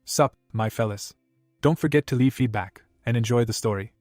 Sup, my fellas. Don't forget to leave feedback, and enjoy the story.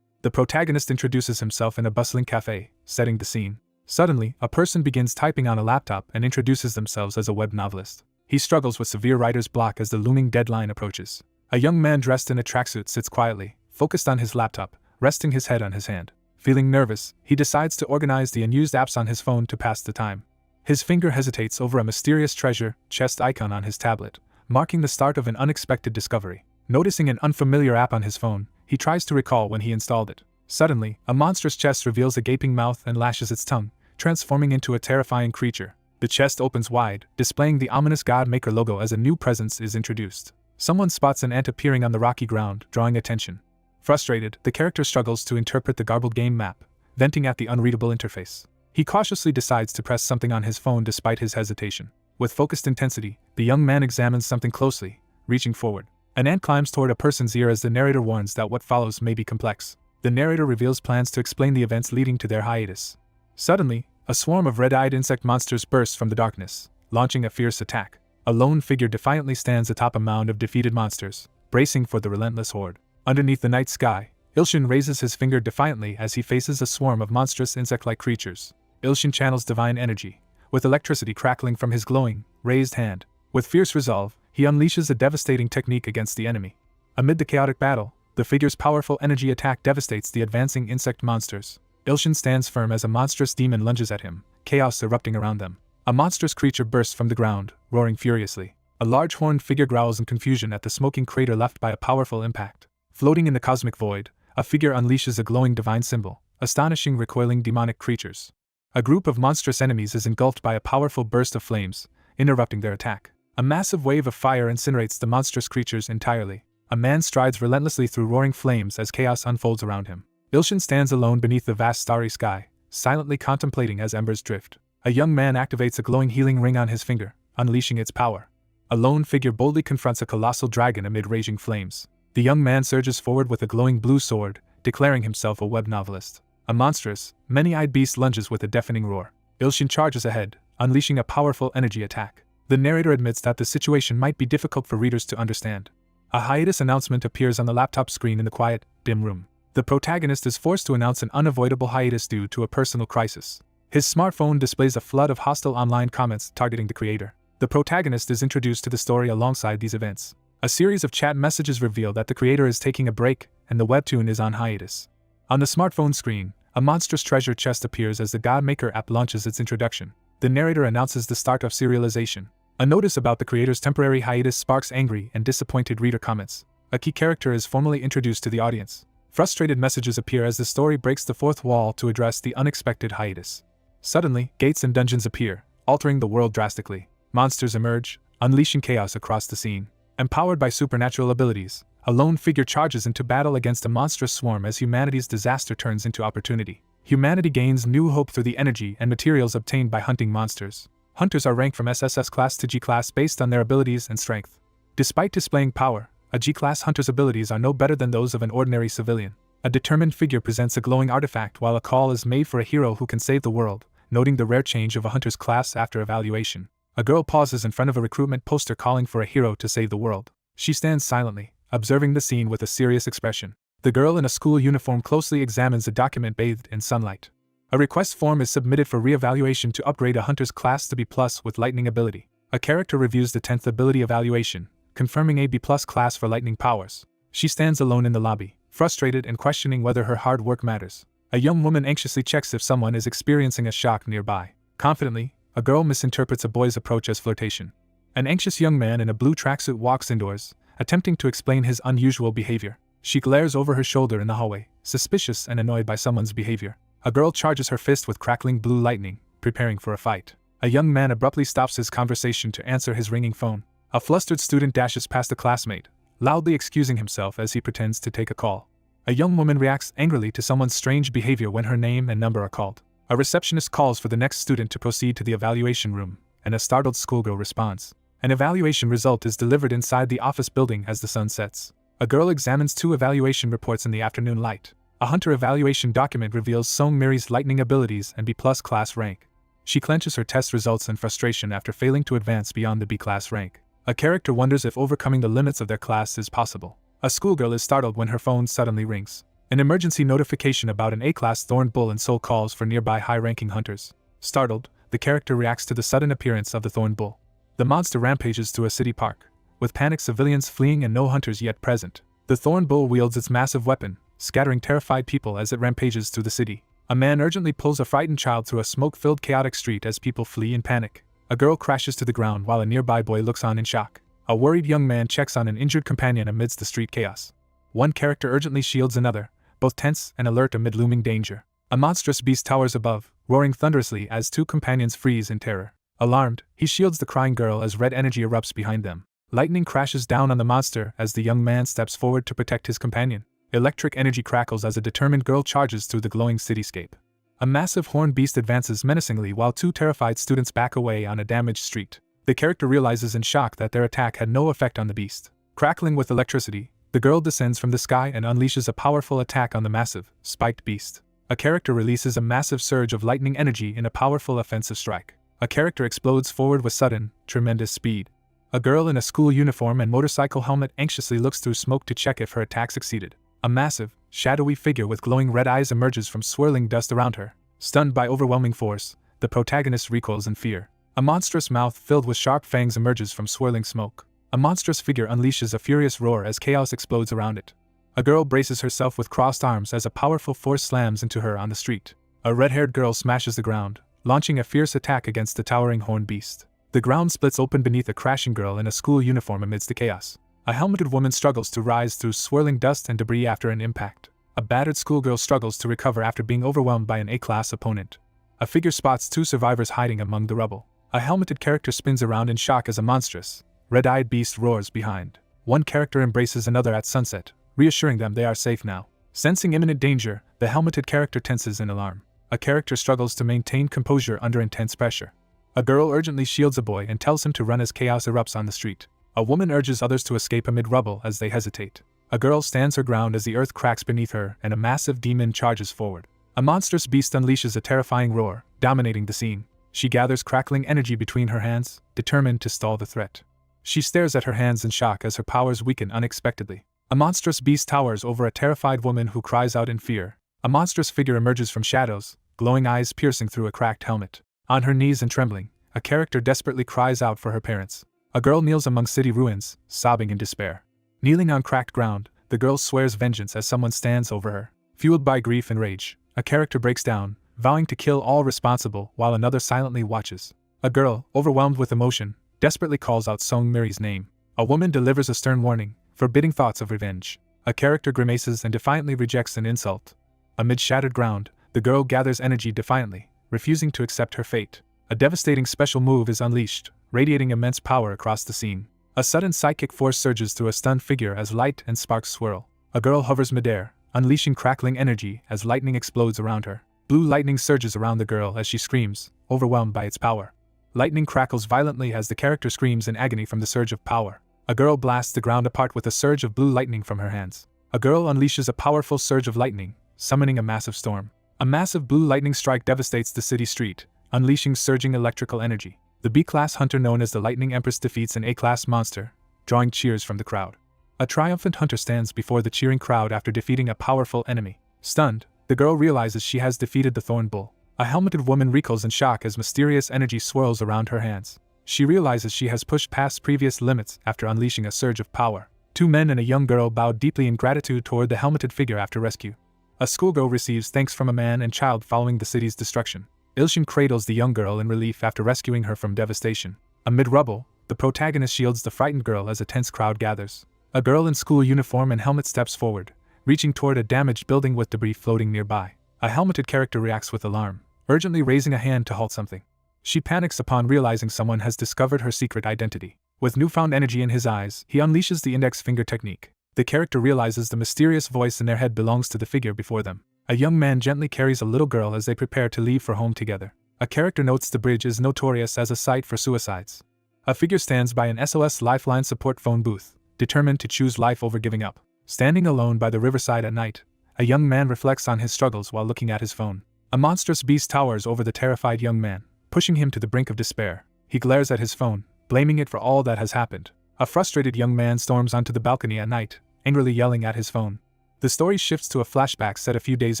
The protagonist introduces himself in a bustling cafe, setting the scene. Suddenly, a person begins typing on a laptop and introduces themselves as a web novelist. He struggles with severe writer's block as the looming deadline approaches. A young man dressed in a tracksuit sits quietly, focused on his laptop, resting his head on his hand. Feeling nervous, he decides to organize the unused apps on his phone to pass the time. His finger hesitates over a mysterious treasure chest icon on his tablet, marking the start of an unexpected discovery. Noticing an unfamiliar app on his phone, he tries to recall when he installed it. Suddenly, a monstrous chest reveals a gaping mouth and lashes its tongue, transforming into a terrifying creature. The chest opens wide, displaying the ominous God-Maker logo as a new presence is introduced. Someone spots an ant appearing on the rocky ground, drawing attention. Frustrated, the character struggles to interpret the garbled game map, venting at the unreadable interface. He cautiously decides to press something on his phone despite his hesitation. With focused intensity, the young man examines something closely, reaching forward. An ant climbs toward a person's ear as the narrator warns that what follows may be complex. The narrator reveals plans to explain the events leading to their hiatus. Suddenly, a swarm of red-eyed insect monsters bursts from the darkness, launching a fierce attack. A lone figure defiantly stands atop a mound of defeated monsters, bracing for the relentless horde. Underneath the night sky, Ilshin raises his finger defiantly as he faces a swarm of monstrous insect-like creatures. Ilshin channels divine energy, with electricity crackling from his glowing, raised hand. With fierce resolve, he unleashes a devastating technique against the enemy. Amid the chaotic battle, the figure's powerful energy attack devastates the advancing insect monsters. Ilshin stands firm as a monstrous demon lunges at him, chaos erupting around them. A monstrous creature bursts from the ground, roaring furiously. A large horned figure growls in confusion at the smoking crater left by a powerful impact. Floating in the cosmic void, a figure unleashes a glowing divine symbol, astonishing recoiling demonic creatures. A group of monstrous enemies is engulfed by a powerful burst of flames, interrupting their attack. A massive wave of fire incinerates the monstrous creatures entirely. A man strides relentlessly through roaring flames as chaos unfolds around him. Ilshin stands alone beneath the vast starry sky, silently contemplating as embers drift. A young man activates a glowing healing ring on his finger, unleashing its power. A lone figure boldly confronts a colossal dragon amid raging flames. The young man surges forward with a glowing blue sword, declaring himself a web novelist. A monstrous, many-eyed beast lunges with a deafening roar. Ilshin charges ahead, unleashing a powerful energy attack. The narrator admits that the situation might be difficult for readers to understand. A hiatus announcement appears on the laptop screen in the quiet, dim room. The protagonist is forced to announce an unavoidable hiatus due to a personal crisis. His smartphone displays a flood of hostile online comments targeting the creator. The protagonist is introduced to the story alongside these events. A series of chat messages reveal that the creator is taking a break, and the webtoon is on hiatus. On the smartphone screen, a monstrous treasure chest appears as the God-Maker app launches its introduction. The narrator announces the start of serialization. A notice about the creator's temporary hiatus sparks angry and disappointed reader comments. A key character is formally introduced to the audience. Frustrated messages appear as the story breaks the fourth wall to address the unexpected hiatus. Suddenly, gates and dungeons appear, altering the world drastically. Monsters emerge, unleashing chaos across the scene. Empowered by supernatural abilities, a lone figure charges into battle against a monstrous swarm as humanity's disaster turns into opportunity. Humanity gains new hope through the energy and materials obtained by hunting monsters. Hunters are ranked from SSS class to G class based on their abilities and strength. Despite displaying power, a G-class hunter's abilities are no better than those of an ordinary civilian. A determined figure presents a glowing artifact while a call is made for a hero who can save the world, noting the rare change of a hunter's class after evaluation. A girl pauses in front of a recruitment poster calling for a hero to save the world. She stands silently, observing the scene with a serious expression. The girl in a school uniform closely examines a document bathed in sunlight. A request form is submitted for re-evaluation to upgrade a hunter's class to B+ with lightning ability. A character reviews the 10th ability evaluation, confirming a B+ class for lightning powers. She stands alone in the lobby, frustrated and questioning whether her hard work matters. A young woman anxiously checks if someone is experiencing a shock nearby. Confidently, a girl misinterprets a boy's approach as flirtation. An anxious young man in a blue tracksuit walks indoors, attempting to explain his unusual behavior. She glares over her shoulder in the hallway, suspicious and annoyed by someone's behavior. A girl charges her fist with crackling blue lightning, preparing for a fight. A young man abruptly stops his conversation to answer his ringing phone. A flustered student dashes past a classmate, loudly excusing himself as he pretends to take a call. A young woman reacts angrily to someone's strange behavior when her name and number are called. A receptionist calls for the next student to proceed to the evaluation room, and a startled schoolgirl responds. An evaluation result is delivered inside the office building as the sun sets. A girl examines 2 evaluation reports in the afternoon light. A hunter evaluation document reveals Song Miri's lightning abilities and B+ class rank. She clenches her test results in frustration after failing to advance beyond the B class rank. A character wonders if overcoming the limits of their class is possible. A schoolgirl is startled when her phone suddenly rings. An emergency notification about an A-class thorn bull and soul calls for nearby high-ranking hunters. Startled, the character reacts to the sudden appearance of the thorn bull. The monster rampages through a city park, with panicked civilians fleeing and no hunters yet present. The thorn bull wields its massive weapon, scattering terrified people as it rampages through the city. A man urgently pulls a frightened child through a smoke-filled chaotic street as people flee in panic. A girl crashes to the ground while a nearby boy looks on in shock. A worried young man checks on an injured companion amidst the street chaos. One character urgently shields another, both tense and alert amid looming danger. A monstrous beast towers above, roaring thunderously as two companions freeze in terror. Alarmed, he shields the crying girl as red energy erupts behind them. Lightning crashes down on the monster as the young man steps forward to protect his companion. Electric energy crackles as a determined girl charges through the glowing cityscape. A massive horned beast advances menacingly while two terrified students back away on a damaged street. The character realizes in shock that their attack had no effect on the beast. Crackling with electricity, the girl descends from the sky and unleashes a powerful attack on the massive, spiked beast. A character releases a massive surge of lightning energy in a powerful offensive strike. A character explodes forward with sudden, tremendous speed. A girl in a school uniform and motorcycle helmet anxiously looks through smoke to check if her attack succeeded. A massive, shadowy figure with glowing red eyes emerges from swirling dust around her. Stunned by overwhelming force, the protagonist recoils in fear. A monstrous mouth filled with sharp fangs emerges from swirling smoke. A monstrous figure unleashes a furious roar as chaos explodes around it. A girl braces herself with crossed arms as a powerful force slams into her on the street. A red-haired girl smashes the ground, launching a fierce attack against the towering horned beast. The ground splits open beneath a crashing girl in a school uniform amidst the chaos. A helmeted woman struggles to rise through swirling dust and debris after an impact. A battered schoolgirl struggles to recover after being overwhelmed by an A-class opponent. A figure spots two survivors hiding among the rubble. A helmeted character spins around in shock as a monstrous, red-eyed beast roars behind. One character embraces another at sunset, reassuring them they are safe now. Sensing imminent danger, the helmeted character tenses in alarm. A character struggles to maintain composure under intense pressure. A girl urgently shields a boy and tells him to run as chaos erupts on the street. A woman urges others to escape amid rubble as they hesitate. A girl stands her ground as the earth cracks beneath her and a massive demon charges forward. A monstrous beast unleashes a terrifying roar, dominating the scene. She gathers crackling energy between her hands, determined to stall the threat. She stares at her hands in shock as her powers weaken unexpectedly. A monstrous beast towers over a terrified woman who cries out in fear. A monstrous figure emerges from shadows, glowing eyes piercing through a cracked helmet. On her knees and trembling, a character desperately cries out for her parents. A girl kneels among city ruins, sobbing in despair. Kneeling on cracked ground, the girl swears vengeance as someone stands over her. Fueled by grief and rage, a character breaks down, vowing to kill all responsible while another silently watches. A girl, overwhelmed with emotion, desperately calls out Song Miri's name. A woman delivers a stern warning, forbidding thoughts of revenge. A character grimaces and defiantly rejects an insult. Amid shattered ground, the girl gathers energy defiantly, refusing to accept her fate. A devastating special move is unleashed, radiating immense power across the scene. A sudden psychic force surges through a stunned figure as light and sparks swirl. A girl hovers midair, unleashing crackling energy as lightning explodes around her. Blue lightning surges around the girl as she screams, overwhelmed by its power. Lightning crackles violently as the character screams in agony from the surge of power. A girl blasts the ground apart with a surge of blue lightning from her hands. A girl unleashes a powerful surge of lightning, summoning a massive storm. A massive blue lightning strike devastates the city street, unleashing surging electrical energy. The B-class hunter known as the Lightning Empress defeats an A-class monster, drawing cheers from the crowd. A triumphant hunter stands before the cheering crowd after defeating a powerful enemy. Stunned, the girl realizes she has defeated the Thorn Bull. A helmeted woman recoils in shock as mysterious energy swirls around her hands. She realizes she has pushed past previous limits after unleashing a surge of power. Two men and a young girl bow deeply in gratitude toward the helmeted figure after rescue. A schoolgirl receives thanks from a man and child following the city's destruction. Ilshin cradles the young girl in relief after rescuing her from devastation. Amid rubble, the protagonist shields the frightened girl as a tense crowd gathers. A girl in school uniform and helmet steps forward, reaching toward a damaged building with debris floating nearby. A helmeted character reacts with alarm, urgently raising a hand to halt something. She panics upon realizing someone has discovered her secret identity. With newfound energy in his eyes, he unleashes the index finger technique. The character realizes the mysterious voice in their head belongs to the figure before them. A young man gently carries a little girl as they prepare to leave for home together. A character notes the bridge is notorious as a site for suicides. A figure stands by an SOS Lifeline support phone booth, determined to choose life over giving up. Standing alone by the riverside at night, a young man reflects on his struggles while looking at his phone. A monstrous beast towers over the terrified young man, pushing him to the brink of despair. He glares at his phone, blaming it for all that has happened. A frustrated young man storms onto the balcony at night, angrily yelling at his phone. The story shifts to a flashback set a few days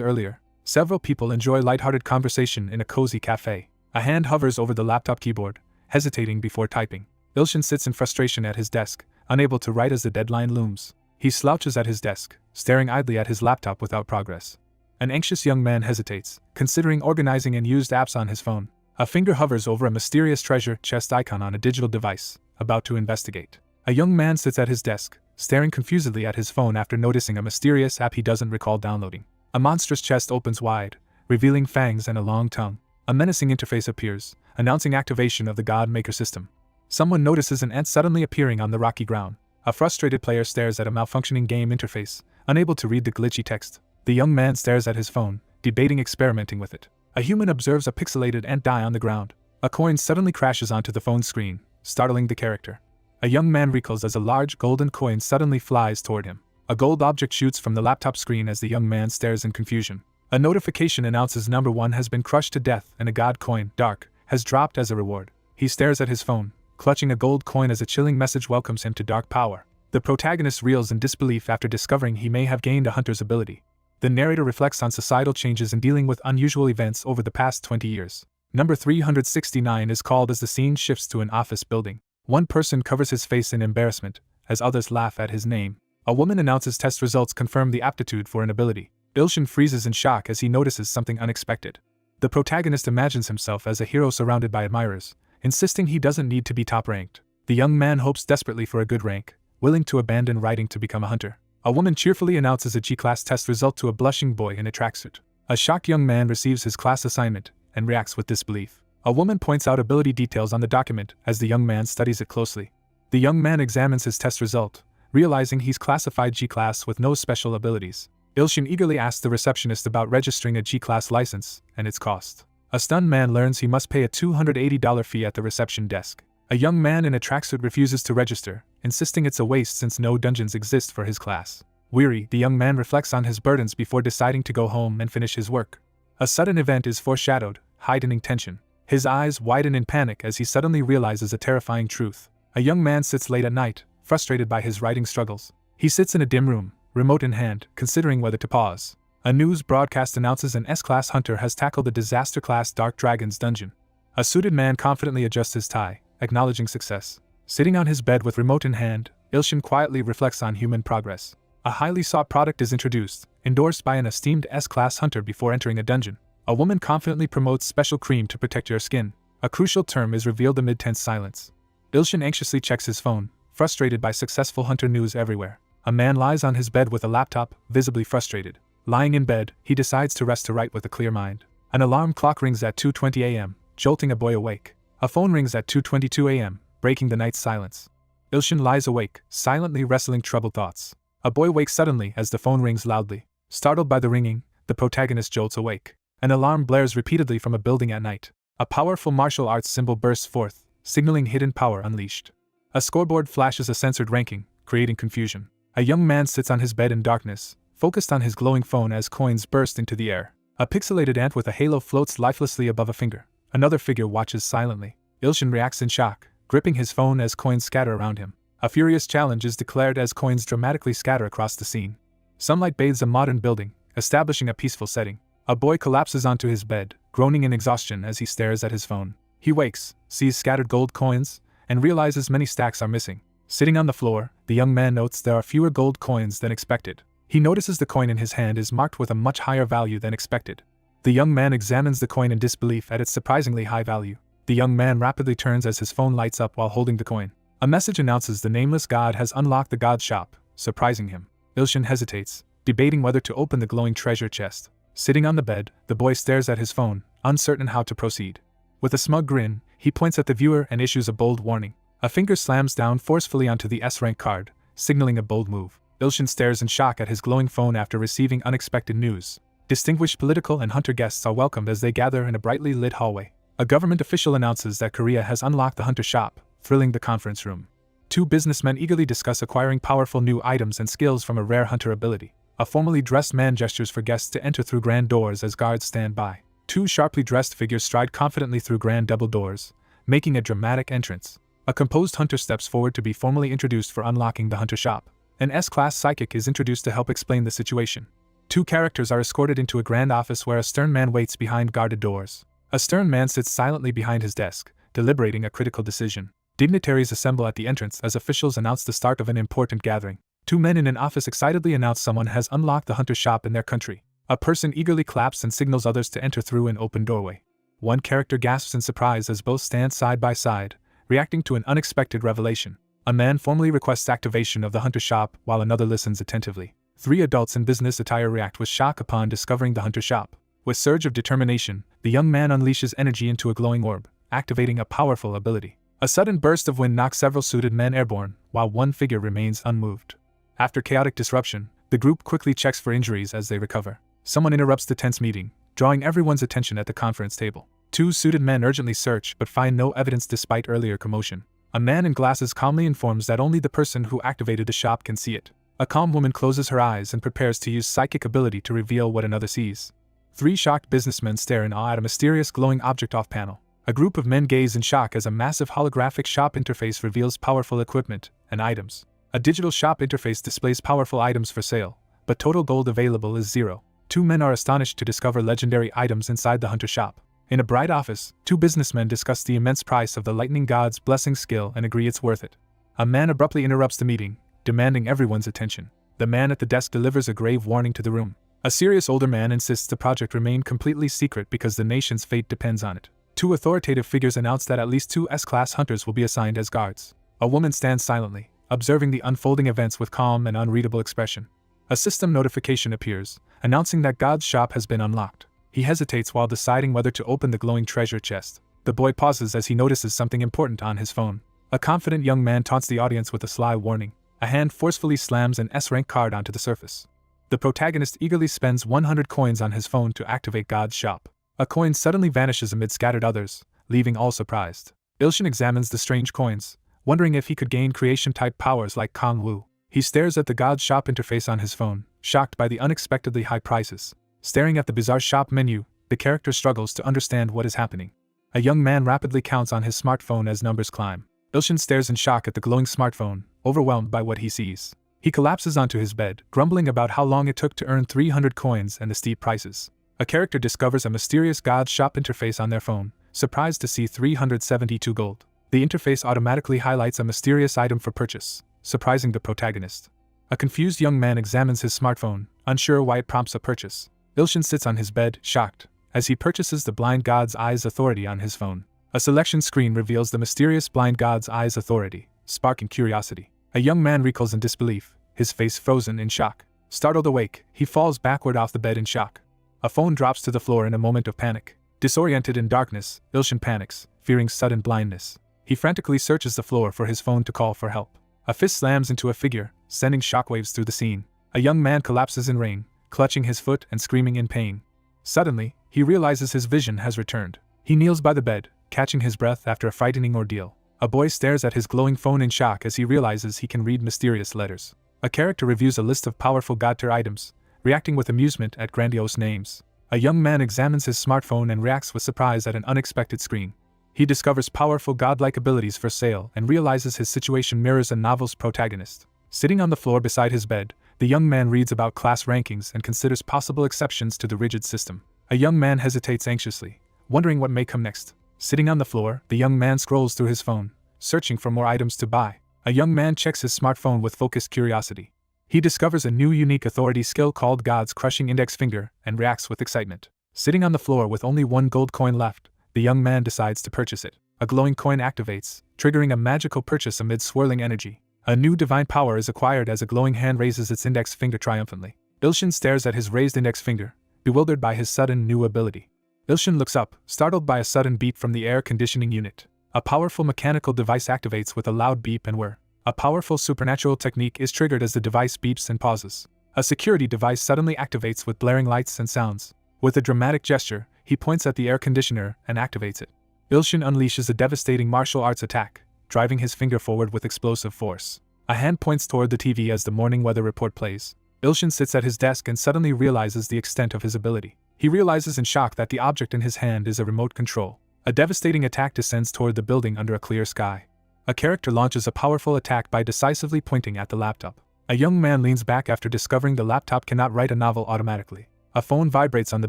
earlier. Several people enjoy lighthearted conversation in a cozy cafe. A hand hovers over the laptop keyboard, hesitating before typing. Ilshin sits in frustration at his desk, unable to write as the deadline looms. He slouches at his desk, staring idly at his laptop without progress. An anxious young man hesitates, considering organizing unused apps on his phone. A finger hovers over a mysterious treasure chest icon on a digital device, about to investigate. A young man sits at his desk, staring confusedly at his phone after noticing a mysterious app he doesn't recall downloading. A monstrous chest opens wide, revealing fangs and a long tongue. A menacing interface appears, announcing activation of the God Maker system. Someone notices an ant suddenly appearing on the rocky ground. A frustrated player stares at a malfunctioning game interface, unable to read the glitchy text. The young man stares at his phone, debating experimenting with it. A human observes a pixelated ant die on the ground. A coin suddenly crashes onto the phone screen, startling the character. A young man recoils as a large golden coin suddenly flies toward him. A gold object shoots from the laptop screen as the young man stares in confusion. A notification announces number 1 has been crushed to death and a god coin, dark, has dropped as a reward. He stares at his phone, clutching a gold coin as a chilling message welcomes him to dark power. The protagonist reels in disbelief after discovering he may have gained a hunter's ability. The narrator reflects on societal changes in dealing with unusual events over the past 20 years. Number 369 is called as the scene shifts to an office building. One person covers his face in embarrassment, as others laugh at his name. A woman announces test results confirm the aptitude for an ability. Ilshin freezes in shock as he notices something unexpected. The protagonist imagines himself as a hero surrounded by admirers, insisting he doesn't need to be top-ranked. The young man hopes desperately for a good rank, willing to abandon writing to become a hunter. A woman cheerfully announces a G-class test result to a blushing boy in a tracksuit. A shocked young man receives his class assignment and reacts with disbelief. A woman points out ability details on the document as the young man studies it closely. The young man examines his test result, realizing he's classified G-class with no special abilities. Ilshin eagerly asks the receptionist about registering a G-class license and its cost. A stunned man learns he must pay a $280 fee at the reception desk. A young man in a tracksuit refuses to register, insisting it's a waste since no dungeons exist for his class. Weary, the young man reflects on his burdens before deciding to go home and finish his work. A sudden event is foreshadowed, heightening tension. His eyes widen in panic as he suddenly realizes a terrifying truth. A young man sits late at night, frustrated by his writing struggles. He sits in a dim room, remote in hand, considering whether to pause. A news broadcast announces an S-class hunter has tackled the disaster-class Dark Dragon's dungeon. A suited man confidently adjusts his tie, acknowledging success. Sitting on his bed with remote in hand, Ilshin quietly reflects on human progress. A highly sought product is introduced, endorsed by an esteemed S-class hunter before entering a dungeon. A woman confidently promotes special cream to protect your skin. A crucial term is revealed amid tense silence. Ilshin anxiously checks his phone, frustrated by successful hunter news everywhere. A man lies on his bed with a laptop, visibly frustrated. Lying in bed, he decides to rest to write with a clear mind. An alarm clock rings at 2:20 a.m., jolting a boy awake. A phone rings at 2:22 a.m., breaking the night's silence. Ilshin lies awake, silently wrestling troubled thoughts. A boy wakes suddenly as the phone rings loudly. Startled by the ringing, the protagonist jolts awake. An alarm blares repeatedly from a building at night. A powerful martial arts symbol bursts forth, signaling hidden power unleashed. A scoreboard flashes a censored ranking, creating confusion. A young man sits on his bed in darkness, focused on his glowing phone as coins burst into the air. A pixelated ant with a halo floats lifelessly above a finger. Another figure watches silently. Ilshin reacts in shock, gripping his phone as coins scatter around him. A furious challenge is declared as coins dramatically scatter across the scene. Sunlight bathes a modern building, establishing a peaceful setting. A boy collapses onto his bed, groaning in exhaustion as he stares at his phone. He wakes, sees scattered gold coins, and realizes many stacks are missing. Sitting on the floor, the young man notes there are fewer gold coins than expected. He notices the coin in his hand is marked with a much higher value than expected. The young man examines the coin in disbelief at its surprisingly high value. The young man rapidly turns as his phone lights up while holding the coin. A message announces the nameless god has unlocked the god shop, surprising him. Ilshin hesitates, debating whether to open the glowing treasure chest. Sitting on the bed, the boy stares at his phone, uncertain how to proceed. With a smug grin, he points at the viewer and issues a bold warning. A finger slams down forcefully onto the S-rank card, signaling a bold move. Ilshin stares in shock at his glowing phone after receiving unexpected news. Distinguished political and hunter guests are welcomed as they gather in a brightly lit hallway. A government official announces that Korea has unlocked the hunter shop, thrilling the conference room. Two businessmen eagerly discuss acquiring powerful new items and skills from a rare hunter ability. A formally dressed man gestures for guests to enter through grand doors as guards stand by. Two sharply dressed figures stride confidently through grand double doors, making a dramatic entrance. A composed hunter steps forward to be formally introduced for unlocking the hunter shop. An S-class psychic is introduced to help explain the situation. Two characters are escorted into a grand office where a stern man waits behind guarded doors. A stern man sits silently behind his desk, deliberating a critical decision. Dignitaries assemble at the entrance as officials announce the start of an important gathering. Two men in an office excitedly announce someone has unlocked the hunter shop in their country. A person eagerly claps and signals others to enter through an open doorway. One character gasps in surprise as both stand side by side, reacting to an unexpected revelation. A man formally requests activation of the hunter shop while another listens attentively. Three adults in business attire react with shock upon discovering the hunter shop. With surge of determination, the young man unleashes energy into a glowing orb, activating a powerful ability. A sudden burst of wind knocks several suited men airborne, while one figure remains unmoved. After chaotic disruption, the group quickly checks for injuries as they recover. Someone interrupts the tense meeting, drawing everyone's attention at the conference table. Two suited men urgently search but find no evidence despite earlier commotion. A man in glasses calmly informs that only the person who activated the shop can see it. A calm woman closes her eyes and prepares to use psychic ability to reveal what another sees. Three shocked businessmen stare in awe at a mysterious glowing object off-panel. A group of men gaze in shock as a massive holographic shop interface reveals powerful equipment and items. A digital shop interface displays powerful items for sale, but total gold available is 0. Two men are astonished to discover legendary items inside the hunter shop. In a bright office, two businessmen discuss the immense price of the lightning god's blessing skill and agree it's worth it. A man abruptly interrupts the meeting, demanding everyone's attention. The man at the desk delivers a grave warning to the room. A serious older man insists the project remain completely secret because the nation's fate depends on it. Two authoritative figures announce that at least two S-class hunters will be assigned as guards. A woman stands silently, observing the unfolding events with calm and unreadable expression. A system notification appears, announcing that God's shop has been unlocked. He hesitates while deciding whether to open the glowing treasure chest. The boy pauses as he notices something important on his phone. A confident young man taunts the audience with a sly warning. A hand forcefully slams an S-rank card onto the surface. The protagonist eagerly spends 100 coins on his phone to activate God's shop. A coin suddenly vanishes amid scattered others, leaving all surprised. Ilshin examines the strange coins, wondering if he could gain creation-type powers like Kong Wu. He stares at the God's shop interface on his phone, shocked by the unexpectedly high prices. Staring at the bizarre shop menu, the character struggles to understand what is happening. A young man rapidly counts on his smartphone as numbers climb. Ilshin stares in shock at the glowing smartphone, overwhelmed by what he sees. He collapses onto his bed, grumbling about how long it took to earn 300 coins and the steep prices. A character discovers a mysterious God's shop interface on their phone, surprised to see 372 gold. The interface automatically highlights a mysterious item for purchase, surprising the protagonist. A confused young man examines his smartphone, unsure why it prompts a purchase. Ilshin sits on his bed, shocked, as he purchases the Blind God's Eyes Authority on his phone. A selection screen reveals the mysterious Blind God's Eyes Authority, sparking curiosity. A young man recoils in disbelief, his face frozen in shock. Startled awake, he falls backward off the bed in shock. A phone drops to the floor in a moment of panic. Disoriented in darkness, Ilshin panics, fearing sudden blindness. He frantically searches the floor for his phone to call for help. A fist slams into a figure, sending shockwaves through the scene. A young man collapses in rain, clutching his foot and screaming in pain. Suddenly, he realizes his vision has returned. He kneels by the bed, catching his breath after a frightening ordeal. A boy stares at his glowing phone in shock as he realizes he can read mysterious letters. A character reviews a list of powerful god-tier items, reacting with amusement at grandiose names. A young man examines his smartphone and reacts with surprise at an unexpected screen. He discovers powerful godlike abilities for sale and realizes his situation mirrors a novel's protagonist. Sitting on the floor beside his bed, the young man reads about class rankings and considers possible exceptions to the rigid system. A young man hesitates anxiously, wondering what may come next. Sitting on the floor, the young man scrolls through his phone, searching for more items to buy. A young man checks his smartphone with focused curiosity. He discovers a new unique authority skill called God's Crushing Index Finger and reacts with excitement. Sitting on the floor with only one gold coin left, the young man decides to purchase it. A glowing coin activates, triggering a magical purchase amid swirling energy. A new divine power is acquired as a glowing hand raises its index finger triumphantly. Ilshin stares at his raised index finger, bewildered by his sudden new ability. Ilshin looks up, startled by a sudden beep from the air conditioning unit. A powerful mechanical device activates with a loud beep and whir. A powerful supernatural technique is triggered as the device beeps and pauses. A security device suddenly activates with blaring lights and sounds. With a dramatic gesture, he points at the air conditioner and activates it. Ilshin unleashes a devastating martial arts attack, driving his finger forward with explosive force. A hand points toward the TV as the morning weather report plays. Ilshin sits at his desk and suddenly realizes the extent of his ability. He realizes in shock that the object in his hand is a remote control. A devastating attack descends toward the building under a clear sky. A character launches a powerful attack by decisively pointing at the laptop. A young man leans back after discovering the laptop cannot write a novel automatically. A phone vibrates on the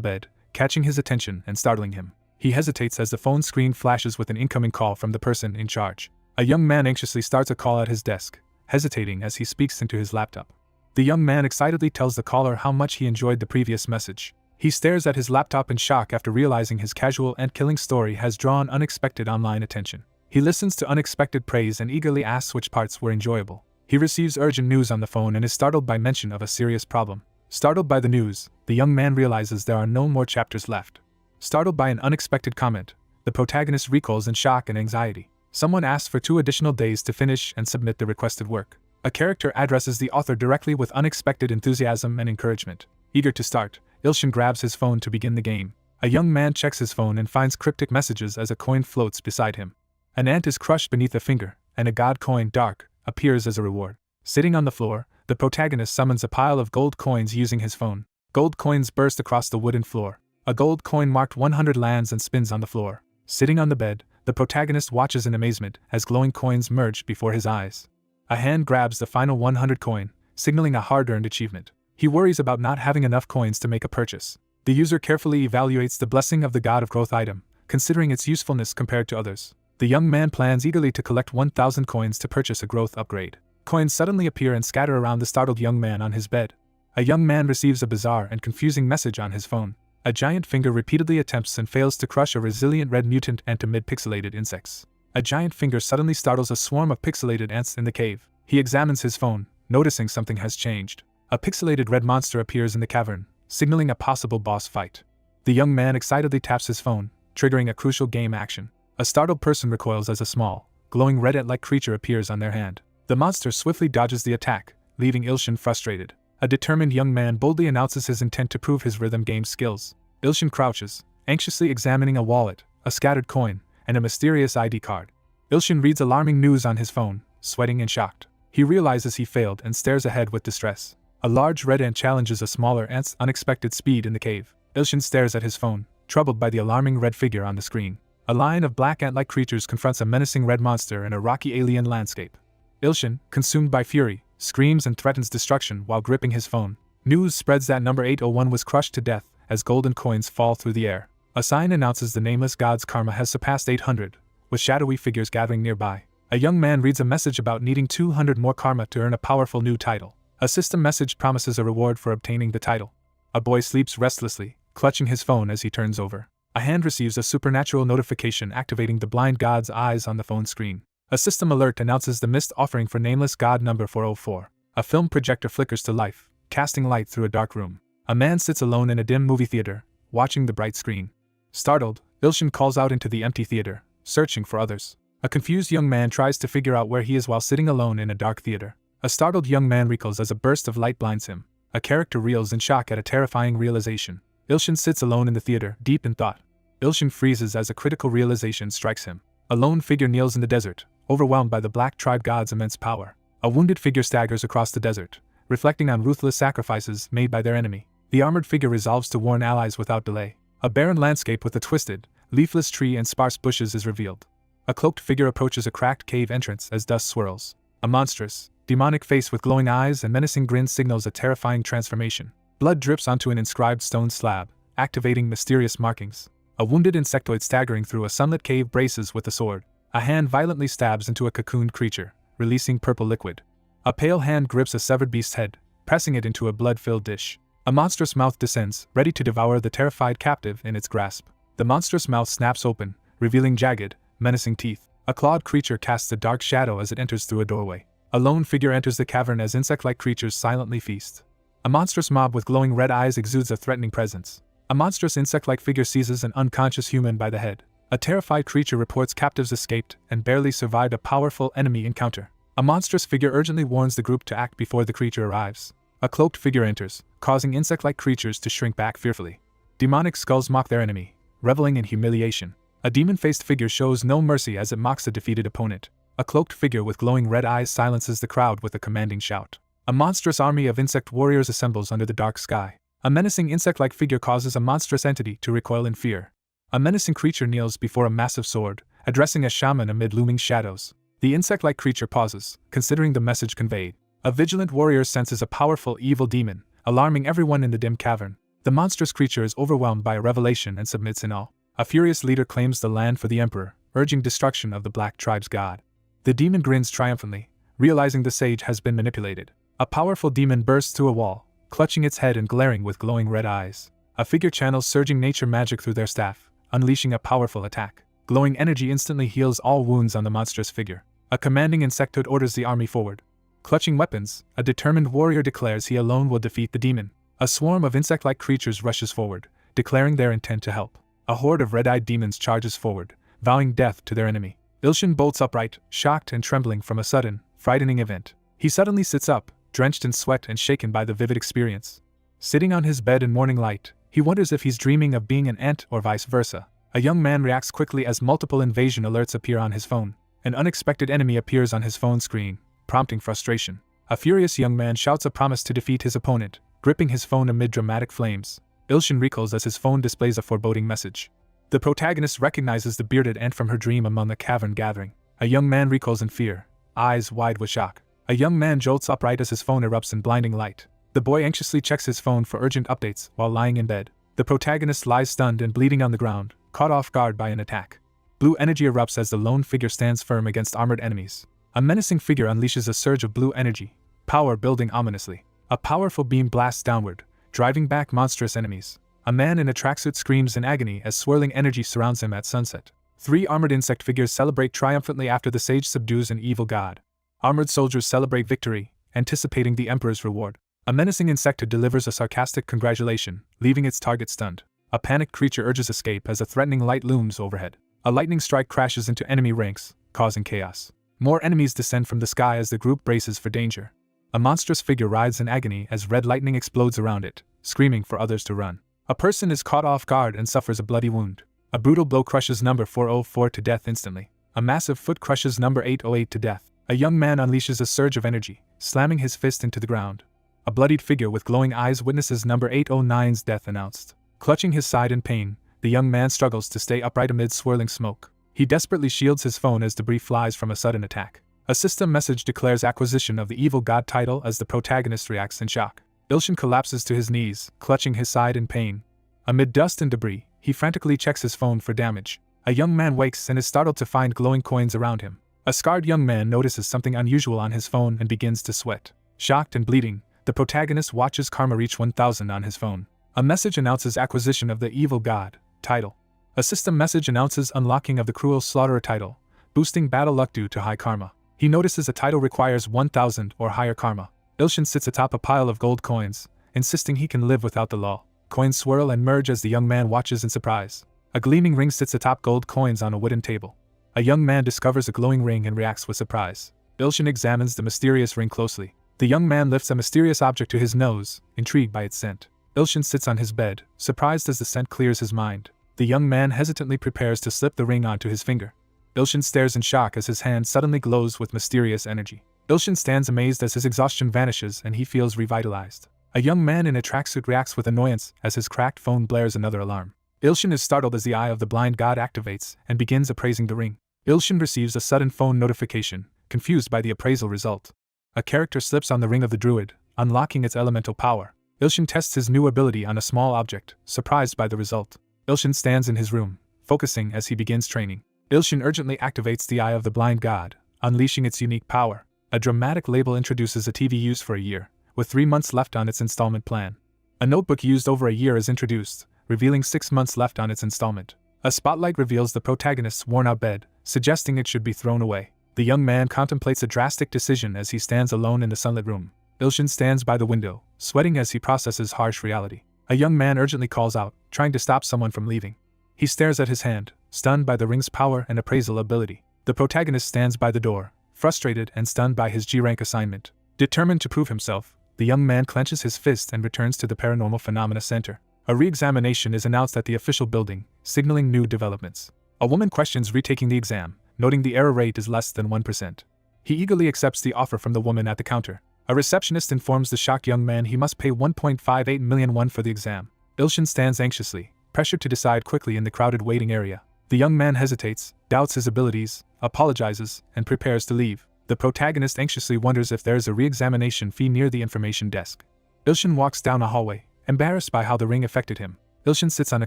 bed, catching his attention and startling him. He hesitates as the phone screen flashes with an incoming call from the person in charge. A young man anxiously starts a call at his desk, hesitating as he speaks into his laptop. The young man excitedly tells the caller how much he enjoyed the previous message. He stares at his laptop in shock after realizing his casual and killing story has drawn unexpected online attention. He listens to unexpected praise and eagerly asks which parts were enjoyable. He receives urgent news on the phone and is startled by mention of a serious problem. Startled by the news, the young man realizes there are no more chapters left. Startled by an unexpected comment, the protagonist recoils in shock and anxiety. Someone asks for 2 additional days to finish and submit the requested work. A character addresses the author directly with unexpected enthusiasm and encouragement. Eager to start, Ilshin grabs his phone to begin the game. A young man checks his phone and finds cryptic messages as a coin floats beside him. An ant is crushed beneath a finger, and a god coin, dark, appears as a reward. Sitting on the floor, the protagonist summons a pile of gold coins using his phone. Gold coins burst across the wooden floor. A gold coin marked 100 lands and spins on the floor. Sitting on the bed, the protagonist watches in amazement as glowing coins merge before his eyes. A hand grabs the final 100 coin, signaling a hard-earned achievement. He worries about not having enough coins to make a purchase. The user carefully evaluates the blessing of the god of growth item, considering its usefulness compared to others. The young man plans eagerly to collect 1,000 coins to purchase a growth upgrade. Coins suddenly appear and scatter around the startled young man on his bed. A young man receives a bizarre and confusing message on his phone. A giant finger repeatedly attempts and fails to crush a resilient red mutant ant amid pixelated insects. A giant finger suddenly startles a swarm of pixelated ants in the cave. He examines his phone, noticing something has changed. A pixelated red monster appears in the cavern, signaling a possible boss fight. The young man excitedly taps his phone, triggering a crucial game action. A startled person recoils as a small, glowing red ant-like creature appears on their hand. The monster swiftly dodges the attack, leaving Ilshin frustrated. A determined young man boldly announces his intent to prove his rhythm game skills. Ilshin crouches, anxiously examining a wallet, a scattered coin, and a mysterious ID card. Ilshin reads alarming news on his phone, sweating and shocked. He realizes he failed and stares ahead with distress. A large red ant challenges a smaller ant's unexpected speed in the cave. Ilshin stares at his phone, troubled by the alarming red figure on the screen. A line of black ant-like creatures confronts a menacing red monster in a rocky alien landscape. Ilshin, consumed by fury, screams and threatens destruction while gripping his phone. News spreads that number 801 was crushed to death as golden coins fall through the air. A sign announces the nameless god's karma has surpassed 800, with shadowy figures gathering nearby. A young man reads a message about needing 200 more karma to earn a powerful new title. A system message promises a reward for obtaining the title. A boy sleeps restlessly, clutching his phone as he turns over. A hand receives a supernatural notification activating the blind god's eyes on the phone screen. A system alert announces the missed offering for nameless god number 404. A film projector flickers to life, casting light through a dark room. A man sits alone in a dim movie theater, watching the bright screen. Startled, Ilshin calls out into the empty theater, searching for others. A confused young man tries to figure out where he is while sitting alone in a dark theater. A startled young man recoils as a burst of light blinds him. A character reels in shock at a terrifying realization. Ilshin sits alone in the theater, deep in thought. Ilshin freezes as a critical realization strikes him. A lone figure kneels in the desert, overwhelmed by the black tribe god's immense power. A wounded figure staggers across the desert, reflecting on ruthless sacrifices made by their enemy. The armored figure resolves to warn allies without delay. A barren landscape with a twisted, leafless tree and sparse bushes is revealed. A cloaked figure approaches a cracked cave entrance as dust swirls. A monstrous, demonic face with glowing eyes and menacing grin signals a terrifying transformation. Blood drips onto an inscribed stone slab, activating mysterious markings. A wounded insectoid staggering through a sunlit cave braces with a sword. A hand violently stabs into a cocooned creature, releasing purple liquid. A pale hand grips a severed beast's head, pressing it into a blood-filled dish. A monstrous mouth descends, ready to devour the terrified captive in its grasp. The monstrous mouth snaps open, revealing jagged, menacing teeth. A clawed creature casts a dark shadow as it enters through a doorway. A lone figure enters the cavern as insect-like creatures silently feast. A monstrous mob with glowing red eyes exudes a threatening presence. A monstrous insect-like figure seizes an unconscious human by the head. A terrified creature reports captives escaped and barely survived a powerful enemy encounter. A monstrous figure urgently warns the group to act before the creature arrives. A cloaked figure enters, causing insect-like creatures to shrink back fearfully. Demonic skulls mock their enemy, reveling in humiliation. A demon-faced figure shows no mercy as it mocks a defeated opponent. A cloaked figure with glowing red eyes silences the crowd with a commanding shout. A monstrous army of insect warriors assembles under the dark sky. A menacing insect-like figure causes a monstrous entity to recoil in fear. A menacing creature kneels before a massive sword, addressing a shaman amid looming shadows. The insect-like creature pauses, considering the message conveyed. A vigilant warrior senses a powerful evil demon, alarming everyone in the dim cavern. The monstrous creature is overwhelmed by a revelation and submits in awe. A furious leader claims the land for the emperor, urging destruction of the black tribe's god. The demon grins triumphantly, realizing the sage has been manipulated. A powerful demon bursts through a wall, clutching its head and glaring with glowing red eyes. A figure channels surging nature magic through their staff, unleashing a powerful attack. Glowing energy instantly heals all wounds on the monstrous figure. A commanding insectoid orders the army forward. Clutching weapons, a determined warrior declares he alone will defeat the demon. A swarm of insect-like creatures rushes forward, declaring their intent to help. A horde of red-eyed demons charges forward, vowing death to their enemy. Ilshin bolts upright, shocked and trembling from a sudden, frightening event. He suddenly sits up, drenched in sweat and shaken by the vivid experience. Sitting on his bed in morning light, he wonders if he's dreaming of being an ant or vice versa. A young man reacts quickly as multiple invasion alerts appear on his phone. An unexpected enemy appears on his phone screen, prompting frustration. A furious young man shouts a promise to defeat his opponent, gripping his phone amid dramatic flames. Ilshin recoils as his phone displays a foreboding message. The protagonist recognizes the bearded ant from her dream among the cavern gathering. A young man recoils in fear, eyes wide with shock. A young man jolts upright as his phone erupts in blinding light. The boy anxiously checks his phone for urgent updates while lying in bed. The protagonist lies stunned and bleeding on the ground, caught off guard by an attack. Blue energy erupts as the lone figure stands firm against armored enemies. A menacing figure unleashes a surge of blue energy, power building ominously. A powerful beam blasts downward, driving back monstrous enemies. A man in a tracksuit screams in agony as swirling energy surrounds him at sunset. 3 armored insect figures celebrate triumphantly after the sage subdues an evil god. Armored soldiers celebrate victory, anticipating the emperor's reward. A menacing insectoid delivers a sarcastic congratulation, leaving its target stunned. A panicked creature urges escape as a threatening light looms overhead. A lightning strike crashes into enemy ranks, causing chaos. More enemies descend from the sky as the group braces for danger. A monstrous figure writhes in agony as red lightning explodes around it, screaming for others to run. A person is caught off guard and suffers a bloody wound. A brutal blow crushes number 404 to death instantly. A massive foot crushes number 808 to death. A young man unleashes a surge of energy, slamming his fist into the ground. A bloodied figure with glowing eyes witnesses number 809's death announced. Clutching his side in pain, the young man struggles to stay upright amid swirling smoke. He desperately shields his phone as debris flies from a sudden attack. A system message declares acquisition of the evil god title as the protagonist reacts in shock. Ilshin collapses to his knees, clutching his side in pain. Amid dust and debris, he frantically checks his phone for damage. A young man wakes and is startled to find glowing coins around him. A scarred young man notices something unusual on his phone and begins to sweat. Shocked and bleeding, the protagonist watches karma reach 1000 on his phone. A message announces acquisition of the evil god title. A system message announces unlocking of the cruel slaughterer title, boosting battle luck due to high karma. He notices a title requires 1000 or higher karma. Ilshin sits atop a pile of gold coins, insisting he can live without the law. Coins swirl and merge as the young man watches in surprise. A gleaming ring sits atop gold coins on a wooden table. A young man discovers a glowing ring and reacts with surprise. Ilshin examines the mysterious ring closely. The young man lifts a mysterious object to his nose, intrigued by its scent. Ilshin sits on his bed, surprised as the scent clears his mind. The young man hesitantly prepares to slip the ring onto his finger. Ilshin stares in shock as his hand suddenly glows with mysterious energy. Ilshin stands amazed as his exhaustion vanishes and he feels revitalized. A young man in a tracksuit reacts with annoyance as his cracked phone blares another alarm. Ilshin is startled as the eye of the blind god activates and begins appraising the ring. Ilshin receives a sudden phone notification, confused by the appraisal result. A character slips on the ring of the druid, unlocking its elemental power. Ilshin tests his new ability on a small object, surprised by the result. Ilshin stands in his room, focusing as he begins training. Ilshin urgently activates the Eye of the Blind God, unleashing its unique power. A dramatic label introduces a TV used for a year, with 3 months left on its installment plan. A notebook used over a year is introduced, revealing 6 months left on its installment. A spotlight reveals the protagonist's worn-out bed, suggesting it should be thrown away. The young man contemplates a drastic decision as he stands alone in the sunlit room. Ilshin stands by the window, sweating as he processes harsh reality. A young man urgently calls out, trying to stop someone from leaving. He stares at his hand, stunned by the ring's power and appraisal ability. The protagonist stands by the door, frustrated and stunned by his G-rank assignment. Determined to prove himself, the young man clenches his fist and returns to the Paranormal Phenomena Center. A re-examination is announced at the official building, signaling new developments. A woman questions retaking the exam, noting the error rate is less than 1%. He eagerly accepts the offer from the woman at the counter. A receptionist informs the shocked young man he must pay 1.58 million won for the exam. Ilshin stands anxiously, pressured to decide quickly in the crowded waiting area. The young man hesitates, doubts his abilities, apologizes, and prepares to leave. The protagonist anxiously wonders if there is a re-examination fee near the information desk. Ilshin walks down a hallway, embarrassed by how the ring affected him. Ilshin sits on a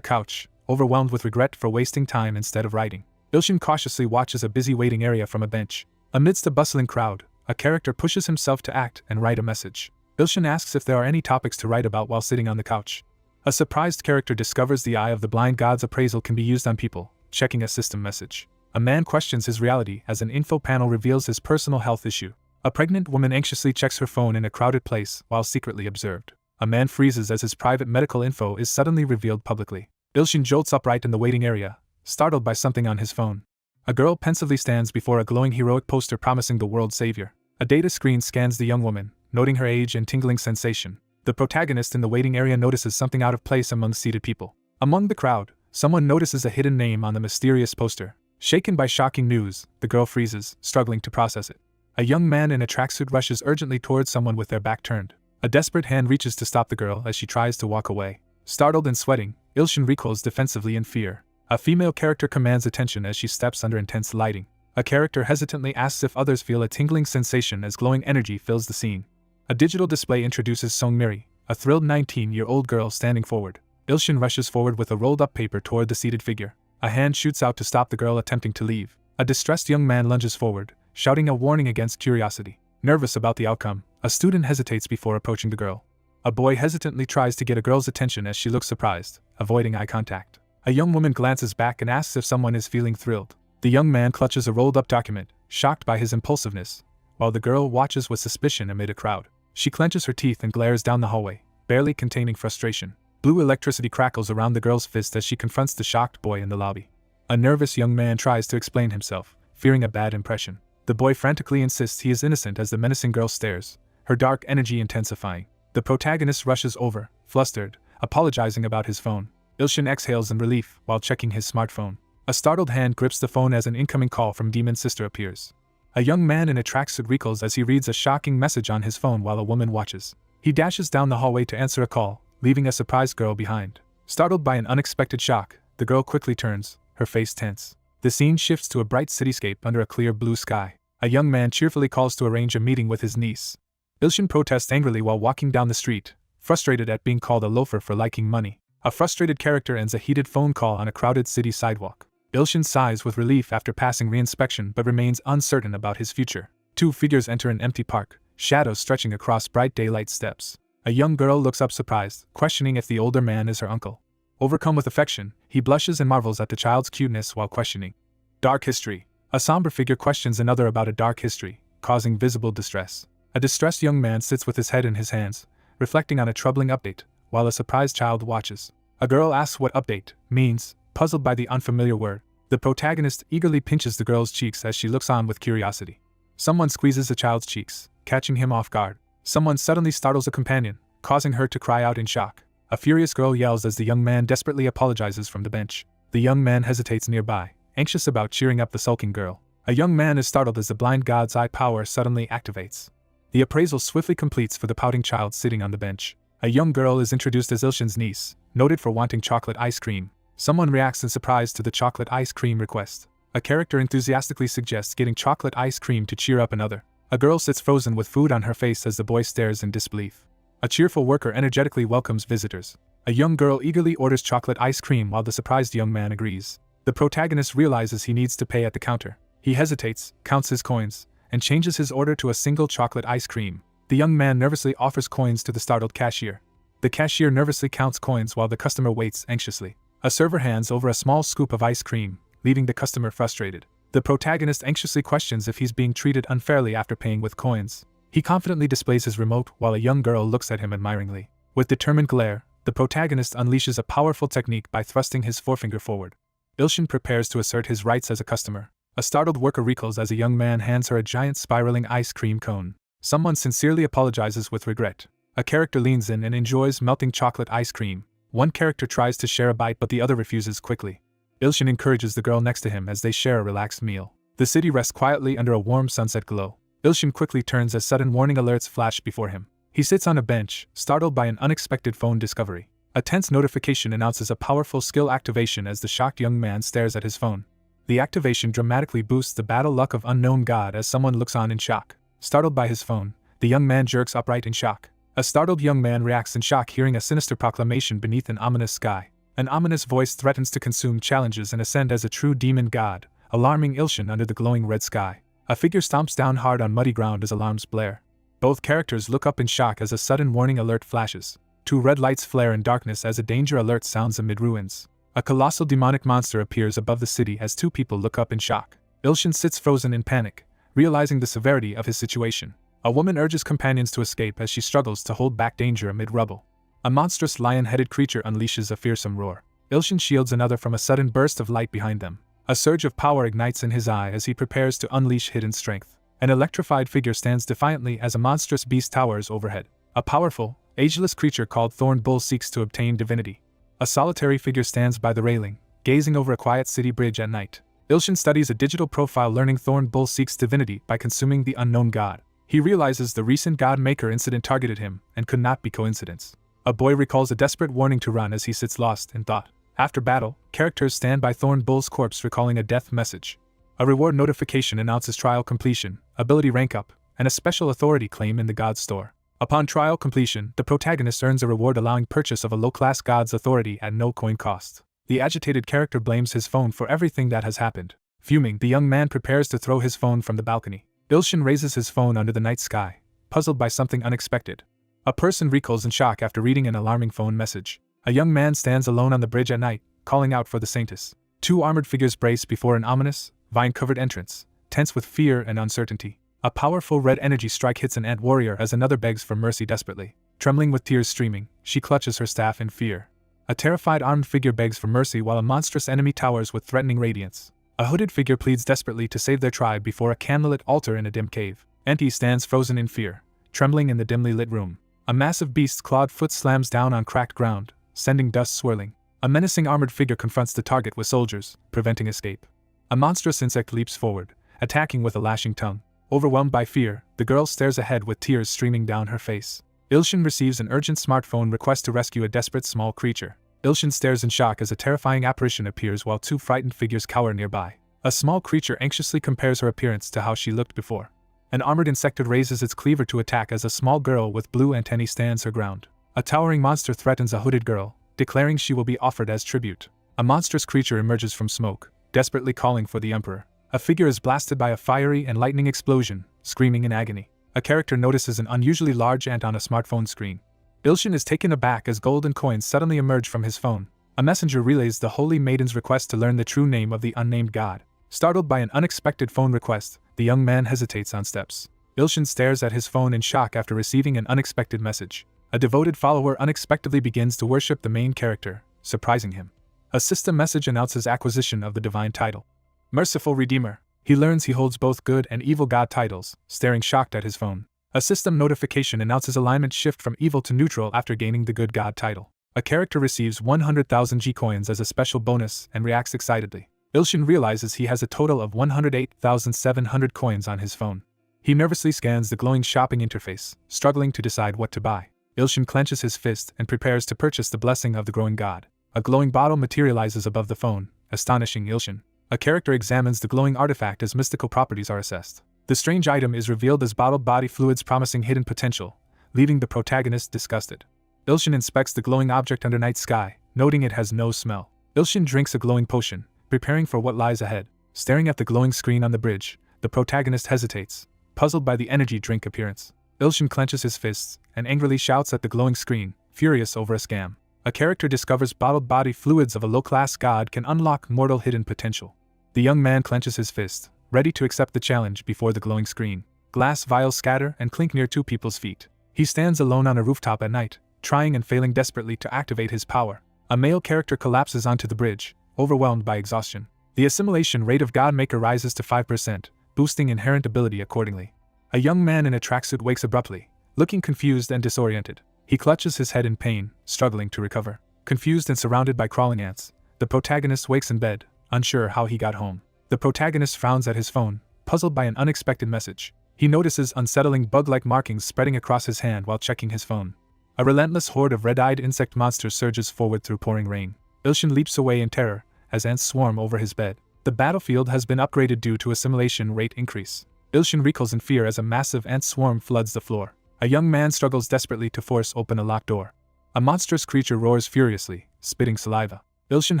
couch, overwhelmed with regret for wasting time instead of writing. Ilshin cautiously watches a busy waiting area from a bench. Amidst a bustling crowd, a character pushes himself to act and write a message. Ilshin asks if there are any topics to write about while sitting on the couch. A surprised character discovers the Eye of the Blind God's appraisal can be used on people, checking a system message. A man questions his reality as an info panel reveals his personal health issue. A pregnant woman anxiously checks her phone in a crowded place while secretly observed. A man freezes as his private medical info is suddenly revealed publicly. Ilshin jolts upright in the waiting area, startled by something on his phone. A girl pensively stands before a glowing heroic poster promising the world's savior. A data screen scans the young woman, noting her age and tingling sensation. The protagonist in the waiting area notices something out of place among seated people. Among the crowd, someone notices a hidden name on the mysterious poster. Shaken by shocking news, the girl freezes, struggling to process it. A young man in a tracksuit rushes urgently towards someone with their back turned. A desperate hand reaches to stop the girl as she tries to walk away. Startled and sweating, Ilshin recoils defensively in fear. A female character commands attention as she steps under intense lighting. A character hesitantly asks if others feel a tingling sensation as glowing energy fills the scene. A digital display introduces Songmiri, a thrilled 19-year-old girl standing forward. Ilshin rushes forward with a rolled-up paper toward the seated figure. A hand shoots out to stop the girl attempting to leave. A distressed young man lunges forward, shouting a warning against curiosity. Nervous about the outcome, a student hesitates before approaching the girl. A boy hesitantly tries to get a girl's attention as she looks surprised, avoiding eye contact. A young woman glances back and asks if someone is feeling thrilled. The young man clutches a rolled-up document, shocked by his impulsiveness, while the girl watches with suspicion amid a crowd. She clenches her teeth and glares down the hallway, barely containing frustration. Blue electricity crackles around the girl's fist as she confronts the shocked boy in the lobby. A nervous young man tries to explain himself, fearing a bad impression. The boy frantically insists he is innocent as the menacing girl stares, her dark energy intensifying. The protagonist rushes over, flustered, apologizing about his phone. Ilshin exhales in relief while checking his smartphone. A startled hand grips the phone as an incoming call from Demon's sister appears. A young man in a tracksuit recoils as he reads a shocking message on his phone while a woman watches. He dashes down the hallway to answer a call, leaving a surprised girl behind. Startled by an unexpected shock, the girl quickly turns, her face tense. The scene shifts to a bright cityscape under a clear blue sky. A young man cheerfully calls to arrange a meeting with his niece. Ilshin protests angrily while walking down the street, frustrated at being called a loafer for liking money. A frustrated character ends a heated phone call on a crowded city sidewalk. Ilshin sighs with relief after passing re-inspection but remains uncertain about his future. Two figures enter an empty park, shadows stretching across bright daylight steps. A young girl looks up surprised, questioning if the older man is her uncle. Overcome with affection, he blushes and marvels at the child's cuteness while questioning. Dark history. A somber figure questions another about a dark history, causing visible distress. A distressed young man sits with his head in his hands, reflecting on a troubling update, while a surprised child watches. A girl asks what update means, puzzled by the unfamiliar word. The protagonist eagerly pinches the girl's cheeks as she looks on with curiosity. Someone squeezes the child's cheeks, catching him off guard. Someone suddenly startles a companion, causing her to cry out in shock. A furious girl yells as the young man desperately apologizes from the bench. The young man hesitates nearby, anxious about cheering up the sulking girl. A young man is startled as the blind god's eye power suddenly activates. The appraisal swiftly completes for the pouting child sitting on the bench. A young girl is introduced as Ilshin's niece, noted for wanting chocolate ice cream. Someone reacts in surprise to the chocolate ice cream request. A character enthusiastically suggests getting chocolate ice cream to cheer up another. A girl sits frozen with food on her face as the boy stares in disbelief. A cheerful worker energetically welcomes visitors. A young girl eagerly orders chocolate ice cream while the surprised young man agrees. The protagonist realizes he needs to pay at the counter. He hesitates, counts his coins, and changes his order to a single chocolate ice cream. The young man nervously offers coins to the startled cashier. The cashier nervously counts coins while the customer waits anxiously. A server hands over a small scoop of ice cream, leaving the customer frustrated. The protagonist anxiously questions if he's being treated unfairly after paying with coins. He confidently displays his remote while a young girl looks at him admiringly. With determined glare, the protagonist unleashes a powerful technique by thrusting his forefinger forward. Ilshin prepares to assert his rights as a customer. A startled worker recoils as a young man hands her a giant spiraling ice cream cone. Someone sincerely apologizes with regret. A character leans in and enjoys melting chocolate ice cream. One character tries to share a bite but the other refuses quickly. Ilshin encourages the girl next to him as they share a relaxed meal. The city rests quietly under a warm sunset glow. Ilshin quickly turns as sudden warning alerts flash before him. He sits on a bench, startled by an unexpected phone discovery. A tense notification announces a powerful skill activation as the shocked young man stares at his phone. The activation dramatically boosts the battle luck of unknown god as someone looks on in shock. Startled by his phone, the young man jerks upright in shock. A startled young man reacts in shock hearing a sinister proclamation beneath an ominous sky. An ominous voice threatens to consume challenges and ascend as a true demon god, alarming Ilshin under the glowing red sky. A figure stomps down hard on muddy ground as alarms blare. Both characters look up in shock as a sudden warning alert flashes. Two red lights flare in darkness as a danger alert sounds amid ruins. A colossal demonic monster appears above the city as two people look up in shock. Ilshin sits frozen in panic, realizing the severity of his situation. A woman urges companions to escape as she struggles to hold back danger amid rubble. A monstrous lion-headed creature unleashes a fearsome roar. Ilshin shields another from a sudden burst of light behind them. A surge of power ignites in his eye as he prepares to unleash hidden strength. An electrified figure stands defiantly as a monstrous beast towers overhead. A powerful, ageless creature called Thorn Bull seeks to obtain divinity. A solitary figure stands by the railing, gazing over a quiet city bridge at night. Ilshin studies a digital profile learning Thorn Bull seeks divinity by consuming the unknown god. He realizes the recent God Maker incident targeted him and could not be coincidence. A boy recalls a desperate warning to run as he sits lost in thought. After battle, characters stand by Thorn Bull's corpse recalling a death message. A reward notification announces trial completion, ability rank up, and a special authority claim in the God's store. Upon trial completion, the protagonist earns a reward allowing purchase of a low-class God's authority at no coin cost. The agitated character blames his phone for everything that has happened. Fuming, the young man prepares to throw his phone from the balcony. Ilshin raises his phone under the night sky, puzzled by something unexpected. A person recoils in shock after reading an alarming phone message. A young man stands alone on the bridge at night, calling out for the Saintess. Two armored figures brace before an ominous, vine-covered entrance, tense with fear and uncertainty. A powerful red energy strike hits an ant warrior as another begs for mercy desperately. Trembling with tears streaming, she clutches her staff in fear. A terrified armed figure begs for mercy while a monstrous enemy towers with threatening radiance. A hooded figure pleads desperately to save their tribe before a candlelit altar in a dim cave. Enti stands frozen in fear, trembling in the dimly lit room. A massive beast's clawed foot slams down on cracked ground, sending dust swirling. A menacing armored figure confronts the target with soldiers, preventing escape. A monstrous insect leaps forward, attacking with a lashing tongue. Overwhelmed by fear, the girl stares ahead with tears streaming down her face. Ilshin receives an urgent smartphone request to rescue a desperate small creature. Ilshin stares in shock as a terrifying apparition appears while two frightened figures cower nearby. A small creature anxiously compares her appearance to how she looked before. An armored insectoid raises its cleaver to attack as a small girl with blue antennae stands her ground. A towering monster threatens a hooded girl, declaring she will be offered as tribute. A monstrous creature emerges from smoke, desperately calling for the Emperor. A figure is blasted by a fiery and lightning explosion, screaming in agony. A character notices an unusually large ant on a smartphone screen. Ilshin is taken aback as gold and coins suddenly emerge from his phone. A messenger relays the Holy Maiden's request to learn the true name of the unnamed god. Startled by an unexpected phone request, the young man hesitates on steps. Ilshin stares at his phone in shock after receiving an unexpected message. A devoted follower unexpectedly begins to worship the main character, surprising him. A system message announces acquisition of the divine title. Merciful Redeemer. He learns he holds both good and evil god titles, staring shocked at his phone. A system notification announces alignment shift from evil to neutral after gaining the good god title. A character receives 100,000 G-coins as a special bonus and reacts excitedly. Ilshin realizes he has a total of 108,700 coins on his phone. He nervously scans the glowing shopping interface, struggling to decide what to buy. Ilshin clenches his fist and prepares to purchase the blessing of the growing god. A glowing bottle materializes above the phone, astonishing Ilshin. A character examines the glowing artifact as mystical properties are assessed. The strange item is revealed as bottled body fluids promising hidden potential, leaving the protagonist disgusted. Ilshin inspects the glowing object under night sky, noting it has no smell. Ilshin drinks a glowing potion, preparing for what lies ahead. Staring at the glowing screen on the bridge, the protagonist hesitates, puzzled by the energy drink appearance. Ilshin clenches his fists and angrily shouts at the glowing screen, furious over a scam. A character discovers bottled body fluids of a low-class god can unlock mortal hidden potential. The young man clenches his fist, ready to accept the challenge before the glowing screen. Glass vials scatter and clink near two people's feet. He stands alone on a rooftop at night, trying and failing desperately to activate his power. A male character collapses onto the bridge, overwhelmed by exhaustion. The assimilation rate of Godmaker rises to 5%, boosting inherent ability accordingly. A young man in a tracksuit wakes abruptly, looking confused and disoriented. He clutches his head in pain, struggling to recover. Confused and surrounded by crawling ants, the protagonist wakes in bed, unsure how he got home. The protagonist frowns at his phone, puzzled by an unexpected message. He notices unsettling bug-like markings spreading across his hand while checking his phone. A relentless horde of red-eyed insect monsters surges forward through pouring rain. Ilshin leaps away in terror, as ants swarm over his bed. The battlefield has been upgraded due to a simulation rate increase. Ilshin recoils in fear as a massive ant swarm floods the floor. A young man struggles desperately to force open a locked door. A monstrous creature roars furiously, spitting saliva. Ilshin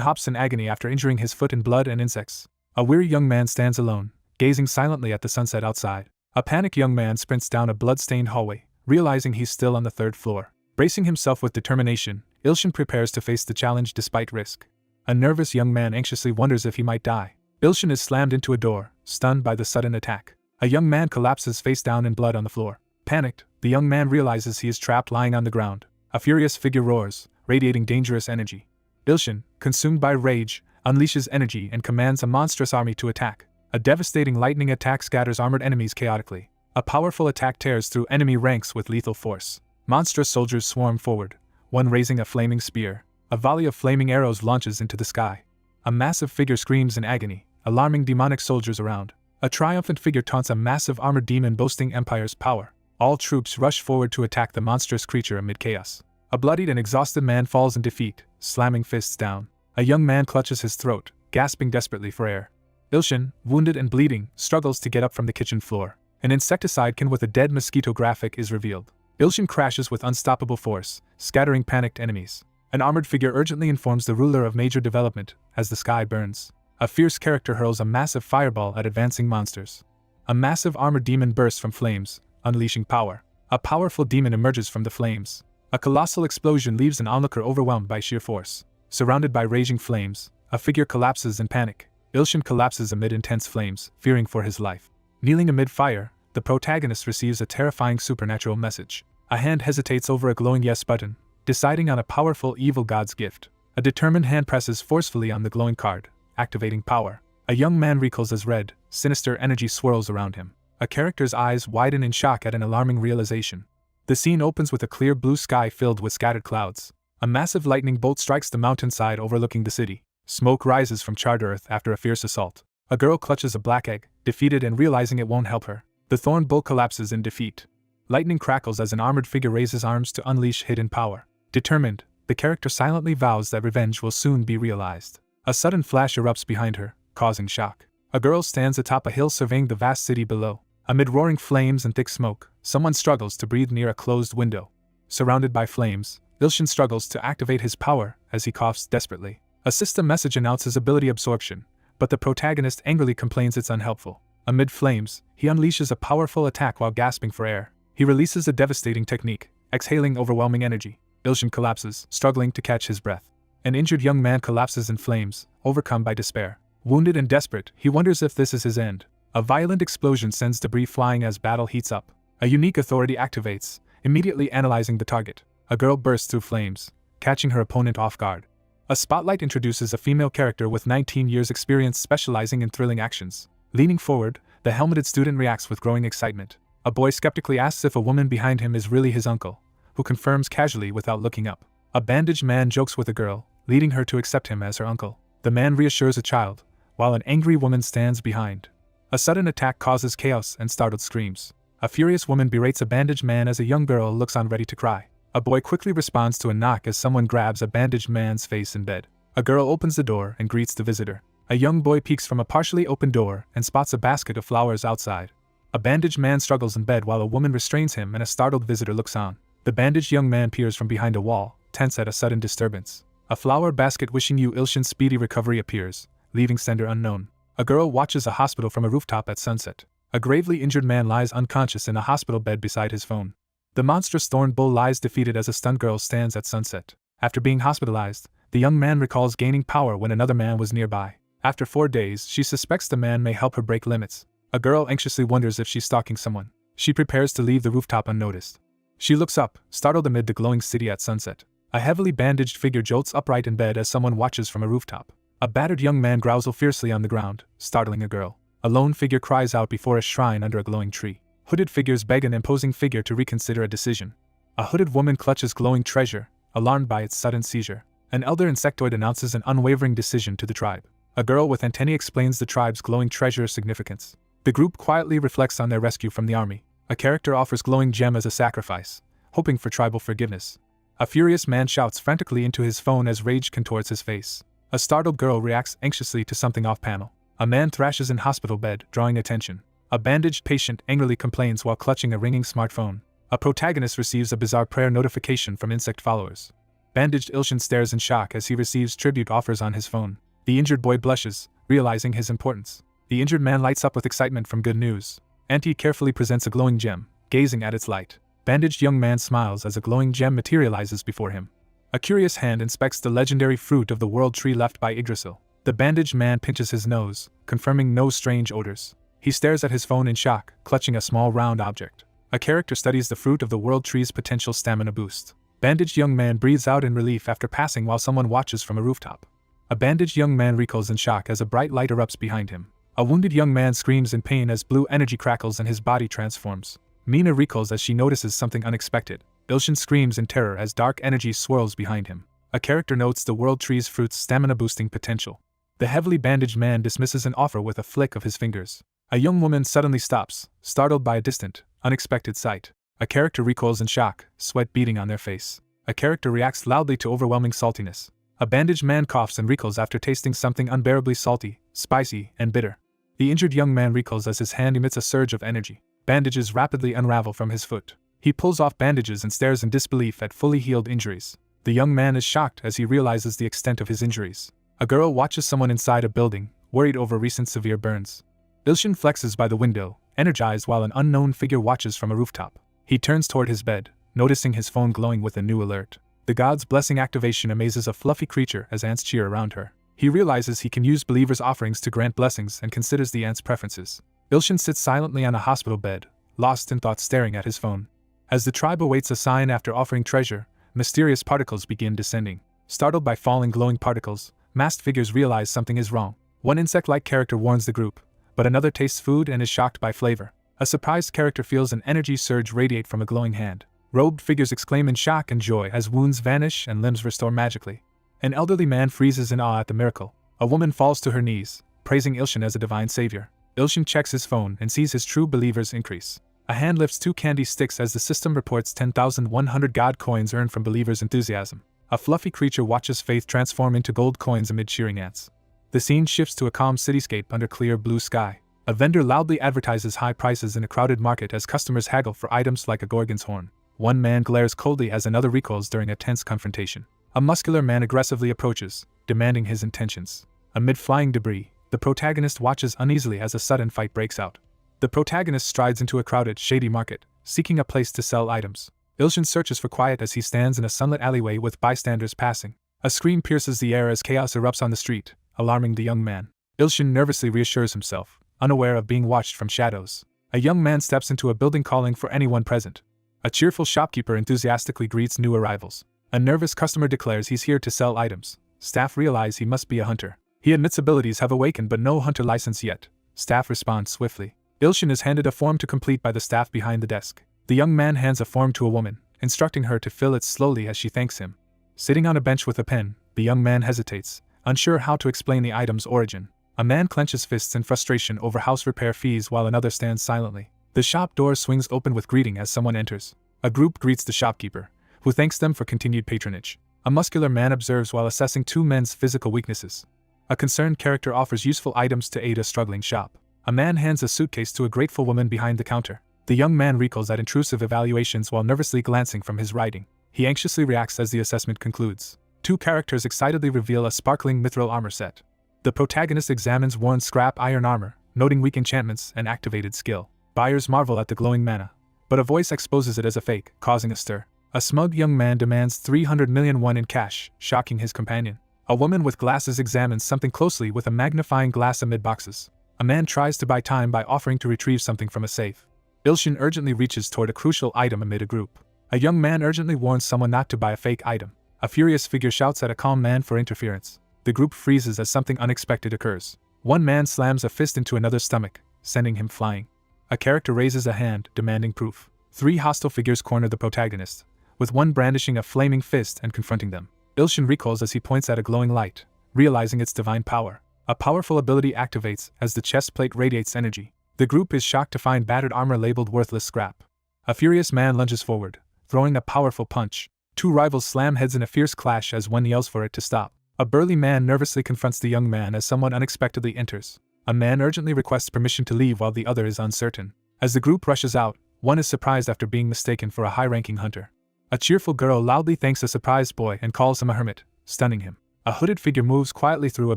hops in agony after injuring his foot in blood and insects. A weary young man stands alone, gazing silently at the sunset outside. A panicked young man sprints down a blood-stained hallway, realizing he's still on the 3rd floor. Bracing himself with determination, Ilshin prepares to face the challenge despite risk. A nervous young man anxiously wonders if he might die. Ilshin is slammed into a door, stunned by the sudden attack. A young man collapses face down in blood on the floor. Panicked, the young man realizes he is trapped lying on the ground. A furious figure roars, radiating dangerous energy. Ilshin, consumed by rage, unleashes energy and commands a monstrous army to attack. A devastating lightning attack scatters armored enemies chaotically. A powerful attack tears through enemy ranks with lethal force. Monstrous soldiers swarm forward, one raising a flaming spear. A volley of flaming arrows launches into the sky. A massive figure screams in agony, alarming demonic soldiers around. A triumphant figure taunts a massive armored demon boasting Empire's power. All troops rush forward to attack the monstrous creature amid chaos. A bloodied and exhausted man falls in defeat, slamming fists down. A young man clutches his throat, gasping desperately for air. Ilshin, wounded and bleeding, struggles to get up from the kitchen floor. An insecticide can with a dead mosquito graphic is revealed. Ilshin crashes with unstoppable force, scattering panicked enemies. An armored figure urgently informs the ruler of major development as the sky burns. A fierce character hurls a massive fireball at advancing monsters. A massive armored demon bursts from flames, unleashing power. A powerful demon emerges from the flames. A colossal explosion leaves an onlooker overwhelmed by sheer force. Surrounded by raging flames, a figure collapses in panic. Ilshin collapses amid intense flames, fearing for his life. Kneeling amid fire, the protagonist receives a terrifying supernatural message. A hand hesitates over a glowing yes button, deciding on a powerful evil god's gift. A determined hand presses forcefully on the glowing card, activating power. A young man recoils as red, sinister energy swirls around him. A character's eyes widen in shock at an alarming realization. The scene opens with a clear blue sky filled with scattered clouds. A massive lightning bolt strikes the mountainside overlooking the city. Smoke rises from charred earth after a fierce assault. A girl clutches a black egg, defeated and realizing it won't help her. The thorn bull collapses in defeat. Lightning crackles as an armored figure raises arms to unleash hidden power. Determined, the character silently vows that revenge will soon be realized. A sudden flash erupts behind her, causing shock. A girl stands atop a hill surveying the vast city below. Amid roaring flames and thick smoke, someone struggles to breathe near a closed window. Surrounded by flames, Ilshin struggles to activate his power as he coughs desperately. A system message announces ability absorption, but the protagonist angrily complains it's unhelpful. Amid flames, he unleashes a powerful attack while gasping for air. He releases a devastating technique, exhaling overwhelming energy. Ilshin collapses, struggling to catch his breath. An injured young man collapses in flames, overcome by despair. Wounded and desperate, he wonders if this is his end. A violent explosion sends debris flying as battle heats up. A unique authority activates, immediately analyzing the target. A girl bursts through flames, catching her opponent off guard. A spotlight introduces a female character with 19 years experience specializing in thrilling actions. Leaning forward, the helmeted student reacts with growing excitement. A boy skeptically asks if a woman behind him is really his uncle, who confirms casually without looking up. A bandaged man jokes with a girl, leading her to accept him as her uncle. The man reassures a child, while an angry woman stands behind. A sudden attack causes chaos and startled screams. A furious woman berates a bandaged man as a young girl looks on ready to cry. A boy quickly responds to a knock as someone grabs a bandaged man's face in bed. A girl opens the door and greets the visitor. A young boy peeks from a partially open door and spots a basket of flowers outside. A bandaged man struggles in bed while a woman restrains him and a startled visitor looks on. The bandaged young man peers from behind a wall, tense at a sudden disturbance. A flower basket wishing you Ilshin's speedy recovery appears, leaving sender unknown. A girl watches a hospital from a rooftop at sunset. A gravely injured man lies unconscious in a hospital bed beside his phone. The monstrous thorn bull lies defeated as a stunned girl stands at sunset. After being hospitalized, the young man recalls gaining power when another man was nearby. After 4 days, she suspects the man may help her break limits. A girl anxiously wonders if she's stalking someone. She prepares to leave the rooftop unnoticed. She looks up, startled amid the glowing city at sunset. A heavily bandaged figure jolts upright in bed as someone watches from a rooftop. A battered young man growls fiercely on the ground, startling a girl. A lone figure cries out before a shrine under a glowing tree. Hooded figures beg an imposing figure to reconsider a decision. A hooded woman clutches glowing treasure, alarmed by its sudden seizure. An elder insectoid announces an unwavering decision to the tribe. A girl with antennae explains the tribe's glowing treasure's significance. The group quietly reflects on their rescue from the army. A character offers glowing gem as a sacrifice, hoping for tribal forgiveness. A furious man shouts frantically into his phone as rage contorts his face. A startled girl reacts anxiously to something off-panel. A man thrashes in hospital bed, drawing attention. A bandaged patient angrily complains while clutching a ringing smartphone. A protagonist receives a bizarre prayer notification from insect followers. Bandaged Ilshin stares in shock as he receives tribute offers on his phone. The injured boy blushes, realizing his importance. The injured man lights up with excitement from good news. Auntie carefully presents a glowing gem, gazing at its light. Bandaged young man smiles as a glowing gem materializes before him. A curious hand inspects the legendary fruit of the world tree left by Yggdrasil. The bandaged man pinches his nose, confirming no strange odors. He stares at his phone in shock, clutching a small round object. A character studies the fruit of the world tree's potential stamina boost. Bandaged young man breathes out in relief after passing while someone watches from a rooftop. A bandaged young man recoils in shock as a bright light erupts behind him. A wounded young man screams in pain as blue energy crackles and his body transforms. Mina recoils as she notices something unexpected. Ilshin screams in terror as dark energy swirls behind him. A character notes the world tree's fruit's stamina-boosting potential. The heavily bandaged man dismisses an offer with a flick of his fingers. A young woman suddenly stops, startled by a distant, unexpected sight. A character recoils in shock, sweat beading on their face. A character reacts loudly to overwhelming saltiness. A bandaged man coughs and recoils after tasting something unbearably salty, spicy, and bitter. The injured young man recoils as his hand emits a surge of energy. Bandages rapidly unravel from his foot. He pulls off bandages and stares in disbelief at fully healed injuries. The young man is shocked as he realizes the extent of his injuries. A girl watches someone inside a building, worried over recent severe burns. Ilshin flexes by the window, energized while an unknown figure watches from a rooftop. He turns toward his bed, noticing his phone glowing with a new alert. The god's blessing activation amazes a fluffy creature as ants cheer around her. He realizes he can use believers' offerings to grant blessings and considers the ant's preferences. Ilshin sits silently on a hospital bed, lost in thought staring at his phone. As the tribe awaits a sign after offering treasure, mysterious particles begin descending. Startled by falling glowing particles, masked figures realize something is wrong. One insect-like character warns the group, but another tastes food and is shocked by flavor. A surprised character feels an energy surge radiate from a glowing hand. Robed figures exclaim in shock and joy as wounds vanish and limbs restore magically. An elderly man freezes in awe at the miracle. A woman falls to her knees, praising Ilshin as a divine savior. Ilshin checks his phone and sees his true believers increase. A hand lifts 2 candy sticks as the system reports 10,100 god coins earned from believers' enthusiasm. A fluffy creature watches faith transform into gold coins amid cheering ants. The scene shifts to a calm cityscape under clear blue sky. A vendor loudly advertises high prices in a crowded market as customers haggle for items like a gorgon's horn. One man glares coldly as another recoils during a tense confrontation. A muscular man aggressively approaches, demanding his intentions. Amid flying debris, the protagonist watches uneasily as a sudden fight breaks out. The protagonist strides into a crowded, shady market, seeking a place to sell items. Ilshin searches for quiet as he stands in a sunlit alleyway with bystanders passing. A scream pierces the air as chaos erupts on the street, alarming the young man. Ilshin nervously reassures himself, unaware of being watched from shadows. A young man steps into a building calling for anyone present. A cheerful shopkeeper enthusiastically greets new arrivals. A nervous customer declares he's here to sell items. Staff realize he must be a hunter. He admits abilities have awakened but no hunter license yet. Staff responds swiftly. Ilshin is handed a form to complete by the staff behind the desk. The young man hands a form to a woman, instructing her to fill it slowly as she thanks him. Sitting on a bench with a pen, the young man hesitates, unsure how to explain the item's origin. A man clenches fists in frustration over house repair fees while another stands silently. The shop door swings open with greeting as someone enters. A group greets the shopkeeper, who thanks them for continued patronage. A muscular man observes while assessing 2 men's physical weaknesses. A concerned character offers useful items to aid a struggling shop. A man hands a suitcase to a grateful woman behind the counter. The young man recoils at intrusive evaluations while nervously glancing from his writing. He anxiously reacts as the assessment concludes. 2 characters excitedly reveal a sparkling mithril armor set. The protagonist examines worn scrap iron armor, noting weak enchantments and activated skill. Buyers marvel at the glowing mana, but a voice exposes it as a fake, causing a stir. A smug young man demands 300 million won in cash, shocking his companion. A woman with glasses examines something closely with a magnifying glass amid boxes. A man tries to buy time by offering to retrieve something from a safe. Ilshin urgently reaches toward a crucial item amid a group. A young man urgently warns someone not to buy a fake item. A furious figure shouts at a calm man for interference. The group freezes as something unexpected occurs. One man slams a fist into another's stomach, sending him flying. A character raises a hand, demanding proof. 3 hostile figures corner the protagonist, with one brandishing a flaming fist and confronting them. Ilshin recoils as he points at a glowing light, realizing its divine power. A powerful ability activates as the chest plate radiates energy. The group is shocked to find battered armor labeled worthless scrap. A furious man lunges forward, throwing a powerful punch. 2 rivals slam heads in a fierce clash as one yells for it to stop. A burly man nervously confronts the young man as someone unexpectedly enters. A man urgently requests permission to leave while the other is uncertain. As the group rushes out, one is surprised after being mistaken for a high-ranking hunter. A cheerful girl loudly thanks a surprised boy and calls him a hermit, stunning him. A hooded figure moves quietly through a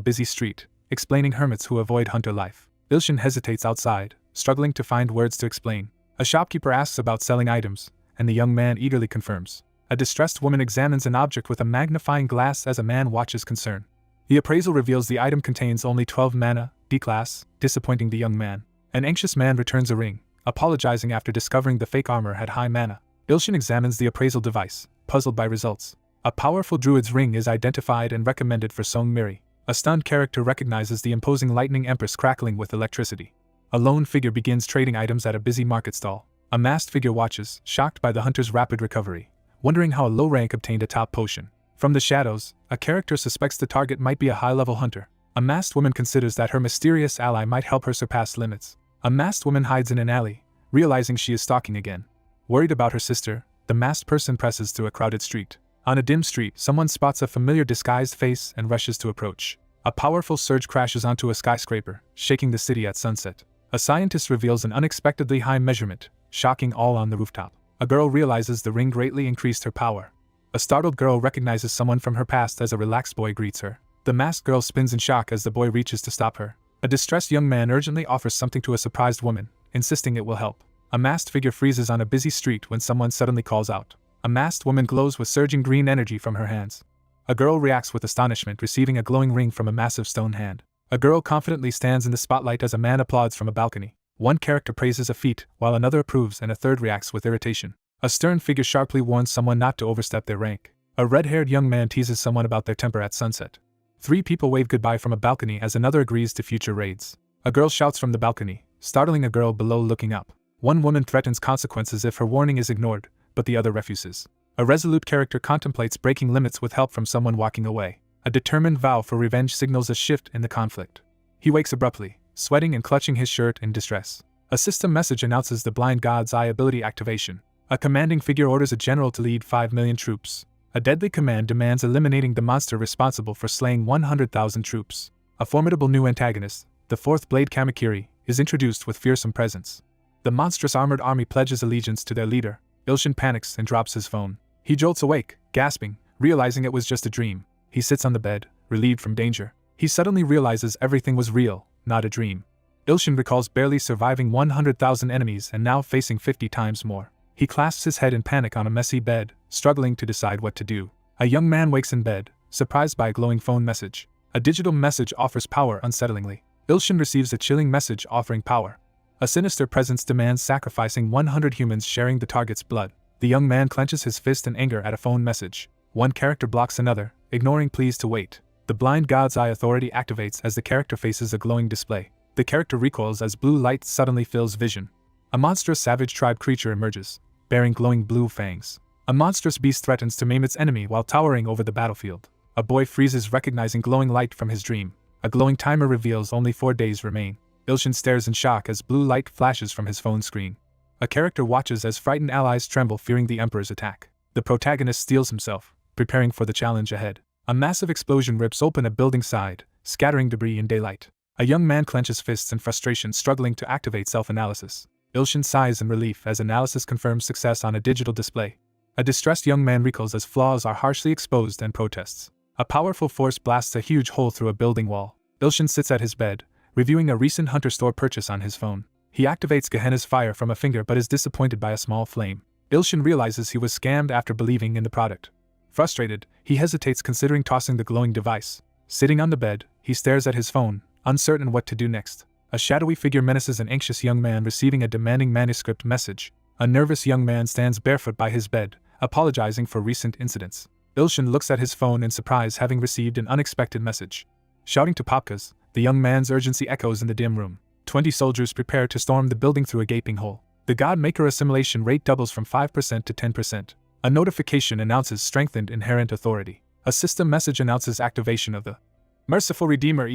busy street, explaining hermits who avoid hunter life. Ilshin hesitates outside, struggling to find words to explain. A shopkeeper asks about selling items, and the young man eagerly confirms. A distressed woman examines an object with a magnifying glass as a man watches concern. The appraisal reveals the item contains only 12 mana, D-class, disappointing the young man. An anxious man returns a ring, apologizing after discovering the fake armor had high mana. Ilshin examines the appraisal device, puzzled by results. A powerful druid's ring is identified and recommended for Song Miri. A stunned character recognizes the imposing lightning empress crackling with electricity. A lone figure begins trading items at a busy market stall. A masked figure watches, shocked by the hunter's rapid recovery, wondering how a low rank obtained a top potion. From the shadows, a character suspects the target might be a high-level hunter. A masked woman considers that her mysterious ally might help her surpass limits. A masked woman hides in an alley, realizing she is stalking again. Worried about her sister, the masked person presses through a crowded street. On a dim street, someone spots a familiar disguised face and rushes to approach. A powerful surge crashes onto a skyscraper, shaking the city at sunset. A scientist reveals an unexpectedly high measurement, shocking all on the rooftop. A girl realizes the ring greatly increased her power. A startled girl recognizes someone from her past as a relaxed boy greets her. The masked girl spins in shock as the boy reaches to stop her. A distressed young man urgently offers something to a surprised woman, insisting it will help. A masked figure freezes on a busy street when someone suddenly calls out. A masked woman glows with surging green energy from her hands. A girl reacts with astonishment, receiving a glowing ring from a massive stone hand. A girl confidently stands in the spotlight as a man applauds from a balcony. One character praises a feat, while another approves and a third reacts with irritation. A stern figure sharply warns someone not to overstep their rank. A red-haired young man teases someone about their temper at sunset. 3 people wave goodbye from a balcony as another agrees to future raids. A girl shouts from the balcony, startling a girl below looking up. One woman threatens consequences if her warning is ignored, but the other refuses. A resolute character contemplates breaking limits with help from someone walking away. A determined vow for revenge signals a shift in the conflict. He wakes abruptly, sweating and clutching his shirt in distress. A system message announces the Blind God's Eye ability activation. A commanding figure orders a general to lead 5 million troops. A deadly command demands eliminating the monster responsible for slaying 100,000 troops. A formidable new antagonist, the 4th Blade Kamakiri, is introduced with fearsome presence. The monstrous armored army pledges allegiance to their leader. Ilshin panics and drops his phone. He jolts awake, gasping, realizing it was just a dream. He sits on the bed, relieved from danger. He suddenly realizes everything was real, not a dream. Ilshin recalls barely surviving 100,000 enemies and now facing 50 times more. He clasps his head in panic on a messy bed, struggling to decide what to do. A young man wakes in bed, surprised by a glowing phone message. A digital message offers power unsettlingly. Ilshin receives a chilling message offering power. A sinister presence demands sacrificing 100 humans sharing the target's blood. The young man clenches his fist in anger at a phone message. One character blocks another, ignoring pleas to wait. The Blind God's Eye authority activates as the character faces a glowing display. The character recoils as blue light suddenly fills vision. A monstrous savage tribe creature emerges, bearing glowing blue fangs. A monstrous beast threatens to maim its enemy while towering over the battlefield. A boy freezes, recognizing glowing light from his dream. A glowing timer reveals only 4 days remain. Ilshin stares in shock as blue light flashes from his phone screen. A character watches as frightened allies tremble, fearing the Emperor's attack. The protagonist steels himself, preparing for the challenge ahead. A massive explosion rips open a building side, scattering debris in daylight. A young man clenches fists in frustration, struggling to activate self-analysis. Ilshin sighs in relief as analysis confirms success on a digital display. A distressed young man recoils as flaws are harshly exposed and protests. A powerful force blasts a huge hole through a building wall. Ilshin sits at his bed, reviewing a recent Hunter store purchase on his phone. He activates Gehenna's fire from a finger but is disappointed by a small flame. Ilshin realizes he was scammed after believing in the product. Frustrated, he hesitates, considering tossing the glowing device. Sitting on the bed, he stares at his phone, uncertain what to do next. A shadowy figure menaces an anxious young man receiving a demanding manuscript message. A nervous young man stands barefoot by his bed, apologizing for recent incidents. Ilshin looks at his phone in surprise, having received an unexpected message. Shouting to Popkas, the young man's urgency echoes in the dim room. 20 soldiers prepare to storm the building through a gaping hole. The God Maker assimilation rate doubles from 5% to 10%. A notification announces strengthened inherent authority. A system message announces activation of the Merciful Redeemer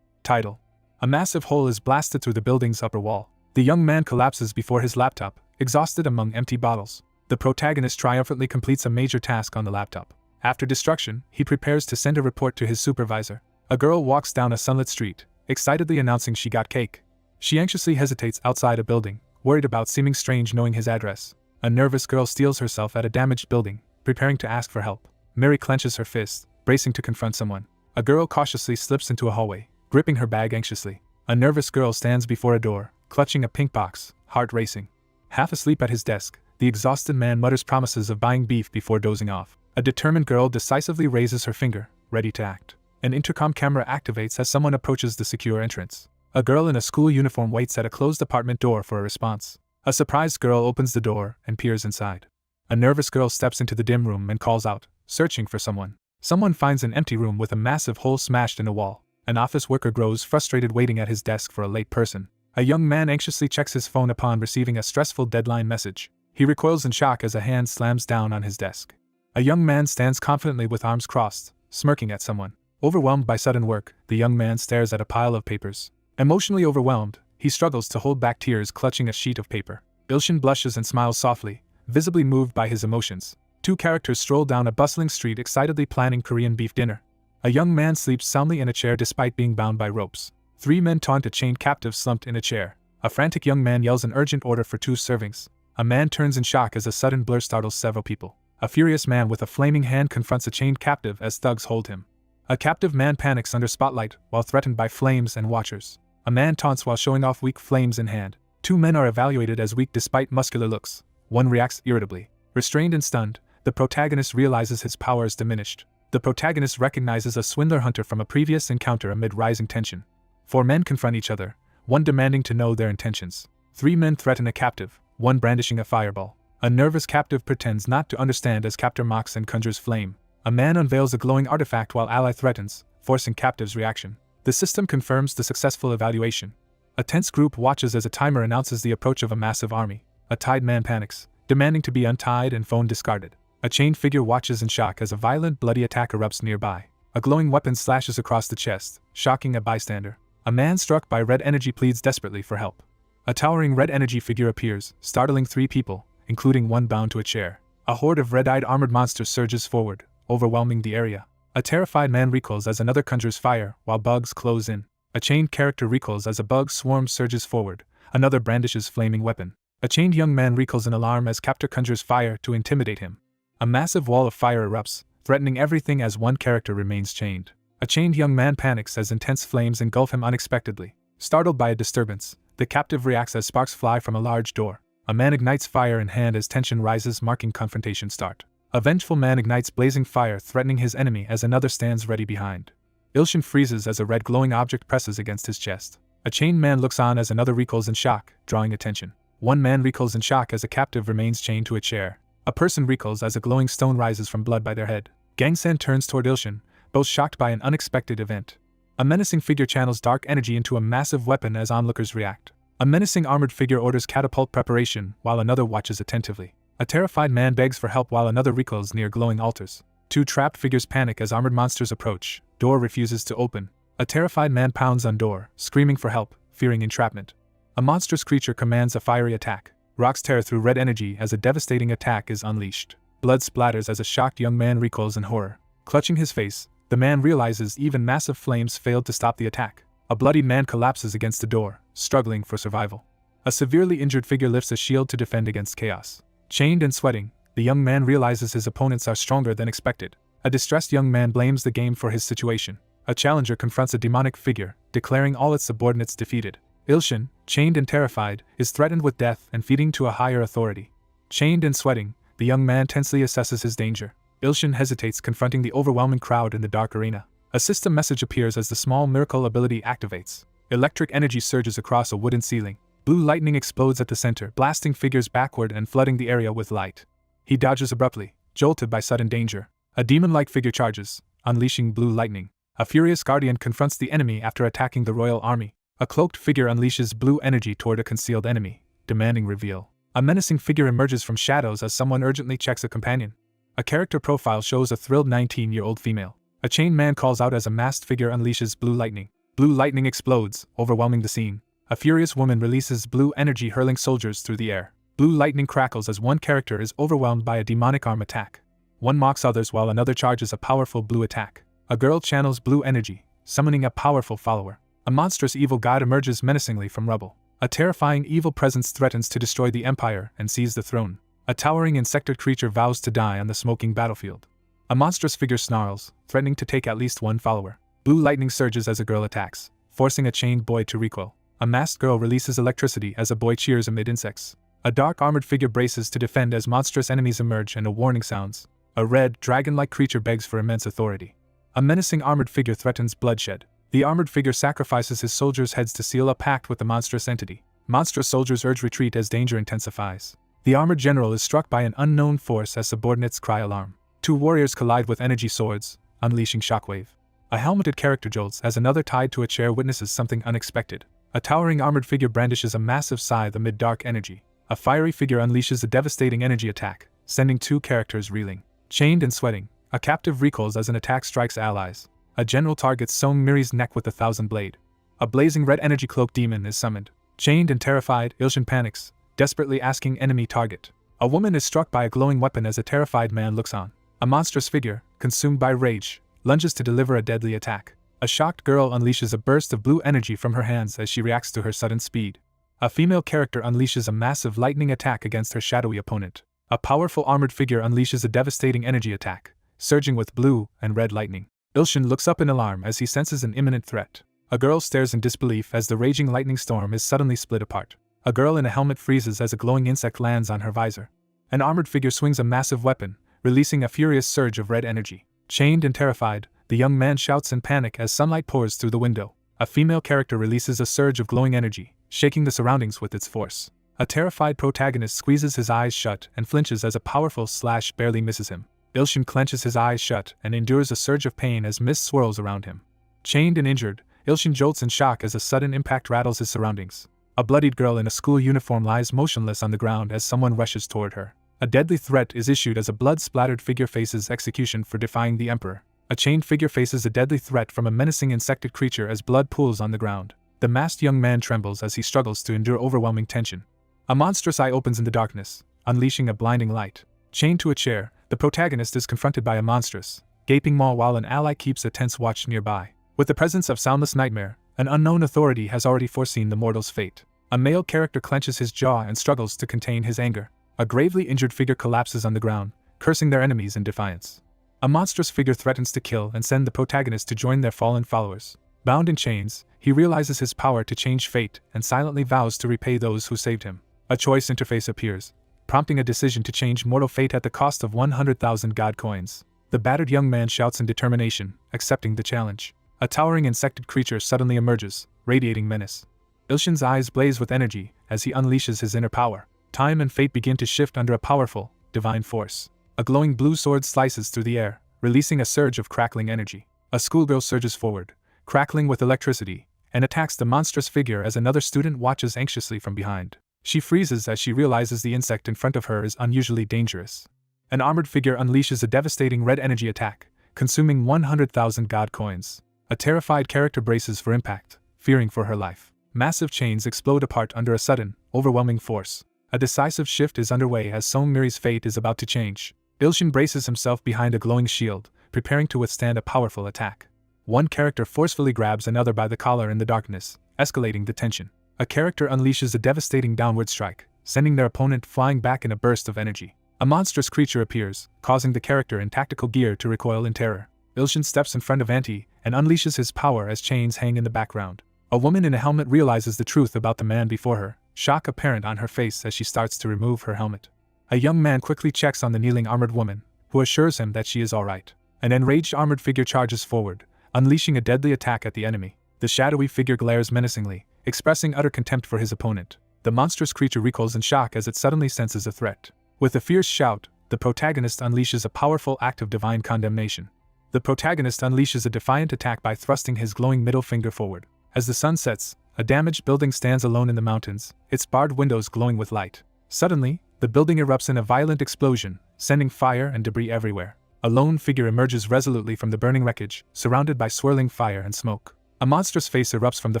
title. A massive hole is blasted through the building's upper wall. The young man collapses before his laptop, exhausted among empty bottles. The protagonist triumphantly completes a major task on the laptop. After destruction, he prepares to send a report to his supervisor. A girl walks down a sunlit street, excitedly announcing she got cake. She anxiously hesitates outside a building, worried about seeming strange knowing his address. A nervous girl steals herself at a damaged building, preparing to ask for help. Mary clenches her fist, bracing to confront someone. A girl cautiously slips into a hallway, gripping her bag anxiously. A nervous girl stands before a door, clutching a pink box, heart racing. Half asleep at his desk, the exhausted man mutters promises of buying beef before dozing off. A determined girl decisively raises her finger, ready to act. An intercom camera activates as someone approaches the secure entrance. A girl in a school uniform waits at a closed apartment door for a response. A surprised girl opens the door and peers inside. A nervous girl steps into the dim room and calls out, searching for someone. Someone finds an empty room with a massive hole smashed in a wall. An office worker grows frustrated waiting at his desk for a late person. A young man anxiously checks his phone upon receiving a stressful deadline message. He recoils in shock as a hand slams down on his desk. A young man stands confidently with arms crossed, smirking at someone. Overwhelmed by sudden work, the young man stares at a pile of papers. Emotionally overwhelmed, he struggles to hold back tears clutching a sheet of paper. Ilshin blushes and smiles softly, visibly moved by his emotions. Two characters stroll down a bustling street excitedly planning Korean beef dinner. A young man sleeps soundly in a chair despite being bound by ropes. Three men taunt a chained captive slumped in a chair. A frantic young man yells an urgent order for 2 servings. A man turns in shock as a sudden blur startles several people. A furious man with a flaming hand confronts a chained captive as thugs hold him. A captive man panics under spotlight while threatened by flames and watchers. A man taunts while showing off weak flames in hand. 2 men are evaluated as weak despite muscular looks. One reacts irritably. Restrained and stunned, the protagonist realizes his power is diminished. The protagonist recognizes a swindler hunter from a previous encounter amid rising tension. 4 men confront each other, one demanding to know their intentions. 3 men threaten a captive, one brandishing a fireball. A nervous captive pretends not to understand as captor mocks and conjures flame. A man unveils a glowing artifact while ally threatens, forcing captive's reaction. The system confirms the successful evaluation. A tense group watches as a timer announces the approach of a massive army. A tied man panics, demanding to be untied and phone discarded. A chained figure watches in shock as a violent, bloody attack erupts nearby. A glowing weapon slashes across the chest, shocking a bystander. A man struck by red energy pleads desperately for help. A towering red energy figure appears, startling 3 people, including one bound to a chair. A horde of red-eyed armored monsters surges forward, overwhelming the area. A terrified man recoils as another conjures fire, while bugs close in. A chained character recoils as a bug swarm surges forward, another brandishes flaming weapon. A chained young man recoils in alarm as captor conjures fire to intimidate him. A massive wall of fire erupts, threatening everything as one character remains chained. A chained young man panics as intense flames engulf him unexpectedly. Startled by a disturbance, the captive reacts as sparks fly from a large door. A man ignites fire in hand as tension rises, marking confrontation start. A vengeful man ignites blazing fire, threatening his enemy as another stands ready behind. Ilshin freezes as a red glowing object presses against his chest. A chained man looks on as another recoils in shock, drawing attention. One man recoils in shock as a captive remains chained to a chair. A person recoils as a glowing stone rises from blood by their head. Gangsan turns toward Ilshin, both shocked by an unexpected event. A menacing figure channels dark energy into a massive weapon as onlookers react. A menacing armored figure orders catapult preparation while another watches attentively. A terrified man begs for help while another recoils near glowing altars. 2 trapped figures panic as armored monsters approach. Door refuses to open. A terrified man pounds on door, screaming for help, fearing entrapment. A monstrous creature commands a fiery attack. Rocks tear through red energy as a devastating attack is unleashed. Blood splatters as a shocked young man recoils in horror. Clutching his face, the man realizes even massive flames failed to stop the attack. A bloodied man collapses against the door, struggling for survival. A severely injured figure lifts a shield to defend against chaos. Chained and sweating, the young man realizes his opponents are stronger than expected. A distressed young man blames the game for his situation. A challenger confronts a demonic figure, declaring all its subordinates defeated. Ilshin, chained and terrified, is threatened with death and feeding to a higher authority. Chained and sweating, the young man tensely assesses his danger. Ilshin hesitates, confronting the overwhelming crowd in the dark arena. A system message appears as the small miracle ability activates. Electric energy surges across a wooden ceiling. Blue lightning explodes at the center, blasting figures backward and flooding the area with light. He dodges abruptly, jolted by sudden danger. A demon-like figure charges, unleashing blue lightning. A furious guardian confronts the enemy after attacking the royal army. A cloaked figure unleashes blue energy toward a concealed enemy, demanding reveal. A menacing figure emerges from shadows as someone urgently checks a companion. A character profile shows a thrilled 19-year-old female. A chained man calls out as a masked figure unleashes blue lightning. Blue lightning explodes, overwhelming the scene. A furious woman releases blue energy, hurling soldiers through the air. Blue lightning crackles as one character is overwhelmed by a demonic arm attack. One mocks others while another charges a powerful blue attack. A girl channels blue energy, summoning a powerful follower. A monstrous evil god emerges menacingly from rubble. A terrifying evil presence threatens to destroy the empire and seize the throne. A towering insected creature vows to die on the smoking battlefield. A monstrous figure snarls, threatening to take at least one follower. Blue lightning surges as a girl attacks, forcing a chained boy to recoil. A masked girl releases electricity as a boy cheers amid insects. A dark armored figure braces to defend as monstrous enemies emerge and a warning sounds. A red, dragon-like creature begs for immense authority. A menacing armored figure threatens bloodshed. The armored figure sacrifices his soldiers' heads to seal a pact with the monstrous entity. Monstrous soldiers urge retreat as danger intensifies. The armored general is struck by an unknown force as subordinates cry alarm. Two warriors collide with energy swords, unleashing shockwave. A helmeted character jolts as another tied to a chair witnesses something unexpected. A towering armored figure brandishes a massive scythe amid dark energy. A fiery figure unleashes a devastating energy attack, sending two characters reeling. Chained and sweating, a captive recoils as an attack strikes allies. A general targets Song Miri's neck with a thousand blade. A blazing red energy cloak demon is summoned. Chained and terrified, Ilshin panics, desperately asking enemy target. A woman is struck by a glowing weapon as a terrified man looks on. A monstrous figure, consumed by rage, lunges to deliver a deadly attack. A shocked girl unleashes a burst of blue energy from her hands as she reacts to her sudden speed. A female character unleashes a massive lightning attack against her shadowy opponent. A powerful armored figure unleashes a devastating energy attack, surging with blue and red lightning. Ilshin looks up in alarm as he senses an imminent threat. A girl stares in disbelief as the raging lightning storm is suddenly split apart. A girl in a helmet freezes as a glowing insect lands on her visor. An armored figure swings a massive weapon, releasing a furious surge of red energy. Chained and terrified, the young man shouts in panic as sunlight pours through the window. A female character releases a surge of glowing energy, shaking the surroundings with its force. A terrified protagonist squeezes his eyes shut and flinches as a powerful slash barely misses him. Ilshin clenches his eyes shut and endures a surge of pain as mist swirls around him. Chained and injured, Ilshin jolts in shock as a sudden impact rattles his surroundings. A bloodied girl in a school uniform lies motionless on the ground as someone rushes toward her. A deadly threat is issued as a blood-splattered figure faces execution for defying the emperor. A chained figure faces a deadly threat from a menacing insected creature as blood pools on the ground. The masked young man trembles as he struggles to endure overwhelming tension. A monstrous eye opens in the darkness, unleashing a blinding light. Chained to a chair, the protagonist is confronted by a monstrous, gaping maw while an ally keeps a tense watch nearby. With the presence of Soundless Nightmare, an unknown authority has already foreseen the mortal's fate. A male character clenches his jaw and struggles to contain his anger. A gravely injured figure collapses on the ground, cursing their enemies in defiance. A monstrous figure threatens to kill and send the protagonist to join their fallen followers. Bound in chains, he realizes his power to change fate and silently vows to repay those who saved him. A choice interface appears, prompting a decision to change mortal fate at the cost of 100,000 god coins. The battered young man shouts in determination, accepting the challenge. A towering insected creature suddenly emerges, radiating menace. Ilshin's eyes blaze with energy as he unleashes his inner power. Time and fate begin to shift under a powerful, divine force. A glowing blue sword slices through the air, releasing a surge of crackling energy. A schoolgirl surges forward, crackling with electricity, and attacks the monstrous figure as another student watches anxiously from behind. She freezes as she realizes the insect in front of her is unusually dangerous. An armored figure unleashes a devastating red energy attack, consuming 100,000 god coins. A terrified character braces for impact, fearing for her life. Massive chains explode apart under a sudden, overwhelming force. A decisive shift is underway as Song Miri's fate is about to change. Ilshin braces himself behind a glowing shield, preparing to withstand a powerful attack. One character forcefully grabs another by the collar in the darkness, escalating the tension. A character unleashes a devastating downward strike, sending their opponent flying back in a burst of energy. A monstrous creature appears, causing the character in tactical gear to recoil in terror. Ilshin steps in front of Anti and unleashes his power as chains hang in the background. A woman in a helmet realizes the truth about the man before her, shock apparent on her face as she starts to remove her helmet. A young man quickly checks on the kneeling armored woman, who assures him that she is alright. An enraged armored figure charges forward, unleashing a deadly attack at the enemy. The shadowy figure glares menacingly, expressing utter contempt for his opponent. The monstrous creature recoils in shock as it suddenly senses a threat. With a fierce shout, the protagonist unleashes a powerful act of divine condemnation. The protagonist unleashes a defiant attack by thrusting his glowing middle finger forward. As the sun sets, a damaged building stands alone in the mountains, its barred windows glowing with light. Suddenly, the building erupts in a violent explosion, sending fire and debris everywhere. A lone figure emerges resolutely from the burning wreckage, surrounded by swirling fire and smoke. A monstrous face erupts from the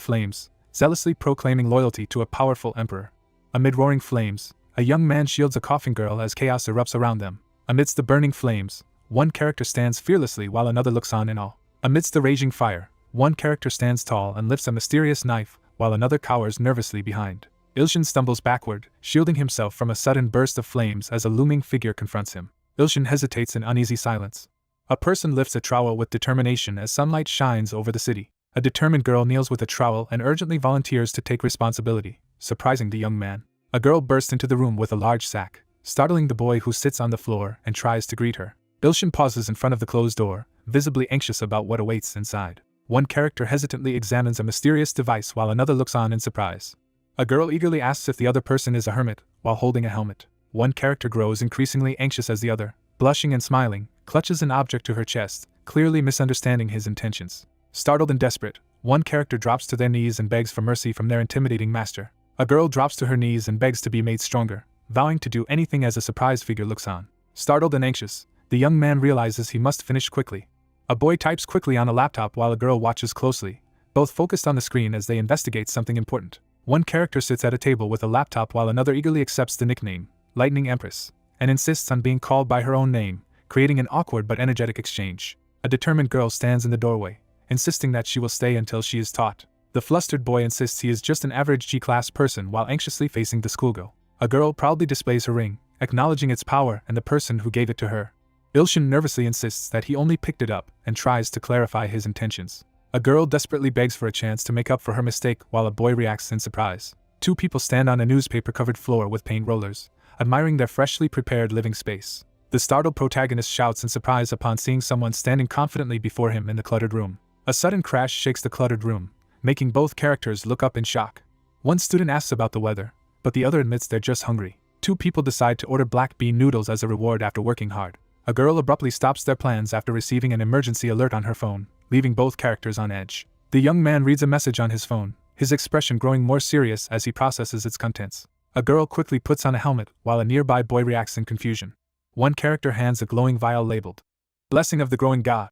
flames, zealously proclaiming loyalty to a powerful emperor. Amid roaring flames, a young man shields a coughing girl as chaos erupts around them. Amidst the burning flames, one character stands fearlessly while another looks on in awe. Amidst the raging fire, One character stands tall and lifts a mysterious knife, while another cowers nervously behind. Ilshin stumbles backward, shielding himself from a sudden burst of flames as a looming figure confronts him. Ilshin hesitates in uneasy silence. A person lifts a trowel with determination as sunlight shines over the city. A determined girl kneels with a trowel and urgently volunteers to take responsibility, surprising the young man. A girl bursts into the room with a large sack, startling the boy who sits on the floor and tries to greet her. Ilshin pauses in front of the closed door, visibly anxious about what awaits inside. One character hesitantly examines a mysterious device while another looks on in surprise. A girl eagerly asks if the other person is a hermit, while holding a helmet. One character grows increasingly anxious as the other, blushing and smiling, clutches an object to her chest, clearly misunderstanding his intentions. Startled and desperate, one character drops to their knees and begs for mercy from their intimidating master. A girl drops to her knees and begs to be made stronger, vowing to do anything as a surprise figure looks on. Startled and anxious, the young man realizes he must finish quickly. A boy types quickly on a laptop while a girl watches closely, both focused on the screen as they investigate something important. One character sits at a table with a laptop while another eagerly accepts the nickname, Lightning Empress, and insists on being called by her own name, creating an awkward but energetic exchange. A determined girl stands in the doorway, insisting that she will stay until she is taught. The flustered boy insists he is just an average G-class person while anxiously facing the schoolgirl. A girl proudly displays her ring, acknowledging its power and the person who gave it to her. Ilshin nervously insists that he only picked it up and tries to clarify his intentions. A girl desperately begs for a chance to make up for her mistake while a boy reacts in surprise. Two people stand on a newspaper-covered floor with paint rollers, admiring their freshly prepared living space. The startled protagonist shouts in surprise upon seeing someone standing confidently before him in the cluttered room. A sudden crash shakes the cluttered room, making both characters look up in shock. One student asks about the weather, but the other admits they're just hungry. Two people decide to order black bean noodles as a reward after working hard. A girl abruptly stops their plans after receiving an emergency alert on her phone, leaving both characters on edge. The young man reads a message on his phone, his expression growing more serious as he processes its contents. A girl quickly puts on a helmet while a nearby boy reacts in confusion. One character hands a glowing vial labeled, "Blessing of the Growing God,"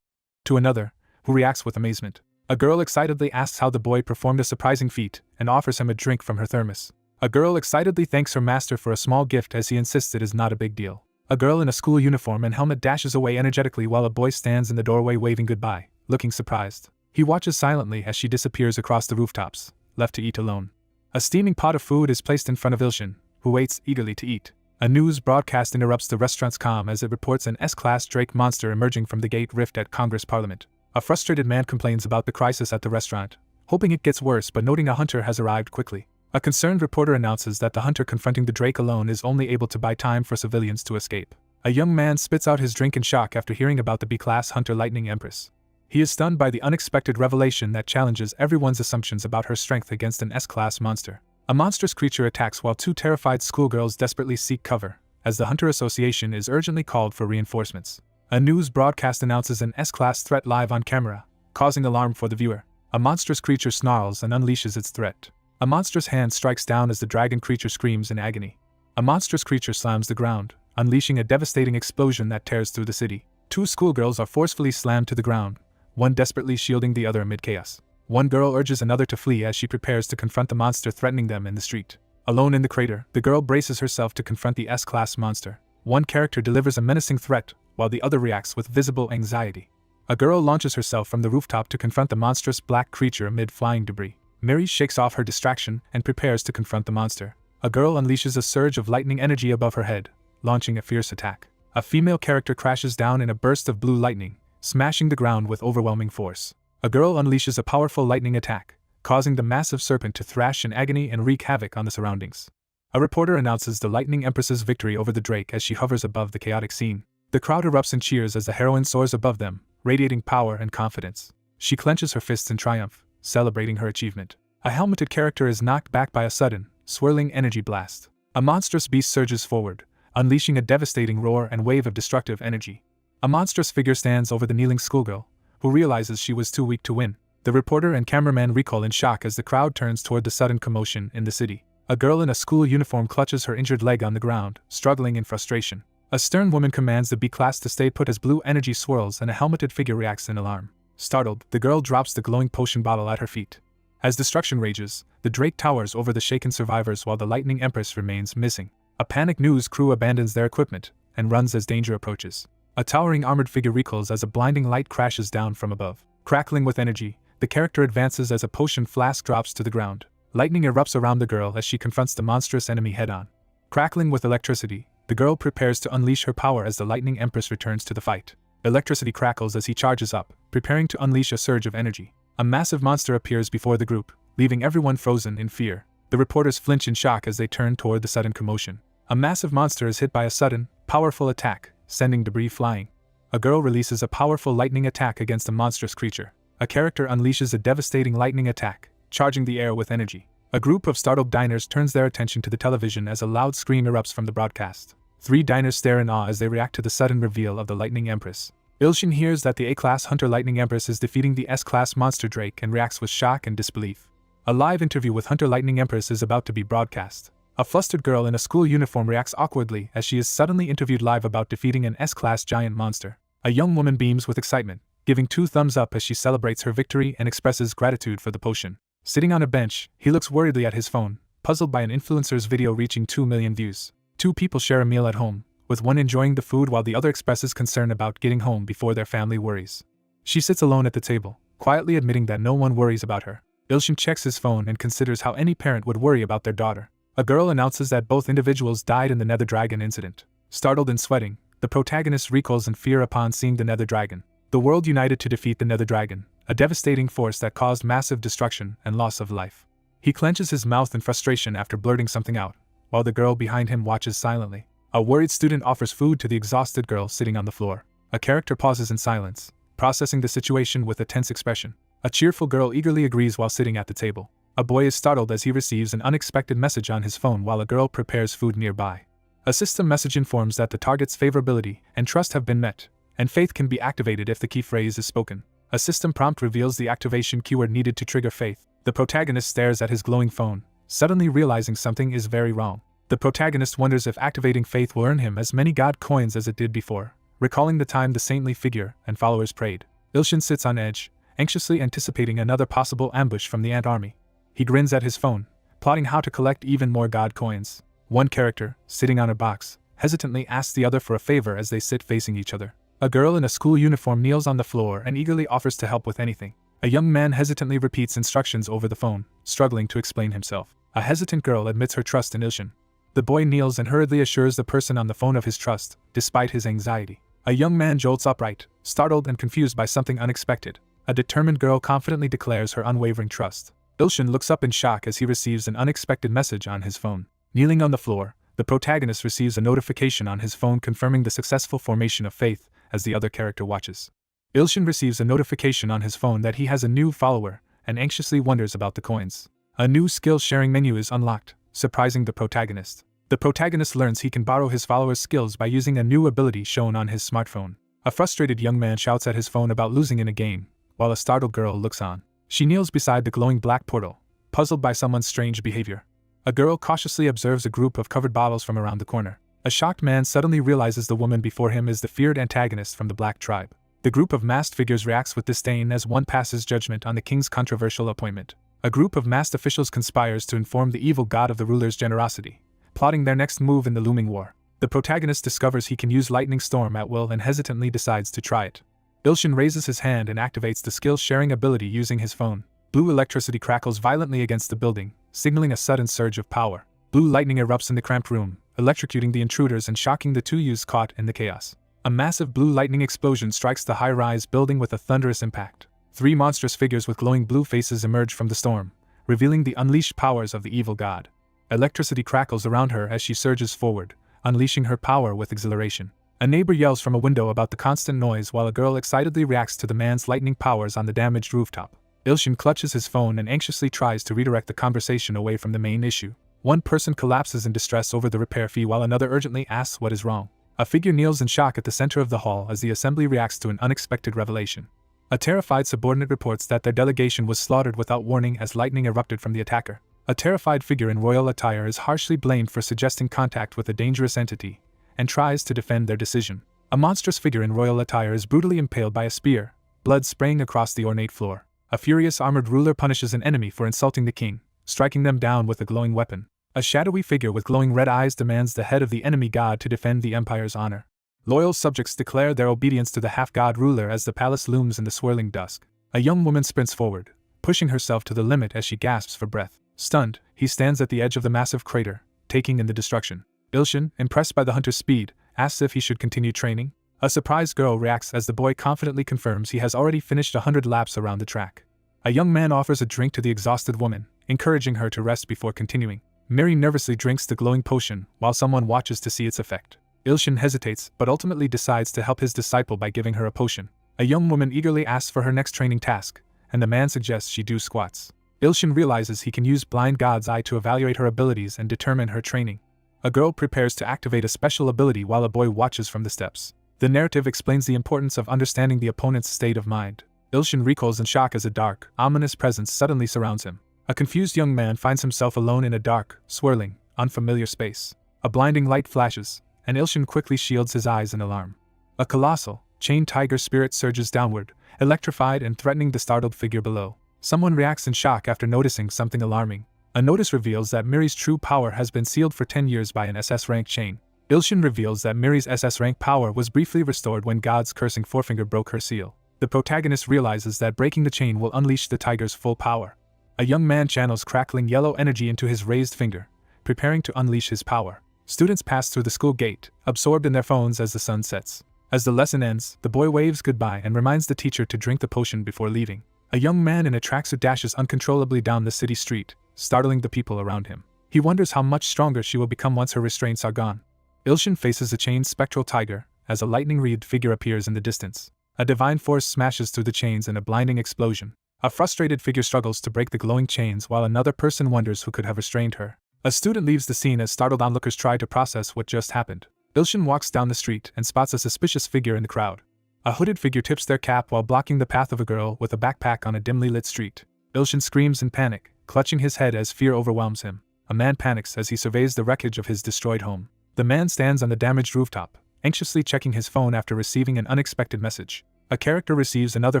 to another, who reacts with amazement. A girl excitedly asks how the boy performed a surprising feat and offers him a drink from her thermos. A girl excitedly thanks her master for a small gift as he insists it is not a big deal. A girl in a school uniform and helmet dashes away energetically while a boy stands in the doorway waving goodbye, looking surprised. He watches silently as she disappears across the rooftops, left to eat alone. A steaming pot of food is placed in front of Ilshin, who waits eagerly to eat. A news broadcast interrupts the restaurant's calm as it reports an S-class Drake monster emerging from the gate rift at Congress Parliament. A frustrated man complains about the crisis at the restaurant, hoping it gets worse but noting a hunter has arrived quickly. A concerned reporter announces that the hunter confronting the Drake alone is only able to buy time for civilians to escape. A young man spits out his drink in shock after hearing about the B-class hunter Lightning Empress. He is stunned by the unexpected revelation that challenges everyone's assumptions about her strength against an S-class monster. A monstrous creature attacks while two terrified schoolgirls desperately seek cover, as the Hunter Association is urgently called for reinforcements. A news broadcast announces an S-class threat live on camera, causing alarm for the viewer. A monstrous creature snarls and unleashes its threat. A monstrous hand strikes down as the dragon creature screams in agony. A monstrous creature slams the ground, unleashing a devastating explosion that tears through the city. Two schoolgirls are forcefully slammed to the ground, one desperately shielding the other amid chaos. One girl urges another to flee as she prepares to confront the monster threatening them in the street. Alone in the crater, the girl braces herself to confront the S-class monster. One character delivers a menacing threat, while the other reacts with visible anxiety. A girl launches herself from the rooftop to confront the monstrous black creature amid flying debris. Mary shakes off her distraction and prepares to confront the monster. A girl unleashes a surge of lightning energy above her head, launching a fierce attack. A female character crashes down in a burst of blue lightning, smashing the ground with overwhelming force. A girl unleashes a powerful lightning attack, causing the massive serpent to thrash in agony and wreak havoc on the surroundings. A reporter announces the Lightning Empress's victory over the Drake as she hovers above the chaotic scene. The crowd erupts in cheers as the heroine soars above them, radiating power and confidence. She clenches her fists in triumph, celebrating her achievement. A helmeted character is knocked back by a sudden, swirling energy blast. A monstrous beast surges forward, unleashing a devastating roar and wave of destructive energy. A monstrous figure stands over the kneeling schoolgirl, who realizes she was too weak to win. The reporter and cameraman recoil in shock as the crowd turns toward the sudden commotion in the city. A girl in a school uniform clutches her injured leg on the ground, struggling in frustration. A stern woman commands the B-class to stay put as blue energy swirls and a helmeted figure reacts in alarm. Startled, the girl drops the glowing potion bottle at her feet. As destruction rages, the Drake towers over the shaken survivors while the Lightning Empress remains missing. A panicked news crew abandons their equipment and runs as danger approaches. A towering armored figure recoils as a blinding light crashes down from above. Crackling with energy, The character advances as a potion flask drops to the ground. Lightning erupts around the girl as she confronts the monstrous enemy head-on. Crackling with electricity, the girl prepares to unleash her power as the Lightning Empress returns to the fight. Electricity crackles as he charges up, preparing to unleash a surge of energy. A massive monster appears before the group, leaving everyone frozen in fear. The reporters flinch in shock as they turn toward the sudden commotion. A massive monster is hit by a sudden, powerful attack, sending debris flying. A girl releases a powerful lightning attack against a monstrous creature. A character unleashes a devastating lightning attack, charging the air with energy. A group of startled diners turns their attention to the television as a loud scream erupts from the broadcast. 3 diners stare in awe as they react to the sudden reveal of the Lightning Empress. Ilshin hears that the A-Class Hunter Lightning Empress is defeating the S-Class Monster Drake and reacts with shock and disbelief. A live interview with Hunter Lightning Empress is about to be broadcast. A flustered girl in a school uniform reacts awkwardly as she is suddenly interviewed live about defeating an S-Class giant monster. A young woman beams with excitement, giving 2 thumbs up as she celebrates her victory and expresses gratitude for the potion. Sitting on a bench, he looks worriedly at his phone, puzzled by an influencer's video reaching 2 million views. 2 people share a meal at home, with one enjoying the food while the other expresses concern about getting home before their family worries. She sits alone at the table, quietly admitting that no one worries about her. Ilshin checks his phone and considers how any parent would worry about their daughter. A girl announces that both individuals died in the Nether Dragon incident. Startled and sweating, the protagonist recoils in fear upon seeing the Nether Dragon. The world united to defeat the Nether Dragon, a devastating force that caused massive destruction and loss of life. He clenches his mouth in frustration after blurting something out, while the girl behind him watches silently. A worried student offers food to the exhausted girl sitting on the floor. A character pauses in silence, processing the situation with a tense expression. A cheerful girl eagerly agrees while sitting at the table. A boy is startled as he receives an unexpected message on his phone while a girl prepares food nearby. A system message informs that the target's favorability and trust have been met, and faith can be activated if the key phrase is spoken. A system prompt reveals the activation keyword needed to trigger faith. The protagonist stares at his glowing phone, suddenly realizing something is very wrong. The protagonist wonders if activating faith will earn him as many god coins as it did before, recalling the time the saintly figure and followers prayed. Ilshin sits on edge, anxiously anticipating another possible ambush from the ant army. He grins at his phone, plotting how to collect even more god coins. One character, sitting on a box, hesitantly asks the other for a favor as they sit facing each other. A girl in a school uniform kneels on the floor and eagerly offers to help with anything. A young man hesitantly repeats instructions over the phone, struggling to explain himself. A hesitant girl admits her trust in Ilshin. The boy kneels and hurriedly assures the person on the phone of his trust, despite his anxiety. A young man jolts upright, startled and confused by something unexpected. A determined girl confidently declares her unwavering trust. Ilshin looks up in shock as he receives an unexpected message on his phone. Kneeling on the floor, the protagonist receives a notification on his phone confirming the successful formation of faith as the other character watches. Ilshin receives a notification on his phone that he has a new follower and anxiously wonders about the coins. A new skill-sharing menu is unlocked, surprising the protagonist. The protagonist learns he can borrow his follower's skills by using a new ability shown on his smartphone. A frustrated young man shouts at his phone about losing in a game, while a startled girl looks on. She kneels beside the glowing black portal, puzzled by someone's strange behavior. A girl cautiously observes a group of covered bottles from around the corner. A shocked man suddenly realizes the woman before him is the feared antagonist from the Black Tribe. The group of masked figures reacts with disdain as one passes judgment on the king's controversial appointment. A group of masked officials conspires to inform the evil god of the ruler's generosity, plotting their next move in the looming war. The protagonist discovers he can use Lightning Storm at will and hesitantly decides to try it. Ilshin raises his hand and activates the skill-sharing ability using his phone. Blue electricity crackles violently against the building, signaling a sudden surge of power. Blue lightning erupts in the cramped room, electrocuting the intruders and shocking the 2 youths caught in the chaos. A massive blue lightning explosion strikes the high-rise building with a thunderous impact. 3 monstrous figures with glowing blue faces emerge from the storm, revealing the unleashed powers of the evil god. Electricity crackles around her as she surges forward, unleashing her power with exhilaration. A neighbor yells from a window about the constant noise while a girl excitedly reacts to the man's lightning powers on the damaged rooftop. Ilshin clutches his phone and anxiously tries to redirect the conversation away from the main issue. One person collapses in distress over the repair fee while another urgently asks what is wrong. A figure kneels in shock at the center of the hall as the assembly reacts to an unexpected revelation. A terrified subordinate reports that their delegation was slaughtered without warning as lightning erupted from the attacker. A terrified figure in royal attire is harshly blamed for suggesting contact with a dangerous entity, and tries to defend their decision. A monstrous figure in royal attire is brutally impaled by a spear, blood spraying across the ornate floor. A furious armored ruler punishes an enemy for insulting the king, striking them down with a glowing weapon. A shadowy figure with glowing red eyes demands the head of the enemy god to defend the empire's honor. Loyal subjects declare their obedience to the half-god ruler as the palace looms in the swirling dusk. A young woman sprints forward, pushing herself to the limit as she gasps for breath. Stunned, he stands at the edge of the massive crater, taking in the destruction. Ilshin, impressed by the hunter's speed, asks if he should continue training. A surprised girl reacts as the boy confidently confirms he has already finished 100 laps around the track. A young man offers a drink to the exhausted woman, encouraging her to rest before continuing. Mary nervously drinks the glowing potion while someone watches to see its effect. Ilshin hesitates but ultimately decides to help his disciple by giving her a potion. A young woman eagerly asks for her next training task, and the man suggests she do squats. Ilshin realizes he can use Blind God's Eye to evaluate her abilities and determine her training. A girl prepares to activate a special ability while a boy watches from the steps. The narrative explains the importance of understanding the opponent's state of mind. Ilshin recoils in shock as a dark, ominous presence suddenly surrounds him. A confused young man finds himself alone in a dark, swirling, unfamiliar space. A blinding light flashes, and Ilshin quickly shields his eyes in alarm. A colossal, chained tiger spirit surges downward, electrified and threatening the startled figure below. Someone reacts in shock after noticing something alarming. A notice reveals that Miri's true power has been sealed for 10 years by an SS rank chain. Ilshin reveals that Miri's SS rank power was briefly restored when God's cursing forefinger broke her seal. The protagonist realizes that breaking the chain will unleash the tiger's full power. A young man channels crackling yellow energy into his raised finger, preparing to unleash his power. Students pass through the school gate, absorbed in their phones as the sun sets. As the lesson ends, the boy waves goodbye and reminds the teacher to drink the potion before leaving. A young man in a tracksuit dashes uncontrollably down the city street, startling the people around him. He wonders how much stronger she will become once her restraints are gone. Ilshin faces a chained spectral tiger, as a lightning-wreathed figure appears in the distance. A divine force smashes through the chains in a blinding explosion. A frustrated figure struggles to break the glowing chains while another person wonders who could have restrained her. A student leaves the scene as startled onlookers try to process what just happened. Ilshin walks down the street and spots a suspicious figure in the crowd. A hooded figure tips their cap while blocking the path of a girl with a backpack on a dimly lit street. Ilshin screams in panic, clutching his head as fear overwhelms him. A man panics as he surveys the wreckage of his destroyed home. The man stands on the damaged rooftop, anxiously checking his phone after receiving an unexpected message. A character receives another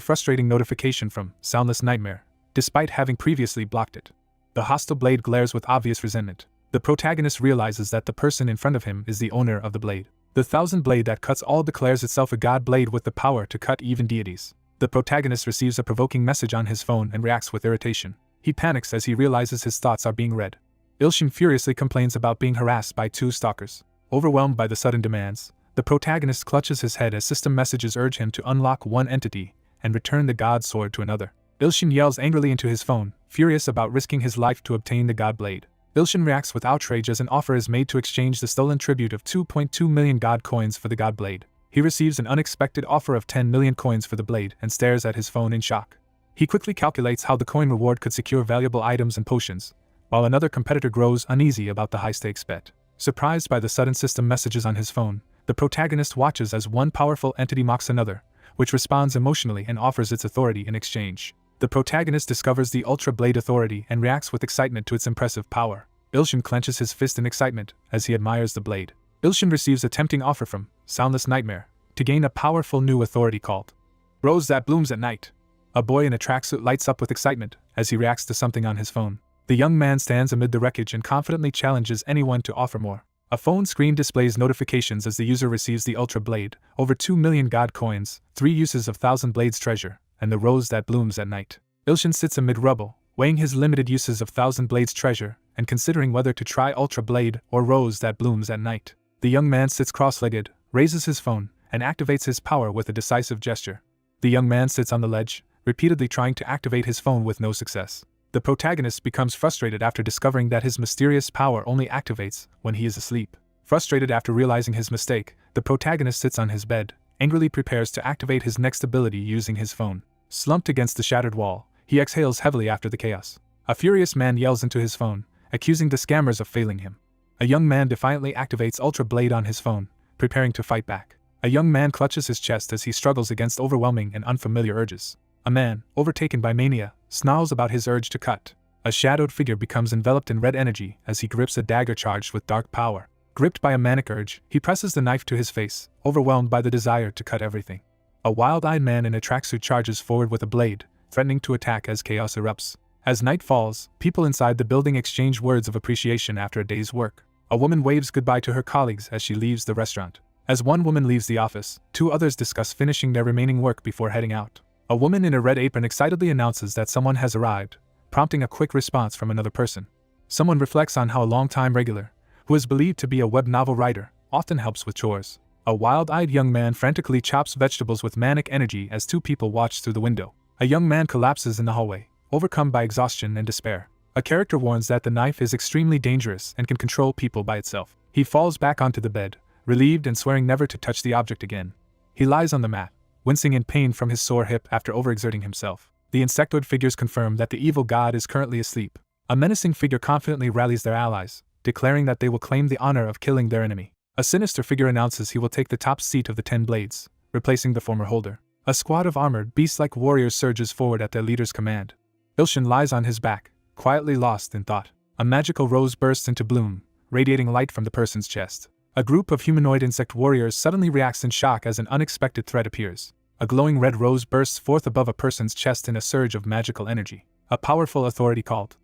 frustrating notification from Soundless Nightmare, despite having previously blocked it. The hostile blade glares with obvious resentment. The protagonist realizes that the person in front of him is the owner of the blade. The thousand blade that cuts all declares itself a god blade with the power to cut even deities. The protagonist receives a provoking message on his phone and reacts with irritation. He panics as he realizes his thoughts are being read. Ilshin furiously complains about being harassed by two stalkers. Overwhelmed by the sudden demands, the protagonist clutches his head as system messages urge him to unlock one entity and return the god sword to another. Ilshin yells angrily into his phone, furious about risking his life to obtain the god blade. Ilshin reacts with outrage as an offer is made to exchange the stolen tribute of 2.2 million god coins for the god blade. He receives an unexpected offer of 10 million coins for the blade and stares at his phone in shock. He quickly calculates how the coin reward could secure valuable items and potions, while another competitor grows uneasy about the high-stakes bet. Surprised by the sudden system messages on his phone, the protagonist watches as one powerful entity mocks another, which responds emotionally and offers its authority in exchange. The protagonist discovers the Ultra Blade authority and reacts with excitement to its impressive power. Ilshin clenches his fist in excitement as he admires the blade. Ilshin receives a tempting offer from Soundless Nightmare to gain a powerful new authority called Rose That Blooms at Night. A boy in a tracksuit lights up with excitement as he reacts to something on his phone. The young man stands amid the wreckage and confidently challenges anyone to offer more. A phone screen displays notifications as the user receives the Ultra Blade, over 2 million god coins, 3 uses of Thousand Blades treasure, and the Rose That Blooms at Night. Ilshin sits amid rubble, weighing his limited uses of Thousand Blades treasure, and considering whether to try Ultra Blade or Rose That Blooms at Night. The young man sits cross-legged, raises his phone, and activates his power with a decisive gesture. The young man sits on the ledge, repeatedly trying to activate his phone with no success. The protagonist becomes frustrated after discovering that his mysterious power only activates when he is asleep. Frustrated after realizing his mistake, the protagonist sits on his bed, angrily prepares to activate his next ability using his phone. Slumped against the shattered wall, he exhales heavily after the chaos. A furious man yells into his phone, accusing the scammers of failing him. A young man defiantly activates Ultra Blade on his phone, preparing to fight back. A young man clutches his chest as he struggles against overwhelming and unfamiliar urges. A man, overtaken by mania, snarls about his urge to cut. A shadowed figure becomes enveloped in red energy as he grips a dagger charged with dark power. Gripped by a manic urge, he presses the knife to his face, overwhelmed by the desire to cut everything. A wild-eyed man in a tracksuit charges forward with a blade, threatening to attack as chaos erupts. As night falls, people inside the building exchange words of appreciation after a day's work. A woman waves goodbye to her colleagues as she leaves the restaurant. As one woman leaves the office, 2 others discuss finishing their remaining work before heading out. A woman in a red apron excitedly announces that someone has arrived, prompting a quick response from another person. Someone reflects on how a long-time regular, who is believed to be a web novel writer, often helps with chores. A wild-eyed young man frantically chops vegetables with manic energy as two people watch through the window. A young man collapses in the hallway, overcome by exhaustion and despair. A character warns that the knife is extremely dangerous and can control people by itself. He falls back onto the bed, relieved and swearing never to touch the object again. He lies on the mat, wincing in pain from his sore hip after overexerting himself. The insectoid figures confirm that the evil god is currently asleep. A menacing figure confidently rallies their allies, declaring that they will claim the honor of killing their enemy. A sinister figure announces he will take the top seat of the 10 blades, replacing the former holder. A squad of armored, beast-like warriors surges forward at their leader's command. Ilshin lies on his back, quietly lost in thought. A magical rose bursts into bloom, radiating light from the person's chest. A group of humanoid insect warriors suddenly reacts in shock as an unexpected threat appears. A glowing red rose bursts forth above a person's chest in a surge of magical energy. A powerful authority called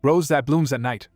Rose that blooms at night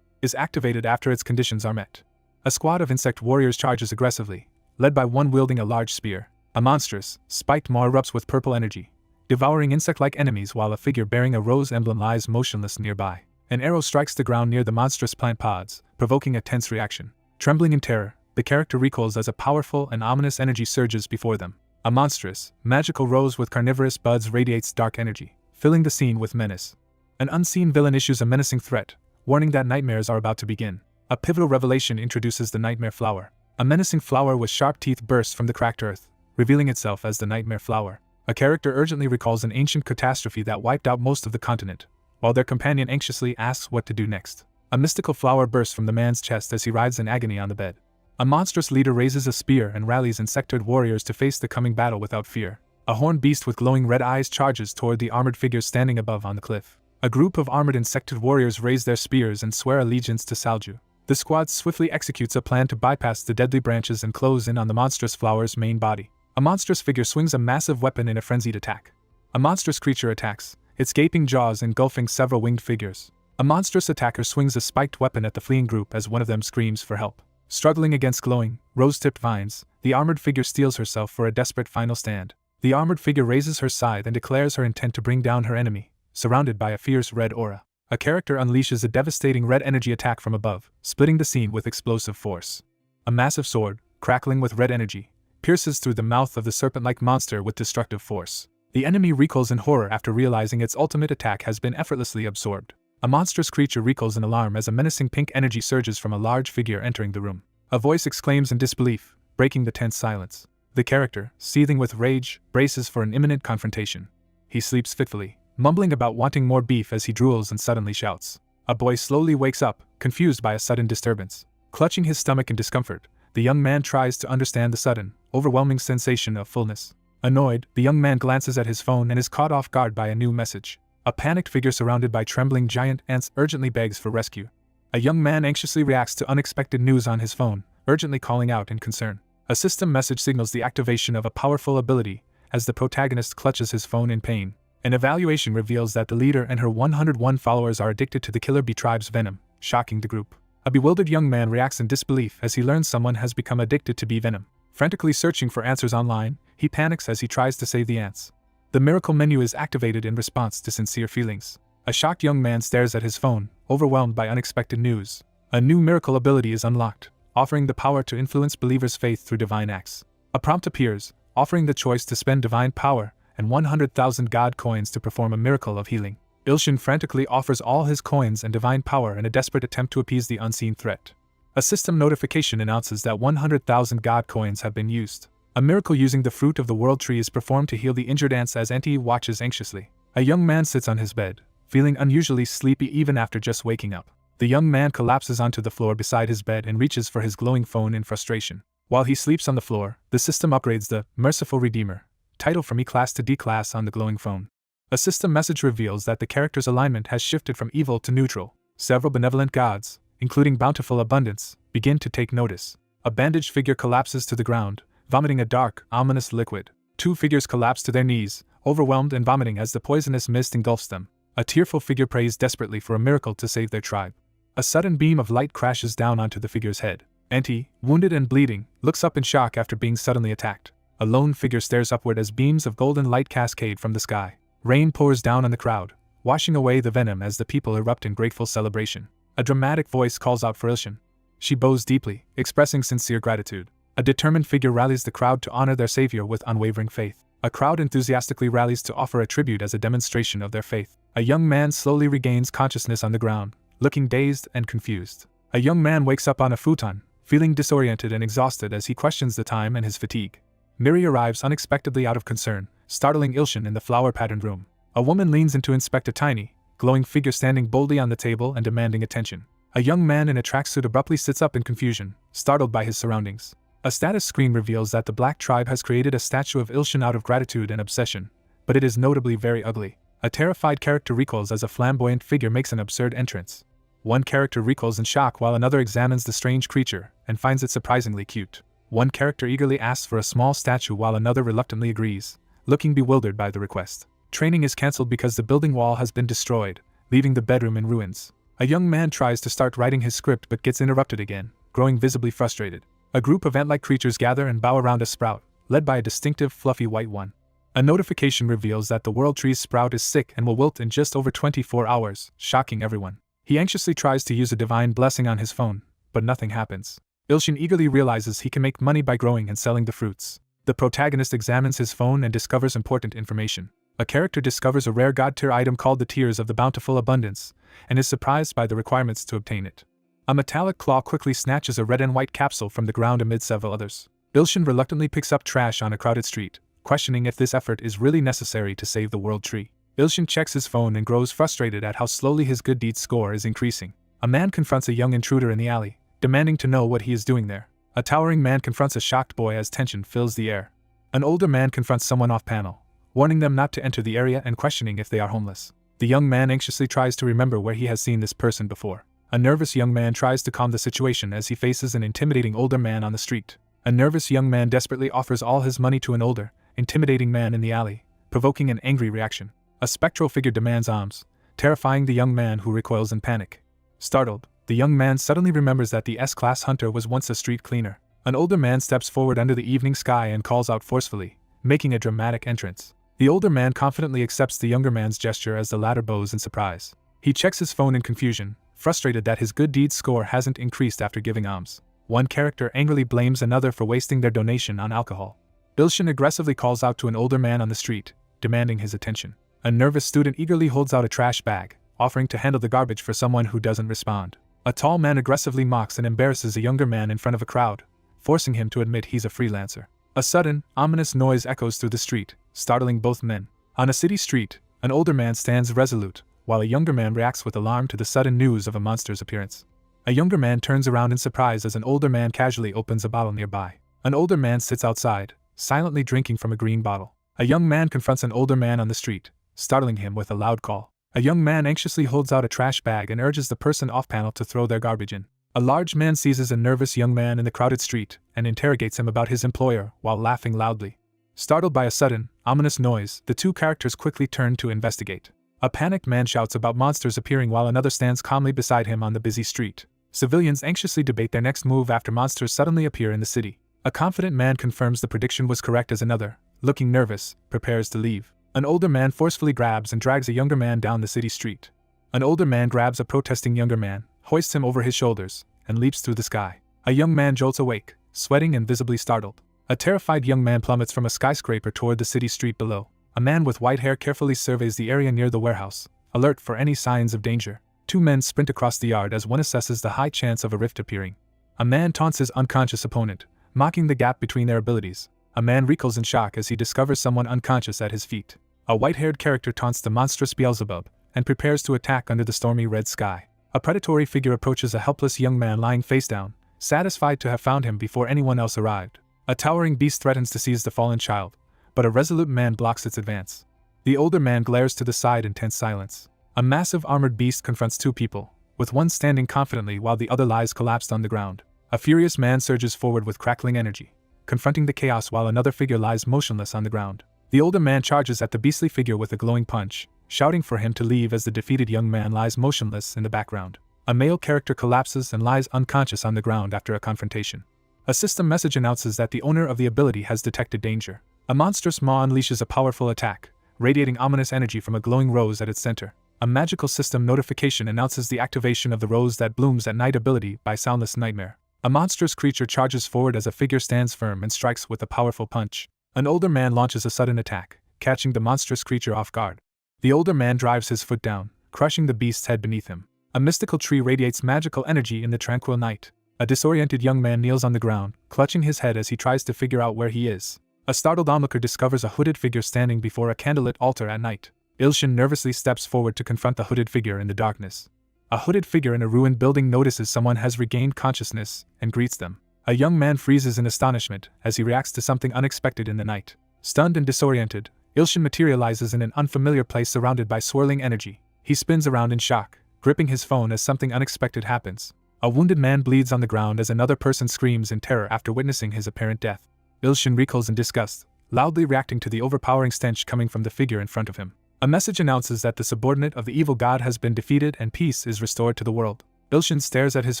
is activated after its conditions are met. A squad of insect warriors charges aggressively, led by one wielding a large spear. A monstrous, spiked maw erupts with purple energy, devouring insect-like enemies while a figure bearing a rose emblem lies motionless nearby. An arrow strikes the ground near the monstrous plant pods, provoking a tense reaction. Trembling in terror, the character recoils as a powerful and ominous energy surges before them. A monstrous, magical rose with carnivorous buds radiates dark energy, filling the scene with menace. An unseen villain issues a menacing threat, warning that nightmares are about to begin. A pivotal revelation introduces the nightmare flower. A menacing flower with sharp teeth bursts from the cracked earth, revealing itself as the nightmare flower. A character urgently recalls an ancient catastrophe that wiped out most of the continent, while their companion anxiously asks what to do next. A mystical flower bursts from the man's chest as he writhes in agony on the bed. A monstrous leader raises a spear and rallies insectoid warriors to face the coming battle without fear. A horned beast with glowing red eyes charges toward the armored figures standing above on the cliff. A group of armored insectoid warriors raise their spears and swear allegiance to Salju. The squad swiftly executes a plan to bypass the deadly branches and close in on the monstrous flower's main body. A monstrous figure swings a massive weapon in a frenzied attack. A monstrous creature attacks, its gaping jaws engulfing several winged figures. A monstrous attacker swings a spiked weapon at the fleeing group as one of them screams for help. Struggling against glowing, rose-tipped vines, the armored figure steels herself for a desperate final stand. The armored figure raises her scythe and declares her intent to bring down her enemy, surrounded by a fierce red aura. A character unleashes a devastating red energy attack from above, splitting the scene with explosive force. A massive sword, crackling with red energy, pierces through the mouth of the serpent-like monster with destructive force. The enemy recoils in horror after realizing its ultimate attack has been effortlessly absorbed. A monstrous creature recoils in alarm as a menacing pink energy surges from a large figure entering the room. A voice exclaims in disbelief, breaking the tense silence. The character, seething with rage, braces for an imminent confrontation. He sleeps fitfully, mumbling about wanting more beef as he drools and suddenly shouts. A boy slowly wakes up, confused by a sudden disturbance. Clutching his stomach in discomfort, the young man tries to understand the sudden, overwhelming sensation of fullness. Annoyed, the young man glances at his phone and is caught off guard by a new message. A panicked figure surrounded by trembling giant ants urgently begs for rescue. A young man anxiously reacts to unexpected news on his phone, urgently calling out in concern. A system message signals the activation of a powerful ability, as the protagonist clutches his phone in pain. An evaluation reveals that the leader and her 101 followers are addicted to the Killer Bee tribe's venom, shocking the group. A bewildered young man reacts in disbelief as he learns someone has become addicted to bee venom. Frantically searching for answers online, he panics as he tries to save the ants. The miracle menu is activated in response to sincere feelings. A shocked young man stares at his phone, overwhelmed by unexpected news. A new miracle ability is unlocked, offering the power to influence believers' faith through divine acts. A prompt appears, offering the choice to spend divine power and 100,000 god coins to perform a miracle of healing. Ilshin frantically offers all his coins and divine power in a desperate attempt to appease the unseen threat. A system notification announces that 100,000 god coins have been used. A miracle using the fruit of the world tree is performed to heal the injured ants as Enti watches anxiously. A young man sits on his bed, feeling unusually sleepy even after just waking up. The young man collapses onto the floor beside his bed and reaches for his glowing phone in frustration. While he sleeps on the floor, the system upgrades the Merciful Redeemer title from E-Class to D-Class on the glowing phone. A system message reveals that the character's alignment has shifted from evil to neutral. Several benevolent gods, including bountiful abundance, begin to take notice. A bandaged figure collapses to the ground, vomiting a dark, ominous liquid. Two figures collapse to their knees, overwhelmed and vomiting as the poisonous mist engulfs them. A tearful figure prays desperately for a miracle to save their tribe. A sudden beam of light crashes down onto the figure's head. Enti, wounded and bleeding, looks up in shock after being suddenly attacked. A lone figure stares upward as beams of golden light cascade from the sky. Rain pours down on the crowd, washing away the venom as the people erupt in grateful celebration. A dramatic voice calls out for Ilshin. She bows deeply, expressing sincere gratitude. A determined figure rallies the crowd to honor their savior with unwavering faith. A crowd enthusiastically rallies to offer a tribute as a demonstration of their faith. A young man slowly regains consciousness on the ground, looking dazed and confused. A young man wakes up on a futon, feeling disoriented and exhausted as he questions the time and his fatigue. Miri arrives unexpectedly out of concern, startling Ilshin in the flower-patterned room. A woman leans in to inspect a tiny, glowing figure standing boldly on the table and demanding attention. A young man in a tracksuit abruptly sits up in confusion, startled by his surroundings. A status screen reveals that the Black Tribe has created a statue of Ilshin out of gratitude and obsession, but it is notably very ugly. A terrified character recoils as a flamboyant figure makes an absurd entrance. One character recoils in shock while another examines the strange creature and finds it surprisingly cute. One character eagerly asks for a small statue while another reluctantly agrees, looking bewildered by the request. Training is cancelled because the building wall has been destroyed, leaving the bedroom in ruins. A young man tries to start writing his script but gets interrupted again, growing visibly frustrated. A group of ant-like creatures gather and bow around a sprout, led by a distinctive fluffy white one. A notification reveals that the World Tree's sprout is sick and will wilt in just over 24 hours, shocking everyone. He anxiously tries to use a divine blessing on his phone, but nothing happens. Ilshin eagerly realizes he can make money by growing and selling the fruits. The protagonist examines his phone and discovers important information. A character discovers a rare god-tier item called the Tears of the Bountiful Abundance, and is surprised by the requirements to obtain it. A metallic claw quickly snatches a red and white capsule from the ground amid several others. Ilshin reluctantly picks up trash on a crowded street, questioning if this effort is really necessary to save the World Tree. Ilshin checks his phone and grows frustrated at how slowly his good deeds score is increasing. A man confronts a young intruder in the alley, demanding to know what he is doing there. A towering man confronts a shocked boy as tension fills the air. An older man confronts someone off-panel, warning them not to enter the area and questioning if they are homeless. The young man anxiously tries to remember where he has seen this person before. A nervous young man tries to calm the situation as he faces an intimidating older man on the street. A nervous young man desperately offers all his money to an older, intimidating man in the alley, provoking an angry reaction. A spectral figure demands alms, terrifying the young man who recoils in panic. Startled, the young man suddenly remembers that the S-class hunter was once a street cleaner. An older man steps forward under the evening sky and calls out forcefully, making a dramatic entrance. The older man confidently accepts the younger man's gesture as the latter bows in surprise. He checks his phone in confusion, frustrated that his good deeds score hasn't increased after giving alms. One character angrily blames another for wasting their donation on alcohol. Ilshin aggressively calls out to an older man on the street, demanding his attention. A nervous student eagerly holds out a trash bag, offering to handle the garbage for someone who doesn't respond. A tall man aggressively mocks and embarrasses a younger man in front of a crowd, forcing him to admit he's a freelancer. A sudden, ominous noise echoes through the street, startling both men. On a city street, an older man stands resolute, while a younger man reacts with alarm to the sudden news of a monster's appearance. A younger man turns around in surprise as an older man casually opens a bottle nearby. An older man sits outside, silently drinking from a green bottle. A young man confronts an older man on the street, startling him with a loud call. A young man anxiously holds out a trash bag and urges the person off-panel to throw their garbage in. A large man seizes a nervous young man in the crowded street and interrogates him about his employer while laughing loudly. Startled by a sudden, ominous noise, the two characters quickly turn to investigate. A panicked man shouts about monsters appearing while another stands calmly beside him on the busy street. Civilians anxiously debate their next move after monsters suddenly appear in the city. A confident man confirms the prediction was correct as another, looking nervous, prepares to leave. An older man forcefully grabs and drags a younger man down the city street. An older man grabs a protesting younger man, hoists him over his shoulders, and leaps through the sky. A young man jolts awake, sweating and visibly startled. A terrified young man plummets from a skyscraper toward the city street below. A man with white hair carefully surveys the area near the warehouse, alert for any signs of danger. Two men sprint across the yard as one assesses the high chance of a rift appearing. A man taunts his unconscious opponent, mocking the gap between their abilities. A man recoils in shock as he discovers someone unconscious at his feet. A white-haired character taunts the monstrous Beelzebub and prepares to attack under the stormy red sky. A predatory figure approaches a helpless young man lying face down, satisfied to have found him before anyone else arrived. A towering beast threatens to seize the fallen child, but a resolute man blocks its advance. The older man glares to the side in tense silence. A massive armored beast confronts two people, with one standing confidently while the other lies collapsed on the ground. A furious man surges forward with crackling energy, confronting the chaos while another figure lies motionless on the ground. The older man charges at the beastly figure with a glowing punch, shouting for him to leave as the defeated young man lies motionless in the background. A male character collapses and lies unconscious on the ground after a confrontation. A system message announces that the owner of the ability has detected danger. A monstrous maw unleashes a powerful attack, radiating ominous energy from a glowing rose at its center. A magical system notification announces the activation of the rose that blooms at night ability by Soundless Nightmare. A monstrous creature charges forward as a figure stands firm and strikes with a powerful punch. An older man launches a sudden attack, catching the monstrous creature off guard. The older man drives his foot down, crushing the beast's head beneath him. A mystical tree radiates magical energy in the tranquil night. A disoriented young man kneels on the ground, clutching his head as he tries to figure out where he is. A startled onlooker discovers a hooded figure standing before a candlelit altar at night. Ilshin nervously steps forward to confront the hooded figure in the darkness. A hooded figure in a ruined building notices someone has regained consciousness and greets them. A young man freezes in astonishment as he reacts to something unexpected in the night. Stunned and disoriented, Ilshin materializes in an unfamiliar place surrounded by swirling energy. He spins around in shock, gripping his phone as something unexpected happens. A wounded man bleeds on the ground as another person screams in terror after witnessing his apparent death. Ilshin recoils in disgust, loudly reacting to the overpowering stench coming from the figure in front of him. A message announces that the subordinate of the evil god has been defeated and peace is restored to the world. Ilshin stares at his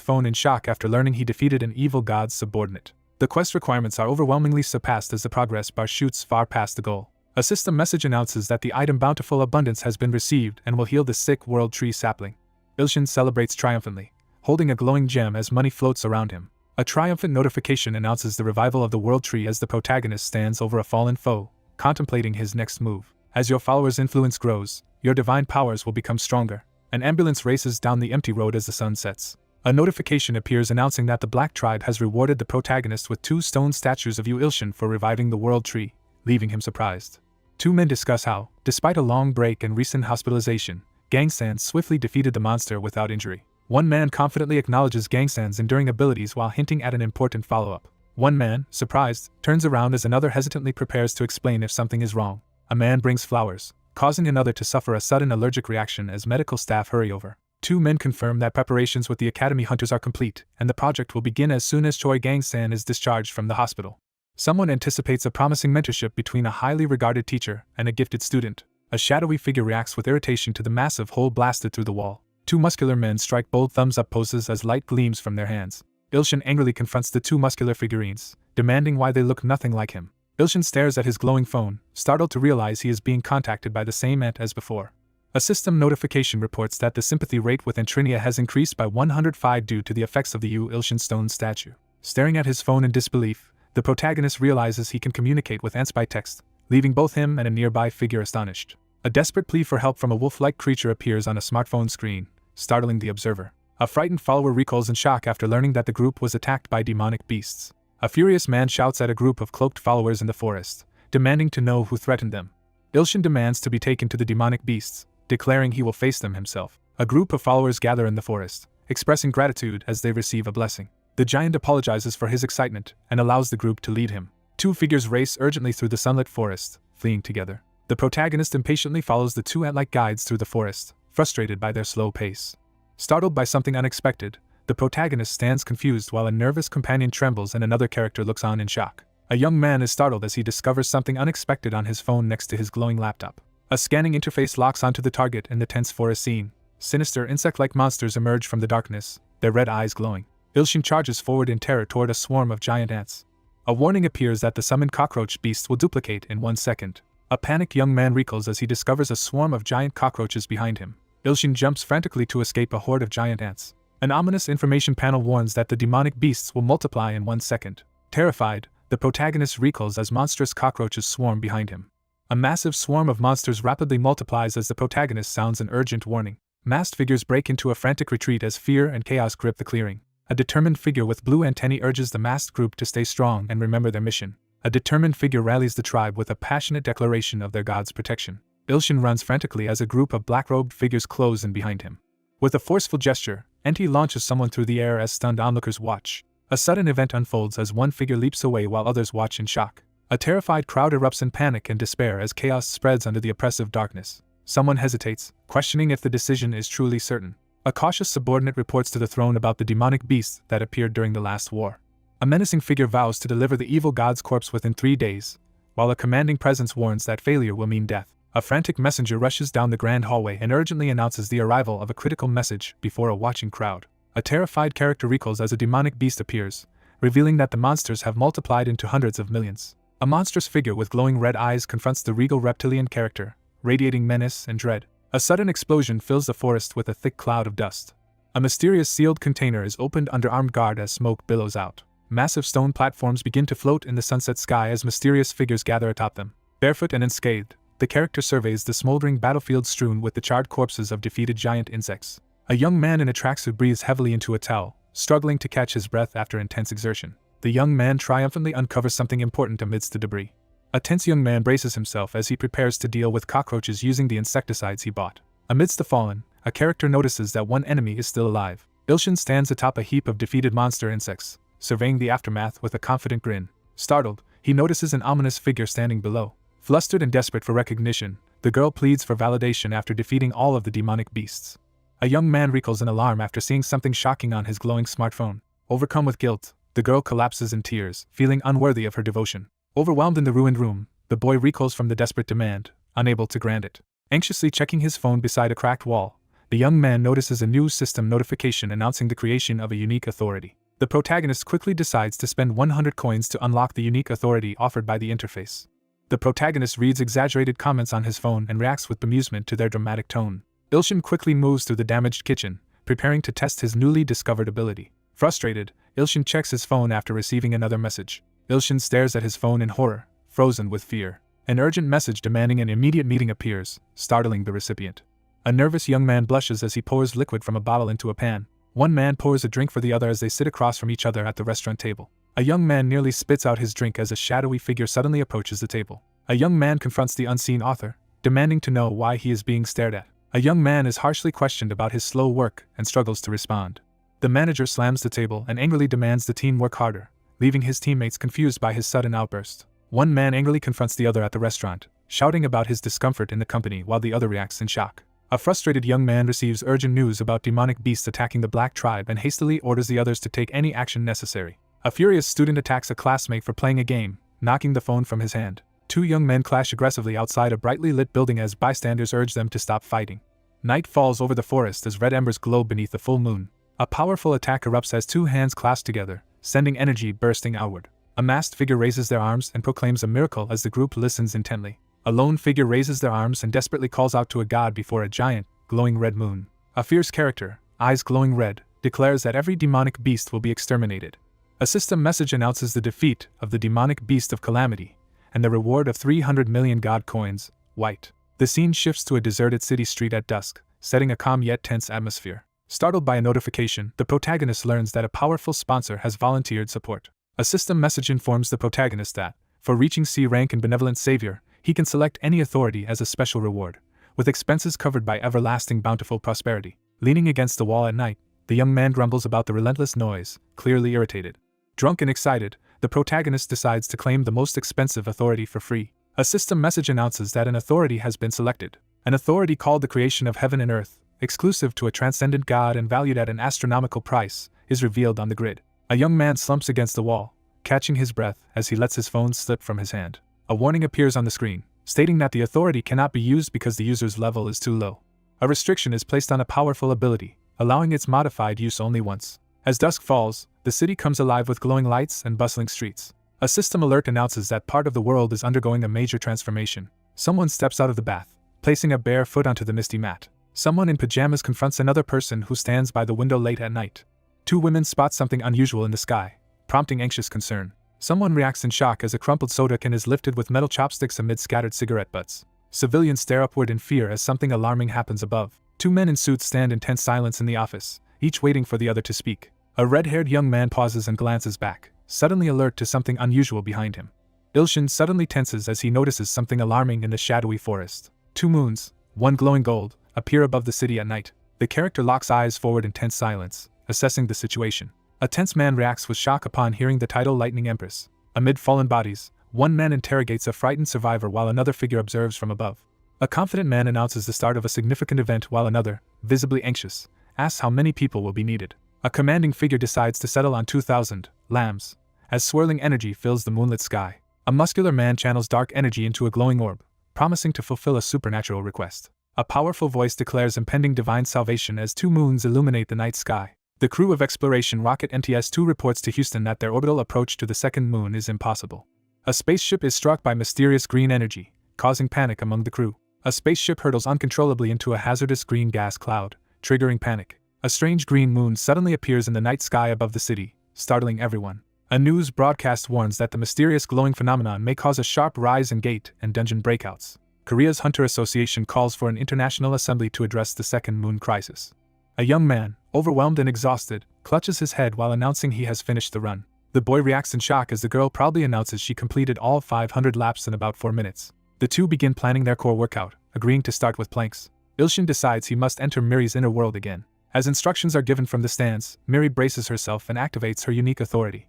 phone in shock after learning he defeated an evil god's subordinate. The quest requirements are overwhelmingly surpassed as the progress bar shoots far past the goal. A system message announces that the item Bountiful Abundance has been received and will heal the sick world tree sapling. Ilshin celebrates triumphantly, holding a glowing gem as money floats around him. A triumphant notification announces the revival of the world tree as the protagonist stands over a fallen foe, contemplating his next move. As your followers' influence grows, your divine powers will become stronger. An ambulance races down the empty road as the sun sets. A notification appears announcing that the Black Tribe has rewarded the protagonist with 2 stone statues of Yu Ilshin for reviving the world tree, leaving him surprised. 2 men discuss how, despite a long break and recent hospitalization, Gangsan swiftly defeated the monster without injury. One man confidently acknowledges Gangsan's enduring abilities while hinting at an important follow-up. One man, surprised, turns around as another hesitantly prepares to explain if something is wrong. A man brings flowers, causing another to suffer a sudden allergic reaction as medical staff hurry over. 2 men confirm that preparations with the Academy Hunters are complete, and the project will begin as soon as Choi Gang-san is discharged from the hospital. Someone anticipates a promising mentorship between a highly regarded teacher and a gifted student. A shadowy figure reacts with irritation to the massive hole blasted through the wall. 2 muscular men strike bold thumbs-up poses as light gleams from their hands. Ilshin angrily confronts the 2 muscular figurines, demanding why they look nothing like him. Ilshin stares at his glowing phone, startled to realize he is being contacted by the same ant as before. A system notification reports that the sympathy rate with Antrinia has increased by 105 due to the effects of the Yu Ilshin stone statue. Staring at his phone in disbelief, the protagonist realizes he can communicate with ants by text, leaving both him and a nearby figure astonished. A desperate plea for help from a wolf-like creature appears on a smartphone screen, startling the observer. A frightened follower recoils in shock after learning that the group was attacked by demonic beasts. A furious man shouts at a group of cloaked followers in the forest, demanding to know who threatened them. Ilshin demands to be taken to the demonic beasts, declaring he will face them himself. A group of followers gather in the forest, expressing gratitude as they receive a blessing. The giant apologizes for his excitement and allows the group to lead him. 2 figures race urgently through the sunlit forest, fleeing together. The protagonist impatiently follows the 2 ant-like guides through the forest, frustrated by their slow pace. Startled by something unexpected, the protagonist stands confused while a nervous companion trembles and another character looks on in shock. A young man is startled as he discovers something unexpected on his phone next to his glowing laptop. A scanning interface locks onto the target in the tense forest scene. Sinister insect-like monsters emerge from the darkness, their red eyes glowing. Ilshin charges forward in terror toward a swarm of giant ants. A warning appears that the summoned cockroach beast will duplicate in 1 second. A panicked young man recoils as he discovers a swarm of giant cockroaches behind him. Ilshin jumps frantically to escape a horde of giant ants. An ominous information panel warns that the demonic beasts will multiply in 1 second. Terrified, the protagonist recoils as monstrous cockroaches swarm behind him. A massive swarm of monsters rapidly multiplies as the protagonist sounds an urgent warning. Masked figures break into a frantic retreat as fear and chaos grip the clearing. A determined figure with blue antennae urges the masked group to stay strong and remember their mission. A determined figure rallies the tribe with a passionate declaration of their god's protection. Ilshin runs frantically as a group of black-robed figures close in behind him. With a forceful gesture, Enti launches someone through the air as stunned onlookers watch. A sudden event unfolds as one figure leaps away while others watch in shock. A terrified crowd erupts in panic and despair as chaos spreads under the oppressive darkness. Someone hesitates, questioning if the decision is truly certain. A cautious subordinate reports to the throne about the demonic beasts that appeared during the last war. A menacing figure vows to deliver the evil god's corpse within 3 days, while a commanding presence warns that failure will mean death. A frantic messenger rushes down the grand hallway and urgently announces the arrival of a critical message before a watching crowd. A terrified character recoils as a demonic beast appears, revealing that the monsters have multiplied into hundreds of millions. A monstrous figure with glowing red eyes confronts the regal reptilian character, radiating menace and dread. A sudden explosion fills the forest with a thick cloud of dust. A mysterious sealed container is opened under armed guard as smoke billows out. Massive stone platforms begin to float in the sunset sky as mysterious figures gather atop them. Barefoot and unscathed, the character surveys the smoldering battlefield strewn with the charred corpses of defeated giant insects. A young man in a tracksuit breathes heavily into a towel, struggling to catch his breath after intense exertion. The young man triumphantly uncovers something important amidst the debris. A tense young man braces himself as he prepares to deal with cockroaches using the insecticides he bought. Amidst the fallen, a character notices that one enemy is still alive. Ilshin stands atop a heap of defeated monster insects, surveying the aftermath with a confident grin. Startled, he notices an ominous figure standing below. Flustered and desperate for recognition, the girl pleads for validation after defeating all of the demonic beasts. A young man recoils in alarm after seeing something shocking on his glowing smartphone. Overcome with guilt, the girl collapses in tears, feeling unworthy of her devotion. Overwhelmed in the ruined room, the boy recoils from the desperate demand, unable to grant it. Anxiously checking his phone beside a cracked wall, the young man notices a new system notification announcing the creation of a unique authority. The protagonist quickly decides to spend 100 coins to unlock the unique authority offered by the interface. The protagonist reads exaggerated comments on his phone and reacts with bemusement to their dramatic tone. Ilshin quickly moves through the damaged kitchen, preparing to test his newly discovered ability. Frustrated, Ilshin checks his phone after receiving another message. Ilshin stares at his phone in horror, frozen with fear. An urgent message demanding an immediate meeting appears, startling the recipient. A nervous young man blushes as he pours liquid from a bottle into a pan. One man pours a drink for the other as they sit across from each other at the restaurant table. A young man nearly spits out his drink as a shadowy figure suddenly approaches the table. A young man confronts the unseen author, demanding to know why he is being stared at. A young man is harshly questioned about his slow work and struggles to respond. The manager slams the table and angrily demands the team work harder, leaving his teammates confused by his sudden outburst. One man angrily confronts the other at the restaurant, shouting about his discomfort in the company while the other reacts in shock. A frustrated young man receives urgent news about demonic beasts attacking the black tribe and hastily orders the others to take any action necessary. A furious student attacks a classmate for playing a game, knocking the phone from his hand. Two young men clash aggressively outside a brightly lit building as bystanders urge them to stop fighting. Night falls over the forest as red embers glow beneath the full moon. A powerful attack erupts as two hands clasp together, sending energy bursting outward. A masked figure raises their arms and proclaims a miracle as the group listens intently. A lone figure raises their arms and desperately calls out to a god before a giant, glowing red moon. A fierce character, eyes glowing red, declares that every demonic beast will be exterminated. A system message announces the defeat of the demonic beast of calamity, and the reward of 300 million god coins, white. The scene shifts to a deserted city street at dusk, setting a calm yet tense atmosphere. Startled by a notification, the protagonist learns that a powerful sponsor has volunteered support. A system message informs the protagonist that, for reaching C rank in Benevolent Savior, he can select any authority as a special reward, with expenses covered by everlasting bountiful prosperity. Leaning against the wall at night, the young man grumbles about the relentless noise, clearly irritated. Drunk and excited, the protagonist decides to claim the most expensive authority for free. A system message announces that an authority has been selected. An authority called the creation of heaven and earth, exclusive to a transcendent god and valued at an astronomical price, is revealed on the grid. A young man slumps against the wall, catching his breath as he lets his phone slip from his hand. A warning appears on the screen, stating that the authority cannot be used because the user's level is too low. A restriction is placed on a powerful ability, allowing its modified use only once. As dusk falls, the city comes alive with glowing lights and bustling streets. A system alert announces that part of the world is undergoing a major transformation. Someone steps out of the bath, placing a bare foot onto the misty mat. Someone in pajamas confronts another person who stands by the window late at night. Two women spot something unusual in the sky, prompting anxious concern. Someone reacts in shock as a crumpled soda can is lifted with metal chopsticks amid scattered cigarette butts. Civilians stare upward in fear as something alarming happens above. Two men in suits stand in tense silence in the office, each waiting for the other to speak. A red-haired young man pauses and glances back, suddenly alert to something unusual behind him. Ilshin suddenly tenses as he notices something alarming in the shadowy forest. Two moons, one glowing gold, appear above the city at night. The character locks eyes forward in tense silence, assessing the situation. A tense man reacts with shock upon hearing the title Lightning Empress. Amid fallen bodies, one man interrogates a frightened survivor while another figure observes from above. A confident man announces the start of a significant event while another, visibly anxious, asks how many people will be needed. A commanding figure decides to settle on 2,000 lambs, as swirling energy fills the moonlit sky. A muscular man channels dark energy into a glowing orb, promising to fulfill a supernatural request. A powerful voice declares impending divine salvation as two moons illuminate the night sky. The crew of exploration rocket MTS-2 reports to Houston that their orbital approach to the second moon is impossible. A spaceship is struck by mysterious green energy, causing panic among the crew. A spaceship hurtles uncontrollably into a hazardous green gas cloud, triggering panic. A strange green moon suddenly appears in the night sky above the city, startling everyone. A news broadcast warns that the mysterious glowing phenomenon may cause a sharp rise in gate and dungeon breakouts. Korea's Hunter Association calls for an international assembly to address the second moon crisis. A young man, overwhelmed and exhausted, clutches his head while announcing he has finished the run. The boy reacts in shock as the girl proudly announces she completed all 500 laps in about 4 minutes. The two begin planning their core workout, agreeing to start with planks. Ilshin decides he must enter Miri's inner world again. As instructions are given from the stands, Miri braces herself and activates her unique authority.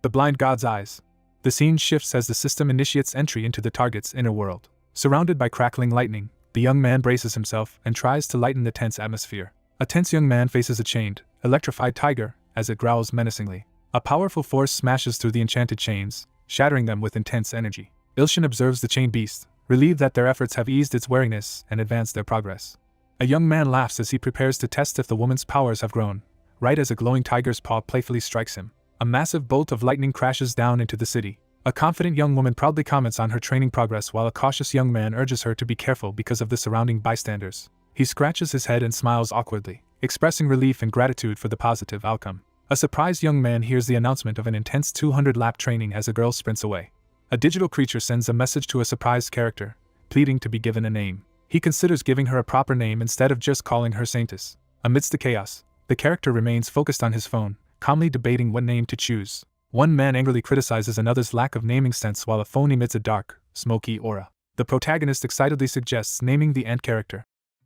The blind god's eyes. The scene shifts as the system initiates entry into the target's inner world. Surrounded by crackling lightning, the young man braces himself and tries to lighten the tense atmosphere. A tense young man faces a chained, electrified tiger as it growls menacingly. A powerful force smashes through the enchanted chains, shattering them with intense energy. Ilshin observes the chained beast, relieved that their efforts have eased its wariness and advanced their progress. A young man laughs as he prepares to test if the woman's powers have grown, right as a glowing tiger's paw playfully strikes him. A massive bolt of lightning crashes down into the city. A confident young woman proudly comments on her training progress while a cautious young man urges her to be careful because of the surrounding bystanders. He scratches his head and smiles awkwardly, expressing relief and gratitude for the positive outcome. A surprised young man hears the announcement of an intense 200-lap training as a girl sprints away. A digital creature sends a message to a surprised character, pleading to be given a name. He considers giving her a proper name instead of just calling her Saintess. Amidst the chaos, the character remains focused on his phone, calmly debating what name to choose. One man angrily criticizes another's lack of naming sense while a phone emits a dark, smoky aura. The protagonist excitedly suggests naming the ant character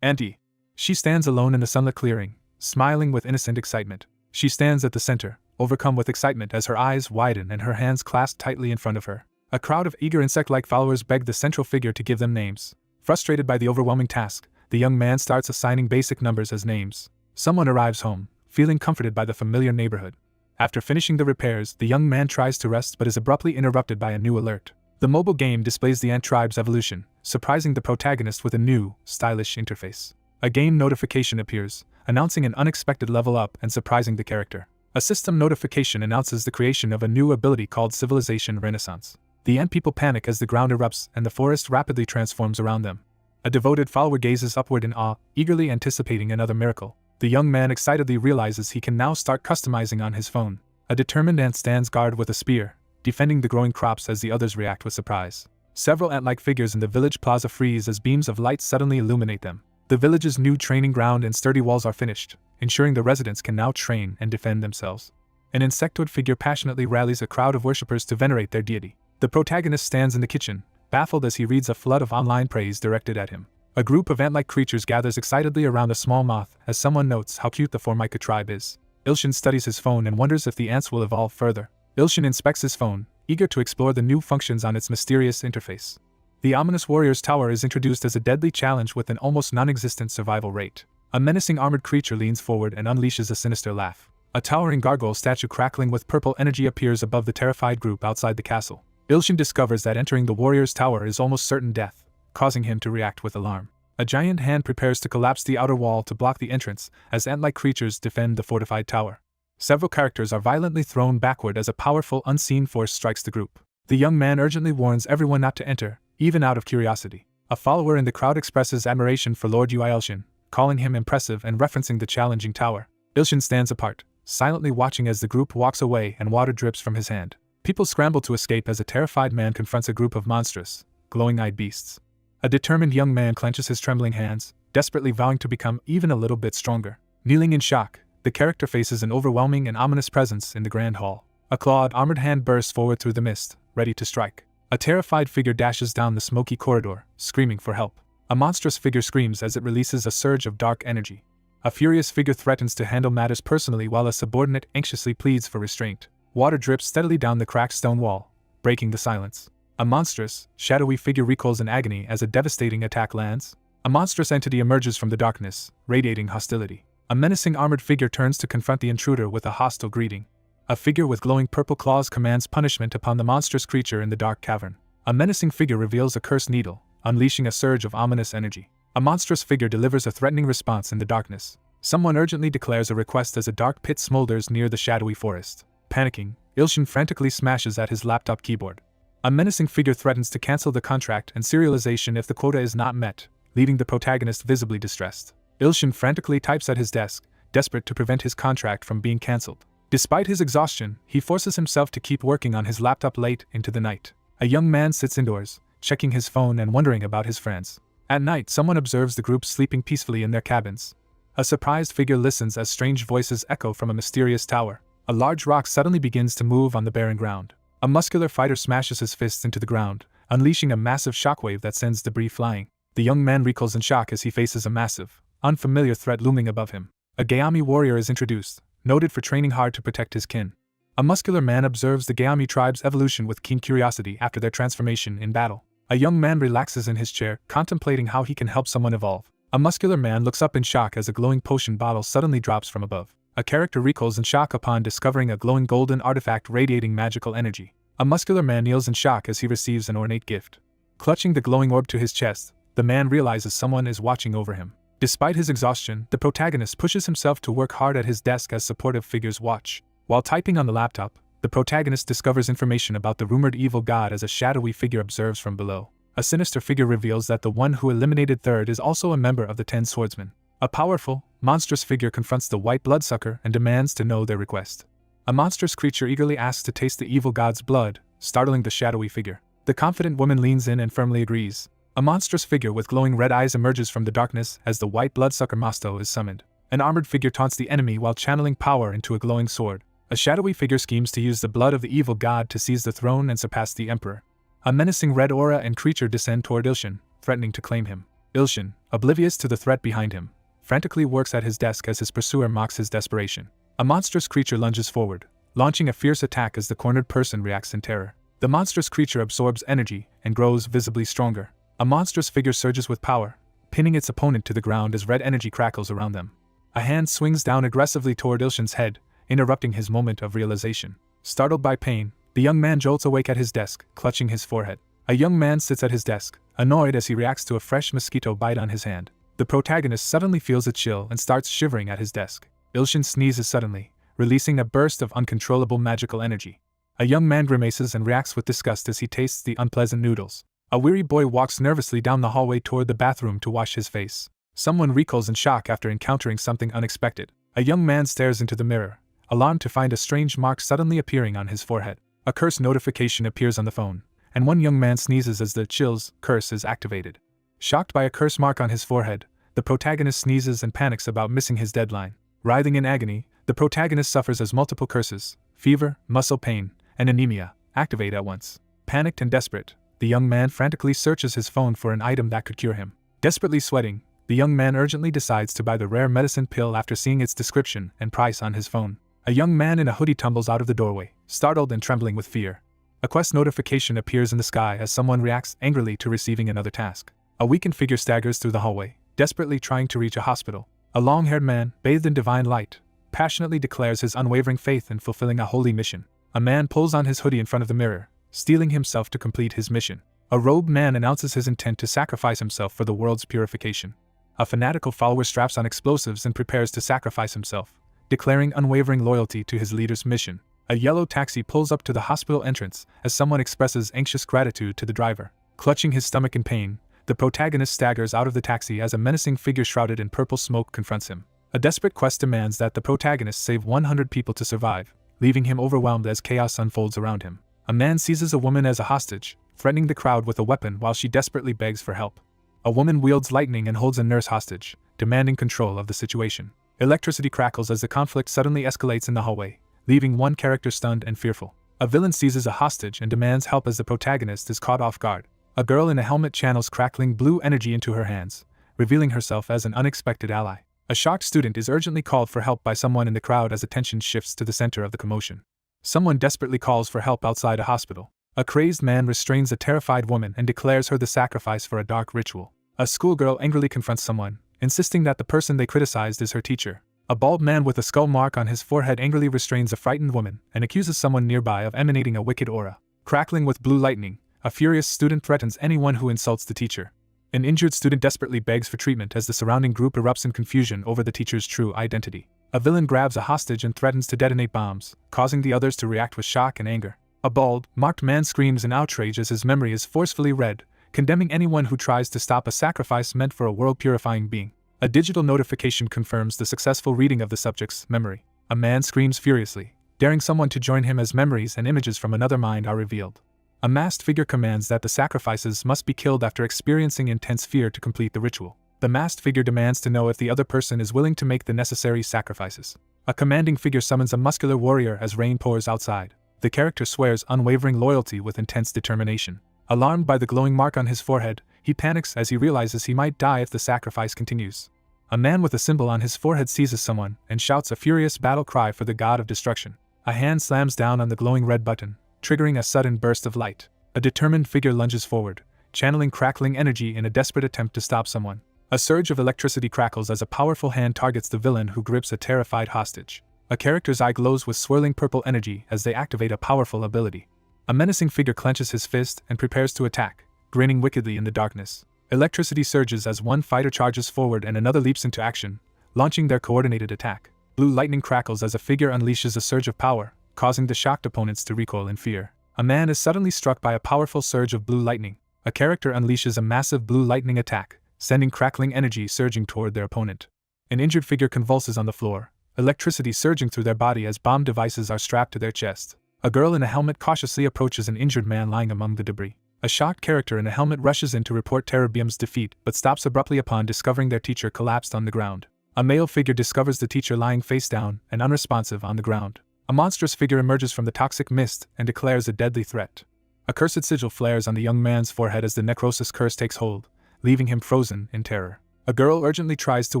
Auntie. She stands alone in the sunlit clearing, smiling with innocent excitement. She stands at the center, overcome with excitement as her eyes widen and her hands clasp tightly in front of her. A crowd of eager insect-like followers beg the central figure to give them names. Frustrated by the overwhelming task, the young man starts assigning basic numbers as names. Someone arrives home, feeling comforted by the familiar neighborhood. After finishing the repairs, the young man tries to rest but is abruptly interrupted by a new alert. The mobile game displays the ant tribe's evolution, surprising the protagonist with a new, stylish interface. A game notification appears, announcing an unexpected level up and surprising the character. A system notification announces the creation of a new ability called Civilization Renaissance. The ant people panic as the ground erupts and the forest rapidly transforms around them. A devoted follower gazes upward in awe, eagerly anticipating another miracle. The young man excitedly realizes he can now start customizing on his phone. A determined ant stands guard with a spear, defending the growing crops as the others react with surprise. Several ant-like figures in the village plaza freeze as beams of light suddenly illuminate them. The village's new training ground and sturdy walls are finished, ensuring the residents can now train and defend themselves. An insectoid figure passionately rallies a crowd of worshippers to venerate their deity. The protagonist stands in the kitchen, baffled as he reads a flood of online praise directed at him. A group of ant-like creatures gathers excitedly around a small moth as someone notes how cute the Formica tribe is. Ilshin studies his phone and wonders if the ants will evolve further. Ilshin inspects his phone, eager to explore the new functions on its mysterious interface. The ominous warrior's tower is introduced as a deadly challenge with an almost non-existent survival rate. A menacing armored creature leans forward and unleashes a sinister laugh. A towering gargoyle statue crackling with purple energy appears above the terrified group outside the castle. Ilshin discovers that entering the warrior's tower is almost certain death, causing him to react with alarm. A giant hand prepares to collapse the outer wall to block the entrance as ant-like creatures defend the fortified tower. Several characters are violently thrown backward as a powerful unseen force strikes the group. The young man urgently warns everyone not to enter, even out of curiosity. A follower in the crowd expresses admiration for Lord Ui Ilshin, calling him impressive and referencing the challenging tower. Ilshin stands apart, silently watching as the group walks away and water drips from his hand. People scramble to escape as a terrified man confronts a group of monstrous, glowing-eyed beasts. A determined young man clenches his trembling hands, desperately vowing to become even a little bit stronger. Kneeling in shock, the character faces an overwhelming and ominous presence in the grand hall. A clawed, armored hand bursts forward through the mist, ready to strike. A terrified figure dashes down the smoky corridor, screaming for help. A monstrous figure screams as it releases a surge of dark energy. A furious figure threatens to handle matters personally while a subordinate anxiously pleads for restraint. Water drips steadily down the cracked stone wall, breaking the silence. A monstrous, shadowy figure recoils in agony as a devastating attack lands. A monstrous entity emerges from the darkness, radiating hostility. A menacing armored figure turns to confront the intruder with a hostile greeting. A figure with glowing purple claws commands punishment upon the monstrous creature in the dark cavern. A menacing figure reveals a cursed needle, unleashing a surge of ominous energy. A monstrous figure delivers a threatening response in the darkness. Someone urgently declares a request as a dark pit smolders near the shadowy forest. Panicking, Ilshin frantically smashes at his laptop keyboard. A menacing figure threatens to cancel the contract and serialization if the quota is not met, leaving the protagonist visibly distressed. Ilshin frantically types at his desk, desperate to prevent his contract from being cancelled. Despite his exhaustion, he forces himself to keep working on his laptop late into the night. A young man sits indoors, checking his phone and wondering about his friends. At night, someone observes the group sleeping peacefully in their cabins. A surprised figure listens as strange voices echo from a mysterious tower. A large rock suddenly begins to move on the barren ground. A muscular fighter smashes his fists into the ground, unleashing a massive shockwave that sends debris flying. The young man recoils in shock as he faces a massive, unfamiliar threat looming above him. A Gayami warrior is introduced, noted for training hard to protect his kin. A muscular man observes the Gayami tribe's evolution with keen curiosity after their transformation in battle. A young man relaxes in his chair, contemplating how he can help someone evolve. A muscular man looks up in shock as a glowing potion bottle suddenly drops from above. A character recoils in shock upon discovering a glowing golden artifact radiating magical energy. A muscular man kneels in shock as he receives an ornate gift. Clutching the glowing orb to his chest, the man realizes someone is watching over him. Despite his exhaustion, the protagonist pushes himself to work hard at his desk as supportive figures watch. While typing on the laptop, the protagonist discovers information about the rumored evil god as a shadowy figure observes from below. A sinister figure reveals that the one who eliminated Third is also a member of the 10 Swordsmen. A powerful, monstrous figure confronts the white bloodsucker and demands to know their request. A monstrous creature eagerly asks to taste the evil god's blood, startling the shadowy figure. The confident woman leans in and firmly agrees. A monstrous figure with glowing red eyes emerges from the darkness as the white bloodsucker Mosto is summoned. An armored figure taunts the enemy while channeling power into a glowing sword. A shadowy figure schemes to use the blood of the evil god to seize the throne and surpass the emperor. A menacing red aura and creature descend toward Ilshin, threatening to claim him. Ilshin, oblivious to the threat behind him, frantically works at his desk as his pursuer mocks his desperation. A monstrous creature lunges forward, launching a fierce attack as the cornered person reacts in terror. The monstrous creature absorbs energy and grows visibly stronger. A monstrous figure surges with power, pinning its opponent to the ground as red energy crackles around them. A hand swings down aggressively toward Ilshin's head, interrupting his moment of realization. Startled by pain, the young man jolts awake at his desk, clutching his forehead. A young man sits at his desk, annoyed as he reacts to a fresh mosquito bite on his hand. The protagonist suddenly feels a chill and starts shivering at his desk. Ilshin sneezes suddenly, releasing a burst of uncontrollable magical energy. A young man grimaces and reacts with disgust as he tastes the unpleasant noodles. A weary boy walks nervously down the hallway toward the bathroom to wash his face. Someone recoils in shock after encountering something unexpected. A young man stares into the mirror, alarmed to find a strange mark suddenly appearing on his forehead. A curse notification appears on the phone, and one young man sneezes as the chills curse is activated. Shocked by a curse mark on his forehead, the protagonist sneezes and panics about missing his deadline. Writhing in agony, the protagonist suffers as multiple curses, fever, muscle pain, and anemia, activate at once. Panicked and desperate, the young man frantically searches his phone for an item that could cure him. Desperately sweating, the young man urgently decides to buy the rare medicine pill after seeing its description and price on his phone. A young man in a hoodie tumbles out of the doorway, startled and trembling with fear. A quest notification appears in the sky as someone reacts angrily to receiving another task. A weakened figure staggers through the hallway, desperately trying to reach a hospital. A long-haired man, bathed in divine light, passionately declares his unwavering faith in fulfilling a holy mission. A man pulls on his hoodie in front of the mirror, steeling himself to complete his mission. A robed man announces his intent to sacrifice himself for the world's purification. A fanatical follower straps on explosives and prepares to sacrifice himself, declaring unwavering loyalty to his leader's mission. A yellow taxi pulls up to the hospital entrance as someone expresses anxious gratitude to the driver. Clutching his stomach in pain, the protagonist staggers out of the taxi as a menacing figure shrouded in purple smoke confronts him. A desperate quest demands that the protagonist save 100 people to survive, leaving him overwhelmed as chaos unfolds around him. A man seizes a woman as a hostage, threatening the crowd with a weapon while she desperately begs for help. A woman wields lightning and holds a nurse hostage, demanding control of the situation. Electricity crackles as the conflict suddenly escalates in the hallway, leaving one character stunned and fearful. A villain seizes a hostage and demands help as the protagonist is caught off guard. A girl in a helmet channels crackling blue energy into her hands, revealing herself as an unexpected ally. A shocked student is urgently called for help by someone in the crowd as attention shifts to the center of the commotion. Someone desperately calls for help outside a hospital. A crazed man restrains a terrified woman and declares her the sacrifice for a dark ritual. A schoolgirl angrily confronts someone, insisting that the person they criticized is her teacher. A bald man with a skull mark on his forehead angrily restrains a frightened woman and accuses someone nearby of emanating a wicked aura. Crackling with blue lightning, a furious student threatens anyone who insults the teacher. An injured student desperately begs for treatment as the surrounding group erupts in confusion over the teacher's true identity. A villain grabs a hostage and threatens to detonate bombs, causing the others to react with shock and anger. A bald, marked man screams in outrage as his memory is forcefully read, condemning anyone who tries to stop a sacrifice meant for a world-purifying being. A digital notification confirms the successful reading of the subject's memory. A man screams furiously, daring someone to join him as memories and images from another mind are revealed. A masked figure commands that the sacrifices must be killed after experiencing intense fear to complete the ritual. The masked figure demands to know if the other person is willing to make the necessary sacrifices. A commanding figure summons a muscular warrior as rain pours outside. The character swears unwavering loyalty with intense determination. Alarmed by the glowing mark on his forehead, he panics as he realizes he might die if the sacrifice continues. A man with a symbol on his forehead seizes someone and shouts a furious battle cry for the god of destruction. A hand slams down on the glowing red button, triggering a sudden burst of light. A determined figure lunges forward, channeling crackling energy in a desperate attempt to stop someone. A surge of electricity crackles as a powerful hand targets the villain who grips a terrified hostage. A character's eye glows with swirling purple energy as they activate a powerful ability. A menacing figure clenches his fist and prepares to attack, grinning wickedly in the darkness. Electricity surges as one fighter charges forward and another leaps into action, launching their coordinated attack. Blue lightning crackles as a figure unleashes a surge of power, causing the shocked opponents to recoil in fear. A man is suddenly struck by a powerful surge of blue lightning. A character unleashes a massive blue lightning attack, sending crackling energy surging toward their opponent. An injured figure convulses on the floor, electricity surging through their body as bomb devices are strapped to their chest. A girl in a helmet cautiously approaches an injured man lying among the debris. A shocked character in a helmet rushes in to report Terrabium's defeat but stops abruptly upon discovering their teacher collapsed on the ground. A male figure discovers the teacher lying face down and unresponsive on the ground. A monstrous figure emerges from the toxic mist and declares a deadly threat. A cursed sigil flares on the young man's forehead as the necrosis curse takes hold, leaving him frozen in terror. A girl urgently tries to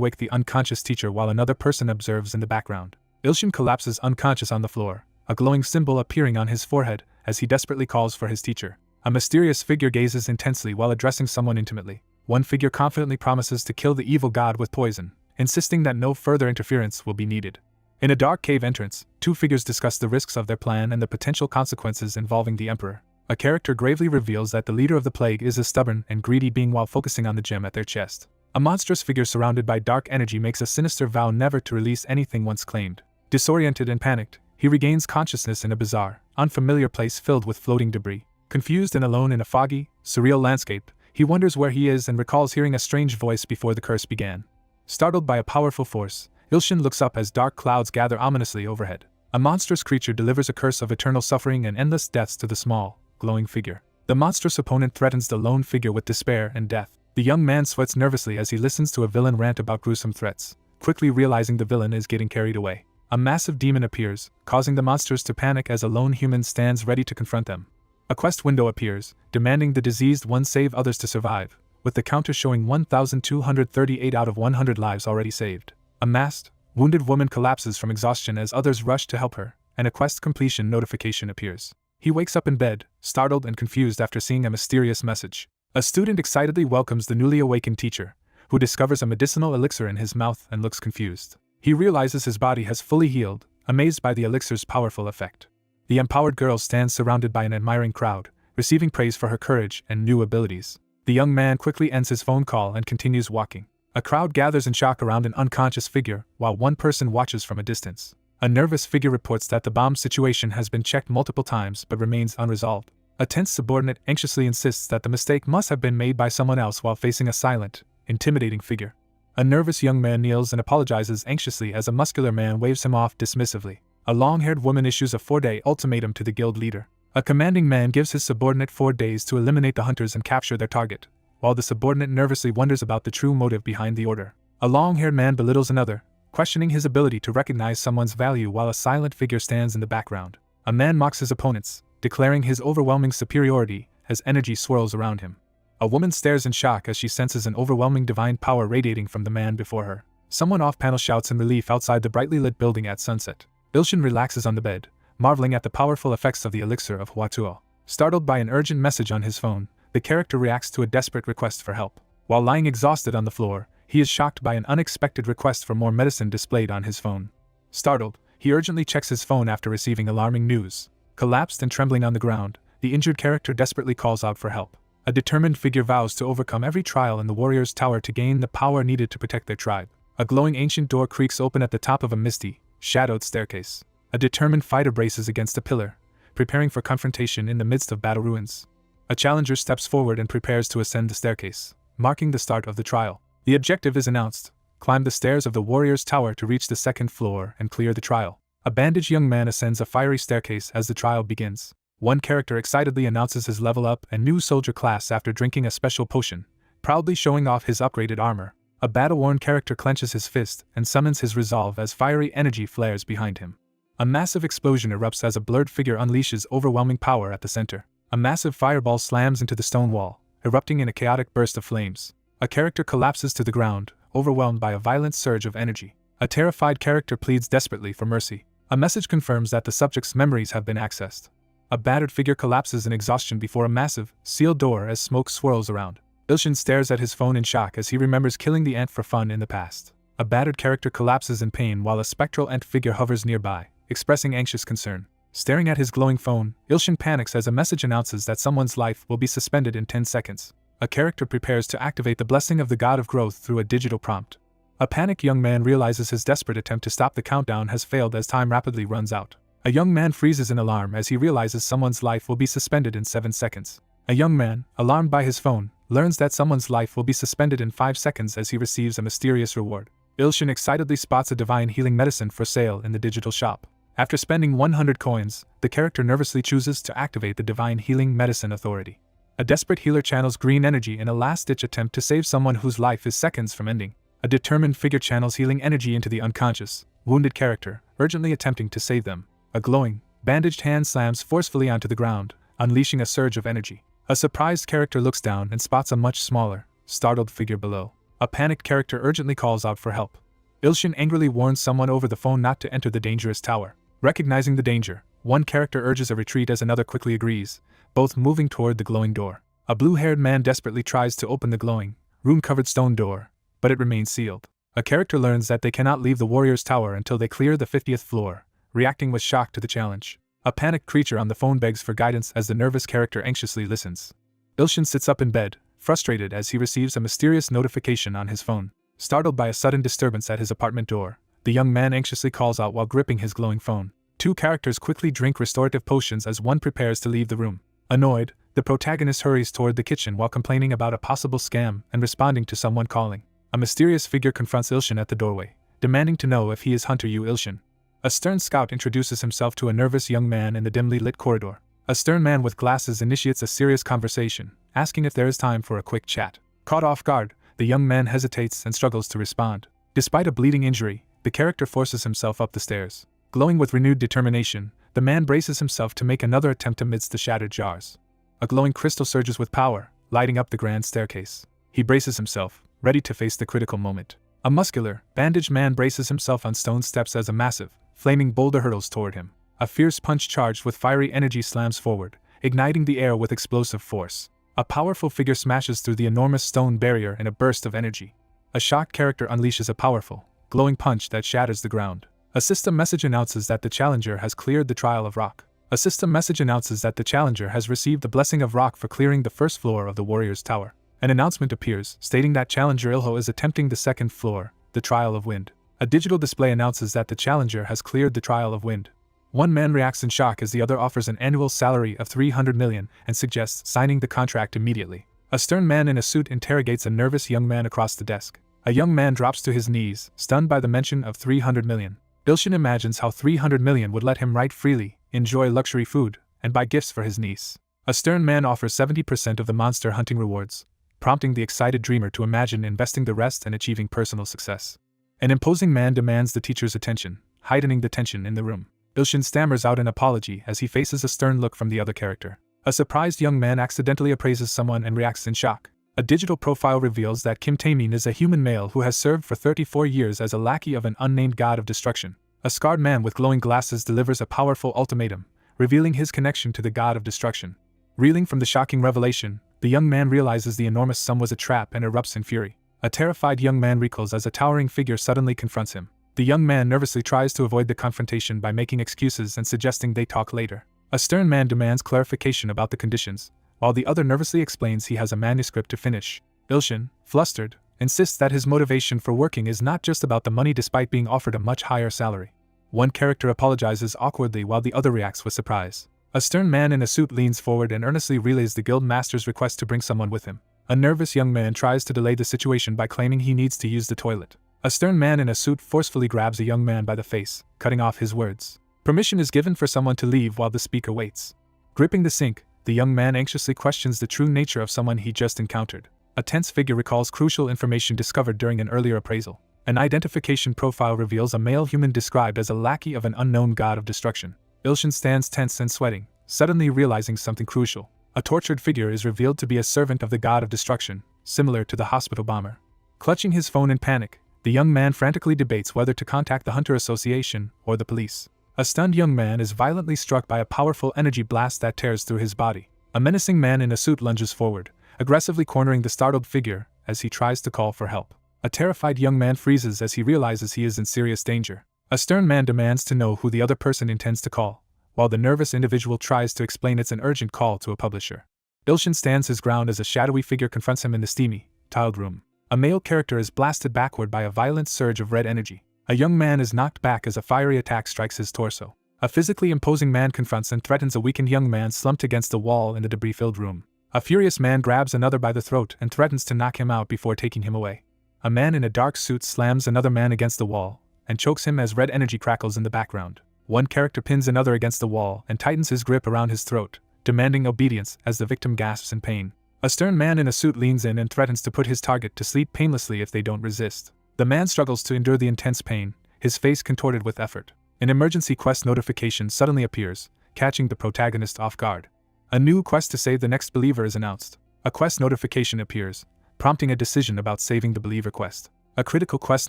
wake the unconscious teacher while another person observes in the background. Ilshin collapses unconscious on the floor, a glowing symbol appearing on his forehead as he desperately calls for his teacher. A mysterious figure gazes intensely while addressing someone intimately. One figure confidently promises to kill the evil god with poison, insisting that no further interference will be needed. In a dark cave entrance, two figures discuss the risks of their plan and the potential consequences involving the emperor. A character gravely reveals that the leader of the plague is a stubborn and greedy being while focusing on the gem at their chest. A monstrous figure surrounded by dark energy makes a sinister vow never to release anything once claimed. Disoriented and panicked, he regains consciousness in a bizarre, unfamiliar place filled with floating debris. Confused and alone in a foggy, surreal landscape, he wonders where he is and recalls hearing a strange voice before the curse began. Startled by a powerful force, Ilshin looks up as dark clouds gather ominously overhead. A monstrous creature delivers a curse of eternal suffering and endless deaths to the small, glowing figure. The monstrous opponent threatens the lone figure with despair and death. The young man sweats nervously as he listens to a villain rant about gruesome threats, quickly realizing the villain is getting carried away. A massive demon appears, causing the monsters to panic as a lone human stands ready to confront them. A quest window appears, demanding the diseased one save others to survive, with the counter showing 1,238 out of 100 lives already saved. A masked, wounded woman collapses from exhaustion as others rush to help her, and a quest completion notification appears. He wakes up in bed, startled and confused after seeing a mysterious message. A student excitedly welcomes the newly awakened teacher, who discovers a medicinal elixir in his mouth and looks confused. He realizes his body has fully healed, amazed by the elixir's powerful effect. The empowered girl stands surrounded by an admiring crowd, receiving praise for her courage and new abilities. The young man quickly ends his phone call and continues walking. A crowd gathers in shock around an unconscious figure, while one person watches from a distance. A nervous figure reports that the bomb situation has been checked multiple times but remains unresolved. A tense subordinate anxiously insists that the mistake must have been made by someone else while facing a silent, intimidating figure. A nervous young man kneels and apologizes anxiously as a muscular man waves him off dismissively. A long-haired woman issues a 4-day ultimatum to the guild leader. A commanding man gives his subordinate 4 days to eliminate the hunters and capture their target, while the subordinate nervously wonders about the true motive behind the order. A long-haired man belittles another, questioning his ability to recognize someone's value while a silent figure stands in the background. A man mocks his opponents, declaring his overwhelming superiority as energy swirls around him. A woman stares in shock as she senses an overwhelming divine power radiating from the man before her. Someone off-panel shouts in relief outside the brightly lit building at sunset. Ilshin relaxes on the bed, marveling at the powerful effects of the elixir of Huatuo. Startled by an urgent message on his phone, the character reacts to a desperate request for help. While lying exhausted on the floor, he is shocked by an unexpected request for more medicine displayed on his phone. Startled, he urgently checks his phone after receiving alarming news. Collapsed and trembling on the ground, the injured character desperately calls out for help. A determined figure vows to overcome every trial in the warrior's tower to gain the power needed to protect their tribe. A glowing ancient door creaks open at the top of a misty, shadowed staircase. A determined fighter braces against a pillar, preparing for confrontation in the midst of battle ruins. A challenger steps forward and prepares to ascend the staircase, marking the start of the trial. The objective is announced: climb the stairs of the warrior's tower to reach the second floor and clear the trial. A bandaged young man ascends a fiery staircase as the trial begins. One character excitedly announces his level up and new soldier class after drinking a special potion, proudly showing off his upgraded armor. A battle-worn character clenches his fist and summons his resolve as fiery energy flares behind him. A massive explosion erupts as a blurred figure unleashes overwhelming power at the center. A massive fireball slams into the stone wall, erupting in a chaotic burst of flames. A character collapses to the ground, overwhelmed by a violent surge of energy. A terrified character pleads desperately for mercy. A message confirms that the subject's memories have been accessed. A battered figure collapses in exhaustion before a massive, sealed door as smoke swirls around. Ilshin stares at his phone in shock as he remembers killing the ant for fun in the past. A battered character collapses in pain while a spectral ant figure hovers nearby, expressing anxious concern. Staring at his glowing phone, Ilshin panics as a message announces that someone's life will be suspended in 10 seconds. A character prepares to activate the blessing of the god of growth through a digital prompt. A panicked young man realizes his desperate attempt to stop the countdown has failed as time rapidly runs out. A young man freezes in alarm as he realizes someone's life will be suspended in 7 seconds. A young man, alarmed by his phone, learns that someone's life will be suspended in 5 seconds as he receives a mysterious reward. Ilshin excitedly spots a divine healing medicine for sale in the digital shop. After spending 100 coins, the character nervously chooses to activate the divine healing medicine authority. A desperate healer channels green energy in a last-ditch attempt to save someone whose life is seconds from ending. A determined figure channels healing energy into the unconscious, wounded character, urgently attempting to save them. A glowing, bandaged hand slams forcefully onto the ground, unleashing a surge of energy. A surprised character looks down and spots a much smaller, startled figure below. A panicked character urgently calls out for help. Ilshin angrily warns someone over the phone not to enter the dangerous tower. Recognizing the danger, one character urges a retreat as another quickly agrees, both moving toward the glowing door. A blue-haired man desperately tries to open the glowing, rune-covered stone door, but it remains sealed. A character learns that they cannot leave the warrior's tower until they clear the 50th floor, reacting with shock to the challenge. A panicked creature on the phone begs for guidance as the nervous character anxiously listens. Ilshin sits up in bed, frustrated as he receives a mysterious notification on his phone. Startled by a sudden disturbance at his apartment door, the young man anxiously calls out while gripping his glowing phone. Two characters quickly drink restorative potions as one prepares to leave the room. Annoyed, the protagonist hurries toward the kitchen while complaining about a possible scam and responding to someone calling. A mysterious figure confronts Ilshin at the doorway, demanding to know if he is Hunter Yu Ilshin. A stern scout introduces himself to a nervous young man in the dimly lit corridor. A stern man with glasses initiates a serious conversation, asking if there is time for a quick chat. Caught off guard, the young man hesitates and struggles to respond. Despite a bleeding injury, the character forces himself up the stairs. Glowing with renewed determination, the man braces himself to make another attempt amidst the shattered jars. A glowing crystal surges with power, lighting up the grand staircase. He braces himself, ready to face the critical moment. A muscular, bandaged man braces himself on stone steps as a massive, flaming boulder hurtles toward him. A fierce punch charged with fiery energy slams forward, igniting the air with explosive force. A powerful figure smashes through the enormous stone barrier in a burst of energy. A shocked character unleashes a powerful, glowing punch that shatters the ground. A system message announces that the challenger has cleared the trial of rock. A system message announces that the challenger has received the blessing of rock for clearing the first floor of the warrior's tower. An announcement appears, stating that Challenger Ilho is attempting the second floor, the trial of wind. A digital display announces that the challenger has cleared the trial of wind. One man reacts in shock as the other offers an annual salary of 300 million and suggests signing the contract immediately. A stern man in a suit interrogates a nervous young man across the desk. A young man drops to his knees, stunned by the mention of 300 million. Ilshin imagines how 300 million would let him write freely, enjoy luxury food, and buy gifts for his niece. A stern man offers 70% of the monster hunting rewards, prompting the excited dreamer to imagine investing the rest and achieving personal success. An imposing man demands the teacher's attention, heightening the tension in the room. Ilshin stammers out an apology as he faces a stern look from the other character. A surprised young man accidentally appraises someone and reacts in shock. A digital profile reveals that Kim Taemin is a human male who has served for 34 years as a lackey of an unnamed god of destruction. A scarred man with glowing glasses delivers a powerful ultimatum, revealing his connection to the god of destruction. Reeling from the shocking revelation, the young man realizes the enormous sum was a trap and erupts in fury. A terrified young man recoils as a towering figure suddenly confronts him. The young man nervously tries to avoid the confrontation by making excuses and suggesting they talk later. A stern man demands clarification about the conditions, while the other nervously explains he has a manuscript to finish. Ilshin, flustered, insists that his motivation for working is not just about the money despite being offered a much higher salary. One character apologizes awkwardly while the other reacts with surprise. A stern man in a suit leans forward and earnestly relays the guild master's request to bring someone with him. A nervous young man tries to delay the situation by claiming he needs to use the toilet. A stern man in a suit forcefully grabs a young man by the face, cutting off his words. Permission is given for someone to leave while the speaker waits. Gripping the sink, the young man anxiously questions the true nature of someone he just encountered. A tense figure recalls crucial information discovered during an earlier appraisal. An identification profile reveals a male human described as a lackey of an unknown god of destruction. Ilshin stands tense and sweating, suddenly realizing something crucial. A tortured figure is revealed to be a servant of the god of destruction, similar to the hospital bomber. Clutching his phone in panic, the young man frantically debates whether to contact the Hunter Association or the police. A stunned young man is violently struck by a powerful energy blast that tears through his body. A menacing man in a suit lunges forward, aggressively cornering the startled figure as he tries to call for help. A terrified young man freezes as he realizes he is in serious danger. A stern man demands to know who the other person intends to call, while the nervous individual tries to explain it's an urgent call to a publisher. Ilshin stands his ground as a shadowy figure confronts him in the steamy, tiled room. A male character is blasted backward by a violent surge of red energy. A young man is knocked back as a fiery attack strikes his torso. A physically imposing man confronts and threatens a weakened young man slumped against a wall in the debris-filled room. A furious man grabs another by the throat and threatens to knock him out before taking him away. A man in a dark suit slams another man against the wall and chokes him as red energy crackles in the background. One character pins another against the wall and tightens his grip around his throat, demanding obedience as the victim gasps in pain. A stern man in a suit leans in and threatens to put his target to sleep painlessly if they don't resist. The man struggles to endure the intense pain, his face contorted with effort. An emergency quest notification suddenly appears, catching the protagonist off guard. A new quest to save the next believer is announced. A quest notification appears, prompting a decision about saving the believer quest. A critical quest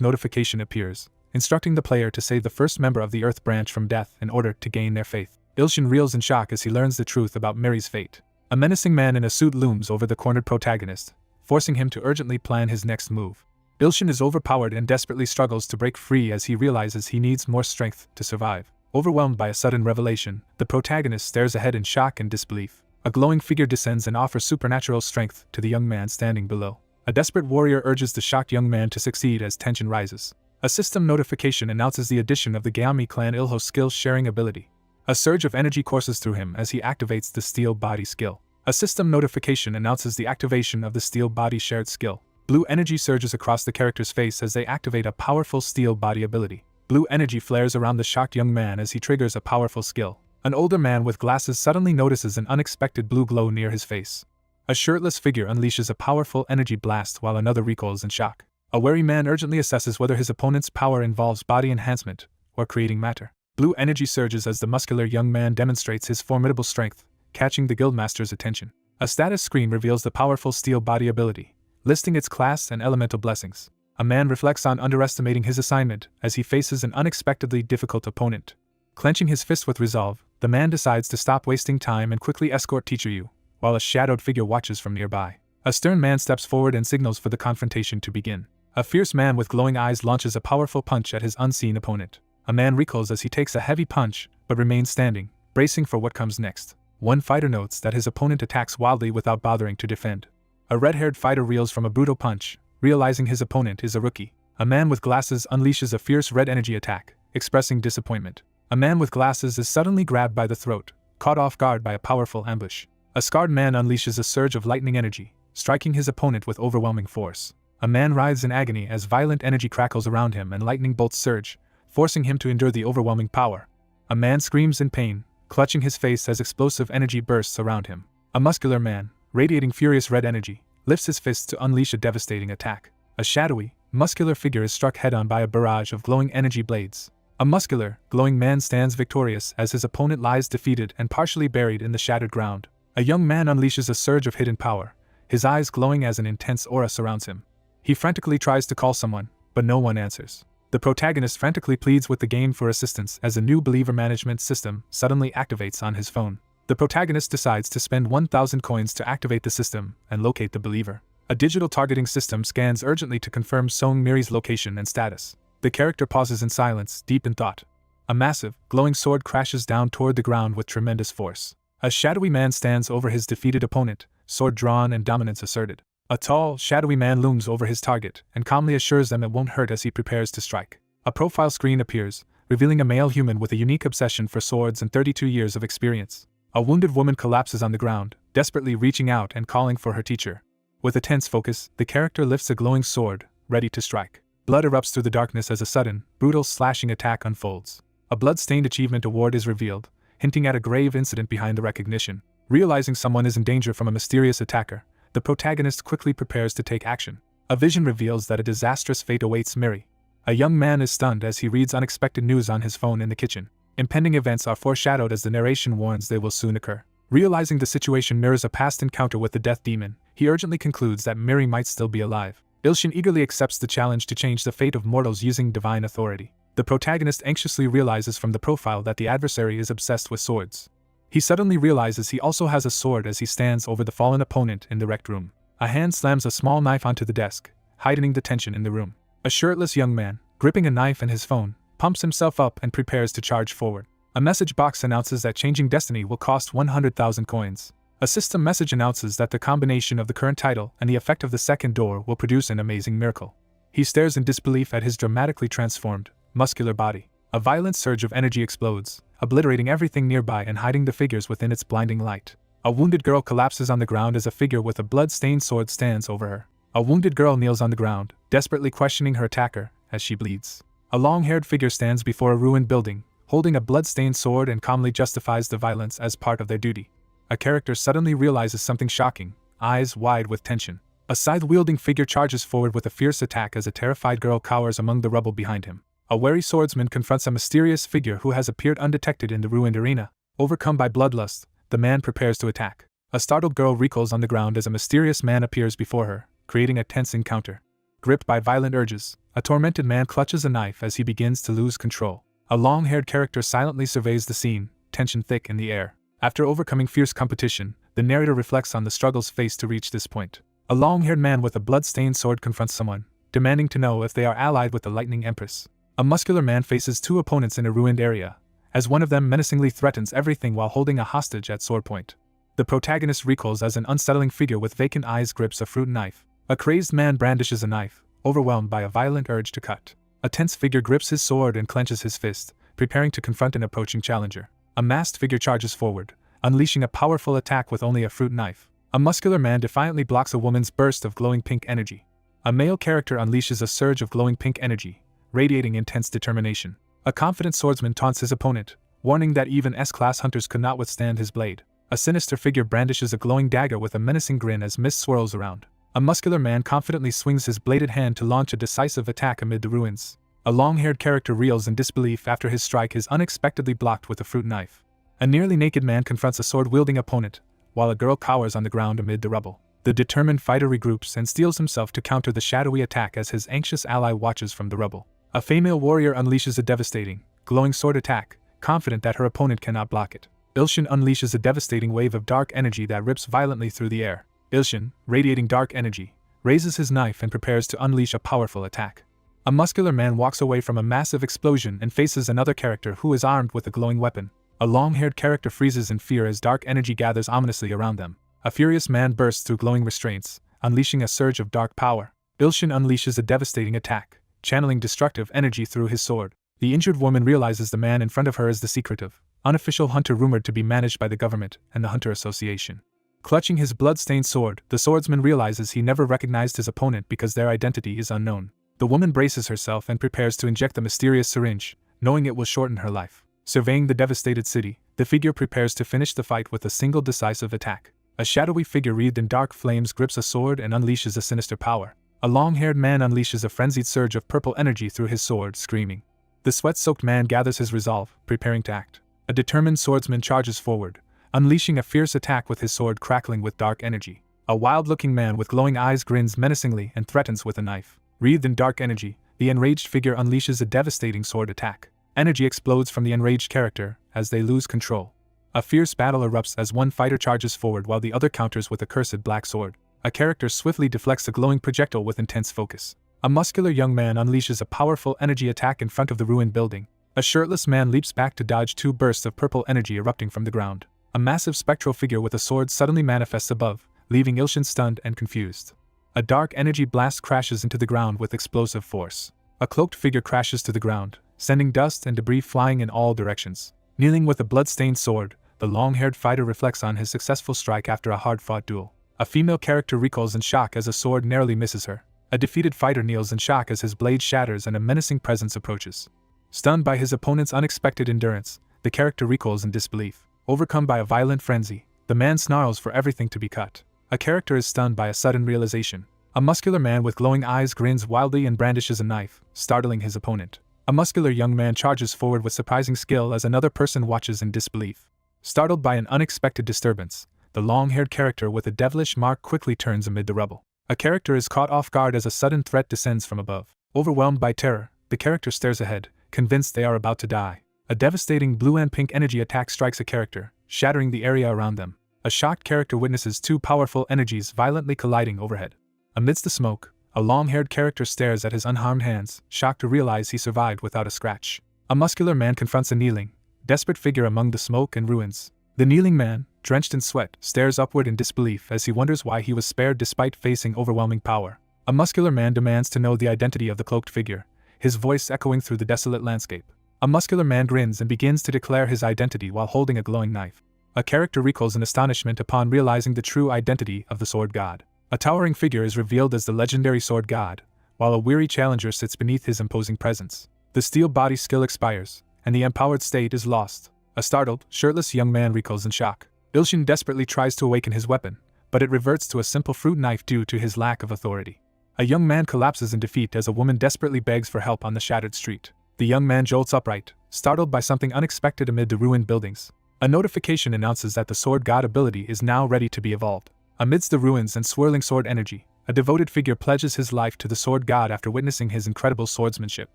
notification appears, instructing the player to save the first member of the Earth branch from death in order to gain their faith. Ilshin reels in shock as he learns the truth about Mary's fate. A menacing man in a suit looms over the cornered protagonist, forcing him to urgently plan his next move. Ilshin is overpowered and desperately struggles to break free as he realizes he needs more strength to survive. Overwhelmed by a sudden revelation, the protagonist stares ahead in shock and disbelief. A glowing figure descends and offers supernatural strength to the young man standing below. A desperate warrior urges the shocked young man to succeed as tension rises. A system notification announces the addition of the Gyami clan Ilho skill sharing ability. A surge of energy courses through him as he activates the Steel Body skill. A system notification announces the activation of the Steel Body shared skill. Blue energy surges across the character's face as they activate a powerful Steel Body ability. Blue energy flares around the shocked young man as he triggers a powerful skill. An older man with glasses suddenly notices an unexpected blue glow near his face. A shirtless figure unleashes a powerful energy blast while another recoils in shock. A wary man urgently assesses whether his opponent's power involves body enhancement or creating matter. Blue energy surges as the muscular young man demonstrates his formidable strength, catching the guildmaster's attention. A status screen reveals the powerful Steel Body ability, listing its class and elemental blessings. A man reflects on underestimating his assignment as he faces an unexpectedly difficult opponent. Clenching his fist with resolve, the man decides to stop wasting time and quickly escort Teacher Yu, while a shadowed figure watches from nearby. A stern man steps forward and signals for the confrontation to begin. A fierce man with glowing eyes launches a powerful punch at his unseen opponent. A man recoils as he takes a heavy punch, but remains standing, bracing for what comes next. One fighter notes that his opponent attacks wildly without bothering to defend. A red-haired fighter reels from a brutal punch, realizing his opponent is a rookie. A man with glasses unleashes a fierce red energy attack, expressing disappointment. A man with glasses is suddenly grabbed by the throat, caught off guard by a powerful ambush. A scarred man unleashes a surge of lightning energy, striking his opponent with overwhelming force. A man writhes in agony as violent energy crackles around him and lightning bolts surge, forcing him to endure the overwhelming power. A man screams in pain, clutching his face as explosive energy bursts around him. A muscular man, radiating furious red energy, lifts his fists to unleash a devastating attack. A shadowy, muscular figure is struck head-on by a barrage of glowing energy blades. A muscular, glowing man stands victorious as his opponent lies defeated and partially buried in the shattered ground. A young man unleashes a surge of hidden power, his eyes glowing as an intense aura surrounds him. He frantically tries to call someone, but no one answers. The protagonist frantically pleads with the game for assistance as a new believer management system suddenly activates on his phone. The protagonist decides to spend 1,000 coins to activate the system and locate the believer. A digital targeting system scans urgently to confirm Song Miri's location and status. The character pauses in silence, deep in thought. A massive, glowing sword crashes down toward the ground with tremendous force. A shadowy man stands over his defeated opponent, sword drawn and dominance asserted. A tall, shadowy man looms over his target and calmly assures them it won't hurt as he prepares to strike. A profile screen appears, revealing a male human with a unique obsession for swords and 32 years of experience. A wounded woman collapses on the ground, desperately reaching out and calling for her teacher. With a tense focus, the character lifts a glowing sword, ready to strike. Blood erupts through the darkness as a sudden, brutal slashing attack unfolds. A blood-stained achievement award is revealed, hinting at a grave incident behind the recognition. Realizing someone is in danger from a mysterious attacker, the protagonist quickly prepares to take action. A vision reveals that a disastrous fate awaits Miri. A young man is stunned as he reads unexpected news on his phone in the kitchen. Impending events are foreshadowed as the narration warns they will soon occur. Realizing the situation mirrors a past encounter with the death demon, he urgently concludes that Miri might still be alive. Ilshin eagerly accepts the challenge to change the fate of mortals using divine authority. The protagonist anxiously realizes from the profile that the adversary is obsessed with swords. He suddenly realizes he also has a sword as he stands over the fallen opponent in the rec room. A hand slams a small knife onto the desk, heightening the tension in the room. A shirtless young man, gripping a knife and his phone, pumps himself up and prepares to charge forward. A message box announces that changing destiny will cost 100,000 coins. A system message announces that the combination of the current title and the effect of the second door will produce an amazing miracle. He stares in disbelief at his dramatically transformed, muscular body. A violent surge of energy explodes, obliterating everything nearby and hiding the figures within its blinding light. A wounded girl collapses on the ground as a figure with a blood-stained sword stands over her. A wounded girl kneels on the ground, desperately questioning her attacker as she bleeds. A long-haired figure stands before a ruined building, holding a blood-stained sword and calmly justifies the violence as part of their duty. A character suddenly realizes something shocking, eyes wide with tension. A scythe-wielding figure charges forward with a fierce attack as a terrified girl cowers among the rubble behind him. A wary swordsman confronts a mysterious figure who has appeared undetected in the ruined arena. Overcome by bloodlust, the man prepares to attack. A startled girl recoils on the ground as a mysterious man appears before her, creating a tense encounter. Gripped by violent urges, a tormented man clutches a knife as he begins to lose control. A long-haired character silently surveys the scene, tension thick in the air. After overcoming fierce competition, the narrator reflects on the struggles faced to reach this point. A long-haired man with a blood-stained sword confronts someone, demanding to know if they are allied with the Lightning Empress. A muscular man faces two opponents in a ruined area, as one of them menacingly threatens everything while holding a hostage at sword point. The protagonist recoils as an unsettling figure with vacant eyes grips a fruit knife. A crazed man brandishes a knife, overwhelmed by a violent urge to cut. A tense figure grips his sword and clenches his fist, preparing to confront an approaching challenger. A masked figure charges forward, unleashing a powerful attack with only a fruit knife. A muscular man defiantly blocks a woman's burst of glowing pink energy. A male character unleashes a surge of glowing pink energy, radiating intense determination. A confident swordsman taunts his opponent, warning that even S-class hunters could not withstand his blade. A sinister figure brandishes a glowing dagger with a menacing grin as mist swirls around. A muscular man confidently swings his bladed hand to launch a decisive attack amid the ruins. A long-haired character reels in disbelief after his strike is unexpectedly blocked with a fruit knife. A nearly naked man confronts a sword-wielding opponent, while a girl cowers on the ground amid the rubble. The determined fighter regroups and steels himself to counter the shadowy attack as his anxious ally watches from the rubble. A female warrior unleashes a devastating, glowing sword attack, confident that her opponent cannot block it. Ilshin unleashes a devastating wave of dark energy that rips violently through the air. Ilshin, radiating dark energy, raises his knife and prepares to unleash a powerful attack. A muscular man walks away from a massive explosion and faces another character who is armed with a glowing weapon. A long-haired character freezes in fear as dark energy gathers ominously around them. A furious man bursts through glowing restraints, unleashing a surge of dark power. Ilshin unleashes a devastating attack, channeling destructive energy through his sword. The injured woman realizes the man in front of her is the secretive, unofficial hunter rumored to be managed by the government and the Hunter Association. Clutching his blood-stained sword, the swordsman realizes he never recognized his opponent because their identity is unknown. The woman braces herself and prepares to inject the mysterious syringe, knowing it will shorten her life. Surveying the devastated city, the figure prepares to finish the fight with a single decisive attack. A shadowy figure wreathed in dark flames grips a sword and unleashes a sinister power. A long-haired man unleashes a frenzied surge of purple energy through his sword, screaming. The sweat-soaked man gathers his resolve, preparing to act. A determined swordsman charges forward, unleashing a fierce attack with his sword crackling with dark energy. A wild-looking man with glowing eyes grins menacingly and threatens with a knife. Wreathed in dark energy, the enraged figure unleashes a devastating sword attack. Energy explodes from the enraged character as they lose control. A fierce battle erupts as one fighter charges forward while the other counters with a cursed black sword. A character swiftly deflects a glowing projectile with intense focus. A muscular young man unleashes a powerful energy attack in front of the ruined building. A shirtless man leaps back to dodge two bursts of purple energy erupting from the ground. A massive spectral figure with a sword suddenly manifests above, leaving Ilshin stunned and confused. A dark energy blast crashes into the ground with explosive force. A cloaked figure crashes to the ground, sending dust and debris flying in all directions. Kneeling with a blood-stained sword, the long-haired fighter reflects on his successful strike after a hard-fought duel. A female character recoils in shock as a sword narrowly misses her. A defeated fighter kneels in shock as his blade shatters and a menacing presence approaches. Stunned by his opponent's unexpected endurance, the character recoils in disbelief. Overcome by a violent frenzy, the man snarls for everything to be cut. A character is stunned by a sudden realization. A muscular man with glowing eyes grins wildly and brandishes a knife, startling his opponent. A muscular young man charges forward with surprising skill as another person watches in disbelief. Startled by an unexpected disturbance, the long-haired character with a devilish mark quickly turns amid the rubble. A character is caught off guard as a sudden threat descends from above. Overwhelmed by terror, the character stares ahead, convinced they are about to die. A devastating blue and pink energy attack strikes a character, shattering the area around them. A shocked character witnesses two powerful energies violently colliding overhead. Amidst the smoke, a long-haired character stares at his unharmed hands, shocked to realize he survived without a scratch. A muscular man confronts a kneeling, desperate figure among the smoke and ruins. The kneeling man, drenched in sweat, stares upward in disbelief as he wonders why he was spared despite facing overwhelming power. A muscular man demands to know the identity of the cloaked figure, his voice echoing through the desolate landscape. A muscular man grins and begins to declare his identity while holding a glowing knife. A character recoils in astonishment upon realizing the true identity of the sword god. A towering figure is revealed as the legendary sword god, while a weary challenger sits beneath his imposing presence. The steel body skill expires, and the empowered state is lost. A startled, shirtless young man recoils in shock. Ilshin desperately tries to awaken his weapon, but it reverts to a simple fruit knife due to his lack of authority. A young man collapses in defeat as a woman desperately begs for help on the shattered street. The young man jolts upright, startled by something unexpected amid the ruined buildings. A notification announces that the sword god ability is now ready to be evolved. Amidst the ruins and swirling sword energy, a devoted figure pledges his life to the sword god after witnessing his incredible swordsmanship.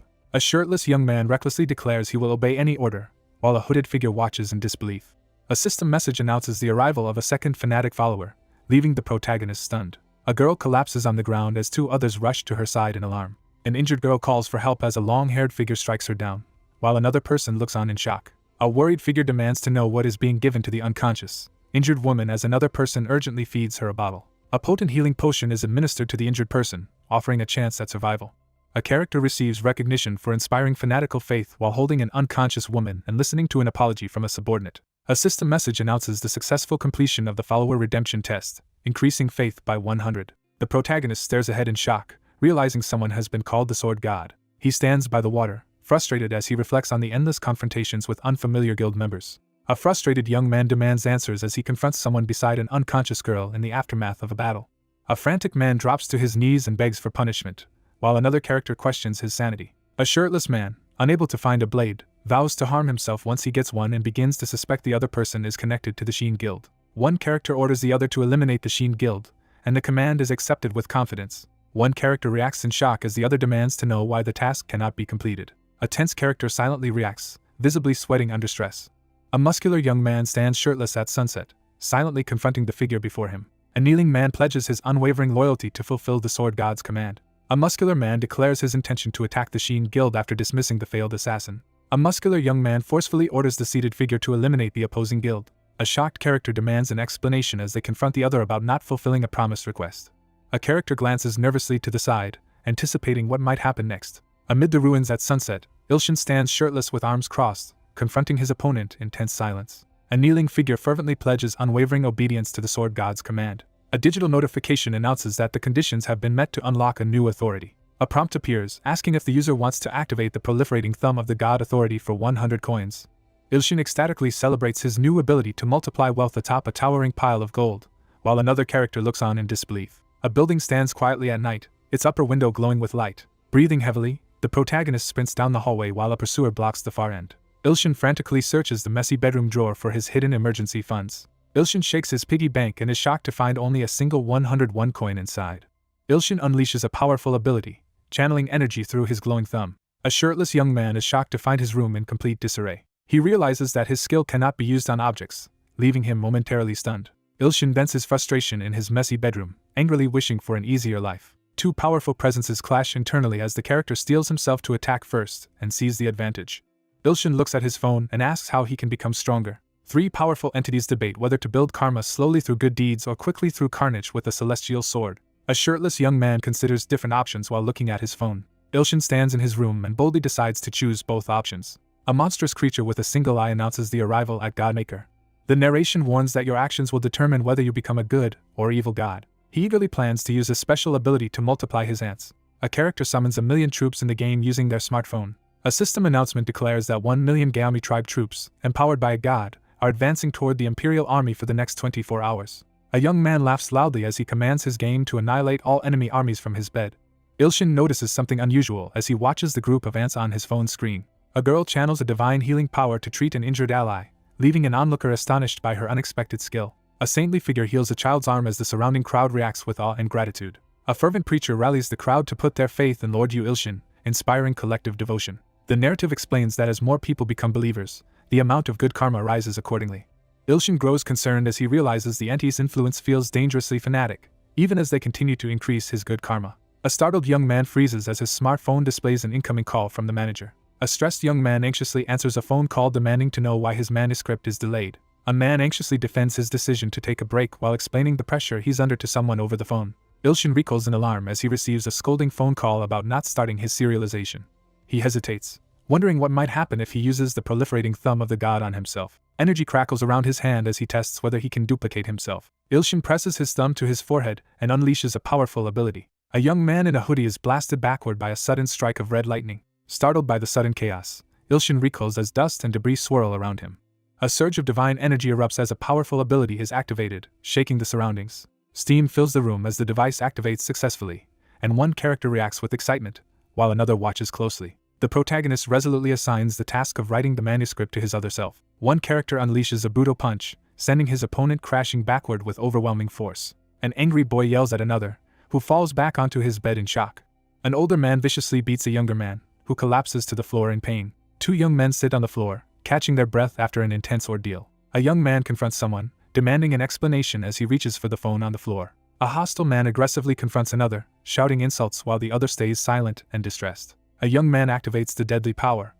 A shirtless young man recklessly declares he will obey any order, while a hooded figure watches in disbelief. A system message announces the arrival of a second fanatic follower, leaving the protagonist stunned. A girl collapses on the ground as two others rush to her side in alarm. An injured girl calls for help as a long-haired figure strikes her down, while another person looks on in shock. A worried figure demands to know what is being given to the unconscious, injured woman as another person urgently feeds her a bottle. A potent healing potion is administered to the injured person, offering a chance at survival. A character receives recognition for inspiring fanatical faith while holding an unconscious woman and listening to an apology from a subordinate. A system message announces the successful completion of the follower redemption test, increasing faith by 100. The protagonist stares ahead in shock, realizing someone has been called the sword god. He stands by the water, frustrated as he reflects on the endless confrontations with unfamiliar guild members. A frustrated young man demands answers as he confronts someone beside an unconscious girl in the aftermath of a battle. A frantic man drops to his knees and begs for punishment, while another character questions his sanity. A shirtless man, unable to find a blade, vows to harm himself once he gets one and begins to suspect the other person is connected to the Sheen Guild. One character orders the other to eliminate the Sheen Guild, and the command is accepted with confidence. One character reacts in shock as the other demands to know why the task cannot be completed. A tense character silently reacts, visibly sweating under stress. A muscular young man stands shirtless at sunset, silently confronting the figure before him. A kneeling man pledges his unwavering loyalty to fulfill the sword god's command. A muscular man declares his intention to attack the Sheen Guild after dismissing the failed assassin. A muscular young man forcefully orders the seated figure to eliminate the opposing guild. A shocked character demands an explanation as they confront the other about not fulfilling a promised request. A character glances nervously to the side, anticipating what might happen next. Amid the ruins at sunset, Ilshin stands shirtless with arms crossed, confronting his opponent in tense silence. A kneeling figure fervently pledges unwavering obedience to the sword god's command. A digital notification announces that the conditions have been met to unlock a new authority. A prompt appears, asking if the user wants to activate the proliferating thumb of the god authority for 100 coins. Ilshin ecstatically celebrates his new ability to multiply wealth atop a towering pile of gold, while another character looks on in disbelief. A building stands quietly at night, its upper window glowing with light. Breathing heavily, the protagonist sprints down the hallway while a pursuer blocks the far end. Ilshin frantically searches the messy bedroom drawer for his hidden emergency funds. Ilshin shakes his piggy bank and is shocked to find only a single 101 coin inside. Ilshin unleashes a powerful ability, channeling energy through his glowing thumb. A shirtless young man is shocked to find his room in complete disarray. He realizes that his skill cannot be used on objects, leaving him momentarily stunned. Ilshin vents his frustration in his messy bedroom, angrily wishing for an easier life. Two powerful presences clash internally as the character steels himself to attack first and sees the advantage. Ilshin looks at his phone and asks how he can become stronger. Three powerful entities debate whether to build karma slowly through good deeds or quickly through carnage with a celestial sword. A shirtless young man considers different options while looking at his phone. Ilshin stands in his room and boldly decides to choose both options. A monstrous creature with a single eye announces the arrival at Godmaker. The narration warns that your actions will determine whether you become a good or evil god. He eagerly plans to use a special ability to multiply his ants. A character summons 1,000,000 troops in the game using their smartphone. A system announcement declares that 1,000,000 Gaomi tribe troops, empowered by a god, are advancing toward the Imperial Army for the next 24 hours. A young man laughs loudly as he commands his game to annihilate all enemy armies from his bed. Ilshin notices something unusual as he watches the group of ants on his phone screen. A girl channels a divine healing power to treat an injured ally, leaving an onlooker astonished by her unexpected skill. A saintly figure heals a child's arm as the surrounding crowd reacts with awe and gratitude. A fervent preacher rallies the crowd to put their faith in Lord Yu Ilshin, inspiring collective devotion. The narrative explains that as more people become believers, the amount of good karma rises accordingly. Ilshin grows concerned as he realizes the entity's influence feels dangerously fanatic, even as they continue to increase his good karma. A startled young man freezes as his smartphone displays an incoming call from the manager. A stressed young man anxiously answers a phone call demanding to know why his manuscript is delayed. A man anxiously defends his decision to take a break while explaining the pressure he's under to someone over the phone. Ilshin recoils in alarm as he receives a scolding phone call about not starting his serialization. He hesitates, wondering what might happen if he uses the proliferating thumb of the god on himself. Energy crackles around his hand as he tests whether he can duplicate himself. Ilshin presses his thumb to his forehead and unleashes a powerful ability. A young man in a hoodie is blasted backward by a sudden strike of red lightning. Startled by the sudden chaos, Ilshin recoils as dust and debris swirl around him. A surge of divine energy erupts as a powerful ability is activated, shaking the surroundings. Steam fills the room as the device activates successfully, and one character reacts with excitement, while another watches closely. The protagonist resolutely assigns the task of writing the manuscript to his other self. One character unleashes a brutal punch, sending his opponent crashing backward with overwhelming force. An angry boy yells at another, who falls back onto his bed in shock. An older man viciously beats a younger man, who collapses to the floor in pain. Two young men sit on the floor, catching their breath after an intense ordeal. A young man confronts someone, demanding an explanation as he reaches for the phone on the floor. A hostile man aggressively confronts another, shouting insults while the other stays silent and distressed. A young man activates the deadly power,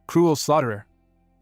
Cruel Slaughterer,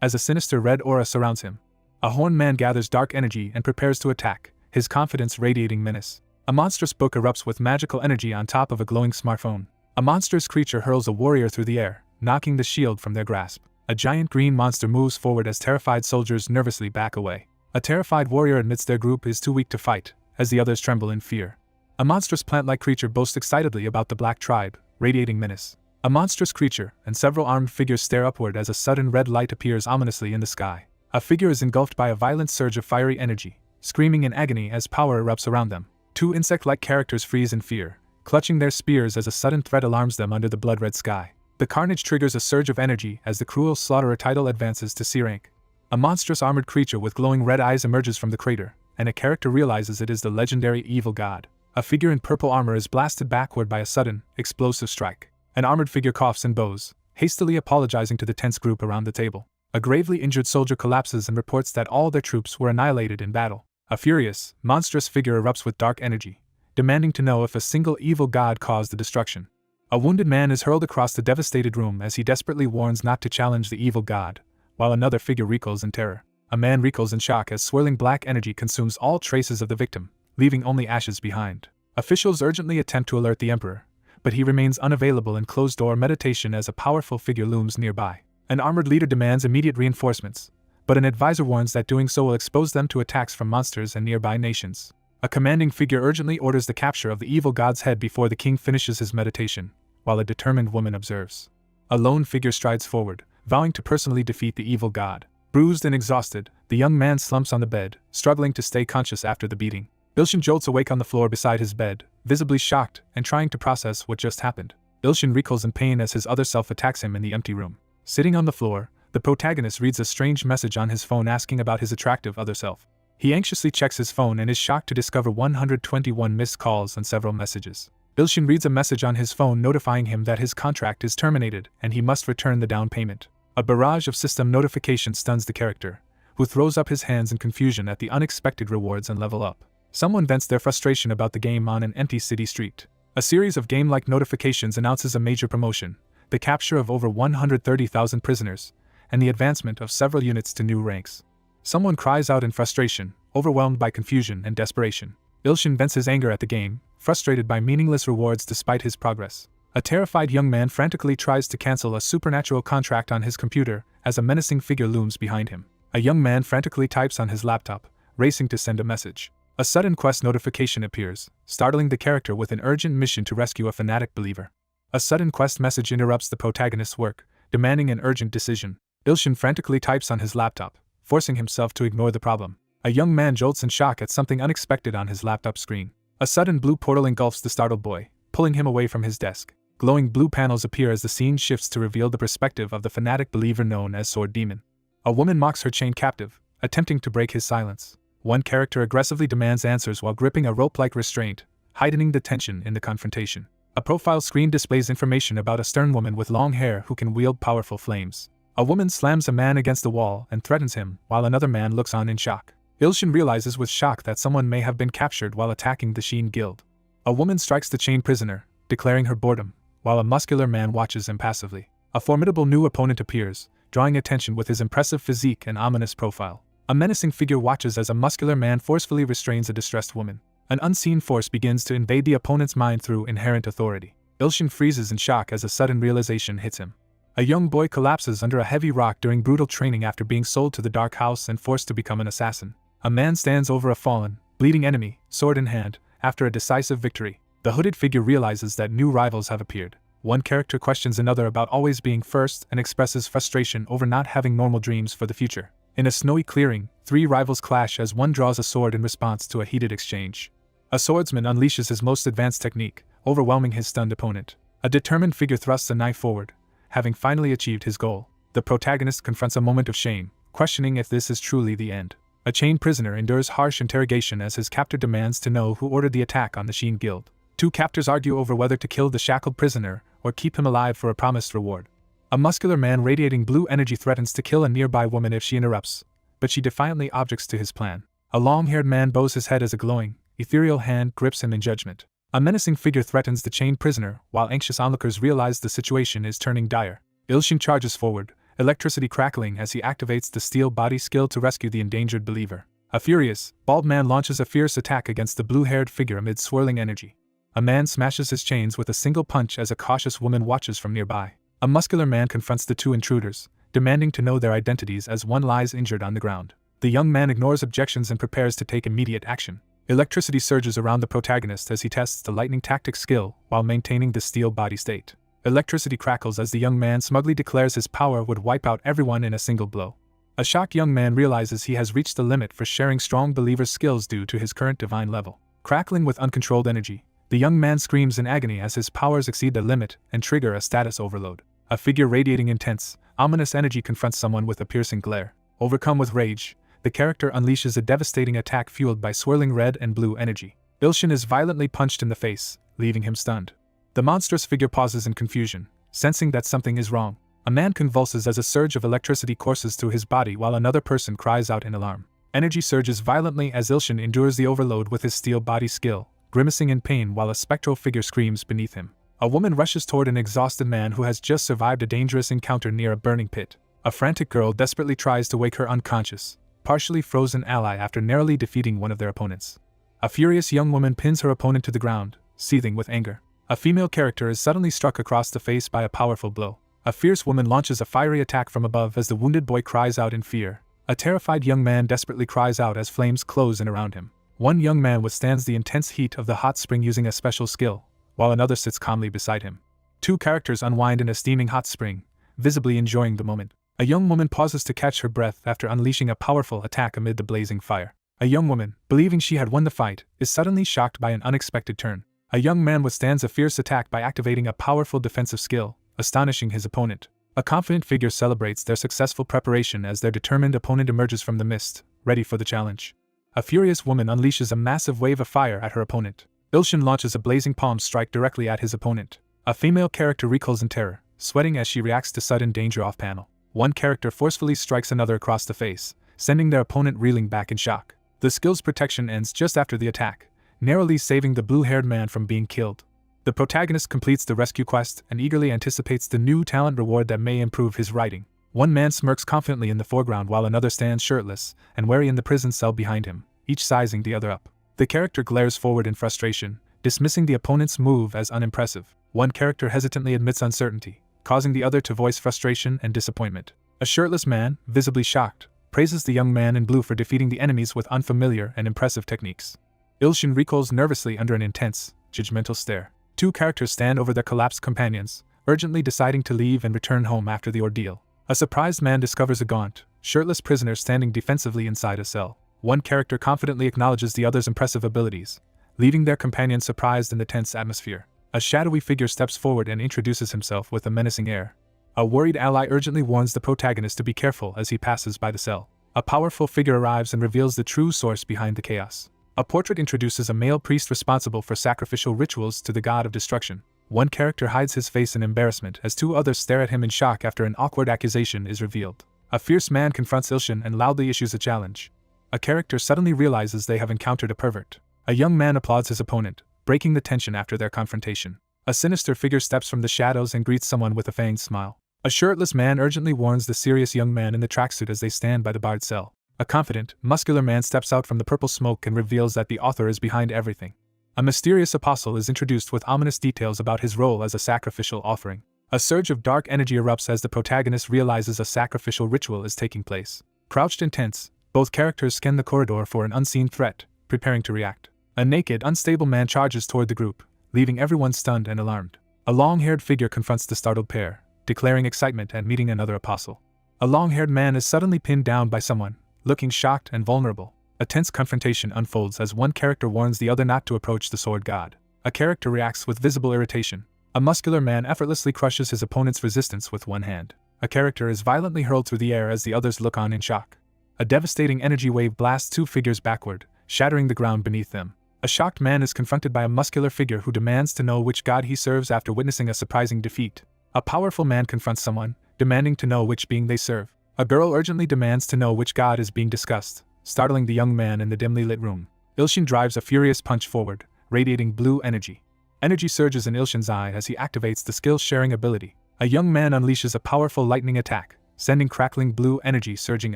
as a sinister red aura surrounds him. A horned man gathers dark energy and prepares to attack, his confidence radiating menace. A monstrous book erupts with magical energy on top of a glowing smartphone. A monstrous creature hurls a warrior through the air, knocking the shield from their grasp. A giant green monster moves forward as terrified soldiers nervously back away. A terrified warrior admits their group is too weak to fight, as the others tremble in fear. A monstrous plant-like creature boasts excitedly about the Black Tribe, radiating menace. A monstrous creature and several armed figures stare upward as a sudden red light appears ominously in the sky. A figure is engulfed by a violent surge of fiery energy, screaming in agony as power erupts around them. Two insect-like characters freeze in fear, clutching their spears as a sudden threat alarms them under the blood-red sky. The carnage triggers a surge of energy as the Cruel Slaughterer title advances to C rank. A monstrous armored creature with glowing red eyes emerges from the crater, and a character realizes it is the legendary evil god. A figure in purple armor is blasted backward by a sudden, explosive strike. An armored figure coughs and bows, hastily apologizing to the tense group around the table. A gravely injured soldier collapses and reports that all their troops were annihilated in battle. A furious, monstrous figure erupts with dark energy, demanding to know if a single evil god caused the destruction. A wounded man is hurled across the devastated room as he desperately warns not to challenge the evil god, while another figure recoils in terror. A man recoils in shock as swirling black energy consumes all traces of the victim, leaving only ashes behind. Officials urgently attempt to alert the emperor, but he remains unavailable in closed-door meditation as a powerful figure looms nearby. An armored leader demands immediate reinforcements, but an advisor warns that doing so will expose them to attacks from monsters and nearby nations. A commanding figure urgently orders the capture of the evil god's head before the king finishes his meditation, while a determined woman observes. A lone figure strides forward, vowing to personally defeat the evil god. Bruised and exhausted, the young man slumps on the bed, struggling to stay conscious after the beating. Ilshin jolts awake on the floor beside his bed, visibly shocked and trying to process what just happened. Ilshin recoils in pain as his other self attacks him in the empty room. Sitting on the floor, the protagonist reads a strange message on his phone asking about his attractive other self. He anxiously checks his phone and is shocked to discover 121 missed calls and several messages. Ilshin reads a message on his phone notifying him that his contract is terminated and he must return the down payment. A barrage of system notifications stuns the character, who throws up his hands in confusion at the unexpected rewards and level up. Someone vents their frustration about the game on an empty city street. A series of game-like notifications announces a major promotion, the capture of over 130,000 prisoners, and the advancement of several units to new ranks. Someone cries out in frustration, overwhelmed by confusion and desperation. Ilshin vents his anger at the game, frustrated by meaningless rewards despite his progress. A terrified young man frantically tries to cancel a supernatural contract on his computer as a menacing figure looms behind him. A young man frantically types on his laptop, racing to send a message. A sudden quest notification appears, startling the character with an urgent mission to rescue a fanatic believer. A sudden quest message interrupts the protagonist's work, demanding an urgent decision. Ilshin frantically types on his laptop, forcing himself to ignore the problem. A young man jolts in shock at something unexpected on his laptop screen. A sudden blue portal engulfs the startled boy, pulling him away from his desk. Glowing blue panels appear as the scene shifts to reveal the perspective of the fanatic believer known as Sword Demon. A woman mocks her chained captive, attempting to break his silence. One character aggressively demands answers while gripping a rope-like restraint, heightening the tension in the confrontation. A profile screen displays information about a stern woman with long hair who can wield powerful flames. A woman slams a man against the wall and threatens him, while another man looks on in shock. Ilshin realizes with shock that someone may have been captured while attacking the Sheen Guild. A woman strikes the chained prisoner, declaring her boredom, while a muscular man watches impassively. A formidable new opponent appears, drawing attention with his impressive physique and ominous profile. A menacing figure watches as a muscular man forcefully restrains a distressed woman. An unseen force begins to invade the opponent's mind through inherent authority. Ilshin freezes in shock as a sudden realization hits him. A young boy collapses under a heavy rock during brutal training after being sold to the Dark House and forced to become an assassin. A man stands over a fallen, bleeding enemy, sword in hand, after a decisive victory. The hooded figure realizes that new rivals have appeared. One character questions another about always being first and expresses frustration over not having normal dreams for the future. In a snowy clearing, three rivals clash as one draws a sword in response to a heated exchange. A swordsman unleashes his most advanced technique, overwhelming his stunned opponent. A determined figure thrusts a knife forward, having finally achieved his goal. The protagonist confronts a moment of shame, questioning if this is truly the end. A chained prisoner endures harsh interrogation as his captor demands to know who ordered the attack on the Sheen Guild. Two captors argue over whether to kill the shackled prisoner or keep him alive for a promised reward. A muscular man radiating blue energy threatens to kill a nearby woman if she interrupts, but she defiantly objects to his plan. A long-haired man bows his head as a glowing, ethereal hand grips him in judgment. A menacing figure threatens the chained prisoner, while anxious onlookers realize the situation is turning dire. Ilshin charges forward, electricity crackling as he activates the steel body skill to rescue the endangered believer. A furious, bald man launches a fierce attack against the blue-haired figure amid swirling energy. A man smashes his chains with a single punch as a cautious woman watches from nearby. A muscular man confronts the two intruders, demanding to know their identities as one lies injured on the ground. The young man ignores objections and prepares to take immediate action. Electricity surges around the protagonist as he tests the lightning tactic skill while maintaining the steel body state. Electricity crackles as the young man smugly declares his power would wipe out everyone in a single blow. A shocked young man realizes he has reached the limit for sharing strong believer's skills due to his current divine level. Crackling with uncontrolled energy, the young man screams in agony as his powers exceed the limit and trigger a status overload. A figure radiating intense, ominous energy confronts someone with a piercing glare. Overcome with rage, the character unleashes a devastating attack fueled by swirling red and blue energy. Ilshin is violently punched in the face, leaving him stunned. The monstrous figure pauses in confusion, sensing that something is wrong. A man convulses as a surge of electricity courses through his body while another person cries out in alarm. Energy surges violently as Ilshin endures the overload with his steel body skill, grimacing in pain while a spectral figure screams beneath him. A woman rushes toward an exhausted man who has just survived a dangerous encounter near a burning pit. A frantic girl desperately tries to wake her unconscious, partially frozen ally after narrowly defeating one of their opponents. A furious young woman pins her opponent to the ground, seething with anger. A female character is suddenly struck across the face by a powerful blow. A fierce woman launches a fiery attack from above as the wounded boy cries out in fear. A terrified young man desperately cries out as flames close in around him. One young man withstands the intense heat of the hot spring using a special skill, while another sits calmly beside him. Two characters unwind in a steaming hot spring, visibly enjoying the moment. A young woman pauses to catch her breath after unleashing a powerful attack amid the blazing fire. A young woman, believing she had won the fight, is suddenly shocked by an unexpected turn. A young man withstands a fierce attack by activating a powerful defensive skill, astonishing his opponent. A confident figure celebrates their successful preparation as their determined opponent emerges from the mist, ready for the challenge. A furious woman unleashes a massive wave of fire at her opponent. Ilshin launches a blazing palm strike directly at his opponent. A female character recoils in terror, sweating as she reacts to sudden danger off-panel. One character forcefully strikes another across the face, sending their opponent reeling back in shock. The skill's protection ends just after the attack, narrowly saving the blue-haired man from being killed. The protagonist completes the rescue quest and eagerly anticipates the new talent reward that may improve his writing. One man smirks confidently in the foreground while another stands shirtless and wary in the prison cell behind him, each sizing the other up. The character glares forward in frustration, dismissing the opponent's move as unimpressive. One character hesitantly admits uncertainty, causing the other to voice frustration and disappointment. A shirtless man, visibly shocked, praises the young man in blue for defeating the enemies with unfamiliar and impressive techniques. Ilshin recoils nervously under an intense, judgmental stare. Two characters stand over their collapsed companions, urgently deciding to leave and return home after the ordeal. A surprised man discovers a gaunt, shirtless prisoner standing defensively inside a cell. One character confidently acknowledges the other's impressive abilities, leaving their companion surprised in the tense atmosphere. A shadowy figure steps forward and introduces himself with a menacing air. A worried ally urgently warns the protagonist to be careful as he passes by the cell. A powerful figure arrives and reveals the true source behind the chaos. A portrait introduces a male priest responsible for sacrificial rituals to the god of destruction. One character hides his face in embarrassment as two others stare at him in shock after an awkward accusation is revealed. A fierce man confronts Ilshin and loudly issues a challenge. A character suddenly realizes they have encountered a pervert. A young man applauds his opponent, breaking the tension after their confrontation. A sinister figure steps from the shadows and greets someone with a fanged smile. A shirtless man urgently warns the serious young man in the tracksuit as they stand by the barred cell. A confident, muscular man steps out from the purple smoke and reveals that the author is behind everything. A mysterious apostle is introduced with ominous details about his role as a sacrificial offering. A surge of dark energy erupts as the protagonist realizes a sacrificial ritual is taking place. Crouched and tense, both characters scan the corridor for an unseen threat, preparing to react. A naked, unstable man charges toward the group, leaving everyone stunned and alarmed. A long-haired figure confronts the startled pair, declaring excitement at meeting another apostle. A long-haired man is suddenly pinned down by someone, looking shocked and vulnerable. A tense confrontation unfolds as one character warns the other not to approach the sword god. A character reacts with visible irritation. A muscular man effortlessly crushes his opponent's resistance with one hand. A character is violently hurled through the air as the others look on in shock. A devastating energy wave blasts two figures backward, shattering the ground beneath them. A shocked man is confronted by a muscular figure who demands to know which god he serves after witnessing a surprising defeat. A powerful man confronts someone, demanding to know which being they serve. A girl urgently demands to know which god is being discussed, startling the young man in the dimly lit room. Ilshin drives a furious punch forward, radiating blue energy. Energy surges in Ilshin's eye as he activates the skill-sharing ability. A young man unleashes a powerful lightning attack, sending crackling blue energy surging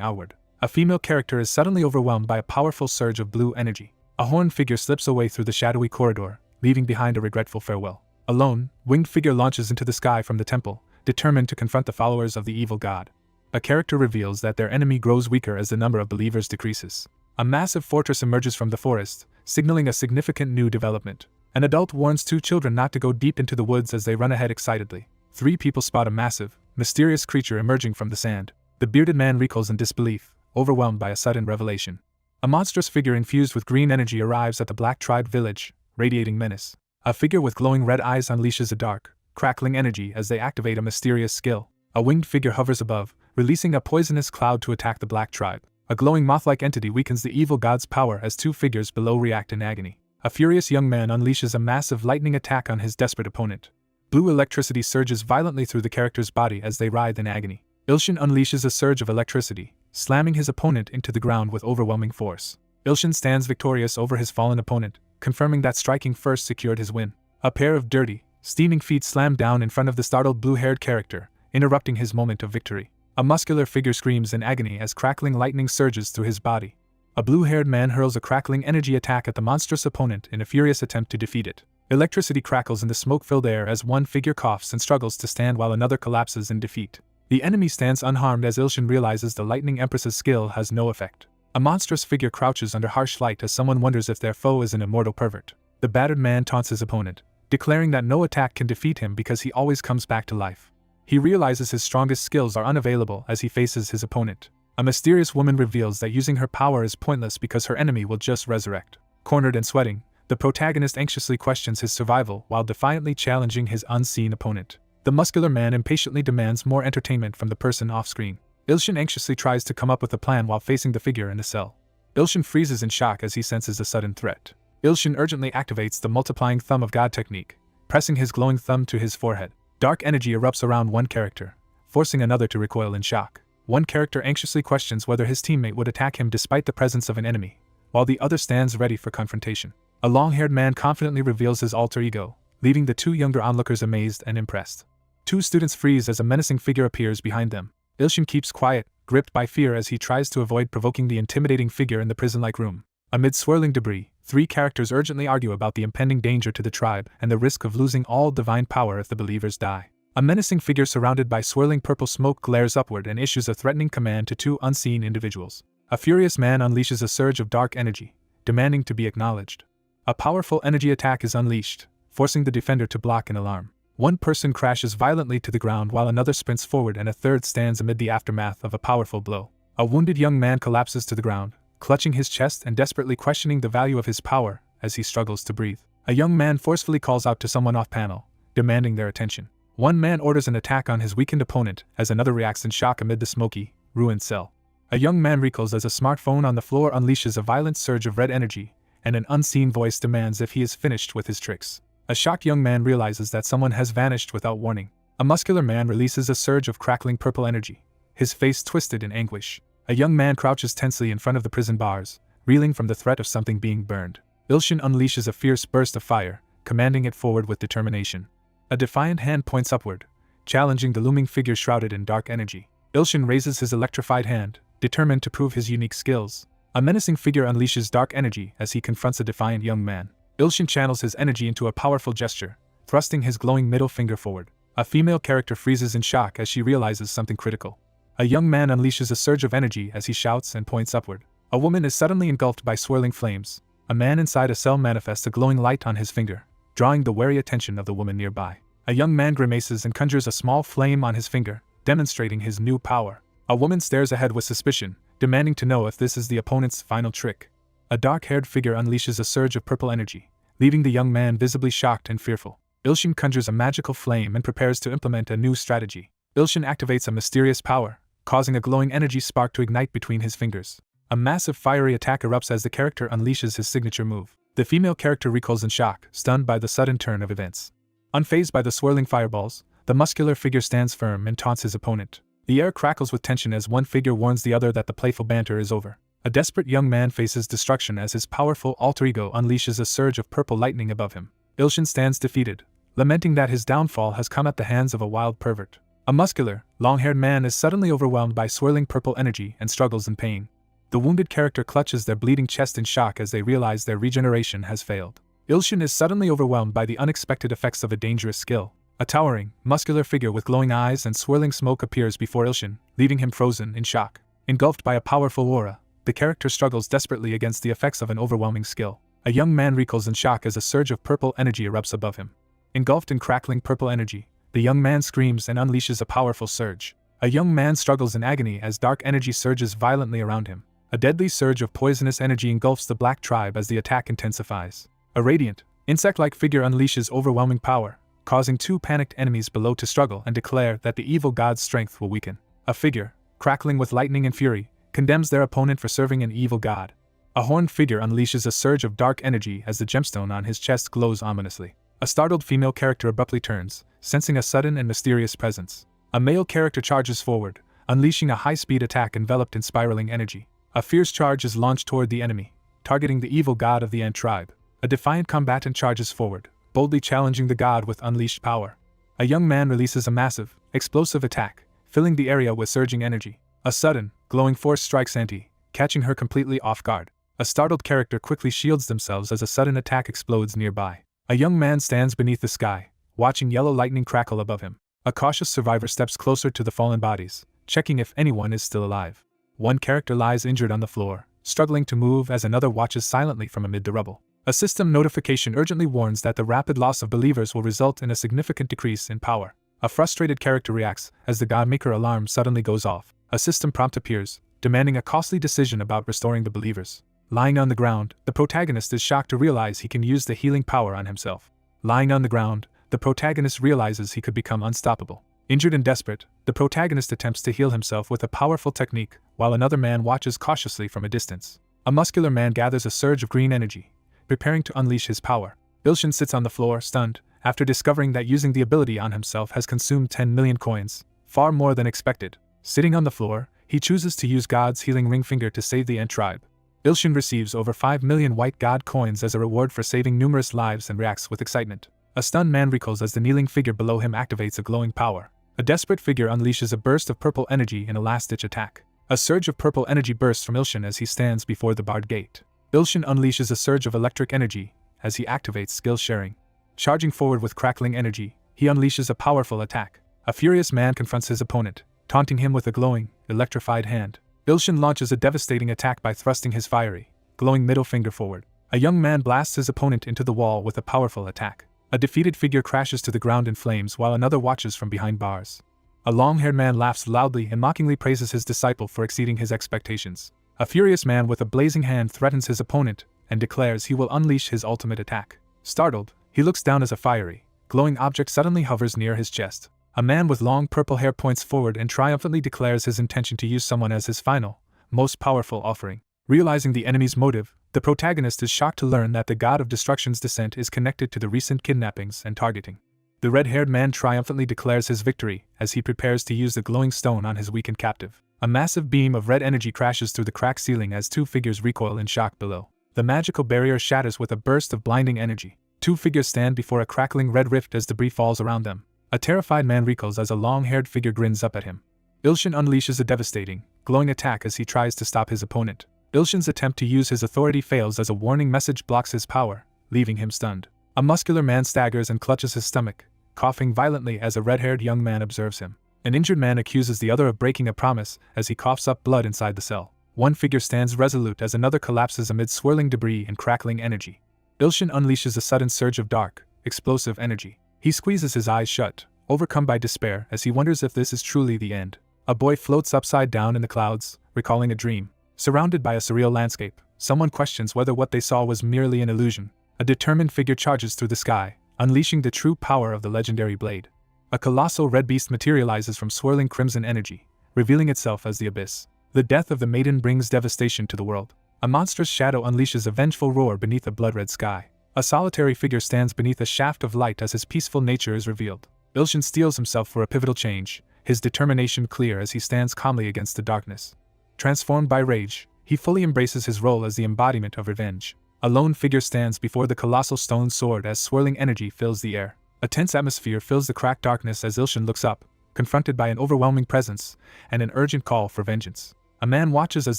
outward. A female character is suddenly overwhelmed by a powerful surge of blue energy. A horned figure slips away through the shadowy corridor, leaving behind a regretful farewell. A lone, winged figure launches into the sky from the temple, determined to confront the followers of the evil god. A character reveals that their enemy grows weaker as the number of believers decreases. A massive fortress emerges from the forest, signaling a significant new development. An adult warns two children not to go deep into the woods as they run ahead excitedly. Three people spot a massive, mysterious creature emerging from the sand. The bearded man recoils in disbelief, overwhelmed by a sudden revelation. A monstrous figure infused with green energy arrives at the Black Tribe village, radiating menace. A figure with glowing red eyes unleashes a dark, crackling energy as they activate a mysterious skill. A winged figure hovers above, releasing a poisonous cloud to attack the Black Tribe. A glowing moth-like entity weakens the evil god's power as two figures below react in agony. A furious young man unleashes a massive lightning attack on his desperate opponent. Blue electricity surges violently through the character's body as they writhe in agony. Ilshin unleashes a surge of electricity, slamming his opponent into the ground with overwhelming force. Ilshin stands victorious over his fallen opponent, confirming that striking first secured his win. A pair of dirty, steaming feet slam down in front of the startled blue-haired character, interrupting his moment of victory. A muscular figure screams in agony as crackling lightning surges through his body. A blue-haired man hurls a crackling energy attack at the monstrous opponent in a furious attempt to defeat it. Electricity crackles in the smoke-filled air as one figure coughs and struggles to stand while another collapses in defeat. The enemy stands unharmed as Ilshin realizes the Lightning Empress's skill has no effect. A monstrous figure crouches under harsh light as someone wonders if their foe is an immortal pervert. The battered man taunts his opponent, declaring that no attack can defeat him because he always comes back to life. He realizes his strongest skills are unavailable as he faces his opponent. A mysterious woman reveals that using her power is pointless because her enemy will just resurrect. Cornered and sweating, the protagonist anxiously questions his survival while defiantly challenging his unseen opponent. The muscular man impatiently demands more entertainment from the person off-screen. Ilshin anxiously tries to come up with a plan while facing the figure in the cell. Ilshin freezes in shock as he senses a sudden threat. Ilshin urgently activates the multiplying thumb of God technique, pressing his glowing thumb to his forehead. Dark energy erupts around one character, forcing another to recoil in shock. One character anxiously questions whether his teammate would attack him despite the presence of an enemy, while the other stands ready for confrontation. A long-haired man confidently reveals his alter ego, leaving the two younger onlookers amazed and impressed. Two students freeze as a menacing figure appears behind them. Ilshin keeps quiet, gripped by fear as he tries to avoid provoking the intimidating figure in the prison-like room. Amid swirling debris, three characters urgently argue about the impending danger to the tribe and the risk of losing all divine power if the believers die. A menacing figure surrounded by swirling purple smoke glares upward and issues a threatening command to two unseen individuals. A furious man unleashes a surge of dark energy, demanding to be acknowledged. A powerful energy attack is unleashed, forcing the defender to block in alarm. One person crashes violently to the ground while another sprints forward and a third stands amid the aftermath of a powerful blow. A wounded young man collapses to the ground, clutching his chest and desperately questioning the value of his power as he struggles to breathe. A young man forcefully calls out to someone off-panel, demanding their attention. One man orders an attack on his weakened opponent as another reacts in shock amid the smoky, ruined cell. A young man recoils as a smartphone on the floor unleashes a violent surge of red energy, and an unseen voice demands if he is finished with his tricks. A shocked young man realizes that someone has vanished without warning. A muscular man releases a surge of crackling purple energy, his face twisted in anguish. A young man crouches tensely in front of the prison bars, reeling from the threat of something being burned. Ilshin unleashes a fierce burst of fire, commanding it forward with determination. A defiant hand points upward, challenging the looming figure shrouded in dark energy. Ilshin raises his electrified hand, determined to prove his unique skills. A menacing figure unleashes dark energy as he confronts a defiant young man. Ilshin channels his energy into a powerful gesture, thrusting his glowing middle finger forward. A female character freezes in shock as she realizes something critical. A young man unleashes a surge of energy as he shouts and points upward. A woman is suddenly engulfed by swirling flames. A man inside a cell manifests a glowing light on his finger, drawing the wary attention of the woman nearby. A young man grimaces and conjures a small flame on his finger, demonstrating his new power. A woman stares ahead with suspicion, demanding to know if this is the opponent's final trick. A dark-haired figure unleashes a surge of purple energy, leaving the young man visibly shocked and fearful. Ilshin conjures a magical flame and prepares to implement a new strategy. Ilshin activates a mysterious power, causing a glowing energy spark to ignite between his fingers. A massive fiery attack erupts as the character unleashes his signature move. The female character recoils in shock, stunned by the sudden turn of events. Unfazed by the swirling fireballs, the muscular figure stands firm and taunts his opponent. The air crackles with tension as one figure warns the other that the playful banter is over. A desperate young man faces destruction as his powerful alter ego unleashes a surge of purple lightning above him. Ilshin stands defeated, lamenting that his downfall has come at the hands of a wild pervert. A muscular, long-haired man is suddenly overwhelmed by swirling purple energy and struggles in pain. The wounded character clutches their bleeding chest in shock as they realize their regeneration has failed. Ilshin is suddenly overwhelmed by the unexpected effects of a dangerous skill. A towering, muscular figure with glowing eyes and swirling smoke appears before Ilshin, leaving him frozen in shock. Engulfed by a powerful aura, the character struggles desperately against the effects of an overwhelming skill. A young man recoils in shock as a surge of purple energy erupts above him. Engulfed in crackling purple energy, the young man screams and unleashes a powerful surge. A young man struggles in agony as dark energy surges violently around him. A deadly surge of poisonous energy engulfs the Black Tribe as the attack intensifies. A radiant, insect-like figure unleashes overwhelming power, causing two panicked enemies below to struggle and declare that the evil god's strength will weaken. A figure, crackling with lightning and fury, condemns their opponent for serving an evil god. A horned figure unleashes a surge of dark energy as the gemstone on his chest glows ominously. A startled female character abruptly turns, sensing a sudden and mysterious presence. A male character charges forward, unleashing a high-speed attack enveloped in spiraling energy. A fierce charge is launched toward the enemy, targeting the evil god of the Ant tribe. A defiant combatant charges forward, boldly challenging the god with unleashed power. A young man releases a massive, explosive attack, filling the area with surging energy. A sudden, glowing force strikes Auntie, catching her completely off guard. A startled character quickly shields themselves as a sudden attack explodes nearby. A young man stands beneath the sky, watching yellow lightning crackle above him. A cautious survivor steps closer to the fallen bodies, checking if anyone is still alive. One character lies injured on the floor, struggling to move as another watches silently from amid the rubble. A system notification urgently warns that the rapid loss of believers will result in a significant decrease in power. A frustrated character reacts as the Godmaker alarm suddenly goes off. A system prompt appears, demanding a costly decision about restoring the believers. Lying on the ground, the protagonist is shocked to realize he can use the healing power on himself. Lying on the ground, the protagonist realizes he could become unstoppable. Injured and desperate, the protagonist attempts to heal himself with a powerful technique, while another man watches cautiously from a distance. A muscular man gathers a surge of green energy, preparing to unleash his power. Ilshin sits on the floor, stunned, after discovering that using the ability on himself has consumed 10 million coins, far more than expected. Sitting on the floor, he chooses to use God's healing ring finger to save the Ant tribe. Ilshin receives over 5 million white god coins as a reward for saving numerous lives and reacts with excitement. A stunned man recoils as the kneeling figure below him activates a glowing power. A desperate figure unleashes a burst of purple energy in a last-ditch attack. A surge of purple energy bursts from Ilshin as he stands before the barred gate. Ilshin unleashes a surge of electric energy as he activates skill sharing. Charging forward with crackling energy, he unleashes a powerful attack. A furious man confronts his opponent, taunting him with a glowing, electrified hand. Ilshin launches a devastating attack by thrusting his fiery, glowing middle finger forward. A young man blasts his opponent into the wall with a powerful attack. A defeated figure crashes to the ground in flames while another watches from behind bars. A long-haired man laughs loudly and mockingly praises his disciple for exceeding his expectations. A furious man with a blazing hand threatens his opponent and declares he will unleash his ultimate attack. Startled, he looks down as a fiery, glowing object suddenly hovers near his chest. A man with long purple hair points forward and triumphantly declares his intention to use someone as his final, most powerful offering. Realizing the enemy's motive, the protagonist is shocked to learn that the god of destruction's descent is connected to the recent kidnappings and targeting. The red-haired man triumphantly declares his victory as he prepares to use the glowing stone on his weakened captive. A massive beam of red energy crashes through the cracked ceiling as two figures recoil in shock below. The magical barrier shatters with a burst of blinding energy. Two figures stand before a crackling red rift as debris falls around them. A terrified man recoils as a long-haired figure grins up at him. Ilshin unleashes a devastating, glowing attack as he tries to stop his opponent. Ilshin's attempt to use his authority fails as a warning message blocks his power, leaving him stunned. A muscular man staggers and clutches his stomach, coughing violently as a red-haired young man observes him. An injured man accuses the other of breaking a promise as he coughs up blood inside the cell. One figure stands resolute as another collapses amid swirling debris and crackling energy. Ilshin unleashes a sudden surge of dark, explosive energy. He squeezes his eyes shut, overcome by despair as he wonders if this is truly the end. A boy floats upside down in the clouds, recalling a dream. Surrounded by a surreal landscape, someone questions whether what they saw was merely an illusion. A determined figure charges through the sky, unleashing the true power of the legendary blade. A colossal red beast materializes from swirling crimson energy, revealing itself as the abyss. The death of the maiden brings devastation to the world. A monstrous shadow unleashes a vengeful roar beneath a blood-red sky. A solitary figure stands beneath a shaft of light as his peaceful nature is revealed. Ilshin steels himself for a pivotal change, his determination clear as he stands calmly against the darkness. Transformed by rage, he fully embraces his role as the embodiment of revenge. A lone figure stands before the colossal stone sword as swirling energy fills the air. A tense atmosphere fills the cracked darkness as Ilshin looks up, confronted by an overwhelming presence and an urgent call for vengeance. A man watches as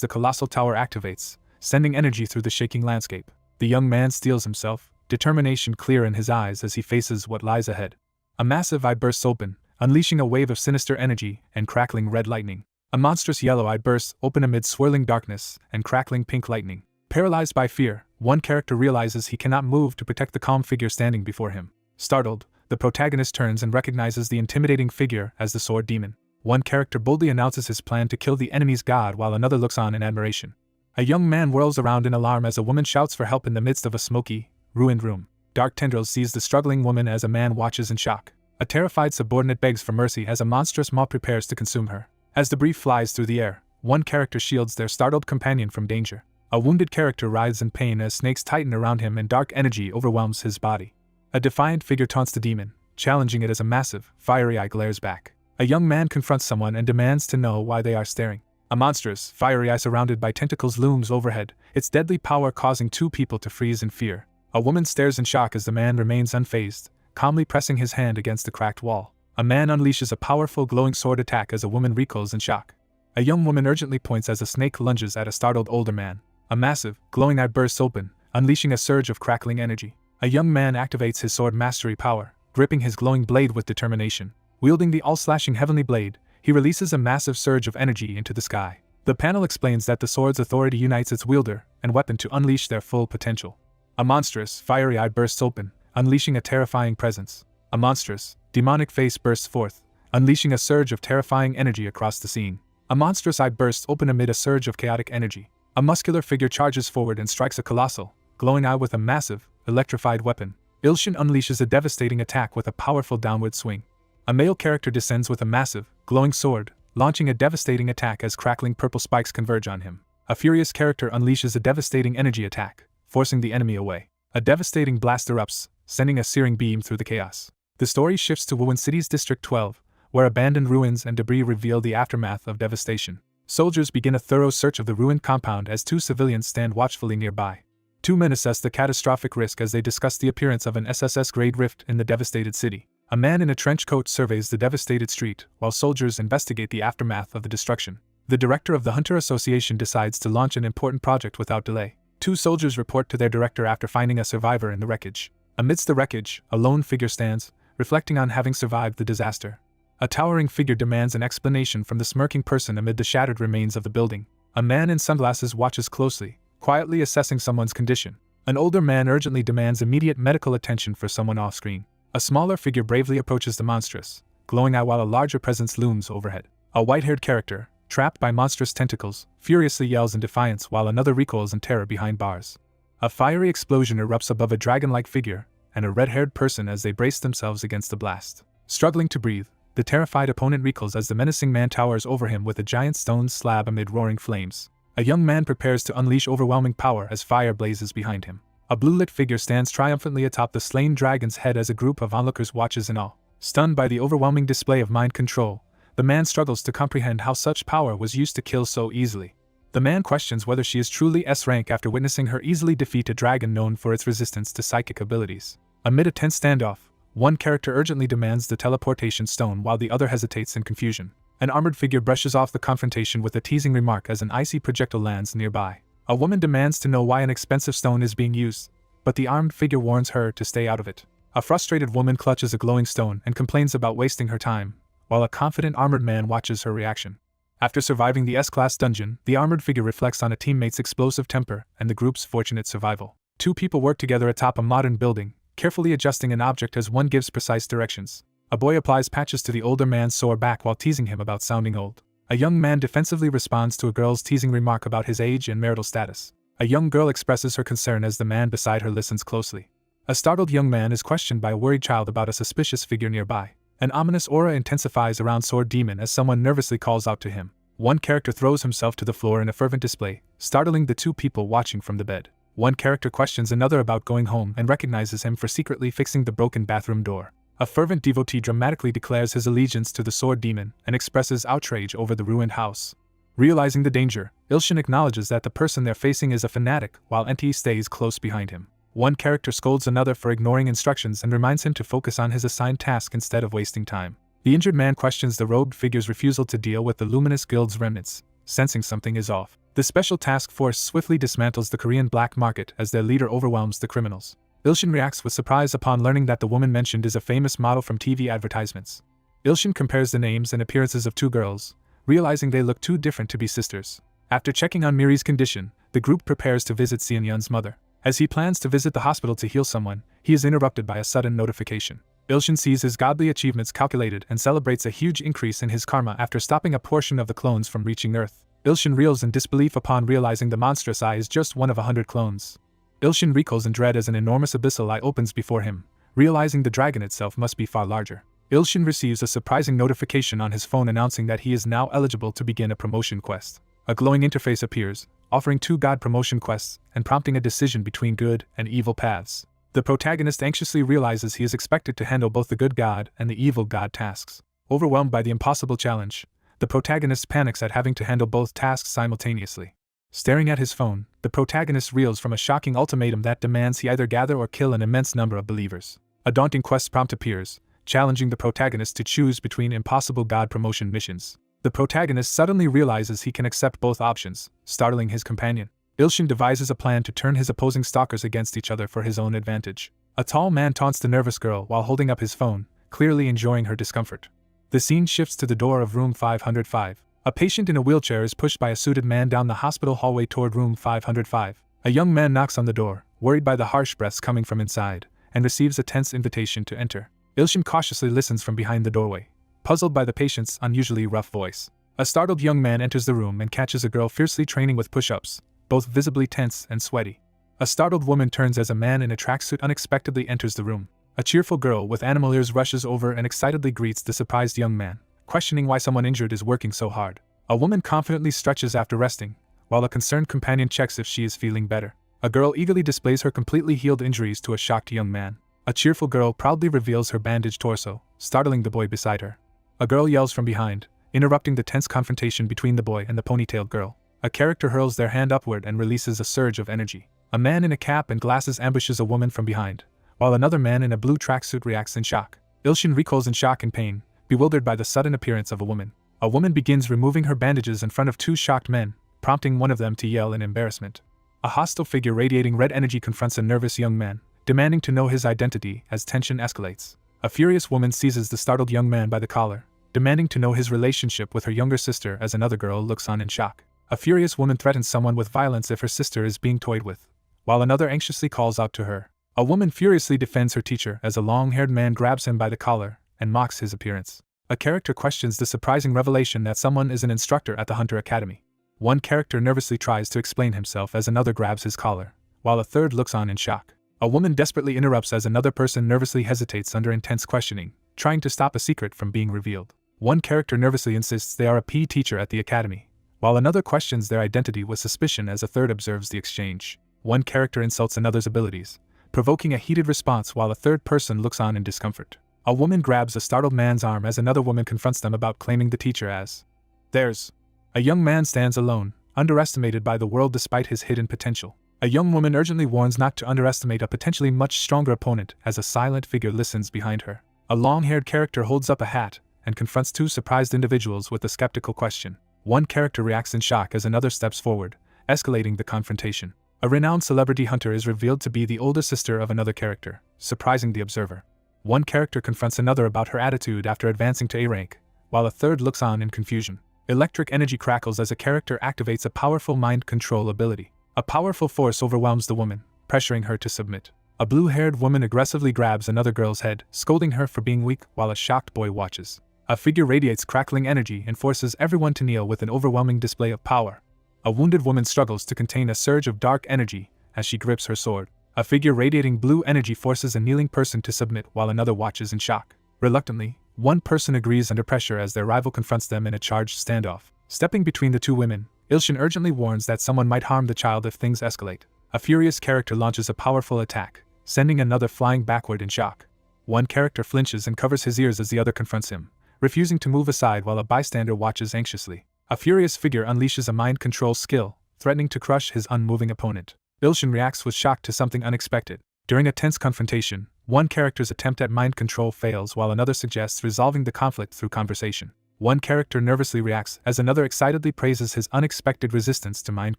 the colossal tower activates, sending energy through the shaking landscape. The young man steels himself, determination clear in his eyes as he faces what lies ahead. A massive eye bursts open, unleashing a wave of sinister energy and crackling red lightning. A monstrous yellow eye bursts open amid swirling darkness and crackling pink lightning. Paralyzed by fear, one character realizes he cannot move to protect the calm figure standing before him. Startled, the protagonist turns and recognizes the intimidating figure as the sword demon. One character boldly announces his plan to kill the enemy's god while another looks on in admiration. A young man whirls around in alarm as a woman shouts for help in the midst of a smoky, ruined room. Dark tendrils seize the struggling woman as a man watches in shock. A terrified subordinate begs for mercy as a monstrous maw prepares to consume her. As debris flies through the air, one character shields their startled companion from danger. A wounded character writhes in pain as snakes tighten around him and dark energy overwhelms his body. A defiant figure taunts the demon, challenging it as a massive, fiery eye glares back. A young man confronts someone and demands to know why they are staring. A monstrous, fiery eye surrounded by tentacles looms overhead, its deadly power causing two people to freeze in fear. A woman stares in shock as the man remains unfazed, calmly pressing his hand against the cracked wall. A man unleashes a powerful glowing sword attack as a woman recoils in shock. A young woman urgently points as a snake lunges at a startled older man. A massive, glowing eye bursts open, unleashing a surge of crackling energy. A young man activates his sword mastery power, gripping his glowing blade with determination. Wielding the all-slashing heavenly blade, he releases a massive surge of energy into the sky. The panel explains that the sword's authority unites its wielder and weapon to unleash their full potential. A monstrous, fiery eye bursts open, unleashing a terrifying presence. A monstrous, demonic face bursts forth, unleashing a surge of terrifying energy across the scene. A monstrous eye bursts open amid a surge of chaotic energy. A muscular figure charges forward and strikes a colossal, glowing eye with a massive, electrified weapon. Ilshin unleashes a devastating attack with a powerful downward swing. A male character descends with a massive, glowing sword, launching a devastating attack as crackling purple spikes converge on him. A furious character unleashes a devastating energy attack, forcing the enemy away. A devastating blast erupts, sending a searing beam through the chaos. The story shifts to Wuhan City's District 12, where abandoned ruins and debris reveal the aftermath of devastation. Soldiers begin a thorough search of the ruined compound as two civilians stand watchfully nearby. Two men assess the catastrophic risk as they discuss the appearance of an SSS-grade rift in the devastated city. A man in a trench coat surveys the devastated street, while soldiers investigate the aftermath of the destruction. The director of the Hunter Association decides to launch an important project without delay. 2 soldiers report to their director after finding a survivor in the wreckage. Amidst the wreckage, a lone figure stands, reflecting on having survived the disaster. A towering figure demands an explanation from the smirking person amid the shattered remains of the building. A man in sunglasses watches closely, quietly assessing someone's condition. An older man urgently demands immediate medical attention for someone off-screen. A smaller figure bravely approaches the monstrous, glowing eye while a larger presence looms overhead. A white-haired character, trapped by monstrous tentacles, furiously yells in defiance while another recoils in terror behind bars. A fiery explosion erupts above a dragon-like figure and a red-haired person as they brace themselves against the blast. Struggling to breathe, the terrified opponent recoils as the menacing man towers over him with a giant stone slab amid roaring flames. A young man prepares to unleash overwhelming power as fire blazes behind him. A blue-lit figure stands triumphantly atop the slain dragon's head as a group of onlookers watches in awe. Stunned by the overwhelming display of mind control, the man struggles to comprehend how such power was used to kill so easily. The man questions whether she is truly S-rank after witnessing her easily defeat a dragon known for its resistance to psychic abilities. Amid a tense standoff, one character urgently demands the teleportation stone while the other hesitates in confusion. An armored figure brushes off the confrontation with a teasing remark as an icy projectile lands nearby. A woman demands to know why an expensive stone is being used, but the armed figure warns her to stay out of it. A frustrated woman clutches a glowing stone and complains about wasting her time, while a confident armored man watches her reaction. After surviving the S-class dungeon, the armored figure reflects on a teammate's explosive temper and the group's fortunate survival. 2 people work together atop a modern building, carefully adjusting an object as one gives precise directions. A boy applies patches to the older man's sore back while teasing him about sounding old. A young man defensively responds to a girl's teasing remark about his age and marital status. A young girl expresses her concern as the man beside her listens closely. A startled young man is questioned by a worried child about a suspicious figure nearby. An ominous aura intensifies around Sword Demon as someone nervously calls out to him. One character throws himself to the floor in a fervent display, startling the 2 people watching from the bed. One character questions another about going home and recognizes him for secretly fixing the broken bathroom door. A fervent devotee dramatically declares his allegiance to the Sword Demon and expresses outrage over the ruined house. Realizing the danger, Ilshin acknowledges that the person they're facing is a fanatic while Enti stays close behind him. One character scolds another for ignoring instructions and reminds him to focus on his assigned task instead of wasting time. The injured man questions the robed figure's refusal to deal with the Luminous Guild's remnants, sensing something is off. The special task force swiftly dismantles the Korean black market as their leader overwhelms the criminals. Ilshin reacts with surprise upon learning that the woman mentioned is a famous model from TV advertisements. Ilshin compares the names and appearances of 2 girls, realizing they look too different to be sisters. After checking on Miri's condition, the group prepares to visit Seon-yeon's mother. As he plans to visit the hospital to heal someone, he is interrupted by a sudden notification. Ilshin sees his godly achievements calculated and celebrates a huge increase in his karma after stopping a portion of the clones from reaching Earth. Ilshin reels in disbelief upon realizing the monstrous eye is just one of 100 clones. Ilshin recoils in dread as an enormous abyssal eye opens before him, realizing the dragon itself must be far larger. Ilshin receives a surprising notification on his phone announcing that he is now eligible to begin a promotion quest. A glowing interface appears, offering 2 god promotion quests and prompting a decision between good and evil paths. The protagonist anxiously realizes he is expected to handle both the good god and the evil god tasks. Overwhelmed by the impossible challenge, the protagonist panics at having to handle both tasks simultaneously. Staring at his phone, the protagonist reels from a shocking ultimatum that demands he either gather or kill an immense number of believers. A daunting quest prompt appears, challenging the protagonist to choose between impossible god promotion missions. The protagonist suddenly realizes he can accept both options, startling his companion. Ilshin devises a plan to turn his opposing stalkers against each other for his own advantage. A tall man taunts the nervous girl while holding up his phone, clearly enjoying her discomfort. The scene shifts to the door of room 505. A patient in a wheelchair is pushed by a suited man down the hospital hallway toward room 505. A young man knocks on the door, worried by the harsh breaths coming from inside, and receives a tense invitation to enter. Ilshin cautiously listens from behind the doorway, puzzled by the patient's unusually rough voice. A startled young man enters the room and catches a girl fiercely training with push-ups, both visibly tense and sweaty. A startled woman turns as a man in a tracksuit unexpectedly enters the room. A cheerful girl with animal ears rushes over and excitedly greets the surprised young man, questioning why someone injured is working so hard. A woman confidently stretches after resting, while a concerned companion checks if she is feeling better. A girl eagerly displays her completely healed injuries to a shocked young man. A cheerful girl proudly reveals her bandaged torso, startling the boy beside her. A girl yells from behind, interrupting the tense confrontation between the boy and the ponytailed girl. A character hurls their hand upward and releases a surge of energy. A man in a cap and glasses ambushes a woman from behind, while another man in a blue tracksuit reacts in shock. Ilshin recoils in shock and pain, bewildered by the sudden appearance of a woman. A woman begins removing her bandages in front of two shocked men, prompting one of them to yell in embarrassment. A hostile figure radiating red energy confronts a nervous young man, demanding to know his identity as tension escalates. A furious woman seizes the startled young man by the collar, demanding to know his relationship with her younger sister as another girl looks on in shock. A furious woman threatens someone with violence if her sister is being toyed with, while another anxiously calls out to her. A woman furiously defends her teacher as a long-haired man grabs him by the collar and mocks his appearance. A character questions the surprising revelation that someone is an instructor at the Hunter Academy. One character nervously tries to explain himself as another grabs his collar, while a third looks on in shock. A woman desperately interrupts as another person nervously hesitates under intense questioning, trying to stop a secret from being revealed. One character nervously insists they are a PE teacher at the academy, while another questions their identity with suspicion as a third observes the exchange. One character insults another's abilities, provoking a heated response while a third person looks on in discomfort. A woman grabs a startled man's arm as another woman confronts them about claiming the teacher as theirs. A young man stands alone, underestimated by the world despite his hidden potential. A young woman urgently warns not to underestimate a potentially much stronger opponent as a silent figure listens behind her. A long-haired character holds up a hat and confronts two surprised individuals with a skeptical question. One character reacts in shock as another steps forward, escalating the confrontation. A renowned celebrity hunter is revealed to be the older sister of another character, surprising the observer. One character confronts another about her attitude after advancing to A rank, while a third looks on in confusion. Electric energy crackles as a character activates a powerful mind control ability. A powerful force overwhelms the woman, pressuring her to submit. A blue-haired woman aggressively grabs another girl's head, scolding her for being weak while a shocked boy watches. A figure radiates crackling energy and forces everyone to kneel with an overwhelming display of power. A wounded woman struggles to contain a surge of dark energy as she grips her sword. A figure radiating blue energy forces a kneeling person to submit while another watches in shock. Reluctantly, one person agrees under pressure as their rival confronts them in a charged standoff. Stepping between the two women, Ilshin urgently warns that someone might harm the child if things escalate. A furious character launches a powerful attack, sending another flying backward in shock. One character flinches and covers his ears as the other confronts him, refusing to move aside while a bystander watches anxiously. A furious figure unleashes a mind control skill, threatening to crush his unmoving opponent. Ilshin reacts with shock to something unexpected. During a tense confrontation, one character's attempt at mind control fails while another suggests resolving the conflict through conversation. One character nervously reacts as another excitedly praises his unexpected resistance to mind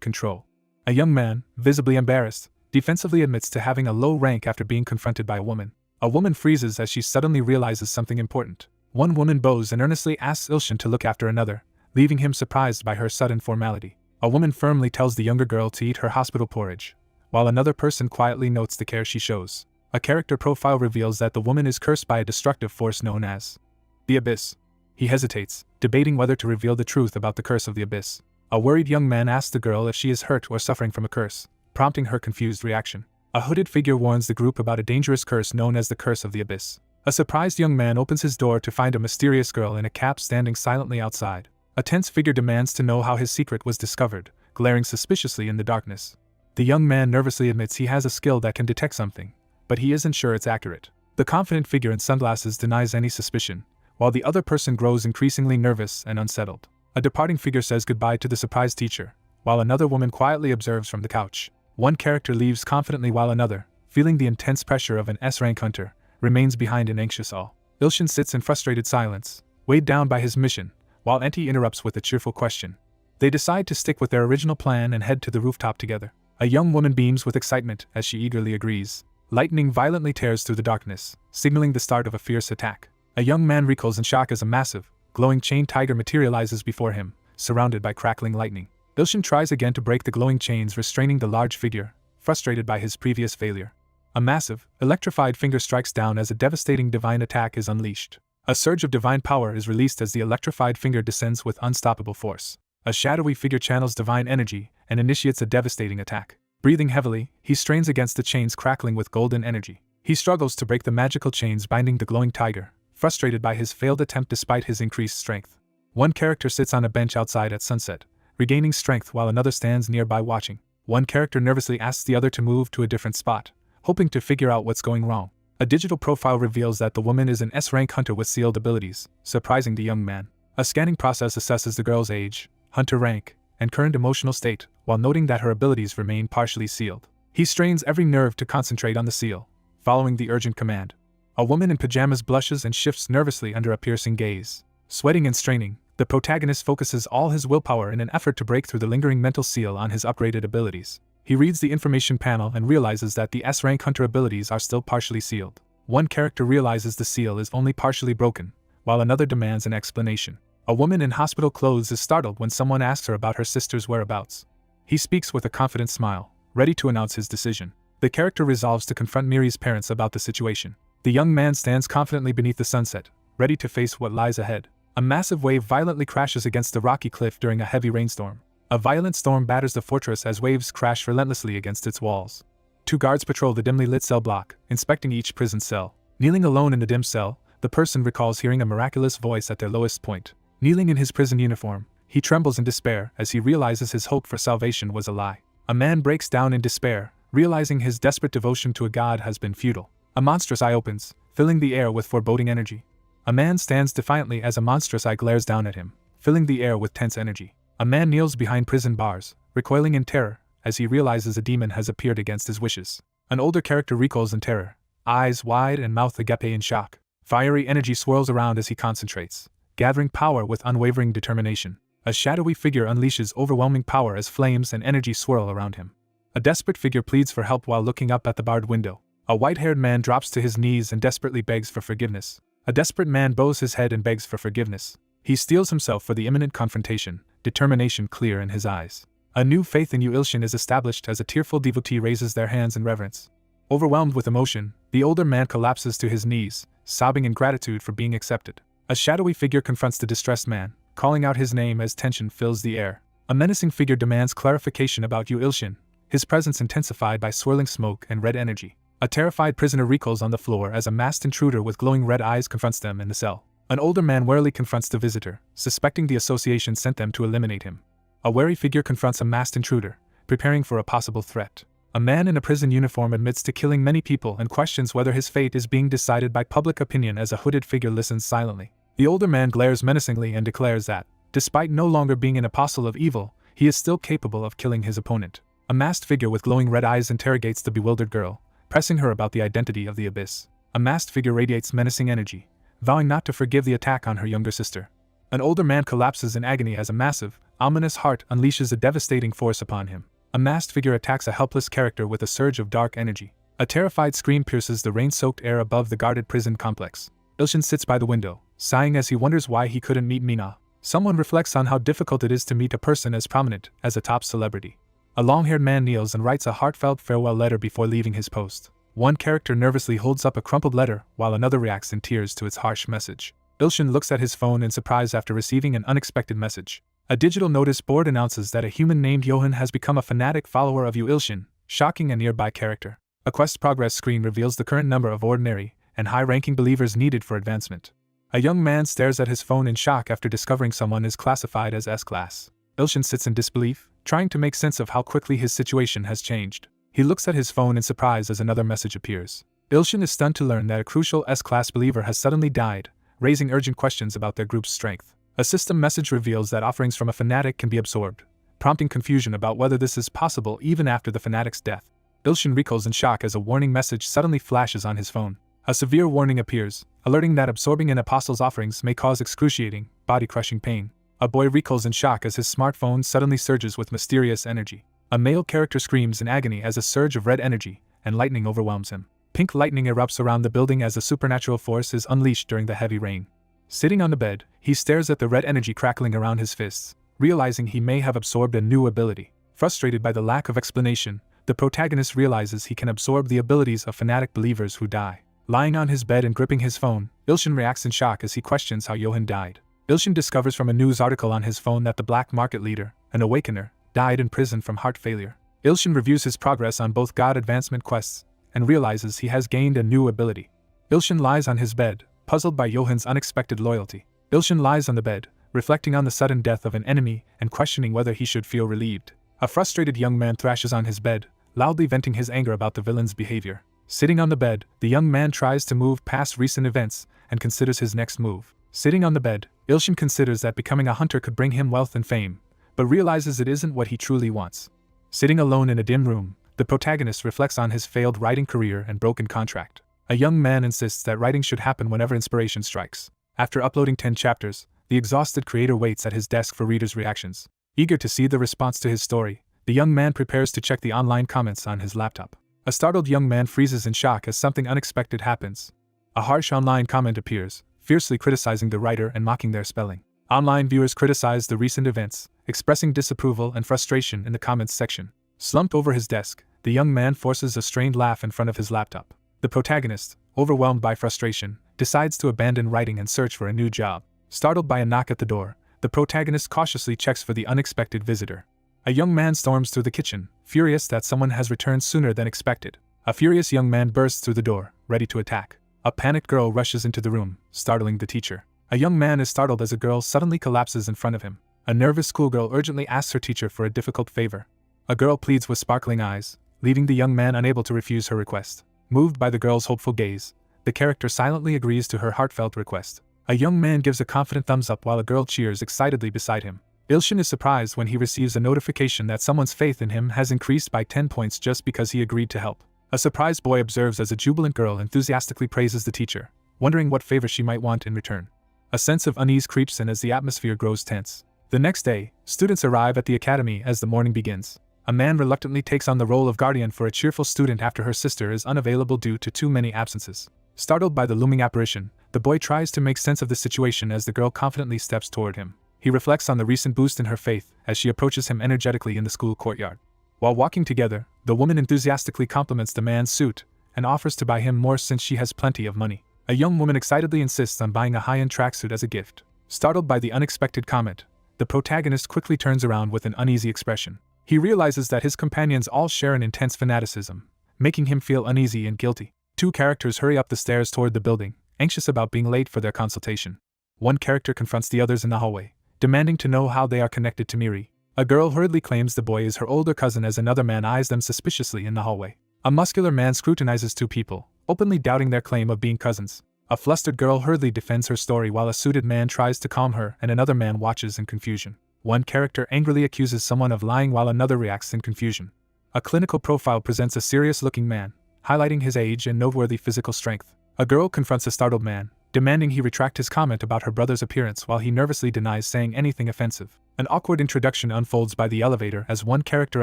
control. A young man, visibly embarrassed, defensively admits to having a low rank after being confronted by a woman. A woman freezes as she suddenly realizes something important. One woman bows and earnestly asks Ilshin to look after another, leaving him surprised by her sudden formality. A woman firmly tells the younger girl to eat her hospital porridge, while another person quietly notes the care she shows. A character profile reveals that the woman is cursed by a destructive force known as the Abyss. He hesitates, debating whether to reveal the truth about the curse of the Abyss. A worried young man asks the girl if she is hurt or suffering from a curse, prompting her confused reaction. A hooded figure warns the group about a dangerous curse known as the Curse of the Abyss. A surprised young man opens his door to find a mysterious girl in a cap standing silently outside. A tense figure demands to know how his secret was discovered, glaring suspiciously in the darkness. The young man nervously admits he has a skill that can detect something, but he isn't sure it's accurate. The confident figure in sunglasses denies any suspicion, while the other person grows increasingly nervous and unsettled. A departing figure says goodbye to the surprised teacher, while another woman quietly observes from the couch. One character leaves confidently while another, feeling the intense pressure of an S-rank hunter, remains behind in anxious awe. Ilshin sits in frustrated silence, weighed down by his mission, while Enti interrupts with a cheerful question. They decide to stick with their original plan and head to the rooftop together. A young woman beams with excitement as she eagerly agrees. Lightning violently tears through the darkness, signaling the start of a fierce attack. A young man recoils in shock as a massive, glowing chain tiger materializes before him, surrounded by crackling lightning. Ilshin tries again to break the glowing chains restraining the large figure, frustrated by his previous failure. A massive, electrified finger strikes down as a devastating divine attack is unleashed. A surge of divine power is released as the electrified finger descends with unstoppable force. A shadowy figure channels divine energy and initiates a devastating attack. Breathing heavily, he strains against the chains crackling with golden energy. He struggles to break the magical chains binding the glowing tiger, frustrated by his failed attempt despite his increased strength. One character sits on a bench outside at sunset, regaining strength while another stands nearby watching. One character nervously asks the other to move to a different spot, hoping to figure out what's going wrong. A digital profile reveals that the woman is an S-rank hunter with sealed abilities, surprising the young man. A scanning process assesses the girl's age, hunter rank, and current emotional state, while noting that her abilities remain partially sealed. He strains every nerve to concentrate on the seal, following the urgent command. A woman in pajamas blushes and shifts nervously under a piercing gaze. Sweating and straining, the protagonist focuses all his willpower in an effort to break through the lingering mental seal on his upgraded abilities. He reads the information panel and realizes that the S-rank hunter abilities are still partially sealed. One character realizes the seal is only partially broken, while another demands an explanation. A woman in hospital clothes is startled when someone asks her about her sister's whereabouts. He speaks with a confident smile, ready to announce his decision. The character resolves to confront Miri's parents about the situation. The young man stands confidently beneath the sunset, ready to face what lies ahead. A massive wave violently crashes against the rocky cliff during a heavy rainstorm. A violent storm batters the fortress as waves crash relentlessly against its walls. 2 guards patrol the dimly lit cell block, inspecting each prison cell. Kneeling alone in the dim cell, the person recalls hearing a miraculous voice at their lowest point. Kneeling in his prison uniform, he trembles in despair as he realizes his hope for salvation was a lie. A man breaks down in despair, realizing his desperate devotion to a god has been futile. A monstrous eye opens, filling the air with foreboding energy. A man stands defiantly as a monstrous eye glares down at him, filling the air with tense energy. A man kneels behind prison bars, recoiling in terror, as he realizes a demon has appeared against his wishes. An older character recoils in terror, eyes wide and mouth agape in shock. Fiery energy swirls around as he concentrates, gathering power with unwavering determination. A shadowy figure unleashes overwhelming power as flames and energy swirl around him. A desperate figure pleads for help while looking up at the barred window. A white-haired man drops to his knees and desperately begs for forgiveness. A desperate man bows his head and begs for forgiveness. He steels himself for the imminent confrontation, determination clear in his eyes. A new faith in Yuilshin is established as a tearful devotee raises their hands in reverence. Overwhelmed with emotion, the older man collapses to his knees, sobbing in gratitude for being accepted. A shadowy figure confronts the distressed man, calling out his name as tension fills the air. A menacing figure demands clarification about Yuilshin, his presence intensified by swirling smoke and red energy. A terrified prisoner recoils on the floor as a masked intruder with glowing red eyes confronts them in the cell. An older man warily confronts the visitor, suspecting the association sent them to eliminate him. A wary figure confronts a masked intruder, preparing for a possible threat. A man in a prison uniform admits to killing many people and questions whether his fate is being decided by public opinion as a hooded figure listens silently. The older man glares menacingly and declares that, despite no longer being an apostle of evil, he is still capable of killing his opponent. A masked figure with glowing red eyes interrogates the bewildered girl, pressing her about the identity of the abyss. A masked figure radiates menacing energy, vowing not to forgive the attack on her younger sister. An older man collapses in agony as a massive, ominous heart unleashes a devastating force upon him. A masked figure attacks a helpless character with a surge of dark energy. A terrified scream pierces the rain-soaked air above the guarded prison complex. Ilshin sits by the window, sighing as he wonders why he couldn't meet Mina. Someone reflects on how difficult it is to meet a person as prominent as a top celebrity. A long-haired man kneels and writes a heartfelt farewell letter before leaving his post. One character nervously holds up a crumpled letter while another reacts in tears to its harsh message. Ilshin looks at his phone in surprise after receiving an unexpected message. A digital notice board announces that a human named Johan has become a fanatic follower of Yuilshin, shocking a nearby character. A quest progress screen reveals the current number of ordinary and high-ranking believers needed for advancement. A young man stares at his phone in shock after discovering someone is classified as S-class. Ilshin sits in disbelief, trying to make sense of how quickly his situation has changed. He looks at his phone in surprise as another message appears. Ilshin is stunned to learn that a crucial S-class believer has suddenly died, raising urgent questions about their group's strength. A system message reveals that offerings from a fanatic can be absorbed, prompting confusion about whether this is possible even after the fanatic's death. Ilshin recoils in shock as a warning message suddenly flashes on his phone. A severe warning appears, alerting that absorbing an apostle's offerings may cause excruciating, body-crushing pain. A boy recoils in shock as his smartphone suddenly surges with mysterious energy. A male character screams in agony as a surge of red energy and lightning overwhelms him. Pink lightning erupts around the building as a supernatural force is unleashed during the heavy rain. Sitting on the bed, he stares at the red energy crackling around his fists, realizing he may have absorbed a new ability. Frustrated by the lack of explanation, the protagonist realizes he can absorb the abilities of fanatic believers who die. Lying on his bed and gripping his phone, Ilshin reacts in shock as he questions how Johan died. Ilshin discovers from a news article on his phone that the black market leader, an awakener, died in prison from heart failure. Ilshin reviews his progress on both god advancement quests and realizes he has gained a new ability. Ilshin lies on his bed, puzzled by Johan's unexpected loyalty. Ilshin lies on the bed, reflecting on the sudden death of an enemy and questioning whether he should feel relieved. A frustrated young man thrashes on his bed, loudly venting his anger about the villain's behavior. Sitting on the bed, the young man tries to move past recent events and considers his next move. Sitting on the bed, Ilshin considers that becoming a hunter could bring him wealth and fame, but realizes it isn't what he truly wants. Sitting alone in a dim room, the protagonist reflects on his failed writing career and broken contract. A young man insists that writing should happen whenever inspiration strikes. After uploading 10 chapters, the exhausted creator waits at his desk for readers' reactions. Eager to see the response to his story, the young man prepares to check the online comments on his laptop. A startled young man freezes in shock as something unexpected happens. A harsh online comment appears, fiercely criticizing the writer and mocking their spelling. Online viewers criticize the recent events, expressing disapproval and frustration in the comments section. Slumped over his desk, the young man forces a strained laugh in front of his laptop. The protagonist, overwhelmed by frustration, decides to abandon writing and search for a new job. Startled by a knock at the door, the protagonist cautiously checks for the unexpected visitor. A young man storms through the kitchen, furious that someone has returned sooner than expected. A furious young man bursts through the door, ready to attack. A panicked girl rushes into the room, startling the teacher. A young man is startled as a girl suddenly collapses in front of him. A nervous schoolgirl urgently asks her teacher for a difficult favor. A girl pleads with sparkling eyes, leaving the young man unable to refuse her request. Moved by the girl's hopeful gaze, the character silently agrees to her heartfelt request. A young man gives a confident thumbs up while a girl cheers excitedly beside him. Ilshin is surprised when he receives a notification that someone's faith in him has increased by 10 points just because he agreed to help. A surprised boy observes as a jubilant girl enthusiastically praises the teacher, wondering what favor she might want in return. A sense of unease creeps in as the atmosphere grows tense. The next day, students arrive at the academy as the morning begins. A man reluctantly takes on the role of guardian for a cheerful student after her sister is unavailable due to too many absences. Startled by the looming apparition, the boy tries to make sense of the situation as the girl confidently steps toward him. He reflects on the recent boost in her faith as she approaches him energetically in the school courtyard. While walking together, the woman enthusiastically compliments the man's suit and offers to buy him more since she has plenty of money. A young woman excitedly insists on buying a high-end tracksuit as a gift. Startled by the unexpected comment, the protagonist quickly turns around with an uneasy expression. He realizes that his companions all share an intense fanaticism, making him feel uneasy and guilty. Two characters hurry up the stairs toward the building, anxious about being late for their consultation. One character confronts the others in the hallway, demanding to know how they are connected to Miri. A girl hurriedly claims the boy is her older cousin as another man eyes them suspiciously in the hallway. A muscular man scrutinizes two people, openly doubting their claim of being cousins. A flustered girl hurriedly defends her story while a suited man tries to calm her and another man watches in confusion. One character angrily accuses someone of lying while another reacts in confusion. A clinical profile presents a serious-looking man, highlighting his age and noteworthy physical strength. A girl confronts a startled man, demanding he retract his comment about her brother's appearance while he nervously denies saying anything offensive. An awkward introduction unfolds by the elevator as one character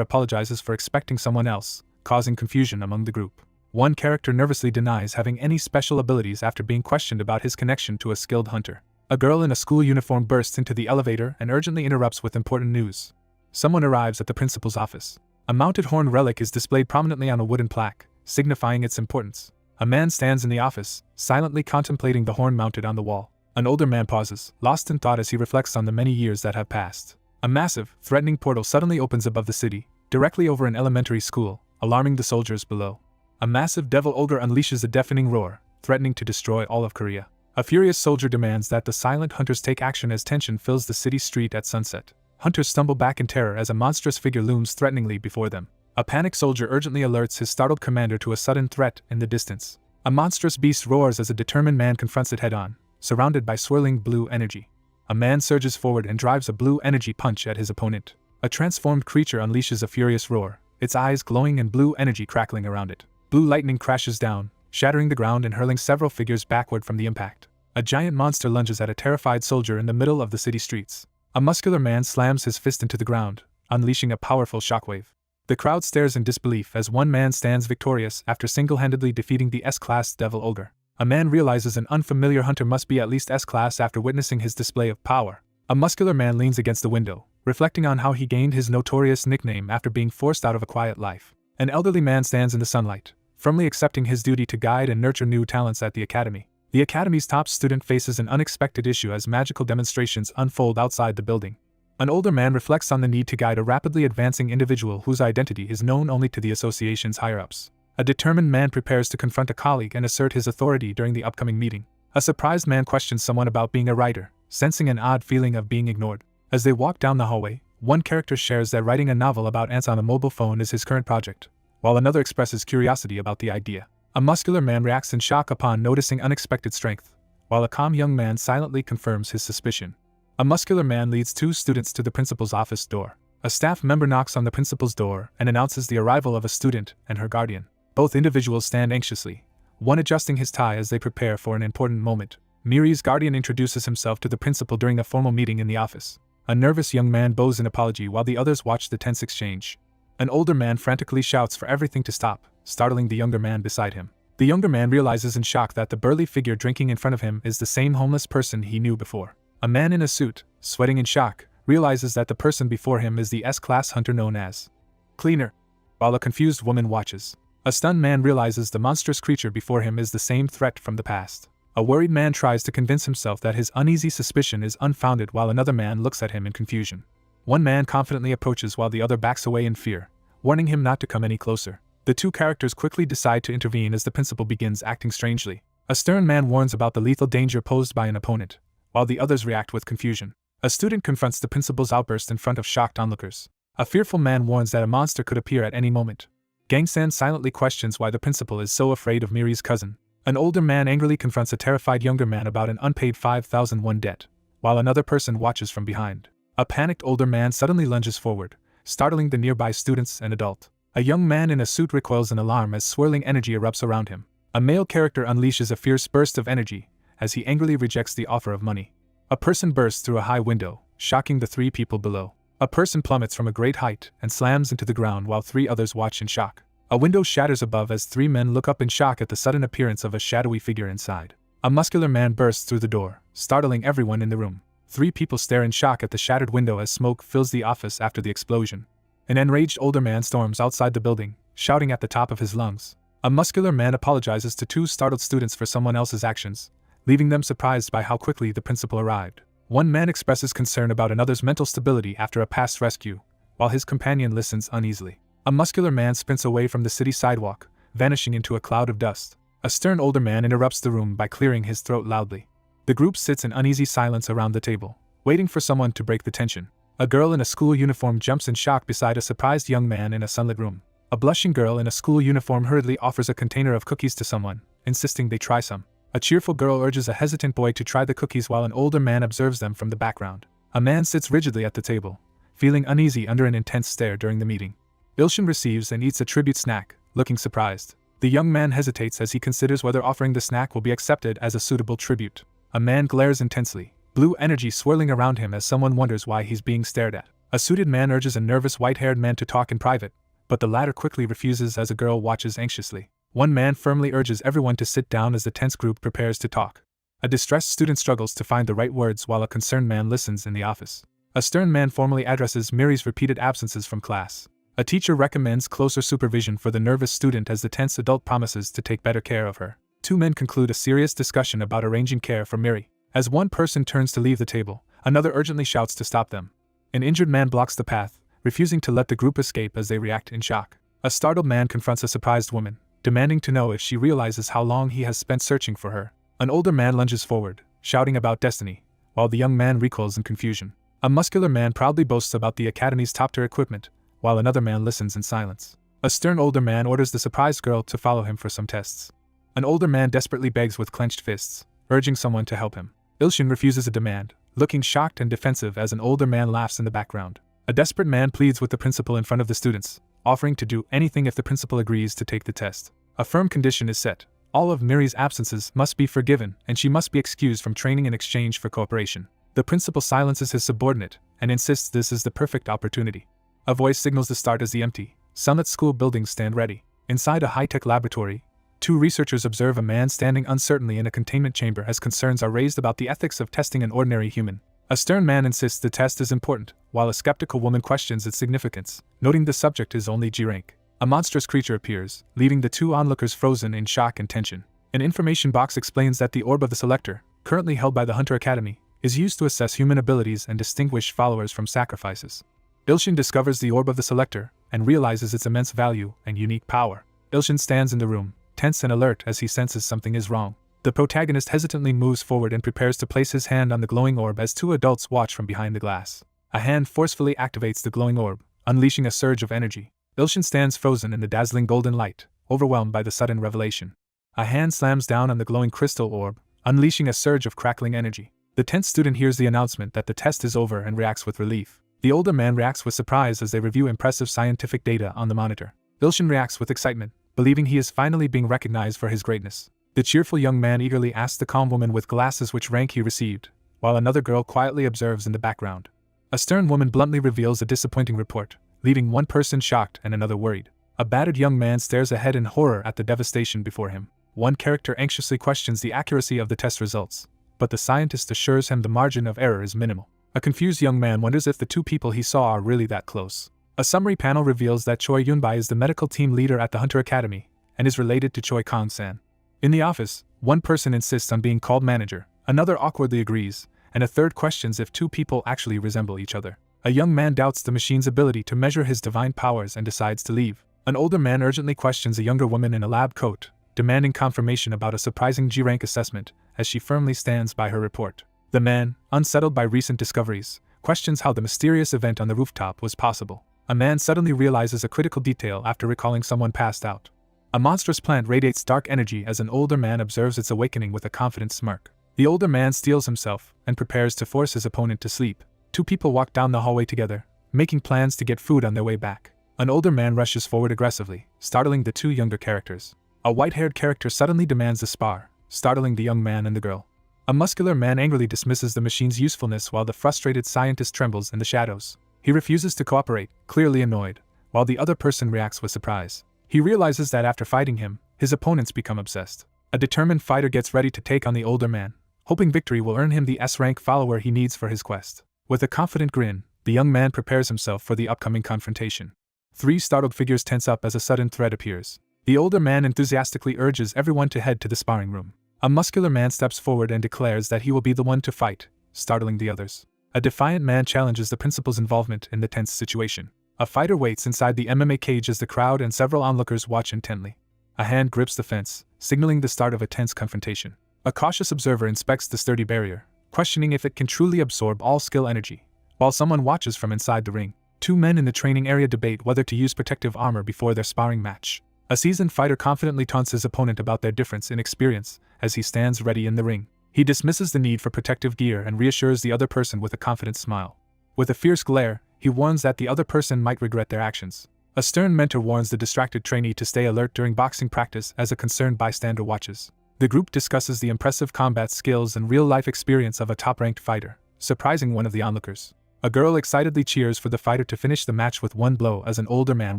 apologizes for expecting someone else, causing confusion among the group. One character nervously denies having any special abilities after being questioned about his connection to a skilled hunter. A girl in a school uniform bursts into the elevator and urgently interrupts with important news. Someone arrives at the principal's office. A mounted horn relic is displayed prominently on a wooden plaque, signifying its importance. A man stands in the office, silently contemplating the horn mounted on the wall. An older man pauses, lost in thought as he reflects on the many years that have passed. A massive, threatening portal suddenly opens above the city, directly over an elementary school, alarming the soldiers below. A massive devil ogre unleashes a deafening roar, threatening to destroy all of Korea. A furious soldier demands that the silent hunters take action as tension fills the city street at sunset. Hunters stumble back in terror as a monstrous figure looms threateningly before them. A panicked soldier urgently alerts his startled commander to a sudden threat in the distance. A monstrous beast roars as a determined man confronts it head-on, surrounded by swirling blue energy. A man surges forward and drives a blue energy punch at his opponent. A transformed creature unleashes a furious roar, its eyes glowing and blue energy crackling around it. Blue lightning crashes down, shattering the ground and hurling several figures backward from the impact. A giant monster lunges at a terrified soldier in the middle of the city streets. A muscular man slams his fist into the ground, unleashing a powerful shockwave. The crowd stares in disbelief as one man stands victorious after single-handedly defeating the S-Class Devil Ogre. A man realizes an unfamiliar hunter must be at least S-Class after witnessing his display of power. A muscular man leans against the window, reflecting on how he gained his notorious nickname after being forced out of a quiet life. An elderly man stands in the sunlight, firmly accepting his duty to guide and nurture new talents at the academy. The academy's top student faces an unexpected issue as magical demonstrations unfold outside the building. An older man reflects on the need to guide a rapidly advancing individual whose identity is known only to the association's higher-ups. A determined man prepares to confront a colleague and assert his authority during the upcoming meeting. A surprised man questions someone about being a writer, sensing an odd feeling of being ignored. As they walk down the hallway, one character shares that writing a novel about ants on a mobile phone is his current project, while another expresses curiosity about the idea. A muscular man reacts in shock upon noticing unexpected strength, while a calm young man silently confirms his suspicion. A muscular man leads two students to the principal's office door. A staff member knocks on the principal's door and announces the arrival of a student and her guardian. Both individuals stand anxiously, one adjusting his tie as they prepare for an important moment. Miri's guardian introduces himself to the principal during a formal meeting in the office. A nervous young man bows an apology while the others watch the tense exchange. An older man frantically shouts for everything to stop, startling the younger man beside him. The younger man realizes in shock that the burly figure drinking in front of him is the same homeless person he knew before. A man in a suit, sweating in shock, realizes that the person before him is the S-class hunter known as Cleaner, while a confused woman watches. A stunned man realizes the monstrous creature before him is the same threat from the past. A worried man tries to convince himself that his uneasy suspicion is unfounded while another man looks at him in confusion. One man confidently approaches while the other backs away in fear, warning him not to come any closer. The two characters quickly decide to intervene as the principal begins acting strangely. A stern man warns about the lethal danger posed by an opponent, while the others react with confusion. A student confronts the principal's outburst in front of shocked onlookers. A fearful man warns that a monster could appear at any moment. Gangsan silently questions why the principal is so afraid of Miri's cousin. An older man angrily confronts a terrified younger man about an unpaid 5,001 debt, while another person watches from behind. A panicked older man suddenly lunges forward, startling the nearby students and adult. A young man in a suit recoils in alarm as swirling energy erupts around him. A male character unleashes a fierce burst of energy as he angrily rejects the offer of money. A person bursts through a high window, shocking the three people below. A person plummets from a great height and slams into the ground while three others watch in shock. A window shatters above as three men look up in shock at the sudden appearance of a shadowy figure inside. A muscular man bursts through the door, startling everyone in the room. Three people stare in shock at the shattered window as smoke fills the office after the explosion. An enraged older man storms outside the building, shouting at the top of his lungs. A muscular man apologizes to two startled students for someone else's actions, leaving them surprised by how quickly the principal arrived. One man expresses concern about another's mental stability after a past rescue, while his companion listens uneasily. A muscular man sprints away from the city sidewalk, vanishing into a cloud of dust. A stern older man interrupts the room by clearing his throat loudly. The group sits in uneasy silence around the table, waiting for someone to break the tension. A girl in a school uniform jumps in shock beside a surprised young man in a sunlit room. A blushing girl in a school uniform hurriedly offers a container of cookies to someone, insisting they try some. A cheerful girl urges a hesitant boy to try the cookies while an older man observes them from the background. A man sits rigidly at the table, feeling uneasy under an intense stare during the meeting. Ilshin receives and eats a tribute snack, looking surprised. The young man hesitates as he considers whether offering the snack will be accepted as a suitable tribute. A man glares intensely, blue energy swirling around him as someone wonders why he's being stared at. A suited man urges a nervous white-haired man to talk in private, but the latter quickly refuses as a girl watches anxiously. One man firmly urges everyone to sit down as the tense group prepares to talk. A distressed student struggles to find the right words while a concerned man listens in the office. A stern man formally addresses Miri's repeated absences from class. A teacher recommends closer supervision for the nervous student as the tense adult promises to take better care of her. Two men conclude a serious discussion about arranging care for Miri. As one person turns to leave the table, another urgently shouts to stop them. An injured man blocks the path, refusing to let the group escape as they react in shock. A startled man confronts a surprised woman, demanding to know if she realizes how long he has spent searching for her. An older man lunges forward, shouting about destiny, while the young man recoils in confusion. A muscular man proudly boasts about the academy's top-tier equipment, while another man listens in silence. A stern older man orders the surprised girl to follow him for some tests. An older man desperately begs with clenched fists, urging someone to help him. Ilshin refuses a demand, looking shocked and defensive as an older man laughs in the background. A desperate man pleads with the principal in front of the students, offering to do anything if the principal agrees to take the test. A firm condition is set. All of Miri's absences must be forgiven and she must be excused from training in exchange for cooperation. The principal silences his subordinate and insists this is the perfect opportunity. A voice signals the start as the empty, sunlit school buildings stand ready. Inside a high-tech laboratory, two researchers observe a man standing uncertainly in a containment chamber as concerns are raised about the ethics of testing an ordinary human. A stern man insists the test is important, while a skeptical woman questions its significance, noting the subject is only G rank. A monstrous creature appears, leaving the two onlookers frozen in shock and tension. An information box explains that the orb of the Selector, currently held by the Hunter Academy, is used to assess human abilities and distinguish followers from sacrifices. Ilshin discovers the orb of the Selector and realizes its immense value and unique power. Ilshin stands in the room, tense and alert as he senses something is wrong. The protagonist hesitantly moves forward and prepares to place his hand on the glowing orb as two adults watch from behind the glass. A hand forcefully activates the glowing orb, unleashing a surge of energy. Ilshin stands frozen in the dazzling golden light, overwhelmed by the sudden revelation. A hand slams down on the glowing crystal orb, unleashing a surge of crackling energy. The tense student hears the announcement that the test is over and reacts with relief. The older man reacts with surprise as they review impressive scientific data on the monitor. Ilshin reacts with excitement, believing he is finally being recognized for his greatness. The cheerful young man eagerly asks the calm woman with glasses which rank he received, while another girl quietly observes in the background. A stern woman bluntly reveals a disappointing report, leaving one person shocked and another worried. A battered young man stares ahead in horror at the devastation before him. One character anxiously questions the accuracy of the test results, but the scientist assures him the margin of error is minimal. A confused young man wonders if the two people he saw are really that close. A summary panel reveals that Choi Yunbai is the medical team leader at the Hunter Academy, and is related to Choi Kong-san. In the office, one person insists on being called manager, another awkwardly agrees, and a third questions if two people actually resemble each other. A young man doubts the machine's ability to measure his divine powers and decides to leave. An older man urgently questions a younger woman in a lab coat, demanding confirmation about a surprising G-rank assessment, as she firmly stands by her report. The man, unsettled by recent discoveries, questions how the mysterious event on the rooftop was possible. A man suddenly realizes a critical detail after recalling someone passed out. A monstrous plant radiates dark energy as an older man observes its awakening with a confident smirk. The older man steels himself and prepares to force his opponent to sleep. Two people walk down the hallway together, making plans to get food on their way back. An older man rushes forward aggressively, startling the two younger characters. A white-haired character suddenly demands a spar, startling the young man and the girl. A muscular man angrily dismisses the machine's usefulness while the frustrated scientist trembles in the shadows. He refuses to cooperate, clearly annoyed, while the other person reacts with surprise. He realizes that after fighting him, his opponents become obsessed. A determined fighter gets ready to take on the older man, hoping victory will earn him the S-rank follower he needs for his quest. With a confident grin, the young man prepares himself for the upcoming confrontation. Three startled figures tense up as a sudden threat appears. The older man enthusiastically urges everyone to head to the sparring room. A muscular man steps forward and declares that he will be the one to fight, startling the others. A defiant man challenges the principal's involvement in the tense situation. A fighter waits inside the MMA cage as the crowd and several onlookers watch intently. A hand grips the fence, signaling the start of a tense confrontation. A cautious observer inspects the sturdy barrier, questioning if it can truly absorb all skill energy, while someone watches from inside the ring. Two men in the training area debate whether to use protective armor before their sparring match. A seasoned fighter confidently taunts his opponent about their difference in experience as he stands ready in the ring. He dismisses the need for protective gear and reassures the other person with a confident smile. With a fierce glare, he warns that the other person might regret their actions. A stern mentor warns the distracted trainee to stay alert during boxing practice as a concerned bystander watches. The group discusses the impressive combat skills and real-life experience of a top-ranked fighter, surprising one of the onlookers. A girl excitedly cheers for the fighter to finish the match with one blow as an older man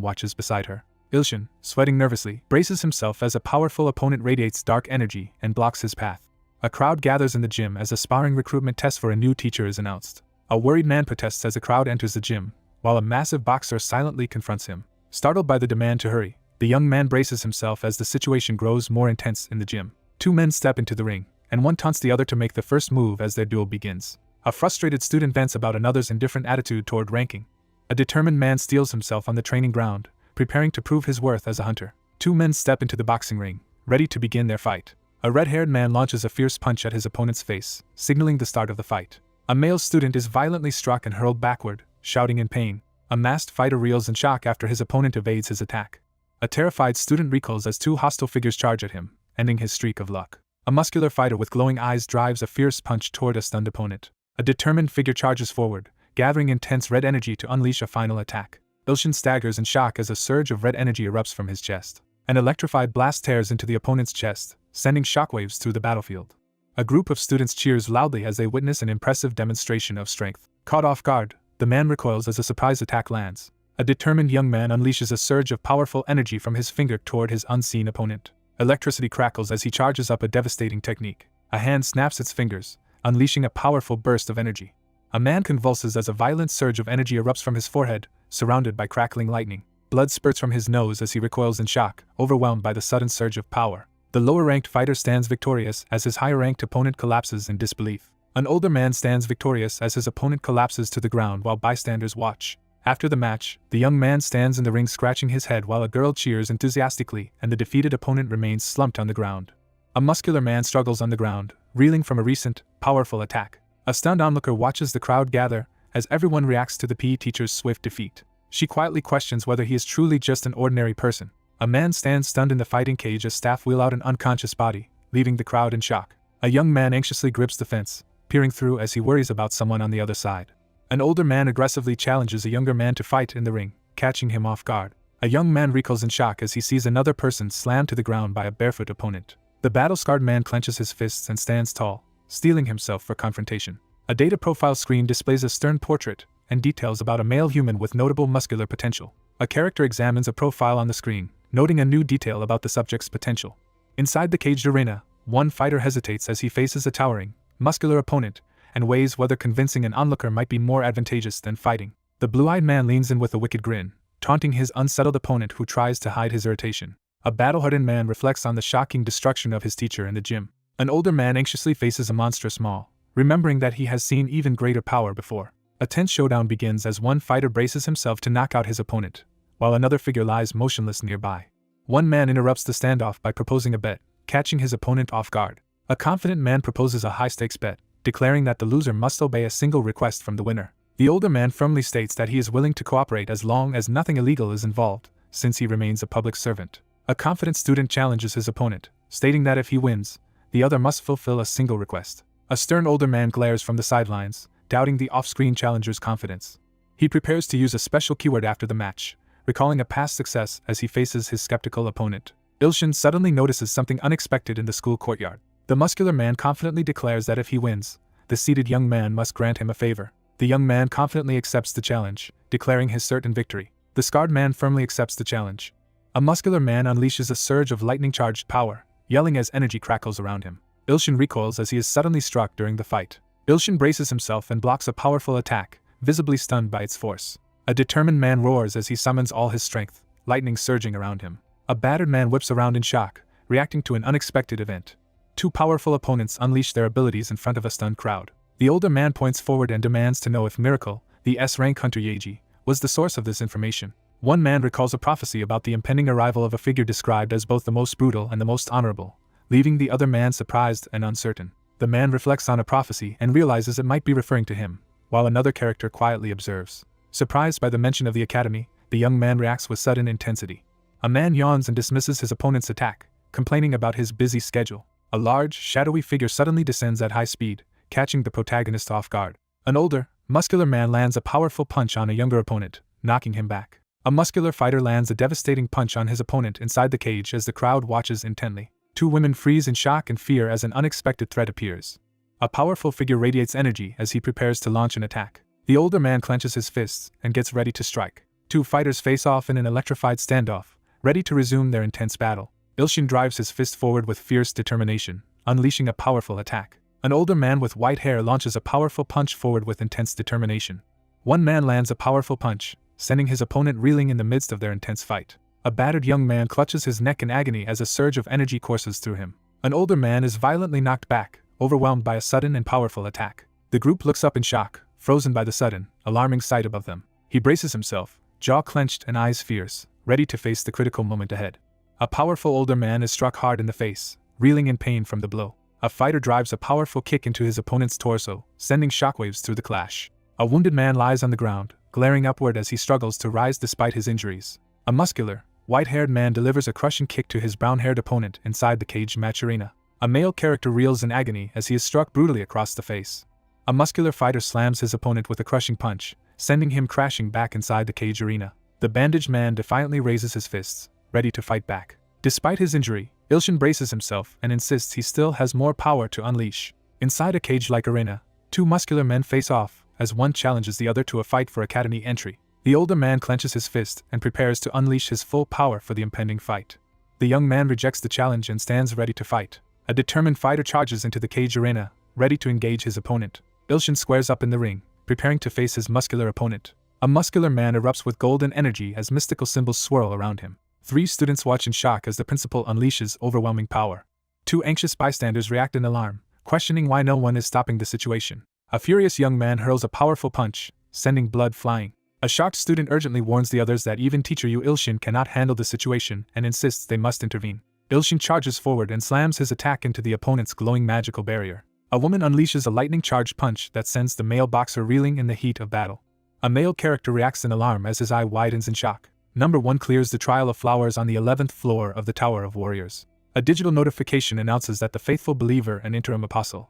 watches beside her. Ilshin, sweating nervously, braces himself as a powerful opponent radiates dark energy and blocks his path. A crowd gathers in the gym as a sparring recruitment test for a new teacher is announced. A worried man protests as the crowd enters the gym, while a massive boxer silently confronts him. Startled by the demand to hurry, the young man braces himself as the situation grows more intense in the gym. Two men step into the ring, and one taunts the other to make the first move as their duel begins. A frustrated student vents about another's indifferent attitude toward ranking. A determined man steels himself on the training ground, preparing to prove his worth as a hunter. Two men step into the boxing ring, ready to begin their fight. A red-haired man launches a fierce punch at his opponent's face, signaling the start of the fight. A male student is violently struck and hurled backward, shouting in pain. A masked fighter reels in shock after his opponent evades his attack. A terrified student recoils as two hostile figures charge at him, ending his streak of luck. A muscular fighter with glowing eyes drives a fierce punch toward a stunned opponent. A determined figure charges forward, gathering intense red energy to unleash a final attack. Ilshin staggers in shock as a surge of red energy erupts from his chest. An electrified blast tears into the opponent's chest, sending shockwaves through the battlefield. A group of students cheers loudly as they witness an impressive demonstration of strength. Caught off guard, the man recoils as a surprise attack lands. A determined young man unleashes a surge of powerful energy from his finger toward his unseen opponent. Electricity crackles as he charges up a devastating technique. A hand snaps its fingers, unleashing a powerful burst of energy. A man convulses as a violent surge of energy erupts from his forehead, surrounded by crackling lightning. Blood spurts from his nose as he recoils in shock, overwhelmed by the sudden surge of power. The lower-ranked fighter stands victorious as his higher-ranked opponent collapses in disbelief. An older man stands victorious as his opponent collapses to the ground while bystanders watch. After the match, the young man stands in the ring scratching his head while a girl cheers enthusiastically and the defeated opponent remains slumped on the ground. A muscular man struggles on the ground, reeling from a recent, powerful attack. A stunned onlooker watches the crowd gather as everyone reacts to the PE teacher's swift defeat. She quietly questions whether he is truly just an ordinary person. A man stands stunned in the fighting cage as staff wheel out an unconscious body, leaving the crowd in shock. A young man anxiously grips the fence, peering through as he worries about someone on the other side. An older man aggressively challenges a younger man to fight in the ring, catching him off guard. A young man recoils in shock as he sees another person slammed to the ground by a barefoot opponent. The battle-scarred man clenches his fists and stands tall, steeling himself for confrontation. A data profile screen displays a stern portrait and details about a male human with notable muscular potential. A character examines a profile on the screen, noting a new detail about the subject's potential. Inside the caged arena, one fighter hesitates as he faces a towering, muscular opponent and weighs whether convincing an onlooker might be more advantageous than fighting. The blue-eyed man leans in with a wicked grin, taunting his unsettled opponent who tries to hide his irritation. A battle-hardened man reflects on the shocking destruction of his teacher in the gym. An older man anxiously faces a monstrous maul, remembering that he has seen even greater power before. A tense showdown begins as one fighter braces himself to knock out his opponent, while another figure lies motionless nearby. One man interrupts the standoff by proposing a bet, catching his opponent off guard. A confident man proposes a high-stakes bet, declaring that the loser must obey a single request from the winner. The older man firmly states that he is willing to cooperate as long as nothing illegal is involved, since he remains a public servant. A confident student challenges his opponent, stating that if he wins, the other must fulfill a single request. A stern older man glares from the sidelines, doubting the off-screen challenger's confidence. He prepares to use a special keyword after the match, recalling a past success as he faces his skeptical opponent. Ilshin suddenly notices something unexpected in the school courtyard. The muscular man confidently declares that if he wins, the seated young man must grant him a favor. The young man confidently accepts the challenge, declaring his certain victory. The scarred man firmly accepts the challenge. A muscular man unleashes a surge of lightning-charged power, yelling as energy crackles around him. Ilshin recoils as he is suddenly struck during the fight. Ilshin braces himself and blocks a powerful attack, visibly stunned by its force. A determined man roars as he summons all his strength, lightning surging around him. A battered man whips around in shock, reacting to an unexpected event. Two powerful opponents unleash their abilities in front of a stunned crowd. The older man points forward and demands to know if Miracle, the S-rank hunter Yeji, was the source of this information. One man recalls a prophecy about the impending arrival of a figure described as both the most brutal and the most honorable, leaving the other man surprised and uncertain. The man reflects on a prophecy and realizes it might be referring to him, while another character quietly observes. Surprised by the mention of the academy, the young man reacts with sudden intensity. A man yawns and dismisses his opponent's attack, complaining about his busy schedule. A large, shadowy figure suddenly descends at high speed, catching the protagonist off guard. An older, muscular man lands a powerful punch on a younger opponent, knocking him back. A muscular fighter lands a devastating punch on his opponent inside the cage as the crowd watches intently. Two women freeze in shock and fear as an unexpected threat appears. A powerful figure radiates energy as he prepares to launch an attack. The older man clenches his fists and gets ready to strike. Two fighters face off in an electrified standoff, ready to resume their intense battle. Ilshin drives his fist forward with fierce determination, unleashing a powerful attack. An older man with white hair launches a powerful punch forward with intense determination. One man lands a powerful punch, sending his opponent reeling in the midst of their intense fight. A battered young man clutches his neck in agony as a surge of energy courses through him. An older man is violently knocked back, overwhelmed by a sudden and powerful attack. The group looks up in shock, frozen by the sudden, alarming sight above them. He braces himself, jaw clenched and eyes fierce, ready to face the critical moment ahead. A powerful older man is struck hard in the face, reeling in pain from the blow. A fighter drives a powerful kick into his opponent's torso, sending shockwaves through the clash. A wounded man lies on the ground, glaring upward as he struggles to rise despite his injuries. A muscular, white-haired man delivers a crushing kick to his brown-haired opponent inside the cage match arena. A male character reels in agony as he is struck brutally across the face. A muscular fighter slams his opponent with a crushing punch, sending him crashing back inside the cage arena. The bandaged man defiantly raises his fists, ready to fight back. Despite his injury, Ilshin braces himself and insists he still has more power to unleash. Inside a cage-like arena, two muscular men face off, as one challenges the other to a fight for academy entry. The older man clenches his fist and prepares to unleash his full power for the impending fight. The young man rejects the challenge and stands ready to fight. A determined fighter charges into the cage arena, ready to engage his opponent. Ilshin squares up in the ring, preparing to face his muscular opponent. A muscular man erupts with golden energy as mystical symbols swirl around him. Three students watch in shock as the principal unleashes overwhelming power. Two anxious bystanders react in alarm, questioning why no one is stopping the situation. A furious young man hurls a powerful punch, sending blood flying. A shocked student urgently warns the others that even teacher Yu Ilshin cannot handle the situation and insists they must intervene. Ilshin charges forward and slams his attack into the opponent's glowing magical barrier. A woman unleashes a lightning-charged punch that sends the male boxer reeling in the heat of battle. A male character reacts in alarm as his eye widens in shock. Number 1 clears the Trial of Flowers on the 11th floor of the Tower of Warriors. A digital notification announces that the faithful believer and interim apostle,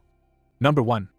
Number 1,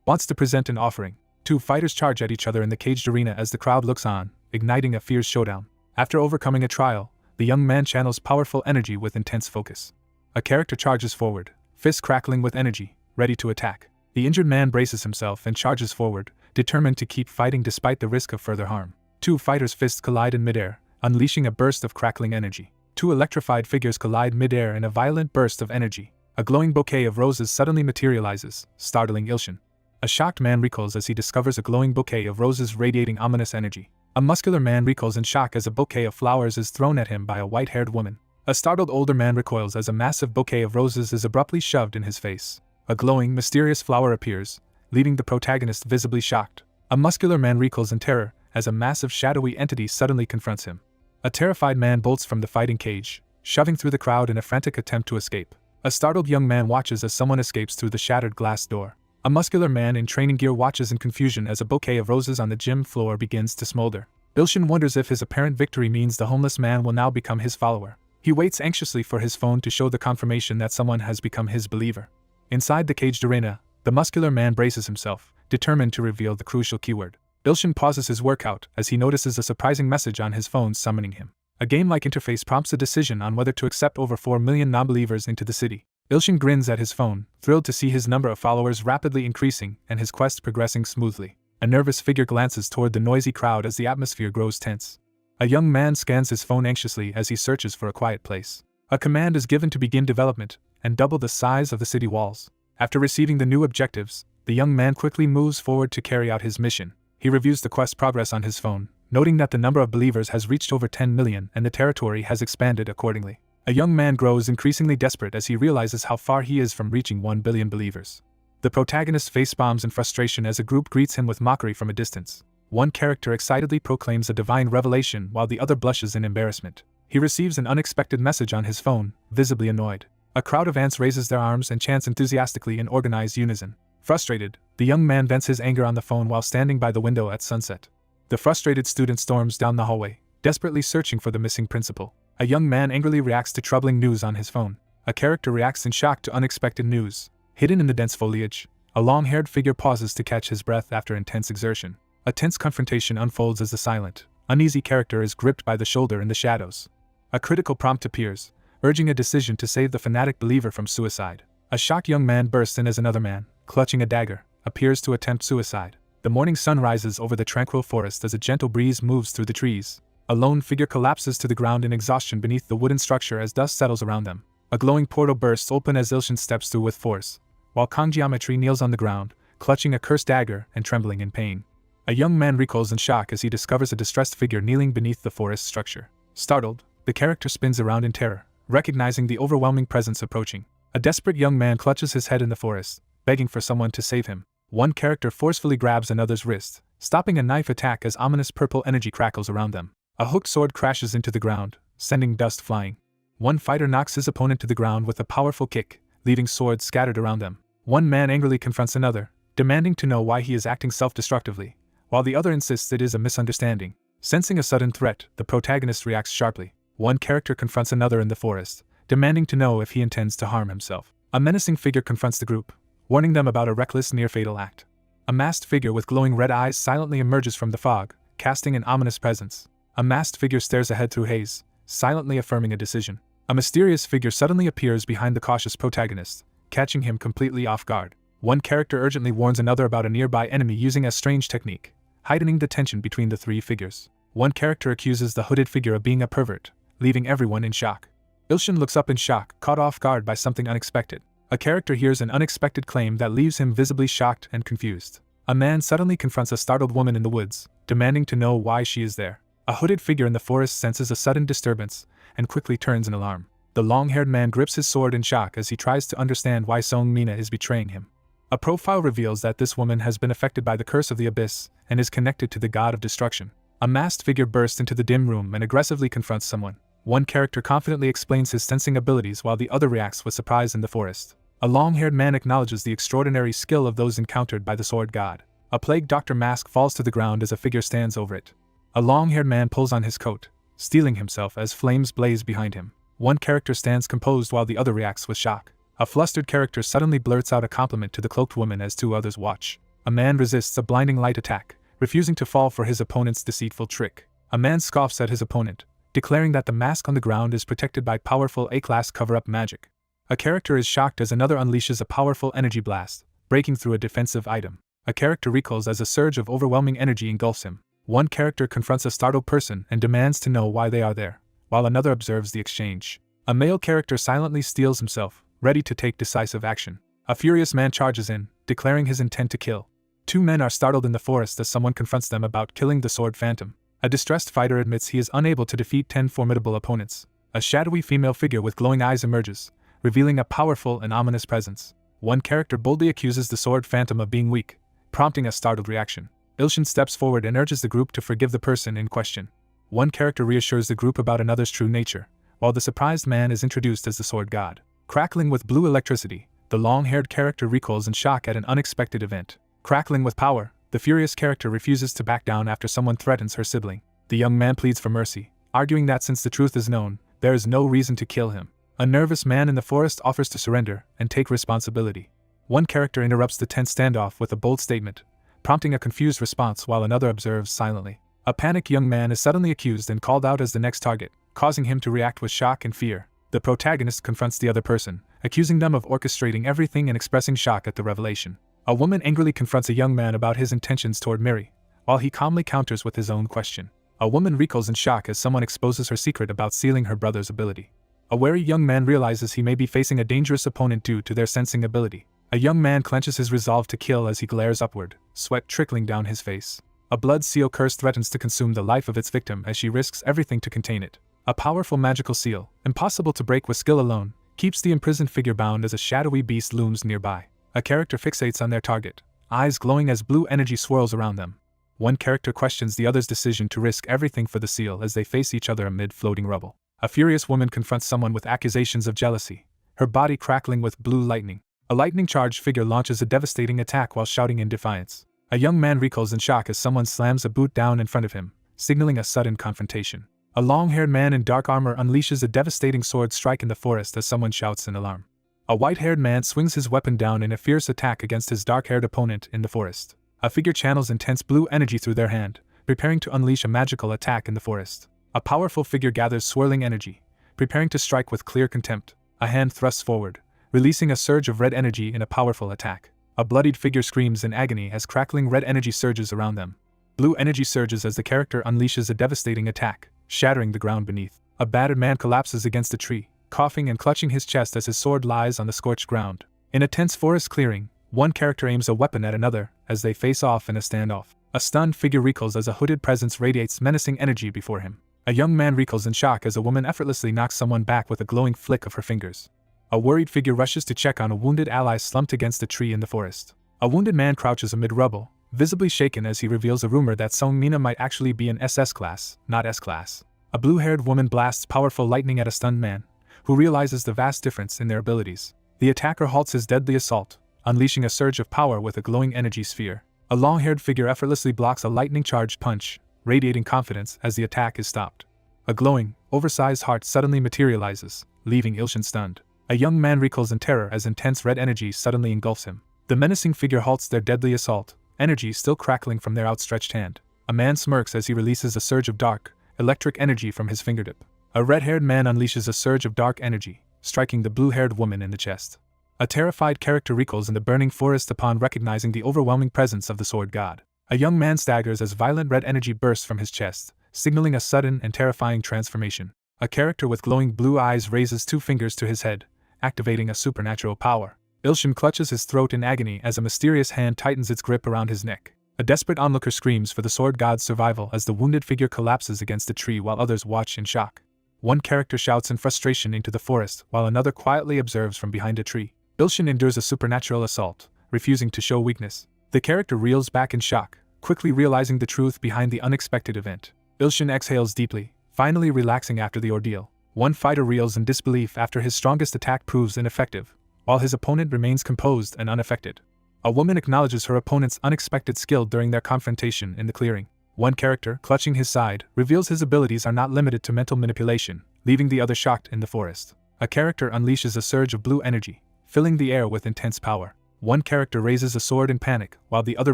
wants to present an offering. Two fighters charge at each other in the caged arena as the crowd looks on, igniting a fierce showdown. After overcoming a trial, the young man channels powerful energy with intense focus. A character charges forward, fists crackling with energy, ready to attack. The injured man braces himself and charges forward, determined to keep fighting despite the risk of further harm. Two fighters' fists collide in midair, unleashing a burst of crackling energy. Two electrified figures collide midair in a violent burst of energy. A glowing bouquet of roses suddenly materializes, startling Ilshin. A shocked man recoils as he discovers a glowing bouquet of roses radiating ominous energy. A muscular man recoils in shock as a bouquet of flowers is thrown at him by a white-haired woman. A startled older man recoils as a massive bouquet of roses is abruptly shoved in his face. A glowing, mysterious flower appears, leaving the protagonist visibly shocked. A muscular man recoils in terror as a massive shadowy entity suddenly confronts him. A terrified man bolts from the fighting cage, shoving through the crowd in a frantic attempt to escape. A startled young man watches as someone escapes through the shattered glass door. A muscular man in training gear watches in confusion as a bouquet of roses on the gym floor begins to smolder. Ilshin wonders if his apparent victory means the homeless man will now become his follower. He waits anxiously for his phone to show the confirmation that someone has become his believer. Inside the caged arena, the muscular man braces himself, determined to reveal the crucial keyword. Ilshin pauses his workout as he notices a surprising message on his phone summoning him. A game-like interface prompts a decision on whether to accept over 4 million non-believers into the city. Ilshin grins at his phone, thrilled to see his number of followers rapidly increasing and his quest progressing smoothly. A nervous figure glances toward the noisy crowd as the atmosphere grows tense. A young man scans his phone anxiously as he searches for a quiet place. A command is given to begin development and double the size of the city walls. After receiving the new objectives, the young man quickly moves forward to carry out his mission. He reviews the quest progress on his phone, noting that the number of believers has reached over 10 million and the territory has expanded accordingly. A young man grows increasingly desperate as he realizes how far he is from reaching 1 billion believers. The protagonist facepalms in frustration as a group greets him with mockery from a distance. One character excitedly proclaims a divine revelation while the other blushes in embarrassment. He receives an unexpected message on his phone, visibly annoyed. A crowd of ants raises their arms and chants enthusiastically in organized unison. Frustrated, the young man vents his anger on the phone while standing by the window at sunset. The frustrated student storms down the hallway, desperately searching for the missing principal. A young man angrily reacts to troubling news on his phone. A character reacts in shock to unexpected news. Hidden in the dense foliage, a long-haired figure pauses to catch his breath after intense exertion. A tense confrontation unfolds as the silent, uneasy character is gripped by the shoulder in the shadows. A critical prompt appears, urging a decision to save the fanatic believer from suicide. A shocked young man bursts in as another man, clutching a dagger, appears to attempt suicide. The morning sun rises over the tranquil forest as a gentle breeze moves through the trees. A lone figure collapses to the ground in exhaustion beneath the wooden structure as dust settles around them. A glowing portal bursts open as Ilshin steps through with force, while Kang Geometry kneels on the ground, clutching a cursed dagger and trembling in pain. A young man recoils in shock as he discovers a distressed figure kneeling beneath the forest structure. Startled, the character spins around in terror, recognizing the overwhelming presence approaching. A desperate young man clutches his head in the forest, begging for someone to save him. One character forcefully grabs another's wrist, stopping a knife attack as ominous purple energy crackles around them. A hooked sword crashes into the ground, sending dust flying. One fighter knocks his opponent to the ground with a powerful kick, leaving swords scattered around them. One man angrily confronts another, demanding to know why he is acting self-destructively, while the other insists it is a misunderstanding. Sensing a sudden threat, the protagonist reacts sharply. One character confronts another in the forest, demanding to know if he intends to harm himself. A menacing figure confronts the group, warning them about a reckless near-fatal act. A masked figure with glowing red eyes silently emerges from the fog, casting an ominous presence. A masked figure stares ahead through haze, silently affirming a decision. A mysterious figure suddenly appears behind the cautious protagonist, catching him completely off guard. One character urgently warns another about a nearby enemy using a strange technique, heightening the tension between the three figures. One character accuses the hooded figure of being a pervert, leaving everyone in shock. Ilshin looks up in shock, caught off guard by something unexpected. A character hears an unexpected claim that leaves him visibly shocked and confused. A man suddenly confronts a startled woman in the woods, demanding to know why she is there. A hooded figure in the forest senses a sudden disturbance and quickly turns in alarm. The long-haired man grips his sword in shock as he tries to understand why Song Mina is betraying him. A profile reveals that this woman has been affected by the curse of the abyss and is connected to the god of destruction. A masked figure bursts into the dim room and aggressively confronts someone. One character confidently explains his sensing abilities while the other reacts with surprise in the forest. A long-haired man acknowledges the extraordinary skill of those encountered by the sword god. A plague doctor mask falls to the ground as a figure stands over it. A long-haired man pulls on his coat, steeling himself as flames blaze behind him. One character stands composed while the other reacts with shock. A flustered character suddenly blurts out a compliment to the cloaked woman as two others watch. A man resists a blinding light attack, refusing to fall for his opponent's deceitful trick. A man scoffs at his opponent, declaring that the mask on the ground is protected by powerful A-class cover-up magic. A character is shocked as another unleashes a powerful energy blast, breaking through a defensive item. A character recoils as a surge of overwhelming energy engulfs him. One character confronts a startled person and demands to know why they are there, while another observes the exchange. A male character silently steels himself, ready to take decisive action. A furious man charges in, declaring his intent to kill. Two men are startled in the forest as someone confronts them about killing the sword phantom. A distressed fighter admits he is unable to defeat 10 formidable opponents. A shadowy female figure with glowing eyes emerges, revealing a powerful and ominous presence. One character boldly accuses the sword phantom of being weak, prompting a startled reaction. Ilshin steps forward and urges the group to forgive the person in question. One character reassures the group about another's true nature, while the surprised man is introduced as the sword god. Crackling with blue electricity, the long-haired character recoils in shock at an unexpected event. Crackling with power, the furious character refuses to back down after someone threatens her sibling. The young man pleads for mercy, arguing that since the truth is known, there is no reason to kill him. A nervous man in the forest offers to surrender and take responsibility. One character interrupts the tense standoff with a bold statement, prompting a confused response while another observes silently. A panicked young man is suddenly accused and called out as the next target, causing him to react with shock and fear. The protagonist confronts the other person, accusing them of orchestrating everything and expressing shock at the revelation. A woman angrily confronts a young man about his intentions toward Miri, while he calmly counters with his own question. A woman recoils in shock as someone exposes her secret about sealing her brother's ability. A wary young man realizes he may be facing a dangerous opponent due to their sensing ability. A young man clenches his resolve to kill as he glares upward, sweat trickling down his face. A blood seal curse threatens to consume the life of its victim as she risks everything to contain it. A powerful magical seal, impossible to break with skill alone, keeps the imprisoned figure bound as a shadowy beast looms nearby. A character fixates on their target, eyes glowing as blue energy swirls around them. One character questions the other's decision to risk everything for the seal as they face each other amid floating rubble. A furious woman confronts someone with accusations of jealousy, her body crackling with blue lightning. A lightning-charged figure launches a devastating attack while shouting in defiance. A young man recoils in shock as someone slams a boot down in front of him, signaling a sudden confrontation. A long-haired man in dark armor unleashes a devastating sword strike in the forest as someone shouts in alarm. A white-haired man swings his weapon down in a fierce attack against his dark-haired opponent in the forest. A figure channels intense blue energy through their hand, preparing to unleash a magical attack in the forest. A powerful figure gathers swirling energy, preparing to strike with clear contempt. A hand thrusts forward, releasing a surge of red energy in a powerful attack. A bloodied figure screams in agony as crackling red energy surges around them. Blue energy surges as the character unleashes a devastating attack, shattering the ground beneath. A battered man collapses against a tree, coughing and clutching his chest as his sword lies on the scorched ground. In a tense forest clearing, one character aims a weapon at another as they face off in a standoff. A stunned figure recoils as a hooded presence radiates menacing energy before him. A young man recoils in shock as a woman effortlessly knocks someone back with a glowing flick of her fingers. A worried figure rushes to check on a wounded ally slumped against a tree in the forest. A wounded man crouches amid rubble, visibly shaken as he reveals a rumor that Song Mina might actually be an SS class, not S class. A blue-haired woman blasts powerful lightning at a stunned man, who realizes the vast difference in their abilities. The attacker halts his deadly assault, unleashing a surge of power with a glowing energy sphere. A long-haired figure effortlessly blocks a lightning-charged punch, radiating confidence as the attack is stopped. A glowing, oversized heart suddenly materializes, leaving Ilshin stunned. A young man recoils in terror as intense red energy suddenly engulfs him. The menacing figure halts their deadly assault, energy still crackling from their outstretched hand. A man smirks as he releases a surge of dark, electric energy from his fingertip. A red-haired man unleashes a surge of dark energy, striking the blue-haired woman in the chest. A terrified character recoils in the burning forest upon recognizing the overwhelming presence of the sword god. A young man staggers as violent red energy bursts from his chest, signaling a sudden and terrifying transformation. A character with glowing blue eyes raises two fingers to his head, activating a supernatural power. Ilshin clutches his throat in agony as a mysterious hand tightens its grip around his neck. A desperate onlooker screams for the sword god's survival as the wounded figure collapses against a tree while others watch in shock. One character shouts in frustration into the forest while another quietly observes from behind a tree. Ilshin endures a supernatural assault, refusing to show weakness. The character reels back in shock, quickly realizing the truth behind the unexpected event. Ilshin exhales deeply, finally relaxing after the ordeal. One fighter reels in disbelief after his strongest attack proves ineffective, while his opponent remains composed and unaffected. A woman acknowledges her opponent's unexpected skill during their confrontation in the clearing. One character, clutching his side, reveals his abilities are not limited to mental manipulation, leaving the other shocked in the forest. A character unleashes a surge of blue energy, filling the air with intense power. One character raises a sword in panic, while the other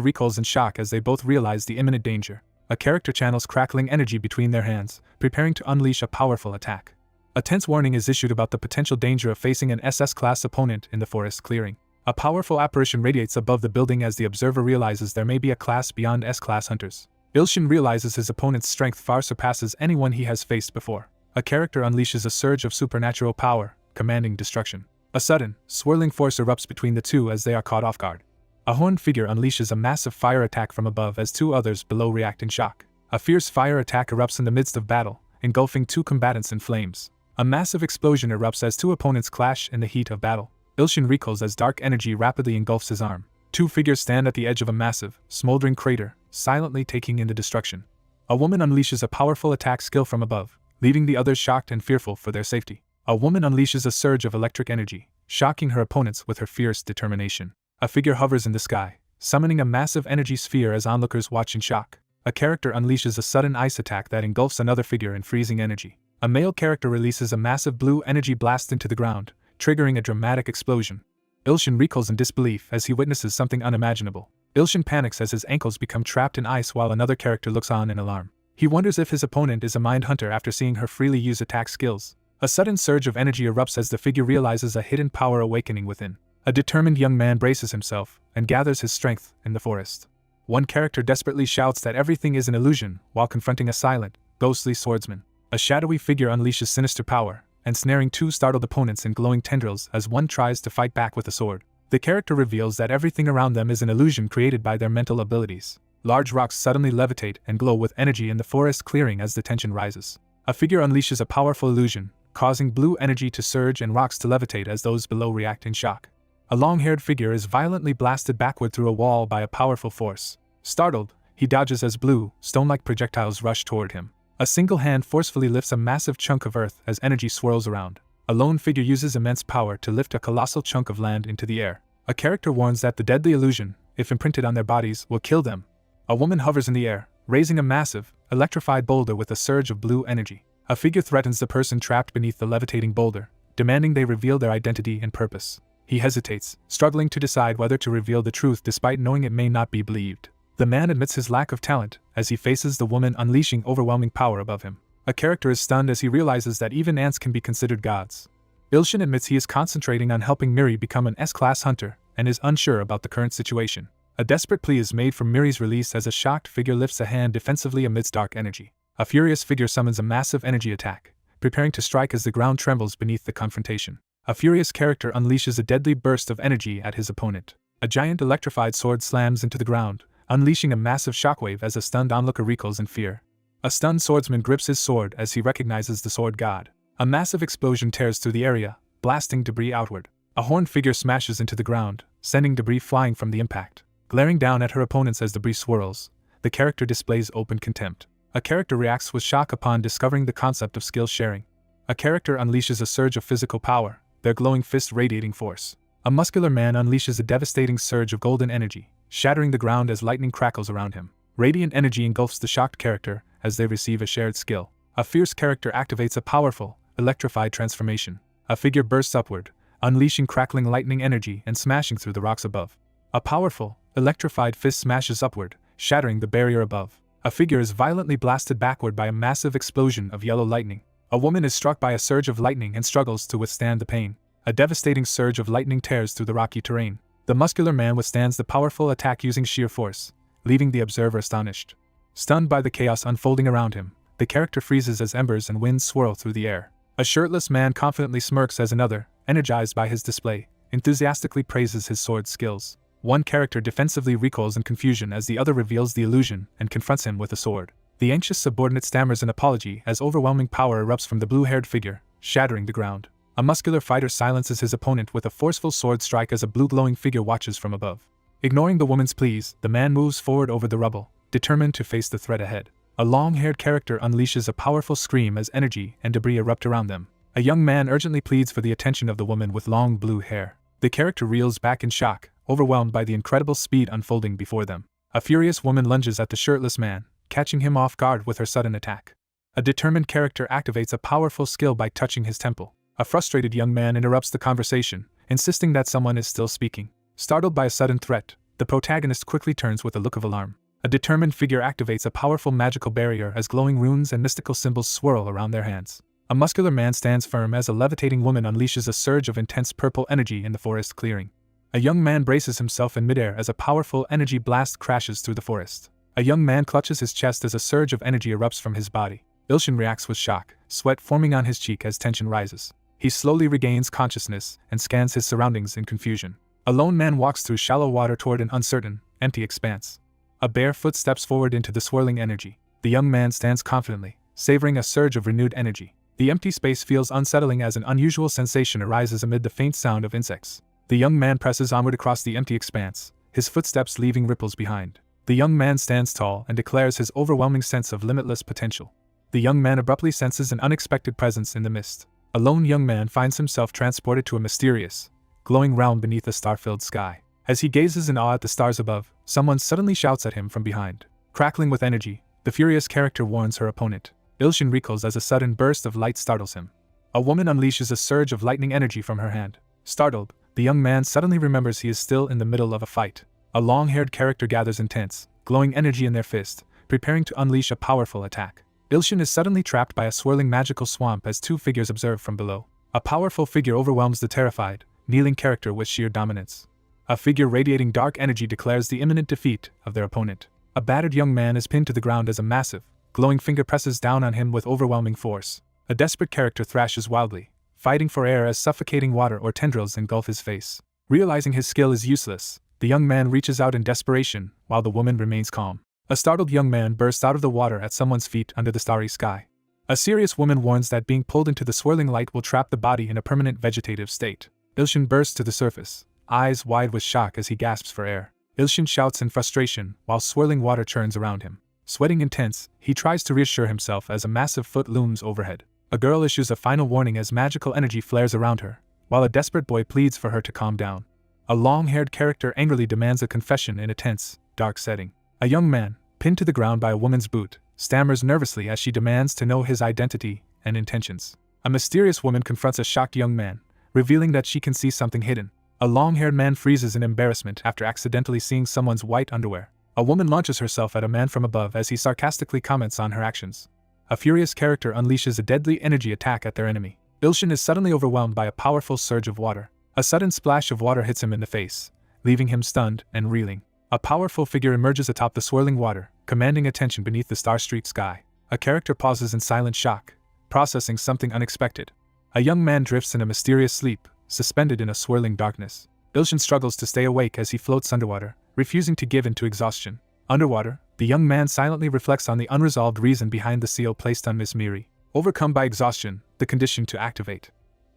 recoils in shock as they both realize the imminent danger. A character channels crackling energy between their hands, preparing to unleash a powerful attack. A tense warning is issued about the potential danger of facing an SS-class opponent in the forest clearing. A powerful apparition radiates above the building as the observer realizes there may be a class beyond S-class hunters. Ilshin realizes his opponent's strength far surpasses anyone he has faced before. A character unleashes a surge of supernatural power, commanding destruction. A sudden, swirling force erupts between the two as they are caught off guard. A horned figure unleashes a massive fire attack from above as two others below react in shock. A fierce fire attack erupts in the midst of battle, engulfing two combatants in flames. A massive explosion erupts as two opponents clash in the heat of battle. Ilshin recoils as dark energy rapidly engulfs his arm. Two figures stand at the edge of a massive, smoldering crater, silently taking in the destruction. A woman unleashes a powerful attack skill from above, leaving the others shocked and fearful for their safety. A woman unleashes a surge of electric energy, shocking her opponents with her fierce determination. A figure hovers in the sky, summoning a massive energy sphere as onlookers watch in shock. A character unleashes a sudden ice attack that engulfs another figure in freezing energy. A male character releases a massive blue energy blast into the ground, triggering a dramatic explosion. Ilshin recoils in disbelief as he witnesses something unimaginable. Ilshin panics as his ankles become trapped in ice while another character looks on in alarm. He wonders if his opponent is a mind hunter after seeing her freely use attack skills. A sudden surge of energy erupts as the figure realizes a hidden power awakening within. A determined young man braces himself and gathers his strength in the forest. One character desperately shouts that everything is an illusion while confronting a silent, ghostly swordsman. A shadowy figure unleashes sinister power, ensnaring two startled opponents in glowing tendrils as one tries to fight back with a sword. The character reveals that everything around them is an illusion created by their mental abilities. Large rocks suddenly levitate and glow with energy in the forest clearing as the tension rises. A figure unleashes a powerful illusion, causing blue energy to surge and rocks to levitate as those below react in shock. A long-haired figure is violently blasted backward through a wall by a powerful force. Startled, he dodges as blue, stone-like projectiles rush toward him. A single hand forcefully lifts a massive chunk of earth as energy swirls around. A lone figure uses immense power to lift a colossal chunk of land into the air. A character warns that the deadly illusion, if imprinted on their bodies, will kill them. A woman hovers in the air, raising a massive, electrified boulder with a surge of blue energy. A figure threatens the person trapped beneath the levitating boulder, demanding they reveal their identity and purpose. He hesitates, struggling to decide whether to reveal the truth despite knowing it may not be believed. The man admits his lack of talent as he faces the woman unleashing overwhelming power above him. A character is stunned as he realizes that even ants can be considered gods. Ilshin admits he is concentrating on helping Miri become an S-class hunter and is unsure about the current situation. A desperate plea is made for Miri's release as a shocked figure lifts a hand defensively amidst dark energy. A furious figure summons a massive energy attack, preparing to strike as the ground trembles beneath the confrontation. A furious character unleashes a deadly burst of energy at his opponent. A giant electrified sword slams into the ground, unleashing a massive shockwave as a stunned onlooker recoils in fear. A stunned swordsman grips his sword as he recognizes the sword god. A massive explosion tears through the area, blasting debris outward. A horned figure smashes into the ground, sending debris flying from the impact. Glaring down at her opponents as debris swirls, the character displays open contempt. A character reacts with shock upon discovering the concept of skill sharing. A character unleashes a surge of physical power, their glowing fist radiating force. A muscular man unleashes a devastating surge of golden energy, shattering the ground as lightning crackles around him. Radiant energy engulfs the shocked character as they receive a shared skill. A fierce character activates a powerful, electrified transformation. A figure bursts upward, unleashing crackling lightning energy and smashing through the rocks above. A powerful, electrified fist smashes upward, shattering the barrier above. A figure is violently blasted backward by a massive explosion of yellow lightning. A woman is struck by a surge of lightning and struggles to withstand the pain. A devastating surge of lightning tears through the rocky terrain. The muscular man withstands the powerful attack using sheer force, leaving the observer astonished. Stunned by the chaos unfolding around him, the character freezes as embers and winds swirl through the air. A shirtless man confidently smirks as another, energized by his display, enthusiastically praises his sword skills. One character defensively recoils in confusion as the other reveals the illusion and confronts him with a sword. The anxious subordinate stammers an apology as overwhelming power erupts from the blue-haired figure, shattering the ground. A muscular fighter silences his opponent with a forceful sword strike as a blue-glowing figure watches from above. Ignoring the woman's pleas, the man moves forward over the rubble, determined to face the threat ahead. A long-haired character unleashes a powerful scream as energy and debris erupt around them. A young man urgently pleads for the attention of the woman with long blue hair. The character reels back in shock, overwhelmed by the incredible speed unfolding before them. A furious woman lunges at the shirtless man, catching him off guard with her sudden attack. A determined character activates a powerful skill by touching his temple. A frustrated young man interrupts the conversation, insisting that someone is still speaking. Startled by a sudden threat, the protagonist quickly turns with a look of alarm. A determined figure activates a powerful magical barrier as glowing runes and mystical symbols swirl around their hands. A muscular man stands firm as a levitating woman unleashes a surge of intense purple energy in the forest clearing. A young man braces himself in midair as a powerful energy blast crashes through the forest. A young man clutches his chest as a surge of energy erupts from his body. Ilshin reacts with shock, sweat forming on his cheek as tension rises. He slowly regains consciousness and scans his surroundings in confusion. A lone man walks through shallow water toward an uncertain, empty expanse. A bare foot steps forward into the swirling energy. The young man stands confidently, savoring a surge of renewed energy. The empty space feels unsettling as an unusual sensation arises amid the faint sound of insects. The young man presses onward across the empty expanse, his footsteps leaving ripples behind. The young man stands tall and declares his overwhelming sense of limitless potential. The young man abruptly senses an unexpected presence in the mist. A lone young man finds himself transported to a mysterious, glowing realm beneath a star-filled sky. As he gazes in awe at the stars above, someone suddenly shouts at him from behind. Crackling with energy, the furious character warns her opponent. Ilshin recoils as a sudden burst of light startles him. A woman unleashes a surge of lightning energy from her hand. Startled, the young man suddenly remembers he is still in the middle of a fight. A long-haired character gathers intense, glowing energy in their fist, preparing to unleash a powerful attack. Ilshin is suddenly trapped by a swirling magical swamp as two figures observe from below. A powerful figure overwhelms the terrified, kneeling character with sheer dominance. A figure radiating dark energy declares the imminent defeat of their opponent. A battered young man is pinned to the ground as a massive, glowing finger presses down on him with overwhelming force. A desperate character thrashes wildly, fighting for air as suffocating water or tendrils engulf his face. Realizing his skill is useless, the young man reaches out in desperation, while the woman remains calm. A startled young man bursts out of the water at someone's feet under the starry sky. A serious woman warns that being pulled into the swirling light will trap the body in a permanent vegetative state. Ilshin bursts to the surface, eyes wide with shock as he gasps for air. Ilshin shouts in frustration, while swirling water churns around him. Sweating intense, he tries to reassure himself as a massive foot looms overhead. A girl issues a final warning as magical energy flares around her, while a desperate boy pleads for her to calm down. A long-haired character angrily demands a confession in a tense, dark setting. A young man, pinned to the ground by a woman's boot, stammers nervously as she demands to know his identity and intentions. A mysterious woman confronts a shocked young man, revealing that she can see something hidden. A long-haired man freezes in embarrassment after accidentally seeing someone's white underwear. A woman launches herself at a man from above as he sarcastically comments on her actions. A furious character unleashes a deadly energy attack at their enemy. Ilshin is suddenly overwhelmed by a powerful surge of water. A sudden splash of water hits him in the face, leaving him stunned and reeling. A powerful figure emerges atop the swirling water, commanding attention beneath the star-streaked sky. A character pauses in silent shock, processing something unexpected. A young man drifts in a mysterious sleep, suspended in a swirling darkness. Ilshin struggles to stay awake as he floats underwater, refusing to give in to exhaustion. Underwater, the young man silently reflects on the unresolved reason behind the seal placed on Miss Miri. Overcome by exhaustion, the condition to activate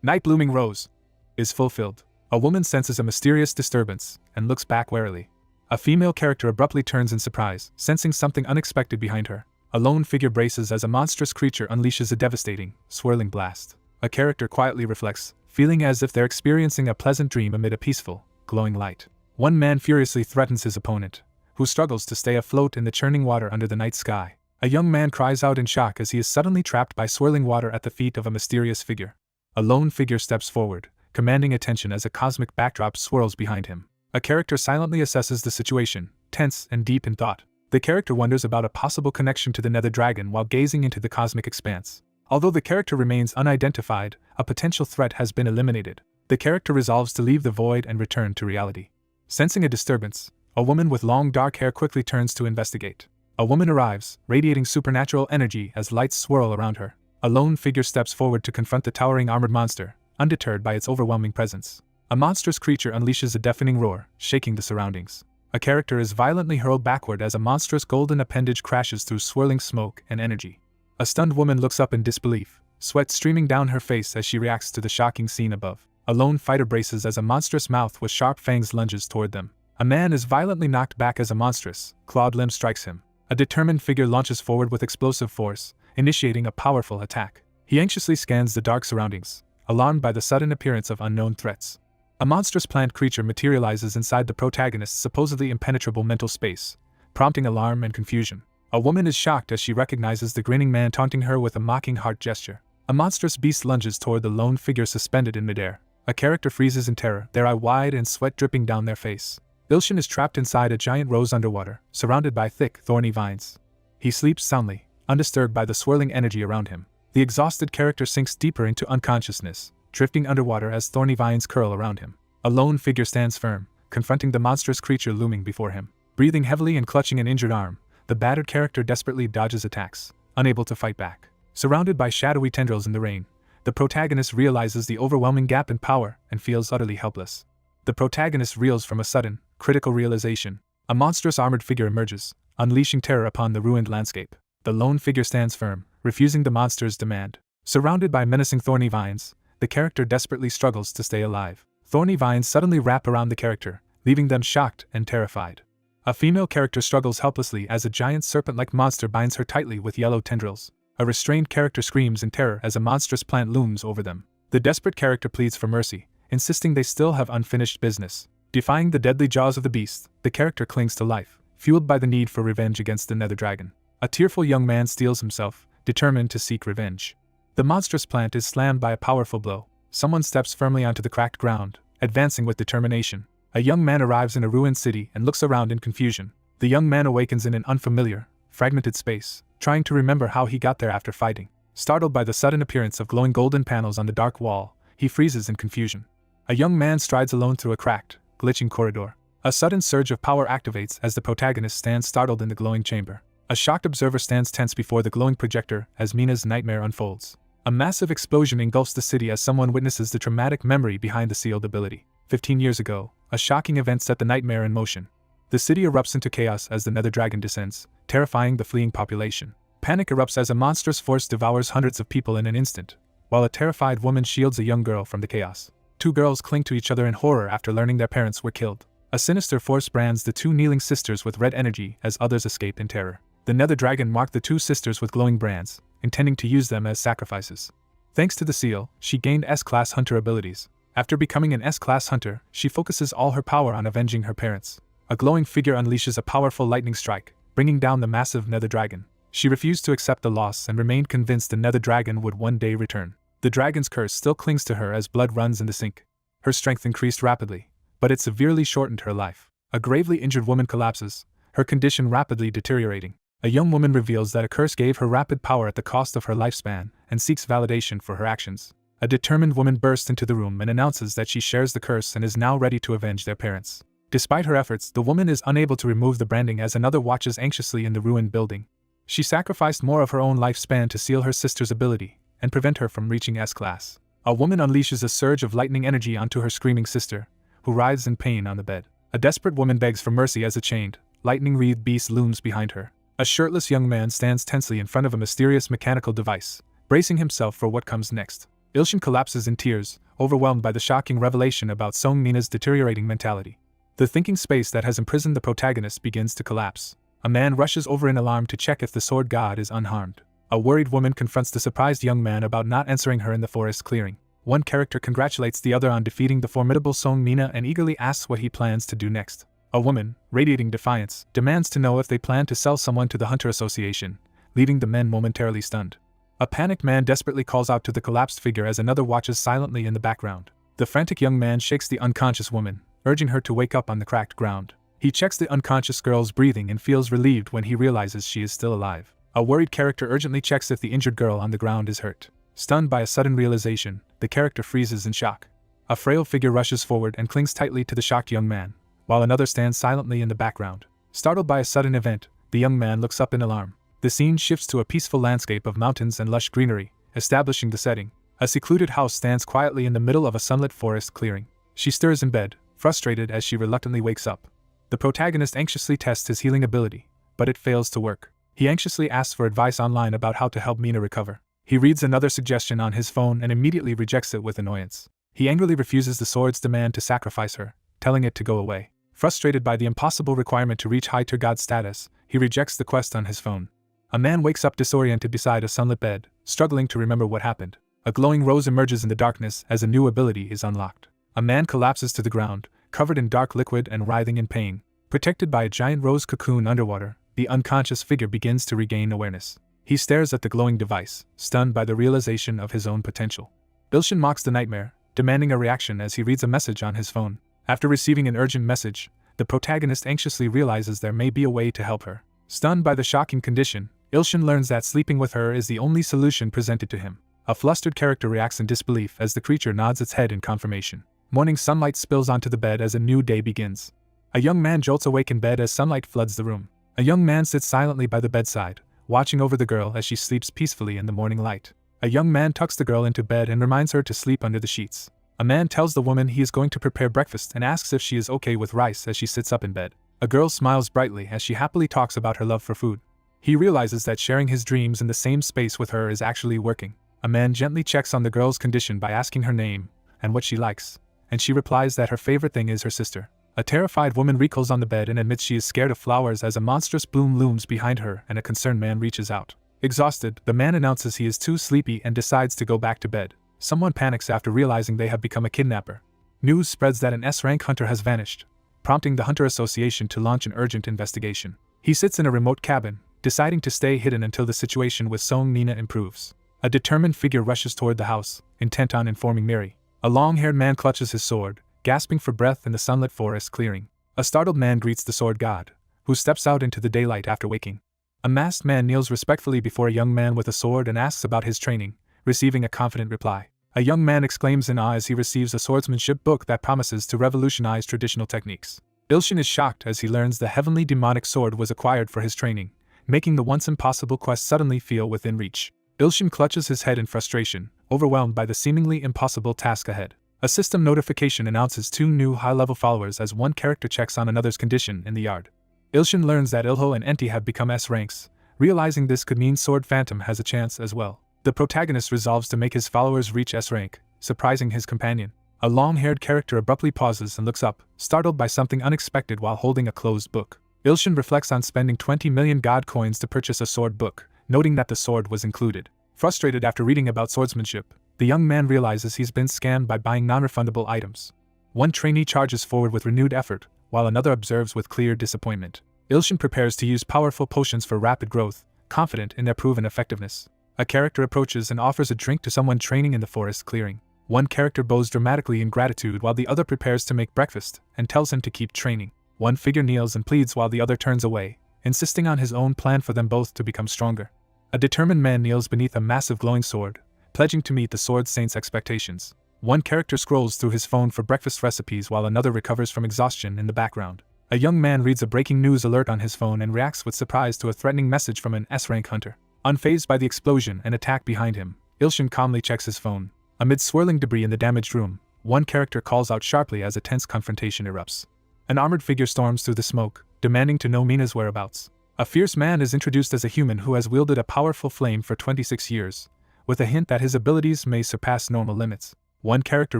Night Blooming Rose is fulfilled. A woman senses a mysterious disturbance and looks back warily. A female character abruptly turns in surprise, sensing something unexpected behind her. A lone figure braces as a monstrous creature unleashes a devastating, swirling blast. A character quietly reflects, feeling as if they're experiencing a pleasant dream amid a peaceful, glowing light. One man furiously threatens his opponent, who struggles to stay afloat in the churning water under the night sky. A young man cries out in shock as he is suddenly trapped by swirling water at the feet of a mysterious figure. A lone figure steps forward, commanding attention as a cosmic backdrop swirls behind him. A character silently assesses the situation, tense and deep in thought. The character wonders about a possible connection to the Nether Dragon while gazing into the cosmic expanse. Although the character remains unidentified, a potential threat has been eliminated. The character resolves to leave the void and return to reality. Sensing a disturbance, a woman with long dark hair quickly turns to investigate. A woman arrives, radiating supernatural energy as lights swirl around her. A lone figure steps forward to confront the towering armored monster, undeterred by its overwhelming presence. A monstrous creature unleashes a deafening roar, shaking the surroundings. A character is violently hurled backward as a monstrous golden appendage crashes through swirling smoke and energy. A stunned woman looks up in disbelief, sweat streaming down her face as she reacts to the shocking scene above. A lone fighter braces as a monstrous mouth with sharp fangs lunges toward them. A man is violently knocked back as a monstrous, clawed limb strikes him. A determined figure launches forward with explosive force, initiating a powerful attack. He anxiously scans the dark surroundings, alarmed by the sudden appearance of unknown threats. A monstrous plant creature materializes inside the protagonist's supposedly impenetrable mental space, prompting alarm and confusion. A woman is shocked as she recognizes the grinning man taunting her with a mocking heart gesture. A monstrous beast lunges toward the lone figure suspended in midair. A character freezes in terror, their eye wide and sweat dripping down their face. Ilshin is trapped inside a giant rose underwater, surrounded by thick, thorny vines. He sleeps soundly, undisturbed by the swirling energy around him. The exhausted character sinks deeper into unconsciousness, drifting underwater as thorny vines curl around him. A lone figure stands firm, confronting the monstrous creature looming before him. Breathing heavily and clutching an injured arm, the battered character desperately dodges attacks, unable to fight back. Surrounded by shadowy tendrils in the rain, the protagonist realizes the overwhelming gap in power and feels utterly helpless. The protagonist reels from a sudden, critical realization. A monstrous armored figure emerges, unleashing terror upon the ruined landscape. The lone figure stands firm, refusing the monster's demand. Surrounded by menacing thorny vines, the character desperately struggles to stay alive. Thorny vines suddenly wrap around the character, leaving them shocked and terrified. A female character struggles helplessly as a giant serpent-like monster binds her tightly with yellow tendrils. A restrained character screams in terror as a monstrous plant looms over them. The desperate character pleads for mercy, insisting they still have unfinished business. Defying the deadly jaws of the beast, the character clings to life, fueled by the need for revenge against the nether dragon. A tearful young man steels himself, determined to seek revenge. The monstrous plant is slammed by a powerful blow. Someone steps firmly onto the cracked ground, advancing with determination. A young man arrives in a ruined city and looks around in confusion. The young man awakens in an unfamiliar, fragmented space, trying to remember how he got there after fighting. Startled by the sudden appearance of glowing golden panels on the dark wall, he freezes in confusion. A young man strides alone through a cracked, glitching corridor. A sudden surge of power activates as the protagonist stands startled in the glowing chamber. A shocked observer stands tense before the glowing projector as Mina's nightmare unfolds. A massive explosion engulfs the city as someone witnesses the traumatic memory behind the sealed ability. 15 years ago, a shocking event set the nightmare in motion. The city erupts into chaos as the nether dragon descends, terrifying the fleeing population. Panic erupts as a monstrous force devours hundreds of people in an instant, while a terrified woman shields a young girl from the chaos. Two girls cling to each other in horror after learning their parents were killed. A sinister force brands the two kneeling sisters with red energy as others escape in terror. The nether dragon marked the two sisters with glowing brands, intending to use them as sacrifices. Thanks to the seal, she gained S-Class hunter abilities. After becoming an S-Class hunter, she focuses all her power on avenging her parents. A glowing figure unleashes a powerful lightning strike, bringing down the massive nether dragon. She refused to accept the loss and remained convinced the nether dragon would one day return. The dragon's curse still clings to her as blood runs in the sink. Her strength increased rapidly, but it severely shortened her life. A gravely injured woman collapses, her condition rapidly deteriorating. A young woman reveals that a curse gave her rapid power at the cost of her lifespan and seeks validation for her actions. A determined woman bursts into the room and announces that she shares the curse and is now ready to avenge their parents. Despite her efforts, the woman is unable to remove the branding as another watches anxiously in the ruined building. She sacrificed more of her own lifespan to seal her sister's ability and prevent her from reaching S-Class. A woman unleashes a surge of lightning energy onto her screaming sister, who writhes in pain on the bed. A desperate woman begs for mercy as a chained, lightning-wreathed beast looms behind her. A shirtless young man stands tensely in front of a mysterious mechanical device, bracing himself for what comes next. Ilshin collapses in tears, overwhelmed by the shocking revelation about Song Mina's deteriorating mentality. The thinking space that has imprisoned the protagonist begins to collapse. A man rushes over in alarm to check if the sword god is unharmed. A worried woman confronts the surprised young man about not answering her in the forest clearing. One character congratulates the other on defeating the formidable Song Mina and eagerly asks what he plans to do next. A woman, radiating defiance, demands to know if they plan to sell someone to the Hunter Association, leaving the men momentarily stunned. A panicked man desperately calls out to the collapsed figure as another watches silently in the background. The frantic young man shakes the unconscious woman, urging her to wake up on the cracked ground. He checks the unconscious girl's breathing and feels relieved when he realizes she is still alive. A worried character urgently checks if the injured girl on the ground is hurt. Stunned by a sudden realization, the character freezes in shock. A frail figure rushes forward and clings tightly to the shocked young man, while another stands silently in the background. Startled by a sudden event, the young man looks up in alarm. The scene shifts to a peaceful landscape of mountains and lush greenery, establishing the setting. A secluded house stands quietly in the middle of a sunlit forest clearing. She stirs in bed, frustrated as she reluctantly wakes up. The protagonist anxiously tests his healing ability, but it fails to work. He anxiously asks for advice online about how to help Mina recover. He reads another suggestion on his phone and immediately rejects it with annoyance. He angrily refuses the sword's demand to sacrifice her, telling it to go away. Frustrated by the impossible requirement to reach high tier god status, he rejects the quest on his phone. A man wakes up disoriented beside a sunlit bed, struggling to remember what happened. A glowing rose emerges in the darkness as a new ability is unlocked. A man collapses to the ground, covered in dark liquid and writhing in pain. Protected by a giant rose cocoon underwater, the unconscious figure begins to regain awareness. He stares at the glowing device, stunned by the realization of his own potential. Ilshin mocks the nightmare, demanding a reaction as he reads a message on his phone. After receiving an urgent message, The protagonist anxiously realizes there may be a way to help her. Stunned by the shocking condition, Ilshin learns that sleeping with her is the only solution presented to him. A flustered character reacts in disbelief as the creature nods its head in confirmation. Morning sunlight spills onto the bed as a new day begins. A young man jolts awake in bed as sunlight floods the room. A young man sits silently by the bedside, watching over the girl as she sleeps peacefully in the morning light. A young man tucks the girl into bed and reminds her to sleep under the sheets. A man tells the woman he is going to prepare breakfast and asks if she is okay with rice as she sits up in bed. A girl smiles brightly as she happily talks about her love for food. He realizes that sharing his dreams in the same space with her is actually working. A man gently checks on the girl's condition by asking her name and what she likes, and she replies that her favorite thing is her sister. A terrified woman recoils on the bed and admits she is scared of flowers as a monstrous bloom looms behind her and a concerned man reaches out. Exhausted, the man announces he is too sleepy and decides to go back to bed. Someone panics after realizing they have become a kidnapper. News spreads that an S-rank hunter has vanished, prompting the Hunter Association to launch an urgent investigation. He sits in a remote cabin, deciding to stay hidden until the situation with Song Nina improves. A determined figure rushes toward the house, intent on informing Miri. A long-haired man clutches his sword, gasping for breath in the sunlit forest clearing. A startled man greets the sword god, who steps out into the daylight after waking. A masked man kneels respectfully before a young man with a sword and asks about his training, receiving a confident reply. A young man exclaims in awe as he receives a swordsmanship book that promises to revolutionize traditional techniques. Ilshin is shocked as he learns the heavenly demonic sword was acquired for his training, making the once impossible quest suddenly feel within reach. Ilshin clutches his head in frustration, overwhelmed by the seemingly impossible task ahead. A system notification announces 2 new high-level followers as one character checks on another's condition in the yard. Ilshin learns that Ilho and Enti have become S ranks, realizing this could mean Sword Phantom has a chance as well. The protagonist resolves to make his followers reach S rank, surprising his companion. A long-haired character abruptly pauses and looks up, startled by something unexpected while holding a closed book. Ilshin reflects on spending 20 million god coins to purchase a sword book, noting that the sword was included. Frustrated after reading about swordsmanship, the young man realizes he's been scammed by buying non-refundable items. One trainee charges forward with renewed effort, while another observes with clear disappointment. Ilshin prepares to use powerful potions for rapid growth, confident in their proven effectiveness. A character approaches and offers a drink to someone training in the forest clearing. One character bows dramatically in gratitude while the other prepares to make breakfast and tells him to keep training. One figure kneels and pleads while the other turns away, insisting on his own plan for them both to become stronger. A determined man kneels beneath a massive glowing sword, pledging to meet the Sword Saint's expectations. One character scrolls through his phone for breakfast recipes while another recovers from exhaustion in the background. A young man reads a breaking news alert on his phone and reacts with surprise to a threatening message from an S-rank hunter. Unfazed by the explosion and attack behind him, Ilshin calmly checks his phone. Amid swirling debris in the damaged room, one character calls out sharply as a tense confrontation erupts. An armored figure storms through the smoke, demanding to know Mina's whereabouts. A fierce man is introduced as a human who has wielded a powerful flame for 26 years, with a hint that his abilities may surpass normal limits. One character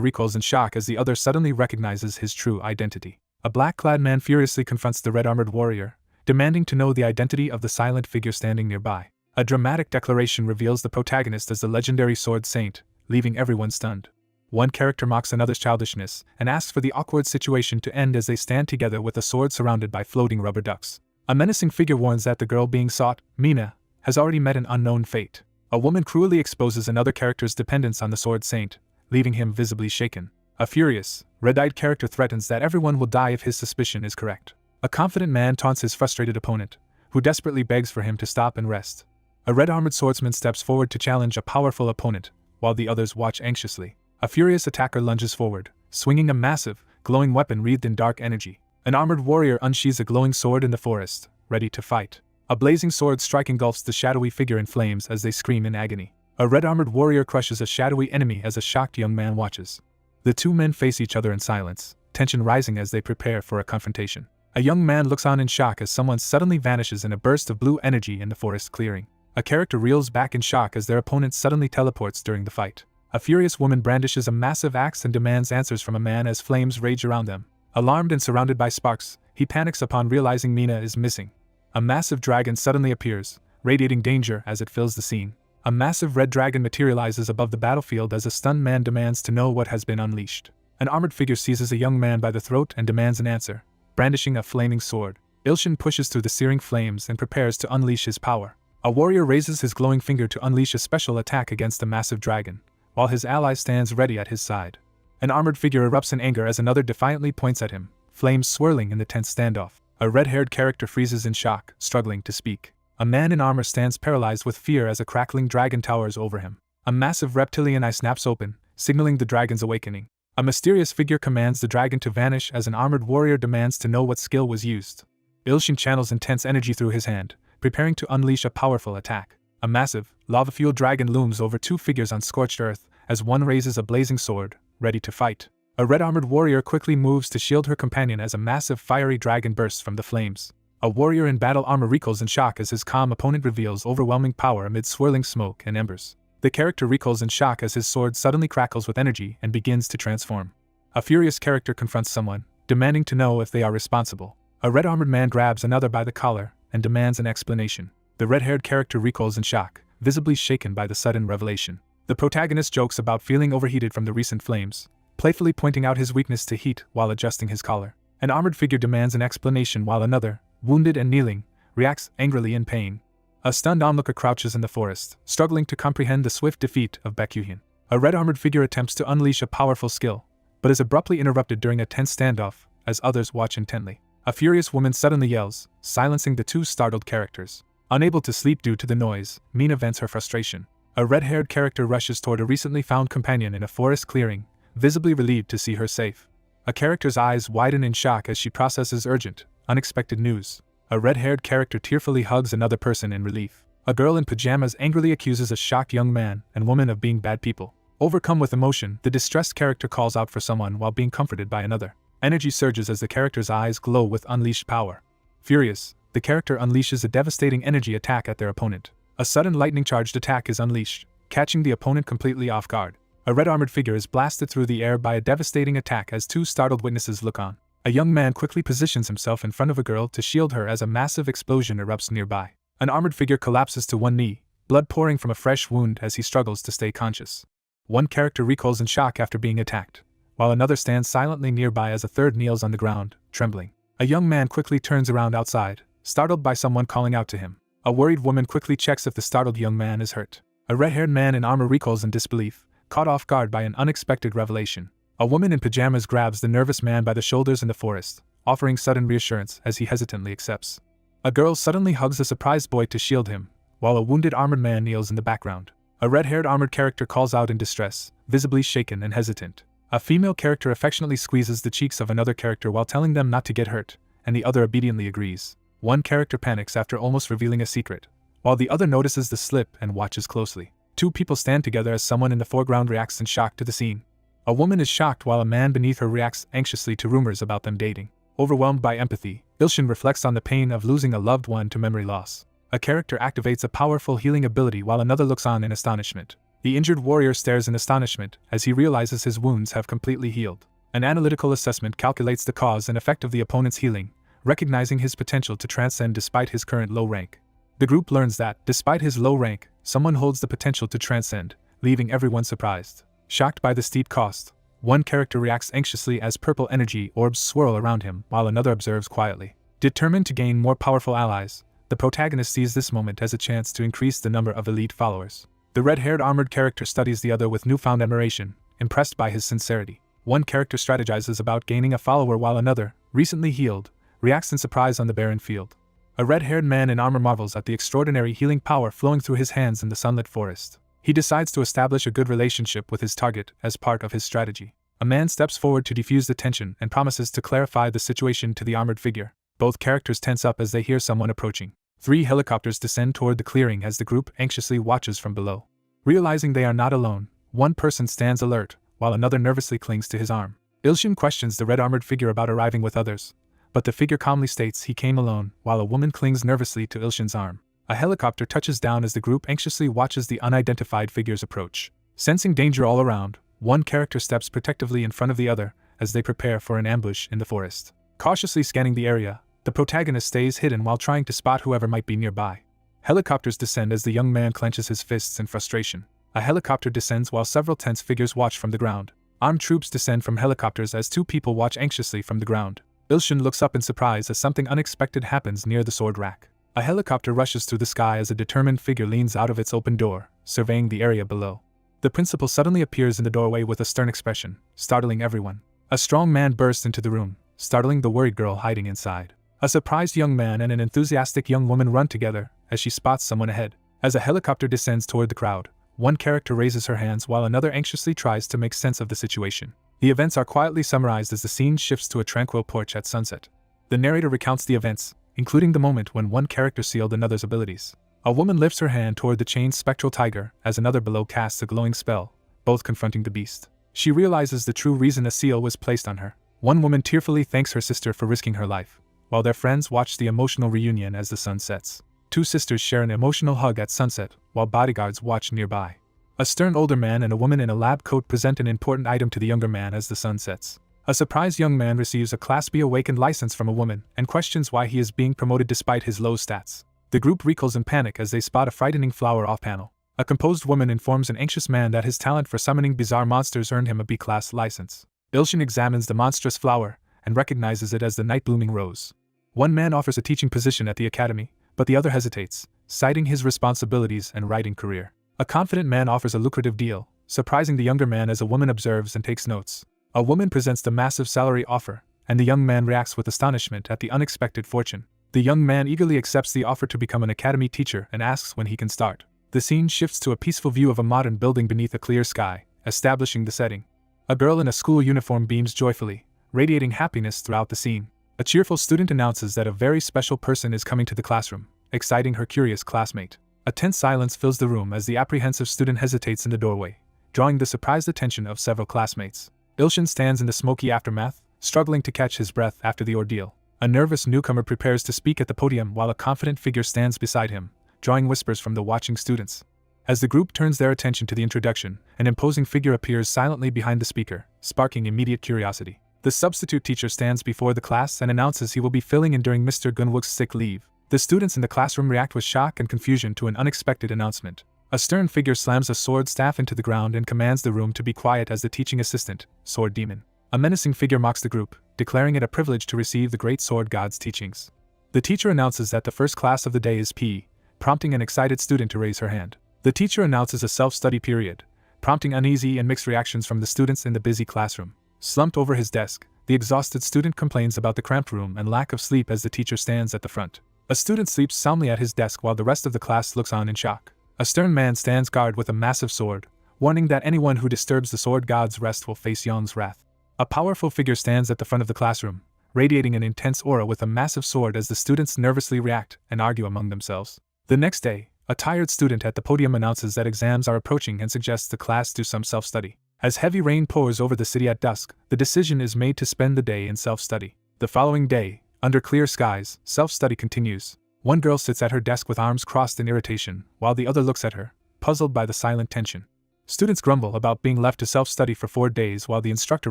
recoils in shock as the other suddenly recognizes his true identity. A black-clad man furiously confronts the red-armored warrior, demanding to know the identity of the silent figure standing nearby. A dramatic declaration reveals the protagonist as the legendary Sword Saint, leaving everyone stunned. One character mocks another's childishness and asks for the awkward situation to end as they stand together with a sword surrounded by floating rubber ducks. A menacing figure warns that the girl being sought, Mina, has already met an unknown fate. A woman cruelly exposes another character's dependence on the Sword Saint, leaving him visibly shaken. A furious, red-eyed character threatens that everyone will die if his suspicion is correct. A confident man taunts his frustrated opponent, who desperately begs for him to stop and rest. A red-armored swordsman steps forward to challenge a powerful opponent, while the others watch anxiously. A furious attacker lunges forward, swinging a massive, glowing weapon wreathed in dark energy. An armored warrior unsheathes a glowing sword in the forest, ready to fight. A blazing sword strike engulfs the shadowy figure in flames as they scream in agony. A red-armored warrior crushes a shadowy enemy as a shocked young man watches. The two men face each other in silence, tension rising as they prepare for a confrontation. A young man looks on in shock as someone suddenly vanishes in a burst of blue energy in the forest clearing. A character reels back in shock as their opponent suddenly teleports during the fight. A furious woman brandishes a massive axe and demands answers from a man as flames rage around them. Alarmed and surrounded by sparks, he panics upon realizing Mina is missing. A massive dragon suddenly appears, radiating danger as it fills the scene. A massive red dragon materializes above the battlefield as a stunned man demands to know what has been unleashed. An armored figure seizes a young man by the throat and demands an answer, brandishing a flaming sword. Ilshin pushes through the searing flames and prepares to unleash his power. A warrior raises his glowing finger to unleash a special attack against the massive dragon, while his ally stands ready at his side. An armored figure erupts in anger as another defiantly points at him, flames swirling in the tense standoff. A red-haired character freezes in shock, struggling to speak. A man in armor stands paralyzed with fear as a crackling dragon towers over him. A massive reptilian eye snaps open, signaling the dragon's awakening. A mysterious figure commands the dragon to vanish as an armored warrior demands to know what skill was used. Ilshin channels intense energy through his hand, preparing to unleash a powerful attack. A massive, lava-fueled dragon looms over two figures on scorched earth as one raises a blazing sword, ready to fight. A red-armored warrior quickly moves to shield her companion as a massive fiery dragon bursts from the flames. A warrior in battle armor recoils in shock as his calm opponent reveals overwhelming power amid swirling smoke and embers. The character recoils in shock as his sword suddenly crackles with energy and begins to transform. A furious character confronts someone, demanding to know if they are responsible. A red-armored man grabs another by the collar and demands an explanation. The red-haired character recoils in shock, visibly shaken by the sudden revelation. The protagonist jokes about feeling overheated from the recent flames, playfully pointing out his weakness to heat while adjusting his collar. An armored figure demands an explanation while another, wounded and kneeling, reacts angrily in pain. A stunned onlooker crouches in the forest, struggling to comprehend the swift defeat of Baekhyun. A red-armored figure attempts to unleash a powerful skill, but is abruptly interrupted during a tense standoff as others watch intently. A furious woman suddenly yells, silencing the two startled characters. Unable to sleep due to the noise, Mina vents her frustration. A red-haired character rushes toward a recently found companion in a forest clearing, visibly relieved to see her safe. A character's eyes widen in shock as she processes urgent, unexpected news. A red-haired character tearfully hugs another person in relief. A girl in pajamas angrily accuses a shocked young man and woman of being bad people. Overcome with emotion, the distressed character calls out for someone while being comforted by another. Energy surges as the character's eyes glow with unleashed power. Furious, the character unleashes a devastating energy attack at their opponent. A sudden lightning-charged attack is unleashed, catching the opponent completely off guard. A red-armored figure is blasted through the air by a devastating attack as two startled witnesses look on. A young man quickly positions himself in front of a girl to shield her as a massive explosion erupts nearby. An armored figure collapses to one knee, blood pouring from a fresh wound as he struggles to stay conscious. One character recoils in shock after being attacked, while another stands silently nearby as a third kneels on the ground, trembling. A young man quickly turns around outside, startled by someone calling out to him. A worried woman quickly checks if the startled young man is hurt. A red-haired man in armor recoils in disbelief, caught off guard by an unexpected revelation. A woman in pajamas grabs the nervous man by the shoulders in the forest, offering sudden reassurance as he hesitantly accepts. A girl suddenly hugs a surprised boy to shield him, while a wounded armored man kneels in the background. A red-haired armored character calls out in distress, visibly shaken and hesitant. A female character affectionately squeezes the cheeks of another character while telling them not to get hurt, and the other obediently agrees. One character panics after almost revealing a secret, while the other notices the slip and watches closely. Two people stand together as someone in the foreground reacts in shock to the scene. A woman is shocked while a man beneath her reacts anxiously to rumors about them dating. Overwhelmed by empathy, Ilshin reflects on the pain of losing a loved one to memory loss. A character activates a powerful healing ability while another looks on in astonishment. The injured warrior stares in astonishment as he realizes his wounds have completely healed. An analytical assessment calculates the cause and effect of the opponent's healing, recognizing his potential to transcend despite his current low rank. The group learns that, despite his low rank, someone holds the potential to transcend, leaving everyone surprised. Shocked by the steep cost, one character reacts anxiously as purple energy orbs swirl around him while another observes quietly. Determined to gain more powerful allies, the protagonist sees this moment as a chance to increase the number of elite followers. The red-haired armored character studies the other with newfound admiration, impressed by his sincerity. One character strategizes about gaining a follower while another, recently healed, reacts in surprise on the barren field. A red-haired man in armor marvels at the extraordinary healing power flowing through his hands in the sunlit forest. He decides to establish a good relationship with his target as part of his strategy. A man steps forward to defuse the tension and promises to clarify the situation to the armored figure. Both characters tense up as they hear someone approaching. 3 helicopters descend toward the clearing as the group anxiously watches from below. Realizing they are not alone, one person stands alert, while another nervously clings to his arm. Ilshin questions the red-armored figure about arriving with others, but the figure calmly states he came alone, while a woman clings nervously to Ilshin's arm. A helicopter touches down as the group anxiously watches the unidentified figures approach. Sensing danger all around, one character steps protectively in front of the other as they prepare for an ambush in the forest. Cautiously scanning the area, the protagonist stays hidden while trying to spot whoever might be nearby. Helicopters descend as the young man clenches his fists in frustration. A helicopter descends while several tense figures watch from the ground. Armed troops descend from helicopters as 2 people watch anxiously from the ground. Ilshin looks up in surprise as something unexpected happens near the sword rack. A helicopter rushes through the sky as a determined figure leans out of its open door, surveying the area below. The principal suddenly appears in the doorway with a stern expression, startling everyone. A strong man bursts into the room, startling the worried girl hiding inside. A surprised young man and an enthusiastic young woman run together as she spots someone ahead. As a helicopter descends toward the crowd, one character raises her hands while another anxiously tries to make sense of the situation. The events are quietly summarized as the scene shifts to a tranquil porch at sunset. The narrator recounts the events, including the moment when one character sealed another's abilities. A woman lifts her hand toward the chained spectral tiger as another below casts a glowing spell, both confronting the beast. She realizes the true reason a seal was placed on her. One woman tearfully thanks her sister for risking her life, while their friends watch the emotional reunion as the sun sets. Two sisters share an emotional hug at sunset, while bodyguards watch nearby. A stern older man and a woman in a lab coat present an important item to the younger man as the sun sets. A surprised young man receives a Class B awakened license from a woman and questions why he is being promoted despite his low stats. The group recoils in panic as they spot a frightening flower off-panel. A composed woman informs an anxious man that his talent for summoning bizarre monsters earned him a B-class license. Ilshin examines the monstrous flower and recognizes it as the night-blooming rose. One man offers a teaching position at the academy, but the other hesitates, citing his responsibilities and writing career. A confident man offers a lucrative deal, surprising the younger man as a woman observes and takes notes. A woman presents the massive salary offer, and the young man reacts with astonishment at the unexpected fortune. The young man eagerly accepts the offer to become an academy teacher and asks when he can start. The scene shifts to a peaceful view of a modern building beneath a clear sky, establishing the setting. A girl in a school uniform beams joyfully, radiating happiness throughout the scene. A cheerful student announces that a very special person is coming to the classroom, exciting her curious classmate. A tense silence fills the room as the apprehensive student hesitates in the doorway, drawing the surprised attention of several classmates. Ilshin stands in the smoky aftermath, struggling to catch his breath after the ordeal. A nervous newcomer prepares to speak at the podium while a confident figure stands beside him, drawing whispers from the watching students. As the group turns their attention to the introduction, an imposing figure appears silently behind the speaker, sparking immediate curiosity. The substitute teacher stands before the class and announces he will be filling in during Mr. Gunwook's sick leave. The students in the classroom react with shock and confusion to an unexpected announcement. A stern figure slams a sword staff into the ground and commands the room to be quiet as the teaching assistant, Sword Demon. A menacing figure mocks the group, declaring it a privilege to receive the great sword god's teachings. The teacher announces that the first class of the day is PE, prompting an excited student to raise her hand. The teacher announces a self-study period, prompting uneasy and mixed reactions from the students in the busy classroom. Slumped over his desk, the exhausted student complains about the cramped room and lack of sleep as the teacher stands at the front. A student sleeps soundly at his desk while the rest of the class looks on in shock. A stern man stands guard with a massive sword, warning that anyone who disturbs the sword god's rest will face Yong's wrath. A powerful figure stands at the front of the classroom, radiating an intense aura with a massive sword as the students nervously react and argue among themselves. The next day, a tired student at the podium announces that exams are approaching and suggests the class do some self-study. As heavy rain pours over the city at dusk, the decision is made to spend the day in self-study. The following day, under clear skies, self-study continues. One girl sits at her desk with arms crossed in irritation, while the other looks at her, puzzled by the silent tension. Students grumble about being left to self-study for 4 days while the instructor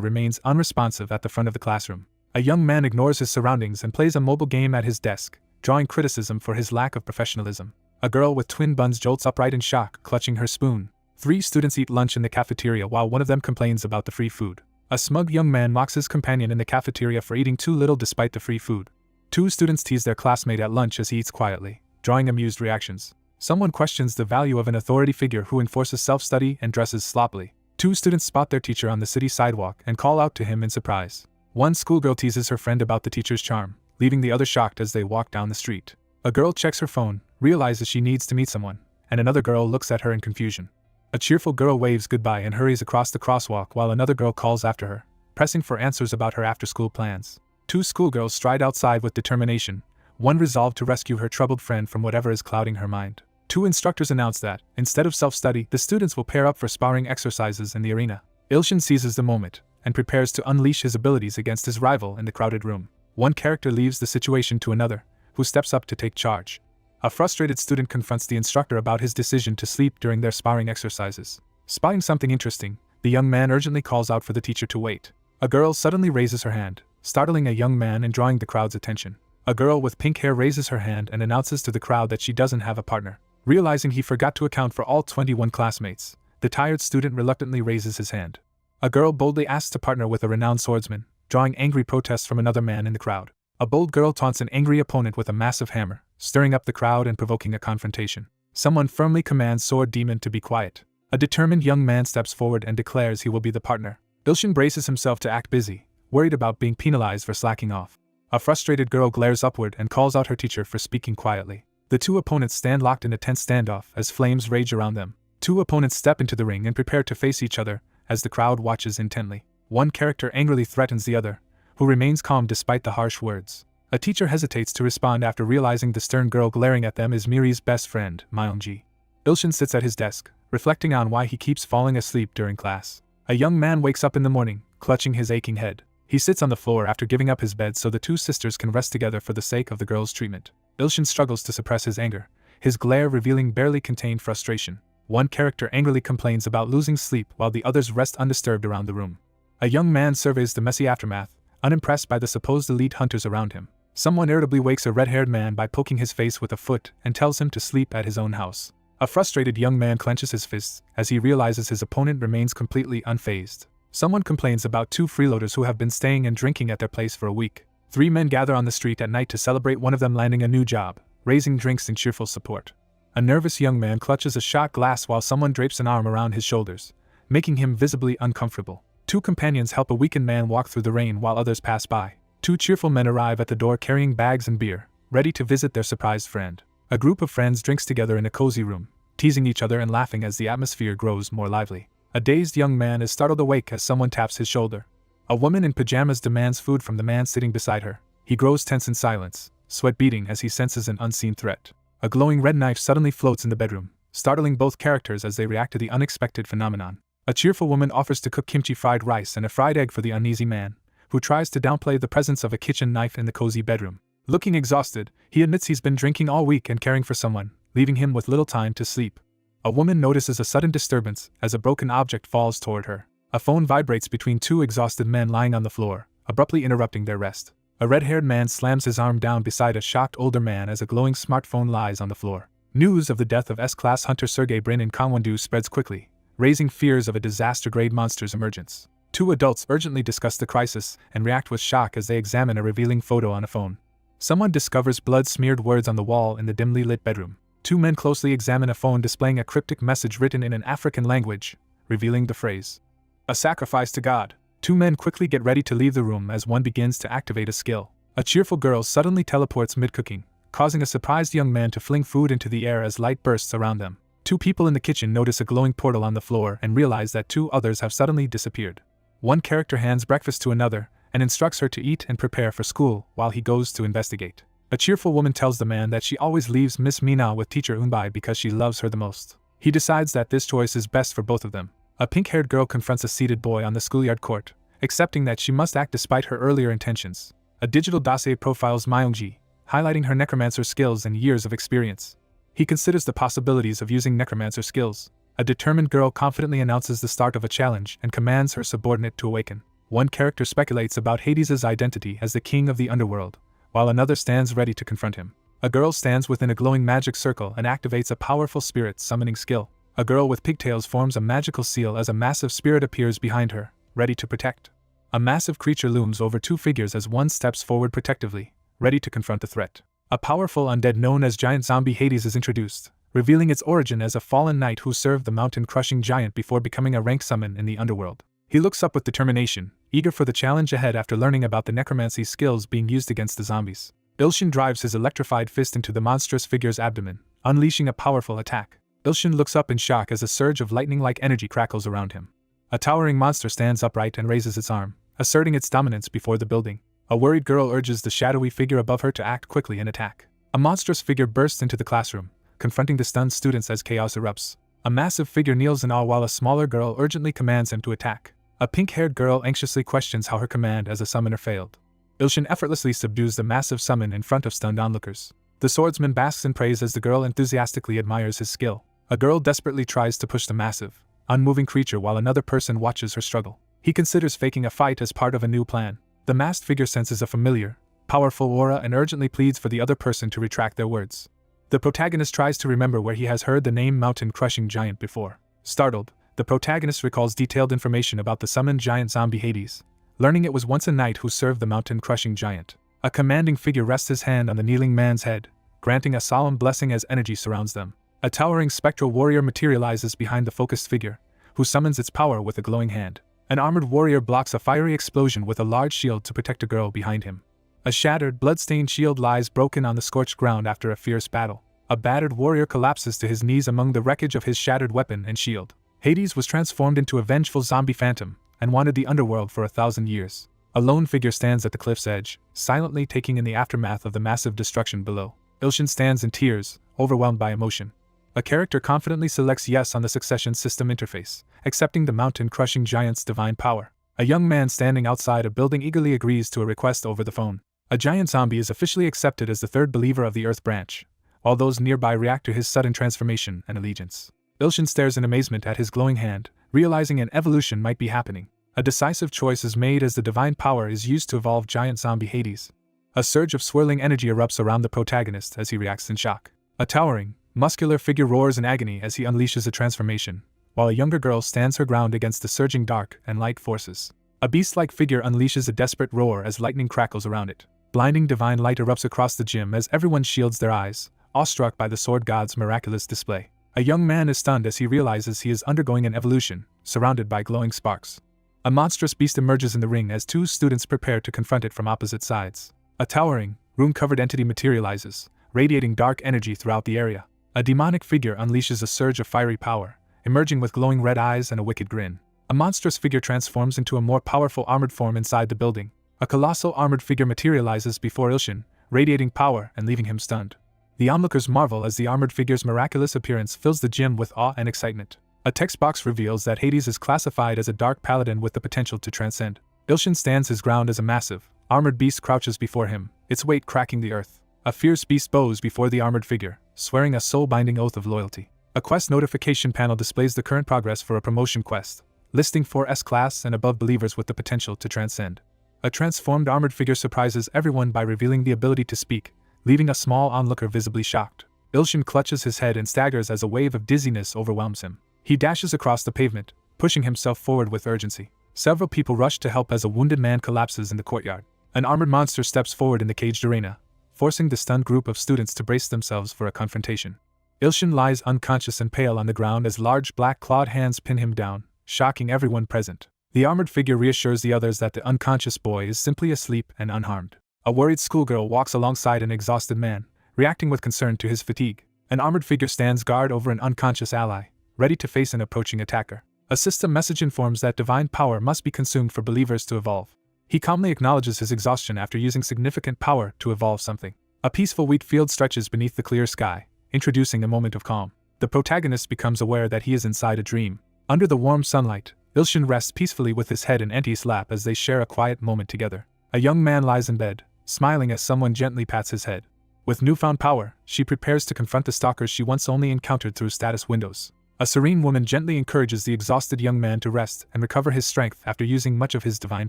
remains unresponsive at the front of the classroom. A young man ignores his surroundings and plays a mobile game at his desk, drawing criticism for his lack of professionalism. A girl with twin buns jolts upright in shock, clutching her spoon. 3 students eat lunch in the cafeteria while one of them complains about the free food. A smug young man mocks his companion in the cafeteria for eating too little despite the free food. 2 students tease their classmate at lunch as he eats quietly, drawing amused reactions. Someone questions the value of an authority figure who enforces self-study and dresses sloppily. 2 students spot their teacher on the city sidewalk and call out to him in surprise. One schoolgirl teases her friend about the teacher's charm, leaving the other shocked as they walk down the street. A girl checks her phone, realizes she needs to meet someone, and another girl looks at her in confusion. A cheerful girl waves goodbye and hurries across the crosswalk while another girl calls after her, pressing for answers about her after-school plans. 2 schoolgirls stride outside with determination, one resolved to rescue her troubled friend from whatever is clouding her mind. 2 instructors announce that, instead of self-study, the students will pair up for sparring exercises in the arena. Ilshin seizes the moment, and prepares to unleash his abilities against his rival in the crowded room. One character leaves the situation to another, who steps up to take charge. A frustrated student confronts the instructor about his decision to sleep during their sparring exercises. Spotting something interesting, the young man urgently calls out for the teacher to wait. A girl suddenly raises her hand, startling a young man and drawing the crowd's attention. A girl with pink hair raises her hand and announces to the crowd that she doesn't have a partner. Realizing he forgot to account for all 21 classmates, the tired student reluctantly raises his hand. A girl boldly asks to partner with a renowned swordsman, drawing angry protests from another man in the crowd. A bold girl taunts an angry opponent with a massive hammer, stirring up the crowd and provoking a confrontation. Someone firmly commands Sword Demon to be quiet. A determined young man steps forward and declares he will be the partner. Ilshin braces himself to act busy, worried about being penalized for slacking off. A frustrated girl glares upward and calls out her teacher for speaking quietly. The two opponents stand locked in a tense standoff as flames rage around them. Two opponents step into the ring and prepare to face each other as the crowd watches intently. One character angrily threatens the other, who remains calm despite the harsh words. A teacher hesitates to respond after realizing the stern girl glaring at them is Miri's best friend, Myungji. Ilshin sits at his desk, reflecting on why he keeps falling asleep during class. A young man wakes up in the morning, clutching his aching head. He sits on the floor after giving up his bed so the two sisters can rest together for the sake of the girl's treatment. Ilshin struggles to suppress his anger, his glare revealing barely contained frustration. One character angrily complains about losing sleep while the others rest undisturbed around the room. A young man surveys the messy aftermath, unimpressed by the supposed elite hunters around him. Someone irritably wakes a red-haired man by poking his face with a foot and tells him to sleep at his own house. A frustrated young man clenches his fists as he realizes his opponent remains completely unfazed. Someone complains about two freeloaders who have been staying and drinking at their place for a week. Three men gather on the street at night to celebrate one of them landing a new job, raising drinks in cheerful support. A nervous young man clutches a shot glass while someone drapes an arm around his shoulders, making him visibly uncomfortable. Two companions help a weakened man walk through the rain while others pass by. Two cheerful men arrive at the door carrying bags and beer, ready to visit their surprised friend. A group of friends drinks together in a cozy room, teasing each other and laughing as the atmosphere grows more lively. A dazed young man is startled awake as someone taps his shoulder. A woman in pajamas demands food from the man sitting beside her. He grows tense in silence, sweat beading as he senses an unseen threat. A glowing red knife suddenly floats in the bedroom, startling both characters as they react to the unexpected phenomenon. A cheerful woman offers to cook kimchi fried rice and a fried egg for the uneasy man, who tries to downplay the presence of a kitchen knife in the cozy bedroom. Looking exhausted, he admits he's been drinking all week and caring for someone, leaving him with little time to sleep. A woman notices a sudden disturbance as a broken object falls toward her. A phone vibrates between two exhausted men lying on the floor, abruptly interrupting their rest. A red-haired man slams his arm down beside a shocked older man as a glowing smartphone lies on the floor. News of the death of S-class hunter Sergei Brin in Gangwon-do spreads quickly, raising fears of a disaster-grade monster's emergence. Two adults urgently discuss the crisis and react with shock as they examine a revealing photo on a phone. Someone discovers blood-smeared words on the wall in the dimly lit bedroom. Two men closely examine a phone displaying a cryptic message written in an African language, revealing the phrase, "A sacrifice to God." Two men quickly get ready to leave the room as one begins to activate a skill. A cheerful girl suddenly teleports mid-cooking, causing a surprised young man to fling food into the air as light bursts around them. Two people in the kitchen notice a glowing portal on the floor and realize that two others have suddenly disappeared. One character hands breakfast to another and instructs her to eat and prepare for school while he goes to investigate. A cheerful woman tells the man that she always leaves Miss Mina with teacher Unbai because she loves her the most. He decides that this choice is best for both of them. A pink-haired girl confronts a seated boy on the schoolyard court, accepting that she must act despite her earlier intentions. A digital dossier profiles Myungji, highlighting her necromancer skills and years of experience. He considers the possibilities of using necromancer skills. A determined girl confidently announces the start of a challenge and commands her subordinate to awaken. One character speculates about Hades' identity as the king of the underworld, while another stands ready to confront him. A girl stands within a glowing magic circle and activates a powerful spirit summoning skill. A girl with pigtails forms a magical seal as a massive spirit appears behind her, ready to protect. A massive creature looms over two figures as one steps forward protectively, ready to confront the threat. A powerful undead known as Giant Zombie Hades is introduced, revealing its origin as a fallen knight who served the mountain-crushing giant before becoming a rank summon in the underworld. He looks up with determination, eager for the challenge ahead after learning about the necromancy skills being used against the zombies. Ilshin drives his electrified fist into the monstrous figure's abdomen, unleashing a powerful attack. Ilshin looks up in shock as a surge of lightning-like energy crackles around him. A towering monster stands upright and raises its arm, asserting its dominance before the building. A worried girl urges the shadowy figure above her to act quickly and attack. A monstrous figure bursts into the classroom, confronting the stunned students as chaos erupts. A massive figure kneels in awe while a smaller girl urgently commands him to attack. A pink-haired girl anxiously questions how her command as a summoner failed. Ilshin effortlessly subdues the massive summon in front of stunned onlookers. The swordsman basks in praise as the girl enthusiastically admires his skill. A girl desperately tries to push the massive, unmoving creature while another person watches her struggle. He considers faking a fight as part of a new plan. The masked figure senses a familiar, powerful aura and urgently pleads for the other person to retract their words. The protagonist tries to remember where he has heard the name mountain-crushing giant before. Startled, the protagonist recalls detailed information about the summoned giant zombie Hades, learning it was once a knight who served the mountain-crushing giant. A commanding figure rests his hand on the kneeling man's head, granting a solemn blessing as energy surrounds them. A towering spectral warrior materializes behind the focused figure, who summons its power with a glowing hand. An armored warrior blocks a fiery explosion with a large shield to protect a girl behind him. A shattered, blood-stained shield lies broken on the scorched ground after a fierce battle. A battered warrior collapses to his knees among the wreckage of his shattered weapon and shield. Hades was transformed into a vengeful zombie phantom and wanted the underworld for 1,000 years. A lone figure stands at the cliff's edge, silently taking in the aftermath of the massive destruction below. Ilshin stands in tears, overwhelmed by emotion. A character confidently selects yes on the succession system interface, accepting the mountain-crushing giant's divine power. A young man standing outside a building eagerly agrees to a request over the phone. A giant zombie is officially accepted as the third believer of the Earth branch, while those nearby react to his sudden transformation and allegiance. Ilshin stares in amazement at his glowing hand, realizing an evolution might be happening. A decisive choice is made as the divine power is used to evolve giant zombie Hades. A surge of swirling energy erupts around the protagonist as he reacts in shock. A towering, muscular figure roars in agony as he unleashes a transformation, while a younger girl stands her ground against the surging dark and light forces. A beast-like figure unleashes a desperate roar as lightning crackles around it. Blinding divine light erupts across the gym as everyone shields their eyes, awestruck by the sword god's miraculous display. A young man is stunned as he realizes he is undergoing an evolution, surrounded by glowing sparks. A monstrous beast emerges in the ring as two students prepare to confront it from opposite sides. A towering, rune-covered entity materializes, radiating dark energy throughout the area. A demonic figure unleashes a surge of fiery power, emerging with glowing red eyes and a wicked grin. A monstrous figure transforms into a more powerful armored form inside the building. A colossal armored figure materializes before Ilshin, radiating power and leaving him stunned. The onlookers marvel as the armored figure's miraculous appearance fills the gym with awe and excitement. A text box reveals that Hades is classified as a dark paladin with the potential to transcend. Ilshin stands his ground as a massive, armored beast crouches before him, its weight cracking the earth. A fierce beast bows before the armored figure, swearing a soul-binding oath of loyalty. A quest notification panel displays the current progress for a promotion quest, listing 4 S-class and above believers with the potential to transcend. A transformed armored figure surprises everyone by revealing the ability to speak, leaving a small onlooker visibly shocked. Ilshin clutches his head and staggers as a wave of dizziness overwhelms him. He dashes across the pavement, pushing himself forward with urgency. Several people rush to help as a wounded man collapses in the courtyard. An armored monster steps forward in the caged arena, forcing the stunned group of students to brace themselves for a confrontation. Ilshin lies unconscious and pale on the ground as large black clawed hands pin him down, shocking everyone present. The armored figure reassures the others that the unconscious boy is simply asleep and unharmed. A worried schoolgirl walks alongside an exhausted man, reacting with concern to his fatigue. An armored figure stands guard over an unconscious ally, ready to face an approaching attacker. A system message informs that divine power must be consumed for believers to evolve. He calmly acknowledges his exhaustion after using significant power to evolve something. A peaceful wheat field stretches beneath the clear sky, introducing a moment of calm. The protagonist becomes aware that he is inside a dream. Under the warm sunlight, Ilshin rests peacefully with his head in Auntie's lap as they share a quiet moment together. A young man lies in bed, smiling as someone gently pats his head. With newfound power, she prepares to confront the stalkers she once only encountered through status windows. A serene woman gently encourages the exhausted young man to rest and recover his strength after using much of his divine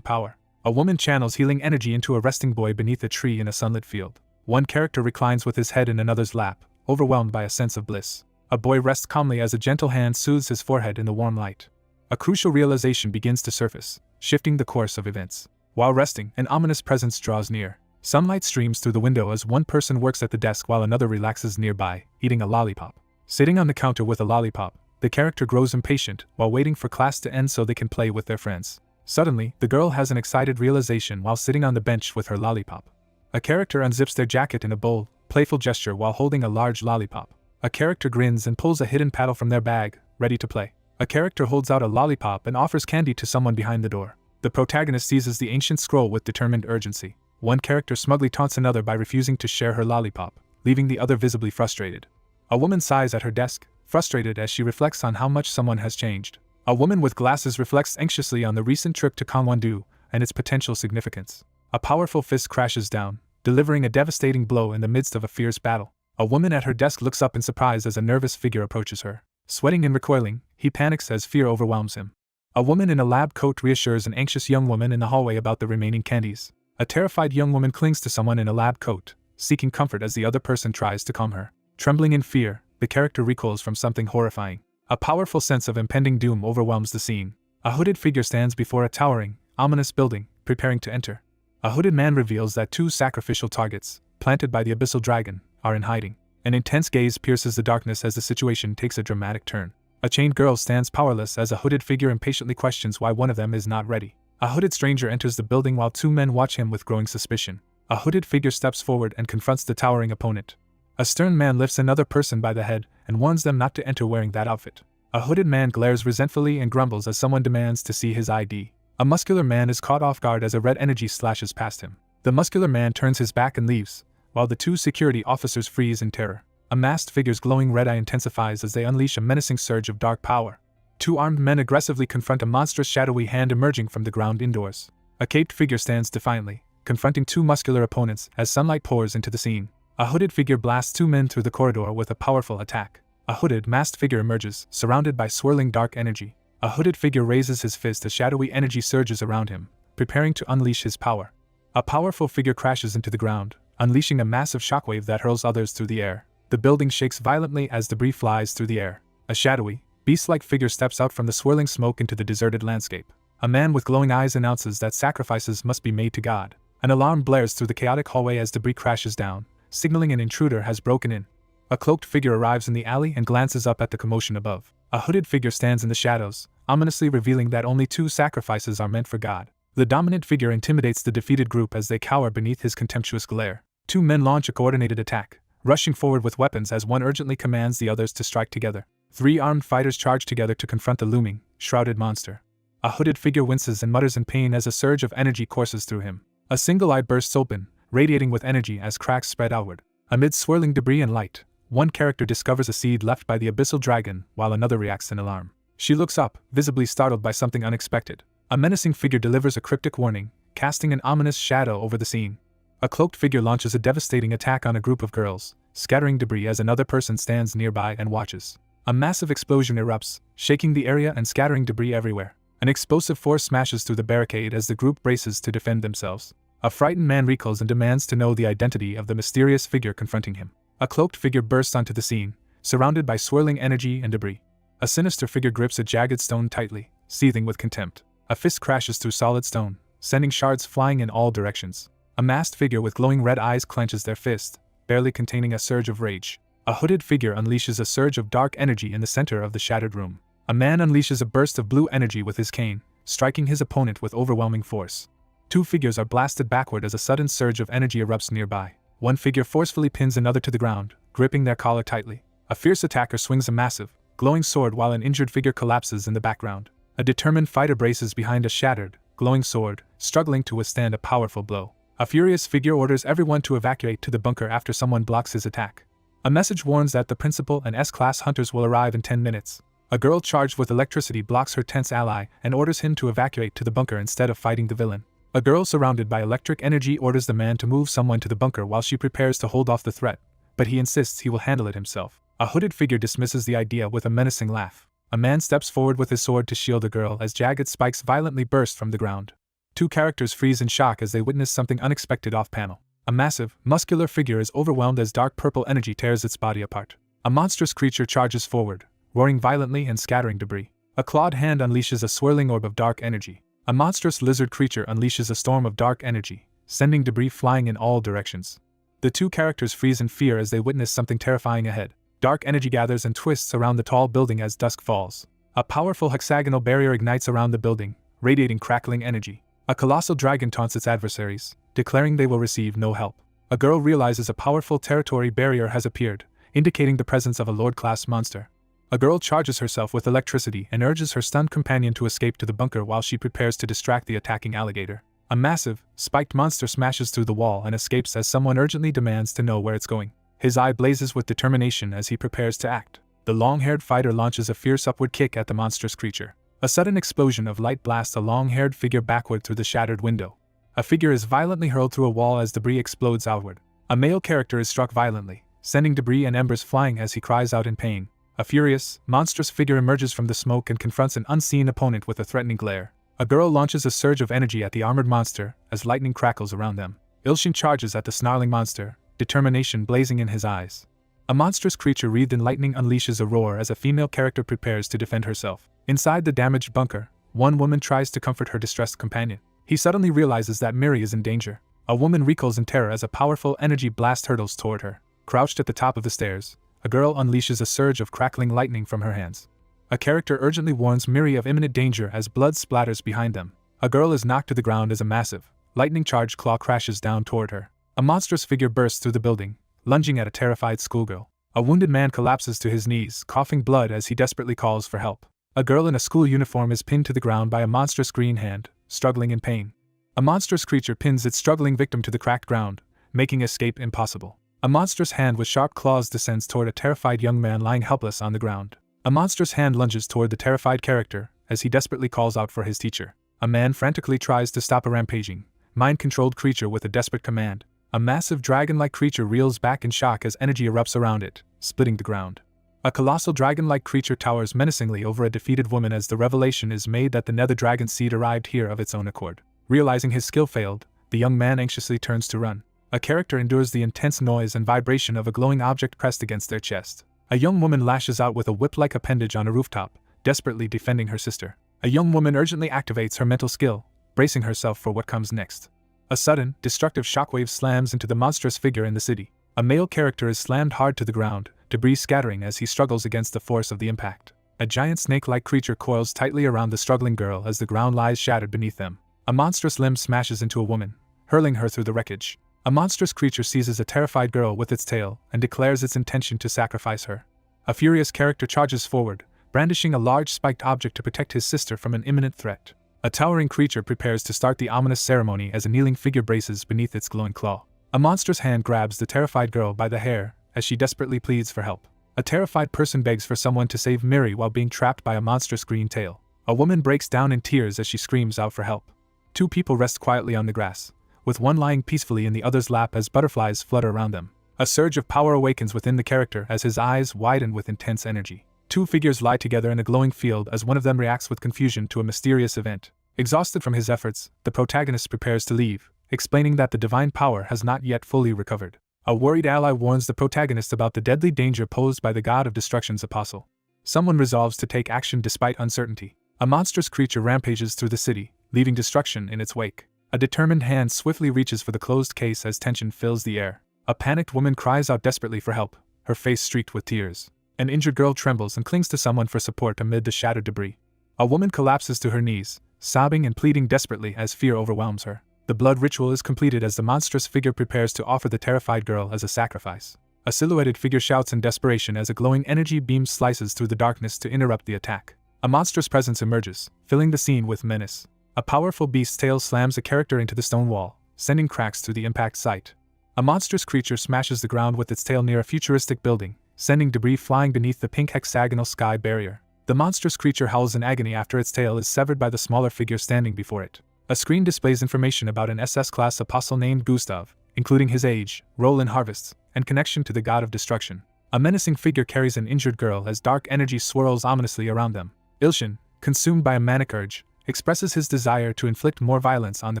power. A woman channels healing energy into a resting boy beneath a tree in a sunlit field. One character reclines with his head in another's lap, overwhelmed by a sense of bliss. A boy rests calmly as a gentle hand soothes his forehead in the warm light. A crucial realization begins to surface, shifting the course of events. While resting, an ominous presence draws near. Sunlight streams through the window as one person works at the desk while another relaxes nearby, eating a lollipop. Sitting on the counter with a lollipop, the character grows impatient while waiting for class to end so they can play with their friends. Suddenly, the girl has an excited realization while sitting on the bench with her lollipop. A character unzips their jacket in a bold, playful gesture while holding a large lollipop. A character grins and pulls a hidden paddle from their bag, ready to play. A character holds out a lollipop and offers candy to someone behind the door. The protagonist seizes the ancient scroll with determined urgency. One character smugly taunts another by refusing to share her lollipop, leaving the other visibly frustrated. A woman sighs at her desk, frustrated as she reflects on how much someone has changed. A woman with glasses reflects anxiously on the recent trip to Gangwon-do and its potential significance. A powerful fist crashes down, delivering a devastating blow in the midst of a fierce battle. A woman at her desk looks up in surprise as a nervous figure approaches her. Sweating and recoiling, he panics as fear overwhelms him. A woman in a lab coat reassures an anxious young woman in the hallway about the remaining candies. A terrified young woman clings to someone in a lab coat, seeking comfort as the other person tries to calm her. Trembling in fear, the character recoils from something horrifying. A powerful sense of impending doom overwhelms the scene. A hooded figure stands before a towering, ominous building, preparing to enter. A hooded man reveals that 2 sacrificial targets, planted by the abyssal dragon, are in hiding. An intense gaze pierces the darkness as the situation takes a dramatic turn. A chained girl stands powerless as a hooded figure impatiently questions why one of them is not ready. A hooded stranger enters the building while two men watch him with growing suspicion. A hooded figure steps forward and confronts the towering opponent. A stern man lifts another person by the head and warns them not to enter wearing that outfit. A hooded man glares resentfully and grumbles as someone demands to see his ID. A muscular man is caught off guard as a red energy slashes past him. The muscular man turns his back and leaves, while the two security officers freeze in terror. A masked figure's glowing red eye intensifies as they unleash a menacing surge of dark power. Two armed men aggressively confront a monstrous shadowy hand emerging from the ground indoors. A caped figure stands defiantly, confronting two muscular opponents as sunlight pours into the scene. A hooded figure blasts two men through the corridor with a powerful attack. A hooded, masked figure emerges, surrounded by swirling dark energy. A hooded figure raises his fist as shadowy energy surges around him, preparing to unleash his power. A powerful figure crashes into the ground, unleashing a massive shockwave that hurls others through the air. The building shakes violently as debris flies through the air. A shadowy, beast-like figure steps out from the swirling smoke into the deserted landscape. A man with glowing eyes announces that sacrifices must be made to God. An alarm blares through the chaotic hallway as debris crashes down, signaling an intruder has broken in. A cloaked figure arrives in the alley and glances up at the commotion above. A hooded figure stands in the shadows, ominously revealing that only two sacrifices are meant for God. The dominant figure intimidates the defeated group as they cower beneath his contemptuous glare. Two men launch a coordinated attack, rushing forward with weapons as one urgently commands the others to strike together. Three armed fighters charge together to confront the looming, shrouded monster. A hooded figure winces and mutters in pain as a surge of energy courses through him. A single eye bursts open, radiating with energy as cracks spread outward. Amid swirling debris and light, one character discovers a seed left by the abyssal dragon, while another reacts in alarm. She looks up, visibly startled by something unexpected. A menacing figure delivers a cryptic warning, casting an ominous shadow over the scene. A cloaked figure launches a devastating attack on a group of girls, scattering debris as another person stands nearby and watches. A massive explosion erupts, shaking the area and scattering debris everywhere. An explosive force smashes through the barricade as the group braces to defend themselves. A frightened man recoils and demands to know the identity of the mysterious figure confronting him. A cloaked figure bursts onto the scene, surrounded by swirling energy and debris. A sinister figure grips a jagged stone tightly, seething with contempt. A fist crashes through solid stone, sending shards flying in all directions. A masked figure with glowing red eyes clenches their fist, barely containing a surge of rage. A hooded figure unleashes a surge of dark energy in the center of the shattered room. A man unleashes a burst of blue energy with his cane, striking his opponent with overwhelming force. Two figures are blasted backward as a sudden surge of energy erupts nearby. One figure forcefully pins another to the ground, gripping their collar tightly. A fierce attacker swings a massive, glowing sword while an injured figure collapses in the background. A determined fighter braces behind a shattered, glowing sword, struggling to withstand a powerful blow. A furious figure orders everyone to evacuate to the bunker after someone blocks his attack. A message warns that the principal and S-class hunters will arrive in 10 minutes. A girl charged with electricity blocks her tense ally and orders him to evacuate to the bunker instead of fighting the villain. A girl surrounded by electric energy orders the man to move someone to the bunker while she prepares to hold off the threat, but he insists he will handle it himself. A hooded figure dismisses the idea with a menacing laugh. A man steps forward with his sword to shield the girl as jagged spikes violently burst from the ground. Two characters freeze in shock as they witness something unexpected off-panel. A massive, muscular figure is overwhelmed as dark purple energy tears its body apart. A monstrous creature charges forward, roaring violently and scattering debris. A clawed hand unleashes a swirling orb of dark energy. A monstrous lizard creature unleashes a storm of dark energy, sending debris flying in all directions. The two characters freeze in fear as they witness something terrifying ahead. Dark energy gathers and twists around the tall building as dusk falls. A powerful hexagonal barrier ignites around the building, radiating crackling energy. A colossal dragon taunts its adversaries, declaring they will receive no help. A girl realizes a powerful territory barrier has appeared, indicating the presence of a Lord-class monster. A girl charges herself with electricity and urges her stunned companion to escape to the bunker while she prepares to distract the attacking alligator. A massive, spiked monster smashes through the wall and escapes as someone urgently demands to know where it's going. His eye blazes with determination as he prepares to act. The long-haired fighter launches a fierce upward kick at the monstrous creature. A sudden explosion of light blasts a long-haired figure backward through the shattered window. A figure is violently hurled through a wall as debris explodes outward. A male character is struck violently, sending debris and embers flying as he cries out in pain. A furious, monstrous figure emerges from the smoke and confronts an unseen opponent with a threatening glare. A girl launches a surge of energy at the armored monster as lightning crackles around them. Ilshin charges at the snarling monster, determination blazing in his eyes. A monstrous creature wreathed in lightning unleashes a roar as a female character prepares to defend herself. Inside the damaged bunker, one woman tries to comfort her distressed companion. He suddenly realizes that Miri is in danger. A woman recoils in terror as a powerful energy blast hurtles toward her. Crouched at the top of the stairs, a girl unleashes a surge of crackling lightning from her hands. A character urgently warns Miri of imminent danger as blood splatters behind them. A girl is knocked to the ground as a massive, lightning-charged claw crashes down toward her. A monstrous figure bursts through the building, lunging at a terrified schoolgirl. A wounded man collapses to his knees, coughing blood as he desperately calls for help. A girl in a school uniform is pinned to the ground by a monstrous green hand, struggling in pain. A monstrous creature pins its struggling victim to the cracked ground, making escape impossible. A monstrous hand with sharp claws descends toward a terrified young man lying helpless on the ground. A monstrous hand lunges toward the terrified character as he desperately calls out for his teacher. A man frantically tries to stop a rampaging, mind-controlled creature with a desperate command. A massive dragon-like creature reels back in shock as energy erupts around it, splitting the ground. A colossal dragon-like creature towers menacingly over a defeated woman as the revelation is made that the nether dragon seed arrived here of its own accord. Realizing his skill failed, the young man anxiously turns to run. A character endures the intense noise and vibration of a glowing object pressed against their chest. A young woman lashes out with a whip-like appendage on a rooftop, desperately defending her sister. A young woman urgently activates her mental skill, bracing herself for what comes next. A sudden, destructive shockwave slams into the monstrous figure in the city. A male character is slammed hard to the ground, debris scattering as he struggles against the force of the impact. A giant snake-like creature coils tightly around the struggling girl as the ground lies shattered beneath them. A monstrous limb smashes into a woman, hurling her through the wreckage. A monstrous creature seizes a terrified girl with its tail and declares its intention to sacrifice her. A furious character charges forward, brandishing a large spiked object to protect his sister from an imminent threat. A towering creature prepares to start the ominous ceremony as a kneeling figure braces beneath its glowing claw. A monstrous hand grabs the terrified girl by the hair as she desperately pleads for help. A terrified person begs for someone to save Miri while being trapped by a monstrous green tail. A woman breaks down in tears as she screams out for help. Two people rest quietly on the grass, with one lying peacefully in the other's lap as butterflies flutter around them. A surge of power awakens within the character as his eyes widen with intense energy. Two figures lie together in a glowing field as one of them reacts with confusion to a mysterious event. Exhausted from his efforts, the protagonist prepares to leave, explaining that the divine power has not yet fully recovered. A worried ally warns the protagonist about the deadly danger posed by the god of destruction's apostle. Someone resolves to take action despite uncertainty. A monstrous creature rampages through the city, leaving destruction in its wake. A determined hand swiftly reaches for the closed case as tension fills the air. A panicked woman cries out desperately for help, her face streaked with tears. An injured girl trembles and clings to someone for support amid the shattered debris. A woman collapses to her knees, sobbing and pleading desperately as fear overwhelms her. The blood ritual is completed as the monstrous figure prepares to offer the terrified girl as a sacrifice. A silhouetted figure shouts in desperation as a glowing energy beam slices through the darkness to interrupt the attack. A monstrous presence emerges, filling the scene with menace. A powerful beast's tail slams a character into the stone wall, sending cracks through the impact site. A monstrous creature smashes the ground with its tail near a futuristic building, sending debris flying beneath the pink hexagonal sky barrier. The monstrous creature howls in agony after its tail is severed by the smaller figure standing before it. A screen displays information about an SS-class apostle named Gustav, including his age, role in harvests, and connection to the god of destruction. A menacing figure carries an injured girl as dark energy swirls ominously around them. Ilshin, consumed by a manic urge, expresses his desire to inflict more violence on the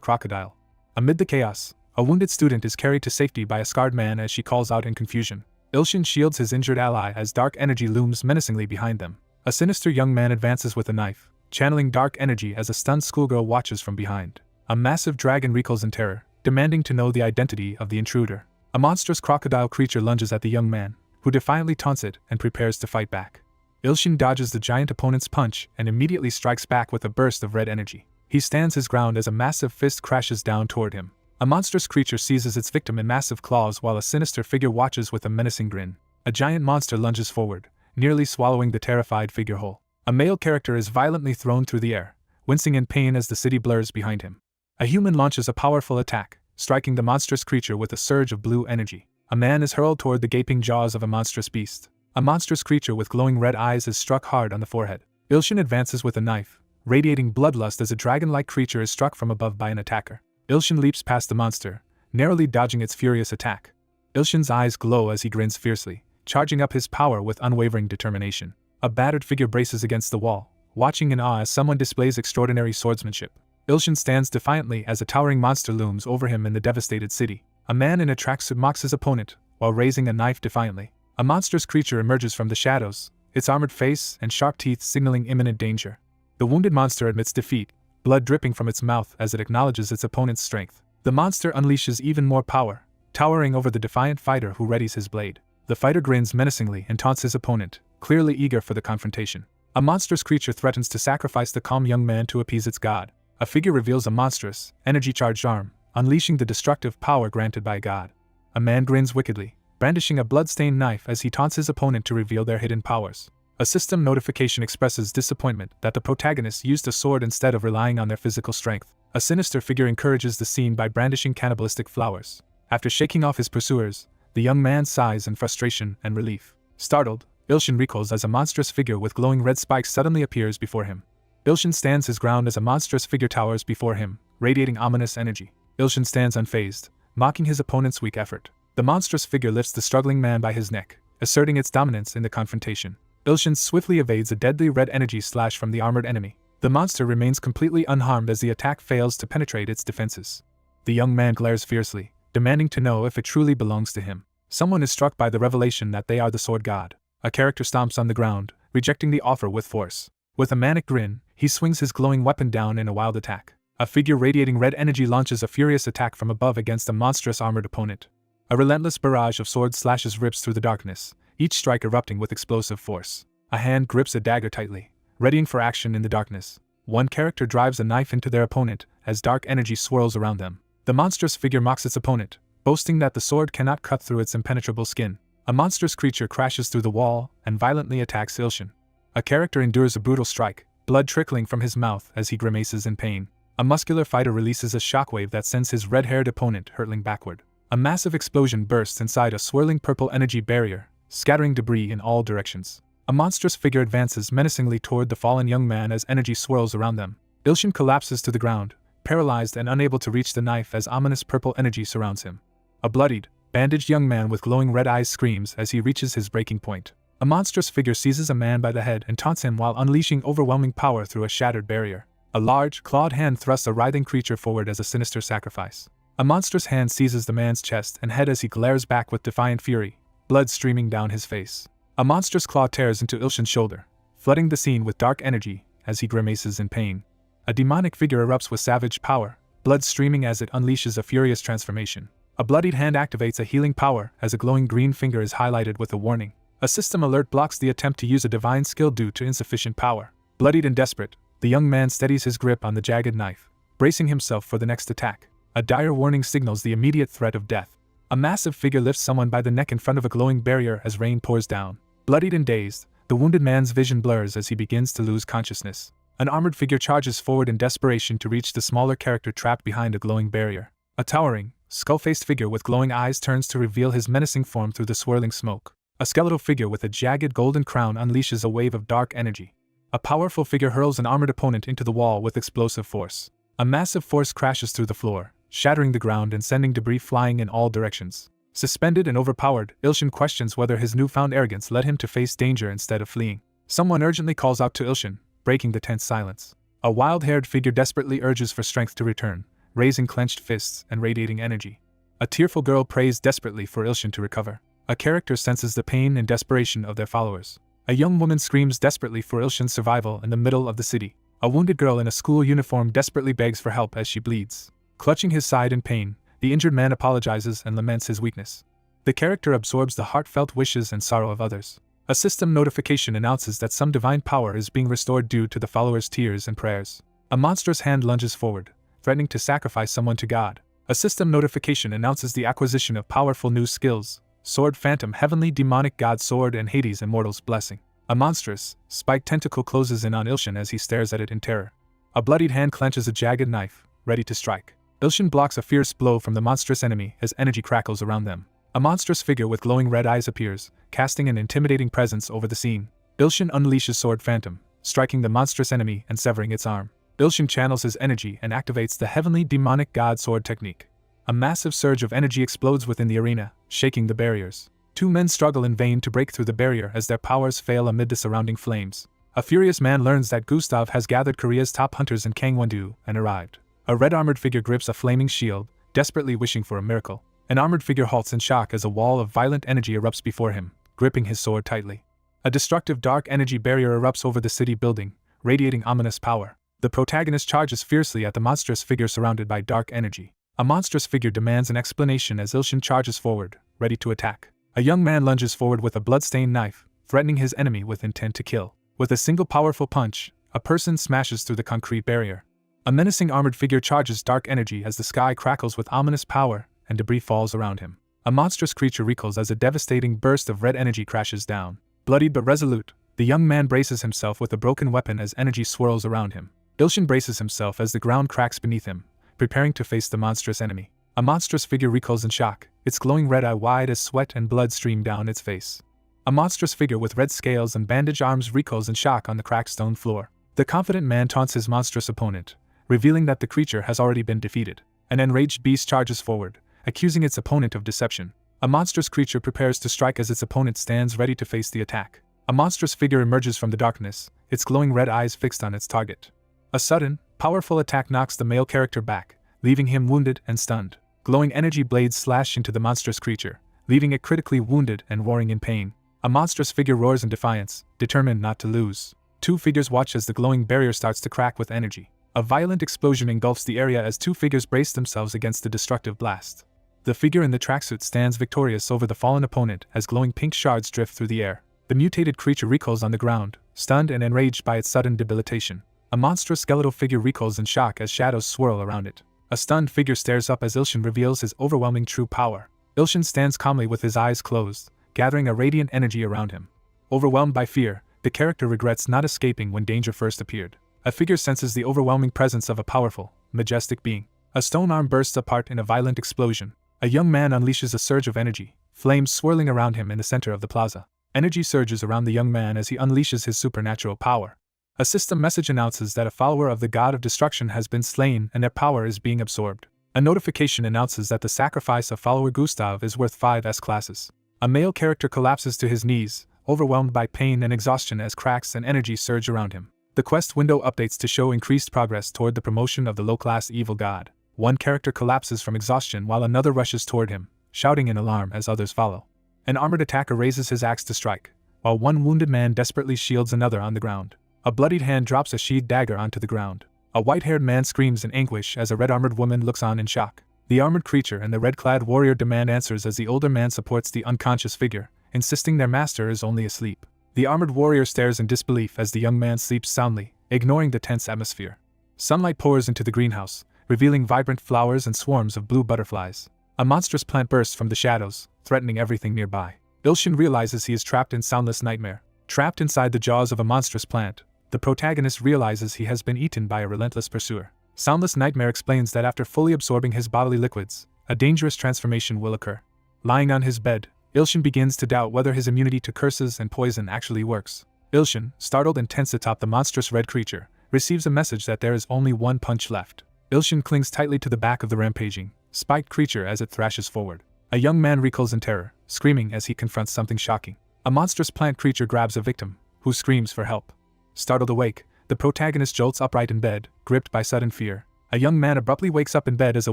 crocodile. Amid the chaos, a wounded student is carried to safety by a scarred man as she calls out in confusion. Ilshin shields his injured ally as dark energy looms menacingly behind them. A sinister young man advances with a knife, channeling dark energy as a stunned schoolgirl watches from behind. A massive dragon recoils in terror, demanding to know the identity of the intruder. A monstrous crocodile creature lunges at the young man, who defiantly taunts it and prepares to fight back. Ilshin dodges the giant opponent's punch and immediately strikes back with a burst of red energy. He stands his ground as a massive fist crashes down toward him. A monstrous creature seizes its victim in massive claws while a sinister figure watches with a menacing grin. A giant monster lunges forward, nearly swallowing the terrified figure whole. A male character is violently thrown through the air, wincing in pain as the city blurs behind him. A human launches a powerful attack, striking the monstrous creature with a surge of blue energy. A man is hurled toward the gaping jaws of a monstrous beast. A monstrous creature with glowing red eyes is struck hard on the forehead. Ilshin advances with a knife, radiating bloodlust as a dragon-like creature is struck from above by an attacker. Ilshin leaps past the monster, narrowly dodging its furious attack. Ilshin's eyes glow as he grins fiercely, charging up his power with unwavering determination. A battered figure braces against the wall, watching in awe as someone displays extraordinary swordsmanship. Ilshin stands defiantly as a towering monster looms over him in the devastated city. A man in a tracksuit mocks his opponent, while raising a knife defiantly. A monstrous creature emerges from the shadows, its armored face and sharp teeth signaling imminent danger. The wounded monster admits defeat, blood dripping from its mouth as it acknowledges its opponent's strength. The monster unleashes even more power, towering over the defiant fighter who readies his blade. The fighter grins menacingly and taunts his opponent, clearly eager for the confrontation. A monstrous creature threatens to sacrifice the calm young man to appease its god. A figure reveals a monstrous, energy-charged arm, unleashing the destructive power granted by God. A man grins wickedly, brandishing a blood-stained knife as he taunts his opponent to reveal their hidden powers. A system notification expresses disappointment that the protagonist used a sword instead of relying on their physical strength. A sinister figure encourages the scene by brandishing cannibalistic flowers. After shaking off his pursuers, the young man sighs in frustration and relief. Startled, Ilshin recoils as a monstrous figure with glowing red spikes suddenly appears before him. Ilshin stands his ground as a monstrous figure towers before him, radiating ominous energy. Ilshin stands unfazed, mocking his opponent's weak effort. The monstrous figure lifts the struggling man by his neck, asserting its dominance in the confrontation. Ilshin swiftly evades a deadly red energy slash from the armored enemy. The monster remains completely unharmed as the attack fails to penetrate its defenses. The young man glares fiercely, demanding to know if it truly belongs to him. Someone is struck by the revelation that they are the sword god. A character stomps on the ground, rejecting the offer with force. With a manic grin, he swings his glowing weapon down in a wild attack. A figure radiating red energy launches a furious attack from above against a monstrous armored opponent. A relentless barrage of sword slashes rips through the darkness, each strike erupting with explosive force. A hand grips a dagger tightly, readying for action in the darkness. One character drives a knife into their opponent as dark energy swirls around them. The monstrous figure mocks its opponent, boasting that the sword cannot cut through its impenetrable skin. A monstrous creature crashes through the wall and violently attacks Ilshin. A character endures a brutal strike, blood trickling from his mouth as he grimaces in pain. A muscular fighter releases a shockwave that sends his red-haired opponent hurtling backward. A massive explosion bursts inside a swirling purple energy barrier, scattering debris in all directions. A monstrous figure advances menacingly toward the fallen young man as energy swirls around them. Ilshin collapses to the ground, paralyzed and unable to reach the knife as ominous purple energy surrounds him. A bloodied, bandaged young man with glowing red eyes screams as he reaches his breaking point. A monstrous figure seizes a man by the head and taunts him while unleashing overwhelming power through a shattered barrier. A large, clawed hand thrusts a writhing creature forward as a sinister sacrifice. A monstrous hand seizes the man's chest and head as he glares back with defiant fury, blood streaming down his face. A monstrous claw tears into Ilshin's shoulder, flooding the scene with dark energy as he grimaces in pain. A demonic figure erupts with savage power, blood streaming as it unleashes a furious transformation. A bloodied hand activates a healing power as a glowing green finger is highlighted with a warning. A system alert blocks the attempt to use a divine skill due to insufficient power. Bloodied and desperate, the young man steadies his grip on the jagged knife, bracing himself for the next attack. A dire warning signals the immediate threat of death. A massive figure lifts someone by the neck in front of a glowing barrier as rain pours down. Bloodied and dazed, the wounded man's vision blurs as he begins to lose consciousness. An armored figure charges forward in desperation to reach the smaller character trapped behind a glowing barrier. A towering, skull-faced figure with glowing eyes turns to reveal his menacing form through the swirling smoke. A skeletal figure with a jagged golden crown unleashes a wave of dark energy. A powerful figure hurls an armored opponent into the wall with explosive force. A massive force crashes through the floor, shattering the ground and sending debris flying in all directions. Suspended and overpowered, Ilshin questions whether his newfound arrogance led him to face danger instead of fleeing. Someone urgently calls out to Ilshin, breaking the tense silence. A wild-haired figure desperately urges for strength to return, raising clenched fists and radiating energy. A tearful girl prays desperately for Ilshin to recover. A character senses the pain and desperation of their followers. A young woman screams desperately for Ilshin's survival in the middle of the city. A wounded girl in a school uniform desperately begs for help as she bleeds. Clutching his side in pain, the injured man apologizes and laments his weakness. The character absorbs the heartfelt wishes and sorrow of others. A system notification announces that some divine power is being restored due to the followers' tears and prayers. A monstrous hand lunges forward, threatening to sacrifice someone to God. A system notification announces the acquisition of powerful new skills: Sword Phantom Heavenly Demonic God Sword and Hades Immortal's Blessing. A monstrous, spiked tentacle closes in on Ilshin as he stares at it in terror. A bloodied hand clenches a jagged knife, ready to strike. Ilshin blocks a fierce blow from the monstrous enemy as energy crackles around them. A monstrous figure with glowing red eyes appears, casting an intimidating presence over the scene. Ilshin unleashes Sword Phantom, striking the monstrous enemy and severing its arm. Ilshin channels his energy and activates the Heavenly Demonic God Sword technique. A massive surge of energy explodes within the arena, shaking the barriers. Two men struggle in vain to break through the barrier as their powers fail amid the surrounding flames. A furious man learns that Gustav has gathered Korea's top hunters in Gangwon-do and arrived. A red-armored figure grips a flaming shield, desperately wishing for a miracle. An armored figure halts in shock as a wall of violent energy erupts before him, gripping his sword tightly. A destructive dark energy barrier erupts over the city building, radiating ominous power. The protagonist charges fiercely at the monstrous figure surrounded by dark energy. A monstrous figure demands an explanation as Ilshin charges forward, ready to attack. A young man lunges forward with a blood-stained knife, threatening his enemy with intent to kill. With a single powerful punch, a person smashes through the concrete barrier. A menacing armored figure charges dark energy as the sky crackles with ominous power, and debris falls around him. A monstrous creature recoils as a devastating burst of red energy crashes down. Bloodied but resolute, the young man braces himself with a broken weapon as energy swirls around him. Ilshin braces himself as the ground cracks beneath him, preparing to face the monstrous enemy. A monstrous figure recoils in shock, its glowing red eye wide as sweat and blood stream down its face. A monstrous figure with red scales and bandaged arms recoils in shock on the cracked stone floor. The confident man taunts his monstrous opponent, revealing that the creature has already been defeated. An enraged beast charges forward, accusing its opponent of deception. A monstrous creature prepares to strike as its opponent stands ready to face the attack. A monstrous figure emerges from the darkness, its glowing red eyes fixed on its target. A sudden, powerful attack knocks the male character back, leaving him wounded and stunned. Glowing energy blades slash into the monstrous creature, leaving it critically wounded and roaring in pain. A monstrous figure roars in defiance, determined not to lose. Two figures watch as the glowing barrier starts to crack with energy. A violent explosion engulfs the area as two figures brace themselves against the destructive blast. The figure in the tracksuit stands victorious over the fallen opponent as glowing pink shards drift through the air. The mutated creature recoils on the ground, stunned and enraged by its sudden debilitation. A monstrous skeletal figure recoils in shock as shadows swirl around it. A stunned figure stares up as Ilshin reveals his overwhelming true power. Ilshin stands calmly with his eyes closed, gathering a radiant energy around him. Overwhelmed by fear, the character regrets not escaping when danger first appeared. A figure senses the overwhelming presence of a powerful, majestic being. A stone arm bursts apart in a violent explosion. A young man unleashes a surge of energy, flames swirling around him in the center of the plaza. Energy surges around the young man as he unleashes his supernatural power. A system message announces that a follower of the god of destruction has been slain and their power is being absorbed. A notification announces that the sacrifice of follower Gustav is worth 5 S-classes. A male character collapses to his knees, overwhelmed by pain and exhaustion as cracks and energy surge around him. The quest window updates to show increased progress toward the promotion of the low-class evil god. One character collapses from exhaustion while another rushes toward him, shouting in alarm as others follow. An armored attacker raises his axe to strike, while one wounded man desperately shields another on the ground. A bloodied hand drops a sheathed dagger onto the ground. A white-haired man screams in anguish as a red-armored woman looks on in shock. The armored creature and the red-clad warrior demand answers as the older man supports the unconscious figure, insisting their master is only asleep. The armored warrior stares in disbelief as the young man sleeps soundly, ignoring the tense atmosphere. Sunlight pours into the greenhouse, revealing vibrant flowers and swarms of blue butterflies. A monstrous plant bursts from the shadows, threatening everything nearby. Ilshin realizes he is trapped in soundless nightmare. Trapped inside the jaws of a monstrous plant, the protagonist realizes he has been eaten by a relentless pursuer. Soundless Nightmare explains that after fully absorbing his bodily liquids, a dangerous transformation will occur. Lying on his bed, Ilshin begins to doubt whether his immunity to curses and poison actually works. Ilshin, startled and tense atop the monstrous red creature, receives a message that there is only one punch left. Ilshin clings tightly to the back of the rampaging, spiked creature as it thrashes forward. A young man recoils in terror, screaming as he confronts something shocking. A monstrous plant creature grabs a victim, who screams for help. Startled awake, the protagonist jolts upright in bed, gripped by sudden fear. A young man abruptly wakes up in bed as a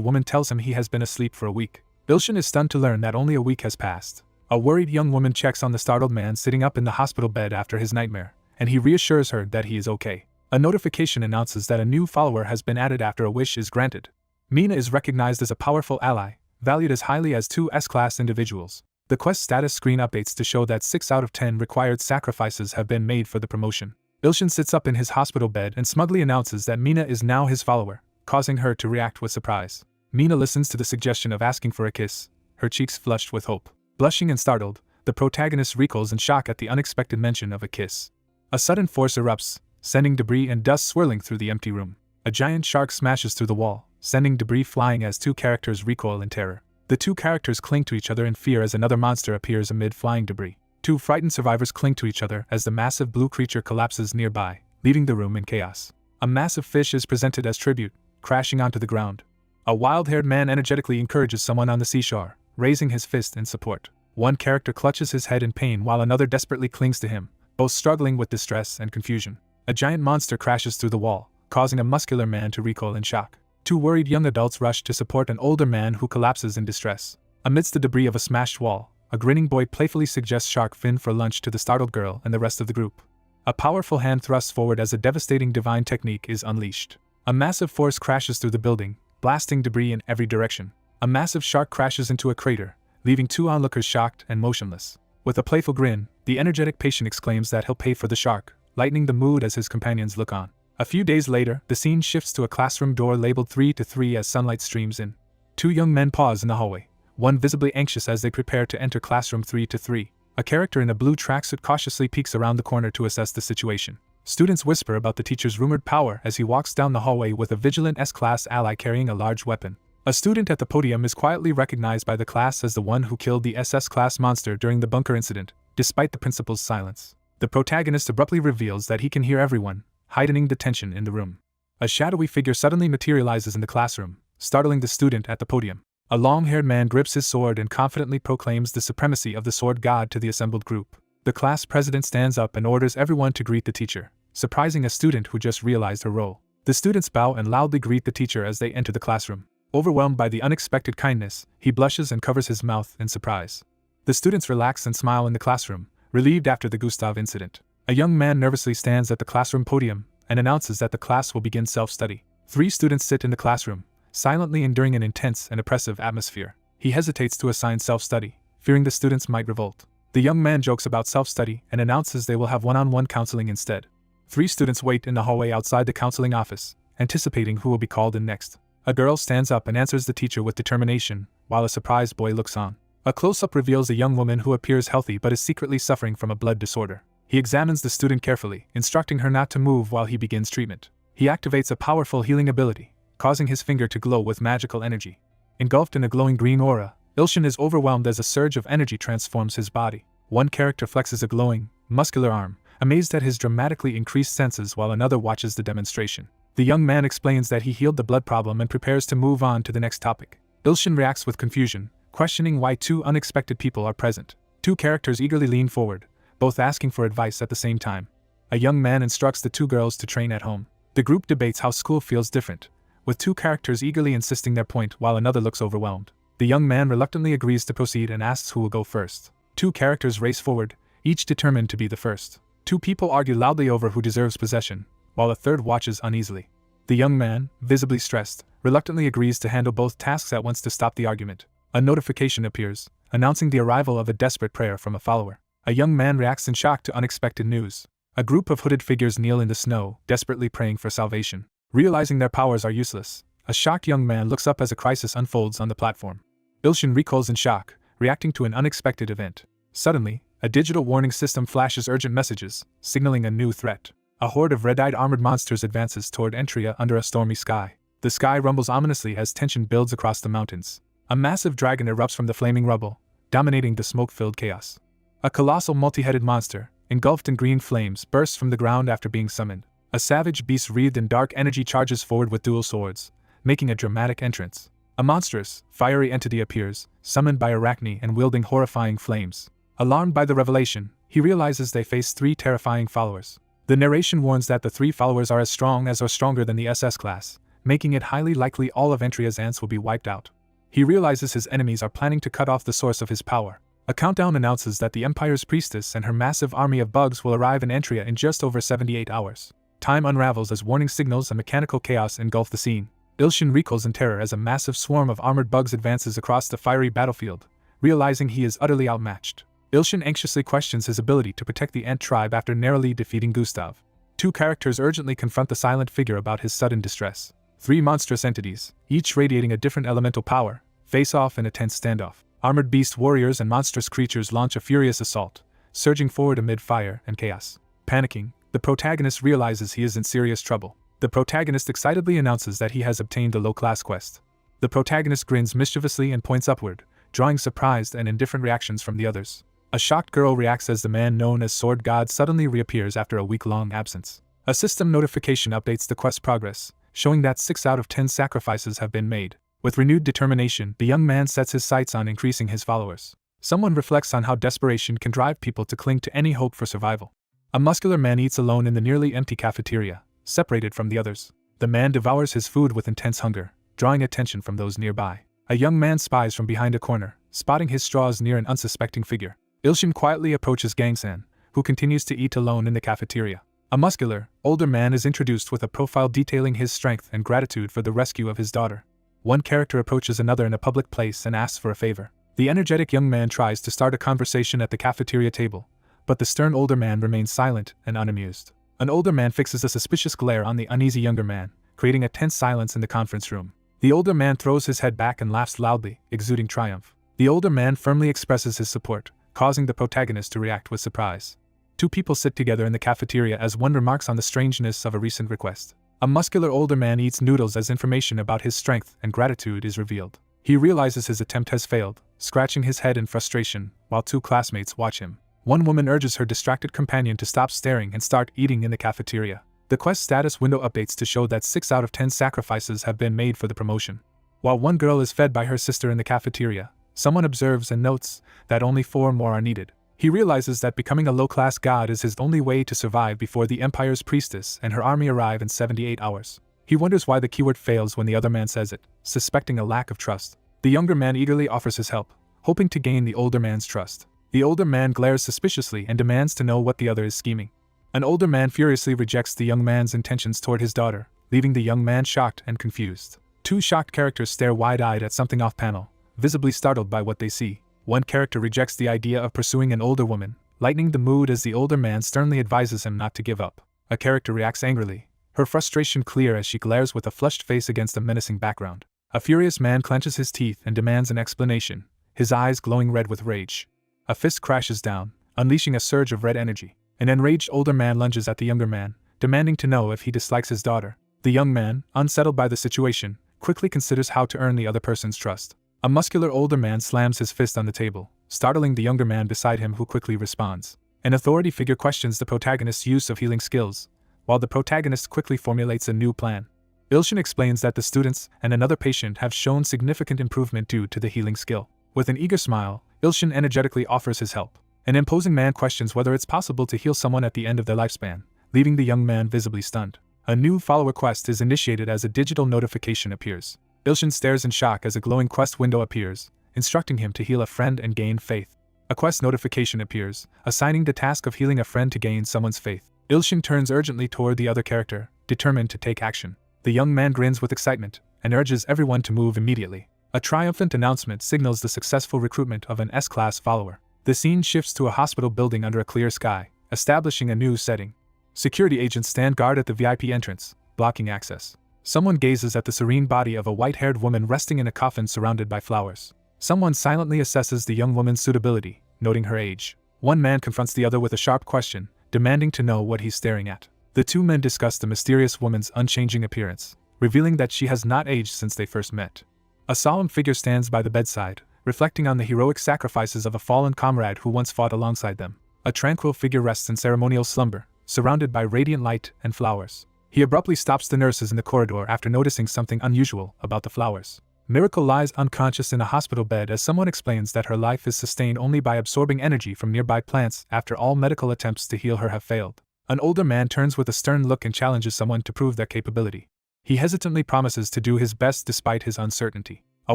woman tells him he has been asleep for a week. Ilshin is stunned to learn that only a week has passed. A worried young woman checks on the startled man sitting up in the hospital bed after his nightmare, and he reassures her that he is okay. A notification announces that a new follower has been added after a wish is granted. Mina is recognized as a powerful ally, valued as highly as 2 S-class individuals. The quest status screen updates to show that 6 out of 10 required sacrifices have been made for the promotion. Ilshin sits up in his hospital bed and smugly announces that Mina is now his follower, causing her to react with surprise. Mina listens to the suggestion of asking for a kiss, her cheeks flushed with hope. Blushing and startled, the protagonist recoils in shock at the unexpected mention of a kiss. A sudden force erupts, sending debris and dust swirling through the empty room. A giant shark smashes through the wall, sending debris flying as 2 characters recoil in terror. The 2 characters cling to each other in fear as another monster appears amid flying debris. 2 frightened survivors cling to each other as the massive blue creature collapses nearby, leaving the room in chaos. A massive fish is presented as tribute, crashing onto the ground. A wild-haired man energetically encourages someone on the seashore, raising his fist in support. One character clutches his head in pain while another desperately clings to him, both struggling with distress and confusion. A giant monster crashes through the wall, causing a muscular man to recoil in shock. 2 worried young adults rush to support an older man who collapses in distress. Amidst the debris of a smashed wall, a grinning boy playfully suggests shark fin for lunch to the startled girl and the rest of the group. A powerful hand thrusts forward as a devastating divine technique is unleashed. A massive force crashes through the building, blasting debris in every direction. A massive shark crashes into a crater, leaving 2 onlookers shocked and motionless. With a playful grin, the energetic patient exclaims that he'll pay for the shark, lightening the mood as his companions look on. A few days later, the scene shifts to a classroom door labeled 3 to 3 as sunlight streams in. Two young men pause in the hallway, one visibly anxious as they prepare to enter classroom 3 to 3. A character in a blue tracksuit cautiously peeks around the corner to assess the situation. Students whisper about the teacher's rumored power as he walks down the hallway with a vigilant S-class ally carrying a large weapon. A student at the podium is quietly recognized by the class as the one who killed the SS-class monster during the bunker incident, despite the principal's silence. The protagonist abruptly reveals that he can hear everyone, heightening the tension in the room. A shadowy figure suddenly materializes in the classroom, startling the student at the podium. A long-haired man grips his sword and confidently proclaims the supremacy of the sword god to the assembled group. The class president stands up and orders everyone to greet the teacher, surprising a student who just realized her role. The students bow and loudly greet the teacher as they enter the classroom. Overwhelmed by the unexpected kindness, he blushes and covers his mouth in surprise. The students relax and smile in the classroom, relieved after the Gustav incident. A young man nervously stands at the classroom podium and announces that the class will begin self-study. 3 students sit in the classroom, silently enduring an intense and oppressive atmosphere. He hesitates to assign self-study, fearing the students might revolt. The young man jokes about self-study and announces they will have one-on-one counseling instead. 3 students wait in the hallway outside the counseling office, anticipating who will be called in next. A girl stands up and answers the teacher with determination, while a surprised boy looks on. A close-up reveals a young woman who appears healthy but is secretly suffering from a blood disorder. He examines the student carefully, instructing her not to move while he begins treatment. He activates a powerful healing ability, causing his finger to glow with magical energy. Engulfed in a glowing green aura, Ilshin is overwhelmed as a surge of energy transforms his body. One character flexes a glowing, muscular arm, amazed at his dramatically increased senses while another watches the demonstration. The young man explains that he healed the blood problem and prepares to move on to the next topic. Ilshin reacts with confusion, questioning why 2 unexpected people are present. 2 characters eagerly lean forward, both asking for advice at the same time. A young man instructs the 2 girls to train at home. The group debates how school feels different, with 2 characters eagerly insisting their point while another looks overwhelmed. The young man reluctantly agrees to proceed and asks who will go first. 2 characters race forward, each determined to be the first. 2 people argue loudly over who deserves possession, while a third watches uneasily. The young man, visibly stressed, reluctantly agrees to handle both tasks at once to stop the argument. A notification appears, announcing the arrival of a desperate prayer from a follower. A young man reacts in shock to unexpected news. A group of hooded figures kneel in the snow, desperately praying for salvation. Realizing their powers are useless, a shocked young man looks up as a crisis unfolds on the platform. Ilshin recoils in shock, reacting to an unexpected event. Suddenly, a digital warning system flashes urgent messages, signaling a new threat. A horde of red-eyed armored monsters advances toward Entria under a stormy sky. The sky rumbles ominously as tension builds across the mountains. A massive dragon erupts from the flaming rubble, dominating the smoke-filled chaos. A colossal multi-headed monster, engulfed in green flames, bursts from the ground after being summoned. A savage beast wreathed in dark energy charges forward with dual swords, making a dramatic entrance. A monstrous, fiery entity appears, summoned by Arachne and wielding horrifying flames. Alarmed by the revelation, he realizes they face 3 terrifying followers. The narration warns that the 3 followers are as strong as or stronger than the SS class, making it highly likely all of Entria's ants will be wiped out. He realizes his enemies are planning to cut off the source of his power. A countdown announces that the Empire's priestess and her massive army of bugs will arrive in Entria in just over 78 hours. Time unravels as warning signals and mechanical chaos engulf the scene. Ilshin recoils in terror as a massive swarm of armored bugs advances across the fiery battlefield, realizing he is utterly outmatched. Ilshin anxiously questions his ability to protect the ant tribe after narrowly defeating Gustav. 2 characters urgently confront the silent figure about his sudden distress. 3 monstrous entities, each radiating a different elemental power, face off in a tense standoff. Armored beast warriors and monstrous creatures launch a furious assault, surging forward amid fire and chaos. Panicking, the protagonist realizes he is in serious trouble. The protagonist excitedly announces that he has obtained a low-class quest. The protagonist grins mischievously and points upward, drawing surprised and indifferent reactions from the others. A shocked girl reacts as the man known as Sword God suddenly reappears after a week-long absence. A system notification updates the quest progress, showing that 6 out of 10 sacrifices have been made. With renewed determination, the young man sets his sights on increasing his followers. Someone reflects on how desperation can drive people to cling to any hope for survival. A muscular man eats alone in the nearly empty cafeteria, separated from the others. The man devours his food with intense hunger, drawing attention from those nearby. A young man spies from behind a corner, spotting his straws near an unsuspecting figure. Ilshin quietly approaches Gangsan, who continues to eat alone in the cafeteria. A muscular, older man is introduced with a profile detailing his strength and gratitude for the rescue of his daughter. One character approaches another in a public place and asks for a favor. The energetic young man tries to start a conversation at the cafeteria table, but the stern older man remains silent and unamused. An older man fixes a suspicious glare on the uneasy younger man, creating a tense silence in the conference room. The older man throws his head back and laughs loudly, exuding triumph. The older man firmly expresses his support, causing the protagonist to react with surprise. Two people sit together in the cafeteria as one remarks on the strangeness of a recent request. A muscular older man eats noodles as information about his strength and gratitude is revealed. He realizes his attempt has failed, scratching his head in frustration, while two classmates watch him. One woman urges her distracted companion to stop staring and start eating in the cafeteria. The quest status window updates to show that 6 out of 10 sacrifices have been made for the promotion. While one girl is fed by her sister in the cafeteria, someone observes and notes that only 4 more are needed. He realizes that becoming a low-class god is his only way to survive before the Empire's priestess and her army arrive in 78 hours. He wonders why the keyword fails when the other man says it, suspecting a lack of trust. The younger man eagerly offers his help, hoping to gain the older man's trust. The older man glares suspiciously and demands to know what the other is scheming. An older man furiously rejects the young man's intentions toward his daughter, leaving the young man shocked and confused. Two shocked characters stare wide-eyed at something off-panel, visibly startled by what they see. One character rejects the idea of pursuing an older woman, lightening the mood as the older man sternly advises him not to give up. A character reacts angrily, her frustration clear as she glares with a flushed face against a menacing background. A furious man clenches his teeth and demands an explanation, his eyes glowing red with rage. A fist crashes down, unleashing a surge of red energy. An enraged older man lunges at the younger man, demanding to know if he dislikes his daughter. The young man, unsettled by the situation, quickly considers how to earn the other person's trust. A muscular older man slams his fist on the table, startling the younger man beside him who quickly responds. An authority figure questions the protagonist's use of healing skills, while the protagonist quickly formulates a new plan. Ilshin explains that the students and another patient have shown significant improvement due to the healing skill. With an eager smile, Ilshin energetically offers his help. An imposing man questions whether it's possible to heal someone at the end of their lifespan, leaving the young man visibly stunned. A new follower quest is initiated as a digital notification appears. Ilshin stares in shock as a glowing quest window appears, instructing him to heal a friend and gain faith. A quest notification appears, assigning the task of healing a friend to gain someone's faith. Ilshin turns urgently toward the other character, determined to take action. The young man grins with excitement and urges everyone to move immediately. A triumphant announcement signals the successful recruitment of an S-class follower. The scene shifts to a hospital building under a clear sky, establishing a new setting. Security agents stand guard at the VIP entrance, blocking access. Someone gazes at the serene body of a white-haired woman resting in a coffin surrounded by flowers. Someone silently assesses the young woman's suitability, noting her age. One man confronts the other with a sharp question, demanding to know what he's staring at. The two men discuss the mysterious woman's unchanging appearance, revealing that she has not aged since they first met. A solemn figure stands by the bedside, reflecting on the heroic sacrifices of a fallen comrade who once fought alongside them. A tranquil figure rests in ceremonial slumber, surrounded by radiant light and flowers. He abruptly stops the nurses in the corridor after noticing something unusual about the flowers. Miracle lies unconscious in a hospital bed as someone explains that her life is sustained only by absorbing energy from nearby plants after all medical attempts to heal her have failed. An older man turns with a stern look and challenges someone to prove their capability. He hesitantly promises to do his best despite his uncertainty. A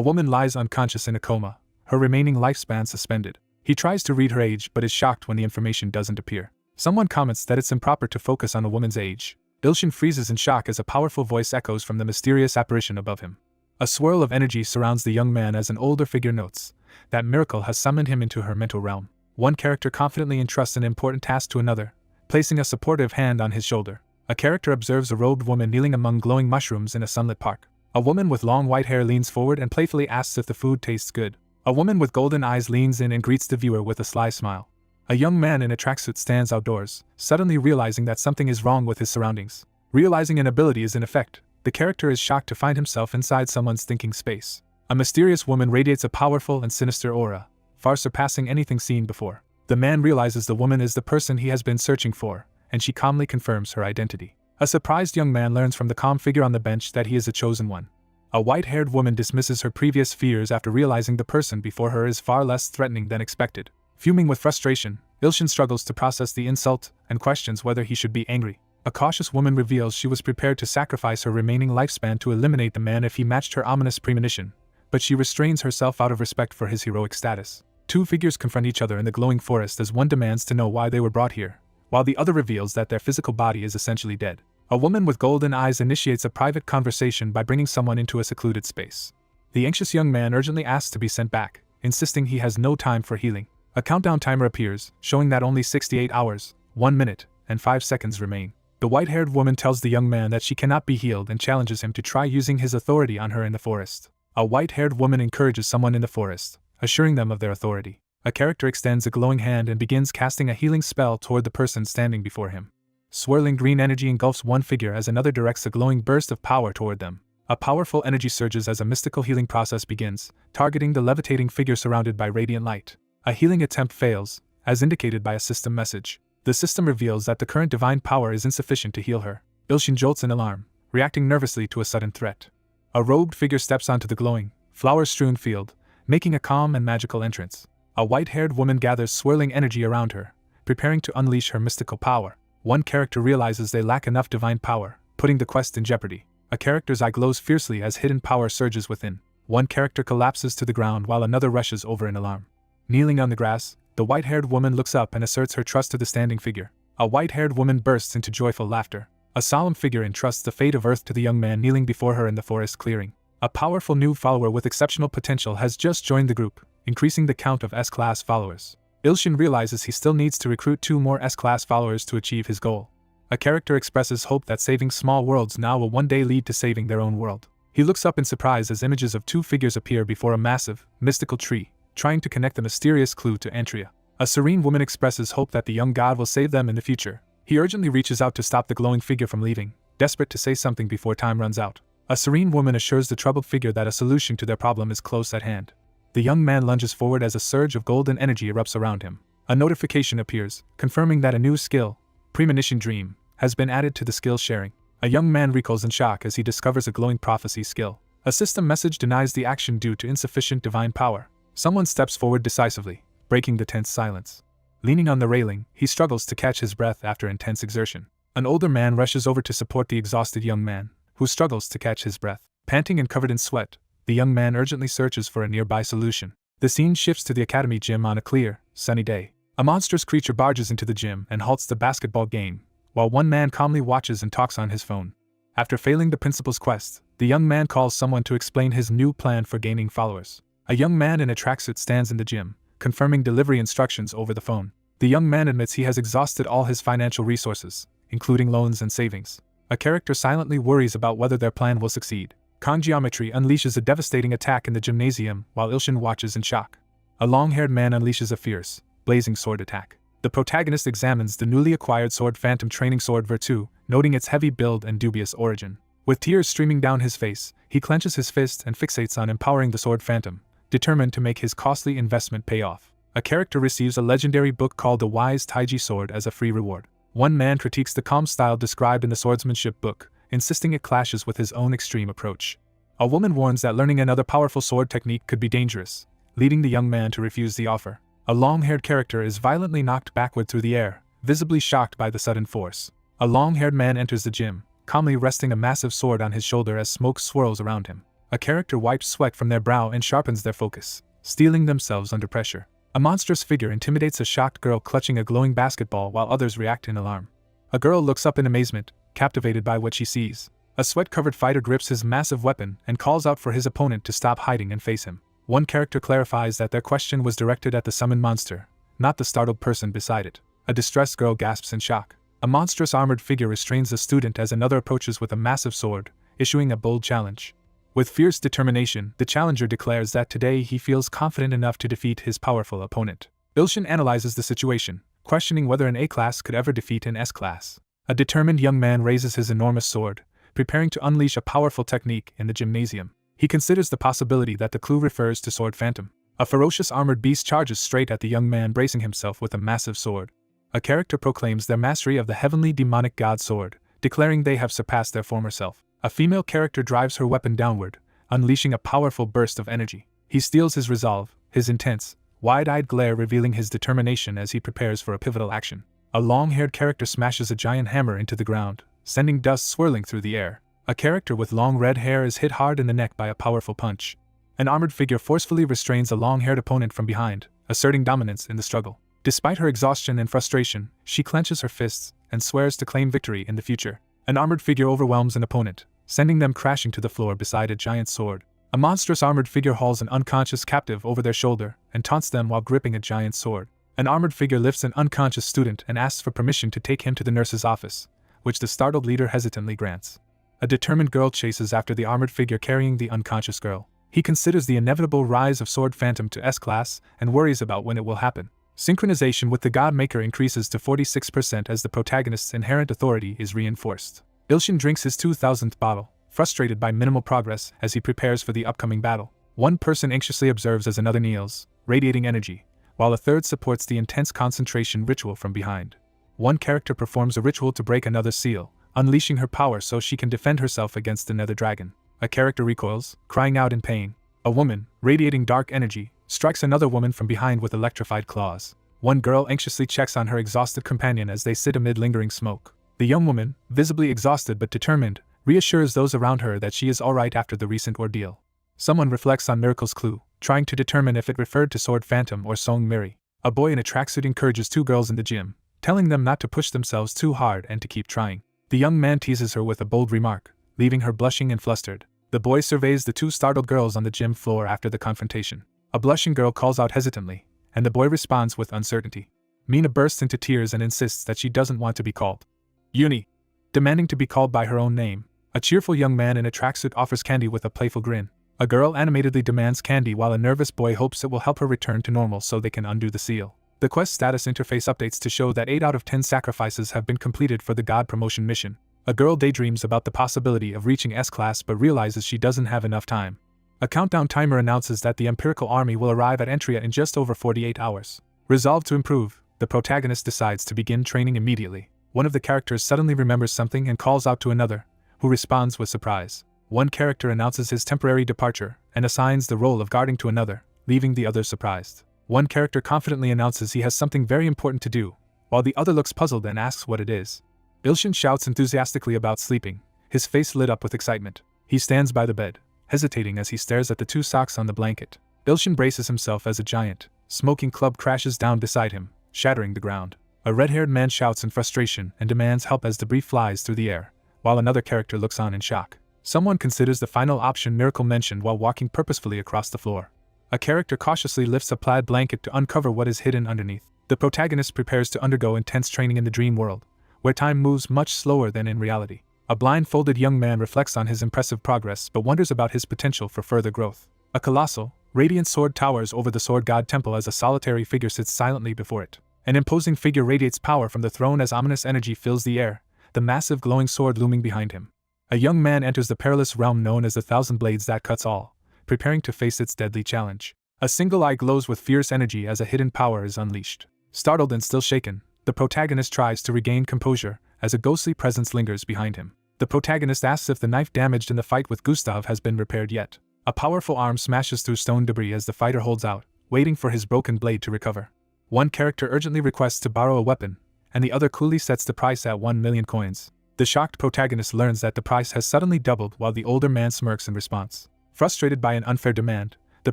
woman lies unconscious in a coma, her remaining lifespan suspended. He tries to read her age but is shocked when the information doesn't appear. Someone comments that it's improper to focus on a woman's age. Ilshin freezes in shock as a powerful voice echoes from the mysterious apparition above him. A swirl of energy surrounds the young man as an older figure notes that Miracle has summoned him into her mental realm. One character confidently entrusts an important task to another, placing a supportive hand on his shoulder. A character observes a robed woman kneeling among glowing mushrooms in a sunlit park. A woman with long white hair leans forward and playfully asks if the food tastes good. A woman with golden eyes leans in and greets the viewer with a sly smile. A young man in a tracksuit stands outdoors, suddenly realizing that something is wrong with his surroundings. Realizing an ability is in effect, the character is shocked to find himself inside someone's thinking space. A mysterious woman radiates a powerful and sinister aura, far surpassing anything seen before. The man realizes the woman is the person he has been searching for, and she calmly confirms her identity. A surprised young man learns from the calm figure on the bench that he is a chosen one. A white-haired woman dismisses her previous fears after realizing the person before her is far less threatening than expected. Fuming with frustration, Ilshin struggles to process the insult and questions whether he should be angry. A cautious woman reveals she was prepared to sacrifice her remaining lifespan to eliminate the man if he matched her ominous premonition, but she restrains herself out of respect for his heroic status. Two figures confront each other in the glowing forest as one demands to know why they were brought here, while the other reveals that their physical body is essentially dead. A woman with golden eyes initiates a private conversation by bringing someone into a secluded space. The anxious young man urgently asks to be sent back, insisting he has no time for healing. A countdown timer appears, showing that only 68 hours, 1 minute, and 5 seconds remain. The white-haired woman tells the young man that she cannot be healed and challenges him to try using his authority on her in the forest. A white-haired woman encourages someone in the forest, assuring them of their authority. A character extends a glowing hand and begins casting a healing spell toward the person standing before him. Swirling green energy engulfs one figure as another directs a glowing burst of power toward them. A powerful energy surges as a mystical healing process begins, targeting the levitating figure surrounded by radiant light. A healing attempt fails, as indicated by a system message. The system reveals that the current divine power is insufficient to heal her. Ilshin jolts in alarm, reacting nervously to a sudden threat. A robed figure steps onto the glowing, flower-strewn field, making a calm and magical entrance. A white-haired woman gathers swirling energy around her, preparing to unleash her mystical power. One character realizes they lack enough divine power, putting the quest in jeopardy. A character's eye glows fiercely as hidden power surges within. One character collapses to the ground while another rushes over in alarm. Kneeling on the grass, the white-haired woman looks up and asserts her trust to the standing figure. A white-haired woman bursts into joyful laughter. A solemn figure entrusts the fate of Earth to the young man kneeling before her in the forest clearing. A powerful new follower with exceptional potential has just joined the group, increasing the count of S-Class followers. Ilshin realizes he still needs to recruit 2 more S-Class followers to achieve his goal. A character expresses hope that saving small worlds now will one day lead to saving their own world. He looks up in surprise as images of 2 figures appear before a massive, mystical tree, trying to connect the mysterious clue to Antria. A serene woman expresses hope that the young god will save them in the future. He urgently reaches out to stop the glowing figure from leaving, desperate to say something before time runs out. A serene woman assures the troubled figure that a solution to their problem is close at hand. The young man lunges forward as a surge of golden energy erupts around him. A notification appears, confirming that a new skill, Premonition Dream, has been added to the skill sharing. A young man recoils in shock as he discovers a glowing prophecy skill. A system message denies the action due to insufficient divine power. Someone steps forward decisively, breaking the tense silence. Leaning on the railing, he struggles to catch his breath after intense exertion. An older man rushes over to support the exhausted young man, who struggles to catch his breath. Panting and covered in sweat, the young man urgently searches for a nearby solution. The scene shifts to the academy gym on a clear, sunny day. A monstrous creature barges into the gym and halts the basketball game, while one man calmly watches and talks on his phone. After failing the principal's quest, the young man calls someone to explain his new plan for gaining followers. A young man in a tracksuit stands in the gym, confirming delivery instructions over the phone. The young man admits he has exhausted all his financial resources, including loans and savings. A character silently worries about whether their plan will succeed. Congeometry unleashes a devastating attack in the gymnasium while Ilshin watches in shock. A long-haired man unleashes a fierce, blazing sword attack. The protagonist examines the newly acquired sword Phantom Training Sword Virtu, noting its heavy build and dubious origin. With tears streaming down his face, he clenches his fist and fixates on empowering the sword Phantom, determined to make his costly investment pay off. A character receives a legendary book called The Wise Taiji Sword as a free reward. One man critiques the calm style described in the swordsmanship book, insisting it clashes with his own extreme approach. A woman warns that learning another powerful sword technique could be dangerous, leading the young man to refuse the offer. A long-haired character is violently knocked backward through the air, visibly shocked by the sudden force. A long-haired man enters the gym, calmly resting a massive sword on his shoulder as smoke swirls around him. A character wipes sweat from their brow and sharpens their focus, steeling themselves under pressure. A monstrous figure intimidates a shocked girl clutching a glowing basketball while others react in alarm. A girl looks up in amazement, captivated by what she sees. A sweat-covered fighter grips his massive weapon and calls out for his opponent to stop hiding and face him. One character clarifies that their question was directed at the summoned monster, not the startled person beside it. A distressed girl gasps in shock. A monstrous armored figure restrains a student as another approaches with a massive sword, issuing a bold challenge. With fierce determination, the challenger declares that today he feels confident enough to defeat his powerful opponent. Ilshin analyzes the situation, questioning whether an A-class could ever defeat an S-class. A determined young man raises his enormous sword, preparing to unleash a powerful technique in the gymnasium. He considers the possibility that the clue refers to Sword Phantom. A ferocious armored beast charges straight at the young man bracing himself with a massive sword. A character proclaims their mastery of the heavenly demonic god sword, declaring they have surpassed their former self. A female character drives her weapon downward, unleashing a powerful burst of energy. He steels his resolve, his intense, wide-eyed glare revealing his determination as he prepares for a pivotal action. A long-haired character smashes a giant hammer into the ground, sending dust swirling through the air. A character with long red hair is hit hard in the neck by a powerful punch. An armored figure forcefully restrains a long-haired opponent from behind, asserting dominance in the struggle. Despite her exhaustion and frustration, she clenches her fists and swears to claim victory in the future. An armored figure overwhelms an opponent, sending them crashing to the floor beside a giant sword. A monstrous armored figure hauls an unconscious captive over their shoulder and taunts them while gripping a giant sword. An armored figure lifts an unconscious student and asks for permission to take him to the nurse's office, which the startled leader hesitantly grants. A determined girl chases after the armored figure carrying the unconscious girl. He considers the inevitable rise of Sword Phantom to S-Class and worries about when it will happen. Synchronization with the God Maker increases to 46% as the protagonist's inherent authority is reinforced. Ilshin drinks his 2000th bottle, frustrated by minimal progress as he prepares for the upcoming battle. One person anxiously observes as another kneels, radiating energy, while a third supports the intense concentration ritual from behind. One character performs a ritual to break another's seal, unleashing her power so she can defend herself against another dragon. A character recoils, crying out in pain. A woman, radiating dark energy, strikes another woman from behind with electrified claws. One girl anxiously checks on her exhausted companion as they sit amid lingering smoke. The young woman, visibly exhausted but determined, reassures those around her that she is alright after the recent ordeal. Someone reflects on Miracle's clue, trying to determine if it referred to Sword Phantom or Song Miri. A boy in a tracksuit encourages two girls in the gym, telling them not to push themselves too hard and to keep trying. The young man teases her with a bold remark, leaving her blushing and flustered. The boy surveys the two startled girls on the gym floor after the confrontation. A blushing girl calls out hesitantly, and the boy responds with uncertainty. Mina bursts into tears and insists that she doesn't want to be called Uni, demanding to be called by her own name. A cheerful young man in a tracksuit offers candy with a playful grin. A girl animatedly demands candy while a nervous boy hopes it will help her return to normal so they can undo the seal. The quest status interface updates to show that 8 out of 10 sacrifices have been completed for the God Promotion mission. A girl daydreams about the possibility of reaching S-Class but realizes she doesn't have enough time. A countdown timer announces that the Empirical Army will arrive at Entria in just over 48 hours. Resolved to improve, the protagonist decides to begin training immediately. One of the characters suddenly remembers something and calls out to another, who responds with surprise. One character announces his temporary departure and assigns the role of guarding to another, leaving the other surprised. One character confidently announces he has something very important to do, while the other looks puzzled and asks what it is. Ilshin shouts enthusiastically about sleeping, his face lit up with excitement. He stands by the bed, hesitating as he stares at the two socks on the blanket. Ilshin braces himself as a giant, smoking club crashes down beside him, shattering the ground. A red-haired man shouts in frustration and demands help as debris flies through the air, while another character looks on in shock. Someone considers the final option Miracle mentioned while walking purposefully across the floor. A character cautiously lifts a plaid blanket to uncover what is hidden underneath. The protagonist prepares to undergo intense training in the dream world, where time moves much slower than in reality. A blindfolded young man reflects on his impressive progress but wonders about his potential for further growth. A colossal, radiant sword towers over the Sword God Temple as a solitary figure sits silently before it. An imposing figure radiates power from the throne as ominous energy fills the air, the massive glowing sword looming behind him. A young man enters the perilous realm known as the Thousand Blades that cuts all, preparing to face its deadly challenge. A single eye glows with fierce energy as a hidden power is unleashed. Startled and still shaken, the protagonist tries to regain composure as a ghostly presence lingers behind him. The protagonist asks if the knife damaged in the fight with Gustav has been repaired yet. A powerful arm smashes through stone debris as the fighter holds out, waiting for his broken blade to recover. One character urgently requests to borrow a weapon, and the other coolly sets the price at 1 million coins. The shocked protagonist learns that the price has suddenly doubled while the older man smirks in response. Frustrated by an unfair demand, the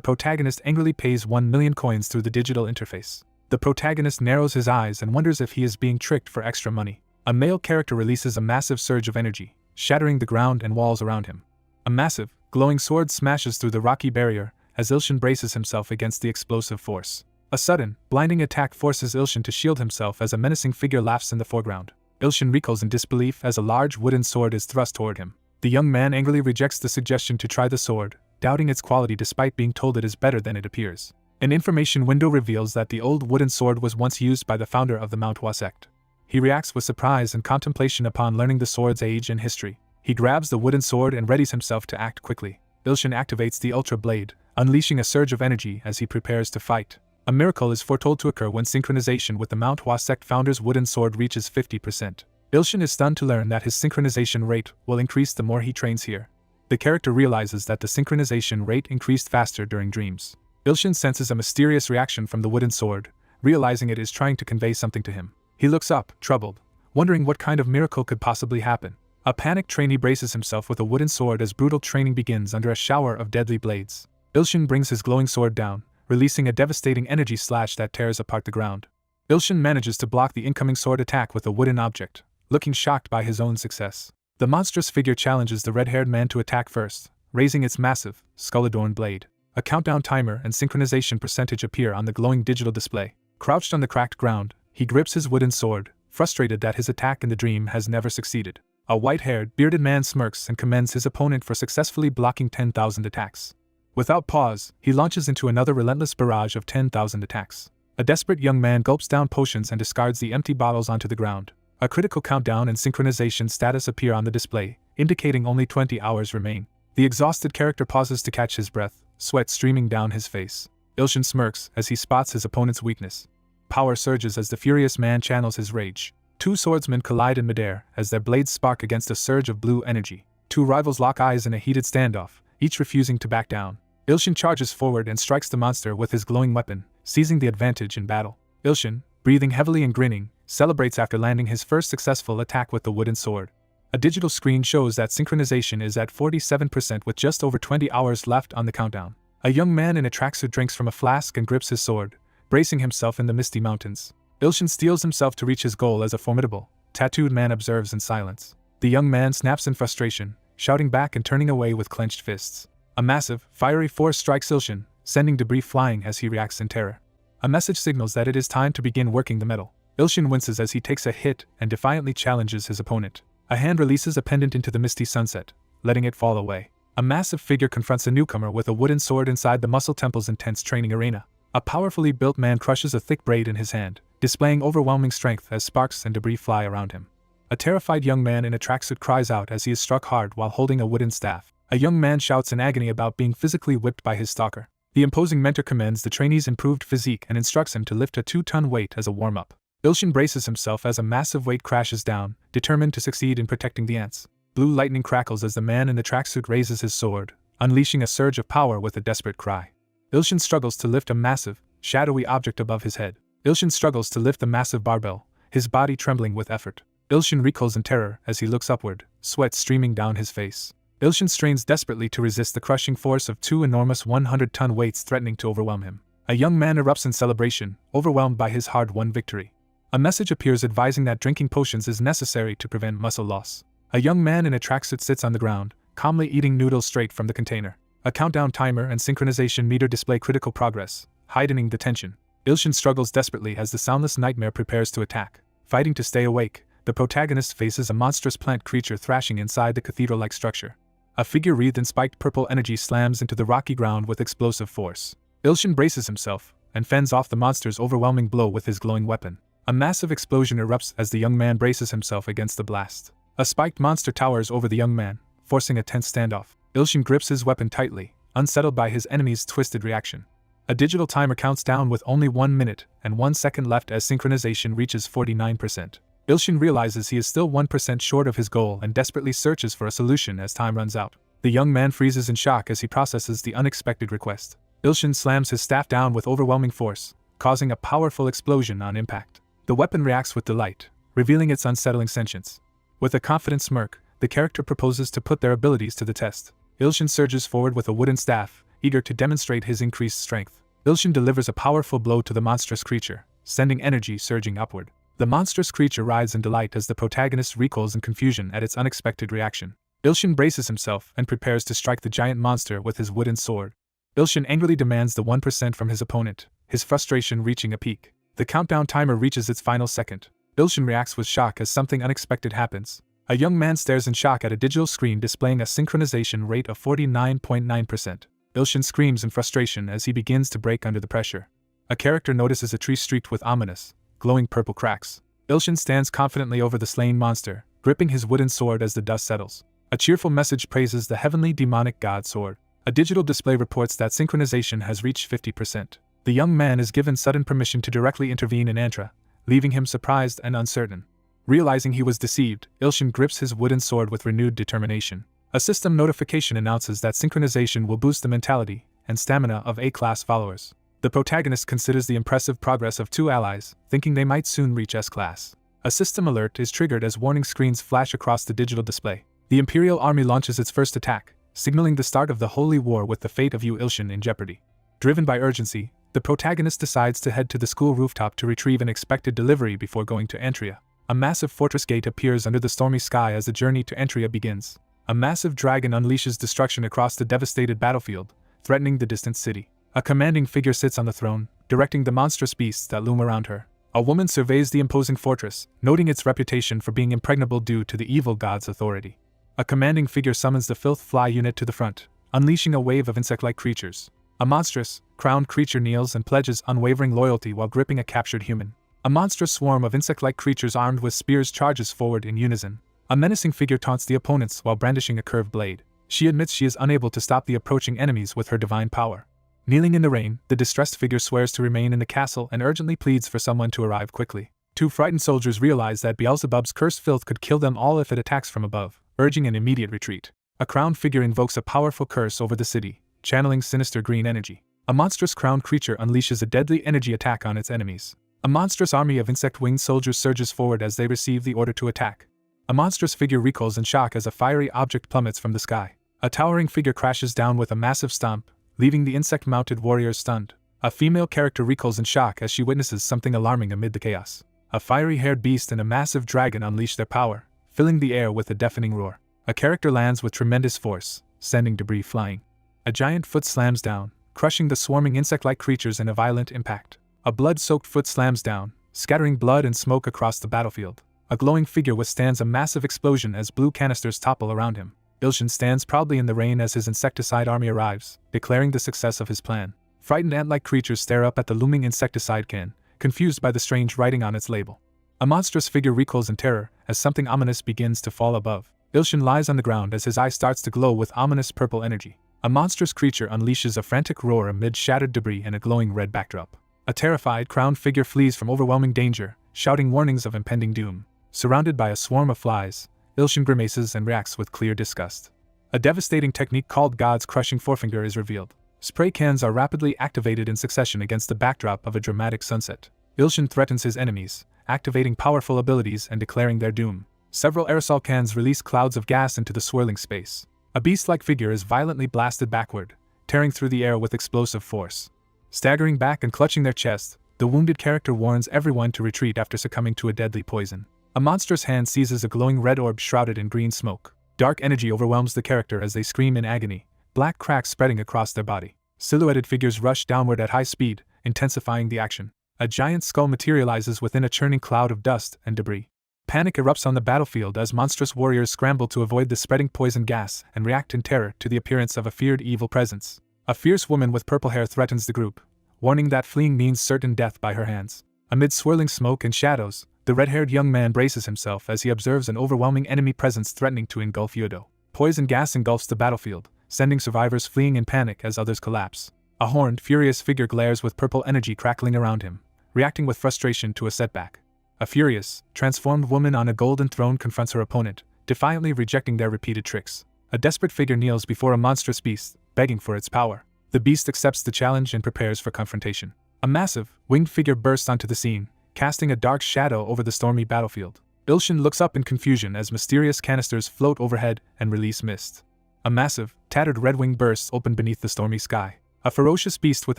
protagonist angrily pays 1 million coins through the digital interface. The protagonist narrows his eyes and wonders if he is being tricked for extra money. A male character releases a massive surge of energy, shattering the ground and walls around him. A massive, glowing sword smashes through the rocky barrier as Ilshin braces himself against the explosive force. A sudden, blinding attack forces Ilshin to shield himself as a menacing figure laughs in the foreground. Ilshin recoils in disbelief as a large wooden sword is thrust toward him. The young man angrily rejects the suggestion to try the sword, doubting its quality despite being told it is better than it appears. An information window reveals that the old wooden sword was once used by the founder of the Manhwa sect. He reacts with surprise and contemplation upon learning the sword's age and history. He grabs the wooden sword and readies himself to act quickly. Ilshin activates the Ultra Blade, unleashing a surge of energy as he prepares to fight. A miracle is foretold to occur when synchronization with the Manhwa sect founder's wooden sword reaches 50%. Ilshin is stunned to learn that his synchronization rate will increase the more he trains here. The character realizes that the synchronization rate increased faster during dreams. Ilshin senses a mysterious reaction from the wooden sword, realizing it is trying to convey something to him. He looks up, troubled, wondering what kind of miracle could possibly happen. A panicked trainee braces himself with a wooden sword as brutal training begins under a shower of deadly blades. Ilshin brings his glowing sword down, releasing a devastating energy slash that tears apart the ground. Ilshin manages to block the incoming sword attack with a wooden object, looking shocked by his own success. The monstrous figure challenges the red-haired man to attack first, raising its massive, skull-adorned blade. A countdown timer and synchronization percentage appear on the glowing digital display. Crouched on the cracked ground, he grips his wooden sword, frustrated that his attack in the dream has never succeeded. A white-haired, bearded man smirks and commends his opponent for successfully blocking 10,000 attacks. Without pause, he launches into another relentless barrage of 10,000 attacks. A desperate young man gulps down potions and discards the empty bottles onto the ground. A critical countdown and synchronization status appear on the display, indicating only 20 hours remain. The exhausted character pauses to catch his breath, sweat streaming down his face. Ilshin smirks as he spots his opponent's weakness. Power surges as the furious man channels his rage. Two swordsmen collide in midair as their blades spark against a surge of blue energy. Two rivals lock eyes in a heated standoff, each refusing to back down. Ilshin charges forward and strikes the monster with his glowing weapon, seizing the advantage in battle. Ilshin, breathing heavily and grinning, celebrates after landing his first successful attack with the wooden sword. A digital screen shows that synchronization is at 47% with just over 20 hours left on the countdown. A young man in a tracksuit drinks from a flask and grips his sword, bracing himself in the misty mountains. Ilshin steels himself to reach his goal as a formidable, tattooed man observes in silence. The young man snaps in frustration, shouting back and turning away with clenched fists. A massive, fiery force strikes Ilshin, sending debris flying as he reacts in terror. A message signals that it is time to begin working the metal. Ilshin winces as he takes a hit and defiantly challenges his opponent. A hand releases a pendant into the misty sunset, letting it fall away. A massive figure confronts a newcomer with a wooden sword inside the Muscle Temple's intense training arena. A powerfully built man crushes a thick braid in his hand, displaying overwhelming strength as sparks and debris fly around him. A terrified young man in a tracksuit cries out as he is struck hard while holding a wooden staff. A young man shouts in agony about being physically whipped by his stalker. The imposing mentor commends the trainee's improved physique and instructs him to lift a 2-ton weight as a warm-up. Ilshin braces himself as a massive weight crashes down, determined to succeed in protecting the ants. Blue lightning crackles as the man in the tracksuit raises his sword, unleashing a surge of power with a desperate cry. Ilshin struggles to lift a massive, shadowy object above his head. Ilshin struggles to lift the massive barbell, his body trembling with effort. Ilshin recoils in terror as he looks upward, sweat streaming down his face. Ilshin strains desperately to resist the crushing force of two enormous 100-ton weights threatening to overwhelm him. A young man erupts in celebration, overwhelmed by his hard-won victory. A message appears advising that drinking potions is necessary to prevent muscle loss. A young man in a tracksuit sits on the ground, calmly eating noodles straight from the container. A countdown timer and synchronization meter display critical progress, heightening the tension. Ilshin struggles desperately as the soundless nightmare prepares to attack. Fighting to stay awake, the protagonist faces a monstrous plant creature thrashing inside the cathedral-like structure. A figure wreathed in spiked purple energy slams into the rocky ground with explosive force. Ilshin braces himself and fends off the monster's overwhelming blow with his glowing weapon. A massive explosion erupts as the young man braces himself against the blast. A spiked monster towers over the young man, forcing a tense standoff. Ilshin grips his weapon tightly, unsettled by his enemy's twisted reaction. A digital timer counts down with only 1 minute and 1 second left as synchronization reaches 49%. Ilshin realizes he is still 1% short of his goal and desperately searches for a solution as time runs out. The young man freezes in shock as he processes the unexpected request. Ilshin slams his staff down with overwhelming force, causing a powerful explosion on impact. The weapon reacts with delight, revealing its unsettling sentience. With a confident smirk, the character proposes to put their abilities to the test. Ilshin surges forward with a wooden staff, eager to demonstrate his increased strength. Ilshin delivers a powerful blow to the monstrous creature, sending energy surging upward. The monstrous creature writhes in delight as the protagonist recoils in confusion at its unexpected reaction. Ilshin braces himself and prepares to strike the giant monster with his wooden sword. Ilshin angrily demands the 1% from his opponent, his frustration reaching a peak. The countdown timer reaches its final second. Ilshin reacts with shock as something unexpected happens. A young man stares in shock at a digital screen displaying a synchronization rate of 49.9%. Ilshin screams in frustration as he begins to break under the pressure. A character notices a tree streaked with ominous, glowing purple cracks. Ilshin stands confidently over the slain monster, gripping his wooden sword as the dust settles. A cheerful message praises the heavenly demonic god sword. A digital display reports that synchronization has reached 50%. The young man is given sudden permission to directly intervene in Antra, leaving him surprised and uncertain. Realizing he was deceived, Ilshin grips his wooden sword with renewed determination. A system notification announces that synchronization will boost the mentality and stamina of A-class followers. The protagonist considers the impressive progress of two allies, thinking they might soon reach S-class. A system alert is triggered as warning screens flash across the digital display. The Imperial Army launches its first attack, signaling the start of the Holy War with the fate of Ilshin in jeopardy. Driven by urgency, the protagonist decides to head to the school rooftop to retrieve an expected delivery before going to Antria. A massive fortress gate appears under the stormy sky as the journey to Antria begins. A massive dragon unleashes destruction across the devastated battlefield, threatening the distant city. A commanding figure sits on the throne, directing the monstrous beasts that loom around her. A woman surveys the imposing fortress, noting its reputation for being impregnable due to the evil god's authority. A commanding figure summons the filth fly unit to the front, unleashing a wave of insect-like creatures. A monstrous, crowned creature kneels and pledges unwavering loyalty while gripping a captured human. A monstrous swarm of insect-like creatures armed with spears charges forward in unison. A menacing figure taunts the opponents while brandishing a curved blade. She admits she is unable to stop the approaching enemies with her divine power. Kneeling in the rain, the distressed figure swears to remain in the castle and urgently pleads for someone to arrive quickly. Two frightened soldiers realize that Beelzebub's cursed filth could kill them all if it attacks from above, urging an immediate retreat. A crowned figure invokes a powerful curse over the city, channeling sinister green energy. A monstrous crowned creature unleashes a deadly energy attack on its enemies. A monstrous army of insect-winged soldiers surges forward as they receive the order to attack. A monstrous figure recoils in shock as a fiery object plummets from the sky. A towering figure crashes down with a massive stomp, leaving the insect-mounted warriors stunned. A female character recoils in shock as she witnesses something alarming amid the chaos. A fiery-haired beast and a massive dragon unleash their power, filling the air with a deafening roar. A character lands with tremendous force, sending debris flying. A giant foot slams down, crushing the swarming insect-like creatures in a violent impact. A blood-soaked foot slams down, scattering blood and smoke across the battlefield. A glowing figure withstands a massive explosion as blue canisters topple around him. Ilshin stands proudly in the rain as his insecticide army arrives, declaring the success of his plan. Frightened ant-like creatures stare up at the looming insecticide can, confused by the strange writing on its label. A monstrous figure recoils in terror as something ominous begins to fall above. Ilshin lies on the ground as his eye starts to glow with ominous purple energy. A monstrous creature unleashes a frantic roar amid shattered debris and a glowing red backdrop. A terrified crowned figure flees from overwhelming danger, shouting warnings of impending doom. Surrounded by a swarm of flies, Ilshin grimaces and reacts with clear disgust. A devastating technique called God's Crushing Forefinger is revealed. Spray cans are rapidly activated in succession against the backdrop of a dramatic sunset. Ilshin threatens his enemies, activating powerful abilities and declaring their doom. Several aerosol cans release clouds of gas into the swirling space. A beast-like figure is violently blasted backward, tearing through the air with explosive force. Staggering back and clutching their chest, the wounded character warns everyone to retreat after succumbing to a deadly poison. A monstrous hand seizes a glowing red orb shrouded in green smoke. Dark energy overwhelms the character as they scream in agony, black cracks spreading across their body. Silhouetted figures rush downward at high speed, intensifying the action. A giant skull materializes within a churning cloud of dust and debris. Panic erupts on the battlefield as monstrous warriors scramble to avoid the spreading poison gas and react in terror to the appearance of a feared evil presence. A fierce woman with purple hair threatens the group, warning that fleeing means certain death by her hands. Amid swirling smoke and shadows, the red-haired young man braces himself as he observes an overwhelming enemy presence threatening to engulf Yodo. Poison gas engulfs the battlefield, sending survivors fleeing in panic as others collapse. A horned, furious figure glares with purple energy crackling around him, reacting with frustration to a setback. A furious, transformed woman on a golden throne confronts her opponent, defiantly rejecting their repeated tricks. A desperate figure kneels before a monstrous beast, begging for its power. The beast accepts the challenge and prepares for confrontation. A massive, winged figure bursts onto the scene, casting a dark shadow over the stormy battlefield. Ilshin looks up in confusion as mysterious canisters float overhead and release mist. A massive, tattered red wing bursts open beneath the stormy sky. A ferocious beast with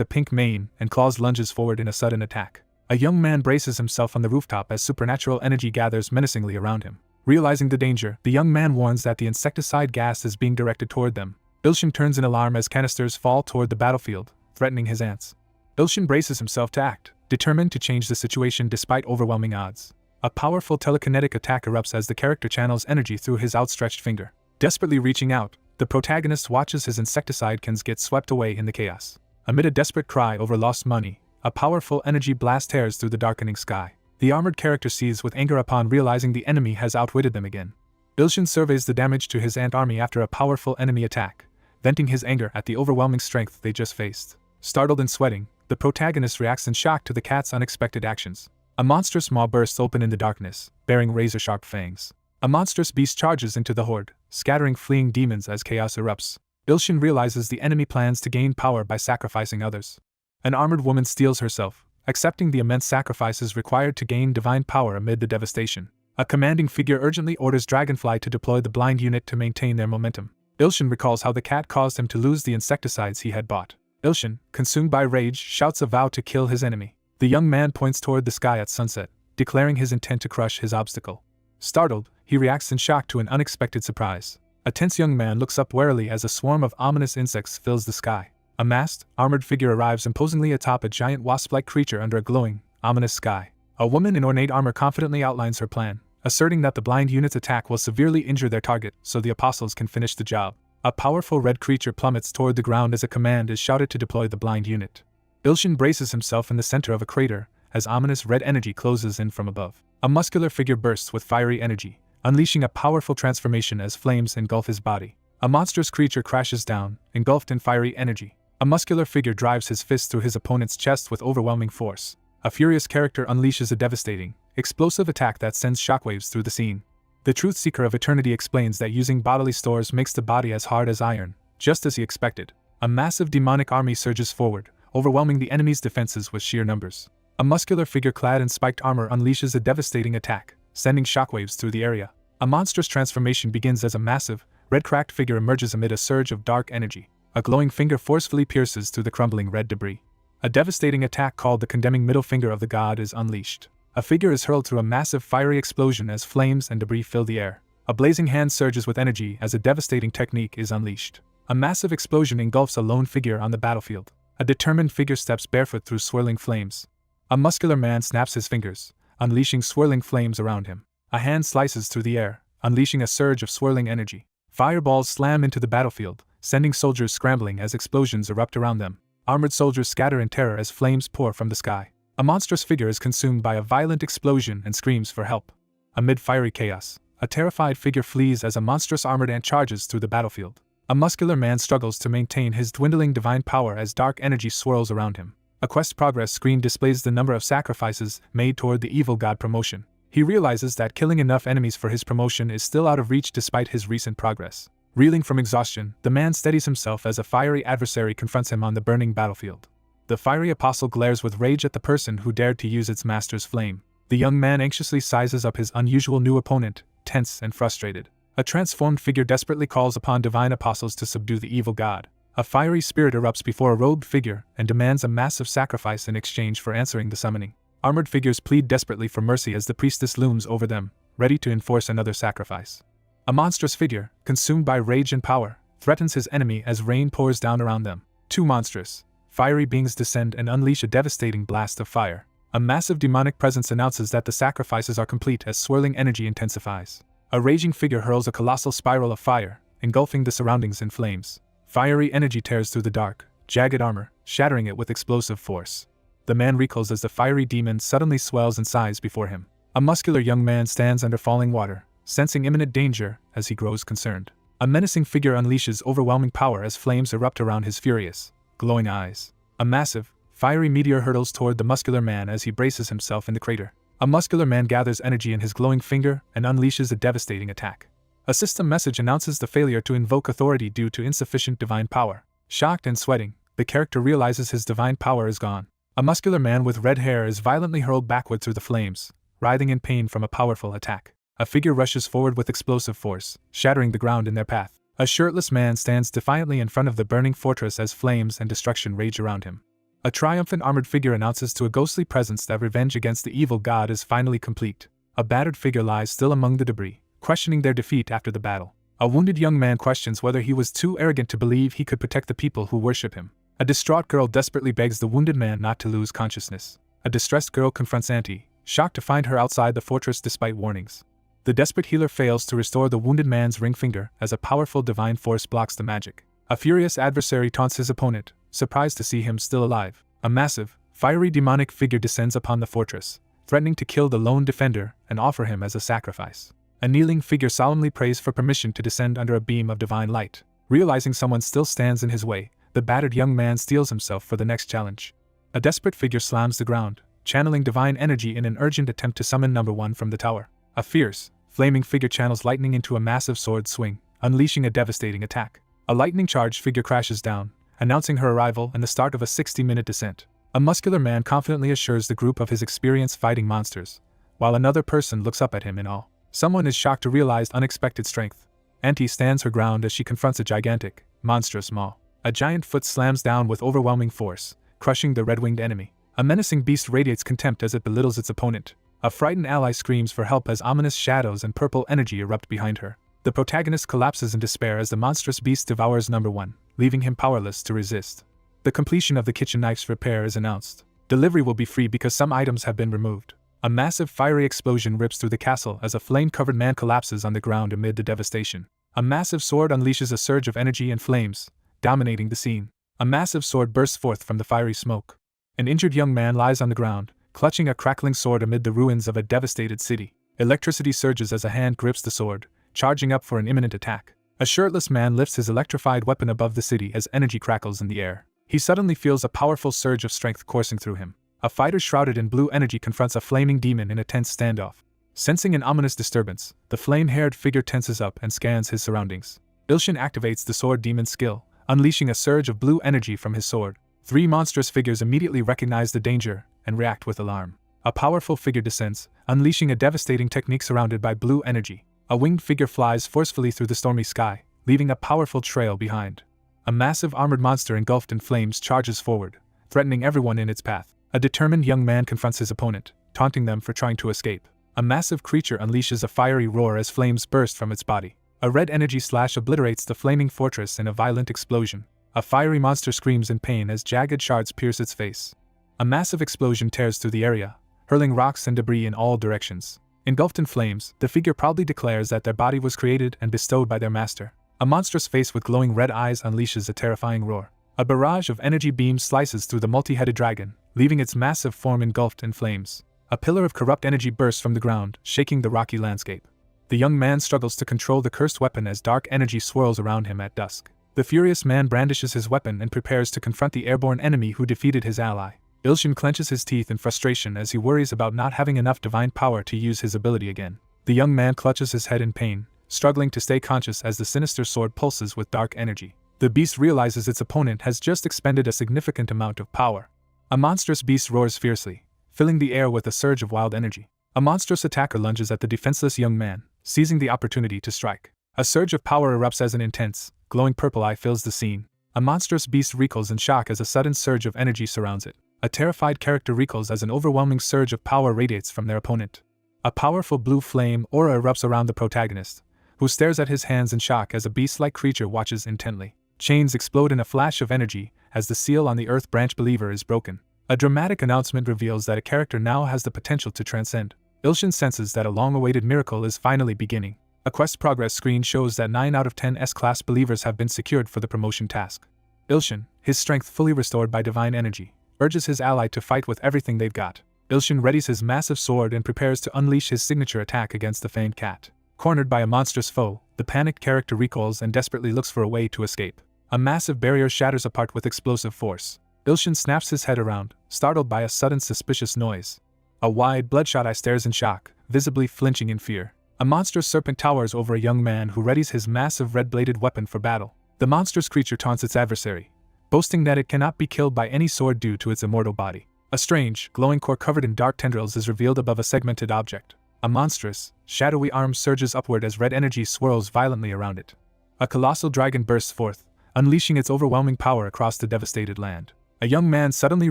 a pink mane and claws lunges forward in a sudden attack. A young man braces himself on the rooftop as supernatural energy gathers menacingly around him. Realizing the danger, the young man warns that the insecticide gas is being directed toward them. Ilshin turns in alarm as canisters fall toward the battlefield, threatening his ants. Ilshin braces himself to act, determined to change the situation despite overwhelming odds. A powerful telekinetic attack erupts as the character channels energy through his outstretched finger. Desperately reaching out, the protagonist watches his insecticide cans get swept away in the chaos. Amid a desperate cry over lost money, a powerful energy blast tears through the darkening sky. The armored character seethes with anger upon realizing the enemy has outwitted them again. Ilshin surveys the damage to his ant army after a powerful enemy attack, venting his anger at the overwhelming strength they just faced. Startled and sweating, the protagonist reacts in shock to the cat's unexpected actions. A monstrous maw bursts open in the darkness, bearing razor-sharp fangs. A monstrous beast charges into the horde, scattering fleeing demons as chaos erupts. Ilshin realizes the enemy plans to gain power by sacrificing others. An armored woman steels herself, accepting the immense sacrifices required to gain divine power amid the devastation. A commanding figure urgently orders Dragonfly to deploy the blind unit to maintain their momentum. Ilshin recalls how the cat caused him to lose the insecticides he had bought. Ilshin, consumed by rage, shouts a vow to kill his enemy. The young man points toward the sky at sunset, declaring his intent to crush his obstacle. Startled, he reacts in shock to an unexpected surprise. A tense young man looks up warily as a swarm of ominous insects fills the sky. A masked, armored figure arrives imposingly atop a giant wasp-like creature under a glowing, ominous sky. A woman in ornate armor confidently outlines her plan, asserting that the blind unit's attack will severely injure their target so the apostles can finish the job. A powerful red creature plummets toward the ground as a command is shouted to deploy the blind unit. Ilshin braces himself in the center of a crater as ominous red energy closes in from above. A muscular figure bursts with fiery energy, unleashing a powerful transformation as flames engulf his body. A monstrous creature crashes down, engulfed in fiery energy. A muscular figure drives his fist through his opponent's chest with overwhelming force. A furious character unleashes a devastating, explosive attack that sends shockwaves through the scene. The Truth Seeker of Eternity explains that using bodily stores makes the body as hard as iron, just as he expected. A massive demonic army surges forward, overwhelming the enemy's defenses with sheer numbers. A muscular figure clad in spiked armor unleashes a devastating attack, sending shockwaves through the area. A monstrous transformation begins as a massive, red-cracked figure emerges amid a surge of dark energy. A glowing finger forcefully pierces through the crumbling red debris. A devastating attack called the condemning middle finger of the god is unleashed. A figure is hurled through a massive fiery explosion as flames and debris fill the air. A blazing hand surges with energy as a devastating technique is unleashed. A massive explosion engulfs a lone figure on the battlefield. A determined figure steps barefoot through swirling flames. A muscular man snaps his fingers, unleashing swirling flames around him. A hand slices through the air, unleashing a surge of swirling energy. Fireballs slam into the battlefield, sending soldiers scrambling as explosions erupt around them. Armored soldiers scatter in terror as flames pour from the sky. A monstrous figure is consumed by a violent explosion and screams for help. Amid fiery chaos, a terrified figure flees as a monstrous armored ant charges through the battlefield. A muscular man struggles to maintain his dwindling divine power as dark energy swirls around him. A quest progress screen displays the number of sacrifices made toward the evil god promotion. He realizes that killing enough enemies for his promotion is still out of reach despite his recent progress. Reeling from exhaustion, the man steadies himself as a fiery adversary confronts him on the burning battlefield. The fiery apostle glares with rage at the person who dared to use its master's flame. The young man anxiously sizes up his unusual new opponent, tense and frustrated. A transformed figure desperately calls upon divine apostles to subdue the evil god. A fiery spirit erupts before a robed figure and demands a massive sacrifice in exchange for answering the summoning. Armored figures plead desperately for mercy as the priestess looms over them, ready to enforce another sacrifice. A monstrous figure, consumed by rage and power, threatens his enemy as rain pours down around them. Two monstrous, fiery beings descend and unleash a devastating blast of fire. A massive demonic presence announces that the sacrifices are complete as swirling energy intensifies. A raging figure hurls a colossal spiral of fire, engulfing the surroundings in flames. Fiery energy tears through the dark, jagged armor, shattering it with explosive force. The man recoils as the fiery demon suddenly swells in size before him. A muscular young man stands under falling water, sensing imminent danger as he grows concerned. A menacing figure unleashes overwhelming power as flames erupt around his furious, glowing eyes. A massive, fiery meteor hurtles toward the muscular man as he braces himself in the crater. A muscular man gathers energy in his glowing finger and unleashes a devastating attack. A system message announces the failure to invoke authority due to insufficient divine power. Shocked and sweating, the character realizes his divine power is gone. A muscular man with red hair is violently hurled backward through the flames, writhing in pain from a powerful attack. A figure rushes forward with explosive force, shattering the ground in their path. A shirtless man stands defiantly in front of the burning fortress as flames and destruction rage around him. A triumphant armored figure announces to a ghostly presence that revenge against the evil god is finally complete. A battered figure lies still among the debris, questioning their defeat after the battle. A wounded young man questions whether he was too arrogant to believe he could protect the people who worship him. A distraught girl desperately begs the wounded man not to lose consciousness. A distressed girl confronts Auntie, shocked to find her outside the fortress despite warnings. The desperate healer fails to restore the wounded man's ring finger as a powerful divine force blocks the magic. A furious adversary taunts his opponent, surprised to see him still alive. A massive, fiery demonic figure descends upon the fortress, threatening to kill the lone defender and offer him as a sacrifice. A kneeling figure solemnly prays for permission to descend under a beam of divine light. Realizing someone still stands in his way, the battered young man steels himself for the next challenge. A desperate figure slams the ground, channeling divine energy in an urgent attempt to summon number 1 from the tower. A fierce, flaming figure channels lightning into a massive sword swing, unleashing a devastating attack. A lightning-charged figure crashes down, announcing her arrival and the start of a 60-minute descent. A muscular man confidently assures the group of his experience fighting monsters, while another person looks up at him in awe. Someone is shocked to realize unexpected strength. Auntie stands her ground as she confronts a gigantic, monstrous maw. A giant foot slams down with overwhelming force, crushing the red-winged enemy. A menacing beast radiates contempt as it belittles its opponent. A frightened ally screams for help as ominous shadows and purple energy erupt behind her. The protagonist collapses in despair as the monstrous beast devours number 1, leaving him powerless to resist. The completion of the kitchen knife's repair is announced. Delivery will be free because some items have been removed. A massive fiery explosion rips through the castle as a flame-covered man collapses on the ground amid the devastation. A massive sword unleashes a surge of energy and flames, dominating the scene. A massive sword bursts forth from the fiery smoke. An injured young man lies on the ground, clutching a crackling sword amid the ruins of a devastated city. Electricity surges as a hand grips the sword, charging up for an imminent attack. A shirtless man lifts his electrified weapon above the city as energy crackles in the air. He suddenly feels a powerful surge of strength coursing through him. A fighter shrouded in blue energy confronts a flaming demon in a tense standoff. Sensing an ominous disturbance, the flame-haired figure tenses up and scans his surroundings. Ilshin activates the sword demon's skill, unleashing a surge of blue energy from his sword. 3 monstrous figures immediately recognize the danger and react with alarm. A powerful figure descends, unleashing a devastating technique surrounded by blue energy. A winged figure flies forcefully through the stormy sky, leaving a powerful trail behind. A massive armored monster engulfed in flames charges forward, threatening everyone in its path. A determined young man confronts his opponent, taunting them for trying to escape. A massive creature unleashes a fiery roar as flames burst from its body. A red energy slash obliterates the flaming fortress in a violent explosion. A fiery monster screams in pain as jagged shards pierce its face. A massive explosion tears through the area, hurling rocks and debris in all directions. Engulfed in flames, the figure proudly declares that their body was created and bestowed by their master. A monstrous face with glowing red eyes unleashes a terrifying roar. A barrage of energy beams slices through the multi-headed dragon, leaving its massive form engulfed in flames. A pillar of corrupt energy bursts from the ground, shaking the rocky landscape. The young man struggles to control the cursed weapon as dark energy swirls around him at dusk. The furious man brandishes his weapon and prepares to confront the airborne enemy who defeated his ally. Ilshin clenches his teeth in frustration as he worries about not having enough divine power to use his ability again. The young man clutches his head in pain, struggling to stay conscious as the sinister sword pulses with dark energy. The beast realizes its opponent has just expended a significant amount of power. A monstrous beast roars fiercely, filling the air with a surge of wild energy. A monstrous attacker lunges at the defenseless young man, seizing the opportunity to strike. A surge of power erupts as an intense, glowing purple eye fills the scene. A monstrous beast recoils in shock as a sudden surge of energy surrounds it. A terrified character recoils as an overwhelming surge of power radiates from their opponent. A powerful blue flame aura erupts around the protagonist, who stares at his hands in shock as a beast-like creature watches intently. Chains explode in a flash of energy as the seal on the Earth Branch Believer is broken. A dramatic announcement reveals that a character now has the potential to transcend. Ilshin senses that a long-awaited miracle is finally beginning. A quest progress screen shows that 9 out of 10 S-class believers have been secured for the promotion task. Ilshin, his strength fully restored by divine energy, urges his ally to fight with everything they've got. Ilshin readies his massive sword and prepares to unleash his signature attack against the fanged cat. Cornered by a monstrous foe, the panicked character recoils and desperately looks for a way to escape. A massive barrier shatters apart with explosive force. Ilshin snaps his head around, startled by a sudden suspicious noise. A wide, bloodshot eye stares in shock, visibly flinching in fear. A monstrous serpent towers over a young man who readies his massive red-bladed weapon for battle. The monstrous creature taunts its adversary, boasting that it cannot be killed by any sword due to its immortal body. A strange, glowing core covered in dark tendrils is revealed above a segmented object. A monstrous, shadowy arm surges upward as red energy swirls violently around it. A colossal dragon bursts forth, unleashing its overwhelming power across the devastated land. A young man suddenly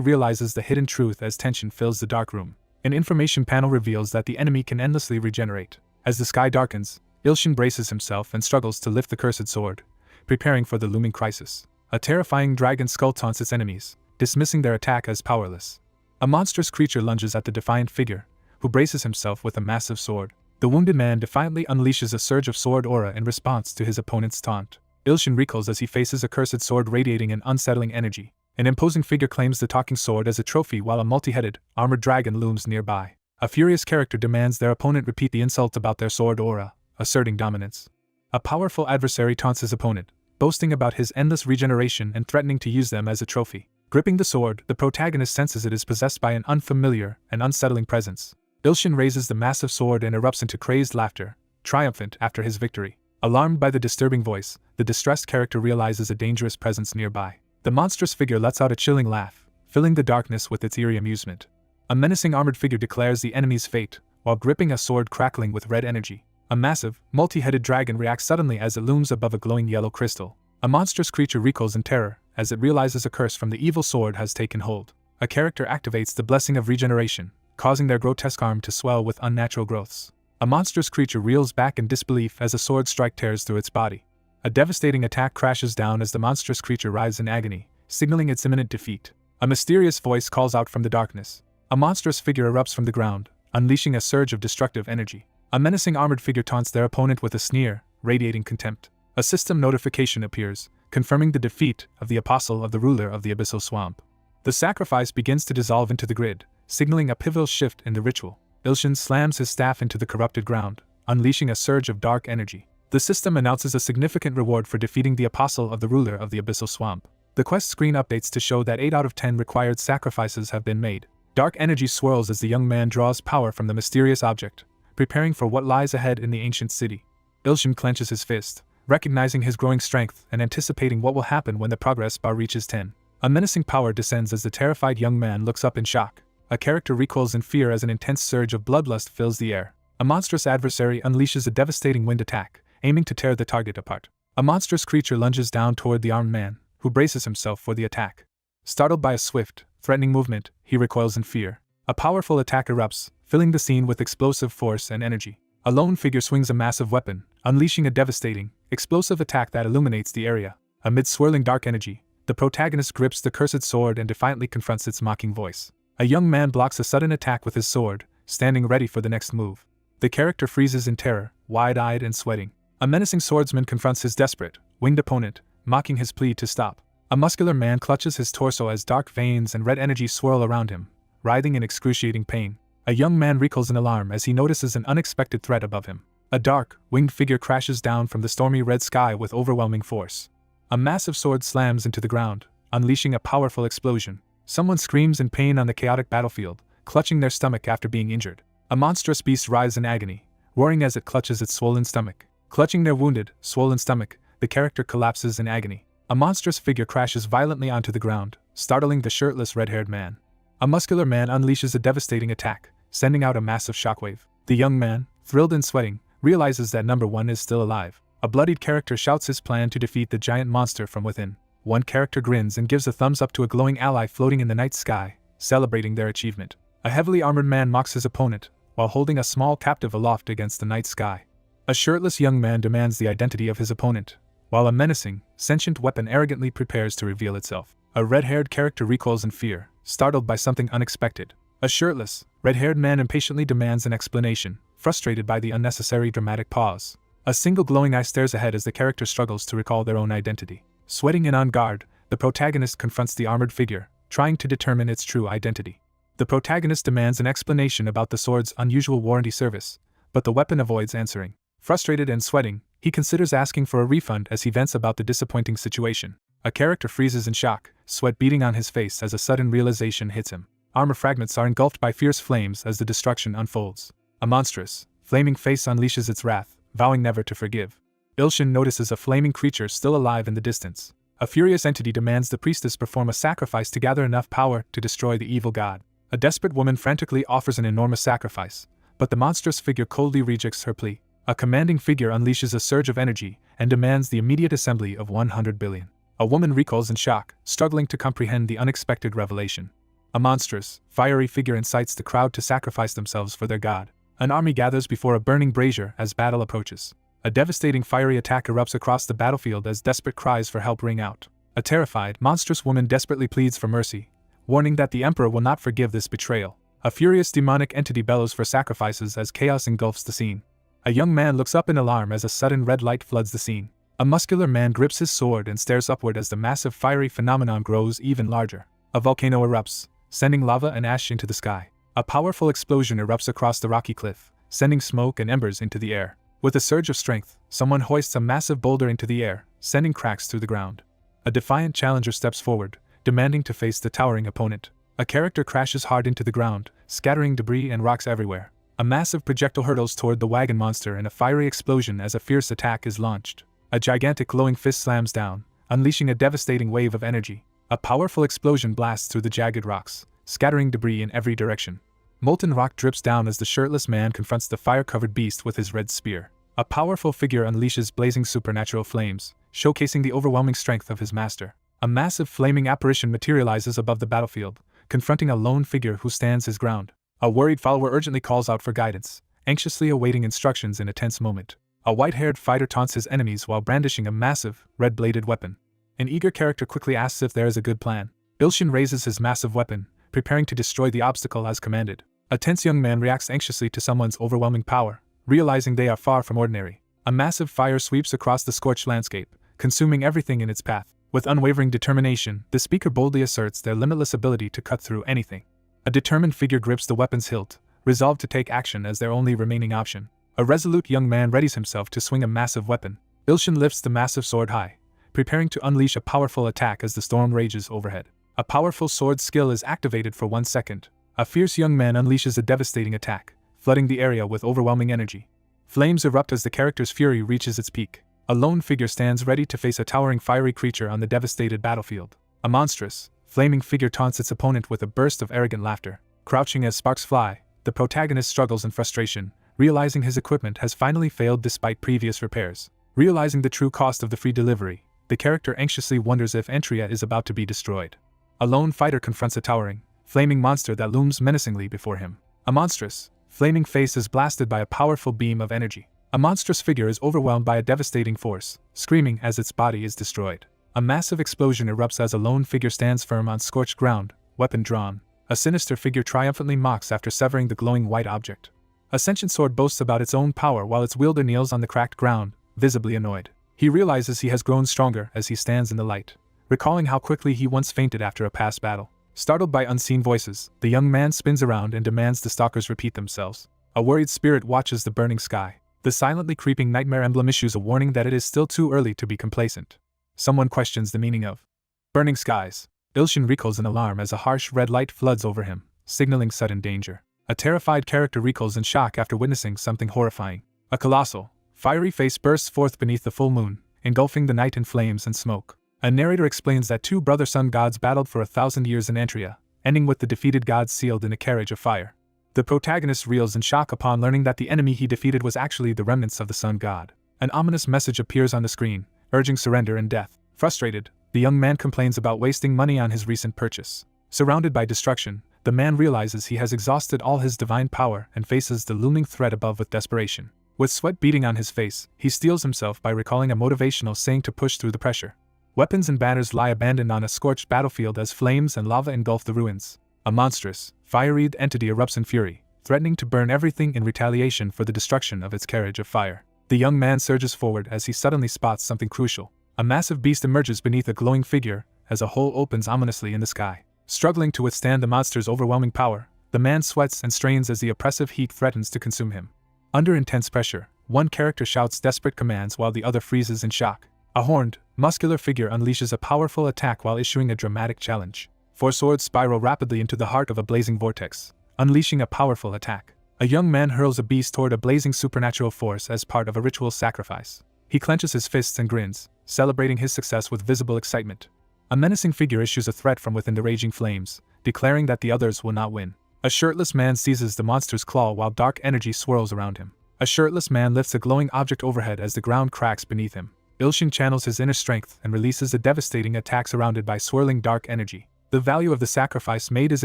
realizes the hidden truth as tension fills the dark room. An information panel reveals that the enemy can endlessly regenerate. As the sky darkens, Ilshin braces himself and struggles to lift the cursed sword, preparing for the looming crisis. A terrifying dragon skull taunts its enemies, dismissing their attack as powerless. A monstrous creature lunges at the defiant figure, who braces himself with a massive sword. The wounded man defiantly unleashes a surge of sword aura in response to his opponent's taunt. Ilshin recoils as he faces a cursed sword radiating an unsettling energy. An imposing figure claims the talking sword as a trophy while a multi-headed, armored dragon looms nearby. A furious character demands their opponent repeat the insult about their sword aura, asserting dominance. A powerful adversary taunts his opponent, boasting about his endless regeneration and threatening to use them as a trophy. Gripping the sword, the protagonist senses it is possessed by an unfamiliar and unsettling presence. Ilshin raises the massive sword and erupts into crazed laughter, triumphant after his victory. Alarmed by the disturbing voice, the distressed character realizes a dangerous presence nearby. The monstrous figure lets out a chilling laugh, filling the darkness with its eerie amusement. A menacing armored figure declares the enemy's fate, while gripping a sword crackling with red energy. A massive, multi-headed dragon reacts suddenly as it looms above a glowing yellow crystal. A monstrous creature recoils in terror, as it realizes a curse from the evil sword has taken hold. A character activates the blessing of regeneration, causing their grotesque arm to swell with unnatural growths. A monstrous creature reels back in disbelief as a sword strike tears through its body. A devastating attack crashes down as the monstrous creature writhes in agony, signaling its imminent defeat. A mysterious voice calls out from the darkness. A monstrous figure erupts from the ground, unleashing a surge of destructive energy. A menacing armored figure taunts their opponent with a sneer, radiating contempt. A system notification appears, confirming the defeat of the apostle of the ruler of the Abyssal Swamp. The sacrifice begins to dissolve into the grid, signaling a pivotal shift in the ritual. Ilshin slams his staff into the corrupted ground, unleashing a surge of dark energy. The system announces a significant reward for defeating the apostle of the ruler of the Abyssal Swamp. The quest screen updates to show that 8 out of 10 required sacrifices have been made. Dark energy swirls as the young man draws power from the mysterious object, preparing for what lies ahead in the ancient city. Ilshin clenches his fist, recognizing his growing strength and anticipating what will happen when the progress bar reaches 10. A menacing power descends as the terrified young man looks up in shock. A character recoils in fear as an intense surge of bloodlust fills the air. A monstrous adversary unleashes a devastating wind attack, aiming to tear the target apart. A monstrous creature lunges down toward the armed man, who braces himself for the attack. Startled by a swift, threatening movement, he recoils in fear. A powerful attack erupts, filling the scene with explosive force and energy. A lone figure swings a massive weapon, unleashing a devastating, explosive attack that illuminates the area. Amid swirling dark energy, the protagonist grips the cursed sword and defiantly confronts its mocking voice. A young man blocks a sudden attack with his sword, standing ready for the next move. The character freezes in terror, wide-eyed and sweating. A menacing swordsman confronts his desperate, winged opponent, mocking his plea to stop. A muscular man clutches his torso as dark veins and red energy swirl around him, writhing in excruciating pain. A young man recoils in alarm as he notices an unexpected threat above him. A dark, winged figure crashes down from the stormy red sky with overwhelming force. A massive sword slams into the ground, unleashing a powerful explosion. Someone screams in pain on the chaotic battlefield, clutching their stomach after being injured. A monstrous beast writhes in agony, roaring as it clutches its swollen stomach. Clutching their wounded, swollen stomach, the character collapses in agony. A monstrous figure crashes violently onto the ground, startling the shirtless red-haired man. A muscular man unleashes a devastating attack, sending out a massive shockwave. The young man, thrilled and sweating, realizes that number 1 is still alive. A bloodied character shouts his plan to defeat the giant monster from within. One character grins and gives a thumbs up to a glowing ally floating in the night sky, celebrating their achievement. A heavily armored man mocks his opponent, while holding a small captive aloft against the night sky. A shirtless young man demands the identity of his opponent, while a menacing, sentient weapon arrogantly prepares to reveal itself. A red-haired character recoils in fear, startled by something unexpected. A shirtless, red-haired man impatiently demands an explanation, frustrated by the unnecessary dramatic pause. A single glowing eye stares ahead as the character struggles to recall their own identity. Sweating and on guard, the protagonist confronts the armored figure, trying to determine its true identity. The protagonist demands an explanation about the sword's unusual warranty service, but the weapon avoids answering. Frustrated and sweating, he considers asking for a refund as he vents about the disappointing situation. A character freezes in shock, sweat beading on his face as a sudden realization hits him. Armor fragments are engulfed by fierce flames as the destruction unfolds. A monstrous, flaming face unleashes its wrath, vowing never to forgive. Ilshin notices a flaming creature still alive in the distance. A furious entity demands the priestess perform a sacrifice to gather enough power to destroy the evil god. A desperate woman frantically offers an enormous sacrifice, but the monstrous figure coldly rejects her plea. A commanding figure unleashes a surge of energy and demands the immediate assembly of 100 billion. A woman recoils in shock, struggling to comprehend the unexpected revelation. A monstrous, fiery figure incites the crowd to sacrifice themselves for their god. An army gathers before a burning brazier as battle approaches. A devastating fiery attack erupts across the battlefield as desperate cries for help ring out. A terrified, monstrous woman desperately pleads for mercy, warning that the emperor will not forgive this betrayal. A furious demonic entity bellows for sacrifices as chaos engulfs the scene. A young man looks up in alarm as a sudden red light floods the scene. A muscular man grips his sword and stares upward as the massive fiery phenomenon grows even larger. A volcano erupts, sending lava and ash into the sky. A powerful explosion erupts across the rocky cliff, sending smoke and embers into the air. With a surge of strength, someone hoists a massive boulder into the air, sending cracks through the ground. A defiant challenger steps forward, demanding to face the towering opponent. A character crashes hard into the ground, scattering debris and rocks everywhere. A massive projectile hurtles toward the wagon monster in a fiery explosion as a fierce attack is launched. A gigantic glowing fist slams down, unleashing a devastating wave of energy. A powerful explosion blasts through the jagged rocks, scattering debris in every direction. Molten rock drips down as the shirtless man confronts the fire-covered beast with his red spear. A powerful figure unleashes blazing supernatural flames, showcasing the overwhelming strength of his master. A massive flaming apparition materializes above the battlefield, confronting a lone figure who stands his ground. A worried follower urgently calls out for guidance, anxiously awaiting instructions in a tense moment. A white-haired fighter taunts his enemies while brandishing a massive, red-bladed weapon. An eager character quickly asks if there is a good plan. Ilshin raises his massive weapon, preparing to destroy the obstacle as commanded. A tense young man reacts anxiously to someone's overwhelming power, realizing they are far from ordinary. A massive fire sweeps across the scorched landscape, consuming everything in its path. With unwavering determination, the speaker boldly asserts their limitless ability to cut through anything. A determined figure grips the weapon's hilt, resolved to take action as their only remaining option. A resolute young man readies himself to swing a massive weapon. Ilshin lifts the massive sword high, preparing to unleash a powerful attack as the storm rages overhead. A powerful sword skill is activated for 1 second. A fierce young man unleashes a devastating attack, flooding the area with overwhelming energy. Flames erupt as the character's fury reaches its peak. A lone figure stands ready to face a towering fiery creature on the devastated battlefield. A monstrous, flaming figure taunts its opponent with a burst of arrogant laughter. Crouching as sparks fly, the protagonist struggles in frustration, realizing his equipment has finally failed despite previous repairs. Realizing the true cost of the free delivery, the character anxiously wonders if Entria is about to be destroyed. A lone fighter confronts a towering, flaming monster that looms menacingly before him. A monstrous, flaming face is blasted by a powerful beam of energy. A monstrous figure is overwhelmed by a devastating force, screaming as its body is destroyed. A massive explosion erupts as a lone figure stands firm on scorched ground, weapon drawn. A sinister figure triumphantly mocks after severing the glowing white object. A sentient sword boasts about its own power while its wielder kneels on the cracked ground, visibly annoyed. He realizes he has grown stronger as he stands in the light, recalling how quickly he once fainted after a past battle. Startled by unseen voices, the young man spins around and demands the stalkers repeat themselves. A worried spirit watches the burning sky. The silently creeping nightmare emblem issues a warning that it is still too early to be complacent. Someone questions the meaning of burning skies. Ilshin recoils in alarm as a harsh red light floods over him, signaling sudden danger. A terrified character recoils in shock after witnessing something horrifying. A colossal, fiery face bursts forth beneath the full moon, engulfing the night in flames and smoke. A narrator explains that 2 brother-son gods battled for 1,000 years in Antria, ending with the defeated gods sealed in a carriage of fire. The protagonist reels in shock upon learning that the enemy he defeated was actually the remnants of the sun god. An ominous message appears on the screen, urging surrender and death. Frustrated, the young man complains about wasting money on his recent purchase. Surrounded by destruction, the man realizes he has exhausted all his divine power and faces the looming threat above with desperation. With sweat beading on his face, he steels himself by recalling a motivational saying to push through the pressure. Weapons and banners lie abandoned on a scorched battlefield as flames and lava engulf the ruins. A monstrous, fiery entity erupts in fury, threatening to burn everything in retaliation for the destruction of its carriage of fire. The young man surges forward as he suddenly spots something crucial. A massive beast emerges beneath a glowing figure as a hole opens ominously in the sky. Struggling to withstand the monster's overwhelming power, the man sweats and strains as the oppressive heat threatens to consume him. Under intense pressure, one character shouts desperate commands while the other freezes in shock. A horned, muscular figure unleashes a powerful attack while issuing a dramatic challenge. 4 swords spiral rapidly into the heart of a blazing vortex, unleashing a powerful attack. A young man hurls a beast toward a blazing supernatural force as part of a ritual sacrifice. He clenches his fists and grins, celebrating his success with visible excitement. A menacing figure issues a threat from within the raging flames, declaring that the others will not win. A shirtless man seizes the monster's claw while dark energy swirls around him. A shirtless man lifts a glowing object overhead as the ground cracks beneath him. Ilshin channels his inner strength and releases a devastating attack surrounded by swirling dark energy. The value of the sacrifice made is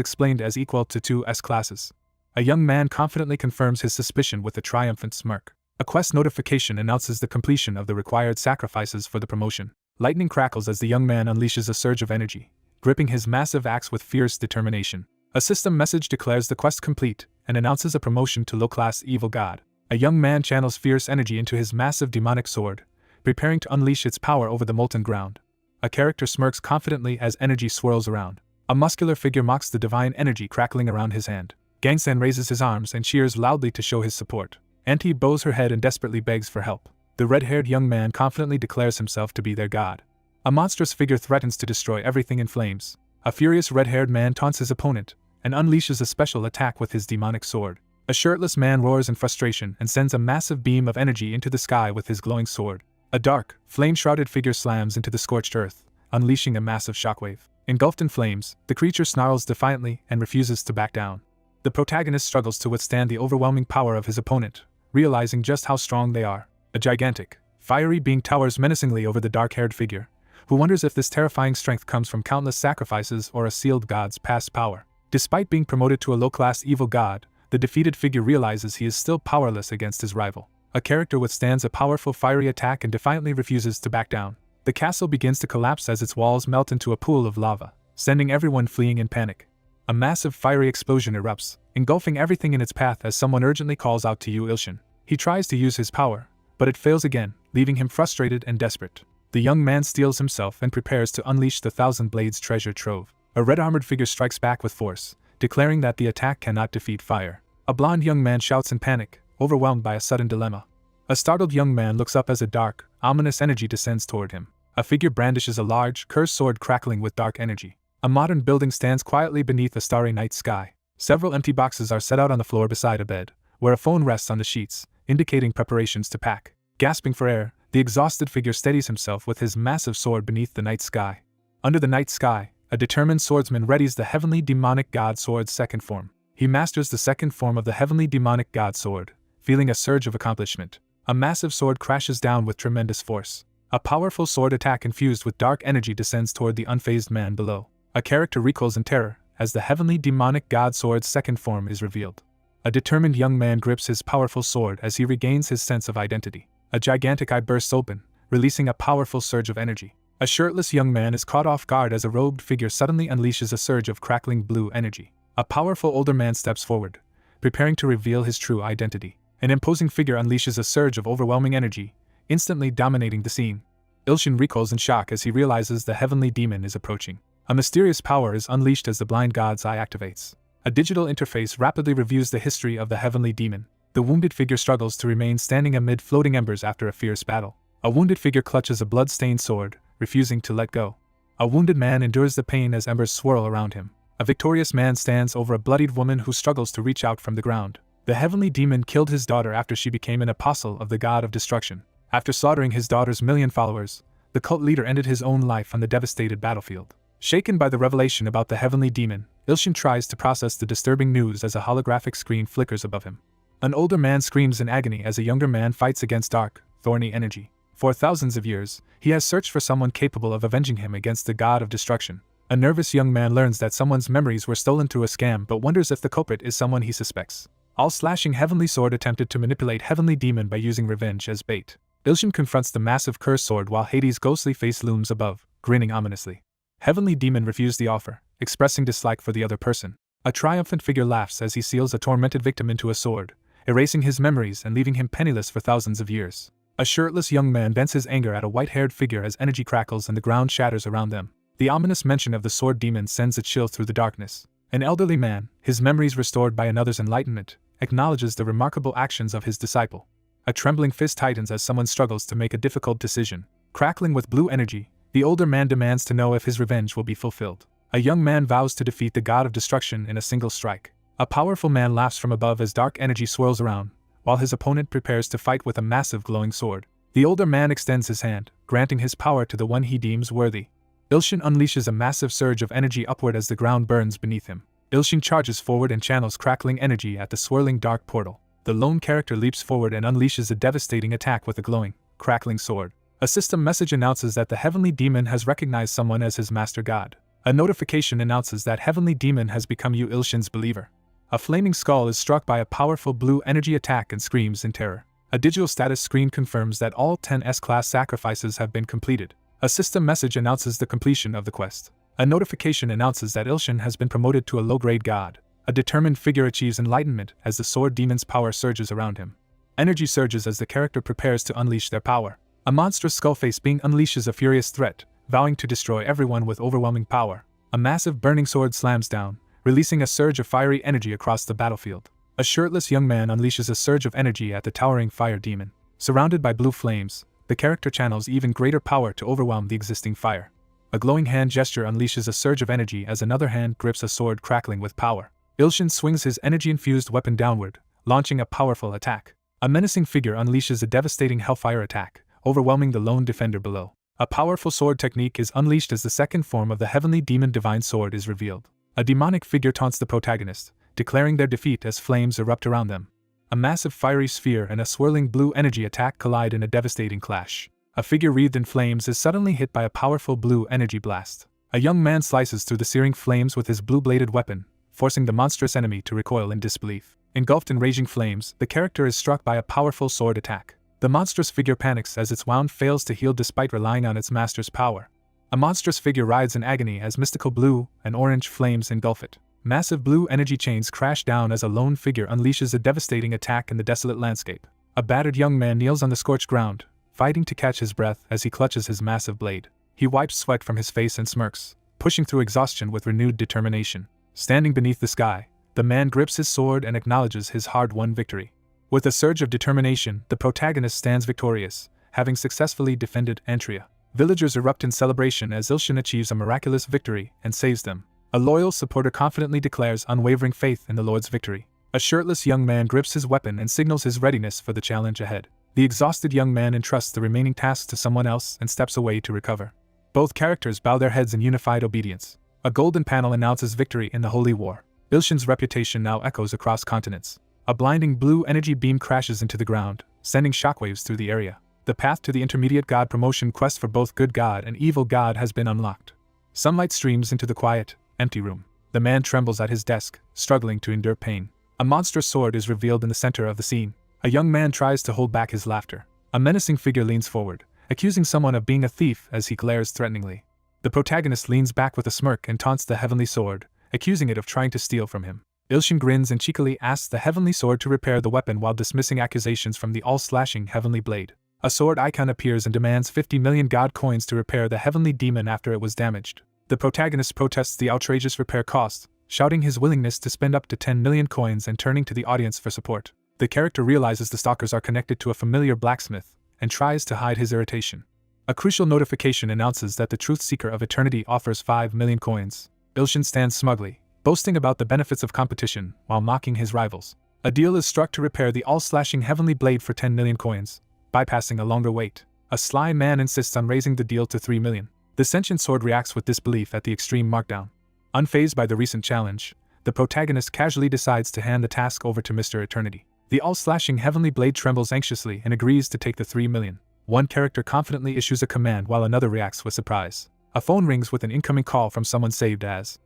explained as equal to 2 S-classes. A young man confidently confirms his suspicion with a triumphant smirk. A quest notification announces the completion of the required sacrifices for the promotion. Lightning crackles as the young man unleashes a surge of energy, gripping his massive axe with fierce determination. A system message declares the quest complete and announces a promotion to low-class evil god. A young man channels fierce energy into his massive demonic sword, preparing to unleash its power over the molten ground. A character smirks confidently as energy swirls around. A muscular figure mocks the divine energy crackling around his hand. Gangsan raises his arms and cheers loudly to show his support. Auntie bows her head and desperately begs for help. The red-haired young man confidently declares himself to be their god. A monstrous figure threatens to destroy everything in flames. A furious red-haired man taunts his opponent and unleashes a special attack with his demonic sword. A shirtless man roars in frustration and sends a massive beam of energy into the sky with his glowing sword. A dark, flame-shrouded figure slams into the scorched earth, unleashing a massive shockwave. Engulfed in flames, the creature snarls defiantly and refuses to back down. The protagonist struggles to withstand the overwhelming power of his opponent, realizing just how strong they are. A gigantic, fiery being towers menacingly over the dark-haired figure, who wonders if this terrifying strength comes from countless sacrifices or a sealed god's past power. Despite being promoted to a low-class evil god, the defeated figure realizes he is still powerless against his rival. A character withstands a powerful fiery attack and defiantly refuses to back down. The castle begins to collapse as its walls melt into a pool of lava, sending everyone fleeing in panic. A massive fiery explosion erupts, engulfing everything in its path as someone urgently calls out to Yu Ilshin. He tries to use his power, but it fails again, leaving him frustrated and desperate. The young man steels himself and prepares to unleash the Thousand Blades treasure trove. A red-armored figure strikes back with force, declaring that the attack cannot defeat fire. A blond young man shouts in panic, overwhelmed by a sudden dilemma. A startled young man looks up as a dark, ominous energy descends toward him. A figure brandishes a large, cursed sword crackling with dark energy. A modern building stands quietly beneath a starry night sky. Several empty boxes are set out on the floor beside a bed, where a phone rests on the sheets, indicating preparations to pack. Gasping for air, the exhausted figure steadies himself with his massive sword beneath the night sky. Under the night sky, a determined swordsman readies the heavenly demonic god sword's second form. He masters the second form of the heavenly demonic god sword, feeling a surge of accomplishment. A massive sword crashes down with tremendous force. A powerful sword attack infused with dark energy descends toward the unfazed man below. A character recoils in terror as the heavenly demonic god sword's second form is revealed. A determined young man grips his powerful sword as he regains his sense of identity. A gigantic eye bursts open, releasing a powerful surge of energy. A shirtless young man is caught off guard as a robed figure suddenly unleashes a surge of crackling blue energy. A powerful older man steps forward, preparing to reveal his true identity. An imposing figure unleashes a surge of overwhelming energy, instantly dominating the scene. Ilshin recoils in shock as he realizes the heavenly demon is approaching. A mysterious power is unleashed as the blind god's eye activates. A digital interface rapidly reviews the history of the heavenly demon. The wounded figure struggles to remain standing amid floating embers after a fierce battle. A wounded figure clutches a blood-stained sword, refusing to let go. A wounded man endures the pain as embers swirl around him. A victorious man stands over a bloodied woman who struggles to reach out from the ground. The heavenly demon killed his daughter after she became an apostle of the god of destruction. After slaughtering his daughter's 1,000,000 followers, the cult leader ended his own life on the devastated battlefield. Shaken by the revelation about the heavenly demon, Ilshin tries to process the disturbing news as a holographic screen flickers above him. An older man screams in agony as a younger man fights against dark, thorny energy. For thousands of years, he has searched for someone capable of avenging him against the god of destruction. A nervous young man learns that someone's memories were stolen through a scam but wonders if the culprit is someone he suspects. All-slashing heavenly sword attempted to manipulate heavenly demon by using revenge as bait. Ilshin confronts the massive cursed sword while Hades' ghostly face looms above, grinning ominously. Heavenly demon refused the offer, expressing dislike for the other person. A triumphant figure laughs as he seals a tormented victim into a sword, erasing his memories and leaving him penniless for thousands of years. A shirtless young man vents his anger at a white-haired figure as energy crackles and the ground shatters around them. The ominous mention of the sword demon sends a chill through the darkness. An elderly man, his memories restored by another's enlightenment, acknowledges the remarkable actions of his disciple. A trembling fist tightens as someone struggles to make a difficult decision. Crackling with blue energy, the older man demands to know if his revenge will be fulfilled. A young man vows to defeat the god of destruction in a single strike. A powerful man laughs from above as dark energy swirls around, while his opponent prepares to fight with a massive glowing sword. The older man extends his hand, granting his power to the one he deems worthy. Ilshin unleashes a massive surge of energy upward as the ground burns beneath him. Ilshin charges forward and channels crackling energy at the swirling dark portal. The lone character leaps forward and unleashes a devastating attack with a glowing, crackling sword. A system message announces that the heavenly demon has recognized someone as his master god. A notification announces that heavenly demon has become Yu Ilshin's believer. A flaming skull is struck by a powerful blue energy attack and screams in terror. A digital status screen confirms that all 10 S-class sacrifices have been completed. A system message announces the completion of the quest. A notification announces that Ilshin has been promoted to a low-grade god. A determined figure achieves enlightenment as the sword demon's power surges around him. Energy surges as the character prepares to unleash their power. A monstrous skullface being unleashes a furious threat, vowing to destroy everyone with overwhelming power. A massive burning sword slams down, releasing a surge of fiery energy across the battlefield. A shirtless young man unleashes a surge of energy at the towering fire demon. Surrounded by blue flames, the character channels even greater power to overwhelm the existing fire. A glowing hand gesture unleashes a surge of energy as another hand grips a sword crackling with power. Ilshin swings his energy-infused weapon downward, launching a powerful attack. A menacing figure unleashes a devastating hellfire attack, overwhelming the lone defender below. A powerful sword technique is unleashed as the second form of the heavenly demon divine sword is revealed. A demonic figure taunts the protagonist, declaring their defeat as flames erupt around them. A massive fiery sphere and a swirling blue energy attack collide in a devastating clash. A figure wreathed in flames is suddenly hit by a powerful blue energy blast. A young man slices through the searing flames with his blue-bladed weapon, forcing the monstrous enemy to recoil in disbelief. Engulfed in raging flames, the character is struck by a powerful sword attack. The monstrous figure panics as its wound fails to heal despite relying on its master's power. A monstrous figure writhes in agony as mystical blue and orange flames engulf it. Massive blue energy chains crash down as a lone figure unleashes a devastating attack in the desolate landscape. A battered young man kneels on the scorched ground, fighting to catch his breath as he clutches his massive blade. He wipes sweat from his face and smirks, pushing through exhaustion with renewed determination. Standing beneath the sky, the man grips his sword and acknowledges his hard-won victory. With a surge of determination, the protagonist stands victorious, having successfully defended Antria. Villagers erupt in celebration as Ilshin achieves a miraculous victory and saves them. A loyal supporter confidently declares unwavering faith in the Lord's victory. A shirtless young man grips his weapon and signals his readiness for the challenge ahead. The exhausted young man entrusts the remaining tasks to someone else and steps away to recover. Both characters bow their heads in unified obedience. A golden panel announces victory in the Holy War. Ilshin's reputation now echoes across continents. A blinding blue energy beam crashes into the ground, sending shockwaves through the area. The path to the intermediate god promotion quest for both good god and evil god has been unlocked. Sunlight streams into the quiet, empty room. The man trembles at his desk, struggling to endure pain. A monstrous sword is revealed in the center of the scene. A young man tries to hold back his laughter. A menacing figure leans forward, accusing someone of being a thief as he glares threateningly. The protagonist leans back with a smirk and taunts the heavenly sword, accusing it of trying to steal from him. Ilshin grins and cheekily asks the heavenly sword to repair the weapon while dismissing accusations from the all-slashing heavenly blade. A sword icon appears and demands 50 million god coins to repair the heavenly demon after it was damaged. The protagonist protests the outrageous repair cost, shouting his willingness to spend up to 10 million coins and turning to the audience for support. The character realizes the stalkers are connected to a familiar blacksmith and tries to hide his irritation. A crucial notification announces that the Truth Seeker of Eternity offers 5 million coins. Ilshin stands smugly, boasting about the benefits of competition while mocking his rivals. A deal is struck to repair the all-slashing heavenly blade for 10 million coins, bypassing a longer wait. A sly man insists on raising the deal to 3 million. The sentient sword reacts with disbelief at the extreme markdown. Unfazed by the recent challenge, the protagonist casually decides to hand the task over to Mr. Eternity. The all-slashing heavenly blade trembles anxiously and agrees to take the 3 million. One character confidently issues a command while another reacts with surprise. A phone rings with an incoming call from someone saved as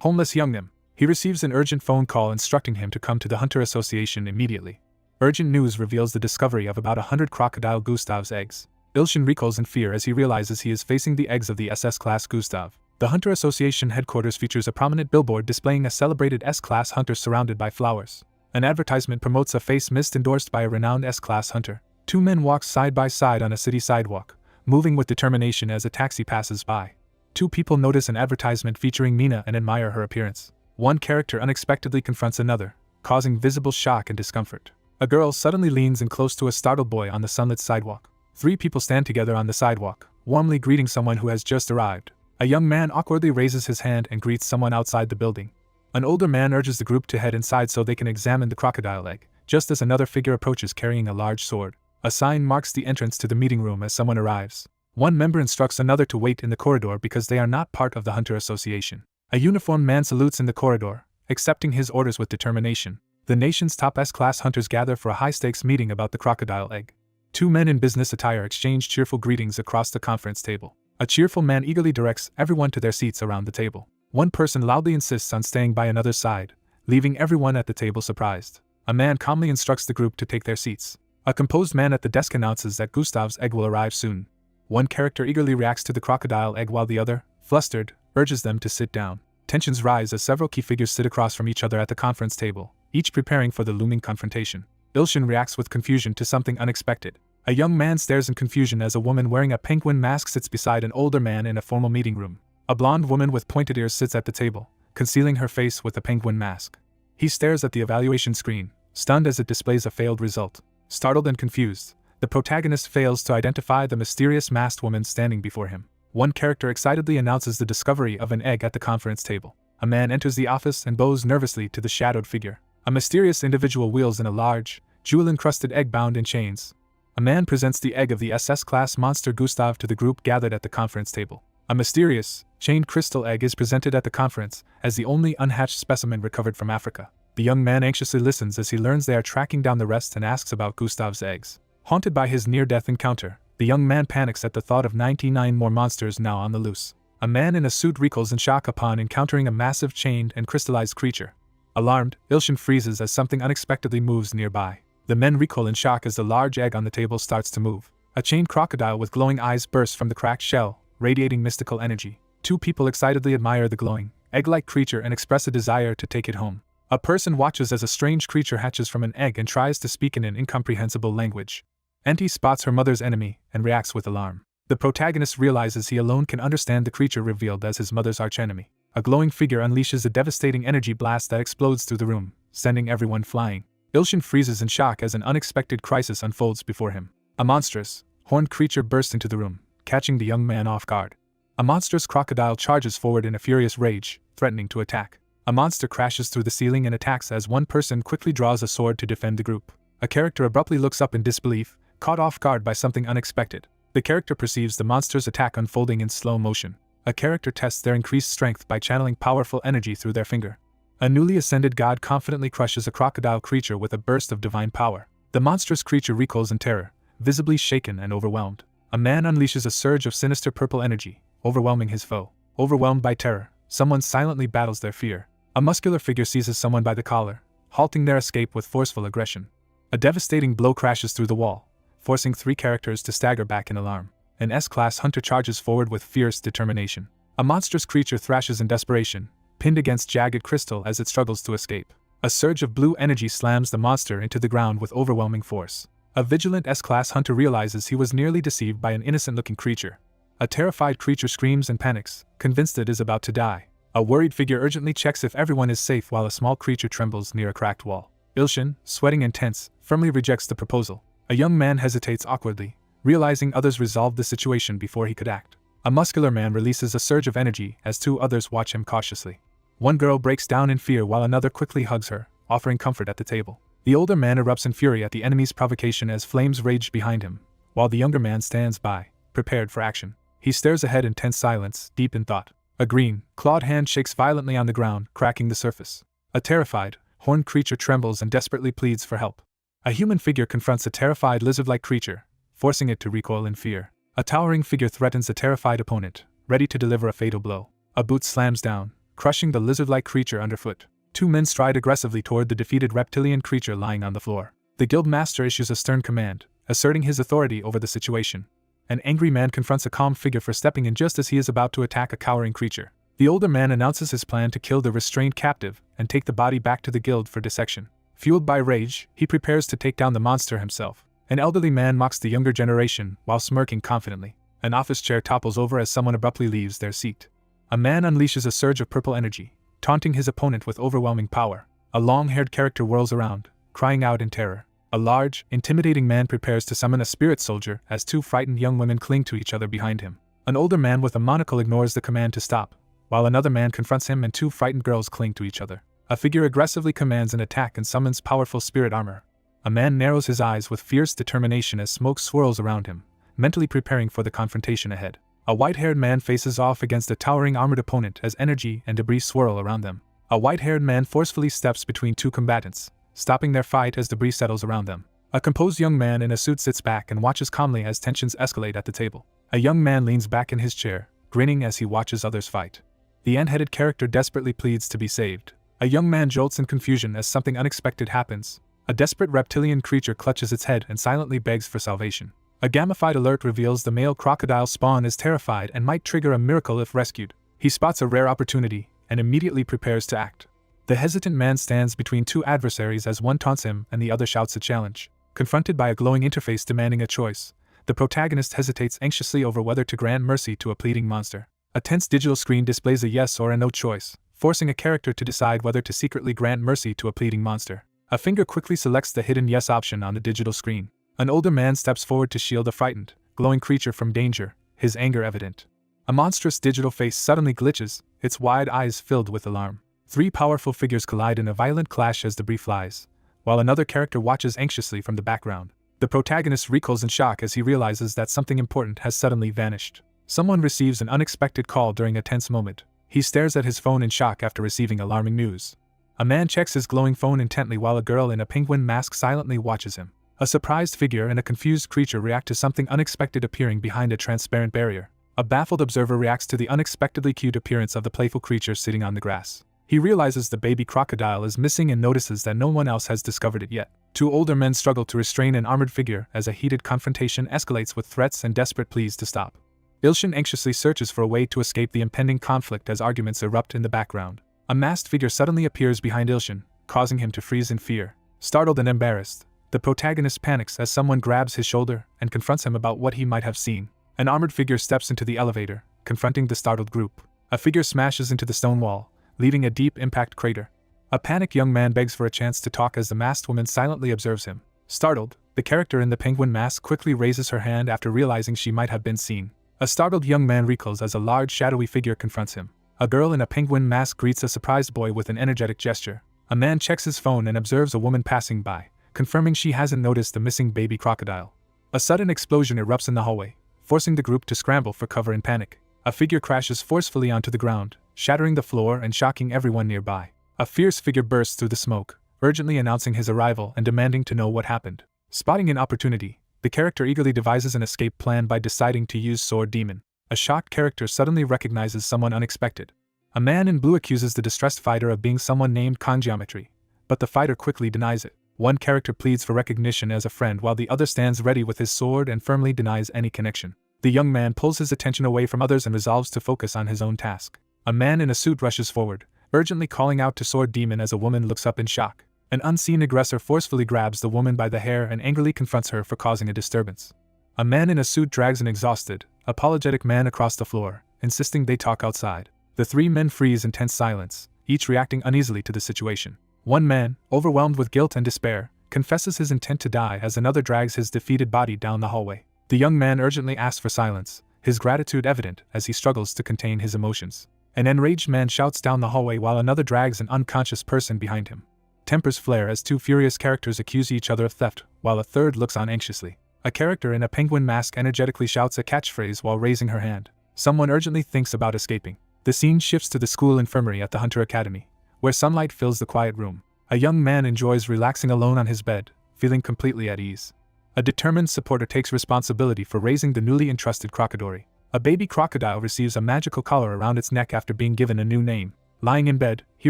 Homeless Youngnim. He receives an urgent phone call instructing him to come to the Hunter Association immediately. Urgent news reveals the discovery of about 100 crocodile Gustav's eggs. Ilshin recoils in fear as he realizes he is facing the eggs of the SS-class Gustav. The Hunter Association headquarters features a prominent billboard displaying a celebrated S-class hunter surrounded by flowers. An advertisement promotes a face mist endorsed by a renowned S-class hunter. Two men walk side by side on a city sidewalk, moving with determination as a taxi passes by. Two people notice an advertisement featuring Mina and admire her appearance. One character unexpectedly confronts another, causing visible shock and discomfort. A girl suddenly leans in close to a startled boy on the sunlit sidewalk. Three people stand together on the sidewalk, warmly greeting someone who has just arrived. A young man awkwardly raises his hand and greets someone outside the building. An older man urges the group to head inside so they can examine the crocodile egg, just as another figure approaches carrying a large sword. A sign marks the entrance to the meeting room as someone arrives. One member instructs another to wait in the corridor because they are not part of the Hunter Association. A uniformed man salutes in the corridor, accepting his orders with determination. The nation's top S-class hunters gather for a high-stakes meeting about the crocodile egg. Two men in business attire exchange cheerful greetings across the conference table. A cheerful man eagerly directs everyone to their seats around the table. One person loudly insists on staying by another's side, leaving everyone at the table surprised. A man calmly instructs the group to take their seats. A composed man at the desk announces that Gustav's egg will arrive soon. One character eagerly reacts to the crocodile egg while the other, flustered, urges them to sit down. Tensions rise as several key figures sit across from each other at the conference table, each preparing for the looming confrontation. Ilshin reacts with confusion to something unexpected. A young man stares in confusion as a woman wearing a penguin mask sits beside an older man in a formal meeting room. A blonde woman with pointed ears sits at the table, concealing her face with a penguin mask. He stares at the evaluation screen, stunned as it displays a failed result. Startled and confused, the protagonist fails to identify the mysterious masked woman standing before him. One character excitedly announces the discovery of an egg at the conference table. A man enters the office and bows nervously to the shadowed figure. A mysterious individual wheels in a large, jewel-encrusted egg bound in chains. A man presents the egg of the SS-class monster Gustav to the group gathered at the conference table. A mysterious, chained crystal egg is presented at the conference as the only unhatched specimen recovered from Africa. The young man anxiously listens as he learns they are tracking down the rest and asks about Gustav's eggs. Haunted by his near-death encounter, the young man panics at the thought of 99 more monsters now on the loose. A man in a suit recoils in shock upon encountering a massive chained and crystallized creature. Alarmed, Ilshin freezes as something unexpectedly moves nearby. The men recoil in shock as the large egg on the table starts to move. A chained crocodile with glowing eyes bursts from the cracked shell, radiating mystical energy. Two people excitedly admire the glowing, egg-like creature and express a desire to take it home. A person watches as a strange creature hatches from an egg and tries to speak in an incomprehensible language. Enti spots her mother's enemy and reacts with alarm. The protagonist realizes he alone can understand the creature revealed as his mother's archenemy. A glowing figure unleashes a devastating energy blast that explodes through the room, sending everyone flying. Ilshin freezes in shock as an unexpected crisis unfolds before him. A monstrous, horned creature bursts into the room, catching the young man off guard. A monstrous crocodile charges forward in a furious rage, threatening to attack. A monster crashes through the ceiling and attacks as one person quickly draws a sword to defend the group. A character abruptly looks up in disbelief, caught off guard by something unexpected. The character perceives the monster's attack unfolding in slow motion. A character tests their increased strength by channeling powerful energy through their finger. A newly ascended god confidently crushes a crocodile creature with a burst of divine power. The monstrous creature recoils in terror, visibly shaken and overwhelmed. A man unleashes a surge of sinister purple energy, overwhelming his foe. Overwhelmed by terror, someone silently battles their fear. A muscular figure seizes someone by the collar, halting their escape with forceful aggression. A devastating blow crashes through the wall, forcing 3 characters to stagger back in alarm. An S-class hunter charges forward with fierce determination. A monstrous creature thrashes in desperation, pinned against jagged crystal as it struggles to escape. A surge of blue energy slams the monster into the ground with overwhelming force. A vigilant S-class hunter realizes he was nearly deceived by an innocent-looking creature. A terrified creature screams and panics, convinced it is about to die. A worried figure urgently checks if everyone is safe while a small creature trembles near a cracked wall. Ilshin, sweating and tense, firmly rejects the proposal. A young man hesitates awkwardly, realizing others resolved the situation before he could act. A muscular man releases a surge of energy as 2 others watch him cautiously. One girl breaks down in fear while another quickly hugs her, offering comfort at the table. The older man erupts in fury at the enemy's provocation as flames rage behind him, while the younger man stands by, prepared for action. He stares ahead in tense silence, deep in thought. A green, clawed hand shakes violently on the ground, cracking the surface. A terrified, horned creature trembles and desperately pleads for help. A human figure confronts a terrified lizard-like creature, forcing it to recoil in fear. A towering figure threatens a terrified opponent, ready to deliver a fatal blow. A boot slams down, crushing the lizard-like creature underfoot. 2 men stride aggressively toward the defeated reptilian creature lying on the floor. The guild master issues a stern command, asserting his authority over the situation. An angry man confronts a calm figure for stepping in just as he is about to attack a cowering creature. The older man announces his plan to kill the restrained captive and take the body back to the guild for dissection. Fueled by rage, he prepares to take down the monster himself. An elderly man mocks the younger generation while smirking confidently. An office chair topples over as someone abruptly leaves their seat. A man unleashes a surge of purple energy, taunting his opponent with overwhelming power. A long-haired character whirls around, crying out in terror. A large, intimidating man prepares to summon a spirit soldier as 2 frightened young women cling to each other behind him. An older man with a monocle ignores the command to stop, while another man confronts him and 2 frightened girls cling to each other. A figure aggressively commands an attack and summons powerful spirit armor. A man narrows his eyes with fierce determination as smoke swirls around him, mentally preparing for the confrontation ahead. A white-haired man faces off against a towering armored opponent as energy and debris swirl around them. A white-haired man forcefully steps between 2 combatants, stopping their fight as debris settles around them. A composed young man in a suit sits back and watches calmly as tensions escalate at the table. A young man leans back in his chair, grinning as he watches others fight. The ant-headed character desperately pleads to be saved. A young man jolts in confusion as something unexpected happens. A desperate reptilian creature clutches its head and silently begs for salvation. A gamified alert reveals the male crocodile spawn is terrified and might trigger a miracle if rescued. He spots a rare opportunity and immediately prepares to act. The hesitant man stands between 2 adversaries as one taunts him and the other shouts a challenge. Confronted by a glowing interface demanding a choice, the protagonist hesitates anxiously over whether to grant mercy to a pleading monster. A tense digital screen displays a yes or a no choice, forcing a character to decide whether to secretly grant mercy to a pleading monster. A finger quickly selects the hidden yes option on the digital screen. An older man steps forward to shield a frightened, glowing creature from danger, his anger evident. A monstrous digital face suddenly glitches, its wide eyes filled with alarm. 3 powerful figures collide in a violent clash as debris flies, while another character watches anxiously from the background. The protagonist recoils in shock as he realizes that something important has suddenly vanished. Someone receives an unexpected call during a tense moment. He stares at his phone in shock after receiving alarming news. A man checks his glowing phone intently while a girl in a penguin mask silently watches him. A surprised figure and a confused creature react to something unexpected appearing behind a transparent barrier. A baffled observer reacts to the unexpectedly cute appearance of the playful creature sitting on the grass. He realizes the baby crocodile is missing and notices that no one else has discovered it yet. 2 older men struggle to restrain an armored figure as a heated confrontation escalates with threats and desperate pleas to stop. Ilshin anxiously searches for a way to escape the impending conflict as arguments erupt in the background. A masked figure suddenly appears behind Ilshin, causing him to freeze in fear. Startled and embarrassed, the protagonist panics as someone grabs his shoulder and confronts him about what he might have seen. An armored figure steps into the elevator, confronting the startled group. A figure smashes into the stone wall, leaving a deep impact crater. A panicked young man begs for a chance to talk as the masked woman silently observes him. Startled, the character in the penguin mask quickly raises her hand after realizing she might have been seen. A startled young man recoils as a large shadowy figure confronts him. A girl in a penguin mask greets a surprised boy with an energetic gesture. A man checks his phone and observes a woman passing by, confirming she hasn't noticed the missing baby crocodile. A sudden explosion erupts in the hallway, forcing the group to scramble for cover in panic. A figure crashes forcefully onto the ground, shattering the floor and shocking everyone nearby. A fierce figure bursts through the smoke, urgently announcing his arrival and demanding to know what happened. Spotting an opportunity, the character eagerly devises an escape plan by deciding to use Sword Demon. A shocked character suddenly recognizes someone unexpected. A man in blue accuses the distressed fighter of being someone named Congeometry, but the fighter quickly denies it. One character pleads for recognition as a friend while the other stands ready with his sword and firmly denies any connection. The young man pulls his attention away from others and resolves to focus on his own task. A man in a suit rushes forward, urgently calling out to Sword Demon as a woman looks up in shock. An unseen aggressor forcefully grabs the woman by the hair and angrily confronts her for causing a disturbance. A man in a suit drags an exhausted, apologetic man across the floor, insisting they talk outside. The three men freeze in tense silence, each reacting uneasily to the situation. One man, overwhelmed with guilt and despair, confesses his intent to die as another drags his defeated body down the hallway. The young man urgently asks for silence, his gratitude evident as he struggles to contain his emotions. An enraged man shouts down the hallway while another drags an unconscious person behind him. Tempers flare as two furious characters accuse each other of theft, while a third looks on anxiously. A character in a penguin mask energetically shouts a catchphrase while raising her hand. Someone urgently thinks about escaping. The scene shifts to the school infirmary at the Hunter Academy, where sunlight fills the quiet room. A young man enjoys relaxing alone on his bed, feeling completely at ease. A determined supporter takes responsibility for raising the newly entrusted crocodile. A baby crocodile receives a magical collar around its neck after being given a new name. Lying in bed, he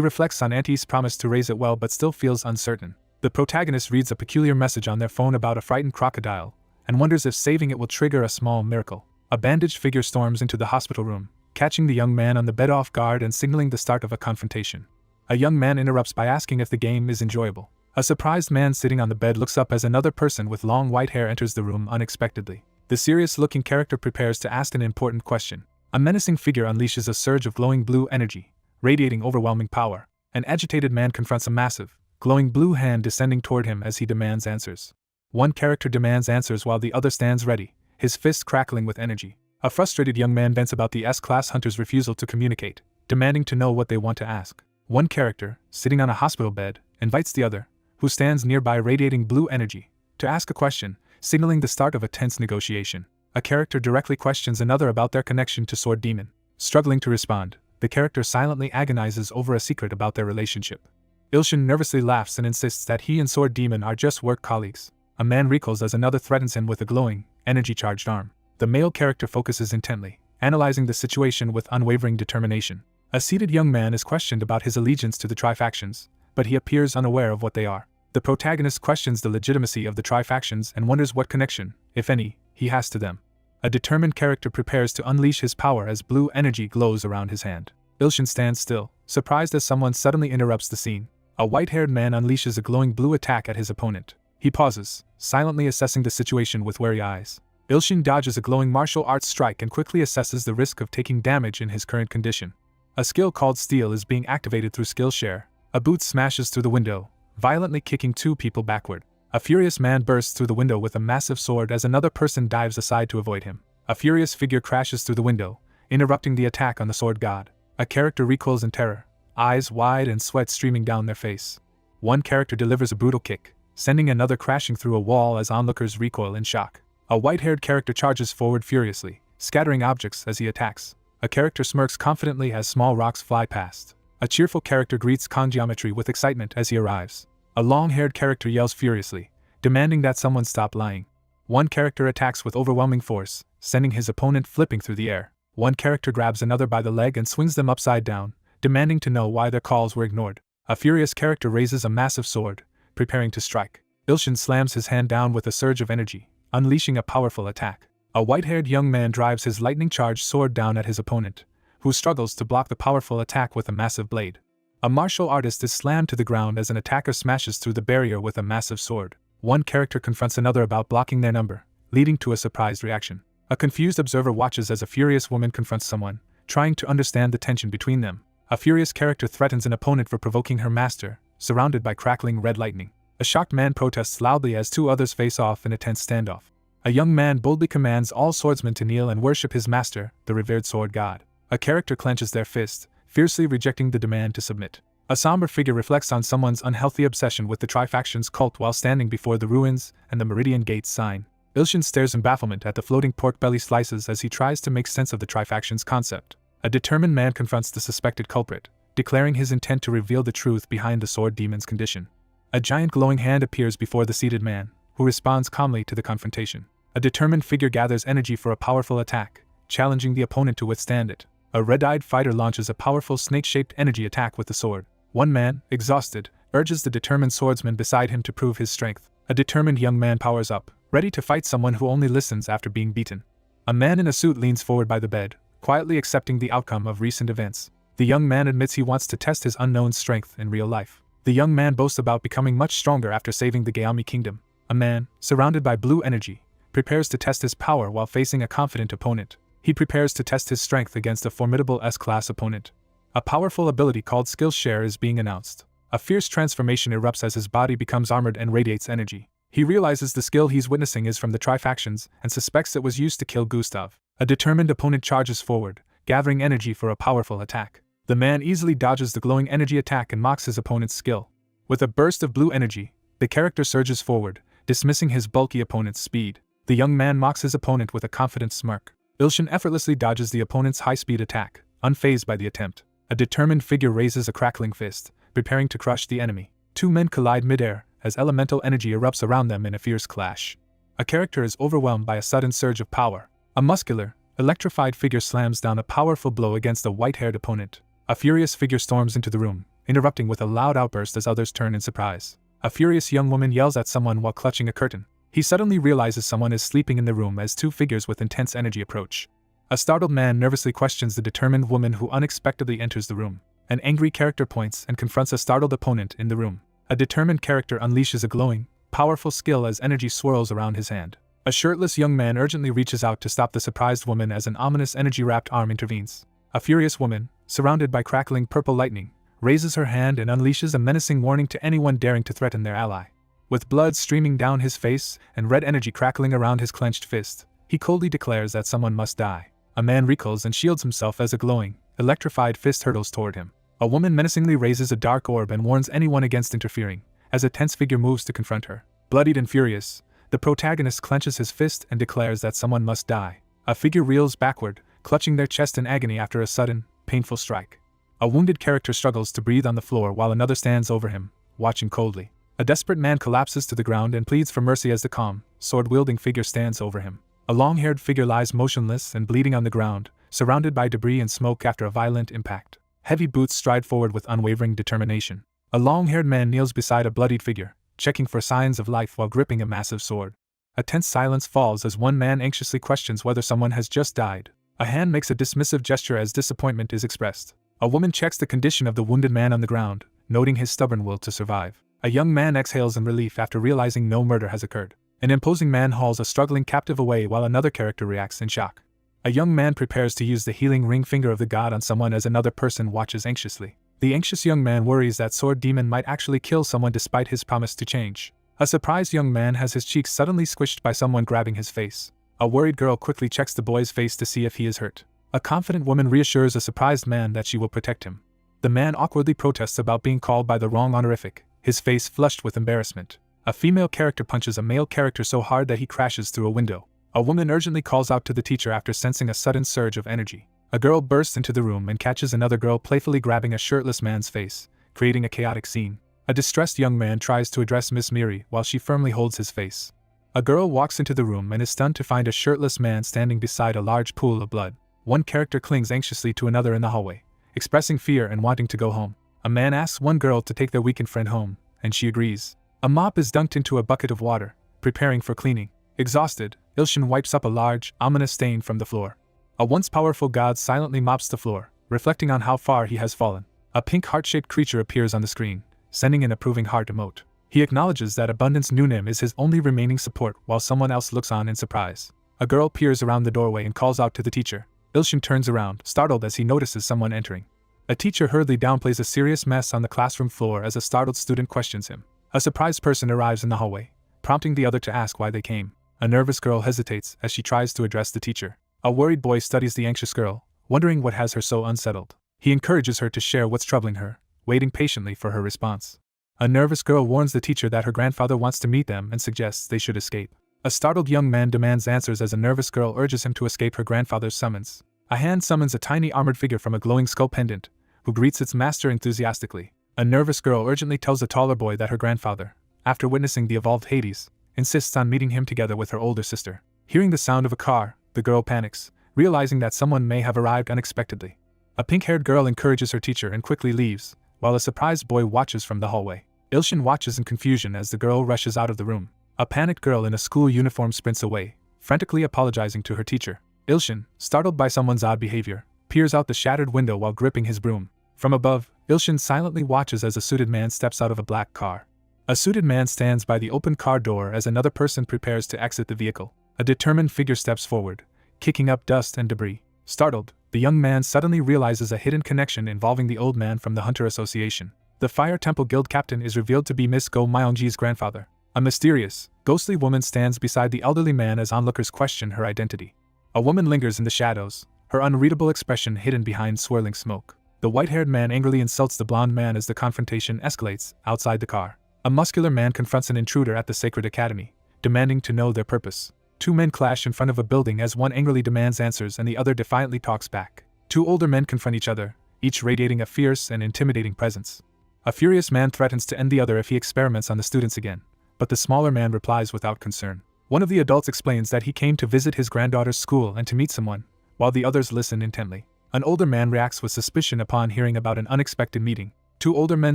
reflects on Auntie's promise to raise it well but still feels uncertain. The protagonist reads a peculiar message on their phone about a frightened crocodile, and wonders if saving it will trigger a small miracle. A bandaged figure storms into the hospital room, catching the young man on the bed off guard and signaling the start of a confrontation. A young man interrupts by asking if the game is enjoyable. A surprised man sitting on the bed looks up as another person with long white hair enters the room unexpectedly. The serious-looking character prepares to ask an important question. A menacing figure unleashes a surge of glowing blue energy, radiating overwhelming power. An agitated man confronts a massive, glowing blue hand descending toward him as he demands answers. One character demands answers while the other stands ready, his fists crackling with energy. A frustrated young man vents about the S-Class Hunter's refusal to communicate, demanding to know what they want to ask. One character, sitting on a hospital bed, invites the other, who stands nearby radiating blue energy, to ask a question, signaling the start of a tense negotiation. A character directly questions another about their connection to Sword Demon. Struggling to respond, the character silently agonizes over a secret about their relationship. Ilshin nervously laughs and insists that he and Sword Demon are just work colleagues. A man recoils as another threatens him with a glowing, energy-charged arm. The male character focuses intently, analyzing the situation with unwavering determination. A seated young man is questioned about his allegiance to the Tri-Factions, but he appears unaware of what they are. The protagonist questions the legitimacy of the Tri-Factions and wonders what connection, if any, he has to them. A determined character prepares to unleash his power as blue energy glows around his hand. Ilshin stands still, surprised as someone suddenly interrupts the scene. A white-haired man unleashes a glowing blue attack at his opponent. He pauses, silently assessing the situation with wary eyes. Ilshin dodges a glowing martial arts strike and quickly assesses the risk of taking damage in his current condition. A skill called Steel is being activated through Skillshare. A boot smashes through the window, violently kicking two people backward. A furious man bursts through the window with a massive sword as another person dives aside to avoid him. A furious figure crashes through the window, interrupting the attack on the sword god. A character recoils in terror, eyes wide and sweat streaming down their face. One character delivers a brutal kick, sending another crashing through a wall as onlookers recoil in shock. A white-haired character charges forward furiously, scattering objects as he attacks. A character smirks confidently as small rocks fly past. A cheerful character greets Congeometry with excitement as he arrives. A long-haired character yells furiously, demanding that someone stop lying. One character attacks with overwhelming force, sending his opponent flipping through the air. One character grabs another by the leg and swings them upside down, demanding to know why their calls were ignored. A furious character raises a massive sword, preparing to strike. Ilshin slams his hand down with a surge of energy, unleashing a powerful attack. A white-haired young man drives his lightning-charged sword down at his opponent, who struggles to block the powerful attack with a massive blade. A martial artist is slammed to the ground as an attacker smashes through the barrier with a massive sword. One character confronts another about blocking their number, leading to a surprised reaction. A confused observer watches as a furious woman confronts someone, trying to understand the tension between them. A furious character threatens an opponent for provoking her master, surrounded by crackling red lightning. A shocked man protests loudly as two others face off in a tense standoff. A young man boldly commands all swordsmen to kneel and worship his master, the revered sword god. A character clenches their fist, fiercely rejecting the demand to submit. A somber figure reflects on someone's unhealthy obsession with the Tri-Factions cult while standing before the ruins and the Meridian Gates sign. Ilshin stares in bafflement at the floating pork belly slices as he tries to make sense of the Tri-Factions concept. A determined man confronts the suspected culprit, declaring his intent to reveal the truth behind the sword demon's condition. A giant glowing hand appears before the seated man, who responds calmly to the confrontation. A determined figure gathers energy for a powerful attack, challenging the opponent to withstand it. A red-eyed fighter launches a powerful snake-shaped energy attack with the sword. One man, exhausted, urges the determined swordsman beside him to prove his strength. A determined young man powers up, ready to fight someone who only listens after being beaten. A man in a suit leans forward by the bed, quietly accepting the outcome of recent events. The young man admits he wants to test his unknown strength in real life. The young man boasts about becoming much stronger after saving the Gayami kingdom. A man, surrounded by blue energy, prepares to test his power while facing a confident opponent. He prepares to test his strength against a formidable S-class opponent. A powerful ability called Skill Share is being announced. A fierce transformation erupts as his body becomes armored and radiates energy. He realizes the skill he's witnessing is from the Tri-Factions and suspects it was used to kill Gustav. A determined opponent charges forward, gathering energy for a powerful attack. The man easily dodges the glowing energy attack and mocks his opponent's skill. With a burst of blue energy, the character surges forward, dismissing his bulky opponent's speed. The young man mocks his opponent with a confident smirk. Ilshin effortlessly dodges the opponent's high-speed attack, unfazed by the attempt. A determined figure raises a crackling fist, preparing to crush the enemy. Two men collide midair, as elemental energy erupts around them in a fierce clash. A character is overwhelmed by a sudden surge of power. A muscular, electrified figure slams down a powerful blow against a white-haired opponent. A furious figure storms into the room, interrupting with a loud outburst as others turn in surprise. A furious young woman yells at someone while clutching a curtain. He suddenly realizes someone is sleeping in the room as two figures with intense energy approach. A startled man nervously questions the determined woman who unexpectedly enters the room. An angry character points and confronts a startled opponent in the room. A determined character unleashes a glowing, powerful skill as energy swirls around his hand. A shirtless young man urgently reaches out to stop the surprised woman as an ominous energy-wrapped arm intervenes. A furious woman, surrounded by crackling purple lightning, raises her hand and unleashes a menacing warning to anyone daring to threaten their ally. With blood streaming down his face and red energy crackling around his clenched fist, he coldly declares that someone must die. A man recoils and shields himself as a glowing, electrified fist hurtles toward him. A woman menacingly raises a dark orb and warns anyone against interfering, as a tense figure moves to confront her. Bloodied and furious, the protagonist clenches his fist and declares that someone must die. A figure reels backward, clutching their chest in agony after a sudden, painful strike. A wounded character struggles to breathe on the floor while another stands over him, watching coldly. A desperate man collapses to the ground and pleads for mercy as the calm, sword-wielding figure stands over him. A long-haired figure lies motionless and bleeding on the ground, surrounded by debris and smoke after a violent impact. Heavy boots stride forward with unwavering determination. A long-haired man kneels beside a bloodied figure, checking for signs of life while gripping a massive sword. A tense silence falls as one man anxiously questions whether someone has just died. A hand makes a dismissive gesture as disappointment is expressed. A woman checks the condition of the wounded man on the ground, noting his stubborn will to survive. A young man exhales in relief after realizing no murder has occurred. An imposing man hauls a struggling captive away while another character reacts in shock. A young man prepares to use the healing ring finger of the god on someone as another person watches anxiously. The anxious young man worries that sword demon might actually kill someone despite his promise to change. A surprised young man has his cheeks suddenly squished by someone grabbing his face. A worried girl quickly checks the boy's face to see if he is hurt. A confident woman reassures a surprised man that she will protect him. The man awkwardly protests about being called by the wrong honorific, his face flushed with embarrassment. A female character punches a male character so hard that he crashes through a window. A woman urgently calls out to the teacher after sensing a sudden surge of energy. A girl bursts into the room and catches another girl playfully grabbing a shirtless man's face, creating a chaotic scene. A distressed young man tries to address Miss Miri while she firmly holds his face. A girl walks into the room and is stunned to find a shirtless man standing beside a large pool of blood. One character clings anxiously to another in the hallway, expressing fear and wanting to go home. A man asks one girl to take their weakened friend home, and she agrees. A mop is dunked into a bucket of water, preparing for cleaning. Exhausted, Ilshin wipes up a large, ominous stain from the floor. A once powerful god silently mops the floor, reflecting on how far he has fallen. A pink heart-shaped creature appears on the screen, sending an approving heart emote. He acknowledges that Abundance Nunim is his only remaining support while someone else looks on in surprise. A girl peers around the doorway and calls out to the teacher. Ilshin turns around, startled as he notices someone entering. A teacher hurriedly downplays a serious mess on the classroom floor as a startled student questions him. A surprised person arrives in the hallway, prompting the other to ask why they came. A nervous girl hesitates as she tries to address the teacher. A worried boy studies the anxious girl, wondering what has her so unsettled. He encourages her to share what's troubling her, waiting patiently for her response. A nervous girl warns the teacher that her grandfather wants to meet them and suggests they should escape. A startled young man demands answers as a nervous girl urges him to escape her grandfather's summons. A hand summons a tiny armored figure from a glowing skull pendant, who greets its master enthusiastically. A nervous girl urgently tells a taller boy that her grandfather, after witnessing the evolved Hades, insists on meeting him together with her older sister. Hearing the sound of a car, the girl panics, realizing that someone may have arrived unexpectedly. A pink-haired girl encourages her teacher and quickly leaves, while a surprised boy watches from the hallway. Ilshin watches in confusion as the girl rushes out of the room. A panicked girl in a school uniform sprints away, frantically apologizing to her teacher. Ilshin, startled by someone's odd behavior, peers out the shattered window while gripping his broom. From above, Ilshin silently watches as a suited man steps out of a black car. A suited man stands by the open car door as another person prepares to exit the vehicle. A determined figure steps forward, kicking up dust and debris. Startled, the young man suddenly realizes a hidden connection involving the old man from the Hunter Association. The Fire Temple Guild captain is revealed to be Miss Go Myongji's grandfather. A mysterious, ghostly woman stands beside the elderly man as onlookers question her identity. A woman lingers in the shadows, her unreadable expression hidden behind swirling smoke. The white-haired man angrily insults the blonde man as the confrontation escalates outside the car. A muscular man confronts an intruder at the Sacred Academy, demanding to know their purpose. Two men clash in front of a building as one angrily demands answers and the other defiantly talks back. Two older men confront each other, each radiating a fierce and intimidating presence. A furious man threatens to end the other if he experiments on the students again, but the smaller man replies without concern. One of the adults explains that he came to visit his granddaughter's school and to meet someone, while the others listen intently. An older man reacts with suspicion upon hearing about an unexpected meeting. Two older men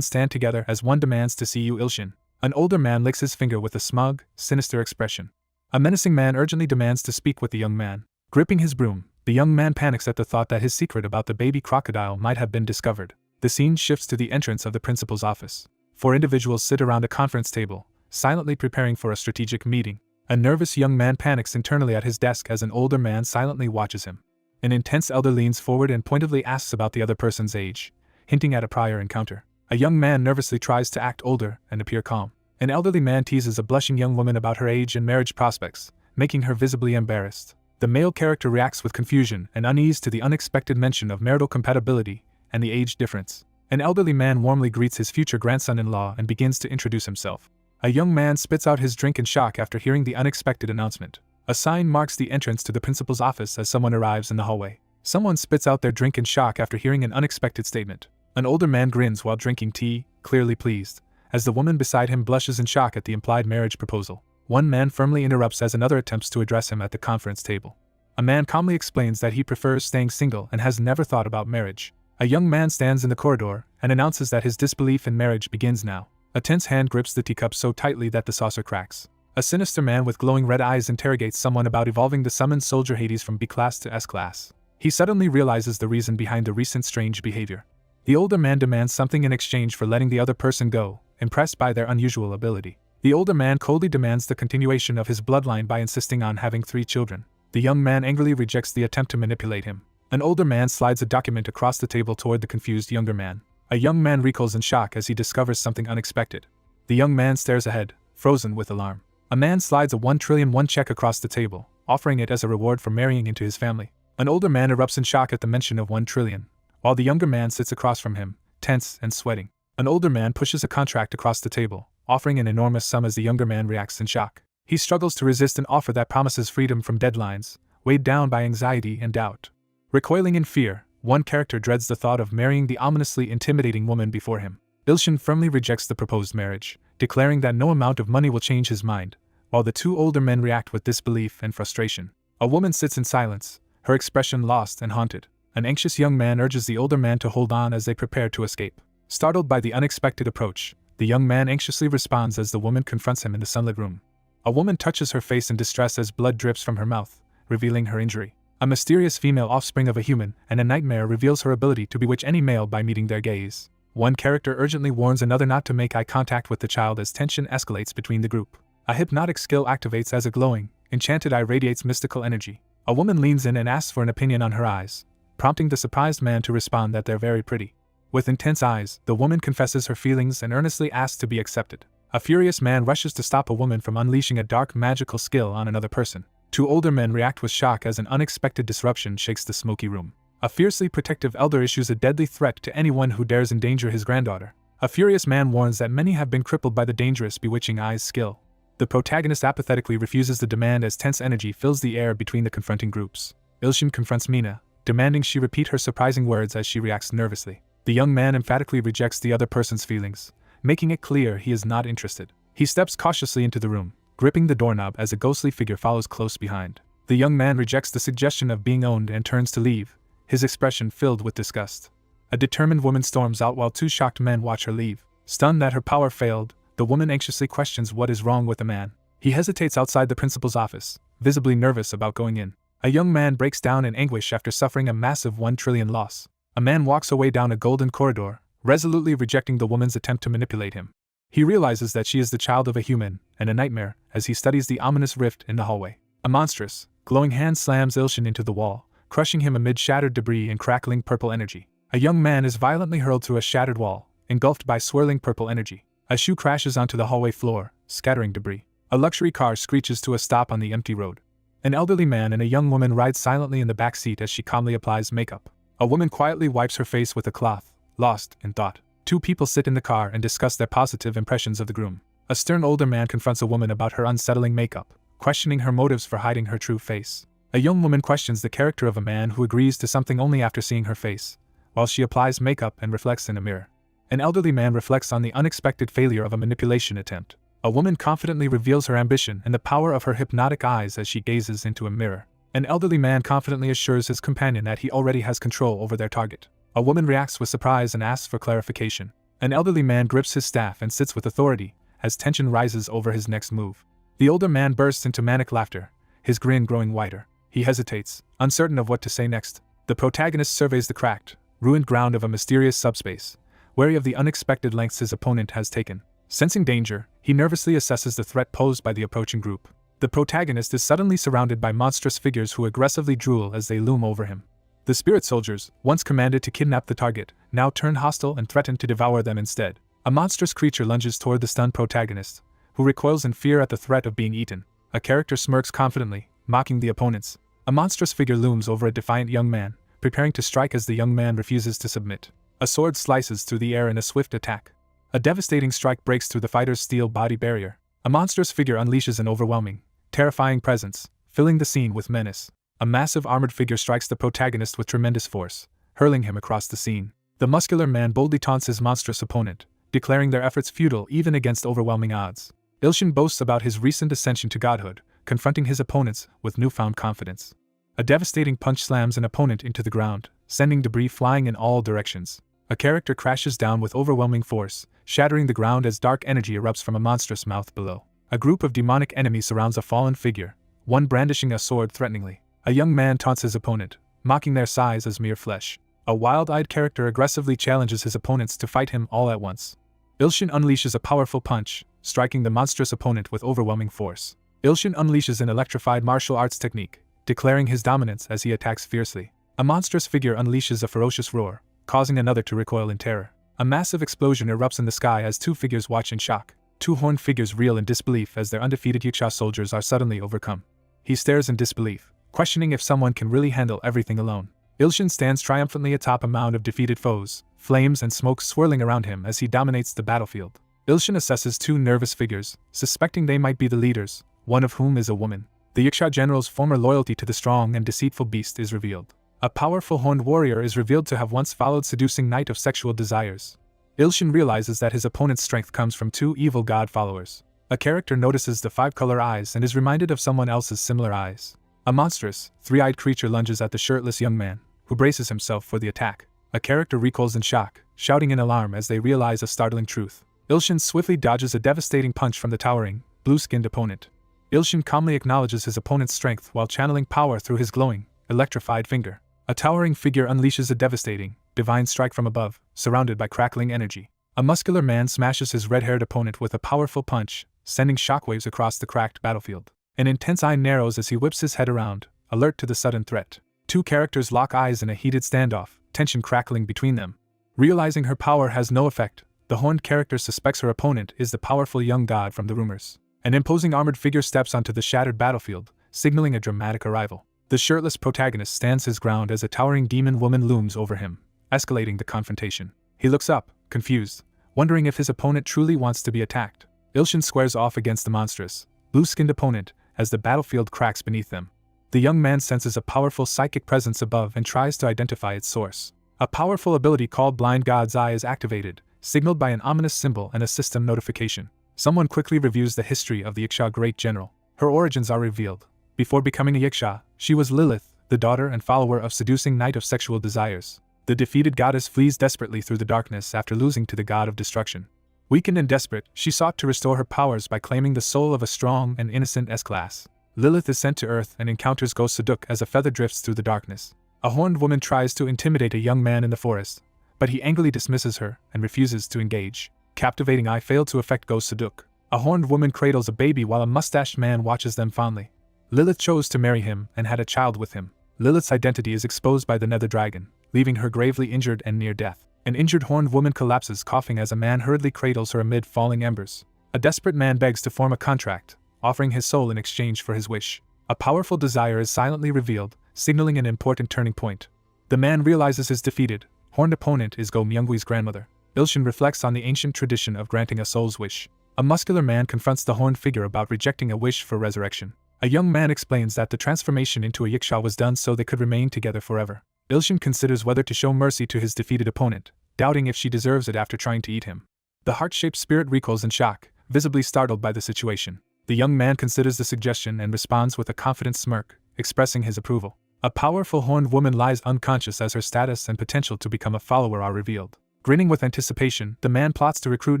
stand together as one demands to see you, Ilshin. An older man licks his finger with a smug, sinister expression. A menacing man urgently demands to speak with the young man. Gripping his broom, the young man panics at the thought that his secret about the baby crocodile might have been discovered. The scene shifts to the entrance of the principal's office. Four individuals sit around a conference table, silently preparing for a strategic meeting. A nervous young man panics internally at his desk as an older man silently watches him. An intense elder leans forward and pointedly asks about the other person's age, hinting at a prior encounter. A young man nervously tries to act older and appear calm. An elderly man teases a blushing young woman about her age and marriage prospects, making her visibly embarrassed. The male character reacts with confusion and unease to the unexpected mention of marital compatibility and the age difference. An elderly man warmly greets his future grandson-in-law and begins to introduce himself. A young man spits out his drink in shock after hearing the unexpected announcement. A sign marks the entrance to the principal's office as someone arrives in the hallway. Someone spits out their drink in shock after hearing an unexpected statement. An older man grins while drinking tea, clearly pleased, as the woman beside him blushes in shock at the implied marriage proposal. One man firmly interrupts as another attempts to address him at the conference table. A man calmly explains that he prefers staying single and has never thought about marriage. A young man stands in the corridor and announces that his disbelief in marriage begins now. A tense hand grips the teacup so tightly that the saucer cracks. A sinister man with glowing red eyes interrogates someone about evolving the summoned soldier Hades from B class to S class. He suddenly realizes the reason behind the recent strange behavior. The older man demands something in exchange for letting the other person go, impressed by their unusual ability. The older man coldly demands the continuation of his bloodline by insisting on having 3 children. The young man angrily rejects the attempt to manipulate him. An older man slides a document across the table toward the confused younger man. A young man recoils in shock as he discovers something unexpected. The young man stares ahead, frozen with alarm. A man slides a 1,000,000,000,000 check across the table, offering it as a reward for marrying into his family. An older man erupts in shock at the mention of 1,000,000,000,000, while the younger man sits across from him, tense and sweating. An older man pushes a contract across the table, offering an enormous sum as the younger man reacts in shock. He struggles to resist an offer that promises freedom from deadlines, weighed down by anxiety and doubt. Recoiling in fear, one character dreads the thought of marrying the ominously intimidating woman before him. Ilshin firmly rejects the proposed marriage, declaring that no amount of money will change his mind, while the 2 older men react with disbelief and frustration. A woman sits in silence, her expression lost and haunted. An anxious young man urges the older man to hold on as they prepare to escape. Startled by the unexpected approach, the young man anxiously responds as the woman confronts him in the sunlit room. A woman touches her face in distress as blood drips from her mouth, revealing her injury. A mysterious female offspring of a human and a nightmare reveals her ability to bewitch any male by meeting their gaze. One character urgently warns another not to make eye contact with the child as tension escalates between the group. A hypnotic skill activates as a glowing, enchanted eye radiates mystical energy. A woman leans in and asks for an opinion on her eyes, prompting the surprised man to respond that they're very pretty. With intense eyes, the woman confesses her feelings and earnestly asks to be accepted. A furious man rushes to stop a woman from unleashing a dark magical skill on another person. Two older men react with shock as an unexpected disruption shakes the smoky room. A fiercely protective elder issues a deadly threat to anyone who dares endanger his granddaughter. A furious man warns that many have been crippled by the dangerous bewitching eyes skill. The protagonist apathetically refuses the demand as tense energy fills the air between the confronting groups. Ilshin confronts Mina, demanding she repeat her surprising words as she reacts nervously. The young man emphatically rejects the other person's feelings, making it clear he is not interested. He steps cautiously into the room, gripping the doorknob as a ghostly figure follows close behind. The young man rejects the suggestion of being owned and turns to leave, his expression filled with disgust. A determined woman storms out while two shocked men watch her leave. Stunned that her power failed, the woman anxiously questions what is wrong with the man. He hesitates outside the principal's office, visibly nervous about going in. A young man breaks down in anguish after suffering a massive 1 trillion loss. A man walks away down a golden corridor, resolutely rejecting the woman's attempt to manipulate him. He realizes that she is the child of a human and a nightmare as he studies the ominous rift in the hallway. A monstrous, glowing hand slams Ilshin into the wall, crushing him amid shattered debris and crackling purple energy. A young man is violently hurled through a shattered wall, engulfed by swirling purple energy. A shoe crashes onto the hallway floor, scattering debris. A luxury car screeches to a stop on the empty road. An elderly man and a young woman ride silently in the back seat as she calmly applies makeup. A woman quietly wipes her face with a cloth, lost in thought. Two people sit in the car and discuss their positive impressions of the groom. A stern older man confronts a woman about her unsettling makeup, questioning her motives for hiding her true face. A young woman questions the character of a man who agrees to something only after seeing her face, while she applies makeup and reflects in a mirror. An elderly man reflects on the unexpected failure of a manipulation attempt. A woman confidently reveals her ambition and the power of her hypnotic eyes as she gazes into a mirror. An elderly man confidently assures his companion that he already has control over their target. A woman reacts with surprise and asks for clarification. An elderly man grips his staff and sits with authority, as tension rises over his next move. The older man bursts into manic laughter, his grin growing wider. He hesitates, uncertain of what to say next. The protagonist surveys the cracked, ruined ground of a mysterious subspace, wary of the unexpected lengths his opponent has taken. Sensing danger, he nervously assesses the threat posed by the approaching group. The protagonist is suddenly surrounded by monstrous figures who aggressively drool as they loom over him. The spirit soldiers, once commanded to kidnap the target, now turn hostile and threaten to devour them instead. A monstrous creature lunges toward the stunned protagonist, who recoils in fear at the threat of being eaten. A character smirks confidently, mocking the opponents. A monstrous figure looms over a defiant young man, preparing to strike as the young man refuses to submit. A sword slices through the air in a swift attack. A devastating strike breaks through the fighter's steel body barrier. A monstrous figure unleashes an overwhelming, terrifying presence, filling the scene with menace. A massive armored figure strikes the protagonist with tremendous force, hurling him across the scene. The muscular man boldly taunts his monstrous opponent, declaring their efforts futile even against overwhelming odds. Ilshin boasts about his recent ascension to godhood, confronting his opponents with newfound confidence. A devastating punch slams an opponent into the ground, sending debris flying in all directions. A character crashes down with overwhelming force, shattering the ground as dark energy erupts from a monstrous mouth below. A group of demonic enemies surrounds a fallen figure, one brandishing a sword threateningly. A young man taunts his opponent, mocking their size as mere flesh. A wild-eyed character aggressively challenges his opponents to fight him all at once. Ilshin unleashes a powerful punch, striking the monstrous opponent with overwhelming force. Ilshin unleashes an electrified martial arts technique, declaring his dominance as he attacks fiercely. A monstrous figure unleashes a ferocious roar, causing another to recoil in terror. A massive explosion erupts in the sky as two figures watch in shock. Two horned figures reel in disbelief as their undefeated Yaksha soldiers are suddenly overcome. He stares in disbelief, questioning if someone can really handle everything alone. Ilshin stands triumphantly atop a mound of defeated foes, flames and smoke swirling around him as he dominates the battlefield. Ilshin assesses two nervous figures, suspecting they might be the leaders, one of whom is a woman. The Yaksha general's former loyalty to the strong and deceitful beast is revealed. A powerful horned warrior is revealed to have once followed seducing knight of sexual desires. Ilshin realizes that his opponent's strength comes from two evil god followers. A character notices the 5-color eyes and is reminded of someone else's similar eyes. A monstrous, 3-eyed creature lunges at the shirtless young man, who braces himself for the attack. A character recoils in shock, shouting in alarm as they realize a startling truth. Ilshin swiftly dodges a devastating punch from the towering, blue-skinned opponent. Ilshin calmly acknowledges his opponent's strength while channeling power through his glowing, electrified finger. A towering figure unleashes a devastating, divine strike from above, surrounded by crackling energy. A muscular man smashes his red-haired opponent with a powerful punch, sending shockwaves across the cracked battlefield. An intense eye narrows as he whips his head around, alert to the sudden threat. Two characters lock eyes in a heated standoff, tension crackling between them. Realizing her power has no effect, the horned character suspects her opponent is the powerful young god from the rumors. An imposing armored figure steps onto the shattered battlefield, signaling a dramatic arrival. The shirtless protagonist stands his ground as a towering demon woman looms over him, escalating the confrontation. He looks up, confused, wondering if his opponent truly wants to be attacked. Ilshin squares off against the monstrous, blue-skinned opponent as the battlefield cracks beneath them. The young man senses a powerful psychic presence above and tries to identify its source. A powerful ability called Blind God's Eye is activated, signaled by an ominous symbol and a system notification. Someone quickly reviews the history of the Yiksha Great General. Her origins are revealed. Before becoming a Yiksha, she was Lilith, the daughter and follower of seducing Knight of Sexual Desires. The defeated goddess flees desperately through the darkness after losing to the god of destruction. Weakened and desperate, she sought to restore her powers by claiming the soul of a strong and innocent S-class. Lilith is sent to Earth and encounters Ghost Seduk as a feather drifts through the darkness. A horned woman tries to intimidate a young man in the forest, but he angrily dismisses her and refuses to engage. Captivating eye failed to affect Ghost Seduk. A horned woman cradles a baby while a mustached man watches them fondly. Lilith chose to marry him and had a child with him. Lilith's identity is exposed by the Nether Dragon, leaving her gravely injured and near death. An injured horned woman collapses coughing as a man hurriedly cradles her amid falling embers. A desperate man begs to form a contract, offering his soul in exchange for his wish. A powerful desire is silently revealed, signaling an important turning point. The man realizes his defeated, horned opponent is Go Myungwi's grandmother. Ilshin reflects on the ancient tradition of granting a soul's wish. A muscular man confronts the horned figure about rejecting a wish for resurrection. A young man explains that the transformation into a Yiksha was done so they could remain together forever. Ilshin considers whether to show mercy to his defeated opponent, doubting if she deserves it after trying to eat him. The heart-shaped spirit recoils in shock, visibly startled by the situation. The young man considers the suggestion and responds with a confident smirk, expressing his approval. A powerful horned woman lies unconscious as her status and potential to become a follower are revealed. Grinning with anticipation, the man plots to recruit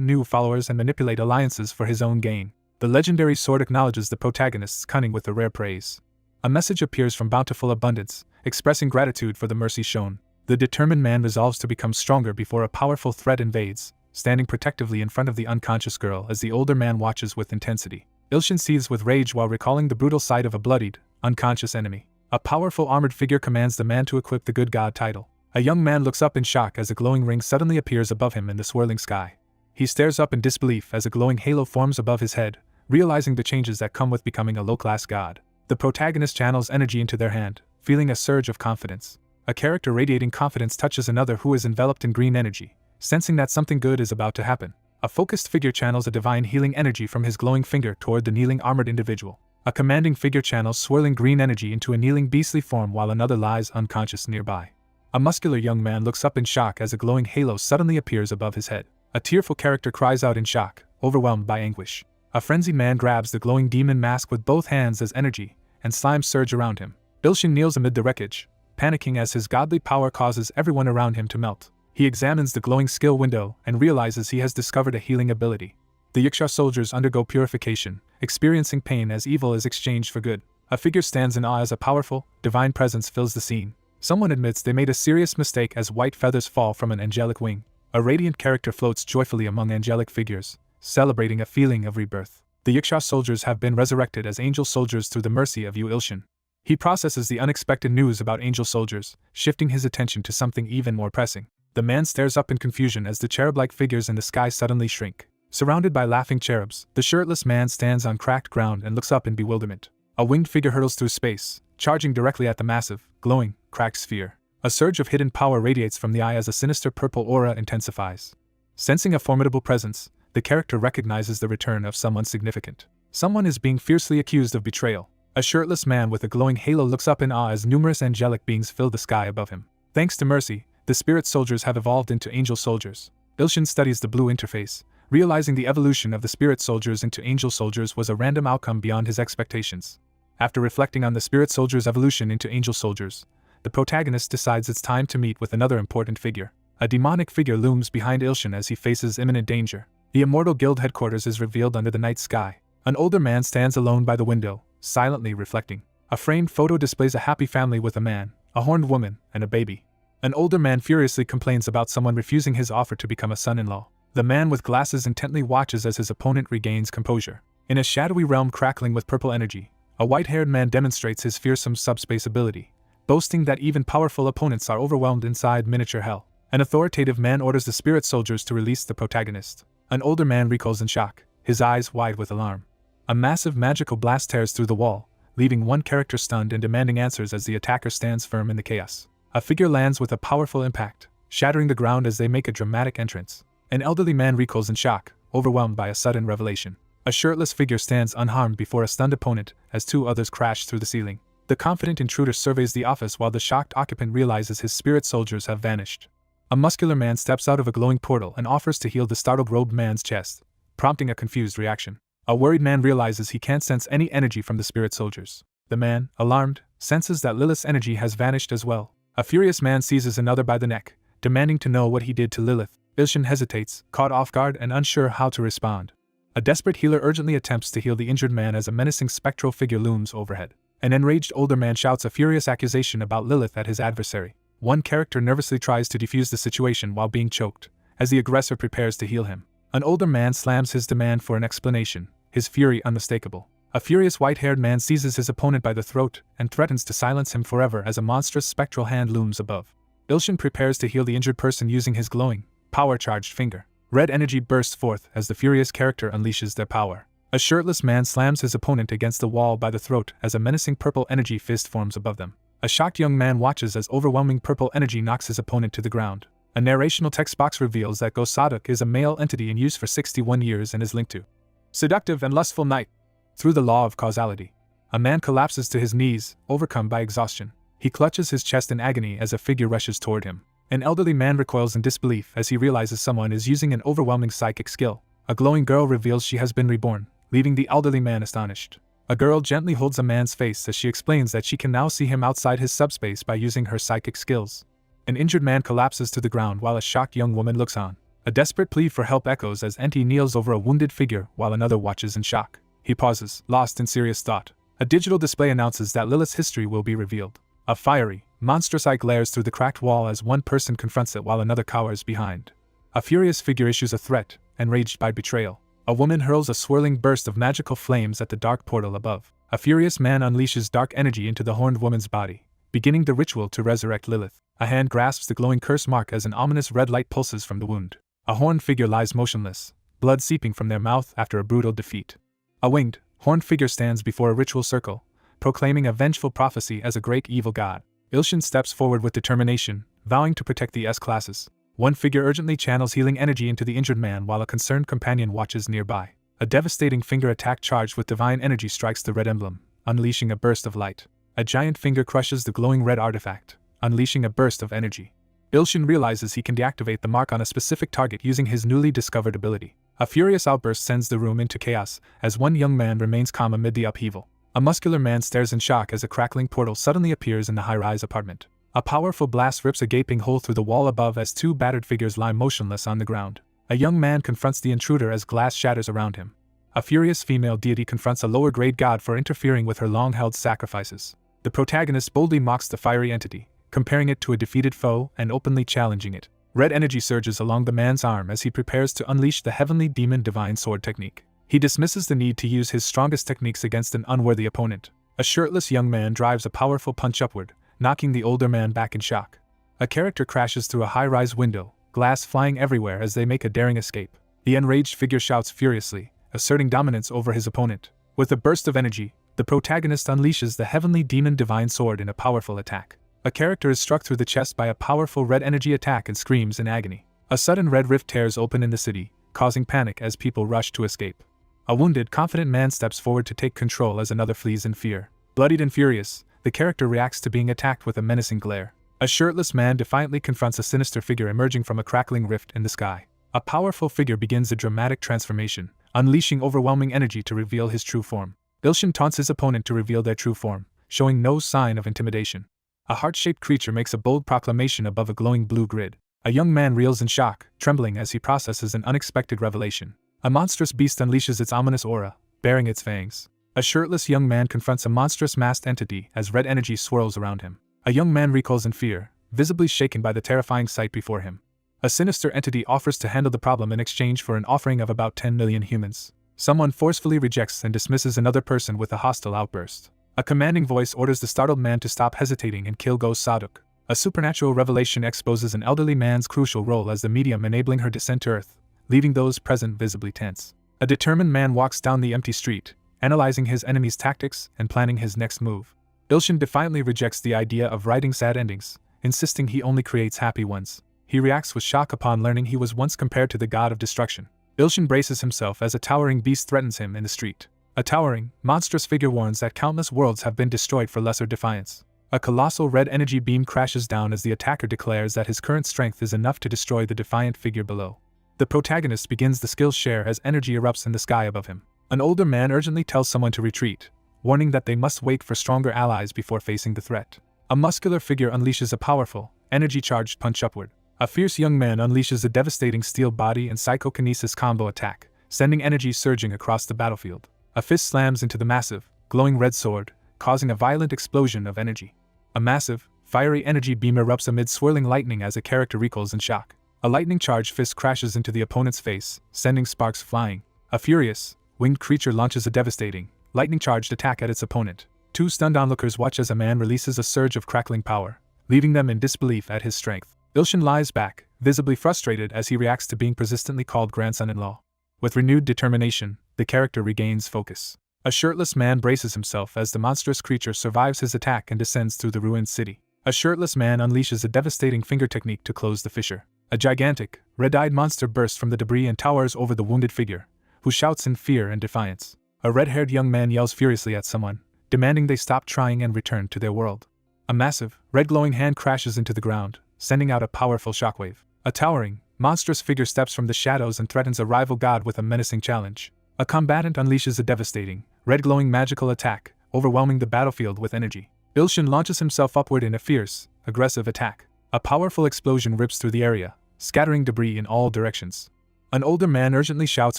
new followers and manipulate alliances for his own gain. The legendary sword acknowledges the protagonist's cunning with a rare praise. A message appears from Bountiful Abundance, expressing gratitude for the mercy shown. The determined man resolves to become stronger before a powerful threat invades, standing protectively in front of the unconscious girl as the older man watches with intensity. Ilshin seethes with rage while recalling the brutal sight of a bloodied, unconscious enemy. A powerful armored figure commands the man to equip the Good God title. A young man looks up in shock as a glowing ring suddenly appears above him in the swirling sky. He stares up in disbelief as a glowing halo forms above his head, realizing the changes that come with becoming a low-class god. The protagonist channels energy into their hand, feeling a surge of confidence. A character radiating confidence touches another who is enveloped in green energy, sensing that something good is about to happen. A focused figure channels a divine healing energy from his glowing finger toward the kneeling armored individual. A commanding figure channels swirling green energy into a kneeling beastly form while another lies unconscious nearby. A muscular young man looks up in shock as a glowing halo suddenly appears above his head. A tearful character cries out in shock, overwhelmed by anguish. A frenzied man grabs the glowing demon mask with both hands as energy and slime surge around him. Ilshin kneels amid the wreckage, panicking as his godly power causes everyone around him to melt. He examines the glowing skill window and realizes he has discovered a healing ability. The Yiksha soldiers undergo purification, experiencing pain as evil is exchanged for good. A figure stands in awe as a powerful, divine presence fills the scene. Someone admits they made a serious mistake as white feathers fall from an angelic wing. A radiant character floats joyfully among angelic figures, celebrating a feeling of rebirth. The Yiksha soldiers have been resurrected as angel soldiers through the mercy of Yu Ilshin. He processes the unexpected news about angel soldiers, shifting his attention to something even more pressing. The man stares up in confusion as the cherub-like figures in the sky suddenly shrink. Surrounded by laughing cherubs, the shirtless man stands on cracked ground and looks up in bewilderment. A winged figure hurtles through space, charging directly at the massive, glowing, cracked sphere. A surge of hidden power radiates from the eye as a sinister purple aura intensifies. Sensing a formidable presence, the character recognizes the return of someone significant. Someone is being fiercely accused of betrayal. A shirtless man with a glowing halo looks up in awe as numerous angelic beings fill the sky above him. Thanks to mercy, the spirit soldiers have evolved into angel soldiers. Ilshin studies the blue interface, realizing the evolution of the spirit soldiers into angel soldiers was a random outcome beyond his expectations. After reflecting on the spirit soldiers' evolution into angel soldiers, the protagonist decides it's time to meet with another important figure. A demonic figure looms behind Ilshin as he faces imminent danger. The Immortal Guild headquarters is revealed under the night sky. An older man stands alone by the window, silently reflecting. A framed photo displays a happy family with a man, a horned woman, and a baby. An older man furiously complains about someone refusing his offer to become a son-in-law. The man with glasses intently watches as his opponent regains composure. In a shadowy realm crackling with purple energy, a white-haired man demonstrates his fearsome subspace ability, boasting that even powerful opponents are overwhelmed inside miniature hell. An authoritative man orders the spirit soldiers to release the protagonist. An older man recoils in shock, his eyes wide with alarm. A massive magical blast tears through the wall, leaving one character stunned and demanding answers as the attacker stands firm in the chaos. A figure lands with a powerful impact, shattering the ground as they make a dramatic entrance. An elderly man recoils in shock, overwhelmed by a sudden revelation. A shirtless figure stands unharmed before a stunned opponent as two others crash through the ceiling. The confident intruder surveys the office while the shocked occupant realizes his spirit soldiers have vanished. A muscular man steps out of a glowing portal and offers to heal the startled robed man's chest, prompting a confused reaction. A worried man realizes he can't sense any energy from the spirit soldiers. The man, alarmed, senses that Lilith's energy has vanished as well. A furious man seizes another by the neck, demanding to know what he did to Lilith. Ilshin hesitates, caught off guard and unsure how to respond. A desperate healer urgently attempts to heal the injured man as a menacing spectral figure looms overhead. An enraged older man shouts a furious accusation about Lilith at his adversary. One character nervously tries to defuse the situation while being choked, as the aggressor prepares to heal him. An older man slams his demand for an explanation, his fury unmistakable. A furious white-haired man seizes his opponent by the throat and threatens to silence him forever as a monstrous spectral hand looms above. Ilshin prepares to heal the injured person using his glowing, power-charged finger. Red energy bursts forth as the furious character unleashes their power. A shirtless man slams his opponent against the wall by the throat as a menacing purple energy fist forms above them. A shocked young man watches as overwhelming purple energy knocks his opponent to the ground. A narrational text box reveals that Gosaduk is a male entity in use for 61 years and is linked to seductive and lustful night. Through the law of causality, a man collapses to his knees, overcome by exhaustion. He clutches his chest in agony as a figure rushes toward him. An elderly man recoils in disbelief as he realizes someone is using an overwhelming psychic skill. A glowing girl reveals she has been reborn, leaving the elderly man astonished. A girl gently holds a man's face as she explains that she can now see him outside his subspace by using her psychic skills. An injured man collapses to the ground while a shocked young woman looks on. A desperate plea for help echoes as Enti kneels over a wounded figure while another watches in shock. He pauses, lost in serious thought. A digital display announces that Lilith's history will be revealed. A fiery, monstrous eye glares through the cracked wall as one person confronts it while another cowers behind. A furious figure issues a threat, enraged by betrayal. A woman hurls a swirling burst of magical flames at the dark portal above. A furious man unleashes dark energy into the horned woman's body, beginning the ritual to resurrect Lilith. A hand grasps the glowing curse mark as an ominous red light pulses from the wound. A horned figure lies motionless, blood seeping from their mouth after a brutal defeat. A winged, horned figure stands before a ritual circle, proclaiming a vengeful prophecy as a great evil god. Ilshin steps forward with determination, vowing to protect the S-classes. One figure urgently channels healing energy into the injured man while a concerned companion watches nearby. A devastating finger attack charged with divine energy strikes the red emblem, unleashing a burst of light. A giant finger crushes the glowing red artifact, unleashing a burst of energy. Ilshin realizes he can deactivate the mark on a specific target using his newly discovered ability. A furious outburst sends the room into chaos as one young man remains calm amid the upheaval. A muscular man stares in shock as a crackling portal suddenly appears in the high-rise apartment. A powerful blast rips a gaping hole through the wall above as two battered figures lie motionless on the ground. A young man confronts the intruder as glass shatters around him. A furious female deity confronts a lower-grade god for interfering with her long-held sacrifices. The protagonist boldly mocks the fiery entity, comparing it to a defeated foe and openly challenging it. Red energy surges along the man's arm as he prepares to unleash the heavenly demon divine sword technique. He dismisses the need to use his strongest techniques against an unworthy opponent. A shirtless young man drives a powerful punch upward, knocking the older man back in shock. A character crashes through a high-rise window, glass flying everywhere as they make a daring escape. The enraged figure shouts furiously, asserting dominance over his opponent. With a burst of energy, the protagonist unleashes the heavenly demon divine sword in a powerful attack. A character is struck through the chest by a powerful red energy attack and screams in agony. A sudden red rift tears open in the city, causing panic as people rush to escape. A wounded, confident man steps forward to take control as another flees in fear. Bloodied and furious, the character reacts to being attacked with a menacing glare. A shirtless man defiantly confronts a sinister figure emerging from a crackling rift in the sky. A powerful figure begins a dramatic transformation, unleashing overwhelming energy to reveal his true form. Ilshin taunts his opponent to reveal their true form, showing no sign of intimidation. A heart-shaped creature makes a bold proclamation above a glowing blue grid. A young man reels in shock, trembling as he processes an unexpected revelation. A monstrous beast unleashes its ominous aura, baring its fangs. A shirtless young man confronts a monstrous masked entity as red energy swirls around him. A young man recoils in fear, visibly shaken by the terrifying sight before him. A sinister entity offers to handle the problem in exchange for an offering of about 10 million humans. Someone forcefully rejects and dismisses another person with a hostile outburst. A commanding voice orders the startled man to stop hesitating and kill Ghost Saduk. A supernatural revelation exposes an elderly man's crucial role as the medium enabling her descent to Earth, leaving those present visibly tense. A determined man walks down the empty street, analyzing his enemy's tactics and planning his next move. Ilshin defiantly rejects the idea of writing sad endings, insisting he only creates happy ones. He reacts with shock upon learning he was once compared to the god of destruction. Ilshin braces himself as a towering beast threatens him in the street. A towering, monstrous figure warns that countless worlds have been destroyed for lesser defiance. A colossal red energy beam crashes down as the attacker declares that his current strength is enough to destroy the defiant figure below. The protagonist begins the skill share as energy erupts in the sky above him. An older man urgently tells someone to retreat, warning that they must wait for stronger allies before facing the threat. A muscular figure unleashes a powerful, energy-charged punch upward. A fierce young man unleashes a devastating steel body and psychokinesis combo attack, sending energy surging across the battlefield. A fist slams into the massive, glowing red sword, causing a violent explosion of energy. A massive, fiery energy beam erupts amid swirling lightning as a character recoils in shock. A lightning-charged fist crashes into the opponent's face, sending sparks flying. A furious, winged creature launches a devastating, lightning-charged attack at its opponent. Two stunned onlookers watch as a man releases a surge of crackling power, leaving them in disbelief at his strength. Ilshin lies back, visibly frustrated as he reacts to being persistently called grandson-in-law. With renewed determination, the character regains focus. A shirtless man braces himself as the monstrous creature survives his attack and descends through the ruined city. A shirtless man unleashes a devastating finger technique to close the fissure. A gigantic, red-eyed monster bursts from the debris and towers over the wounded figure, who shouts in fear and defiance. A red-haired young man yells furiously at someone, demanding they stop trying and return to their world. A massive, red-glowing hand crashes into the ground, sending out a powerful shockwave. A towering, monstrous figure steps from the shadows and threatens a rival god with a menacing challenge. A combatant unleashes a devastating, red-glowing magical attack, overwhelming the battlefield with energy. Ilshin launches himself upward in a fierce, aggressive attack. A powerful explosion rips through the area, scattering debris in all directions. An older man urgently shouts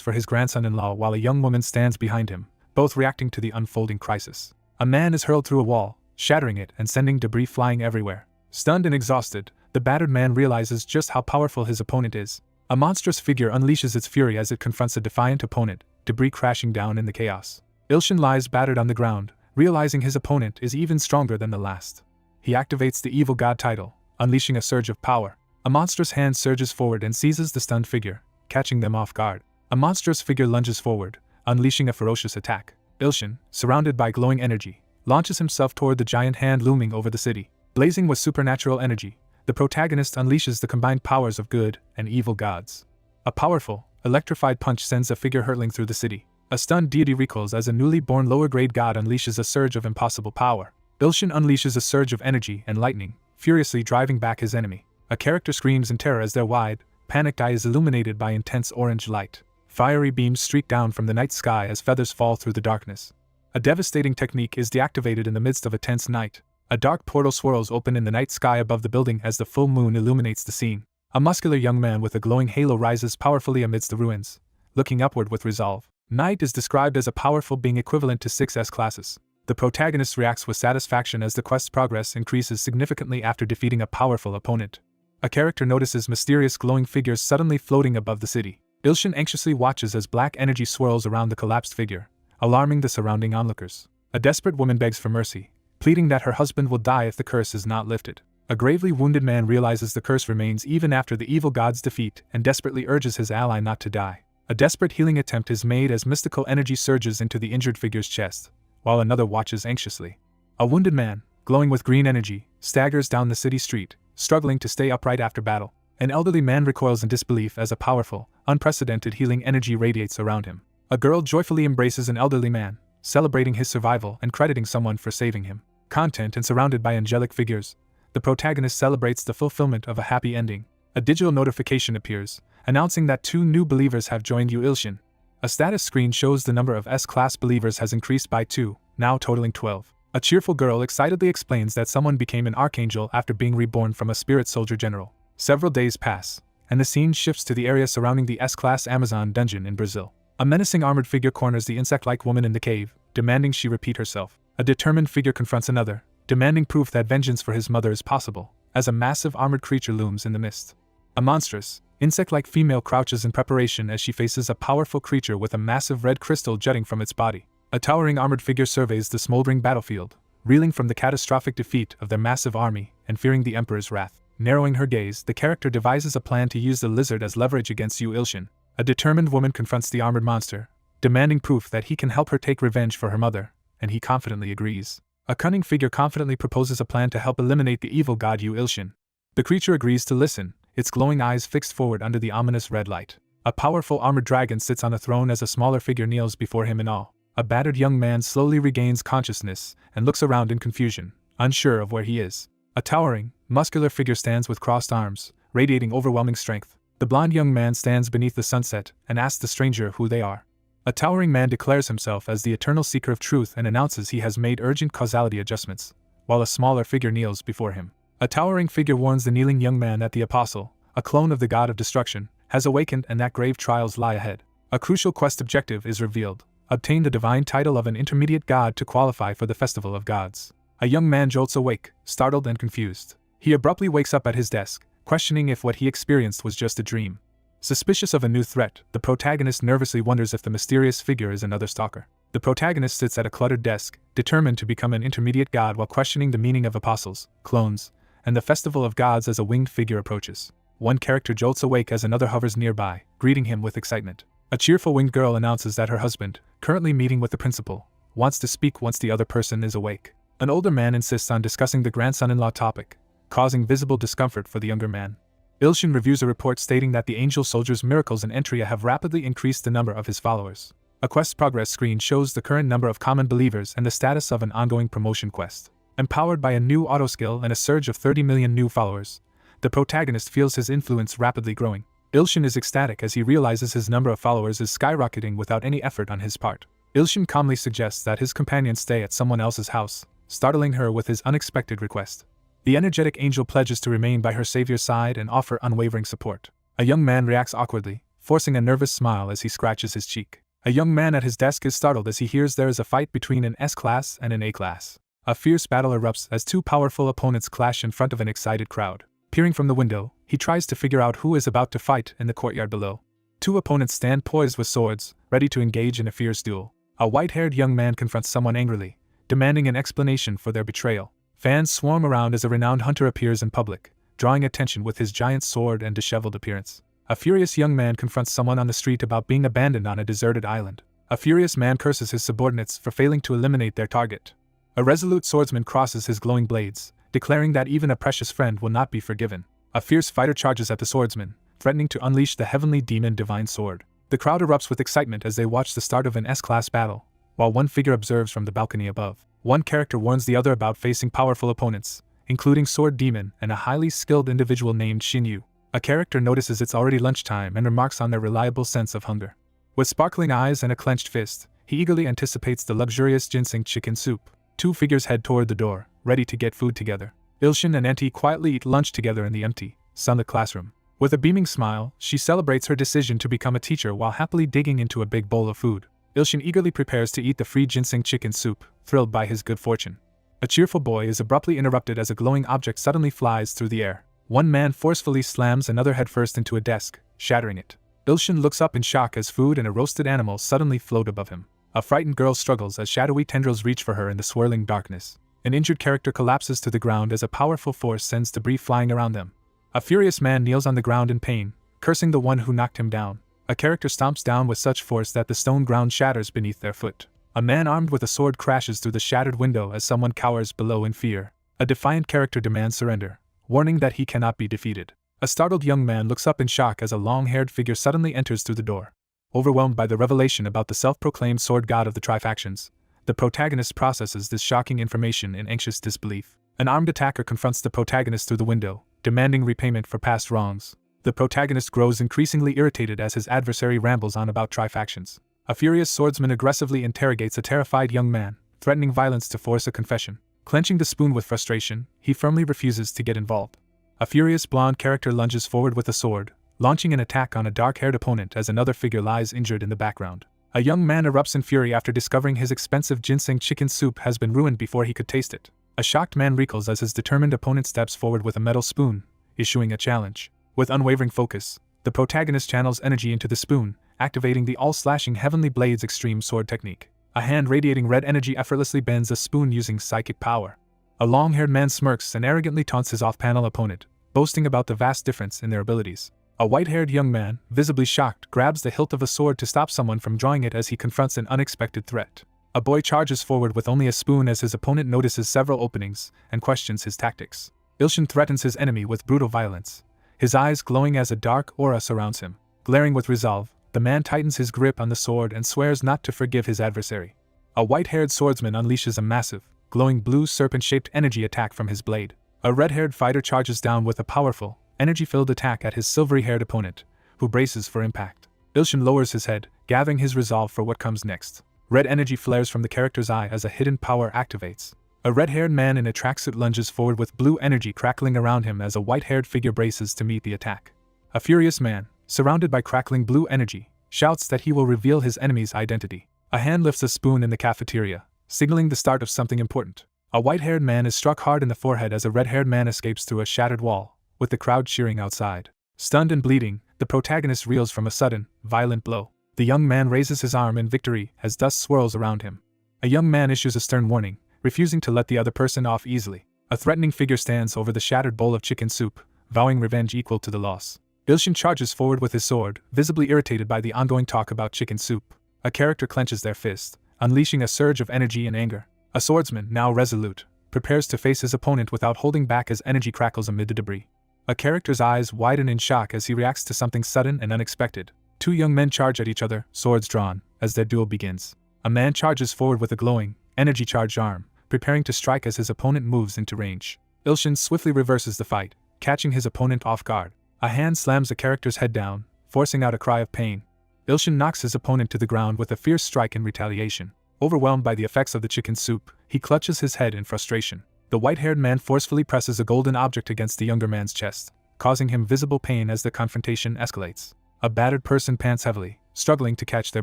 for his grandson-in-law while a young woman stands behind him, both reacting to the unfolding crisis. A man is hurled through a wall, shattering it and sending debris flying everywhere. Stunned and exhausted, the battered man realizes just how powerful his opponent is. A monstrous figure unleashes its fury as it confronts a defiant opponent, debris crashing down in the chaos. Ilshin lies battered on the ground, realizing his opponent is even stronger than the last. He activates the evil god title, unleashing a surge of power. A monstrous hand surges forward and seizes the stunned figure, catching them off guard. A monstrous figure lunges forward, unleashing a ferocious attack. Ilshin, surrounded by glowing energy, launches himself toward the giant hand looming over the city. Blazing with supernatural energy, the protagonist unleashes the combined powers of good and evil gods. A powerful, electrified punch sends a figure hurtling through the city. A stunned deity recoils as a newly born lower-grade god unleashes a surge of impossible power. Ilshin unleashes a surge of energy and lightning, furiously driving back his enemy. A character screams in terror as their wide, panicked eye is illuminated by intense orange light. Fiery beams streak down from the night sky as feathers fall through the darkness. A devastating technique is deactivated in the midst of a tense night. A dark portal swirls open in the night sky above the building as the full moon illuminates the scene. A muscular young man with a glowing halo rises powerfully amidst the ruins, looking upward with resolve. Night is described as a powerful being equivalent to 6 S-classes. The protagonist reacts with satisfaction as the quest's progress increases significantly after defeating a powerful opponent. A character notices mysterious glowing figures suddenly floating above the city. Ilshin anxiously watches as black energy swirls around the collapsed figure, alarming the surrounding onlookers. A desperate woman begs for mercy, pleading that her husband will die if the curse is not lifted. A gravely wounded man realizes the curse remains even after the evil god's defeat and desperately urges his ally not to die. A desperate healing attempt is made as mystical energy surges into the injured figure's chest, while another watches anxiously. A wounded man, glowing with green energy, staggers down the city street, struggling to stay upright after battle. An elderly man recoils in disbelief as a powerful, unprecedented healing energy radiates around him. A girl joyfully embraces an elderly man, celebrating his survival and crediting someone for saving him. Content and surrounded by angelic figures, the protagonist celebrates the fulfillment of a happy ending. A digital notification appears, announcing that 2 new believers have joined you, Ilshin. A status screen shows the number of S-class believers has increased by 2, now totaling 12. A cheerful girl excitedly explains that someone became an archangel after being reborn from a spirit soldier general. Several days pass, and the scene shifts to the area surrounding the S-class Amazon dungeon in Brazil. A menacing armored figure corners the insect-like woman in the cave, demanding she repeat herself. A determined figure confronts another, demanding proof that vengeance for his mother is possible, as a massive armored creature looms in the mist. A monstrous, insect-like female crouches in preparation as she faces a powerful creature with a massive red crystal jutting from its body. A towering armored figure surveys the smoldering battlefield, reeling from the catastrophic defeat of their massive army and fearing the Emperor's wrath. Narrowing her gaze, the character devises a plan to use the lizard as leverage against Yu Ilshin. A determined woman confronts the armored monster, demanding proof that he can help her take revenge for her mother, and he confidently agrees. A cunning figure confidently proposes a plan to help eliminate the evil god Yu Ilshin. The creature agrees to listen, its glowing eyes fixed forward under the ominous red light. A powerful armored dragon sits on a throne as a smaller figure kneels before him in awe. A battered young man slowly regains consciousness and looks around in confusion, unsure of where he is. A towering, muscular figure stands with crossed arms, radiating overwhelming strength. The blond young man stands beneath the sunset and asks the stranger who they are. A towering man declares himself as the eternal seeker of truth and announces he has made urgent causality adjustments, while a smaller figure kneels before him. A towering figure warns the kneeling young man that the apostle, a clone of the god of destruction, has awakened and that grave trials lie ahead. A crucial quest objective is revealed: obtain the divine title of an intermediate god to qualify for the festival of gods. A young man jolts awake, startled and confused. He abruptly wakes up at his desk, questioning if what he experienced was just a dream. Suspicious of a new threat, the protagonist nervously wonders if the mysterious figure is another stalker. The protagonist sits at a cluttered desk, determined to become an intermediate god while questioning the meaning of apostles, clones, and the festival of gods as a winged figure approaches. One character jolts awake as another hovers nearby, greeting him with excitement. A cheerful winged girl announces that her husband, currently meeting with the principal, wants to speak once the other person is awake. An older man insists on discussing the grandson-in-law topic, causing visible discomfort for the younger man. Ilshin reviews a report stating that the angel soldier's miracles in Entria have rapidly increased the number of his followers. A quest progress screen shows the current number of common believers and the status of an ongoing promotion quest. Empowered by a new auto skill and a surge of 30 million new followers, the protagonist feels his influence rapidly growing. Ilshin is ecstatic as he realizes his number of followers is skyrocketing without any effort on his part. Ilshin calmly suggests that his companion stay at someone else's house, startling her with his unexpected request. The energetic angel pledges to remain by her savior's side and offer unwavering support. A young man reacts awkwardly, forcing a nervous smile as he scratches his cheek. A young man at his desk is startled as he hears there is a fight between an S-class and an A-class. A fierce battle erupts as two powerful opponents clash in front of an excited crowd. Peering from the window, he tries to figure out who is about to fight in the courtyard below. Two opponents stand poised with swords, ready to engage in a fierce duel. A white-haired young man confronts someone angrily, demanding an explanation for their betrayal. Fans swarm around as a renowned hunter appears in public, drawing attention with his giant sword and disheveled appearance. A furious young man confronts someone on the street about being abandoned on a deserted island. A furious man curses his subordinates for failing to eliminate their target. A resolute swordsman crosses his glowing blades, declaring that even a precious friend will not be forgiven. A fierce fighter charges at the swordsman, threatening to unleash the heavenly demon divine sword. The crowd erupts with excitement as they watch the start of an S-class battle, while one figure observes from the balcony above. One character warns the other about facing powerful opponents, including Sword Demon and a highly skilled individual named Shinyu. A character notices it's already lunchtime and remarks on their reliable sense of hunger. With sparkling eyes and a clenched fist, he eagerly anticipates the luxurious ginseng chicken soup. Two figures head toward the door, ready to get food together. Ilshin and Enti quietly eat lunch together in the empty, sunlit classroom. With a beaming smile, she celebrates her decision to become a teacher while happily digging into a big bowl of food. Ilshin eagerly prepares to eat the free ginseng chicken soup, thrilled by his good fortune. A cheerful boy is abruptly interrupted as a glowing object suddenly flies through the air. One man forcefully slams another headfirst into a desk, shattering it. Ilshin looks up in shock as food and a roasted animal suddenly float above him. A frightened girl struggles as shadowy tendrils reach for her in the swirling darkness. An injured character collapses to the ground as a powerful force sends debris flying around them. A furious man kneels on the ground in pain, cursing the one who knocked him down. A character stomps down with such force that the stone ground shatters beneath their foot. A man armed with a sword crashes through the shattered window as someone cowers below in fear. A defiant character demands surrender, warning that he cannot be defeated. A startled young man looks up in shock as a long-haired figure suddenly enters through the door. Overwhelmed by the revelation about the self-proclaimed sword god of the Trifactions, the protagonist processes this shocking information in anxious disbelief. An armed attacker confronts the protagonist through the window, demanding repayment for past wrongs. The protagonist grows increasingly irritated as his adversary rambles on about Trifactions. A furious swordsman aggressively interrogates a terrified young man, threatening violence to force a confession. Clenching the spoon with frustration, he firmly refuses to get involved. A furious blonde character lunges forward with a sword, launching an attack on a dark-haired opponent as another figure lies injured in the background. A young man erupts in fury after discovering his expensive ginseng chicken soup has been ruined before he could taste it. A shocked man recoils as his determined opponent steps forward with a metal spoon, issuing a challenge. With unwavering focus, the protagonist channels energy into the spoon, activating the all-slashing Heavenly Blade's extreme sword technique. A hand radiating red energy effortlessly bends a spoon using psychic power. A long-haired man smirks and arrogantly taunts his off-panel opponent, boasting about the vast difference in their abilities. A white-haired young man, visibly shocked, grabs the hilt of a sword to stop someone from drawing it as he confronts an unexpected threat. A boy charges forward with only a spoon as his opponent notices several openings and questions his tactics. Ilshin threatens his enemy with brutal violence, his eyes glowing as a dark aura surrounds him. Glaring with resolve, the man tightens his grip on the sword and swears not to forgive his adversary. A white-haired swordsman unleashes a massive, glowing blue serpent-shaped energy attack from his blade. A red-haired fighter charges down with a powerful, energy-filled attack at his silvery-haired opponent, who braces for impact. Ilshin lowers his head, gathering his resolve for what comes next. Red energy flares from the character's eye as a hidden power activates. A red-haired man in a tracksuit lunges forward with blue energy crackling around him as a white-haired figure braces to meet the attack. A furious man, surrounded by crackling blue energy, shouts that he will reveal his enemy's identity. A hand lifts a spoon in the cafeteria, signaling the start of something important. A white-haired man is struck hard in the forehead as a red-haired man escapes through a shattered wall, with the crowd cheering outside. Stunned and bleeding, the protagonist reels from a sudden, violent blow. The young man raises his arm in victory as dust swirls around him. A young man issues a stern warning, refusing to let the other person off easily. A threatening figure stands over the shattered bowl of chicken soup, vowing revenge equal to the loss. Ilshin charges forward with his sword, visibly irritated by the ongoing talk about chicken soup. A character clenches their fist, unleashing a surge of energy and anger. A swordsman, now resolute, prepares to face his opponent without holding back as energy crackles amid the debris. A character's eyes widen in shock as he reacts to something sudden and unexpected. Two young men charge at each other, swords drawn, as their duel begins. A man charges forward with a glowing, energy-charged arm, preparing to strike as his opponent moves into range. Ilshin swiftly reverses the fight, catching his opponent off guard. A hand slams a character's head down, forcing out a cry of pain. Ilshin knocks his opponent to the ground with a fierce strike in retaliation. Overwhelmed by the effects of the chicken soup, he clutches his head in frustration. The white-haired man forcefully presses a golden object against the younger man's chest, causing him visible pain as the confrontation escalates. A battered person pants heavily, struggling to catch their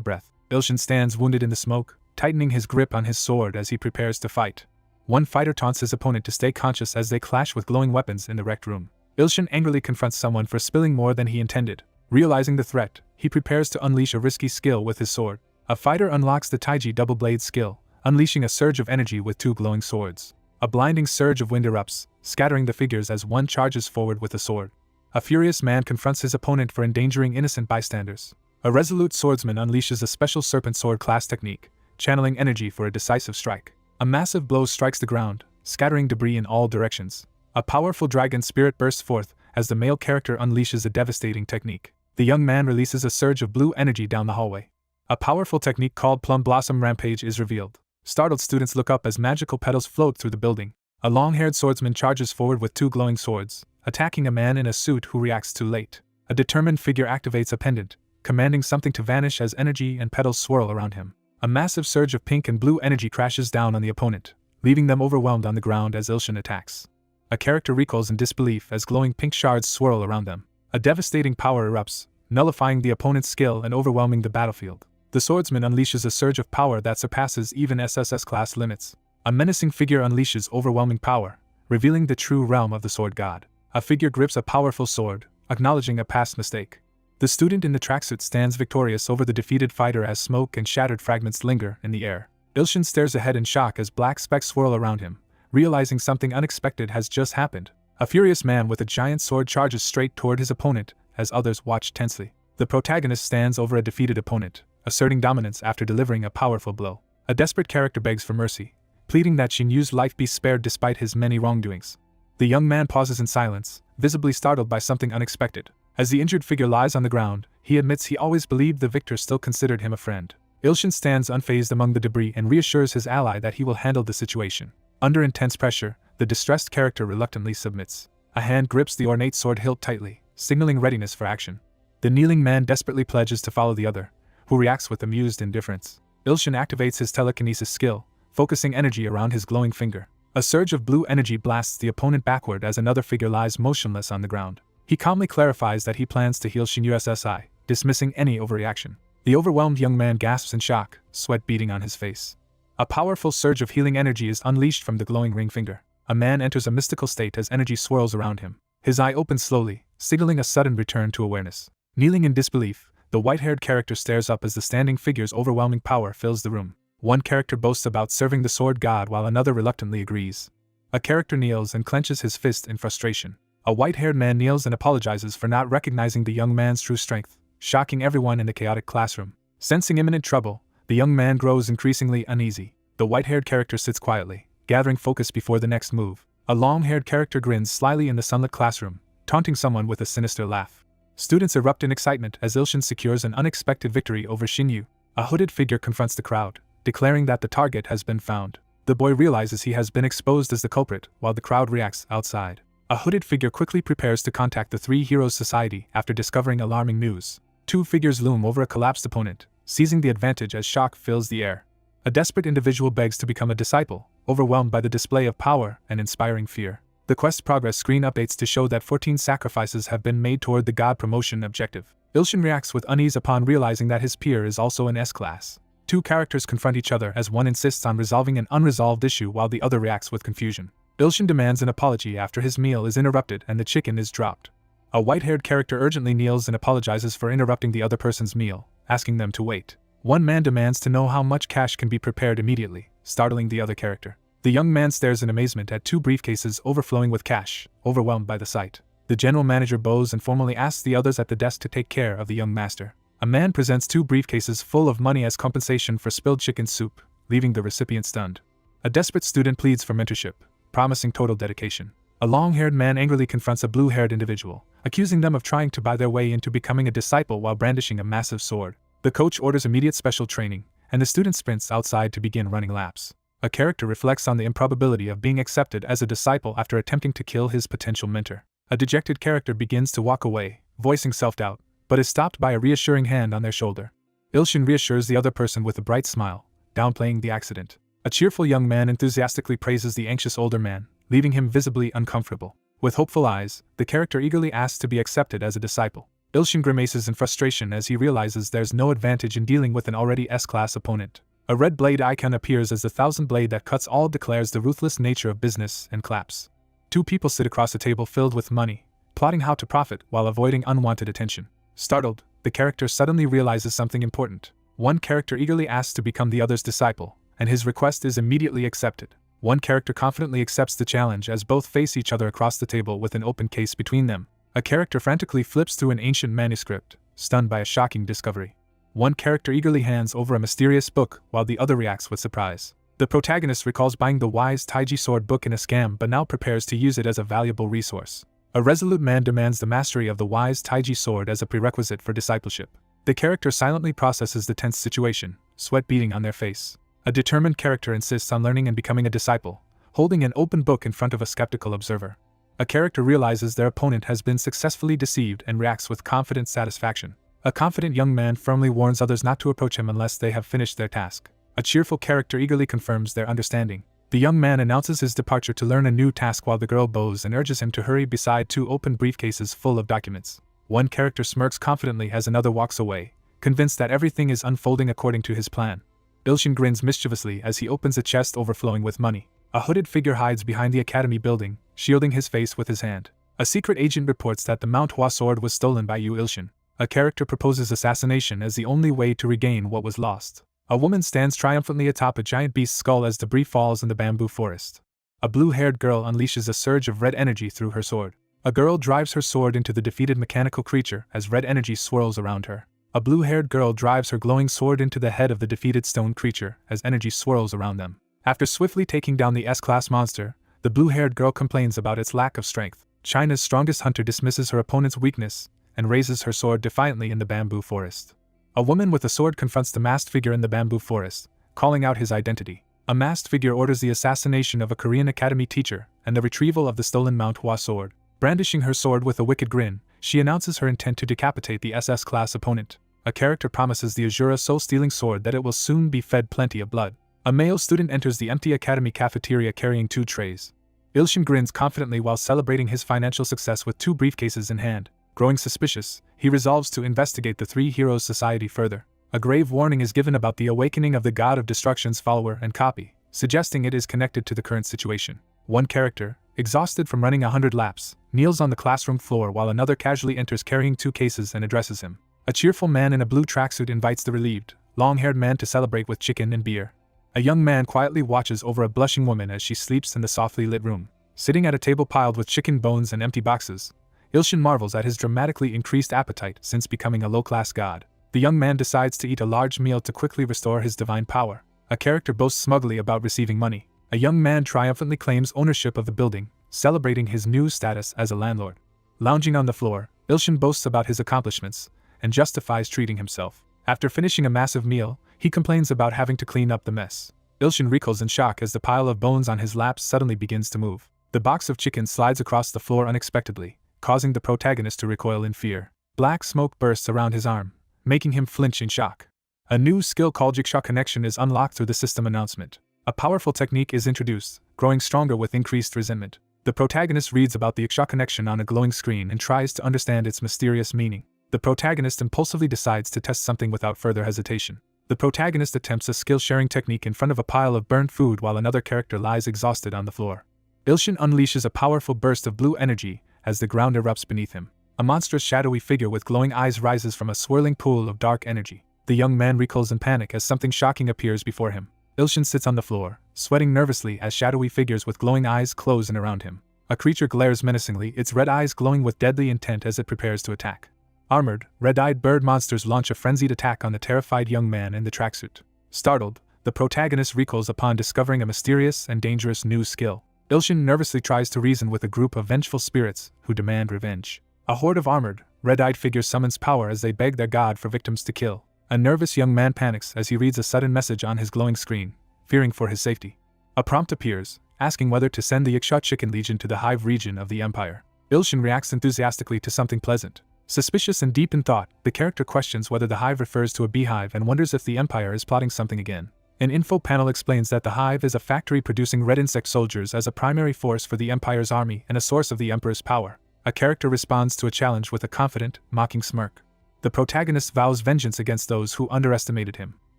breath. Ilshin stands wounded in the smoke, tightening his grip on his sword as he prepares to fight. One fighter taunts his opponent to stay conscious as they clash with glowing weapons in the wrecked room. Ilshin angrily confronts someone for spilling more than he intended. Realizing the threat, he prepares to unleash a risky skill with his sword. A fighter unlocks the Taiji double blade skill, unleashing a surge of energy with two glowing swords. A blinding surge of wind erupts, scattering the figures as one charges forward with a sword. A furious man confronts his opponent for endangering innocent bystanders. A resolute swordsman unleashes a special serpent sword class technique, channeling energy for a decisive strike. A massive blow strikes the ground, scattering debris in all directions. A powerful dragon spirit bursts forth as the male character unleashes a devastating technique. The young man releases a surge of blue energy down the hallway. A powerful technique called Plum Blossom Rampage is revealed. Startled students look up as magical petals float through the building. A long-haired swordsman charges forward with two glowing swords, attacking a man in a suit who reacts too late. A determined figure activates a pendant, commanding something to vanish as energy and petals swirl around him. A massive surge of pink and blue energy crashes down on the opponent, leaving them overwhelmed on the ground as Ilshin attacks. A character recoils in disbelief as glowing pink shards swirl around them. A devastating power erupts, nullifying the opponent's skill and overwhelming the battlefield. The swordsman unleashes a surge of power that surpasses even SSS class limits. A menacing figure unleashes overwhelming power, revealing the true realm of the sword god. A figure grips a powerful sword, acknowledging a past mistake. The student in the tracksuit stands victorious over the defeated fighter as smoke and shattered fragments linger in the air. Ilshin stares ahead in shock as black specks swirl around him, realizing something unexpected has just happened. A furious man with a giant sword charges straight toward his opponent as others watch tensely. The protagonist stands over a defeated opponent, asserting dominance after delivering a powerful blow. A desperate character begs for mercy, pleading that Shinyu's life be spared despite his many wrongdoings. The young man pauses in silence, visibly startled by something unexpected. As the injured figure lies on the ground, he admits he always believed the victor still considered him a friend. Ilshin stands unfazed among the debris and reassures his ally that he will handle the situation. Under intense pressure, the distressed character reluctantly submits. A hand grips the ornate sword hilt tightly, signaling readiness for action. The kneeling man desperately pledges to follow the other, who reacts with amused indifference. Ilshin activates his telekinesis skill, focusing energy around his glowing finger. A surge of blue energy blasts the opponent backward as another figure lies motionless on the ground. He calmly clarifies that he plans to heal Shin-USSI, dismissing any overreaction. The overwhelmed young man gasps in shock, sweat beading on his face. A powerful surge of healing energy is unleashed from the glowing ring finger. A man enters a mystical state as energy swirls around him. His eye opens slowly, signaling a sudden return to awareness. Kneeling in disbelief, the white-haired character stares up as the standing figure's overwhelming power fills the room. One character boasts about serving the sword god while another reluctantly agrees. A character kneels and clenches his fist in frustration. A white-haired man kneels and apologizes for not recognizing the young man's true strength, shocking everyone in the chaotic classroom. Sensing imminent trouble, the young man grows increasingly uneasy. The white-haired character sits quietly, gathering focus before the next move. A long-haired character grins slyly in the sunlit classroom, taunting someone with a sinister laugh. Students erupt in excitement as Ilshin secures an unexpected victory over Shinyu. A hooded figure confronts the crowd, declaring that the target has been found. The boy realizes he has been exposed as the culprit, while the crowd reacts outside. A hooded figure quickly prepares to contact the Three Heroes Society after discovering alarming news. Two figures loom over a collapsed opponent, seizing the advantage as shock fills the air. A desperate individual begs to become a disciple, overwhelmed by the display of power and inspiring fear. The quest's progress screen updates to show that 14 sacrifices have been made toward the god promotion objective. Ilshin reacts with unease upon realizing that his peer is also an S-class. Two characters confront each other as one insists on resolving an unresolved issue while the other reacts with confusion. Ilshin demands an apology after his meal is interrupted and the chicken is dropped. A white-haired character urgently kneels and apologizes for interrupting the other person's meal, asking them to wait. One man demands to know how much cash can be prepared immediately, startling the other character. The young man stares in amazement at two briefcases overflowing with cash, overwhelmed by the sight. The general manager bows and formally asks the others at the desk to take care of the young master. A man presents two briefcases full of money as compensation for spilled chicken soup, leaving the recipient stunned. A desperate student pleads for mentorship, promising total dedication. A long-haired man angrily confronts a blue-haired individual, accusing them of trying to buy their way into becoming a disciple while brandishing a massive sword. The coach orders immediate special training, and the student sprints outside to begin running laps. A character reflects on the improbability of being accepted as a disciple after attempting to kill his potential mentor. A dejected character begins to walk away, voicing self-doubt, but is stopped by a reassuring hand on their shoulder. Ilshin reassures the other person with a bright smile, downplaying the accident. A cheerful young man enthusiastically praises the anxious older man, leaving him visibly uncomfortable. With hopeful eyes, the character eagerly asks to be accepted as a disciple. Ilshin grimaces in frustration as he realizes there's no advantage in dealing with an already S-class opponent. A red blade icon appears as the thousand blade that cuts all declares the ruthless nature of business and claps. Two people sit across a table filled with money, plotting how to profit while avoiding unwanted attention. Startled, the character suddenly realizes something important. One character eagerly asks to become the other's disciple, and his request is immediately accepted. One character confidently accepts the challenge as both face each other across the table with an open case between them. A character frantically flips through an ancient manuscript, stunned by a shocking discovery. One character eagerly hands over a mysterious book while the other reacts with surprise. The protagonist recalls buying the Wise Taiji Sword book in a scam but now prepares to use it as a valuable resource. A resolute man demands the mastery of the Wise Taiji Sword as a prerequisite for discipleship. The character silently processes the tense situation, sweat beading on their face. A determined character insists on learning and becoming a disciple, holding an open book in front of a skeptical observer. A character realizes their opponent has been successfully deceived and reacts with confident satisfaction. A confident young man firmly warns others not to approach him unless they have finished their task. A cheerful character eagerly confirms their understanding. The young man announces his departure to learn a new task while the girl bows and urges him to hurry beside two open briefcases full of documents. One character smirks confidently as another walks away, convinced that everything is unfolding according to his plan. Ilshin grins mischievously as he opens a chest overflowing with money. A hooded figure hides behind the academy building, shielding his face with his hand. A secret agent reports that the Manhwa sword was stolen by Yu Ilshin. A character proposes assassination as the only way to regain what was lost. A woman stands triumphantly atop a giant beast's skull as debris falls in the bamboo forest. A blue-haired girl unleashes a surge of red energy through her sword. A girl drives her sword into the defeated mechanical creature as red energy swirls around her. A blue-haired girl drives her glowing sword into the head of the defeated stone creature as energy swirls around them. After swiftly taking down the S-class monster, the blue-haired girl complains about its lack of strength. China's strongest hunter dismisses her opponent's weakness and raises her sword defiantly in the bamboo forest. A woman with a sword confronts the masked figure in the bamboo forest, calling out his identity. A masked figure orders the assassination of a Korean academy teacher and the retrieval of the stolen Manhwa sword. Brandishing her sword with a wicked grin, she announces her intent to decapitate the SS-class opponent. A character promises the Azura soul-stealing sword that it will soon be fed plenty of blood. A male student enters the empty academy cafeteria carrying two trays. Ilshin grins confidently while celebrating his financial success with 2 briefcases in hand. Growing suspicious, he resolves to investigate the Three Heroes Society further. A grave warning is given about the awakening of the God of Destruction's follower and copy, suggesting it is connected to the current situation. One character, exhausted from running 100 laps, kneels on the classroom floor while another casually enters carrying 2 cases and addresses him. A cheerful man in a blue tracksuit invites the relieved, long-haired man to celebrate with chicken and beer. A young man quietly watches over a blushing woman as she sleeps in the softly lit room. Sitting at a table piled with chicken bones and empty boxes, Ilshin marvels at his dramatically increased appetite since becoming a low-class god. The young man decides to eat a large meal to quickly restore his divine power. A character boasts smugly about receiving money. A young man triumphantly claims ownership of the building, celebrating his new status as a landlord. Lounging on the floor, Ilshin boasts about his accomplishments and justifies treating himself. After finishing a massive meal, he complains about having to clean up the mess. Ilshin recoils in shock as the pile of bones on his lap suddenly begins to move. The box of chicken slides across the floor unexpectedly, causing the protagonist to recoil in fear. Black smoke bursts around his arm, making him flinch in shock. A new skill called Jigshaw Connection is unlocked through the system announcement. A powerful technique is introduced, growing stronger with increased resentment. The protagonist reads about the Jigshaw Connection on a glowing screen and tries to understand its mysterious meaning. The protagonist impulsively decides to test something without further hesitation. The protagonist attempts a skill-sharing technique in front of a pile of burnt food while another character lies exhausted on the floor. Ilshin unleashes a powerful burst of blue energy as the ground erupts beneath him. A monstrous shadowy figure with glowing eyes rises from a swirling pool of dark energy. The young man recoils in panic as something shocking appears before him. Ilshin sits on the floor, sweating nervously as shadowy figures with glowing eyes close in around him. A creature glares menacingly, its red eyes glowing with deadly intent as it prepares to attack. Armored, red-eyed bird monsters launch a frenzied attack on the terrified young man in the tracksuit. Startled, the protagonist recoils upon discovering a mysterious and dangerous new skill. Ilshin nervously tries to reason with a group of vengeful spirits who demand revenge. A horde of armored, red-eyed figures summons power as they beg their god for victims to kill. A nervous young man panics as he reads a sudden message on his glowing screen, fearing for his safety. A prompt appears, asking whether to send the Jigshaw Chicken Legion to the Hive region of the Empire. Ilshin reacts enthusiastically to something pleasant. Suspicious and deep in thought, the character questions whether the Hive refers to a beehive and wonders if the Empire is plotting something again. An info panel explains that the Hive is a factory producing red insect soldiers as a primary force for the Empire's army and a source of the Emperor's power. A character responds to a challenge with a confident, mocking smirk. The protagonist vows vengeance against those who underestimated him.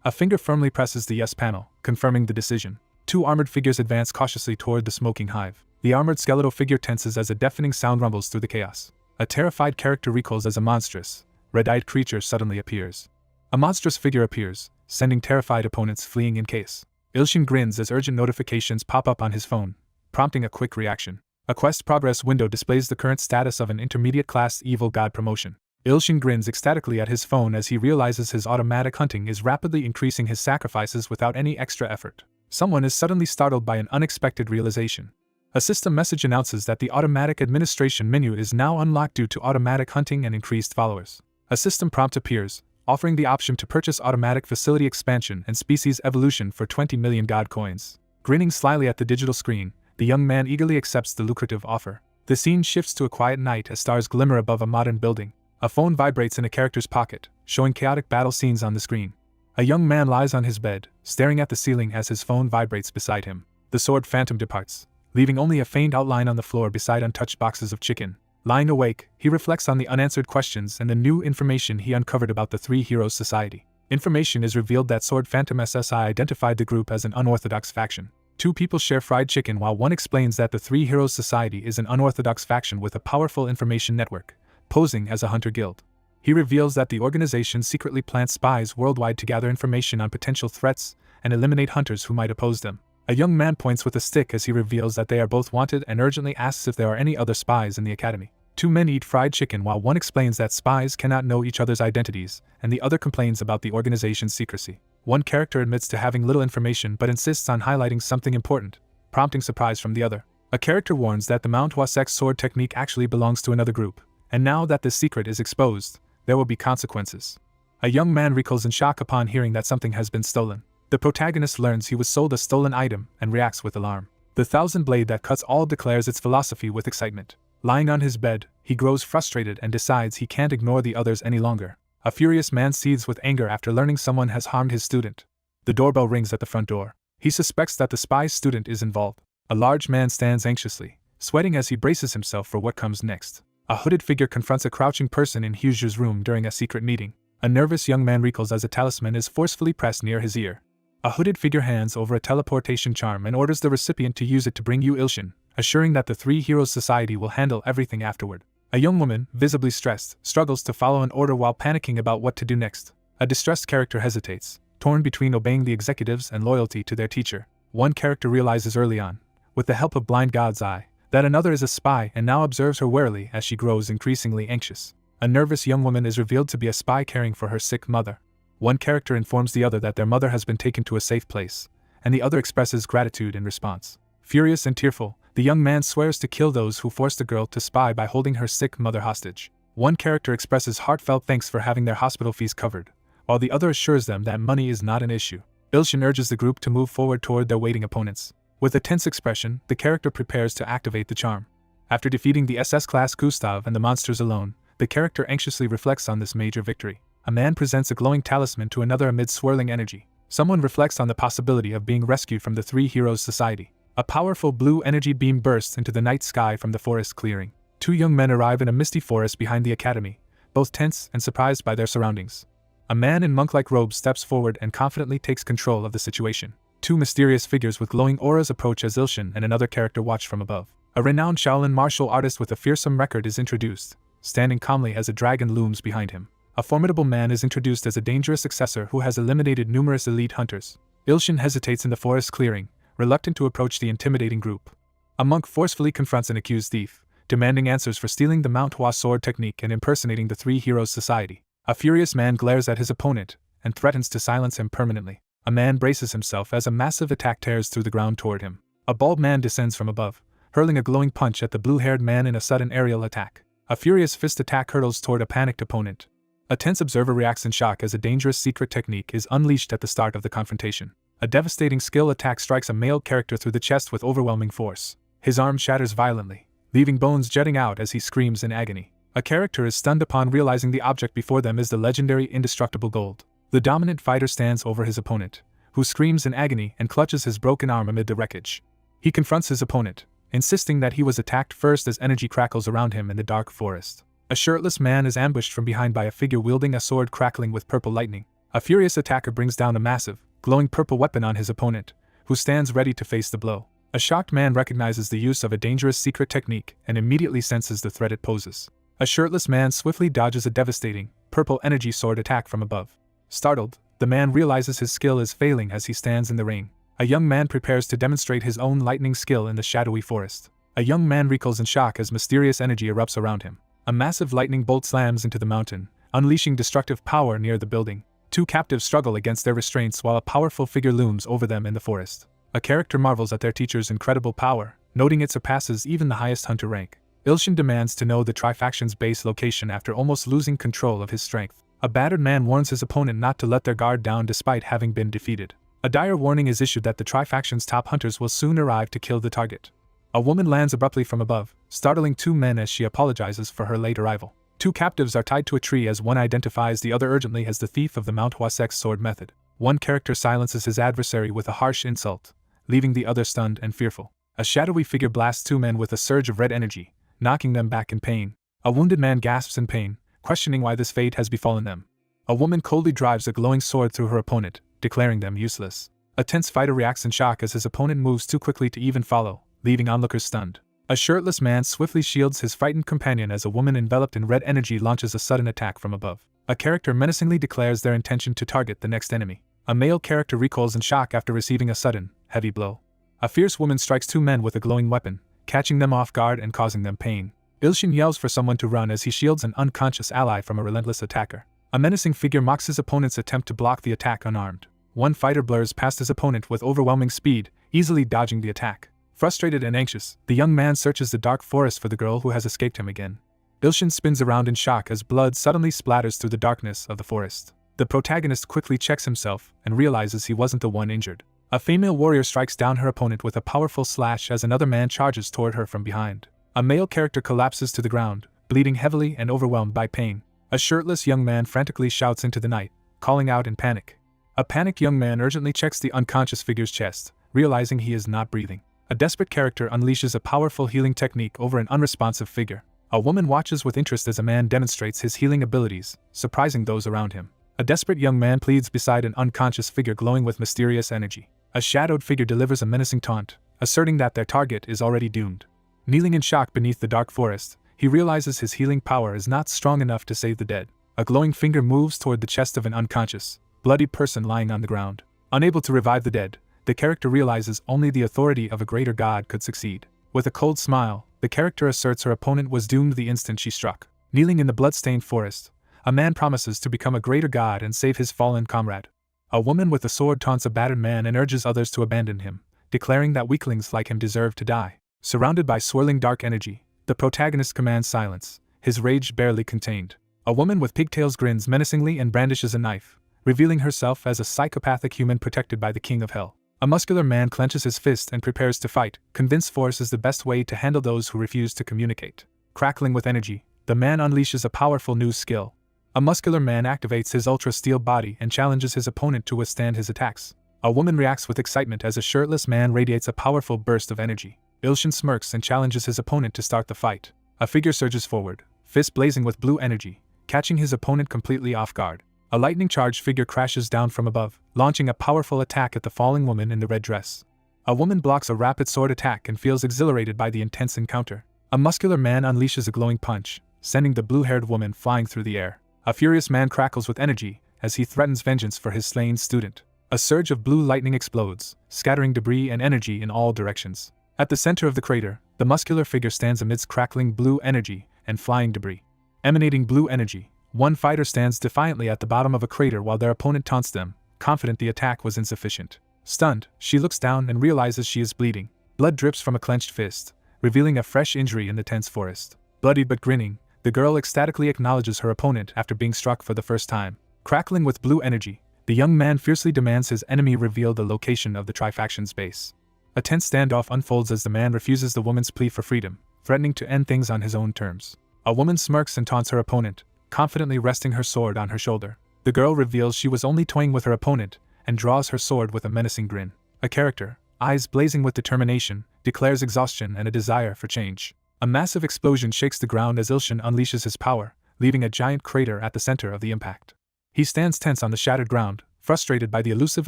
A finger firmly presses the yes panel, confirming the decision. 2 armored figures advance cautiously toward the smoking hive. The armored skeletal figure tenses as a deafening sound rumbles through the chaos. A terrified character recoils as a monstrous, red-eyed creature suddenly appears. A monstrous figure appears, sending terrified opponents fleeing in case. Ilshin grins as urgent notifications pop up on his phone, prompting a quick reaction. A quest progress window displays the current status of an intermediate class evil god promotion. Ilshin grins ecstatically at his phone as he realizes his automatic hunting is rapidly increasing his sacrifices without any extra effort. Someone is suddenly startled by an unexpected realization. A system message announces that the automatic administration menu is now unlocked due to automatic hunting and increased followers. A system prompt appears, offering the option to purchase automatic facility expansion and species evolution for 20 million god coins. Grinning slyly at the digital screen, the young man eagerly accepts the lucrative offer. The scene shifts to a quiet night as stars glimmer above a modern building. A phone vibrates in a character's pocket, showing chaotic battle scenes on the screen. A young man lies on his bed, staring at the ceiling as his phone vibrates beside him. The sword phantom departs, leaving only a faint outline on the floor beside untouched boxes of chicken. Lying awake, he reflects on the unanswered questions and the new information he uncovered about the Three Heroes Society. Information is revealed that Sword Phantom SSI identified the group as an unorthodox faction. 2 people share fried chicken while one explains that the Three Heroes Society is an unorthodox faction with a powerful information network, posing as a hunter guild. He reveals that the organization secretly plants spies worldwide to gather information on potential threats and eliminate hunters who might oppose them. A young man points with a stick as he reveals that they are both wanted and urgently asks if there are any other spies in the academy. 2 men eat fried chicken while one explains that spies cannot know each other's identities, and the other complains about the organization's secrecy. One character admits to having little information but insists on highlighting something important, prompting surprise from the other. A character warns that the Manhwa sex sword technique actually belongs to another group, and now that this secret is exposed, there will be consequences. A young man recoils in shock upon hearing that something has been stolen. The protagonist learns he was sold a stolen item and reacts with alarm. The thousand blade that cuts all declares its philosophy with excitement. Lying on his bed, he grows frustrated and decides he can't ignore the others any longer. A furious man seethes with anger after learning someone has harmed his student. The doorbell rings at the front door. He suspects that the spy student is involved. A large man stands anxiously, sweating as he braces himself for what comes next. A hooded figure confronts a crouching person in Hyusu's room during a secret meeting. A nervous young man recoils as a talisman is forcefully pressed near his ear. A hooded figure hands over a teleportation charm and orders the recipient to use it to bring you Ilshin, assuring that the Three Heroes Society will handle everything afterward. A young woman, visibly stressed, struggles to follow an order while panicking about what to do next. A distressed character hesitates, torn between obeying the executives and loyalty to their teacher. One character realizes early on, with the help of Blind God's Eye, that another is a spy and now observes her warily as she grows increasingly anxious. A nervous young woman is revealed to be a spy caring for her sick mother. One character informs the other that their mother has been taken to a safe place, and the other expresses gratitude in response. Furious and tearful, the young man swears to kill those who forced the girl to spy by holding her sick mother hostage. One character expresses heartfelt thanks for having their hospital fees covered, while the other assures them that money is not an issue. Ilshin urges the group to move forward toward their waiting opponents. With a tense expression, the character prepares to activate the charm. After defeating the SS-class Gustav and the monsters alone, the character anxiously reflects on this major victory. A man presents a glowing talisman to another amid swirling energy. Someone reflects on the possibility of being rescued from the Three Heroes Society. A powerful blue energy beam bursts into the night sky from the forest clearing. Two young men arrive in a misty forest behind the academy, both tense and surprised by their surroundings. A man in monk-like robes steps forward and confidently takes control of the situation. Two mysterious figures with glowing auras approach as Ilshin and another character watch from above. A renowned Shaolin martial artist with a fearsome record is introduced, standing calmly as a dragon looms behind him. A formidable man is introduced as a dangerous successor who has eliminated numerous elite hunters. Ilshin hesitates in the forest clearing, reluctant to approach the intimidating group. A monk forcefully confronts an accused thief, demanding answers for stealing the Manhwa sword technique and impersonating the Three Heroes Society. A furious man glares at his opponent and threatens to silence him permanently. A man braces himself as a massive attack tears through the ground toward him. A bald man descends from above, hurling a glowing punch at the blue-haired man in a sudden aerial attack. A furious fist attack hurtles toward a panicked opponent. A tense observer reacts in shock as a dangerous secret technique is unleashed at the start of the confrontation. A devastating skill attack strikes a male character through the chest with overwhelming force. His arm shatters violently, leaving bones jutting out as he screams in agony. A character is stunned upon realizing the object before them is the legendary indestructible gold. The dominant fighter stands over his opponent, who screams in agony and clutches his broken arm amid the wreckage. He confronts his opponent, insisting that he was attacked first as energy crackles around him in the dark forest. A shirtless man is ambushed from behind by a figure wielding a sword crackling with purple lightning. A furious attacker brings down a massive, glowing purple weapon on his opponent, who stands ready to face the blow. A shocked man recognizes the use of a dangerous secret technique and immediately senses the threat it poses. A shirtless man swiftly dodges a devastating, purple energy sword attack from above. Startled, the man realizes his skill is failing as he stands in the rain. A young man prepares to demonstrate his own lightning skill in the shadowy forest. A young man recoils in shock as mysterious energy erupts around him. A massive lightning bolt slams into the mountain, unleashing destructive power near the building. Two captives struggle against their restraints while a powerful figure looms over them in the forest. A character marvels at their teacher's incredible power, noting it surpasses even the highest hunter rank. Ilshin demands to know the Tri-Faction's base location after almost losing control of his strength. A battered man warns his opponent not to let their guard down despite having been defeated. A dire warning is issued that the Tri-Faction's top hunters will soon arrive to kill the target. A woman lands abruptly from above, startling two men as she apologizes for her late arrival. Two captives are tied to a tree as one identifies the other urgently as the thief of the Manhwa sex sword method. One character silences his adversary with a harsh insult, leaving the other stunned and fearful. A shadowy figure blasts two men with a surge of red energy, knocking them back in pain. A wounded man gasps in pain, questioning why this fate has befallen them. A woman coldly drives a glowing sword through her opponent, declaring them useless. A tense fighter reacts in shock as his opponent moves too quickly to even follow, leaving onlookers stunned. A shirtless man swiftly shields his frightened companion as a woman enveloped in red energy launches a sudden attack from above. A character menacingly declares their intention to target the next enemy. A male character recoils in shock after receiving a sudden, heavy blow. A fierce woman strikes two men with a glowing weapon, catching them off guard and causing them pain. Ilshin yells for someone to run as he shields an unconscious ally from a relentless attacker. A menacing figure mocks his opponent's attempt to block the attack unarmed. One fighter blurs past his opponent with overwhelming speed, easily dodging the attack. Frustrated and anxious, the young man searches the dark forest for the girl who has escaped him again. Ilshin spins around in shock as blood suddenly splatters through the darkness of the forest. The protagonist quickly checks himself and realizes he wasn't the one injured. A female warrior strikes down her opponent with a powerful slash as another man charges toward her from behind. A male character collapses to the ground, bleeding heavily and overwhelmed by pain. A shirtless young man frantically shouts into the night, calling out in panic. A panicked young man urgently checks the unconscious figure's chest, realizing he is not breathing. A desperate character unleashes a powerful healing technique over an unresponsive figure. A woman watches with interest as a man demonstrates his healing abilities, surprising those around him. A desperate young man pleads beside an unconscious figure glowing with mysterious energy. A shadowed figure delivers a menacing taunt, asserting that their target is already doomed. Kneeling in shock beneath the dark forest, he realizes his healing power is not strong enough to save the dead. A glowing finger moves toward the chest of an unconscious, bloodied person lying on the ground. Unable to revive the dead, the character realizes only the authority of a greater god could succeed. With a cold smile, the character asserts her opponent was doomed the instant she struck. Kneeling in the blood-stained forest, a man promises to become a greater god and save his fallen comrade. A woman with a sword taunts a battered man and urges others to abandon him, declaring that weaklings like him deserve to die. Surrounded by swirling dark energy, the protagonist commands silence, his rage barely contained. A woman with pigtails grins menacingly and brandishes a knife, revealing herself as a psychopathic human protected by the King of Hell. A muscular man clenches his fist and prepares to fight, convinced force is the best way to handle those who refuse to communicate. Crackling with energy, the man unleashes a powerful new skill. A muscular man activates his ultra-steel body and challenges his opponent to withstand his attacks. A woman reacts with excitement as a shirtless man radiates a powerful burst of energy. Ilshin smirks and challenges his opponent to start the fight. A figure surges forward, fist blazing with blue energy, catching his opponent completely off guard. A lightning-charged figure crashes down from above, launching a powerful attack at the falling woman in the red dress. A woman blocks a rapid sword attack and feels exhilarated by the intense encounter. A muscular man unleashes a glowing punch, sending the blue-haired woman flying through the air. A furious man crackles with energy as he threatens vengeance for his slain student. A surge of blue lightning explodes, scattering debris and energy in all directions. At the center of the crater, the muscular figure stands amidst crackling blue energy and flying debris. Emanating blue energy, one fighter stands defiantly at the bottom of a crater while their opponent taunts them, confident the attack was insufficient. Stunned, she looks down and realizes she is bleeding. Blood drips from a clenched fist, revealing a fresh injury in the tense forest. Bloodied but grinning, the girl ecstatically acknowledges her opponent after being struck for the first time. Crackling with blue energy, the young man fiercely demands his enemy reveal the location of the Tri-Faction's base. A tense standoff unfolds as the man refuses the woman's plea for freedom, threatening to end things on his own terms. A woman smirks and taunts her opponent, confidently resting her sword on her shoulder. The girl reveals she was only toying with her opponent and draws her sword with a menacing grin. A character, eyes blazing with determination, declares exhaustion and a desire for change. A massive explosion shakes the ground as Ilshin unleashes his power, leaving a giant crater at the center of the impact. He stands tense on the shattered ground, frustrated by the elusive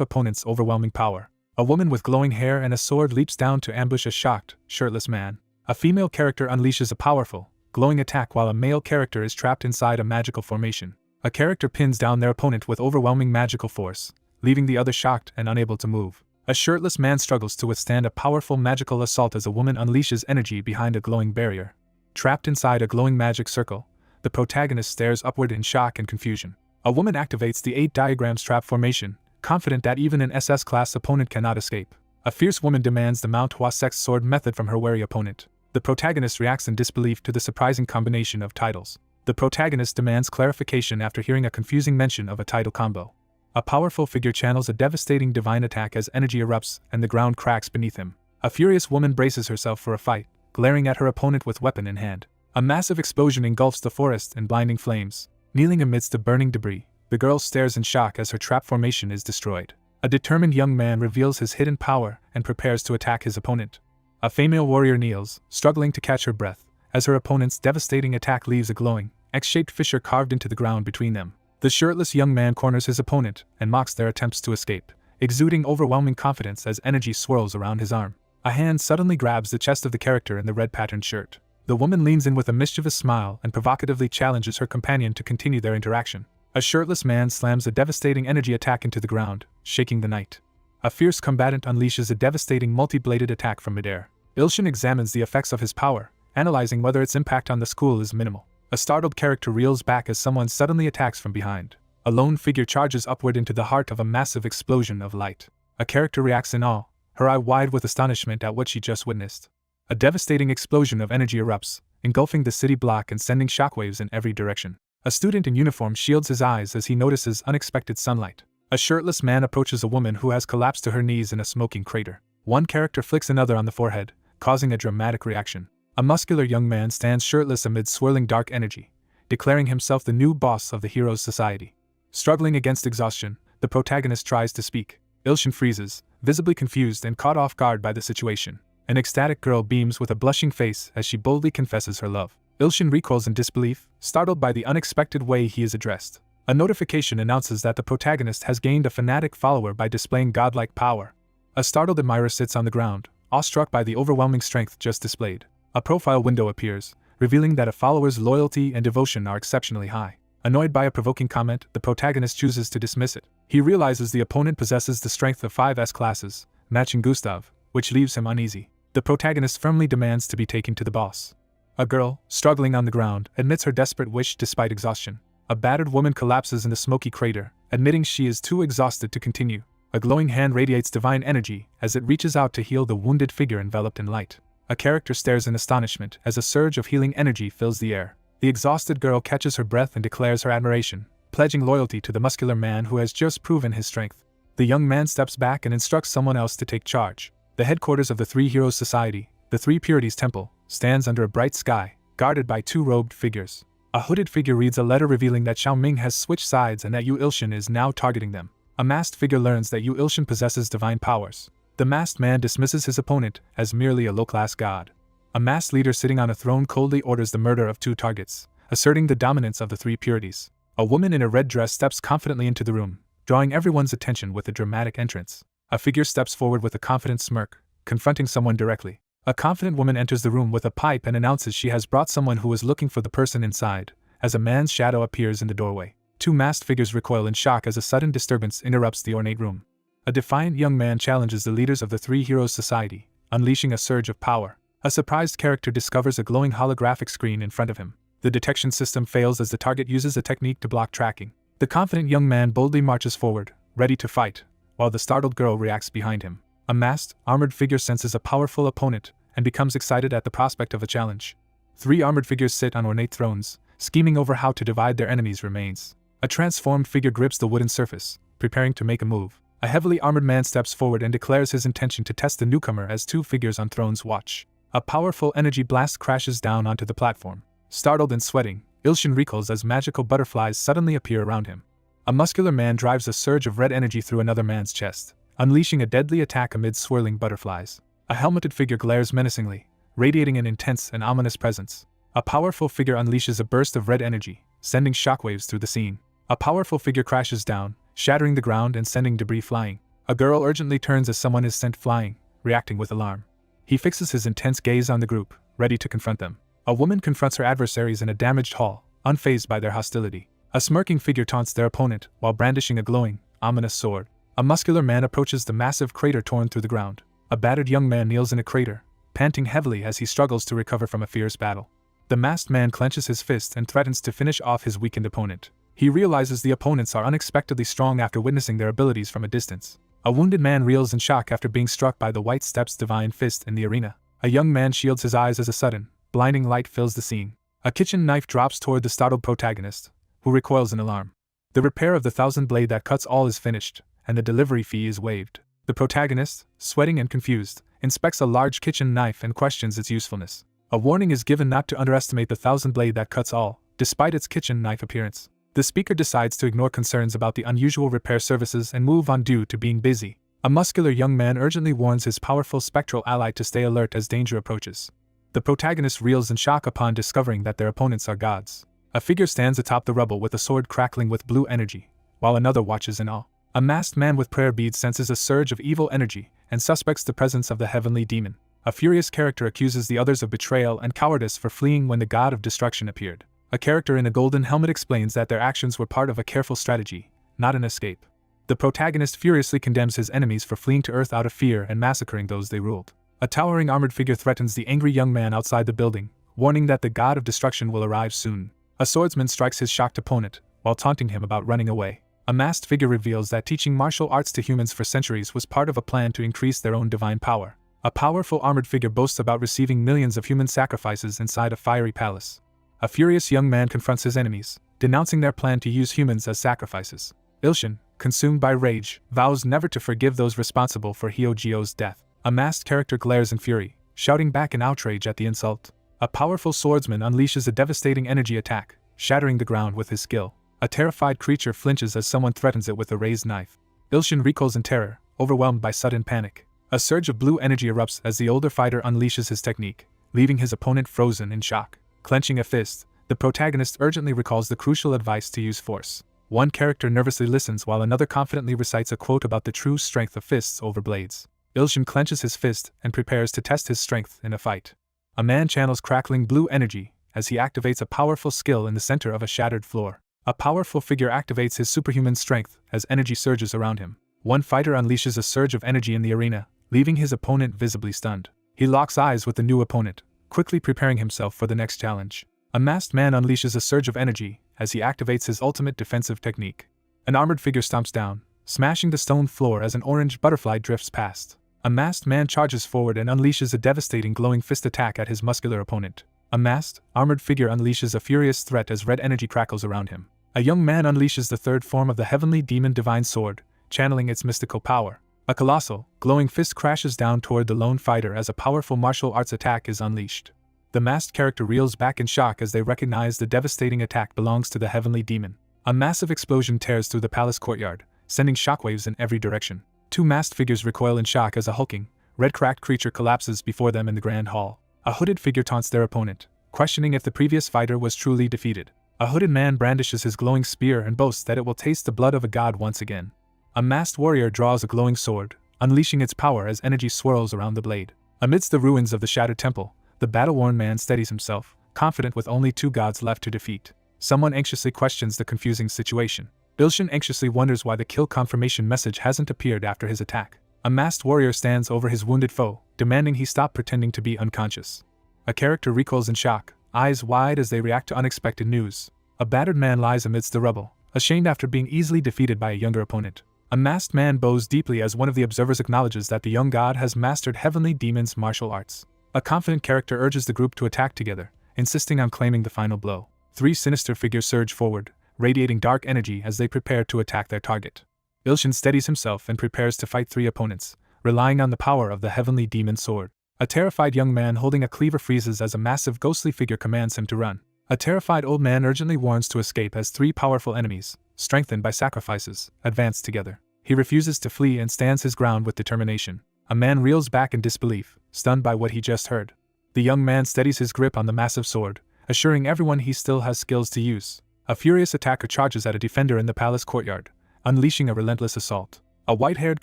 opponent's overwhelming power. A woman with glowing hair and a sword leaps down to ambush a shocked, shirtless man. A female character unleashes a powerful, glowing attack while a male character is trapped inside a magical formation. A character pins down their opponent with overwhelming magical force, leaving the other shocked and unable to move. A shirtless man struggles to withstand a powerful magical assault as a woman unleashes energy behind a glowing barrier. Trapped inside a glowing magic circle, the protagonist stares upward in shock and confusion. A woman activates the 8 diagrams trap formation, confident that even an SS-class opponent cannot escape. A fierce woman demands the Manhwa sex sword method from her wary opponent. The protagonist reacts in disbelief to the surprising combination of titles. The protagonist demands clarification after hearing a confusing mention of a title combo. A powerful figure channels a devastating divine attack as energy erupts and the ground cracks beneath him. A furious woman braces herself for a fight, glaring at her opponent with weapon in hand. A massive explosion engulfs the forest in blinding flames. Kneeling amidst the burning debris, the girl stares in shock as her trap formation is destroyed. A determined young man reveals his hidden power and prepares to attack his opponent. A female warrior kneels, struggling to catch her breath, as her opponent's devastating attack leaves a glowing, X-shaped fissure carved into the ground between them. The shirtless young man corners his opponent and mocks their attempts to escape, exuding overwhelming confidence as energy swirls around his arm. A hand suddenly grabs the chest of the character in the red patterned shirt. The woman leans in with a mischievous smile and provocatively challenges her companion to continue their interaction. A shirtless man slams a devastating energy attack into the ground, shaking the night. A fierce combatant unleashes a devastating multi-bladed attack from midair. Ilshin examines the effects of his power, analyzing whether its impact on the school is minimal. A startled character reels back as someone suddenly attacks from behind. A lone figure charges upward into the heart of a massive explosion of light. A character reacts in awe, her eye wide with astonishment at what she just witnessed. A devastating explosion of energy erupts, engulfing the city block and sending shockwaves in every direction. A student in uniform shields his eyes as he notices unexpected sunlight. A shirtless man approaches a woman who has collapsed to her knees in a smoking crater. One character flicks another on the forehead, causing a dramatic reaction. A muscular young man stands shirtless amid swirling dark energy, declaring himself the new boss of the Heroes Society. Struggling against exhaustion, the protagonist tries to speak. Ilshin freezes, visibly confused and caught off guard by the situation. An ecstatic girl beams with a blushing face as she boldly confesses her love. Ilshin recoils in disbelief, startled by the unexpected way he is addressed. A notification announces that the protagonist has gained a fanatic follower by displaying godlike power. A startled admirer sits on the ground, awestruck by the overwhelming strength just displayed. A profile window appears, revealing that a follower's loyalty and devotion are exceptionally high. Annoyed by a provoking comment, the protagonist chooses to dismiss it. He realizes the opponent possesses the strength of 5 S-classes, matching Gustav, which leaves him uneasy. The protagonist firmly demands to be taken to the boss. A girl, struggling on the ground, admits her desperate wish despite exhaustion. A battered woman collapses in the smoky crater, admitting she is too exhausted to continue. A glowing hand radiates divine energy as it reaches out to heal the wounded figure enveloped in light. A character stares in astonishment as a surge of healing energy fills the air. The exhausted girl catches her breath and declares her admiration, pledging loyalty to the muscular man who has just proven his strength. The young man steps back and instructs someone else to take charge. The headquarters of the Three Heroes Society, the Three Purities Temple, stands under a bright sky, guarded by 2 robed figures. A hooded figure reads a letter revealing that Xiaoming has switched sides and that Yu Ilshin is now targeting them. A masked figure learns that Yu Ilshin possesses divine powers. The masked man dismisses his opponent as merely a low-class god. A masked leader sitting on a throne coldly orders the murder of 2 targets, asserting the dominance of the 3 purities. A woman in a red dress steps confidently into the room, drawing everyone's attention with a dramatic entrance. A figure steps forward with a confident smirk, confronting someone directly. A confident woman enters the room with a pipe and announces she has brought someone who is looking for the person inside, as a man's shadow appears in the doorway. 2 masked figures recoil in shock as a sudden disturbance interrupts the ornate room. A defiant young man challenges the leaders of the Three Heroes Society, unleashing a surge of power. A surprised character discovers a glowing holographic screen in front of him. The detection system fails as the target uses a technique to block tracking. The confident young man boldly marches forward, ready to fight, while the startled girl reacts behind him. A masked, armored figure senses a powerful opponent and becomes excited at the prospect of a challenge. 3 armored figures sit on ornate thrones, scheming over how to divide their enemy's remains. A transformed figure grips the wooden surface, preparing to make a move. A heavily armored man steps forward and declares his intention to test the newcomer as 2 figures on thrones watch. A powerful energy blast crashes down onto the platform. Startled and sweating, Ilshin recoils as magical butterflies suddenly appear around him. A muscular man drives a surge of red energy through another man's chest, unleashing a deadly attack amid swirling butterflies. A helmeted figure glares menacingly, radiating an intense and ominous presence. A powerful figure unleashes a burst of red energy, sending shockwaves through the scene. A powerful figure crashes down, shattering the ground and sending debris flying. A girl urgently turns as someone is sent flying, reacting with alarm. He fixes his intense gaze on the group, ready to confront them. A woman confronts her adversaries in a damaged hall, unfazed by their hostility. A smirking figure taunts their opponent while brandishing a glowing, ominous sword. A muscular man approaches the massive crater torn through the ground. A battered young man kneels in a crater, panting heavily as he struggles to recover from a fierce battle. The masked man clenches his fist and threatens to finish off his weakened opponent. He realizes the opponents are unexpectedly strong after witnessing their abilities from a distance. A wounded man reels in shock after being struck by the White Steps' divine fist in the arena. A young man shields his eyes as a sudden, blinding light fills the scene. A kitchen knife drops toward the startled protagonist, who recoils in alarm. The repair of the 1,000 blade that cuts all is finished, and the delivery fee is waived. The protagonist, sweating and confused, inspects a large kitchen knife and questions its usefulness. A warning is given not to underestimate the 1,000 blade that cuts all, despite its kitchen knife appearance. The speaker decides to ignore concerns about the unusual repair services and move on due to being busy. A muscular young man urgently warns his powerful spectral ally to stay alert as danger approaches. The protagonist reels in shock upon discovering that their opponents are gods. A figure stands atop the rubble with a sword crackling with blue energy, while another watches in awe. A masked man with prayer beads senses a surge of evil energy and suspects the presence of the heavenly demon. A furious character accuses the others of betrayal and cowardice for fleeing when the god of destruction appeared. A character in a golden helmet explains that their actions were part of a careful strategy, not an escape. The protagonist furiously condemns his enemies for fleeing to Earth out of fear and massacring those they ruled. A towering armored figure threatens the angry young man outside the building, warning that the god of destruction will arrive soon. A swordsman strikes his shocked opponent, while taunting him about running away. A masked figure reveals that teaching martial arts to humans for centuries was part of a plan to increase their own divine power. A powerful armored figure boasts about receiving millions of human sacrifices inside a fiery palace. A furious young man confronts his enemies, denouncing their plan to use humans as sacrifices. Ilshin, consumed by rage, vows never to forgive those responsible for Hyojio's death. A masked character glares in fury, shouting back in outrage at the insult. A powerful swordsman unleashes a devastating energy attack, shattering the ground with his skill. A terrified creature flinches as someone threatens it with a raised knife. Ilshin recoils in terror, overwhelmed by sudden panic. A surge of blue energy erupts as the older fighter unleashes his technique, leaving his opponent frozen in shock. Clenching a fist, the protagonist urgently recalls the crucial advice to use force. One character nervously listens while another confidently recites a quote about the true strength of fists over blades. Ilshin clenches his fist and prepares to test his strength in a fight. A man channels crackling blue energy as he activates a powerful skill in the center of a shattered floor. A powerful figure activates his superhuman strength as energy surges around him. One fighter unleashes a surge of energy in the arena, leaving his opponent visibly stunned. He locks eyes with the new opponent, quickly preparing himself for the next challenge. A masked man unleashes a surge of energy as he activates his ultimate defensive technique. An armored figure stomps down, smashing the stone floor as an orange butterfly drifts past. A masked man charges forward and unleashes a devastating glowing fist attack at his muscular opponent. A masked, armored figure unleashes a furious threat as red energy crackles around him. A young man unleashes the third form of the heavenly demon divine sword, channeling its mystical power. A colossal, glowing fist crashes down toward the lone fighter as a powerful martial arts attack is unleashed. The masked character reels back in shock as they recognize the devastating attack belongs to the heavenly demon. A massive explosion tears through the palace courtyard, sending shockwaves in every direction. Two masked figures recoil in shock as a hulking, red-cracked creature collapses before them in the grand hall. A hooded figure taunts their opponent, questioning if the previous fighter was truly defeated. A hooded man brandishes his glowing spear and boasts that it will taste the blood of a god once again. A masked warrior draws a glowing sword, unleashing its power as energy swirls around the blade. Amidst the ruins of the shattered temple, the battle-worn man steadies himself, confident with only two gods left to defeat. Someone anxiously questions the confusing situation. Ilshin anxiously wonders why the kill confirmation message hasn't appeared after his attack. A masked warrior stands over his wounded foe, demanding he stop pretending to be unconscious. A character recoils in shock, eyes wide as they react to unexpected news. A battered man lies amidst the rubble, ashamed after being easily defeated by a younger opponent. A masked man bows deeply as one of the observers acknowledges that the young god has mastered heavenly demon's martial arts. A confident character urges the group to attack together, insisting on claiming the final blow. Three sinister figures surge forward, radiating dark energy as they prepare to attack their target. Ilshin steadies himself and prepares to fight three opponents, relying on the power of the heavenly demon sword. A terrified young man holding a cleaver freezes as a massive ghostly figure commands him to run. A terrified old man urgently warns to escape as three powerful enemies, strengthened by sacrifices, advance together. He refuses to flee and stands his ground with determination. A man reels back in disbelief, stunned by what he just heard. The young man steadies his grip on the massive sword, assuring everyone he still has skills to use. A furious attacker charges at a defender in the palace courtyard, unleashing a relentless assault. A white-haired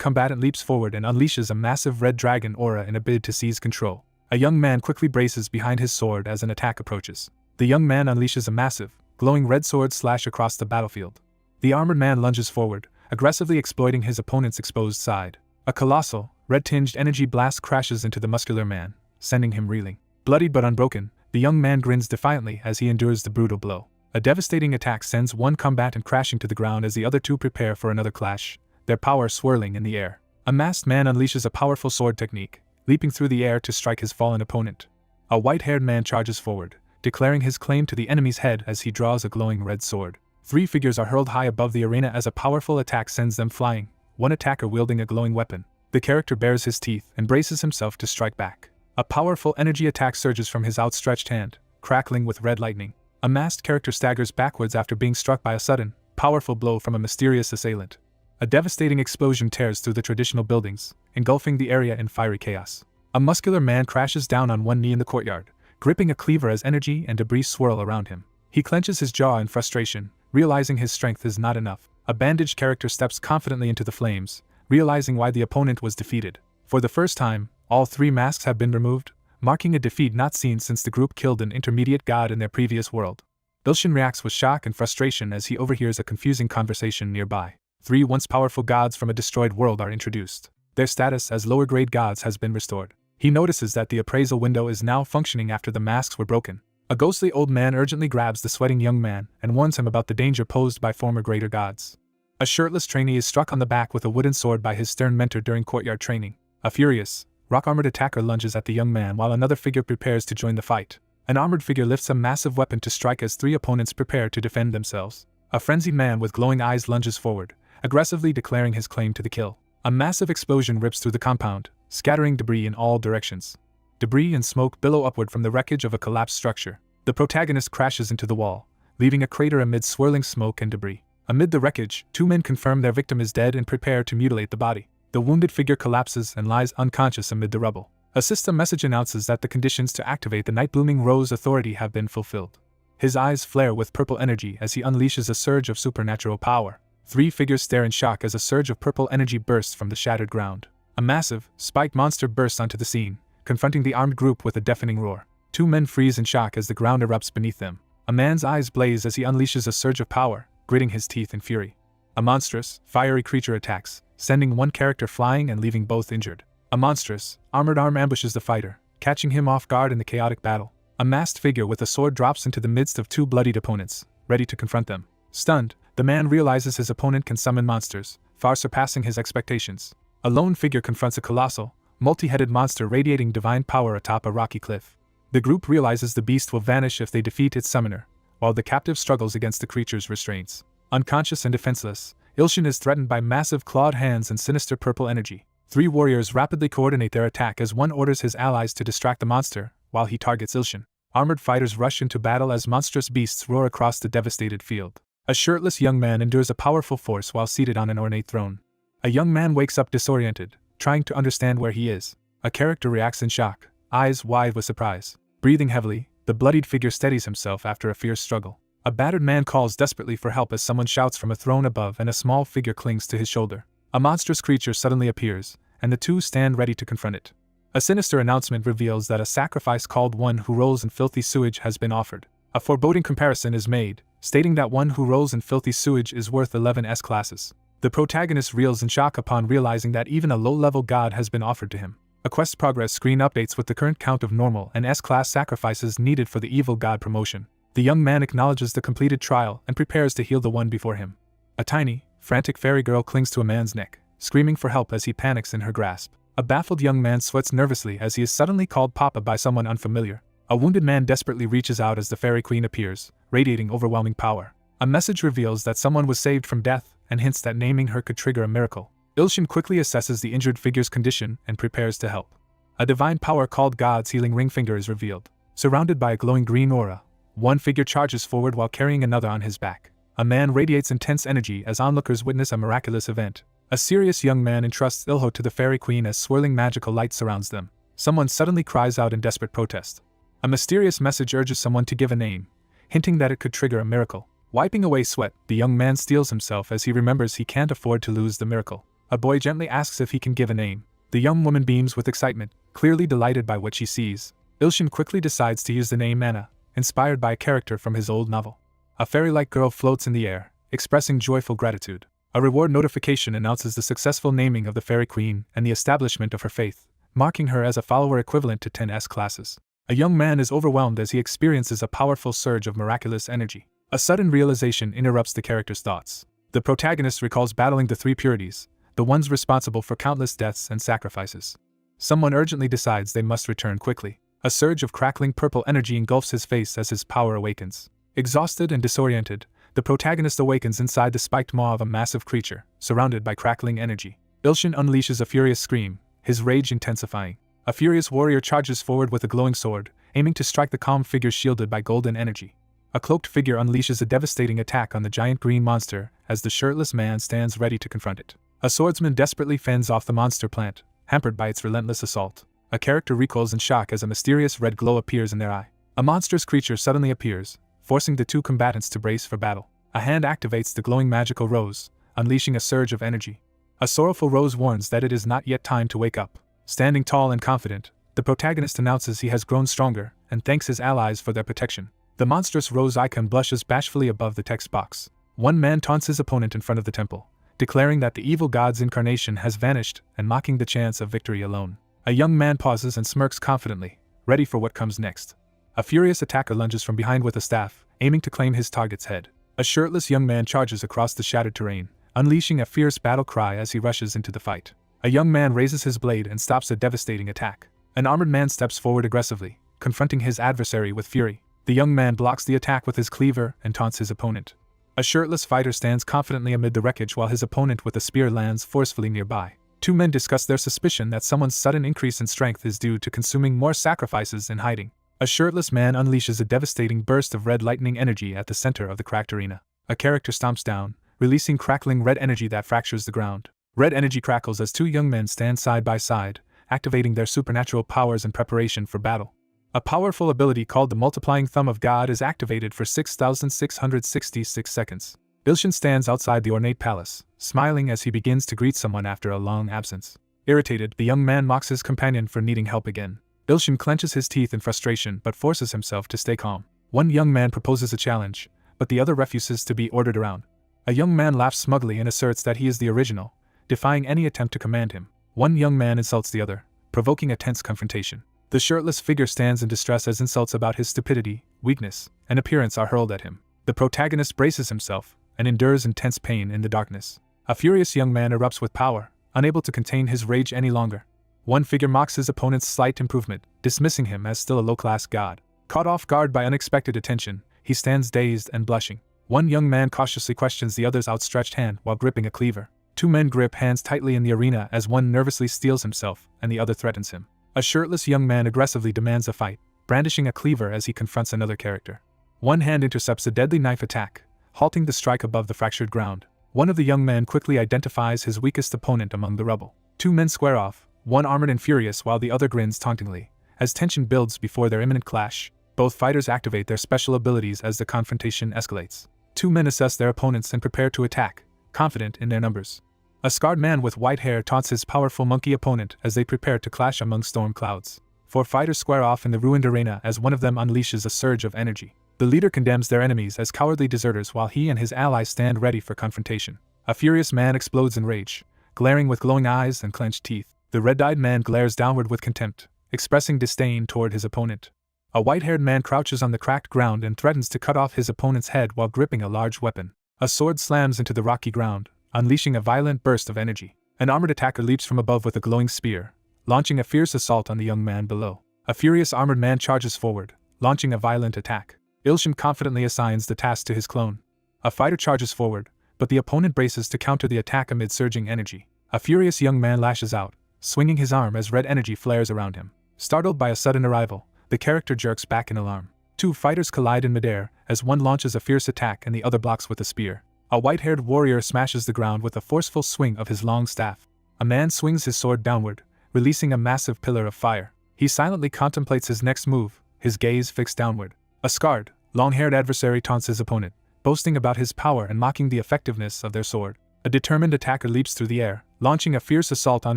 combatant leaps forward and unleashes a massive red dragon aura in a bid to seize control. A young man quickly braces behind his sword as an attack approaches. The young man unleashes a massive, glowing red sword slash across the battlefield. The armored man lunges forward, aggressively exploiting his opponent's exposed side. A colossal, red-tinged energy blast crashes into the muscular man, sending him reeling. Bloodied but unbroken, the young man grins defiantly as he endures the brutal blow. A devastating attack sends one combatant crashing to the ground as the other two prepare for another clash, their power swirling in the air. A masked man unleashes a powerful sword technique, leaping through the air to strike his fallen opponent. A white-haired man charges forward, declaring his claim to the enemy's head as he draws a glowing red sword. Three figures are hurled high above the arena as a powerful attack sends them flying, one attacker wielding a glowing weapon. The character bares his teeth and braces himself to strike back. A powerful energy attack surges from his outstretched hand, crackling with red lightning. A masked character staggers backwards after being struck by a sudden, powerful blow from a mysterious assailant. A devastating explosion tears through the traditional buildings, engulfing the area in fiery chaos. A muscular man crashes down on one knee in the courtyard, gripping a cleaver as energy and debris swirl around him. He clenches his jaw in frustration, realizing his strength is not enough. A bandaged character steps confidently into the flames, realizing why the opponent was defeated. For the first time, all three masks have been removed, marking a defeat not seen since the group killed an intermediate god in their previous world. Ilshin reacts with shock and frustration as he overhears a confusing conversation nearby. Three once powerful gods from a destroyed world are introduced. Their status as lower-grade gods has been restored. He notices that the appraisal window is now functioning after the masks were broken. A ghostly old man urgently grabs the sweating young man and warns him about the danger posed by former greater gods. A shirtless trainee is struck on the back with a wooden sword by his stern mentor during courtyard training. A furious, rock-armored attacker lunges at the young man while another figure prepares to join the fight. An armored figure lifts a massive weapon to strike as three opponents prepare to defend themselves. A frenzied man with glowing eyes lunges forward, aggressively declaring his claim to the kill. A massive explosion rips through the compound, scattering debris in all directions. Debris and smoke billow upward from the wreckage of a collapsed structure. The protagonist crashes into the wall, leaving a crater amid swirling smoke and debris. Amid the wreckage, two men confirm their victim is dead and prepare to mutilate the body. The wounded figure collapses and lies unconscious amid the rubble. A system message announces that the conditions to activate the Night Blooming Rose Authority have been fulfilled. His eyes flare with purple energy as he unleashes a surge of supernatural power. 3 figures stare in shock as a surge of purple energy bursts from the shattered ground. A massive, spiked monster bursts onto the scene, confronting the armed group with a deafening roar. 2 men freeze in shock as the ground erupts beneath them. A man's eyes blaze as he unleashes a surge of power, gritting his teeth in fury. A monstrous, fiery creature attacks, sending one character flying and leaving both injured. A monstrous, armored arm ambushes the fighter, catching him off guard in the chaotic battle. A masked figure with a sword drops into the midst of 2 bloodied opponents, ready to confront them. Stunned, the man realizes his opponent can summon monsters, far surpassing his expectations. A lone figure confronts a colossal, multi-headed monster radiating divine power atop a rocky cliff. The group realizes the beast will vanish if they defeat its summoner, while the captive struggles against the creature's restraints. Unconscious and defenseless, Ilshin is threatened by massive clawed hands and sinister purple energy. 3 warriors rapidly coordinate their attack as one orders his allies to distract the monster, while he targets Ilshin. Armored fighters rush into battle as monstrous beasts roar across the devastated field. A shirtless young man endures a powerful force while seated on an ornate throne. A young man wakes up disoriented, trying to understand where he is. A character reacts in shock, eyes wide with surprise. Breathing heavily, the bloodied figure steadies himself after a fierce struggle. A battered man calls desperately for help as someone shouts from a throne above and a small figure clings to his shoulder. A monstrous creature suddenly appears, and the 2 stand ready to confront it. A sinister announcement reveals that a sacrifice called One Who Rolls in Filthy Sewage has been offered. A foreboding comparison is made, stating that one who rolls in filthy sewage is worth 11 S-classes. The protagonist reels in shock upon realizing that even a low-level god has been offered to him. A quest progress screen updates with the current count of normal and S-class sacrifices needed for the evil god promotion. The young man acknowledges the completed trial and prepares to heal the one before him. A tiny, frantic fairy girl clings to a man's neck, screaming for help as he panics in her grasp. A baffled young man sweats nervously as he is suddenly called Papa by someone unfamiliar. A wounded man desperately reaches out as the fairy queen appears, radiating overwhelming power. A message reveals that someone was saved from death and hints that naming her could trigger a miracle. Ilshin quickly assesses the injured figure's condition and prepares to help. A divine power called God's Healing Ring Finger is revealed. Surrounded by a glowing green aura, one figure charges forward while carrying another on his back. A man radiates intense energy as onlookers witness a miraculous event. A serious young man entrusts Ilho to the fairy queen as swirling magical light surrounds them. Someone suddenly cries out in desperate protest. A mysterious message urges someone to give a name, hinting that it could trigger a miracle. Wiping away sweat, the young man steels himself as he remembers he can't afford to lose the miracle. A boy gently asks if he can give a name. The young woman beams with excitement, clearly delighted by what she sees. Ilshin quickly decides to use the name Anna, inspired by a character from his old novel. A fairy-like girl floats in the air, expressing joyful gratitude. A reward notification announces the successful naming of the fairy queen and the establishment of her faith, marking her as a follower equivalent to 10 S-classes. A young man is overwhelmed as he experiences a powerful surge of miraculous energy. A sudden realization interrupts the character's thoughts. The protagonist recalls battling the 3 purities, the ones responsible for countless deaths and sacrifices. Someone urgently decides they must return quickly. A surge of crackling purple energy engulfs his face as his power awakens. Exhausted and disoriented, the protagonist awakens inside the spiked maw of a massive creature, surrounded by crackling energy. Ilshin unleashes a furious scream, his rage intensifying. A furious warrior charges forward with a glowing sword, aiming to strike the calm figure shielded by golden energy. A cloaked figure unleashes a devastating attack on the giant green monster as the shirtless man stands ready to confront it. A swordsman desperately fends off the monster plant, hampered by its relentless assault. A character recoils in shock as a mysterious red glow appears in their eye. A monstrous creature suddenly appears, forcing the 2 combatants to brace for battle. A hand activates the glowing magical rose, unleashing a surge of energy. A sorrowful rose warns that it is not yet time to wake up. Standing tall and confident, the protagonist announces he has grown stronger and thanks his allies for their protection. The monstrous rose icon blushes bashfully above the text box. One man taunts his opponent in front of the temple, declaring that the evil god's incarnation has vanished and mocking the chance of victory alone. A young man pauses and smirks confidently, ready for what comes next. A furious attacker lunges from behind with a staff, aiming to claim his target's head. A shirtless young man charges across the shattered terrain, unleashing a fierce battle cry as he rushes into the fight. A young man raises his blade and stops a devastating attack. An armored man steps forward aggressively, confronting his adversary with fury. The young man blocks the attack with his cleaver and taunts his opponent. A shirtless fighter stands confidently amid the wreckage while his opponent with a spear lands forcefully nearby. 2 men discuss their suspicion that someone's sudden increase in strength is due to consuming more sacrifices in hiding. A shirtless man unleashes a devastating burst of red lightning energy at the center of the cracked arena. A character stomps down, releasing crackling red energy that fractures the ground. Red energy crackles as two young men stand side by side, activating their supernatural powers in preparation for battle. A powerful ability called the Multiplying Thumb of God is activated for 6,666 seconds. Ilshin stands outside the ornate palace, smiling as he begins to greet someone after a long absence. Irritated, the young man mocks his companion for needing help again. Ilshin clenches his teeth in frustration but forces himself to stay calm. One young man proposes a challenge, but the other refuses to be ordered around. A young man laughs smugly and asserts that he is the original, defying any attempt to command him. One young man insults the other, provoking a tense confrontation. The shirtless figure stands in distress as insults about his stupidity, weakness, and appearance are hurled at him. The protagonist braces himself and endures intense pain in the darkness. A furious young man erupts with power, unable to contain his rage any longer. One figure mocks his opponent's slight improvement, dismissing him as still a low-class god. Caught off guard by unexpected attention, he stands dazed and blushing. One young man cautiously questions the other's outstretched hand while gripping a cleaver. Two men grip hands tightly in the arena as one nervously steels himself and the other threatens him. A shirtless young man aggressively demands a fight, brandishing a cleaver as he confronts another character. One hand intercepts a deadly knife attack, halting the strike above the fractured ground. One of the young men quickly identifies his weakest opponent among the rubble. Two men square off, one armored and furious while the other grins tauntingly. As tension builds before their imminent clash, both fighters activate their special abilities as the confrontation escalates. Two men assess their opponents and prepare to attack, confident in their numbers. A scarred man with white hair taunts his powerful monkey opponent as they prepare to clash among storm clouds. Four fighters square off in the ruined arena as one of them unleashes a surge of energy. The leader condemns their enemies as cowardly deserters while he and his allies stand ready for confrontation. A furious man explodes in rage, glaring with glowing eyes and clenched teeth. The red-eyed man glares downward with contempt, expressing disdain toward his opponent. A white-haired man crouches on the cracked ground and threatens to cut off his opponent's head while gripping a large weapon. A sword slams into the rocky ground, unleashing a violent burst of energy. An armored attacker leaps from above with a glowing spear, launching a fierce assault on the young man below. A furious armored man charges forward, launching a violent attack. Ilshin confidently assigns the task to his clone. A fighter charges forward, but the opponent braces to counter the attack amid surging energy. A furious young man lashes out, swinging his arm as red energy flares around him. Startled by a sudden arrival, the character jerks back in alarm. Two fighters collide in midair as one launches a fierce attack and the other blocks with a spear. A white-haired warrior smashes the ground with a forceful swing of his long staff. A man swings his sword downward, releasing a massive pillar of fire. He silently contemplates his next move, his gaze fixed downward. A scarred, long-haired adversary taunts his opponent, boasting about his power and mocking the effectiveness of their sword. A determined attacker leaps through the air, launching a fierce assault on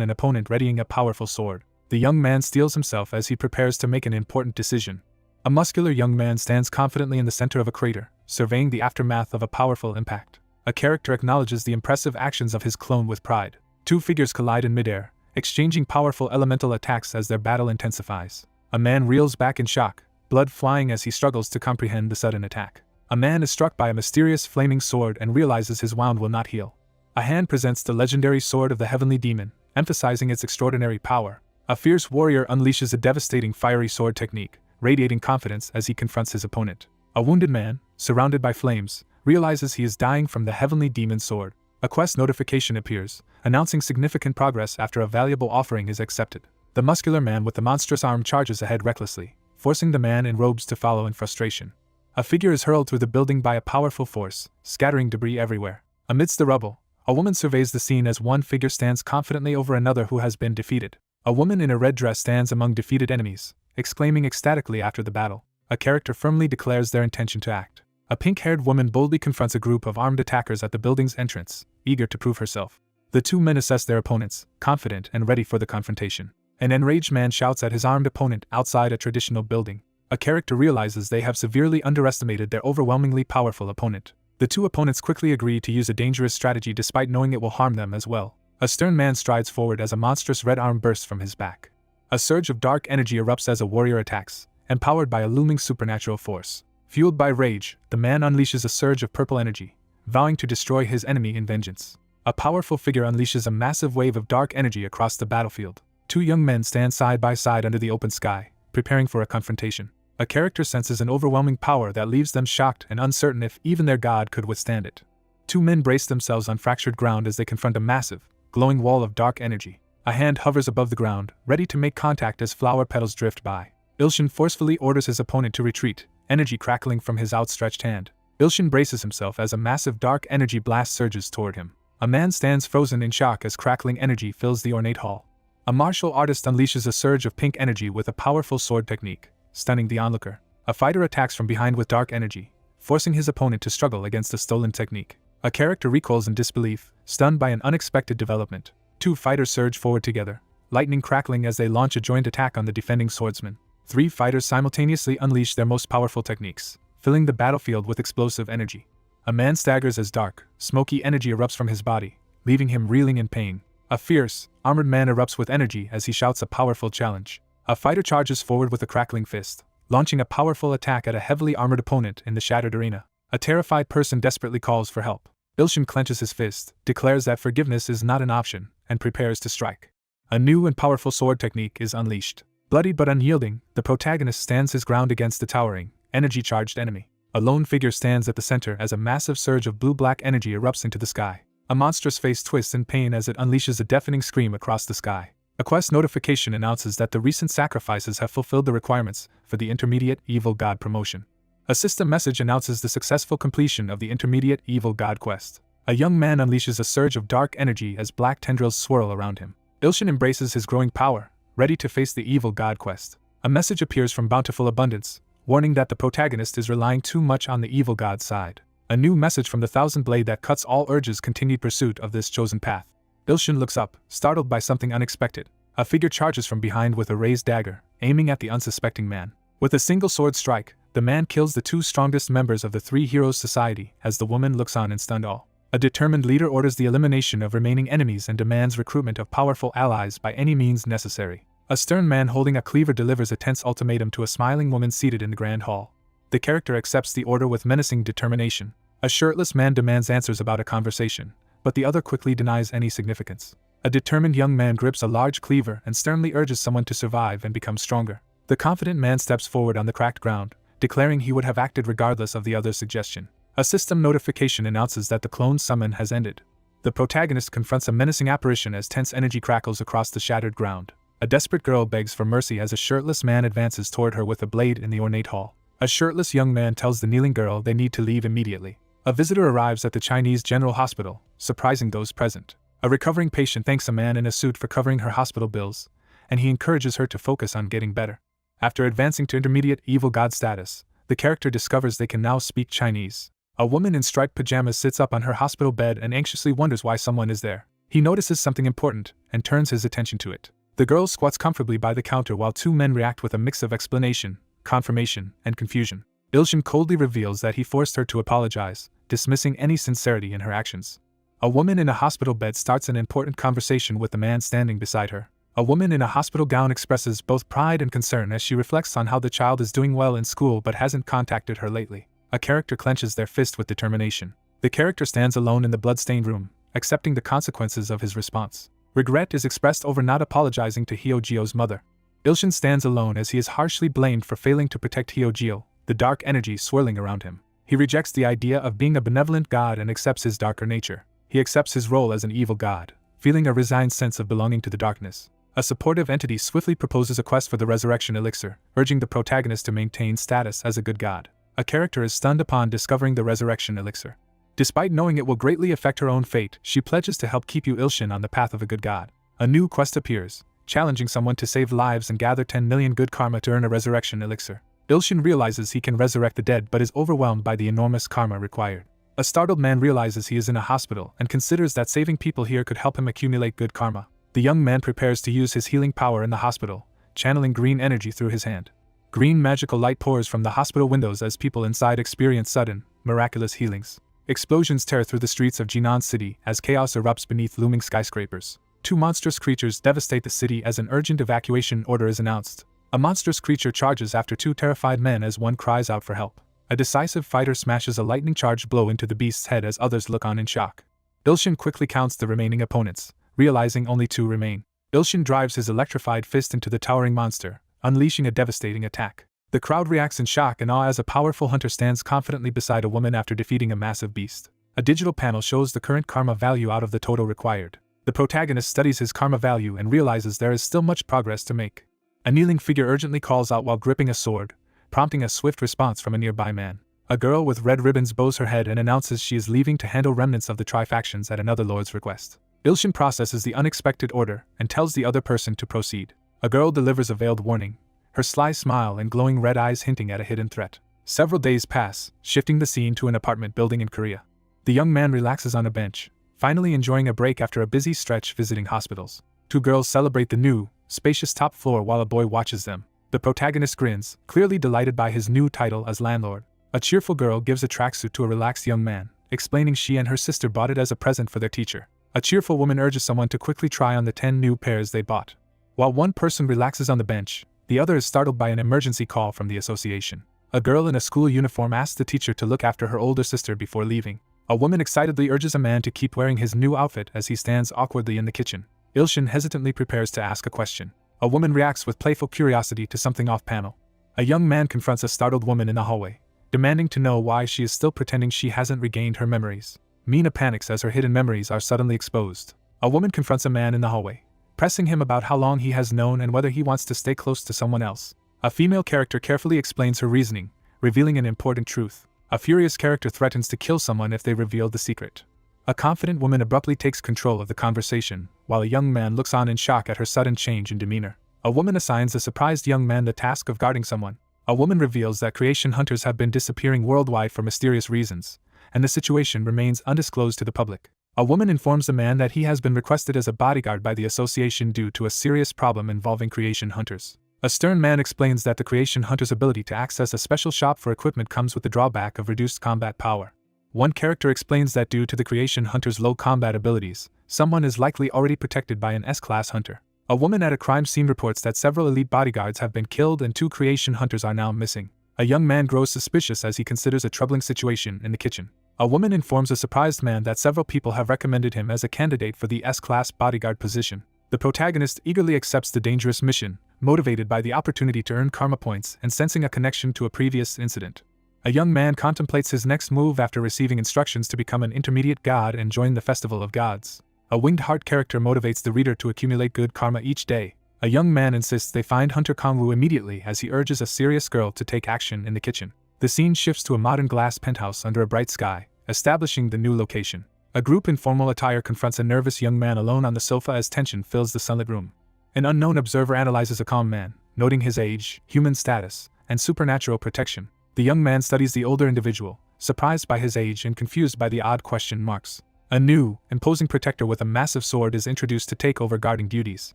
an opponent readying a powerful sword. The young man steels himself as he prepares to make an important decision. A muscular young man stands confidently in the center of a crater, surveying the aftermath of a powerful impact. A character acknowledges the impressive actions of his clone with pride. Two figures collide in midair, exchanging powerful elemental attacks as their battle intensifies. A man reels back in shock, blood flying as he struggles to comprehend the sudden attack. A man is struck by a mysterious flaming sword and realizes his wound will not heal. A hand presents the legendary sword of the heavenly demon, emphasizing its extraordinary power. A fierce warrior unleashes a devastating fiery sword technique, radiating confidence as he confronts his opponent. A wounded man, surrounded by flames, realizes he is dying from the heavenly demon's sword. A quest notification appears, announcing significant progress after a valuable offering is accepted. The muscular man with the monstrous arm charges ahead recklessly, forcing the man in robes to follow in frustration. A figure is hurled through the building by a powerful force, scattering debris everywhere. Amidst the rubble, a woman surveys the scene as one figure stands confidently over another who has been defeated. A woman in a red dress stands among defeated enemies, exclaiming ecstatically after the battle. A character firmly declares their intention to act. A pink-haired woman boldly confronts a group of armed attackers at the building's entrance, eager to prove herself. The two men assess their opponents, confident and ready for the confrontation. An enraged man shouts at his armed opponent outside a traditional building. A character realizes they have severely underestimated their overwhelmingly powerful opponent. The two opponents quickly agree to use a dangerous strategy despite knowing it will harm them as well. A stern man strides forward as a monstrous red arm bursts from his back. A surge of dark energy erupts as a warrior attacks, empowered by a looming supernatural force. Fueled by rage, the man unleashes a surge of purple energy, vowing to destroy his enemy in vengeance. A powerful figure unleashes a massive wave of dark energy across the battlefield. Two young men stand side by side under the open sky, preparing for a confrontation. A character senses an overwhelming power that leaves them shocked and uncertain if even their god could withstand it. Two men brace themselves on fractured ground as they confront a massive, glowing wall of dark energy. A hand hovers above the ground, ready to make contact as flower petals drift by. Ilshin forcefully orders his opponent to retreat, energy crackling from his outstretched hand. Ilshin braces himself as a massive dark energy blast surges toward him. A man stands frozen in shock as crackling energy fills the ornate hall. A martial artist unleashes a surge of pink energy with a powerful sword technique, stunning the onlooker. A fighter attacks from behind with dark energy, forcing his opponent to struggle against a stolen technique. A character recoils in disbelief, stunned by an unexpected development. Two fighters surge forward together, lightning crackling as they launch a joint attack on the defending swordsman. Three fighters simultaneously unleash their most powerful techniques, filling the battlefield with explosive energy. A man staggers as dark, smoky energy erupts from his body, leaving him reeling in pain. A fierce, armored man erupts with energy as he shouts a powerful challenge. A fighter charges forward with a crackling fist, launching a powerful attack at a heavily armored opponent in the shattered arena. A terrified person desperately calls for help. Ilshin clenches his fist, declares that forgiveness is not an option, and prepares to strike. A new and powerful sword technique is unleashed. Bloodied but unyielding, the protagonist stands his ground against the towering, energy-charged enemy. A lone figure stands at the center as a massive surge of blue-black energy erupts into the sky. A monstrous face twists in pain as it unleashes a deafening scream across the sky. A quest notification announces that the recent sacrifices have fulfilled the requirements for the Intermediate Evil God promotion. A system message announces the successful completion of the Intermediate Evil God quest. A young man unleashes a surge of dark energy as black tendrils swirl around him. Ilshin embraces his growing power, ready to face the Evil God quest. A message appears from Bountiful Abundance, warning that the protagonist is relying too much on the Evil God's side. A new message from the Thousand Blade that cuts all urges continued pursuit of this chosen path. Ilshin looks up, startled by something unexpected. A figure charges from behind with a raised dagger, aiming at the unsuspecting man. With a single sword strike, the man kills the two strongest members of the Three Heroes Society as the woman looks on in stunned awe. A determined leader orders the elimination of remaining enemies and demands recruitment of powerful allies by any means necessary. A stern man holding a cleaver delivers a tense ultimatum to a smiling woman seated in the grand hall. The character accepts the order with menacing determination. A shirtless man demands answers about a conversation, but the other quickly denies any significance. A determined young man grips a large cleaver and sternly urges someone to survive and become stronger. The confident man steps forward on the cracked ground, declaring he would have acted regardless of the other's suggestion. A system notification announces that the clone summon has ended. The protagonist confronts a menacing apparition as tense energy crackles across the shattered ground. A desperate girl begs for mercy as a shirtless man advances toward her with a blade in the ornate hall. A shirtless young man tells the kneeling girl they need to leave immediately. A visitor arrives at the Chinese General Hospital, surprising those present. A recovering patient thanks a man in a suit for covering her hospital bills, and he encourages her to focus on getting better. After advancing to Intermediate Evil God status, the character discovers they can now speak Chinese. A woman in striped pajamas sits up on her hospital bed and anxiously wonders why someone is there. He notices something important and turns his attention to it. The girl squats comfortably by the counter while two men react with a mix of explanation, confirmation, and confusion. Ilshin coldly reveals that he forced her to apologize, dismissing any sincerity in her actions. A woman in a hospital bed starts an important conversation with the man standing beside her. A woman in a hospital gown expresses both pride and concern as she reflects on how the child is doing well in school but hasn't contacted her lately. A character clenches their fist with determination. The character stands alone in the blood-stained room, accepting the consequences of his response. Regret is expressed over not apologizing to Hyojio's mother. Ilshin stands alone as he is harshly blamed for failing to protect Hyojio, the dark energy swirling around him. He rejects the idea of being a benevolent god and accepts his darker nature. He accepts his role as an evil god, feeling a resigned sense of belonging to the darkness. A supportive entity swiftly proposes a quest for the resurrection elixir, urging the protagonist to maintain status as a good god. A character is stunned upon discovering the resurrection elixir. Despite knowing it will greatly affect her own fate, she pledges to help keep Ilshin on the path of a good god. A new quest appears, challenging someone to save lives and gather 10 million good karma to earn a resurrection elixir. Ilshin realizes he can resurrect the dead but is overwhelmed by the enormous karma required. A startled man realizes he is in a hospital and considers that saving people here could help him accumulate good karma. The young man prepares to use his healing power in the hospital, channeling green energy through his hand. Green magical light pours from the hospital windows as people inside experience sudden, miraculous healings. Explosions tear through the streets of Jinan City as chaos erupts beneath looming skyscrapers. Two monstrous creatures devastate the city as an urgent evacuation order is announced. A monstrous creature charges after two terrified men as one cries out for help. A decisive fighter smashes a lightning-charged blow into the beast's head as others look on in shock. Ilshin quickly counts the remaining opponents, realizing only two remain. Ilshin drives his electrified fist into the towering monster, unleashing a devastating attack. The crowd reacts in shock and awe as a powerful hunter stands confidently beside a woman after defeating a massive beast. A digital panel shows the current karma value out of the total required. The protagonist studies his karma value and realizes there is still much progress to make. A kneeling figure urgently calls out while gripping a sword, prompting a swift response from a nearby man. A girl with red ribbons bows her head and announces she is leaving to handle remnants of the Tri-factions at another lord's request. Ilshin processes the unexpected order and tells the other person to proceed. A girl delivers a veiled warning, her sly smile and glowing red eyes hinting at a hidden threat. Several days pass, shifting the scene to an apartment building in Korea. The young man relaxes on a bench, finally enjoying a break after a busy stretch visiting hospitals. Two girls celebrate the new, spacious top floor while a boy watches them. The protagonist grins, clearly delighted by his new title as landlord. A cheerful girl gives a tracksuit to a relaxed young man, explaining she and her sister bought it as a present for their teacher. A cheerful woman urges someone to quickly try on the 10 new pairs they bought. While one person relaxes on the bench, the other is startled by an emergency call from the association. A girl in a school uniform asks the teacher to look after her older sister before leaving. A woman excitedly urges a man to keep wearing his new outfit as he stands awkwardly in the kitchen. Ilshin hesitantly prepares to ask a question. A woman reacts with playful curiosity to something off-panel. A young man confronts a startled woman in the hallway, demanding to know why she is still pretending she hasn't regained her memories. Mina panics as her hidden memories are suddenly exposed. A woman confronts a man in the hallway, pressing him about how long he has known and whether he wants to stay close to someone else. A female character carefully explains her reasoning, revealing an important truth. A furious character threatens to kill someone if they reveal the secret. A confident woman abruptly takes control of the conversation, while a young man looks on in shock at her sudden change in demeanor. A woman assigns a surprised young man the task of guarding someone. A woman reveals that creation hunters have been disappearing worldwide for mysterious reasons, and the situation remains undisclosed to the public. A woman informs the man that he has been requested as a bodyguard by the association due to a serious problem involving creation hunters. A stern man explains that the creation hunter's ability to access a special shop for equipment comes with the drawback of reduced combat power. One character explains that due to the creation hunter's low combat abilities, someone is likely already protected by an S-class hunter. A woman at a crime scene reports that several elite bodyguards have been killed and 2 creation hunters are now missing. A young man grows suspicious as he considers a troubling situation in the kitchen. A woman informs a surprised man that several people have recommended him as a candidate for the S-class bodyguard position. The protagonist eagerly accepts the dangerous mission, motivated by the opportunity to earn karma points and sensing a connection to a previous incident. A young man contemplates his next move after receiving instructions to become an intermediate god and join the Festival of Gods. A winged heart character motivates the reader to accumulate good karma each day. A young man insists they find Hunter Kangwoo immediately as he urges a serious girl to take action in the kitchen. The scene shifts to a modern glass penthouse under a bright sky, establishing the new location. A group in formal attire confronts a nervous young man alone on the sofa as tension fills the sunlit room. An unknown observer analyzes a calm man, noting his age, human status, and supernatural protection. The young man studies the older individual, surprised by his age and confused by the odd question marks. A new, imposing protector with a massive sword is introduced to take over guarding duties.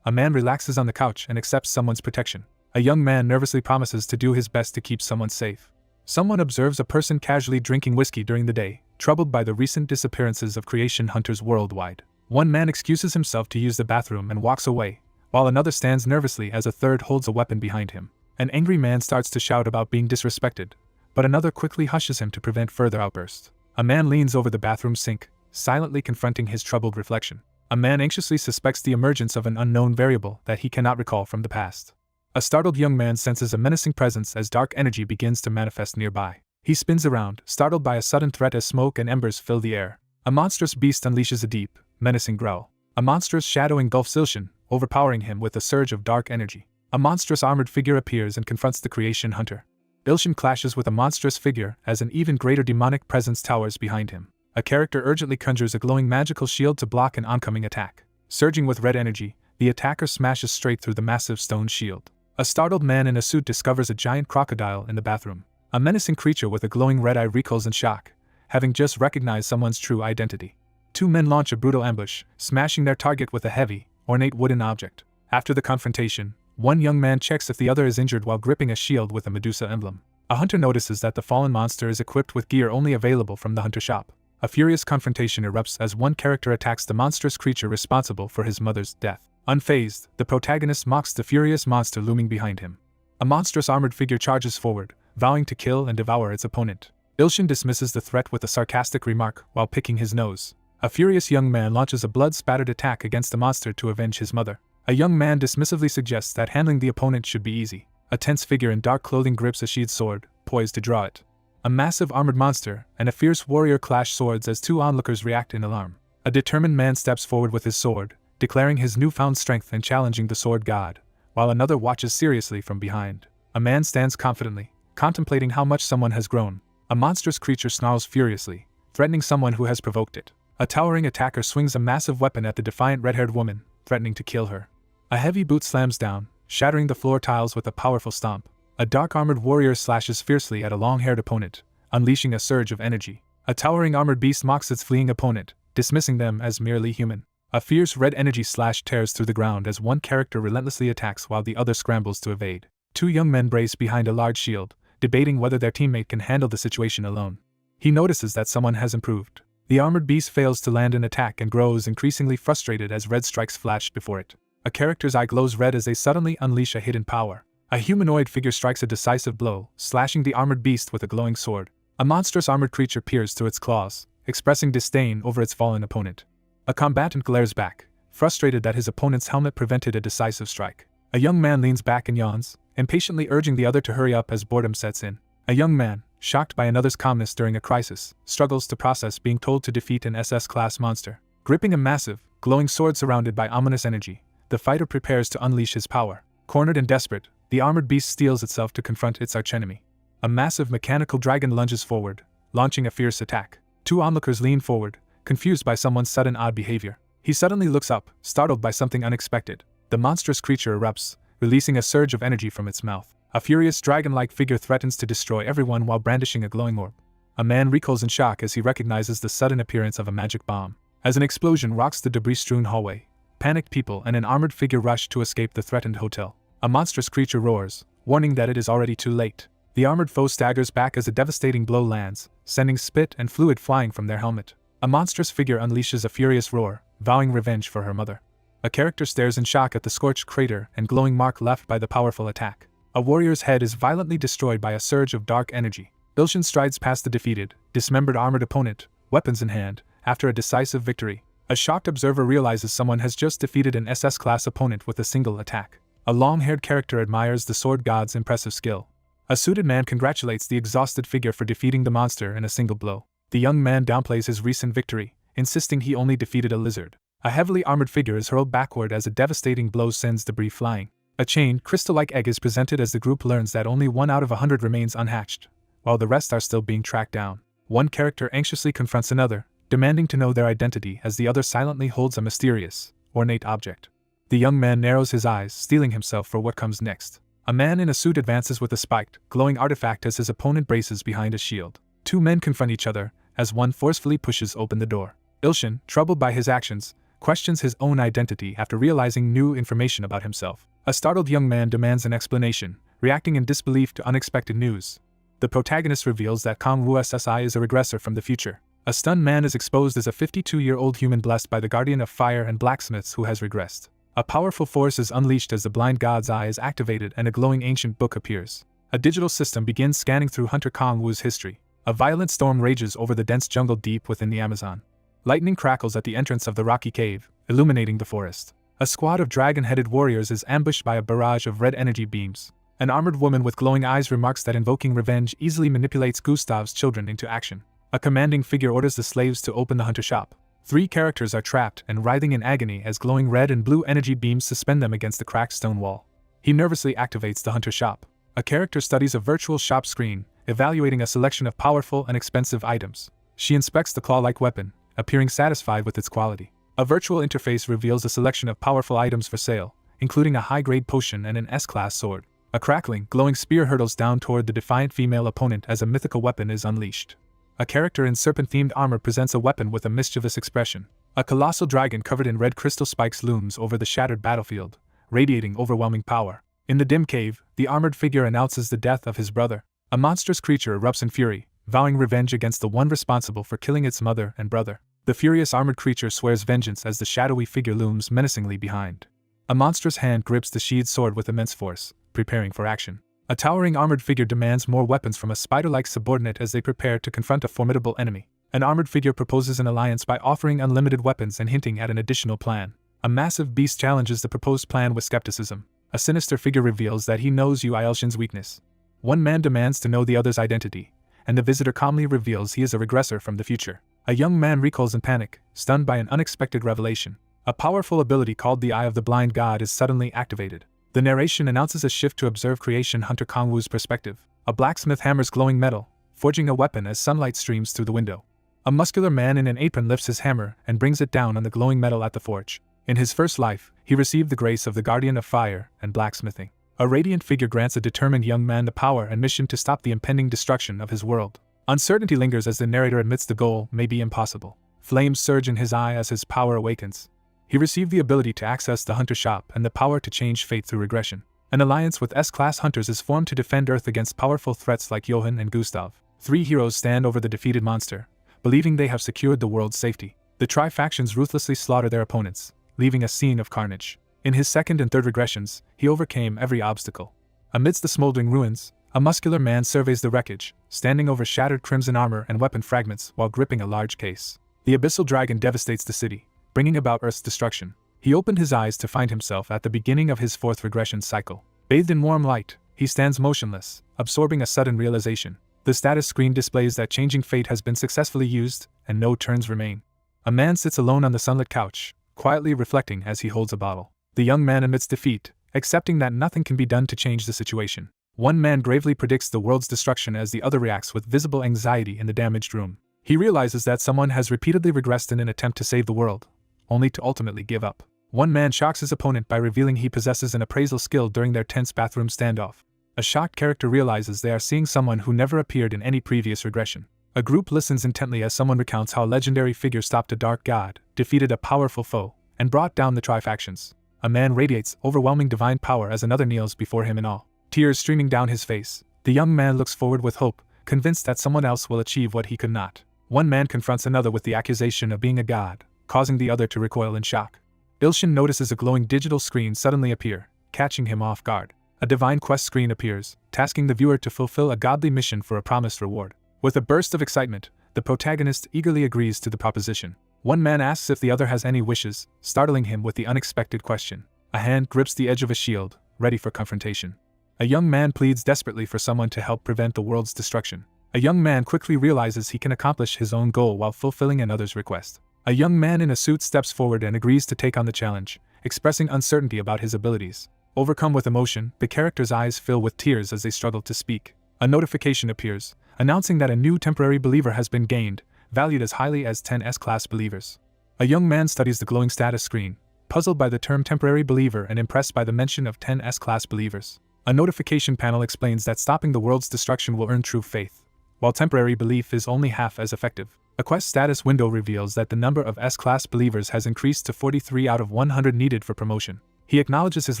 A man relaxes on the couch and accepts someone's protection. A young man nervously promises to do his best to keep someone safe. Someone observes a person casually drinking whiskey during the day, troubled by the recent disappearances of creation hunters worldwide. One man excuses himself to use the bathroom and walks away, while another stands nervously as a third holds a weapon behind him. An angry man starts to shout about being disrespected, but another quickly hushes him to prevent further outbursts. A man leans over the bathroom sink, silently confronting his troubled reflection. A man anxiously suspects the emergence of an unknown variable that he cannot recall from the past. A startled young man senses a menacing presence as dark energy begins to manifest nearby. He spins around, startled by a sudden threat as smoke and embers fill the air. A monstrous beast unleashes a deep, menacing growl. A monstrous shadow engulfs Ilshin, overpowering him with a surge of dark energy. A monstrous armored figure appears and confronts the creation hunter. Ilshin clashes with a monstrous figure as an even greater demonic presence towers behind him. A character urgently conjures a glowing magical shield to block an oncoming attack. Surging with red energy, the attacker smashes straight through the massive stone shield. A startled man in a suit discovers a giant crocodile in the bathroom. A menacing creature with a glowing red eye recoils in shock, having just recognized someone's true identity. Two men launch a brutal ambush, smashing their target with a heavy, ornate wooden object. After the confrontation, one young man checks if the other is injured while gripping a shield with a Medusa emblem. A hunter notices that the fallen monster is equipped with gear only available from the hunter shop. A furious confrontation erupts as one character attacks the monstrous creature responsible for his mother's death. Unfazed, the protagonist mocks the furious monster looming behind him. A monstrous armored figure charges forward, vowing to kill and devour its opponent. Ilshin dismisses the threat with a sarcastic remark while picking his nose. A furious young man launches a blood-spattered attack against the monster to avenge his mother. A young man dismissively suggests that handling the opponent should be easy. A tense figure in dark clothing grips a sheathed sword, poised to draw it. A massive armored monster and a fierce warrior clash swords as two onlookers react in alarm. A determined man steps forward with his sword, declaring his newfound strength and challenging the sword god, while another watches seriously from behind. A man stands confidently, contemplating how much someone has grown. A monstrous creature snarls furiously, threatening someone who has provoked it. A towering attacker swings a massive weapon at the defiant red-haired woman, threatening to kill her. A heavy boot slams down, shattering the floor tiles with a powerful stomp. A dark-armored warrior slashes fiercely at a long-haired opponent, unleashing a surge of energy. A towering armored beast mocks its fleeing opponent, dismissing them as merely human. A fierce red energy slash tears through the ground as one character relentlessly attacks while the other scrambles to evade. Two young men brace behind a large shield, debating whether their teammate can handle the situation alone. He notices that someone has improved. The armored beast fails to land an attack and grows increasingly frustrated as red strikes flash before it. A character's eye glows red as they suddenly unleash a hidden power. A humanoid figure strikes a decisive blow, slashing the armored beast with a glowing sword. A monstrous armored creature peers through its claws, expressing disdain over its fallen opponent. A combatant glares back, frustrated that his opponent's helmet prevented a decisive strike. A young man leans back and yawns, impatiently urging the other to hurry up as boredom sets in. A young man, shocked by another's calmness during a crisis, struggles to process being told to defeat an SS-class monster. Gripping a massive, glowing sword surrounded by ominous energy, the fighter prepares to unleash his power. Cornered and desperate, the armored beast steels itself to confront its archenemy. A massive mechanical dragon lunges forward, launching a fierce attack. Two onlookers lean forward, confused by someone's sudden odd behavior. He suddenly looks up, startled by something unexpected. The monstrous creature erupts, releasing a surge of energy from its mouth. A furious dragon-like figure threatens to destroy everyone while brandishing a glowing orb. A man recoils in shock as he recognizes the sudden appearance of a magic bomb. As an explosion rocks the debris-strewn hallway, panicked people and an armored figure rush to escape the threatened hotel. A monstrous creature roars, warning that it is already too late. The armored foe staggers back as a devastating blow lands, sending spit and fluid flying from their helmet. A monstrous figure unleashes a furious roar, vowing revenge for her mother. A character stares in shock at the scorched crater and glowing mark left by the powerful attack. A warrior's head is violently destroyed by a surge of dark energy. Ilshin strides past the defeated, dismembered armored opponent, weapons in hand, after a decisive victory. A shocked observer realizes someone has just defeated an SS-class opponent with a single attack. A long-haired character admires the sword god's impressive skill. A suited man congratulates the exhausted figure for defeating the monster in a single blow. The young man downplays his recent victory, insisting he only defeated a lizard. A heavily armored figure is hurled backward as a devastating blow sends debris flying. A chained, crystal-like egg is presented as the group learns that only 1 out of 100 remains unhatched, while the rest are still being tracked down. One character anxiously confronts another, demanding to know their identity as the other silently holds a mysterious, ornate object. The young man narrows his eyes, steeling himself for what comes next. A man in a suit advances with a spiked, glowing artifact as his opponent braces behind a shield. Two men confront each other, as one forcefully pushes open the door. Ilshin, troubled by his actions, questions his own identity after realizing new information about himself. A startled young man demands an explanation, reacting in disbelief to unexpected news. The protagonist reveals that Kangwoo SSI is a regressor from the future. A stunned man is exposed as a 52-year-old human blessed by the guardian of fire and blacksmiths who has regressed. A powerful force is unleashed as the blind god's eye is activated and a glowing ancient book appears. A digital system begins scanning through Hunter Kangwoo's history. A violent storm rages over the dense jungle deep within the Amazon. Lightning crackles at the entrance of the rocky cave, illuminating the forest. A squad of dragon-headed warriors is ambushed by a barrage of red energy beams. An armored woman with glowing eyes remarks that invoking revenge easily manipulates Gustav's children into action. A commanding figure orders the slaves to open the hunter shop. 3 characters are trapped and writhing in agony as glowing red and blue energy beams suspend them against the cracked stone wall. He nervously activates the hunter shop. A character studies a virtual shop screen, evaluating a selection of powerful and expensive items. She inspects the claw-like weapon, appearing satisfied with its quality. A virtual interface reveals a selection of powerful items for sale, including a high-grade potion and an S-class sword. A crackling, glowing spear hurtles down toward the defiant female opponent as a mythical weapon is unleashed. A character in serpent-themed armor presents a weapon with a mischievous expression. A colossal dragon covered in red crystal spikes looms over the shattered battlefield, radiating overwhelming power. In the dim cave, the armored figure announces the death of his brother. A monstrous creature erupts in fury, vowing revenge against the one responsible for killing its mother and brother. The furious armored creature swears vengeance as the shadowy figure looms menacingly behind. A monstrous hand grips the sheathed sword with immense force, preparing for action. A towering armored figure demands more weapons from a spider-like subordinate as they prepare to confront a formidable enemy. An armored figure proposes an alliance by offering unlimited weapons and hinting at an additional plan. A massive beast challenges the proposed plan with skepticism. A sinister figure reveals that he knows Ilshin's weakness. One man demands to know the other's identity, and the visitor calmly reveals he is a regressor from the future. A young man recoils in panic, stunned by an unexpected revelation. A powerful ability called the Eye of the Blind God is suddenly activated. The narration announces a shift to observe creation Hunter Kangwoo's perspective. A blacksmith hammers glowing metal, forging a weapon as sunlight streams through the window. A muscular man in an apron lifts his hammer and brings it down on the glowing metal at the forge. In his first life, he received the grace of the guardian of fire and blacksmithing. A radiant figure grants a determined young man the power and mission to stop the impending destruction of his world. Uncertainty lingers as the narrator admits the goal may be impossible. Flames surge in his eye as his power awakens. He received the ability to access the hunter shop and the power to change fate through regression. An alliance with S-class hunters is formed to defend Earth against powerful threats like Johann and Gustav. 3 heroes stand over the defeated monster, believing they have secured the world's safety. The Tri-factions ruthlessly slaughter their opponents, leaving a scene of carnage. In his second and third regressions, he overcame every obstacle. Amidst the smoldering ruins, a muscular man surveys the wreckage, standing over shattered crimson armor and weapon fragments while gripping a large case. The abyssal dragon devastates the city, bringing about Earth's destruction. He opened his eyes to find himself at the beginning of his 4th regression cycle. Bathed in warm light, he stands motionless, absorbing a sudden realization. The status screen displays that changing fate has been successfully used, and no turns remain. A man sits alone on the sunlit couch, quietly reflecting as he holds a bottle. The young man admits defeat, accepting that nothing can be done to change the situation. One man gravely predicts the world's destruction as the other reacts with visible anxiety in the damaged room. He realizes that someone has repeatedly regressed in an attempt to save the world, only to ultimately give up. One man shocks his opponent by revealing he possesses an appraisal skill during their tense bathroom standoff. A shocked character realizes they are seeing someone who never appeared in any previous regression. A group listens intently as someone recounts how a legendary figure stopped a dark god, defeated a powerful foe, and brought down the Tri-factions. A man radiates overwhelming divine power as another kneels before him in awe. Tears streaming down his face, the young man looks forward with hope, convinced that someone else will achieve what he could not. One man confronts another with the accusation of being a god, causing the other to recoil in shock. Ilshin notices a glowing digital screen suddenly appear, catching him off guard. A divine quest screen appears, tasking the viewer to fulfill a godly mission for a promised reward. With a burst of excitement, the protagonist eagerly agrees to the proposition. One man asks if the other has any wishes, startling him with the unexpected question. A hand grips the edge of a shield, ready for confrontation. A young man pleads desperately for someone to help prevent the world's destruction. A young man quickly realizes he can accomplish his own goal while fulfilling another's request. A young man in a suit steps forward and agrees to take on the challenge, expressing uncertainty about his abilities. Overcome with emotion, the character's eyes fill with tears as they struggle to speak. A notification appears, announcing that a new temporary believer has been gained, valued as highly as 10 S-class believers. A young man studies the glowing status screen, puzzled by the term temporary believer and impressed by the mention of 10 S-class believers. A notification panel explains that stopping the world's destruction will earn true faith, while temporary belief is only half as effective. A quest status window reveals that the number of S-class believers has increased to 43 out of 100 needed for promotion. He acknowledges his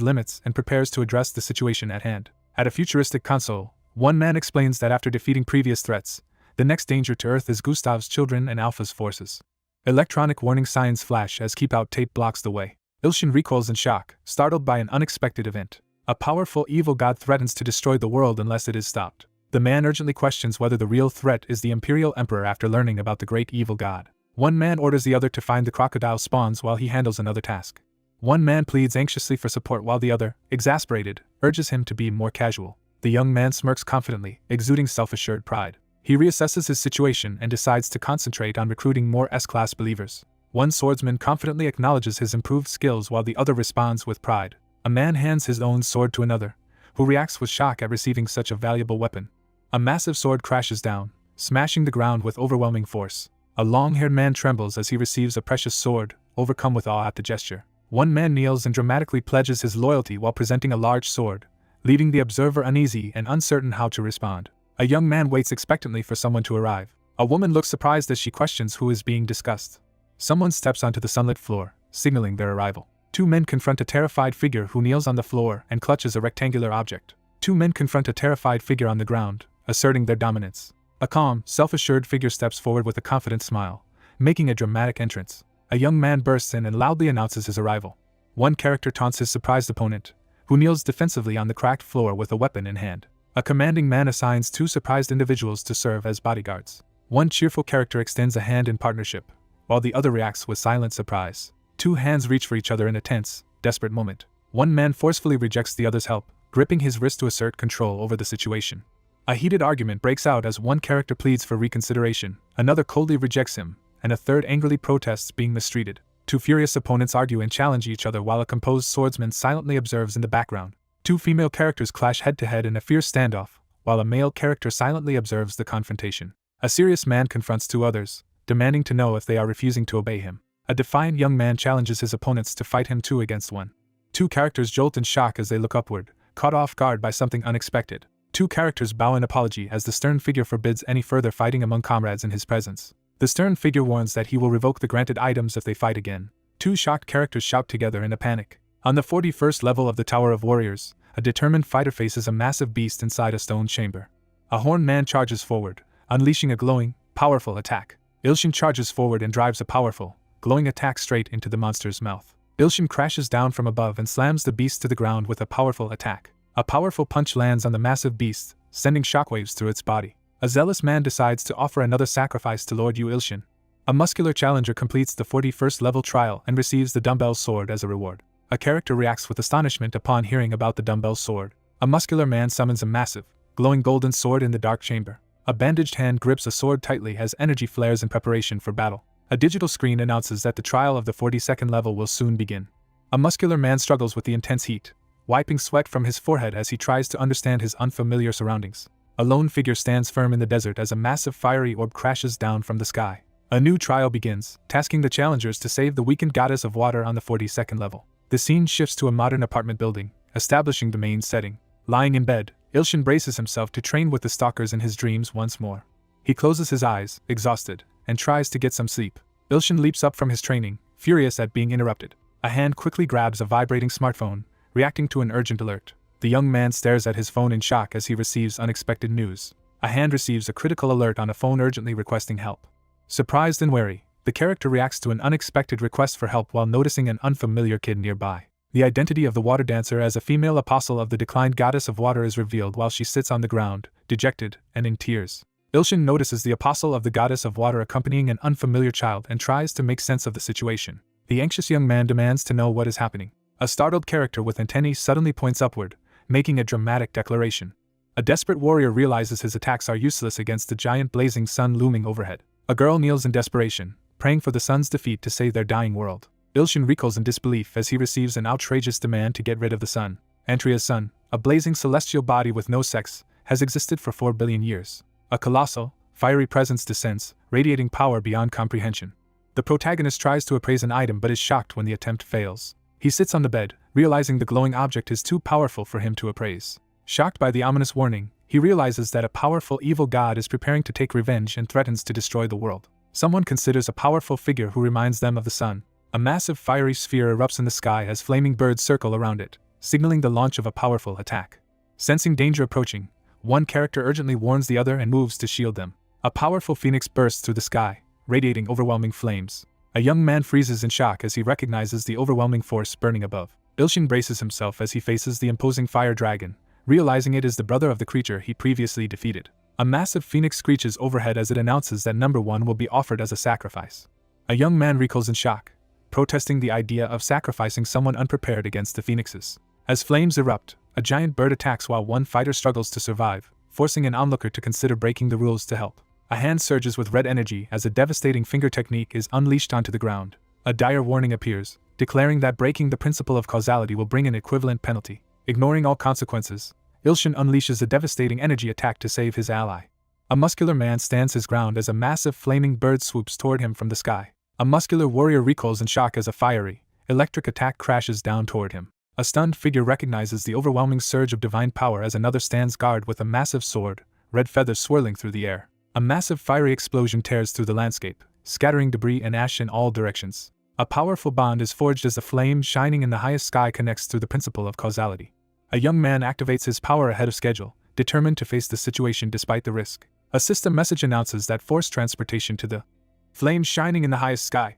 limits and prepares to address the situation at hand. At a futuristic console, one man explains that after defeating previous threats, the next danger to Earth is Gustav's children and Alpha's forces. Electronic warning signs flash as keep-out tape blocks the way. Ilshin recoils in shock, startled by an unexpected event. A powerful evil god threatens to destroy the world unless it is stopped. The man urgently questions whether the real threat is the Imperial Emperor after learning about the great evil god. One man orders the other to find the crocodile spawns while he handles another task. One man pleads anxiously for support while the other, exasperated, urges him to be more casual. The young man smirks confidently, exuding self-assured pride. He reassesses his situation and decides to concentrate on recruiting more S-class believers. One swordsman confidently acknowledges his improved skills while the other responds with pride. A man hands his own sword to another, who reacts with shock at receiving such a valuable weapon. A massive sword crashes down, smashing the ground with overwhelming force. A long-haired man trembles as he receives a precious sword, overcome with awe at the gesture. One man kneels and dramatically pledges his loyalty while presenting a large sword, leaving the observer uneasy and uncertain how to respond. A young man waits expectantly for someone to arrive. A woman looks surprised as she questions who is being discussed. Someone steps onto the sunlit floor, signaling their arrival. 2 men confront a terrified figure who kneels on the floor and clutches a rectangular object. 2 men confront a terrified figure on the ground, asserting their dominance. A calm, self-assured figure steps forward with a confident smile, making a dramatic entrance. A young man bursts in and loudly announces his arrival. One character taunts his surprised opponent, who kneels defensively on the cracked floor with a weapon in hand. A commanding man assigns 2 surprised individuals to serve as bodyguards. One cheerful character extends a hand in partnership, while the other reacts with silent surprise. 2 hands reach for each other in a tense, desperate moment. One man forcefully rejects the other's help, gripping his wrist to assert control over the situation. A heated argument breaks out as one character pleads for reconsideration, another coldly rejects him, and a third angrily protests being mistreated. 2 furious opponents argue and challenge each other while a composed swordsman silently observes in the background. 2 female characters clash head-to-head in a fierce standoff, while a male character silently observes the confrontation. A serious man confronts two others, demanding to know if they are refusing to obey him. A defiant young man challenges his opponents to fight him 2 against 1. Two characters jolt in shock as they look upward, caught off guard by something unexpected. Two characters bow in apology as the stern figure forbids any further fighting among comrades in his presence. The stern figure warns that he will revoke the granted items if they fight again. Two shocked characters shout together in a panic. On the 41st level of the Tower of Warriors, a determined fighter faces a massive beast inside a stone chamber. A horned man charges forward, unleashing a glowing, powerful attack. Ilshin charges forward and drives a powerful, glowing attack straight into the monster's mouth. Ilshin crashes down from above and slams the beast to the ground with a powerful attack. A powerful punch lands on the massive beast, sending shockwaves through its body. A zealous man decides to offer another sacrifice to Lord Yu Ilshin. A muscular challenger completes the 41st level trial and receives the dumbbell sword as a reward. A character reacts with astonishment upon hearing about the dumbbell sword. A muscular man summons a massive, glowing golden sword in the dark chamber. A bandaged hand grips a sword tightly as energy flares in preparation for battle. A digital screen announces that the trial of the 42nd level will soon begin. A muscular man struggles with the intense heat, wiping sweat from his forehead as he tries to understand his unfamiliar surroundings. A lone figure stands firm in the desert as a massive fiery orb crashes down from the sky. A new trial begins, tasking the challengers to save the weakened goddess of water on the 42nd level. The scene shifts to a modern apartment building, establishing the main setting. Lying in bed, Ilshin braces himself to train with the stalkers in his dreams once more. He closes his eyes, exhausted, and tries to get some sleep. Ilshin leaps up from his training, furious at being interrupted. A hand quickly grabs a vibrating smartphone, reacting to an urgent alert. The young man stares at his phone in shock as he receives unexpected news. A hand receives a critical alert on a phone urgently requesting help. Surprised and wary, the character reacts to an unexpected request for help while noticing an unfamiliar kid nearby. The identity of the water dancer as a female apostle of the declined goddess of water is revealed while she sits on the ground, dejected and in tears. Ilshin notices the apostle of the goddess of water accompanying an unfamiliar child and tries to make sense of the situation. The anxious young man demands to know what is happening. A startled character with antennae suddenly points upward, making a dramatic declaration. A desperate warrior realizes his attacks are useless against the giant blazing sun looming overhead. A girl kneels in desperation, praying for the sun's defeat to save their dying world. Ilshin recoils in disbelief as he receives an outrageous demand to get rid of the sun. Antria's sun, a blazing celestial body with no sex, has existed for 4 billion years. A colossal, fiery presence descends, radiating power beyond comprehension. The protagonist tries to appraise an item but is shocked when the attempt fails. He sits on the bed, realizing the glowing object is too powerful for him to appraise. Shocked by the ominous warning, he realizes that a powerful evil god is preparing to take revenge and threatens to destroy the world. Someone considers a powerful figure who reminds them of the sun. A massive fiery sphere erupts in the sky as flaming birds circle around it, signaling the launch of a powerful attack. Sensing danger approaching, one character urgently warns the other and moves to shield them. A powerful phoenix bursts through the sky, radiating overwhelming flames. A young man freezes in shock as he recognizes the overwhelming force burning above. Ilshin braces himself as he faces the imposing fire dragon, realizing it is the brother of the creature he previously defeated. A massive phoenix screeches overhead as it announces that number 1 will be offered as a sacrifice. A young man recoils in shock, protesting the idea of sacrificing someone unprepared against the phoenixes. As flames erupt, a giant bird attacks while one fighter struggles to survive, forcing an onlooker to consider breaking the rules to help. A hand surges with red energy as a devastating finger technique is unleashed onto the ground. A dire warning appears, declaring that breaking the principle of causality will bring an equivalent penalty. Ignoring all consequences, Ilshin unleashes a devastating energy attack to save his ally. A muscular man stands his ground as a massive flaming bird swoops toward him from the sky. A muscular warrior recoils in shock as a fiery, electric attack crashes down toward him. A stunned figure recognizes the overwhelming surge of divine power as another stands guard with a massive sword, red feathers swirling through the air. A massive fiery explosion tears through the landscape, scattering debris and ash in all directions. A powerful bond is forged as the flame shining in the highest sky connects through the principle of causality. A young man activates his power ahead of schedule, determined to face the situation despite the risk. A system message announces that forced transportation to the flame shining in the highest sky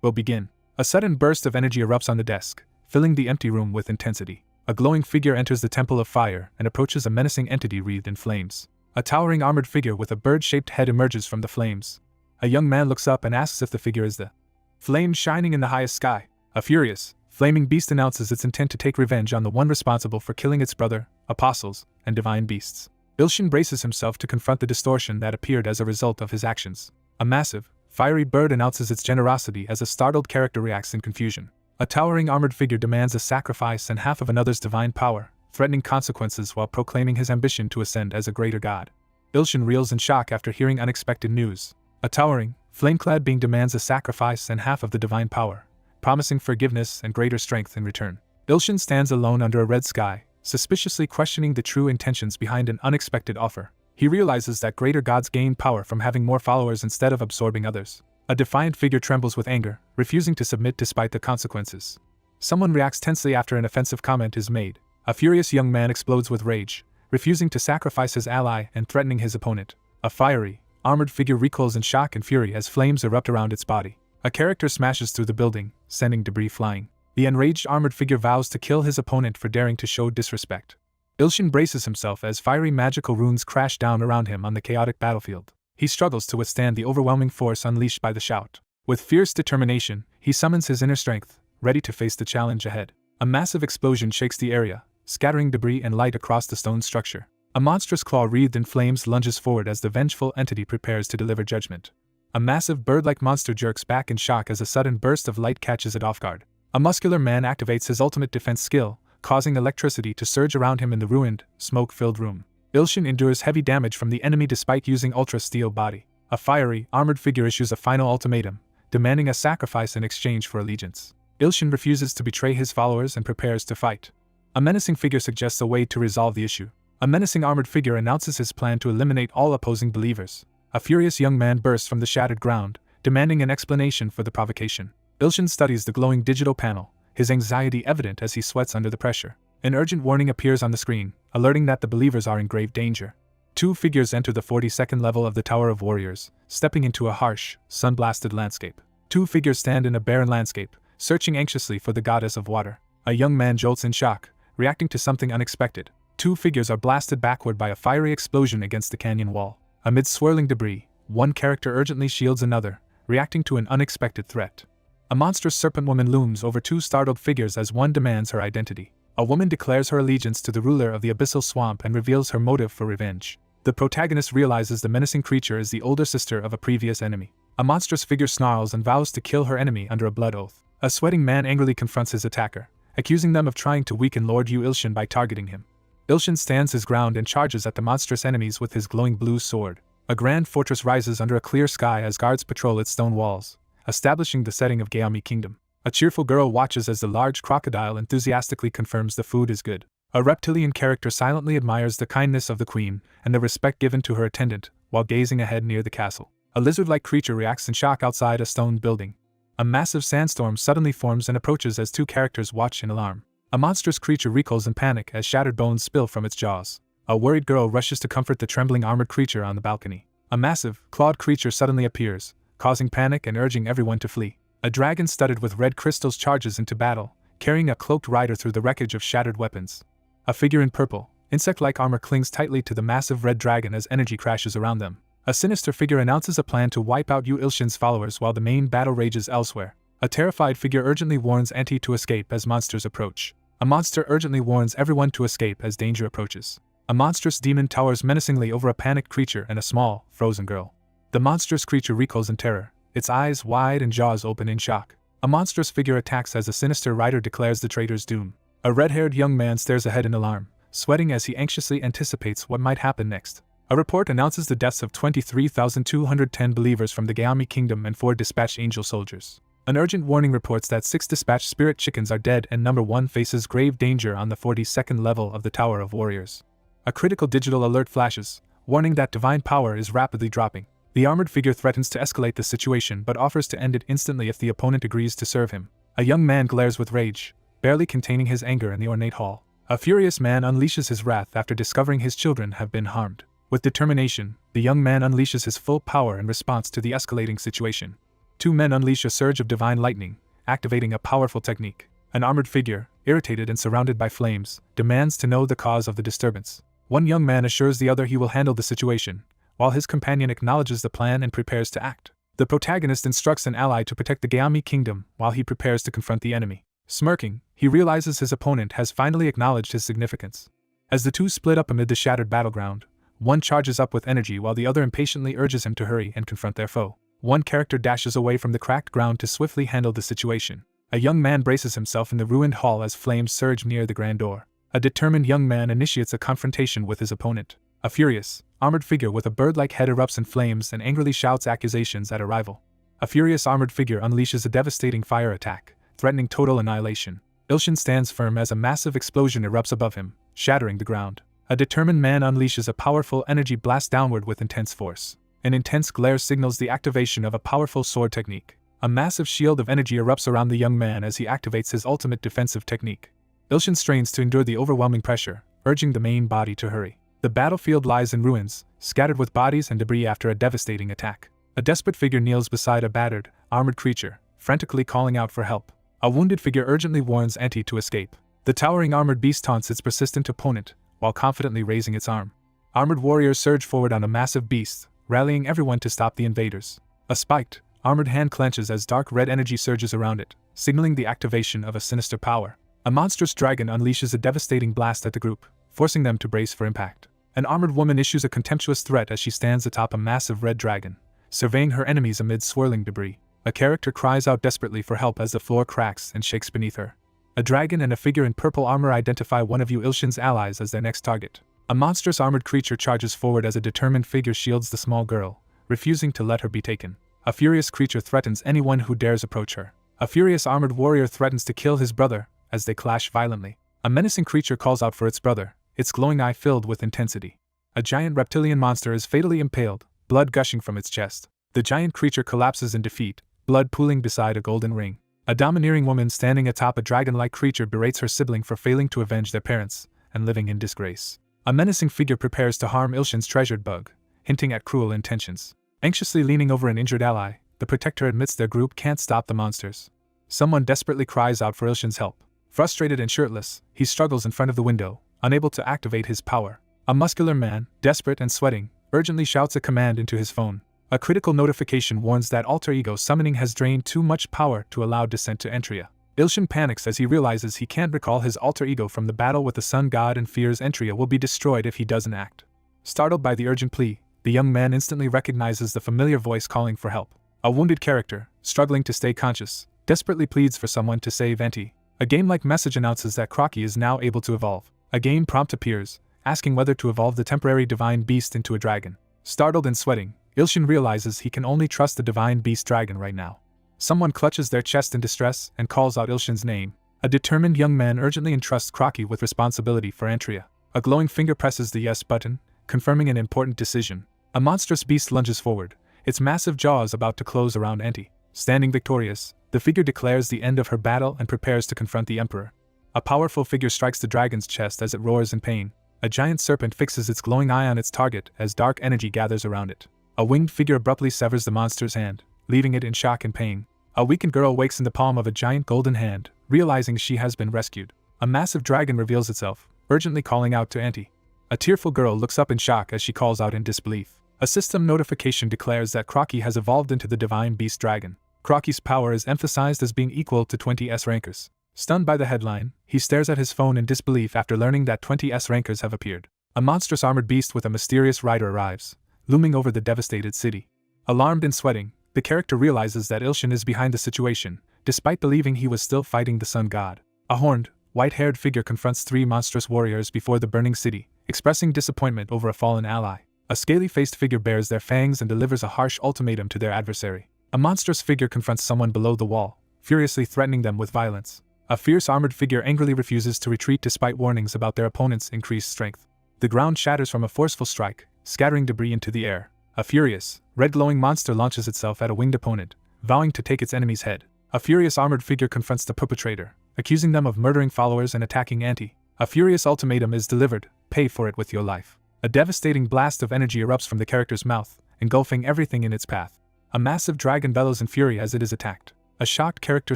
will begin. A sudden burst of energy erupts on the desk, filling the empty room with intensity. A glowing figure enters the temple of fire and approaches a menacing entity wreathed in flames. A towering armored figure with a bird-shaped head emerges from the flames. A young man looks up and asks if the figure is the flame shining in the highest sky. A furious, flaming beast announces its intent to take revenge on the one responsible for killing its brother, apostles, and divine beasts. Ilshin braces himself to confront the distortion that appeared as a result of his actions. A massive, fiery bird announces its generosity as a startled character reacts in confusion. A towering armored figure demands a sacrifice and half of another's divine power, threatening consequences while proclaiming his ambition to ascend as a greater god. Ilshin reels in shock after hearing unexpected news. A towering, flame-clad being demands a sacrifice and half of the divine power, promising forgiveness and greater strength in return. Ilshin stands alone under a red sky, suspiciously questioning the true intentions behind an unexpected offer. He realizes that greater gods gain power from having more followers instead of absorbing others. A defiant figure trembles with anger, refusing to submit despite the consequences. Someone reacts tensely after an offensive comment is made. A furious young man explodes with rage, refusing to sacrifice his ally and threatening his opponent. A fiery, armored figure recoils in shock and fury as flames erupt around its body. A character smashes through the building, sending debris flying. The enraged armored figure vows to kill his opponent for daring to show disrespect. Ilshin braces himself as fiery magical runes crash down around him on the chaotic battlefield. He struggles to withstand the overwhelming force unleashed by the shout. With fierce determination, he summons his inner strength, ready to face the challenge ahead. A massive explosion shakes the area, scattering debris and light across the stone structure. A monstrous claw wreathed in flames lunges forward as the vengeful entity prepares to deliver judgment. A massive bird-like monster jerks back in shock as a sudden burst of light catches it off guard. A muscular man activates his ultimate defense skill, causing electricity to surge around him in the ruined, smoke-filled room. Ilshin endures heavy damage from the enemy despite using ultra-steel body. A fiery, armored figure issues a final ultimatum, demanding a sacrifice in exchange for allegiance. Ilshin refuses to betray his followers and prepares to fight. A menacing figure suggests a way to resolve the issue. A menacing armored figure announces his plan to eliminate all opposing believers. A furious young man bursts from the shattered ground, demanding an explanation for the provocation. Ilshin studies the glowing digital panel, his anxiety evident as he sweats under the pressure. An urgent warning appears on the screen, alerting that the believers are in grave danger. Two figures enter the 42nd level of the Tower of Warriors, stepping into a harsh, sun-blasted landscape. Two figures stand in a barren landscape, searching anxiously for the goddess of water. A young man jolts in shock, reacting to something unexpected. Two figures are blasted backward by a fiery explosion against the canyon wall. Amid swirling debris, one character urgently shields another, reacting to an unexpected threat. A monstrous serpent woman looms over two startled figures as one demands her identity. A woman declares her allegiance to the ruler of the abyssal swamp and reveals her motive for revenge. The protagonist realizes the menacing creature is the older sister of a previous enemy. A monstrous figure snarls and vows to kill her enemy under a blood oath. A sweating man angrily confronts his attacker, accusing them of trying to weaken Lord Yu Ilshin by targeting him. Ilshin stands his ground and charges at the monstrous enemies with his glowing blue sword. A grand fortress rises under a clear sky as guards patrol its stone walls, establishing the setting of Gyeami Kingdom. A cheerful girl watches as the large crocodile enthusiastically confirms the food is good. A reptilian character silently admires the kindness of the queen and the respect given to her attendant while gazing ahead near the castle. A lizard-like creature reacts in shock outside a stone building. A massive sandstorm suddenly forms and approaches as two characters watch in alarm. A monstrous creature recoils in panic as shattered bones spill from its jaws. A worried girl rushes to comfort the trembling armored creature on the balcony. A massive, clawed creature suddenly appears, causing panic and urging everyone to flee. A dragon studded with red crystals charges into battle, carrying a cloaked rider through the wreckage of shattered weapons. A figure in purple, insect-like armor clings tightly to the massive red dragon as energy crashes around them. A sinister figure announces a plan to wipe out Yu Ilshin's followers while the main battle rages elsewhere. A terrified figure urgently warns Anti to escape as monsters approach. A monster urgently warns everyone to escape as danger approaches. A monstrous demon towers menacingly over a panicked creature and a small, frozen girl. The monstrous creature recoils in terror, its eyes wide and jaws open in shock. A monstrous figure attacks as a sinister rider declares the traitor's doom. A red-haired young man stares ahead in alarm, sweating as he anxiously anticipates what might happen next. A report announces the deaths of 23,210 believers from the Gyeami Kingdom and 4 dispatched angel soldiers. An urgent warning reports that 6 dispatched spirit chickens are dead and number 1 faces grave danger on the 42nd level of the Tower of Warriors. A critical digital alert flashes, warning that divine power is rapidly dropping. The armored figure threatens to escalate the situation but offers to end it instantly if the opponent agrees to serve him. A young man glares with rage, barely containing his anger in the ornate hall. A furious man unleashes his wrath after discovering his children have been harmed. With determination, the young man unleashes his full power in response to the escalating situation. 2 men unleash a surge of divine lightning, activating a powerful technique. An armored figure, irritated and surrounded by flames, demands to know the cause of the disturbance. One young man assures the other he will handle the situation, while his companion acknowledges the plan and prepares to act. The protagonist instructs an ally to protect the Gyeami Kingdom while he prepares to confront the enemy. Smirking, he realizes his opponent has finally acknowledged his significance. As the two split up amid the shattered battleground, one charges up with energy while the other impatiently urges him to hurry and confront their foe. One character dashes away from the cracked ground to swiftly handle the situation. A young man braces himself in the ruined hall as flames surge near the grand door. A determined young man initiates a confrontation with his opponent. A furious, armored figure with a bird-like head erupts in flames and angrily shouts accusations at a rival. A furious armored figure unleashes a devastating fire attack, threatening total annihilation. Ilshin stands firm as a massive explosion erupts above him, shattering the ground. A determined man unleashes a powerful energy blast downward with intense force. An intense glare signals the activation of a powerful sword technique. A massive shield of energy erupts around the young man as he activates his ultimate defensive technique. Ilshin strains to endure the overwhelming pressure, urging the main body to hurry. The battlefield lies in ruins, scattered with bodies and debris after a devastating attack. A desperate figure kneels beside a battered, armored creature, frantically calling out for help. A wounded figure urgently warns Enti to escape. The towering armored beast taunts its persistent opponent, while confidently raising its arm. Armored warriors surge forward on a massive beast, rallying everyone to stop the invaders. A spiked, armored hand clenches as dark red energy surges around it, signaling the activation of a sinister power. A monstrous dragon unleashes a devastating blast at the group, forcing them to brace for impact. An armored woman issues a contemptuous threat as she stands atop a massive red dragon, surveying her enemies amid swirling debris. A character cries out desperately for help as the floor cracks and shakes beneath her. A dragon and a figure in purple armor identify one of Ilshin's allies as their next target. A monstrous armored creature charges forward as a determined figure shields the small girl, refusing to let her be taken. A furious creature threatens anyone who dares approach her. A furious armored warrior threatens to kill his brother as they clash violently. A menacing creature calls out for its brother, its glowing eye filled with intensity. A giant reptilian monster is fatally impaled, blood gushing from its chest. The giant creature collapses in defeat, blood pooling beside a golden ring. A domineering woman standing atop a dragon-like creature berates her sibling for failing to avenge their parents and living in disgrace. A menacing figure prepares to harm Ilshin's treasured bug, hinting at cruel intentions. Anxiously leaning over an injured ally, the protector admits their group can't stop the monsters. Someone desperately cries out for Ilshin's help. Frustrated and shirtless, he struggles in front of the window, unable to activate his power. A muscular man, desperate and sweating, urgently shouts a command into his phone. A critical notification warns that alter ego summoning has drained too much power to allow descent to Entria. Ilshin panics as he realizes he can't recall his alter ego from the battle with the sun god and fears Entria will be destroyed if he doesn't act. Startled by the urgent plea, the young man instantly recognizes the familiar voice calling for help. A wounded character, struggling to stay conscious, desperately pleads for someone to save Enti. A game-like message announces that Crocky is now able to evolve. A game prompt appears, asking whether to evolve the temporary divine beast into a dragon. Startled and sweating, Ilshin realizes he can only trust the divine beast dragon right now. Someone clutches their chest in distress and calls out Ilshin's name. A determined young man urgently entrusts Crocky with responsibility for Entria. A glowing finger presses the yes button, confirming an important decision. A monstrous beast lunges forward, its massive jaws about to close around Enti. Standing victorious, the figure declares the end of her battle and prepares to confront the Emperor. A powerful figure strikes the dragon's chest as it roars in pain. A giant serpent fixes its glowing eye on its target as dark energy gathers around it. A winged figure abruptly severs the monster's hand, leaving it in shock and pain. A weakened girl wakes in the palm of a giant golden hand, realizing she has been rescued. A massive dragon reveals itself, urgently calling out to Enti. A tearful girl looks up in shock as she calls out in disbelief. A system notification declares that Crocky has evolved into the divine beast dragon. Crocky's power is emphasized as being equal to 20 S-rankers. Stunned by the headline, he stares at his phone in disbelief after learning that 20 S-rankers have appeared. A monstrous armored beast with a mysterious rider arrives, looming over the devastated city. Alarmed and sweating, the character realizes that Ilshin is behind the situation, despite believing he was still fighting the sun god. A horned, white-haired figure confronts three monstrous warriors before the burning city, expressing disappointment over a fallen ally. A scaly-faced figure bares their fangs and delivers a harsh ultimatum to their adversary. A monstrous figure confronts someone below the wall, furiously threatening them with violence. A fierce armored figure angrily refuses to retreat despite warnings about their opponent's increased strength. The ground shatters from a forceful strike, scattering debris into the air. A furious, red-glowing monster launches itself at a winged opponent, vowing to take its enemy's head. A furious armored figure confronts the perpetrator, accusing them of murdering followers and attacking Enti. A furious ultimatum is delivered, pay for it with your life. A devastating blast of energy erupts from the character's mouth, engulfing everything in its path. A massive dragon bellows in fury as it is attacked. A shocked character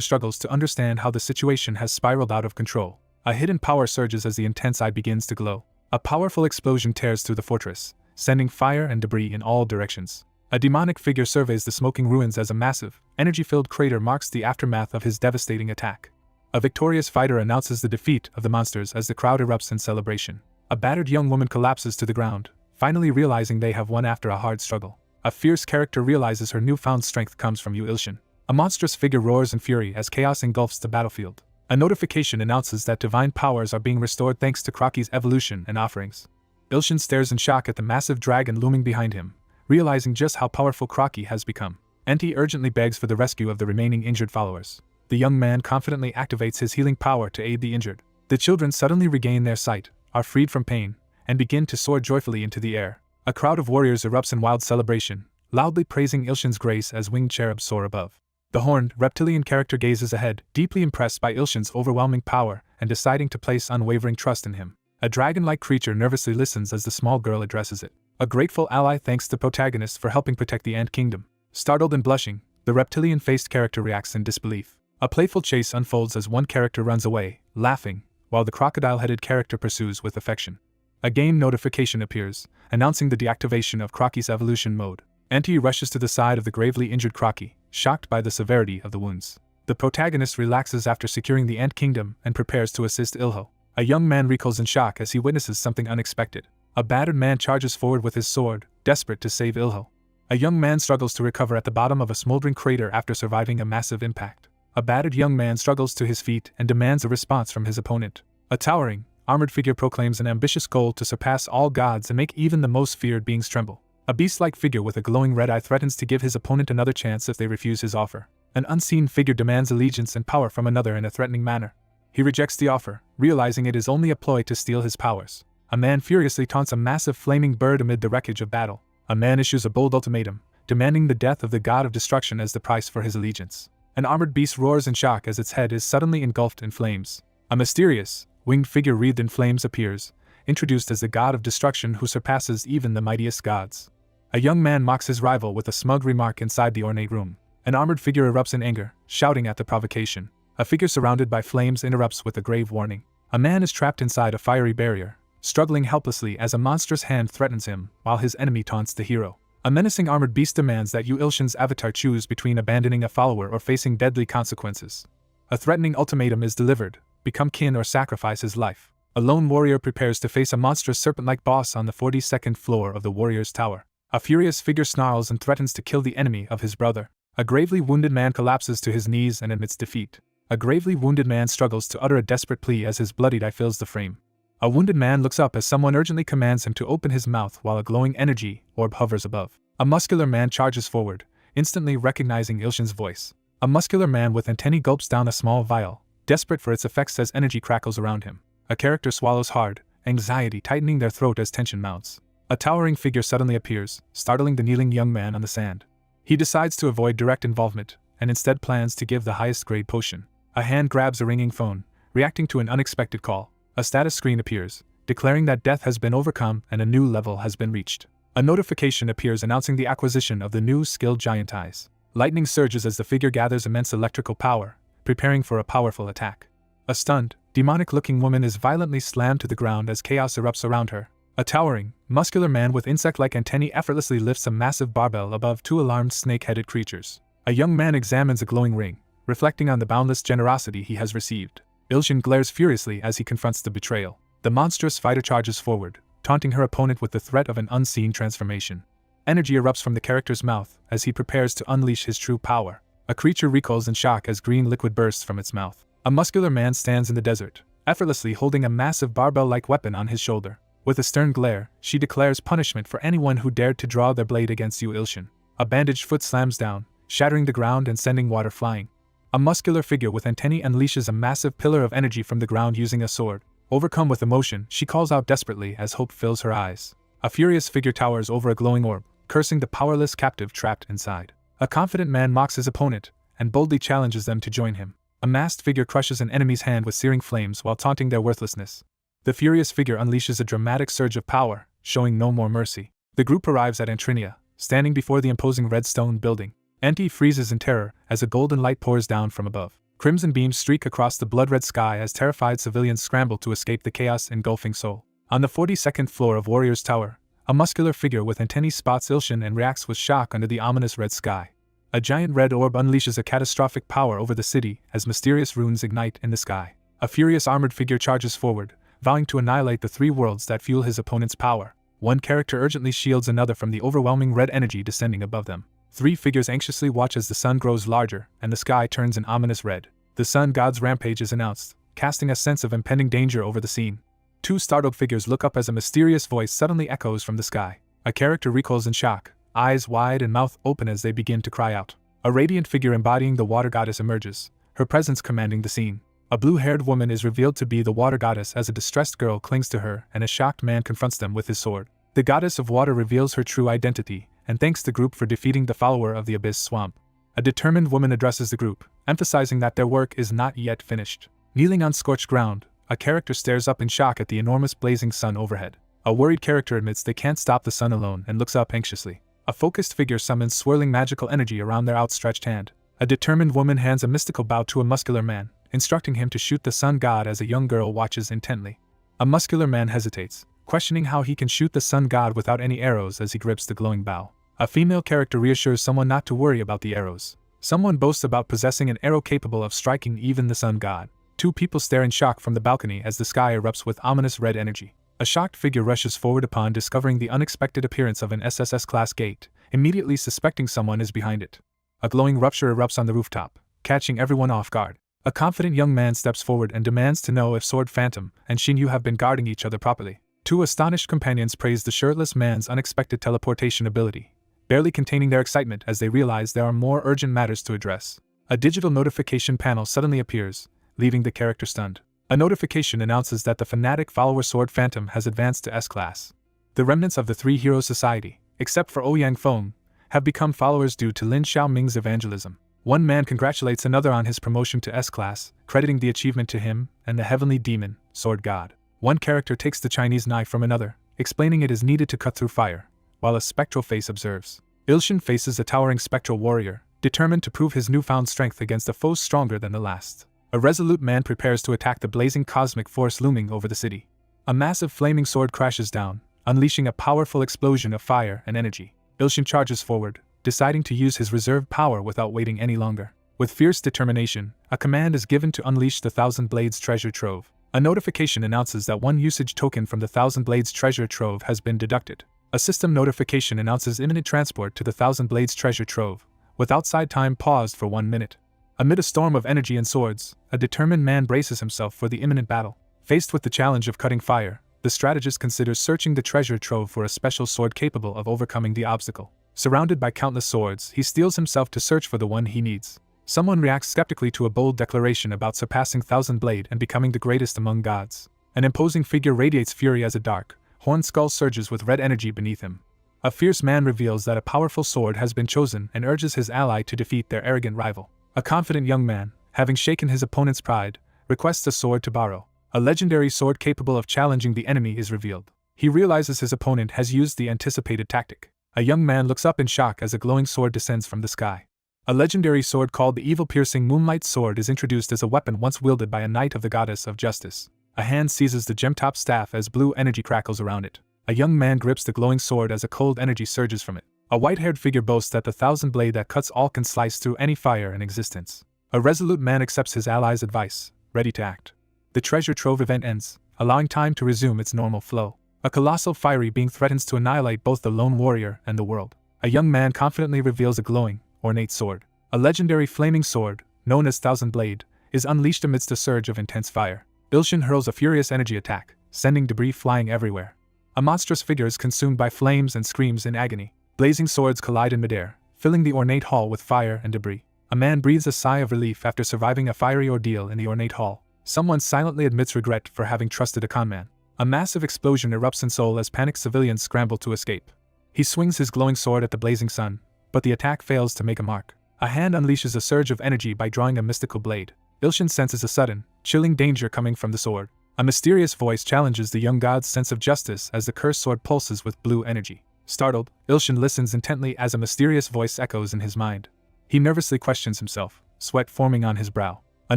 struggles to understand how the situation has spiraled out of control. A hidden power surges as the intense eye begins to glow. A powerful explosion tears through the fortress, sending fire and debris in all directions. A demonic figure surveys the smoking ruins as a massive, energy-filled crater marks the aftermath of his devastating attack. A victorious fighter announces the defeat of the monsters as the crowd erupts in celebration. A battered young woman collapses to the ground, finally realizing they have won after a hard struggle. A fierce character realizes her newfound strength comes from Ilshin. A monstrous figure roars in fury as chaos engulfs the battlefield. A notification announces that divine powers are being restored thanks to Krocky's evolution and offerings. Ilshin stares in shock at the massive dragon looming behind him, realizing just how powerful Crocky has become. Enti urgently begs for the rescue of the remaining injured followers. The young man confidently activates his healing power to aid the injured. The children suddenly regain their sight, are freed from pain, and begin to soar joyfully into the air. A crowd of warriors erupts in wild celebration, loudly praising Ilshin's grace as winged cherubs soar above. The horned, reptilian character gazes ahead, deeply impressed by Ilshin's overwhelming power and deciding to place unwavering trust in him. A dragon-like creature nervously listens as the small girl addresses it. A grateful ally thanks the protagonist for helping protect the Ant Kingdom. Startled and blushing, the reptilian-faced character reacts in disbelief. A playful chase unfolds as one character runs away, laughing, while the crocodile-headed character pursues with affection. A game notification appears, announcing the deactivation of Crocky's evolution mode. Enti rushes to the side of the gravely injured Crocky, shocked by the severity of the wounds. The protagonist relaxes after securing the Ant Kingdom and prepares to assist Ilho. A young man recoils in shock as he witnesses something unexpected. A battered man charges forward with his sword, desperate to save Ilho. A young man struggles to recover at the bottom of a smoldering crater after surviving a massive impact. A battered young man struggles to his feet and demands a response from his opponent. A towering, armored figure proclaims an ambitious goal to surpass all gods and make even the most feared beings tremble. A beast-like figure with a glowing red eye threatens to give his opponent another chance if they refuse his offer. An unseen figure demands allegiance and power from another in a threatening manner. He rejects the offer, realizing it is only a ploy to steal his powers. A man furiously taunts a massive flaming bird amid the wreckage of battle. A man issues a bold ultimatum, demanding the death of the god of destruction as the price for his allegiance. An armored beast roars in shock as its head is suddenly engulfed in flames. A mysterious, winged figure wreathed in flames appears, introduced as the god of destruction who surpasses even the mightiest gods. A young man mocks his rival with a smug remark inside the ornate room. An armored figure erupts in anger, shouting at the provocation. A figure surrounded by flames interrupts with a grave warning. A man is trapped inside a fiery barrier, struggling helplessly as a monstrous hand threatens him, while his enemy taunts the hero. A menacing armored beast demands that you Ilshin's avatar choose between abandoning a follower or facing deadly consequences. A threatening ultimatum is delivered: become kin or sacrifice his life. A lone warrior prepares to face a monstrous serpent-like boss on the 42nd floor of the warrior's tower. A furious figure snarls and threatens to kill the enemy of his brother. A gravely wounded man collapses to his knees and admits defeat. A gravely wounded man struggles to utter a desperate plea as his bloodied eye fills the frame. A wounded man looks up as someone urgently commands him to open his mouth while a glowing energy orb hovers above. A muscular man charges forward, instantly recognizing Ilshin's voice. A muscular man with antennae gulps down a small vial, desperate for its effects as energy crackles around him. A character swallows hard, anxiety tightening their throat as tension mounts. A towering figure suddenly appears, startling the kneeling young man on the sand. He decides to avoid direct involvement, and instead plans to give the highest grade potion. A hand grabs a ringing phone, reacting to an unexpected call. A status screen appears, declaring that death has been overcome and a new level has been reached. A notification appears announcing the acquisition of the new skill Giant Eyes. Lightning surges as the figure gathers immense electrical power, preparing for a powerful attack. A stunned, demonic-looking woman is violently slammed to the ground as chaos erupts around her. A towering, muscular man with insect-like antennae effortlessly lifts a massive barbell above two alarmed snake-headed creatures. A young man examines a glowing ring, reflecting on the boundless generosity he has received. Ilshin glares furiously as he confronts the betrayal. The monstrous fighter charges forward, taunting her opponent with the threat of an unseen transformation. Energy erupts from the character's mouth as he prepares to unleash his true power. A creature recoils in shock as green liquid bursts from its mouth. A muscular man stands in the desert, effortlessly holding a massive barbell-like weapon on his shoulder. With a stern glare, she declares punishment for anyone who dared to draw their blade against you, Ilshin. A bandaged foot slams down, shattering the ground and sending water flying. A muscular figure with antennae unleashes a massive pillar of energy from the ground using a sword. Overcome with emotion, she calls out desperately as hope fills her eyes. A furious figure towers over a glowing orb, cursing the powerless captive trapped inside. A confident man mocks his opponent, and boldly challenges them to join him. A masked figure crushes an enemy's hand with searing flames while taunting their worthlessness. The furious figure unleashes a dramatic surge of power, showing no more mercy. The group arrives at Antrinia, standing before the imposing red stone building. Anti freezes in terror as a golden light pours down from above. Crimson beams streak across the blood-red sky as terrified civilians scramble to escape the chaos engulfing Seoul. On the 42nd floor of Warrior's Tower, a muscular figure with antennae spots Ilshin and reacts with shock under the ominous red sky. A giant red orb unleashes a catastrophic power over the city as mysterious runes ignite in the sky. A furious armored figure charges forward, vowing to annihilate the three worlds that fuel his opponent's power. One character urgently shields another from the overwhelming red energy descending above them. Three figures anxiously watch as the sun grows larger and the sky turns an ominous red. The sun god's rampage is announced, casting a sense of impending danger over the scene. Two startled figures look up as a mysterious voice suddenly echoes from the sky. A character recoils in shock, eyes wide and mouth open as they begin to cry out. A radiant figure embodying the water goddess emerges, her presence commanding the scene. A blue-haired woman is revealed to be the water goddess as a distressed girl clings to her and a shocked man confronts them with his sword. The goddess of water reveals her true identity and thanks the group for defeating the follower of the abyss swamp. A determined woman addresses the group, emphasizing that their work is not yet finished. Kneeling on scorched ground, a character stares up in shock at the enormous blazing sun overhead. A worried character admits they can't stop the sun alone and looks up anxiously. A focused figure summons swirling magical energy around their outstretched hand. A determined woman hands a mystical bow to a muscular man, instructing him to shoot the sun god as a young girl watches intently. A muscular man hesitates, questioning how he can shoot the sun god without any arrows as he grips the glowing bow. A female character reassures someone not to worry about the arrows. Someone boasts about possessing an arrow capable of striking even the sun god. Two people stare in shock from the balcony as the sky erupts with ominous red energy. A shocked figure rushes forward upon discovering the unexpected appearance of an SSS-class gate, immediately suspecting someone is behind it. A glowing rupture erupts on the rooftop, catching everyone off guard. A confident young man steps forward and demands to know if Sword Phantom and Shin Yu have been guarding each other properly. Two astonished companions praise the shirtless man's unexpected teleportation ability, barely containing their excitement as they realize there are more urgent matters to address. A digital notification panel suddenly appears, leaving the character stunned. A notification announces that the fanatic follower Sword Phantom has advanced to S-Class. The remnants of the Three Heroes Society, except for Ouyang Feng, have become followers due to Lin Xiaoming's evangelism. One man congratulates another on his promotion to S-Class, crediting the achievement to him and the heavenly demon, Sword God. One character takes the Chinese knife from another, explaining it is needed to cut through fire, while a spectral face observes. Ilshin faces a towering spectral warrior, determined to prove his newfound strength against a foe stronger than the last. A resolute man prepares to attack the blazing cosmic force looming over the city. A massive flaming sword crashes down, unleashing a powerful explosion of fire and energy. Ilshin charges forward, deciding to use his reserved power without waiting any longer. With fierce determination, a command is given to unleash the Thousand Blades treasure trove. A notification announces that one usage token from the Thousand Blades treasure trove has been deducted. A system notification announces imminent transport to the Thousand Blades treasure trove, with outside time paused for 1 minute. Amid a storm of energy and swords, a determined man braces himself for the imminent battle. Faced with the challenge of cutting fire, the strategist considers searching the treasure trove for a special sword capable of overcoming the obstacle. Surrounded by countless swords, he steels himself to search for the one he needs. Someone reacts skeptically to a bold declaration about surpassing Thousand Blade and becoming the greatest among gods. An imposing figure radiates fury as a dark, horned skull surges with red energy beneath him. A fierce man reveals that a powerful sword has been chosen and urges his ally to defeat their arrogant rival. A confident young man, having shaken his opponent's pride, requests a sword to borrow. A legendary sword capable of challenging the enemy is revealed. He realizes his opponent has used the anticipated tactic. A young man looks up in shock as a glowing sword descends from the sky. A legendary sword called the evil-piercing Moonlight Sword is introduced as a weapon once wielded by a knight of the goddess of justice. A hand seizes the gem-top staff as blue energy crackles around it. A young man grips the glowing sword as a cold energy surges from it. A white-haired figure boasts that the thousand blade that cuts all can slice through any fire in existence. A resolute man accepts his ally's advice, ready to act. The treasure trove event ends, allowing time to resume its normal flow. A colossal fiery being threatens to annihilate both the lone warrior and the world. A young man confidently reveals a glowing, ornate sword. A legendary flaming sword, known as Thousand Blade, is unleashed amidst a surge of intense fire. Ilshin hurls a furious energy attack, sending debris flying everywhere. A monstrous figure is consumed by flames and screams in agony. Blazing swords collide in midair, filling the ornate hall with fire and debris. A man breathes a sigh of relief after surviving a fiery ordeal in the ornate hall. Someone silently admits regret for having trusted a conman. A massive explosion erupts in Seoul as panicked civilians scramble to escape. He swings his glowing sword at the blazing sun, but the attack fails to make a mark. A hand unleashes a surge of energy by drawing a mystical blade. Ilshin senses a sudden, chilling danger coming from the sword. A mysterious voice challenges the young god's sense of justice as the cursed sword pulses with blue energy. Startled, Ilshin listens intently as a mysterious voice echoes in his mind. He nervously questions himself, sweat forming on his brow. A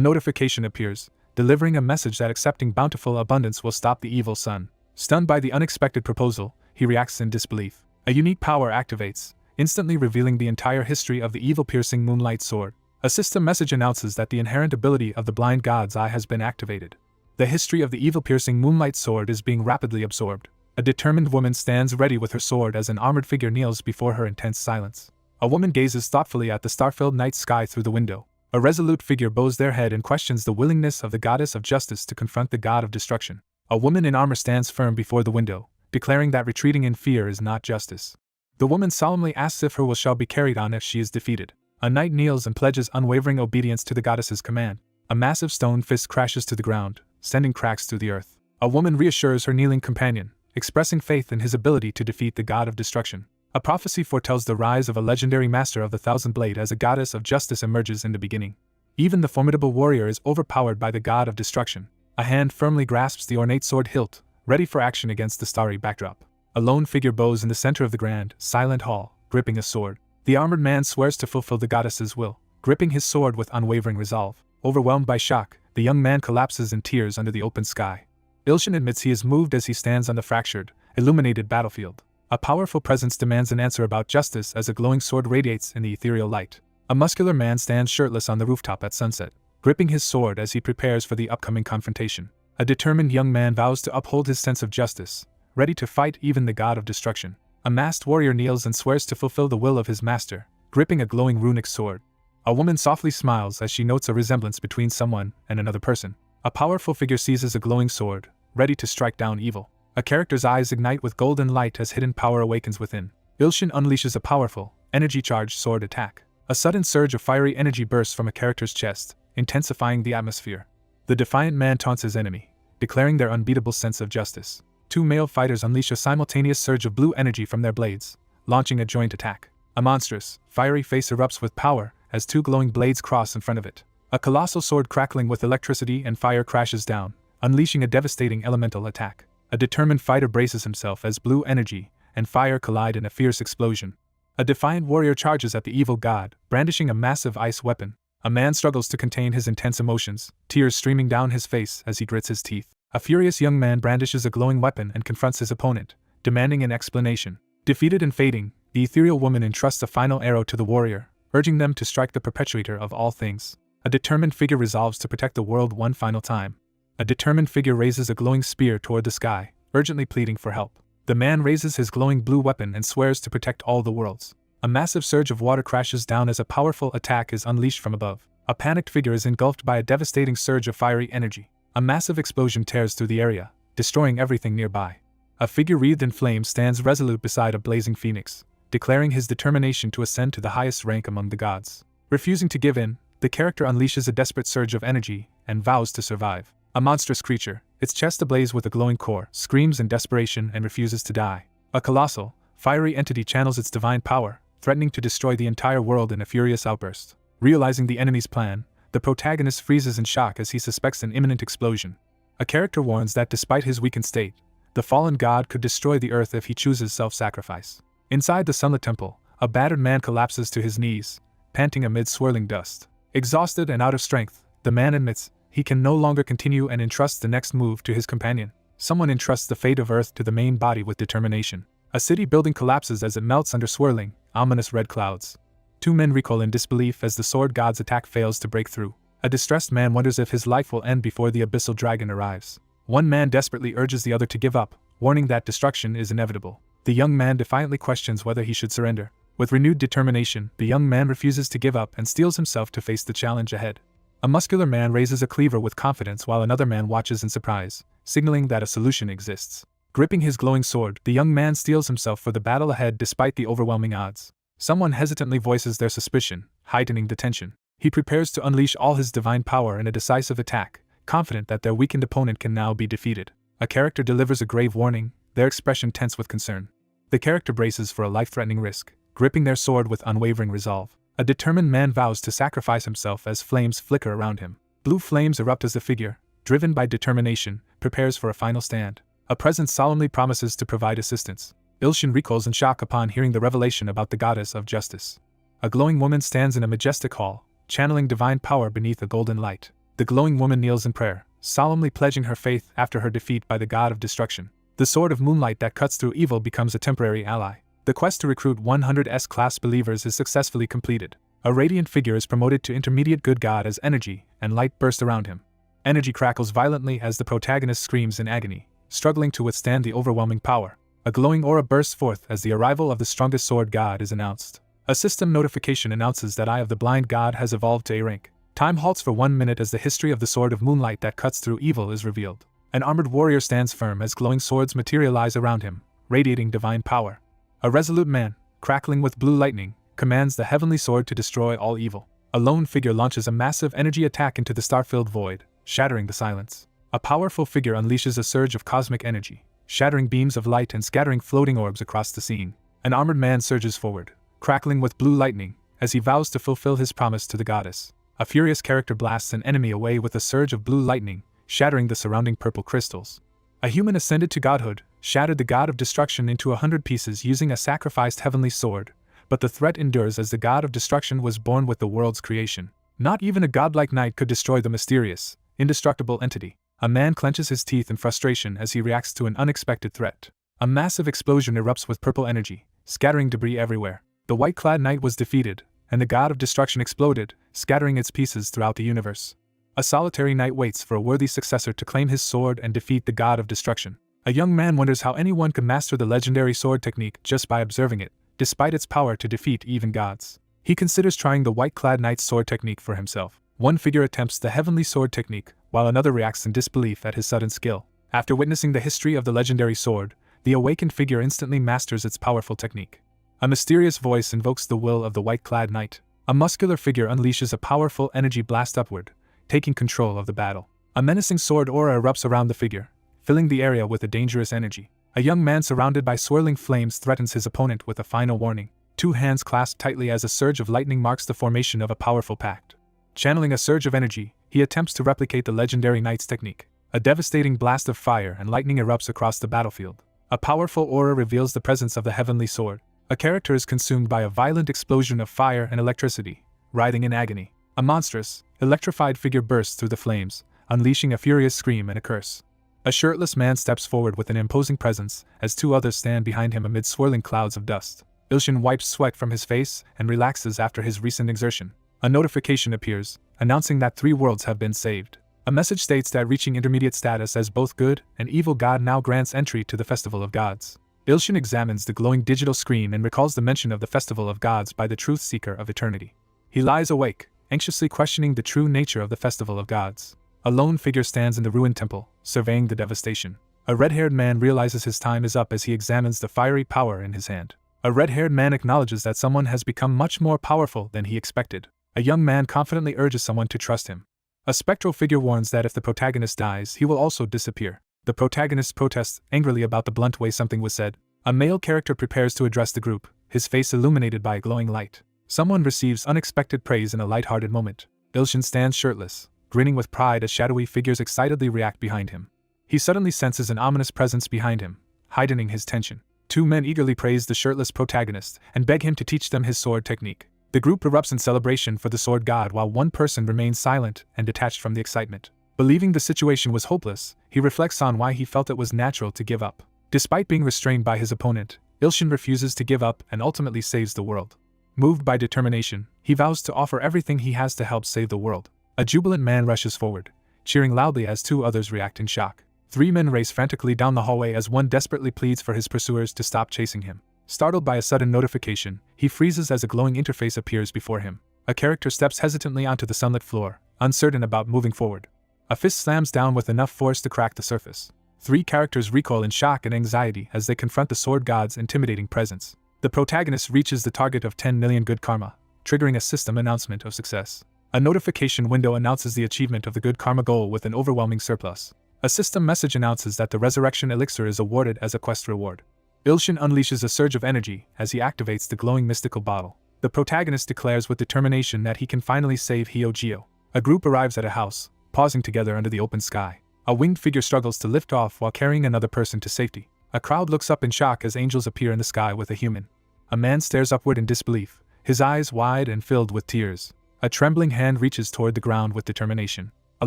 notification appears, delivering a message that accepting bountiful abundance will stop the evil sun. Stunned by the unexpected proposal, he reacts in disbelief. A unique power activates, instantly revealing the entire history of the evil-piercing Moonlight Sword. A system message announces that the inherent ability of the blind god's eye has been activated. The history of the evil-piercing Moonlight Sword is being rapidly absorbed. A determined woman stands ready with her sword as an armored figure kneels before her in tense silence. A woman gazes thoughtfully at the star-filled night sky through the window. A resolute figure bows their head and questions the willingness of the goddess of justice to confront the god of destruction. A woman in armor stands firm before the window, declaring that retreating in fear is not justice. The woman solemnly asks if her will shall be carried on if she is defeated. A knight kneels and pledges unwavering obedience to the goddess's command. A massive stone fist crashes to the ground, sending cracks through the earth. A woman reassures her kneeling companion, expressing faith in his ability to defeat the god of destruction. A prophecy foretells the rise of a legendary master of the thousand blade as a goddess of justice emerges in the beginning. Even the formidable warrior is overpowered by the god of destruction. A hand firmly grasps the ornate sword hilt, ready for action against the starry backdrop. A lone figure bows in the center of the grand, silent hall, gripping a sword. The armored man swears to fulfill the goddess's will, gripping his sword with unwavering resolve. Overwhelmed by shock, the young man collapses in tears under the open sky. Ilshin admits he is moved as he stands on the fractured, illuminated battlefield. A powerful presence demands an answer about justice as a glowing sword radiates in the ethereal light. A muscular man stands shirtless on the rooftop at sunset, gripping his sword as he prepares for the upcoming confrontation. A determined young man vows to uphold his sense of justice, ready to fight even the god of destruction. A masked warrior kneels and swears to fulfill the will of his master, gripping a glowing runic sword. A woman softly smiles as she notes a resemblance between someone and another person. A powerful figure seizes a glowing sword, ready to strike down evil. A character's eyes ignite with golden light as hidden power awakens within. Ilshin unleashes a powerful, energy-charged sword attack. A sudden surge of fiery energy bursts from a character's chest, intensifying the atmosphere. The defiant man taunts his enemy, declaring their unbeatable sense of justice. Two male fighters unleash a simultaneous surge of blue energy from their blades, launching a joint attack. A monstrous, fiery face erupts with power as two glowing blades cross in front of it. A colossal sword crackling with electricity and fire crashes down, unleashing a devastating elemental attack. A determined fighter braces himself as blue energy and fire collide in a fierce explosion. A defiant warrior charges at the evil god, brandishing a massive ice weapon. A man struggles to contain his intense emotions, tears streaming down his face as he grits his teeth. A furious young man brandishes a glowing weapon and confronts his opponent, demanding an explanation. Defeated and fading, the ethereal woman entrusts a final arrow to the warrior, urging them to strike the perpetuator of all things. A determined figure resolves to protect the world one final time. A determined figure raises a glowing spear toward the sky, urgently pleading for help. The man raises his glowing blue weapon and swears to protect all the worlds. A massive surge of water crashes down as a powerful attack is unleashed from above. A panicked figure is engulfed by a devastating surge of fiery energy. A massive explosion tears through the area, destroying everything nearby. A figure wreathed in flames stands resolute beside a blazing phoenix, declaring his determination to ascend to the highest rank among the gods. Refusing to give in, the character unleashes a desperate surge of energy and vows to survive. A monstrous creature, its chest ablaze with a glowing core, screams in desperation and refuses to die. A colossal, fiery entity channels its divine power, threatening to destroy the entire world in a furious outburst. Realizing the enemy's plan, the protagonist freezes in shock as he suspects an imminent explosion. A character warns that despite his weakened state, the fallen god could destroy the earth if he chooses self-sacrifice. Inside the sunlit temple, a battered man collapses to his knees, panting amid swirling dust. Exhausted and out of strength, the man admits he can no longer continue and entrusts the next move to his companion. Someone entrusts the fate of Earth to the main body with determination. A city building collapses as it melts under swirling, ominous red clouds. Two men recoil in disbelief as the sword god's attack fails to break through. A distressed man wonders if his life will end before the abyssal dragon arrives. One man desperately urges the other to give up, warning that destruction is inevitable. The young man defiantly questions whether he should surrender. With renewed determination, the young man refuses to give up and steels himself to face the challenge ahead. A muscular man raises a cleaver with confidence while another man watches in surprise, signaling that a solution exists. Gripping his glowing sword, the young man steels himself for the battle ahead despite the overwhelming odds. Someone hesitantly voices their suspicion, heightening the tension. He prepares to unleash all his divine power in a decisive attack, confident that their weakened opponent can now be defeated. A character delivers a grave warning, their expression tense with concern. The character braces for a life-threatening risk, gripping their sword with unwavering resolve. A determined man vows to sacrifice himself as flames flicker around him. Blue flames erupt as the figure, driven by determination, prepares for a final stand. A presence solemnly promises to provide assistance. Ilshin recoils in shock upon hearing the revelation about the goddess of justice. A glowing woman stands in a majestic hall, channeling divine power beneath a golden light. The glowing woman kneels in prayer, solemnly pledging her faith after her defeat by the god of destruction. The sword of moonlight that cuts through evil becomes a temporary ally. The quest to recruit 100 S-class believers is successfully completed. A radiant figure is promoted to intermediate good god as energy and light burst around him. Energy crackles violently as the protagonist screams in agony, struggling to withstand the overwhelming power. A glowing aura bursts forth as the arrival of the strongest sword god is announced. A system notification announces that Eye of the Blind God has evolved to A rank. Time halts for 1 minute as the history of the sword of moonlight that cuts through evil is revealed. An armored warrior stands firm as glowing swords materialize around him, radiating divine power. A resolute man, crackling with blue lightning, commands the heavenly sword to destroy all evil. A lone figure launches a massive energy attack into the star-filled void, shattering the silence. A powerful figure unleashes a surge of cosmic energy, shattering beams of light and scattering floating orbs across the scene. An armored man surges forward, crackling with blue lightning, as he vows to fulfill his promise to the goddess. A furious character blasts an enemy away with a surge of blue lightning, shattering the surrounding purple crystals. A human ascended to godhood, shattered the god of destruction into 100 pieces using a sacrificed heavenly sword, but the threat endures as the god of destruction was born with the world's creation. Not even a godlike knight could destroy the mysterious, indestructible entity. A man clenches his teeth in frustration as he reacts to an unexpected threat. A massive explosion erupts with purple energy, scattering debris everywhere. The white-clad knight was defeated, and the god of destruction exploded, scattering its pieces throughout the universe. A solitary knight waits for a worthy successor to claim his sword and defeat the god of destruction. A young man wonders how anyone could master the legendary sword technique just by observing it, despite its power to defeat even gods. He considers trying the white-clad knight's sword technique for himself. One figure attempts the heavenly sword technique, while another reacts in disbelief at his sudden skill. After witnessing the history of the legendary sword, the awakened figure instantly masters its powerful technique. A mysterious voice invokes the will of the white-clad knight. A muscular figure unleashes a powerful energy blast upward, taking control of the battle. A menacing sword aura erupts around the figure, filling the area with a dangerous energy. A young man surrounded by swirling flames threatens his opponent with a final warning. Two hands clasp tightly as a surge of lightning marks the formation of a powerful pact. Channeling a surge of energy, he attempts to replicate the legendary knight's technique. A devastating blast of fire and lightning erupts across the battlefield. A powerful aura reveals the presence of the heavenly sword. A character is consumed by a violent explosion of fire and electricity, writhing in agony. A monstrous, electrified figure bursts through the flames, unleashing a furious scream and a curse. A shirtless man steps forward with an imposing presence, as two others stand behind him amid swirling clouds of dust. Ilshin wipes sweat from his face and relaxes after his recent exertion. A notification appears, announcing that 3 worlds have been saved. A message states that reaching intermediate status as both good and evil god now grants entry to the Festival of Gods. Ilshin examines the glowing digital screen and recalls the mention of the Festival of Gods by the Truth Seeker of Eternity. He lies awake, anxiously questioning the true nature of the Festival of Gods. A lone figure stands in the ruined temple, surveying the devastation. A red-haired man realizes his time is up as he examines the fiery power in his hand. A red-haired man acknowledges that someone has become much more powerful than he expected. A young man confidently urges someone to trust him. A spectral figure warns that if the protagonist dies, he will also disappear. The protagonist protests angrily about the blunt way something was said. A male character prepares to address the group, his face illuminated by a glowing light. Someone receives unexpected praise in a light-hearted moment. Ilshin stands shirtless, grinning with pride as shadowy figures excitedly react behind him. He suddenly senses an ominous presence behind him, heightening his tension. 2 men eagerly praise the shirtless protagonist and beg him to teach them his sword technique. The group erupts in celebration for the sword god while one person remains silent and detached from the excitement. Believing the situation was hopeless, he reflects on why he felt it was natural to give up. Despite being restrained by his opponent, Ilshin refuses to give up and ultimately saves the world. Moved by determination, he vows to offer everything he has to help save the world. A jubilant man rushes forward, cheering loudly as 2 others react in shock. 3 men race frantically down the hallway as one desperately pleads for his pursuers to stop chasing him. Startled by a sudden notification, he freezes as a glowing interface appears before him. A character steps hesitantly onto the sunlit floor, uncertain about moving forward. A fist slams down with enough force to crack the surface. 3 characters recoil in shock and anxiety as they confront the sword god's intimidating presence. The protagonist reaches the target of 10 million good karma, triggering a system announcement of success. A notification window announces the achievement of the good karma goal with an overwhelming surplus. A system message announces that the resurrection elixir is awarded as a quest reward. Ilshin unleashes a surge of energy as he activates the glowing mystical bottle. The protagonist declares with determination that he can finally save Hyojio. A group arrives at a house, pausing together under the open sky. A winged figure struggles to lift off while carrying another person to safety. A crowd looks up in shock as angels appear in the sky with a human. A man stares upward in disbelief, his eyes wide and filled with tears. A trembling hand reaches toward the ground with determination. A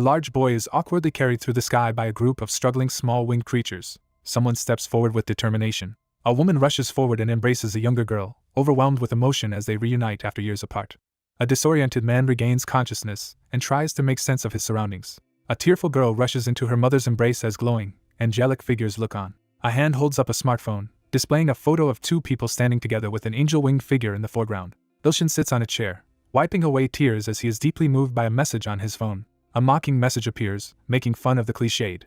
large boy is awkwardly carried through the sky by a group of struggling small winged creatures. Someone steps forward with determination. A woman rushes forward and embraces a younger girl, overwhelmed with emotion as they reunite after years apart. A disoriented man regains consciousness and tries to make sense of his surroundings. A tearful girl rushes into her mother's embrace as glowing, angelic figures look on. A hand holds up a smartphone, displaying a photo of 2 people standing together with an angel-winged figure in the foreground. Ilshin sits on a chair, wiping away tears as he is deeply moved by a message on his phone. A mocking message appears, making fun of the cliched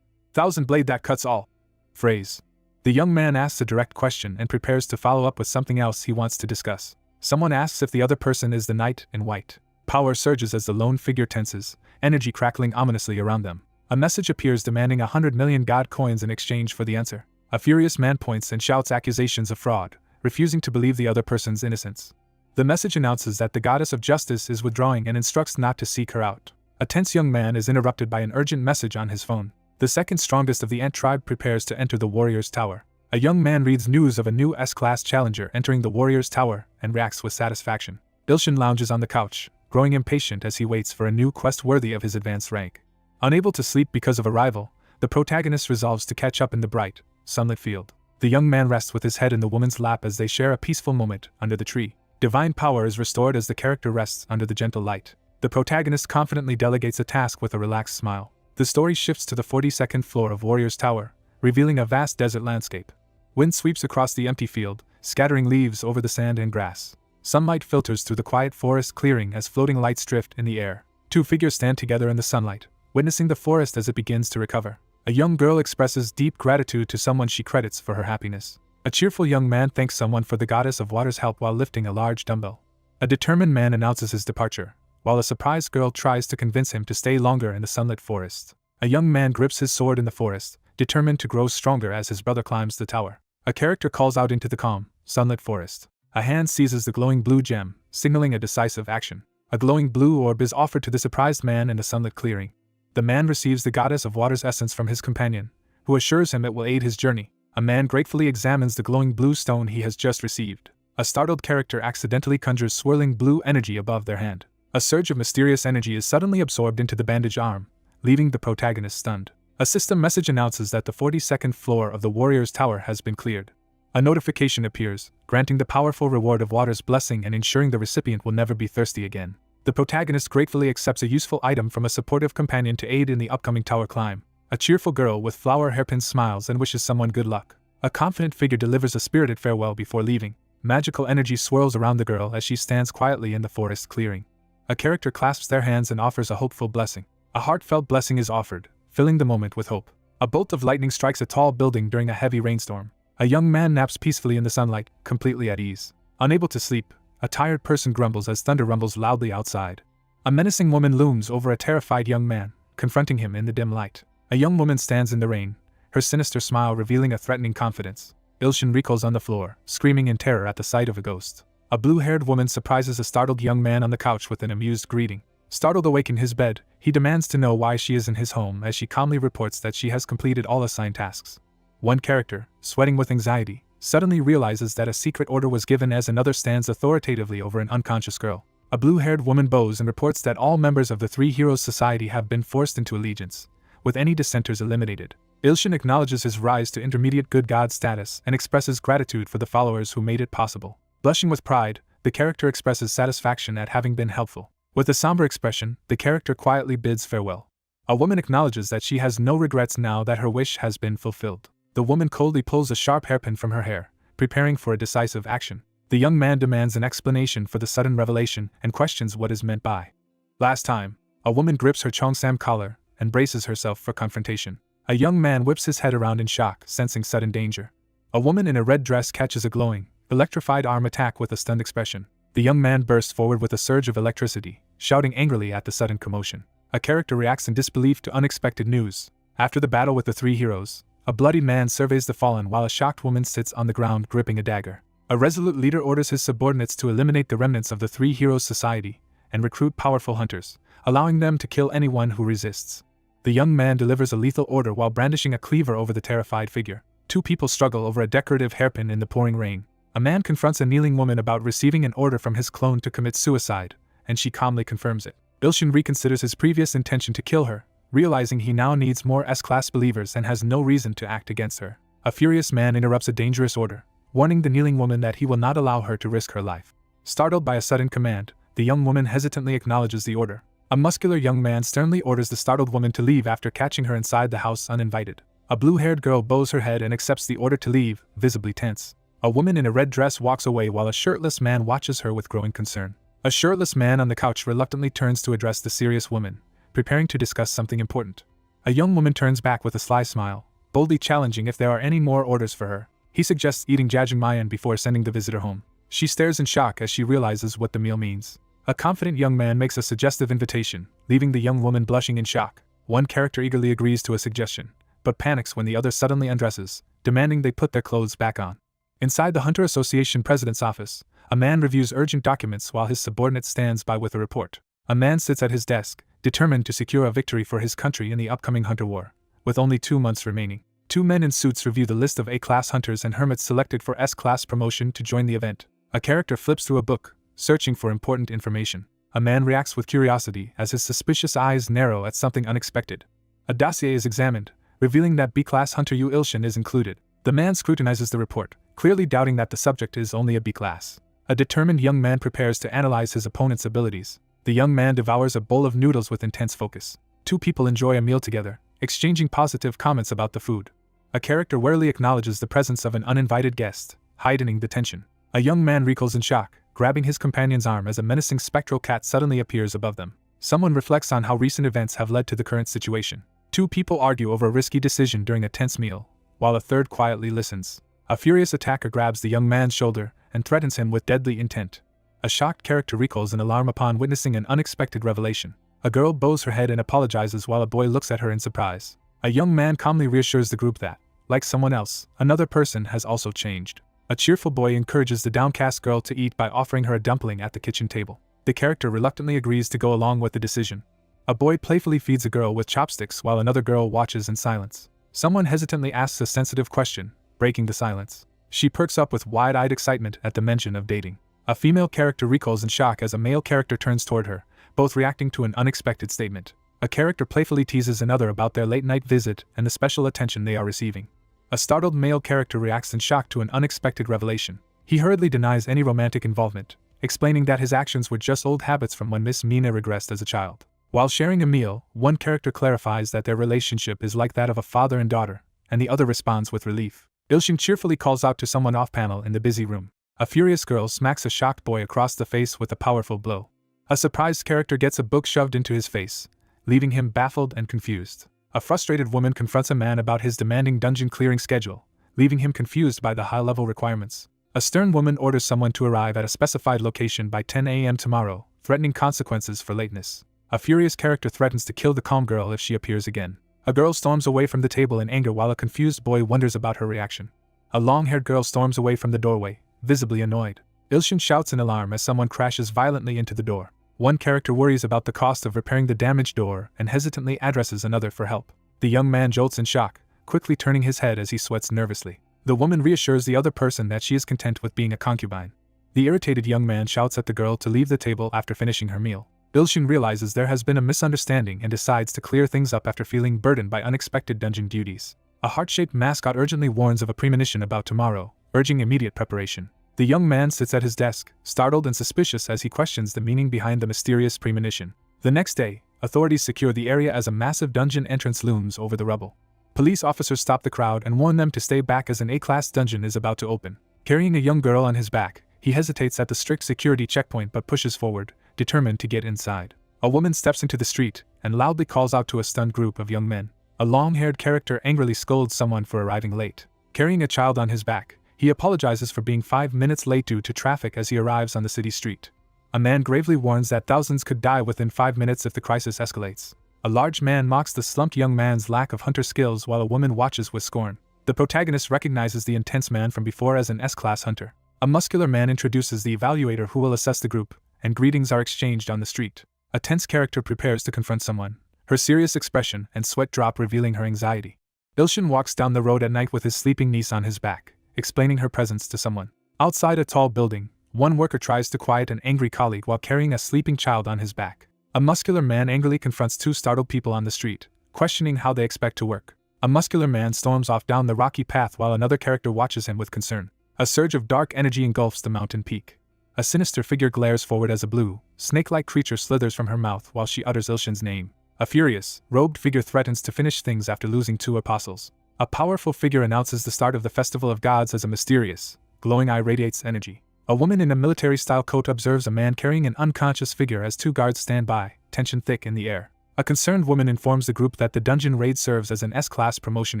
"thousand blade that cuts all" phrase. The young man asks a direct question and prepares to follow up with something else he wants to discuss. Someone asks if the other person is the knight in white. Power surges as the lone figure tenses, energy crackling ominously around them. A message appears demanding 100 million god coins in exchange for the answer. A furious man points and shouts accusations of fraud, refusing to believe the other person's innocence. The message announces that the goddess of justice is withdrawing and instructs not to seek her out. A tense young man is interrupted by an urgent message on his phone. The second strongest of the ant tribe prepares to enter the warrior's tower. A young man reads news of a new S-class challenger entering the warrior's tower and reacts with satisfaction. Ilshin lounges on the couch, growing impatient as he waits for a new quest worthy of his advanced rank. Unable to sleep because of a rival, the protagonist resolves to catch up in the bright, sunlit field. The young man rests with his head in the woman's lap as they share a peaceful moment under the tree. Divine power is restored as the character rests under the gentle light. The protagonist confidently delegates a task with a relaxed smile. The story shifts to the 42nd floor of Warrior's Tower, revealing a vast desert landscape. Wind sweeps across the empty field, scattering leaves over the sand and grass. Sunlight filters through the quiet forest clearing as floating lights drift in the air. Two figures stand together in the sunlight, witnessing the forest as it begins to recover. A young girl expresses deep gratitude to someone she credits for her happiness. A cheerful young man thanks someone for the goddess of water's help while lifting a large dumbbell. A determined man announces his departure, while a surprised girl tries to convince him to stay longer in the sunlit forest. A young man grips his sword in the forest, determined to grow stronger as his brother climbs the tower. A character calls out into the calm, sunlit forest. A hand seizes the glowing blue gem, signaling a decisive action. A glowing blue orb is offered to the surprised man in the sunlit clearing. The man receives the goddess of water's essence from his companion, who assures him it will aid his journey. A man gratefully examines the glowing blue stone he has just received. A startled character accidentally conjures swirling blue energy above their hand. A surge of mysterious energy is suddenly absorbed into the bandaged arm, leaving the protagonist stunned. A system message announces that the 42nd floor of the warrior's tower has been cleared. A notification appears, granting the powerful reward of water's blessing and ensuring the recipient will never be thirsty again. The protagonist gratefully accepts a useful item from a supportive companion to aid in the upcoming tower climb. A cheerful girl with flower hairpins smiles and wishes someone good luck. A confident figure delivers a spirited farewell before leaving. Magical energy swirls around the girl as she stands quietly in the forest clearing. A character clasps their hands and offers a hopeful blessing. A heartfelt blessing is offered, filling the moment with hope. A bolt of lightning strikes a tall building during a heavy rainstorm. A young man naps peacefully in the sunlight, completely at ease. Unable to sleep, a tired person grumbles as thunder rumbles loudly outside. A menacing woman looms over a terrified young man, confronting him in the dim light. A young woman stands in the rain, her sinister smile revealing a threatening confidence. Ilshin recoils on the floor, screaming in terror at the sight of a ghost. A blue-haired woman surprises a startled young man on the couch with an amused greeting. Startled awake in his bed, he demands to know why she is in his home as she calmly reports that she has completed all assigned tasks. One character, sweating with anxiety, suddenly realizes that a secret order was given as another stands authoritatively over an unconscious girl. A blue-haired woman bows and reports that all members of the Three Heroes Society have been forced into allegiance, with any dissenters eliminated. Ilshin acknowledges his rise to intermediate good god status and expresses gratitude for the followers who made it possible. Blushing with pride, the character expresses satisfaction at having been helpful. With a somber expression, the character quietly bids farewell. A woman acknowledges that she has no regrets now that her wish has been fulfilled. The woman coldly pulls a sharp hairpin from her hair, preparing for a decisive action. The young man demands an explanation for the sudden revelation and questions what is meant by last time. A woman grips her cheongsam collar and braces herself for confrontation. A young man whips his head around in shock, sensing sudden danger. A woman in a red dress catches a glowing, electrified arm attack with a stunned expression. The young man bursts forward with a surge of electricity, shouting angrily at the sudden commotion. A character reacts in disbelief to unexpected news. After the battle with the three heroes, a bloody man surveys the fallen while a shocked woman sits on the ground gripping a dagger. A resolute leader orders his subordinates to eliminate the remnants of the Three Heroes Society and recruit powerful hunters, allowing them to kill anyone who resists. The young man delivers a lethal order while brandishing a cleaver over the terrified figure. Two people struggle over a decorative hairpin in the pouring rain. A man confronts a kneeling woman about receiving an order from his clone to commit suicide, and she calmly confirms it. Ilshin reconsiders his previous intention to kill her, realizing he now needs more S-class believers and has no reason to act against her. A furious man interrupts a dangerous order, warning the kneeling woman that he will not allow her to risk her life. Startled by a sudden command, the young woman hesitantly acknowledges the order. A muscular young man sternly orders the startled woman to leave after catching her inside the house uninvited. A blue-haired girl bows her head and accepts the order to leave, visibly tense. A woman in a red dress walks away while a shirtless man watches her with growing concern. A shirtless man on the couch reluctantly turns to address the serious woman, preparing to discuss something important. A young woman turns back with a sly smile, boldly challenging if there are any more orders for her. He suggests eating jjajangmyeon before sending the visitor home. She stares in shock as she realizes what the meal means. A confident young man makes a suggestive invitation, leaving the young woman blushing in shock. One character eagerly agrees to a suggestion, but panics when the other suddenly undresses, demanding they put their clothes back on. Inside the Hunter Association president's office, a man reviews urgent documents while his subordinate stands by with a report. A man sits at his desk, determined to secure a victory for his country in the upcoming Hunter War, with only 2 months remaining. 2 men in suits review the list of A-class hunters and hermits selected for S-class promotion to join the event. A character flips through a book, searching for important information. A man reacts with curiosity as his suspicious eyes narrow at something unexpected. A dossier is examined, revealing that B-class hunter Yu Ilshin is included. The man scrutinizes the report, clearly doubting that the subject is only a B-class. A determined young man prepares to analyze his opponent's abilities. The young man devours a bowl of noodles with intense focus. 2 people enjoy a meal together, exchanging positive comments about the food. A character warily acknowledges the presence of an uninvited guest, heightening the tension. A young man recoils in shock, grabbing his companion's arm as a menacing spectral cat suddenly appears above them. Someone reflects on how recent events have led to the current situation. 2 people argue over a risky decision during a tense meal, while a third quietly listens. A furious attacker grabs the young man's shoulder and threatens him with deadly intent. A shocked character recoils in alarm upon witnessing an unexpected revelation. A girl bows her head and apologizes while a boy looks at her in surprise. A young man calmly reassures the group that, like someone else, another person has also changed. A cheerful boy encourages the downcast girl to eat by offering her a dumpling at the kitchen table. The character reluctantly agrees to go along with the decision. A boy playfully feeds a girl with chopsticks while another girl watches in silence. Someone hesitantly asks a sensitive question, breaking the silence. She perks up with wide-eyed excitement at the mention of dating. A female character recoils in shock as a male character turns toward her, both reacting to an unexpected statement. A character playfully teases another about their late-night visit and the special attention they are receiving. A startled male character reacts in shock to an unexpected revelation. He hurriedly denies any romantic involvement, explaining that his actions were just old habits from when Miss Mina regressed as a child. While sharing a meal, one character clarifies that their relationship is like that of a father and daughter, and the other responds with relief. Ilshin cheerfully calls out to someone off-panel in the busy room. A furious girl smacks a shocked boy across the face with a powerful blow. A surprised character gets a book shoved into his face, leaving him baffled and confused. A frustrated woman confronts a man about his demanding dungeon clearing schedule, leaving him confused by the high-level requirements. A stern woman orders someone to arrive at a specified location by 10 a.m. tomorrow, threatening consequences for lateness. A furious character threatens to kill the calm girl if she appears again. A girl storms away from the table in anger while a confused boy wonders about her reaction. A long-haired girl storms away from the doorway, visibly annoyed. Ilshin shouts in alarm as someone crashes violently into the door. One character worries about the cost of repairing the damaged door and hesitantly addresses another for help. The young man jolts in shock, quickly turning his head as he sweats nervously. The woman reassures the other person that she is content with being a concubine. The irritated young man shouts at the girl to leave the table after finishing her meal. Ilshin realizes there has been a misunderstanding and decides to clear things up after feeling burdened by unexpected dungeon duties. A heart-shaped mascot urgently warns of a premonition about tomorrow, urging immediate preparation. The young man sits at his desk, startled and suspicious as he questions the meaning behind the mysterious premonition. The next day, authorities secure the area as a massive dungeon entrance looms over the rubble. Police officers stop the crowd and warn them to stay back as an A-class dungeon is about to open. Carrying a young girl on his back, he hesitates at the strict security checkpoint but pushes forward, determined to get inside. A woman steps into the street and loudly calls out to a stunned group of young men. A long-haired character angrily scolds someone for arriving late. Carrying a child on his back, he apologizes for being 5 minutes late due to traffic as he arrives on the city street. A man gravely warns that thousands could die within 5 minutes if the crisis escalates. A large man mocks the slumped young man's lack of hunter skills while a woman watches with scorn. The protagonist recognizes the intense man from before as an S-class hunter. A muscular man introduces the evaluator who will assess the group, and greetings are exchanged on the street. A tense character prepares to confront someone, her serious expression and sweat drop revealing her anxiety. Ilshin walks down the road at night with his sleeping niece on his back, explaining her presence to someone. Outside a tall building, one worker tries to quiet an angry colleague while carrying a sleeping child on his back. A muscular man angrily confronts 2 startled people on the street, questioning how they expect to work. A muscular man storms off down the rocky path while another character watches him with concern. A surge of dark energy engulfs the mountain peak. A sinister figure glares forward as a blue, snake-like creature slithers from her mouth while she utters Ilshin's name. A furious, robed figure threatens to finish things after losing 2 apostles. A powerful figure announces the start of the Festival of Gods as a mysterious, glowing eye radiates energy. A woman in a military-style coat observes a man carrying an unconscious figure as two guards stand by, tension thick in the air. A concerned woman informs the group that the dungeon raid serves as an S-class promotion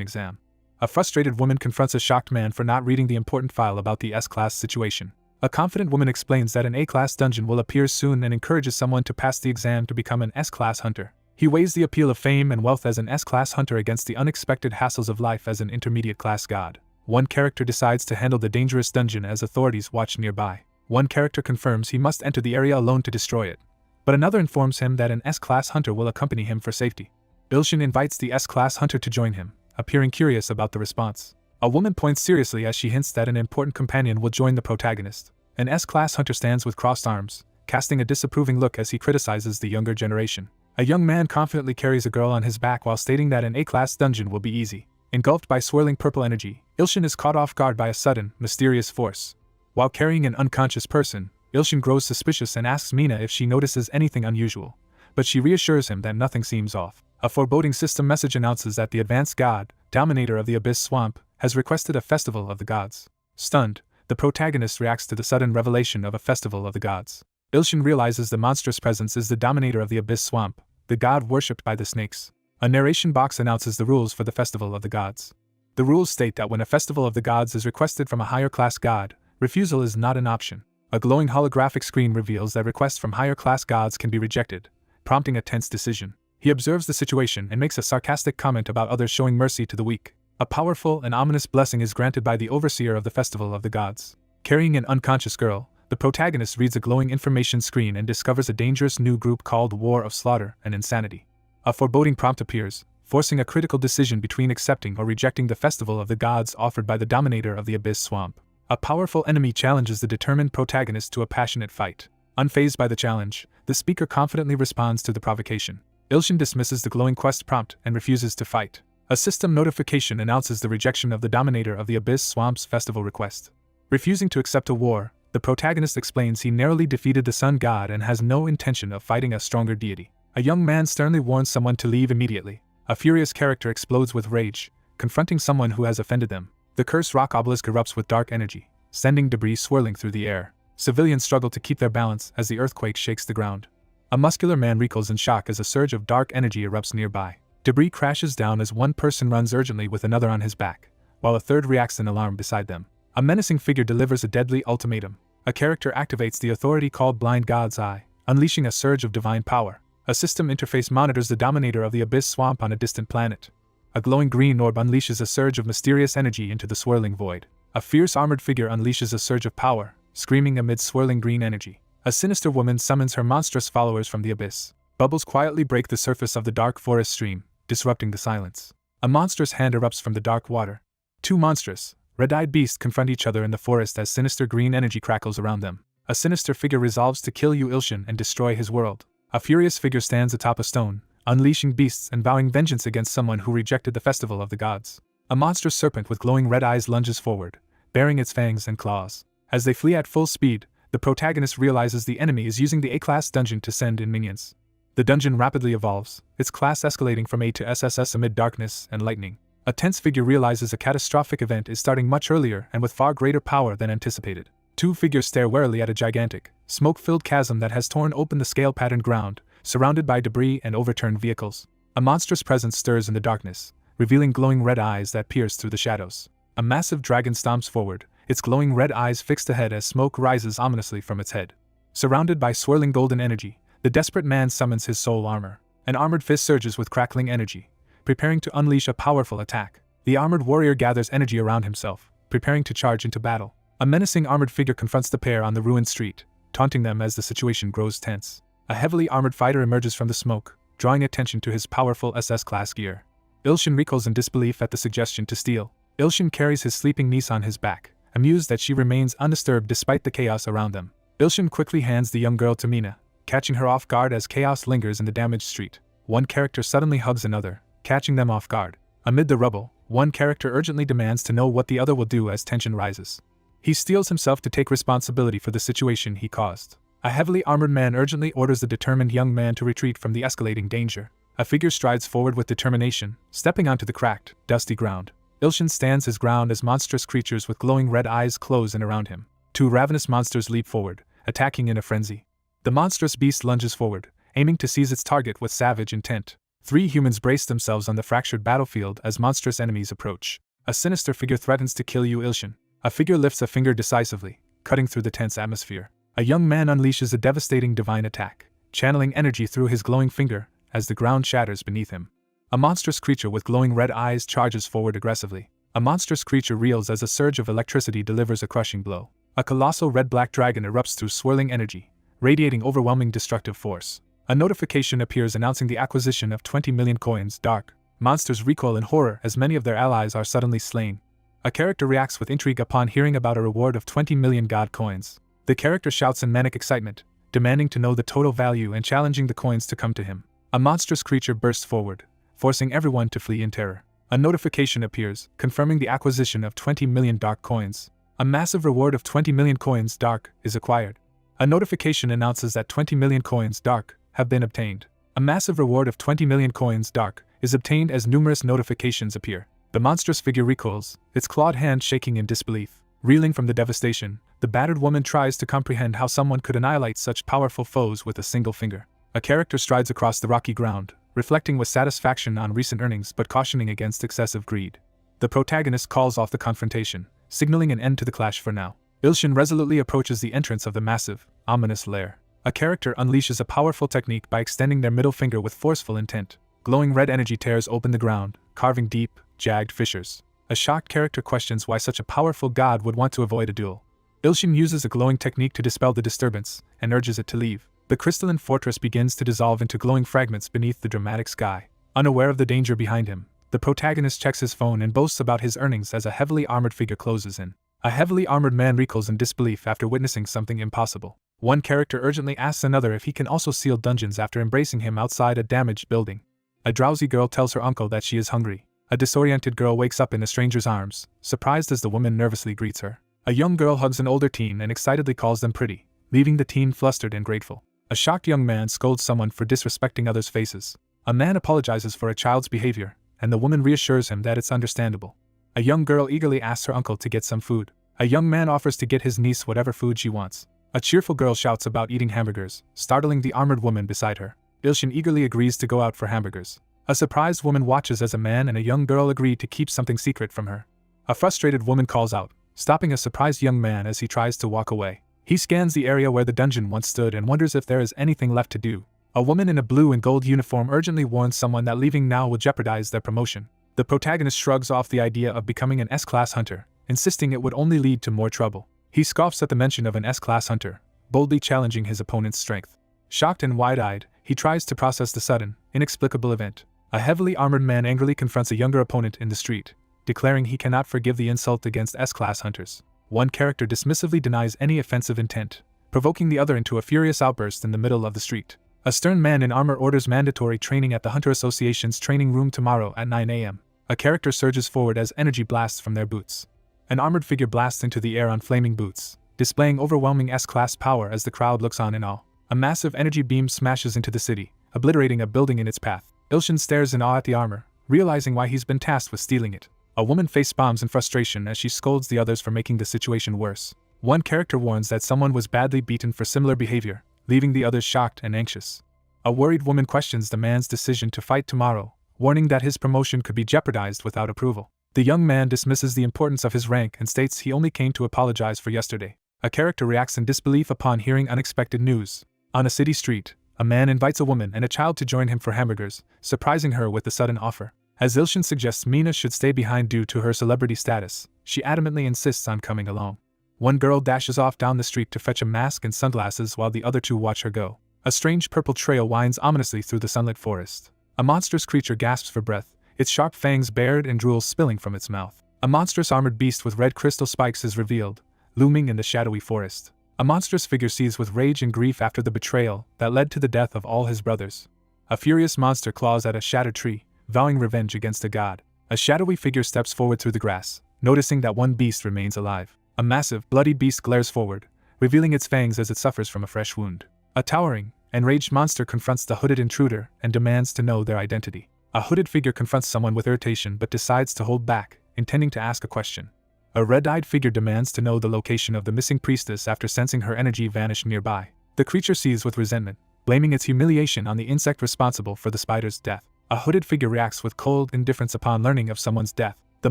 exam. A frustrated woman confronts a shocked man for not reading the important file about the S-class situation. A confident woman explains that an A-class dungeon will appear soon and encourages someone to pass the exam to become an S-class hunter. He weighs the appeal of fame and wealth as an S-class hunter against the unexpected hassles of life as an intermediate-class god. One character decides to handle the dangerous dungeon as authorities watch nearby. One character confirms he must enter the area alone to destroy it, but another informs him that an S-class hunter will accompany him for safety. Ilshin invites the S-class hunter to join him, appearing curious about the response. A woman points seriously as she hints that an important companion will join the protagonist. An S-class hunter stands with crossed arms, casting a disapproving look as he criticizes the younger generation. A young man confidently carries a girl on his back while stating that an A-class dungeon will be easy. Engulfed by swirling purple energy, Ilshin is caught off guard by a sudden, mysterious force. While carrying an unconscious person, Ilshin grows suspicious and asks Mina if she notices anything unusual, but she reassures him that nothing seems off. A foreboding system message announces that the advanced god, dominator of the Abyss Swamp, has requested a festival of the gods. Stunned, the protagonist reacts to the sudden revelation of a festival of the gods. Ilshin realizes the monstrous presence is the dominator of the Abyss Swamp, the god worshipped by the snakes. A narration box announces the rules for the festival of the gods. The rules state that when a festival of the gods is requested from a higher class god, refusal is not an option. A glowing holographic screen reveals that requests from higher class gods can be rejected, prompting a tense decision. He observes the situation and makes a sarcastic comment about others showing mercy to the weak. A powerful and ominous blessing is granted by the overseer of the festival of the gods. Carrying an unconscious girl, the protagonist reads a glowing information screen and discovers a dangerous new group called War of Slaughter and Insanity. A foreboding prompt appears, forcing a critical decision between accepting or rejecting the festival of the gods offered by the dominator of the Abyss Swamp. A powerful enemy challenges the determined protagonist to a passionate fight. Unfazed by the challenge, the speaker confidently responds to the provocation. Ilshin dismisses the glowing quest prompt and refuses to fight. A system notification announces the rejection of the dominator of the Abyss Swamp's festival request. Refusing to accept a war, the protagonist explains he narrowly defeated the sun god and has no intention of fighting a stronger deity. A young man sternly warns someone to leave immediately. A furious character explodes with rage, confronting someone who has offended them. The cursed rock obelisk erupts with dark energy, sending debris swirling through the air. Civilians struggle to keep their balance as the earthquake shakes the ground. A muscular man recoils in shock as a surge of dark energy erupts nearby. Debris crashes down as one person runs urgently with another on his back, while a third reacts in alarm beside them. A menacing figure delivers a deadly ultimatum. A character activates the authority called Blind God's Eye, unleashing a surge of divine power. A system interface monitors the dominator of the Abyss Swamp on a distant planet. A glowing green orb unleashes a surge of mysterious energy into the swirling void. A fierce armored figure unleashes a surge of power, screaming amid swirling green energy. A sinister woman summons her monstrous followers from the abyss. Bubbles quietly break the surface of the dark forest stream, disrupting the silence. A monstrous hand erupts from the dark water. Two monstrous, red-eyed beasts confront each other in the forest as sinister green energy crackles around them. A sinister figure resolves to kill Ilshin and destroy his world. A furious figure stands atop a stone, unleashing beasts and vowing vengeance against someone who rejected the festival of the gods. A monstrous serpent with glowing red eyes lunges forward, baring its fangs and claws. As they flee at full speed, the protagonist realizes the enemy is using the A-class dungeon to send in minions. The dungeon rapidly evolves, its class escalating from A to SSS amid darkness and lightning. A tense figure realizes a catastrophic event is starting much earlier and with far greater power than anticipated. Two figures stare warily at a gigantic, smoke-filled chasm that has torn open the scale-patterned ground, surrounded by debris and overturned vehicles. A monstrous presence stirs in the darkness, revealing glowing red eyes that pierce through the shadows. A massive dragon stomps forward, its glowing red eyes fixed ahead as smoke rises ominously from its head. Surrounded by swirling golden energy, the desperate man summons his soul armor. An armored fist surges with crackling energy, preparing to unleash a powerful attack. The armored warrior gathers energy around himself, preparing to charge into battle. A menacing armored figure confronts the pair on the ruined street, taunting them as the situation grows tense. A heavily armored fighter emerges from the smoke, drawing attention to his powerful SS-class gear. Ilshin recoils in disbelief at the suggestion to steal. Ilshin carries his sleeping niece on his back, amused that she remains undisturbed despite the chaos around them. Ilshin quickly hands the young girl to Mina, catching her off guard as chaos lingers in the damaged street. One character suddenly hugs another, catching them off guard. Amid the rubble, one character urgently demands to know what the other will do as tension rises. He steels himself to take responsibility for the situation he caused. A heavily armored man urgently orders the determined young man to retreat from the escalating danger. A figure strides forward with determination, stepping onto the cracked, dusty ground. Ilshin stands his ground as monstrous creatures with glowing red eyes close in around him. Two ravenous monsters leap forward, attacking in a frenzy. The monstrous beast lunges forward, aiming to seize its target with savage intent. Three humans brace themselves on the fractured battlefield as monstrous enemies approach. A sinister figure threatens to kill you, Ilshin. A figure lifts a finger decisively, cutting through the tense atmosphere. A young man unleashes a devastating divine attack, channeling energy through his glowing finger as the ground shatters beneath him. A monstrous creature with glowing red eyes charges forward aggressively. A monstrous creature reels as a surge of electricity delivers a crushing blow. A colossal red-black dragon erupts through swirling energy, radiating overwhelming destructive force. A notification appears announcing the acquisition of 20 million coins. Dark monsters recoil in horror as many of their allies are suddenly slain. A character reacts with intrigue upon hearing about a reward of 20 million god coins. The character shouts in manic excitement, demanding to know the total value and challenging the coins to come to him. A monstrous creature bursts forward, forcing everyone to flee in terror. A notification appears, confirming the acquisition of 20 million dark coins. A massive reward of 20 million coins dark is acquired. A notification announces that 20 million coins dark have been obtained. A massive reward of 20 million coins dark is obtained as numerous notifications appear. The monstrous figure recoils, its clawed hand shaking in disbelief. Reeling from the devastation, the battered woman tries to comprehend how someone could annihilate such powerful foes with a single finger. A character strides across the rocky ground, reflecting with satisfaction on recent earnings but cautioning against excessive greed. The protagonist calls off the confrontation, signaling an end to the clash for now. Ilshin resolutely approaches the entrance of the massive, ominous lair. A character unleashes a powerful technique by extending their middle finger with forceful intent. Glowing red energy tears open the ground, carving deep, jagged fissures. A shocked character questions why such a powerful god would want to avoid a duel. Ilshin uses a glowing technique to dispel the disturbance, and urges it to leave. The crystalline fortress begins to dissolve into glowing fragments beneath the dramatic sky. Unaware of the danger behind him, the protagonist checks his phone and boasts about his earnings as a heavily armored figure closes in. A heavily armored man recoils in disbelief after witnessing something impossible. One character urgently asks another if he can also seal dungeons after embracing him outside a damaged building. A drowsy girl tells her uncle that she is hungry. A disoriented girl wakes up in a stranger's arms, surprised as the woman nervously greets her. A young girl hugs an older teen and excitedly calls them pretty, leaving the teen flustered and grateful. A shocked young man scolds someone for disrespecting others' faces. A man apologizes for a child's behavior, and the woman reassures him that it's understandable. A young girl eagerly asks her uncle to get some food. A young man offers to get his niece whatever food she wants. A cheerful girl shouts about eating hamburgers, startling the armored woman beside her. Ilshin eagerly agrees to go out for hamburgers. A surprised woman watches as a man and a young girl agree to keep something secret from her. A frustrated woman calls out, stopping a surprised young man as he tries to walk away. He scans the area where the dungeon once stood and wonders if there is anything left to do. A woman in a blue and gold uniform urgently warns someone that leaving now will jeopardize their promotion. The protagonist shrugs off the idea of becoming an S-class hunter, insisting it would only lead to more trouble. He scoffs at the mention of an S-class hunter, boldly challenging his opponent's strength. Shocked and wide-eyed, he tries to process the sudden, inexplicable event. A heavily armored man angrily confronts a younger opponent in the street, declaring he cannot forgive the insult against S-class hunters. One character dismissively denies any offensive intent, provoking the other into a furious outburst in the middle of the street. A stern man in armor orders mandatory training at the Hunter Association's training room tomorrow at 9 a.m. A character surges forward as energy blasts from their boots. An armored figure blasts into the air on flaming boots, displaying overwhelming S-class power as the crowd looks on in awe. A massive energy beam smashes into the city, obliterating a building in its path. Ilshin stares in awe at the armor, realizing why he's been tasked with stealing it. A woman face-bombs in frustration as she scolds the others for making the situation worse. One character warns that someone was badly beaten for similar behavior, leaving the others shocked and anxious. A worried woman questions the man's decision to fight tomorrow, warning that his promotion could be jeopardized without approval. The young man dismisses the importance of his rank and states he only came to apologize for yesterday. A character reacts in disbelief upon hearing unexpected news. On a city street, a man invites a woman and a child to join him for hamburgers, surprising her with the sudden offer. As Ilshin suggests Mina should stay behind due to her celebrity status, she adamantly insists on coming along. One girl dashes off down the street to fetch a mask and sunglasses while the other two watch her go. A strange purple trail winds ominously through the sunlit forest. A monstrous creature gasps for breath, its sharp fangs bared and drool spilling from its mouth. A monstrous armored beast with red crystal spikes is revealed, looming in the shadowy forest. A monstrous figure seethes with rage and grief after the betrayal that led to the death of all his brothers. A furious monster claws at a shattered tree, vowing revenge against a god. A shadowy figure steps forward through the grass, noticing that one beast remains alive. A massive, bloody beast glares forward, revealing its fangs as it suffers from a fresh wound. A towering, enraged monster confronts the hooded intruder and demands to know their identity. A hooded figure confronts someone with irritation but decides to hold back, intending to ask a question. A red-eyed figure demands to know the location of the missing priestess after sensing her energy vanish nearby. The creature seethes with resentment, blaming its humiliation on the insect responsible for the spider's death. A hooded figure reacts with cold indifference upon learning of someone's death. The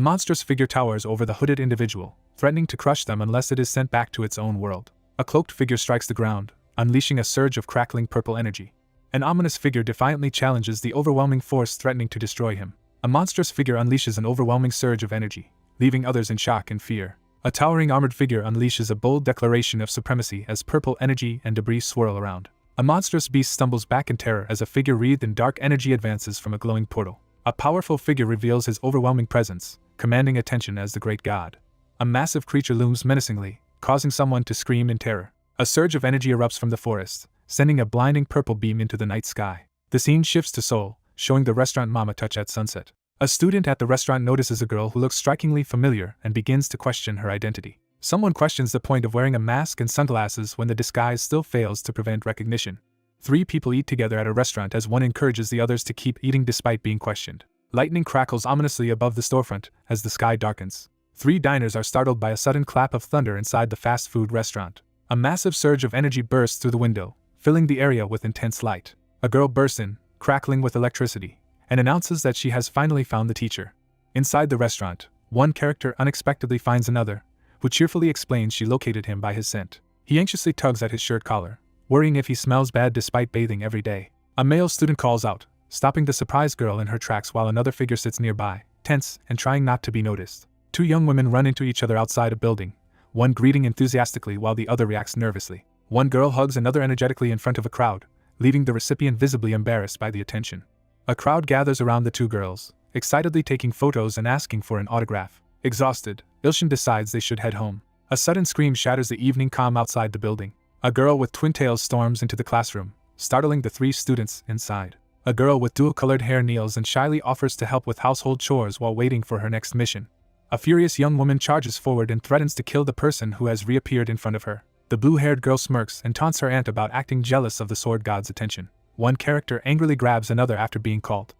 monstrous figure towers over the hooded individual, threatening to crush them unless it is sent back to its own world. A cloaked figure strikes the ground, unleashing a surge of crackling purple energy. An ominous figure defiantly challenges the overwhelming force threatening to destroy him. A monstrous figure unleashes an overwhelming surge of energy, leaving others in shock and fear. A towering armored figure unleashes a bold declaration of supremacy as purple energy and debris swirl around. A monstrous beast stumbles back in terror as a figure wreathed in dark energy advances from a glowing portal. A powerful figure reveals his overwhelming presence, commanding attention as the great god. A massive creature looms menacingly, causing someone to scream in terror. A surge of energy erupts from the forest, sending a blinding purple beam into the night sky. The scene shifts to Seoul, showing the restaurant Mama Touch at sunset. A student at the restaurant notices a girl who looks strikingly familiar and begins to question her identity. Someone questions the point of wearing a mask and sunglasses when the disguise still fails to prevent recognition. 3 people eat together at a restaurant as one encourages the others to keep eating despite being questioned. Lightning crackles ominously above the storefront as the sky darkens. 3 diners are startled by a sudden clap of thunder inside the fast food restaurant. A massive surge of energy bursts through the window, filling the area with intense light. A girl bursts in, crackling with electricity, and announces that she has finally found the teacher. Inside the restaurant, one character unexpectedly finds another, who cheerfully explains she located him by his scent. He anxiously tugs at his shirt collar, worrying if he smells bad despite bathing every day. A male student calls out, stopping the surprised girl in her tracks while another figure sits nearby, tense and trying not to be noticed. 2 young women run into each other outside a building, one greeting enthusiastically while the other reacts nervously. One girl hugs another energetically in front of a crowd, leaving the recipient visibly embarrassed by the attention. A crowd gathers around the 2 girls, excitedly taking photos and asking for an autograph. Exhausted, Ilshin decides they should head home. A sudden scream shatters the evening calm outside the building. A girl with twin tails storms into the classroom, startling the 3 students inside. A girl with dual-colored hair kneels and shyly offers to help with household chores while waiting for her next mission. A furious young woman charges forward and threatens to kill the person who has reappeared in front of her. The blue-haired girl smirks and taunts her aunt about acting jealous of the sword god's attention. One character angrily grabs another after being called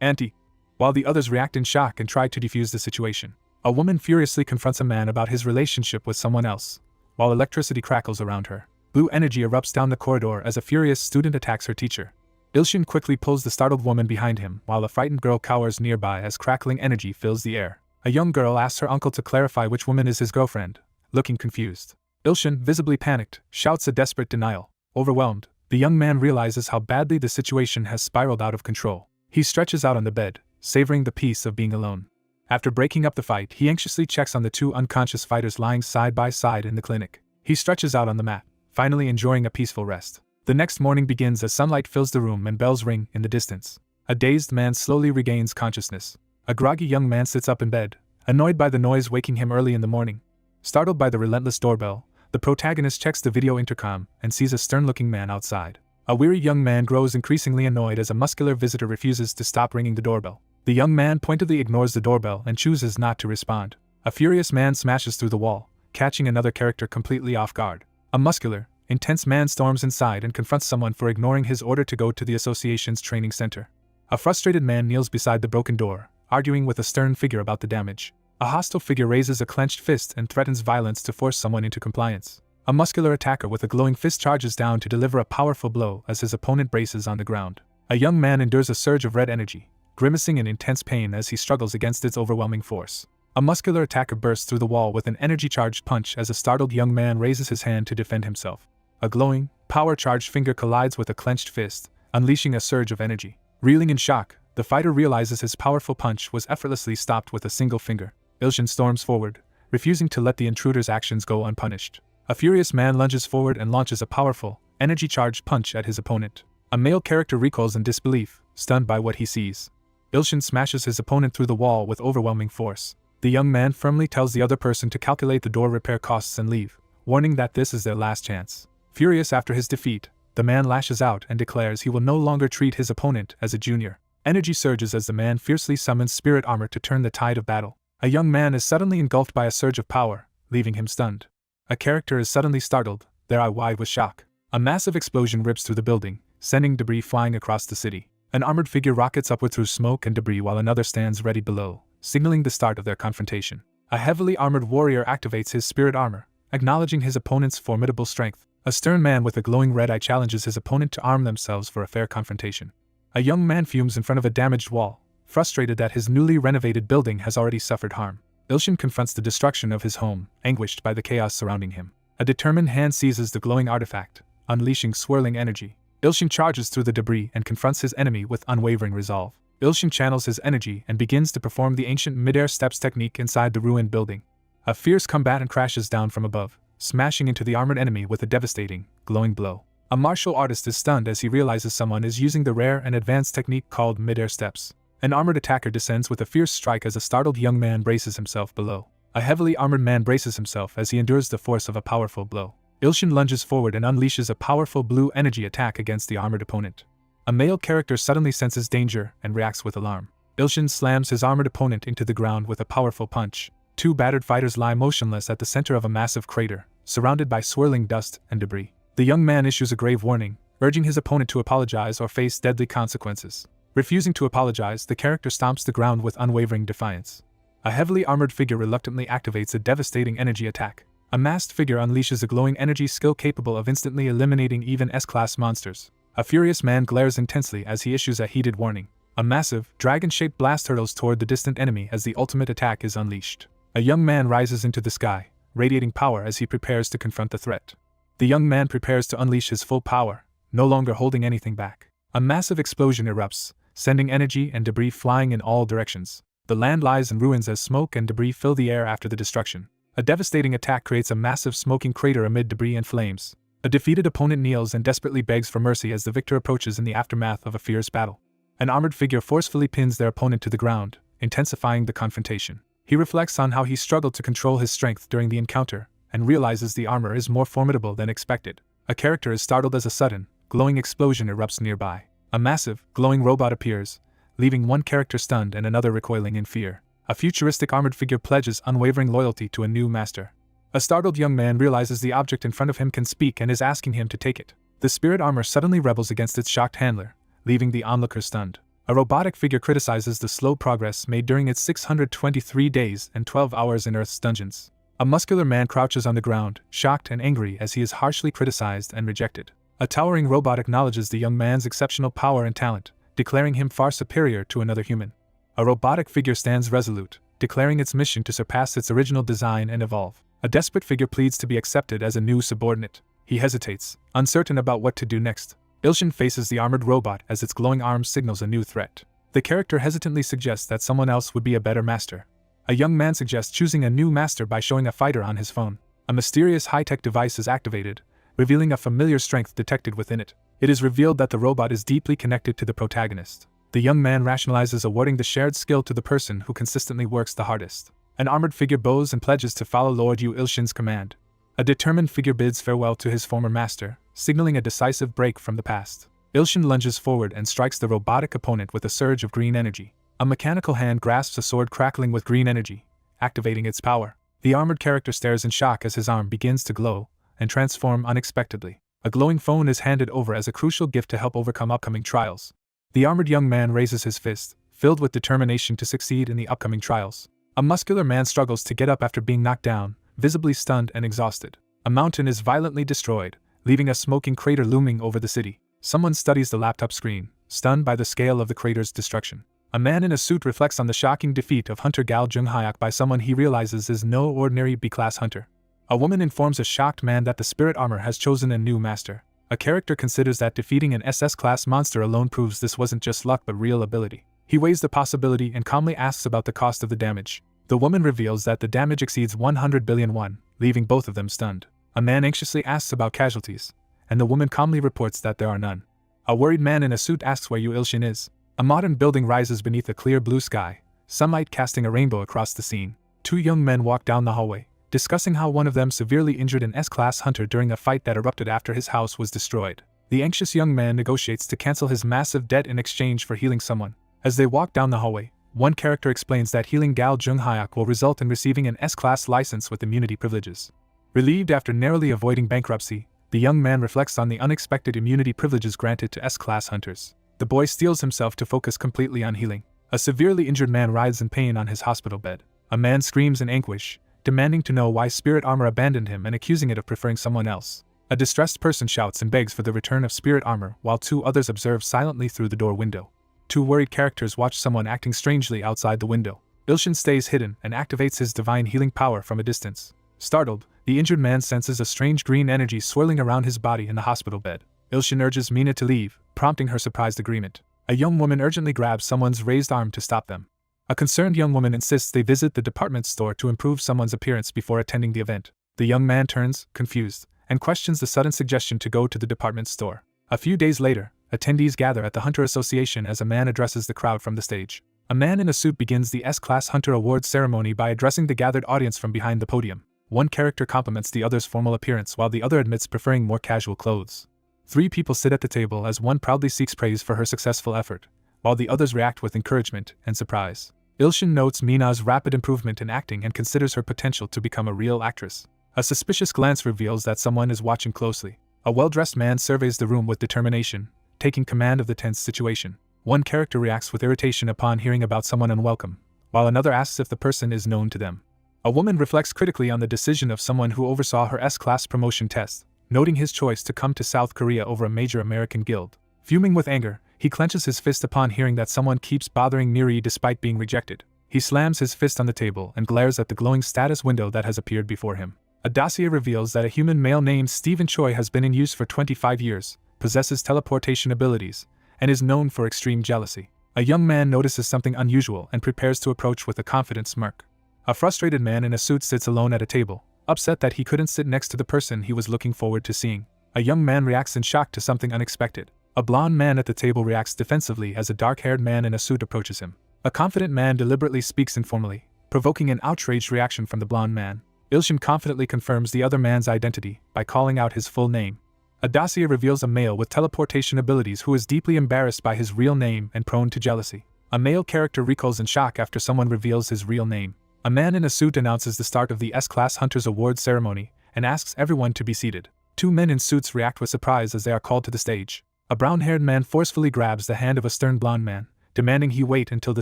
"Auntie," while the others react in shock and try to defuse the situation. A woman furiously confronts a man about his relationship with someone else, while electricity crackles around her. Blue energy erupts down the corridor as a furious student attacks her teacher. Ilshin quickly pulls the startled woman behind him while a frightened girl cowers nearby as crackling energy fills the air. A young girl asks her uncle to clarify which woman is his girlfriend, looking confused. Ilshin, visibly panicked, shouts a desperate denial. Overwhelmed, the young man realizes how badly the situation has spiraled out of control. He stretches out on the bed, savoring the peace of being alone. After breaking up the fight, he anxiously checks on the 2 unconscious fighters lying side by side in the clinic. He stretches out on the mat, finally enjoying a peaceful rest. The next morning begins as sunlight fills the room and bells ring in the distance. A dazed man slowly regains consciousness. A groggy young man sits up in bed, annoyed by the noise waking him early in the morning. Startled by the relentless doorbell, the protagonist checks the video intercom and sees a stern-looking man outside. A weary young man grows increasingly annoyed as a muscular visitor refuses to stop ringing the doorbell. The young man pointedly ignores the doorbell and chooses not to respond. A furious man smashes through the wall, catching another character completely off guard. A muscular, intense man storms inside and confronts someone for ignoring his order to go to the association's training center. A frustrated man kneels beside the broken door, arguing with a stern figure about the damage. A hostile figure raises a clenched fist and threatens violence to force someone into compliance. A muscular attacker with a glowing fist charges down to deliver a powerful blow as his opponent braces on the ground. A young man endures a surge of red energy, grimacing in intense pain as he struggles against its overwhelming force. A muscular attacker bursts through the wall with an energy-charged punch as a startled young man raises his hand to defend himself. A glowing, power-charged finger collides with a clenched fist, unleashing a surge of energy. Reeling in shock, the fighter realizes his powerful punch was effortlessly stopped with a single finger. Ilshin storms forward, refusing to let the intruder's actions go unpunished. A furious man lunges forward and launches a powerful, energy-charged punch at his opponent. A male character recoils in disbelief, stunned by what he sees. Ilshin smashes his opponent through the wall with overwhelming force. The young man firmly tells the other person to calculate the door repair costs and leave, warning that this is their last chance. Furious after his defeat, the man lashes out and declares he will no longer treat his opponent as a junior. Energy surges as the man fiercely summons spirit armor to turn the tide of battle. A young man is suddenly engulfed by a surge of power, leaving him stunned. A character is suddenly startled, their eye wide with shock. A massive explosion rips through the building, sending debris flying across the city. An armored figure rockets upward through smoke and debris while another stands ready below, signaling the start of their confrontation. A heavily armored warrior activates his spirit armor, acknowledging his opponent's formidable strength. A stern man with a glowing red eye challenges his opponent to arm themselves for a fair confrontation. A young man fumes in front of a damaged wall, frustrated that his newly renovated building has already suffered harm. Ilshin confronts the destruction of his home, anguished by the chaos surrounding him. A determined hand seizes the glowing artifact, unleashing swirling energy. Ilshin charges through the debris and confronts his enemy with unwavering resolve. Ilshin channels his energy and begins to perform the ancient mid-air steps technique inside the ruined building. A fierce combatant crashes down from above, smashing into the armored enemy with a devastating, glowing blow. A martial artist is stunned as he realizes someone is using the rare and advanced technique called mid-air steps. An armored attacker descends with a fierce strike as a startled young man braces himself below. A heavily armored man braces himself as he endures the force of a powerful blow. Ilshin lunges forward and unleashes a powerful blue energy attack against the armored opponent. A male character suddenly senses danger and reacts with alarm. Ilshin slams his armored opponent into the ground with a powerful punch. Two battered fighters lie motionless at the center of a massive crater, surrounded by swirling dust and debris. The young man issues a grave warning, urging his opponent to apologize or face deadly consequences. Refusing to apologize, the character stomps the ground with unwavering defiance. A heavily armored figure reluctantly activates a devastating energy attack. A masked figure unleashes a glowing energy skill capable of instantly eliminating even S-class monsters. A furious man glares intensely as he issues a heated warning. A massive, dragon-shaped blast hurtles toward the distant enemy as the ultimate attack is unleashed. A young man rises into the sky, radiating power as he prepares to confront the threat. The young man prepares to unleash his full power, no longer holding anything back. A massive explosion erupts, sending energy and debris flying in all directions. The land lies in ruins as smoke and debris fill the air after the destruction. A devastating attack creates a massive smoking crater amid debris and flames. A defeated opponent kneels and desperately begs for mercy as the victor approaches in the aftermath of a fierce battle. An armored figure forcefully pins their opponent to the ground, intensifying the confrontation. He reflects on how he struggled to control his strength during the encounter, and realizes the armor is more formidable than expected. A character is startled as a sudden, glowing explosion erupts nearby. A massive, glowing robot appears, leaving one character stunned and another recoiling in fear. A futuristic armored figure pledges unwavering loyalty to a new master. A startled young man realizes the object in front of him can speak and is asking him to take it. The spirit armor suddenly rebels against its shocked handler, leaving the onlooker stunned. A robotic figure criticizes the slow progress made during its 623 days and 12 hours in Earth's dungeons. A muscular man crouches on the ground, shocked and angry as he is harshly criticized and rejected. A towering robot acknowledges the young man's exceptional power and talent, declaring him far superior to another human. A robotic figure stands resolute, declaring its mission to surpass its original design and evolve. A desperate figure pleads to be accepted as a new subordinate. He hesitates, uncertain about what to do next. Ilshin faces the armored robot as its glowing arms signals a new threat. The character hesitantly suggests that someone else would be a better master. A young man suggests choosing a new master by showing a fighter on his phone. A mysterious high-tech device is activated, revealing a familiar strength detected within it. It is revealed that the robot is deeply connected to the protagonist. The young man rationalizes awarding the shared skill to the person who consistently works the hardest. An armored figure bows and pledges to follow Lord Yu Ilshin's command. A determined figure bids farewell to his former master, signaling a decisive break from the past. Ilshin lunges forward and strikes the robotic opponent with a surge of green energy. A mechanical hand grasps a sword crackling with green energy, activating its power. The armored character stares in shock as his arm begins to glow and transform unexpectedly. A glowing phone is handed over as a crucial gift to help overcome upcoming trials. The armored young man raises his fist, filled with determination to succeed in the upcoming trials. A muscular man struggles to get up after being knocked down, visibly stunned and exhausted. A mountain is violently destroyed, leaving a smoking crater looming over the city. Someone studies the laptop screen, stunned by the scale of the crater's destruction. A man in a suit reflects on the shocking defeat of Hunter Gal Jung-hyuk by someone he realizes is no ordinary B-class hunter. A woman informs a shocked man that the spirit armor has chosen a new master. A character considers that defeating an SS-class monster alone proves this wasn't just luck but real ability. He weighs the possibility and calmly asks about the cost of the damage. The woman reveals that the damage exceeds 100 billion won, leaving both of them stunned. A man anxiously asks about casualties, and the woman calmly reports that there are none. A worried man in a suit asks where Yu Ilshin is. A modern building rises beneath a clear blue sky, sunlight casting a rainbow across the scene. Two young men walk down the hallway, discussing how one of them severely injured an S-class hunter during a fight that erupted after his house was destroyed. The anxious young man negotiates to cancel his massive debt in exchange for healing someone. As they walk down the hallway, one character explains that healing Gal Jung-hyuk will result in receiving an S-class license with immunity privileges. Relieved after narrowly avoiding bankruptcy, the young man reflects on the unexpected immunity privileges granted to S-class hunters. The boy steels himself to focus completely on healing. A severely injured man writhes in pain on his hospital bed. A man screams in anguish, demanding to know why spirit armor abandoned him and accusing it of preferring someone else. A distressed person shouts and begs for the return of spirit armor while two others observe silently through the door window. Two worried characters watch someone acting strangely outside the window. Ilshin stays hidden and activates his divine healing power from a distance. Startled, the injured man senses a strange green energy swirling around his body in the hospital bed. Ilshin urges Mina to leave, prompting her surprised agreement. A young woman urgently grabs someone's raised arm to stop them. A concerned young woman insists they visit the department store to improve someone's appearance before attending the event. The young man turns, confused, and questions the sudden suggestion to go to the department store. A few days later, attendees gather at the Hunter Association as a man addresses the crowd from the stage. A man in a suit begins the S-Class Hunter Awards ceremony by addressing the gathered audience from behind the podium. One character compliments the other's formal appearance while the other admits preferring more casual clothes. Three people sit at the table as one proudly seeks praise for her successful effort, while the others react with encouragement and surprise. Ilshin notes Mina's rapid improvement in acting and considers her potential to become a real actress. A suspicious glance reveals that someone is watching closely. A well-dressed man surveys the room with determination, taking command of the tense situation. One character reacts with irritation upon hearing about someone unwelcome, while another asks if the person is known to them. A woman reflects critically on the decision of someone who oversaw her S-Class promotion test, noting his choice to come to South Korea over a major American guild. Fuming with anger, he clenches his fist upon hearing that someone keeps bothering Miri despite being rejected. He slams his fist on the table and glares at the glowing status window that has appeared before him. A dossier reveals that a human male named Stephen Choi has been in use for 25 years, possesses teleportation abilities, and is known for extreme jealousy. A young man notices something unusual and prepares to approach with a confident smirk. A frustrated man in a suit sits alone at a table, upset that he couldn't sit next to the person he was looking forward to seeing. A young man reacts in shock to something unexpected. A blonde man at the table reacts defensively as a dark-haired man in a suit approaches him. A confident man deliberately speaks informally, provoking an outraged reaction from the blonde man. Ilshin confidently confirms the other man's identity by calling out his full name. A dossier reveals a male with teleportation abilities who is deeply embarrassed by his real name and prone to jealousy. A male character recoils in shock after someone reveals his real name. A man in a suit announces the start of the S-Class Hunters Awards ceremony and asks everyone to be seated. Two men in suits react with surprise as they are called to the stage. A brown-haired man forcefully grabs the hand of a stern blonde man, demanding he wait until the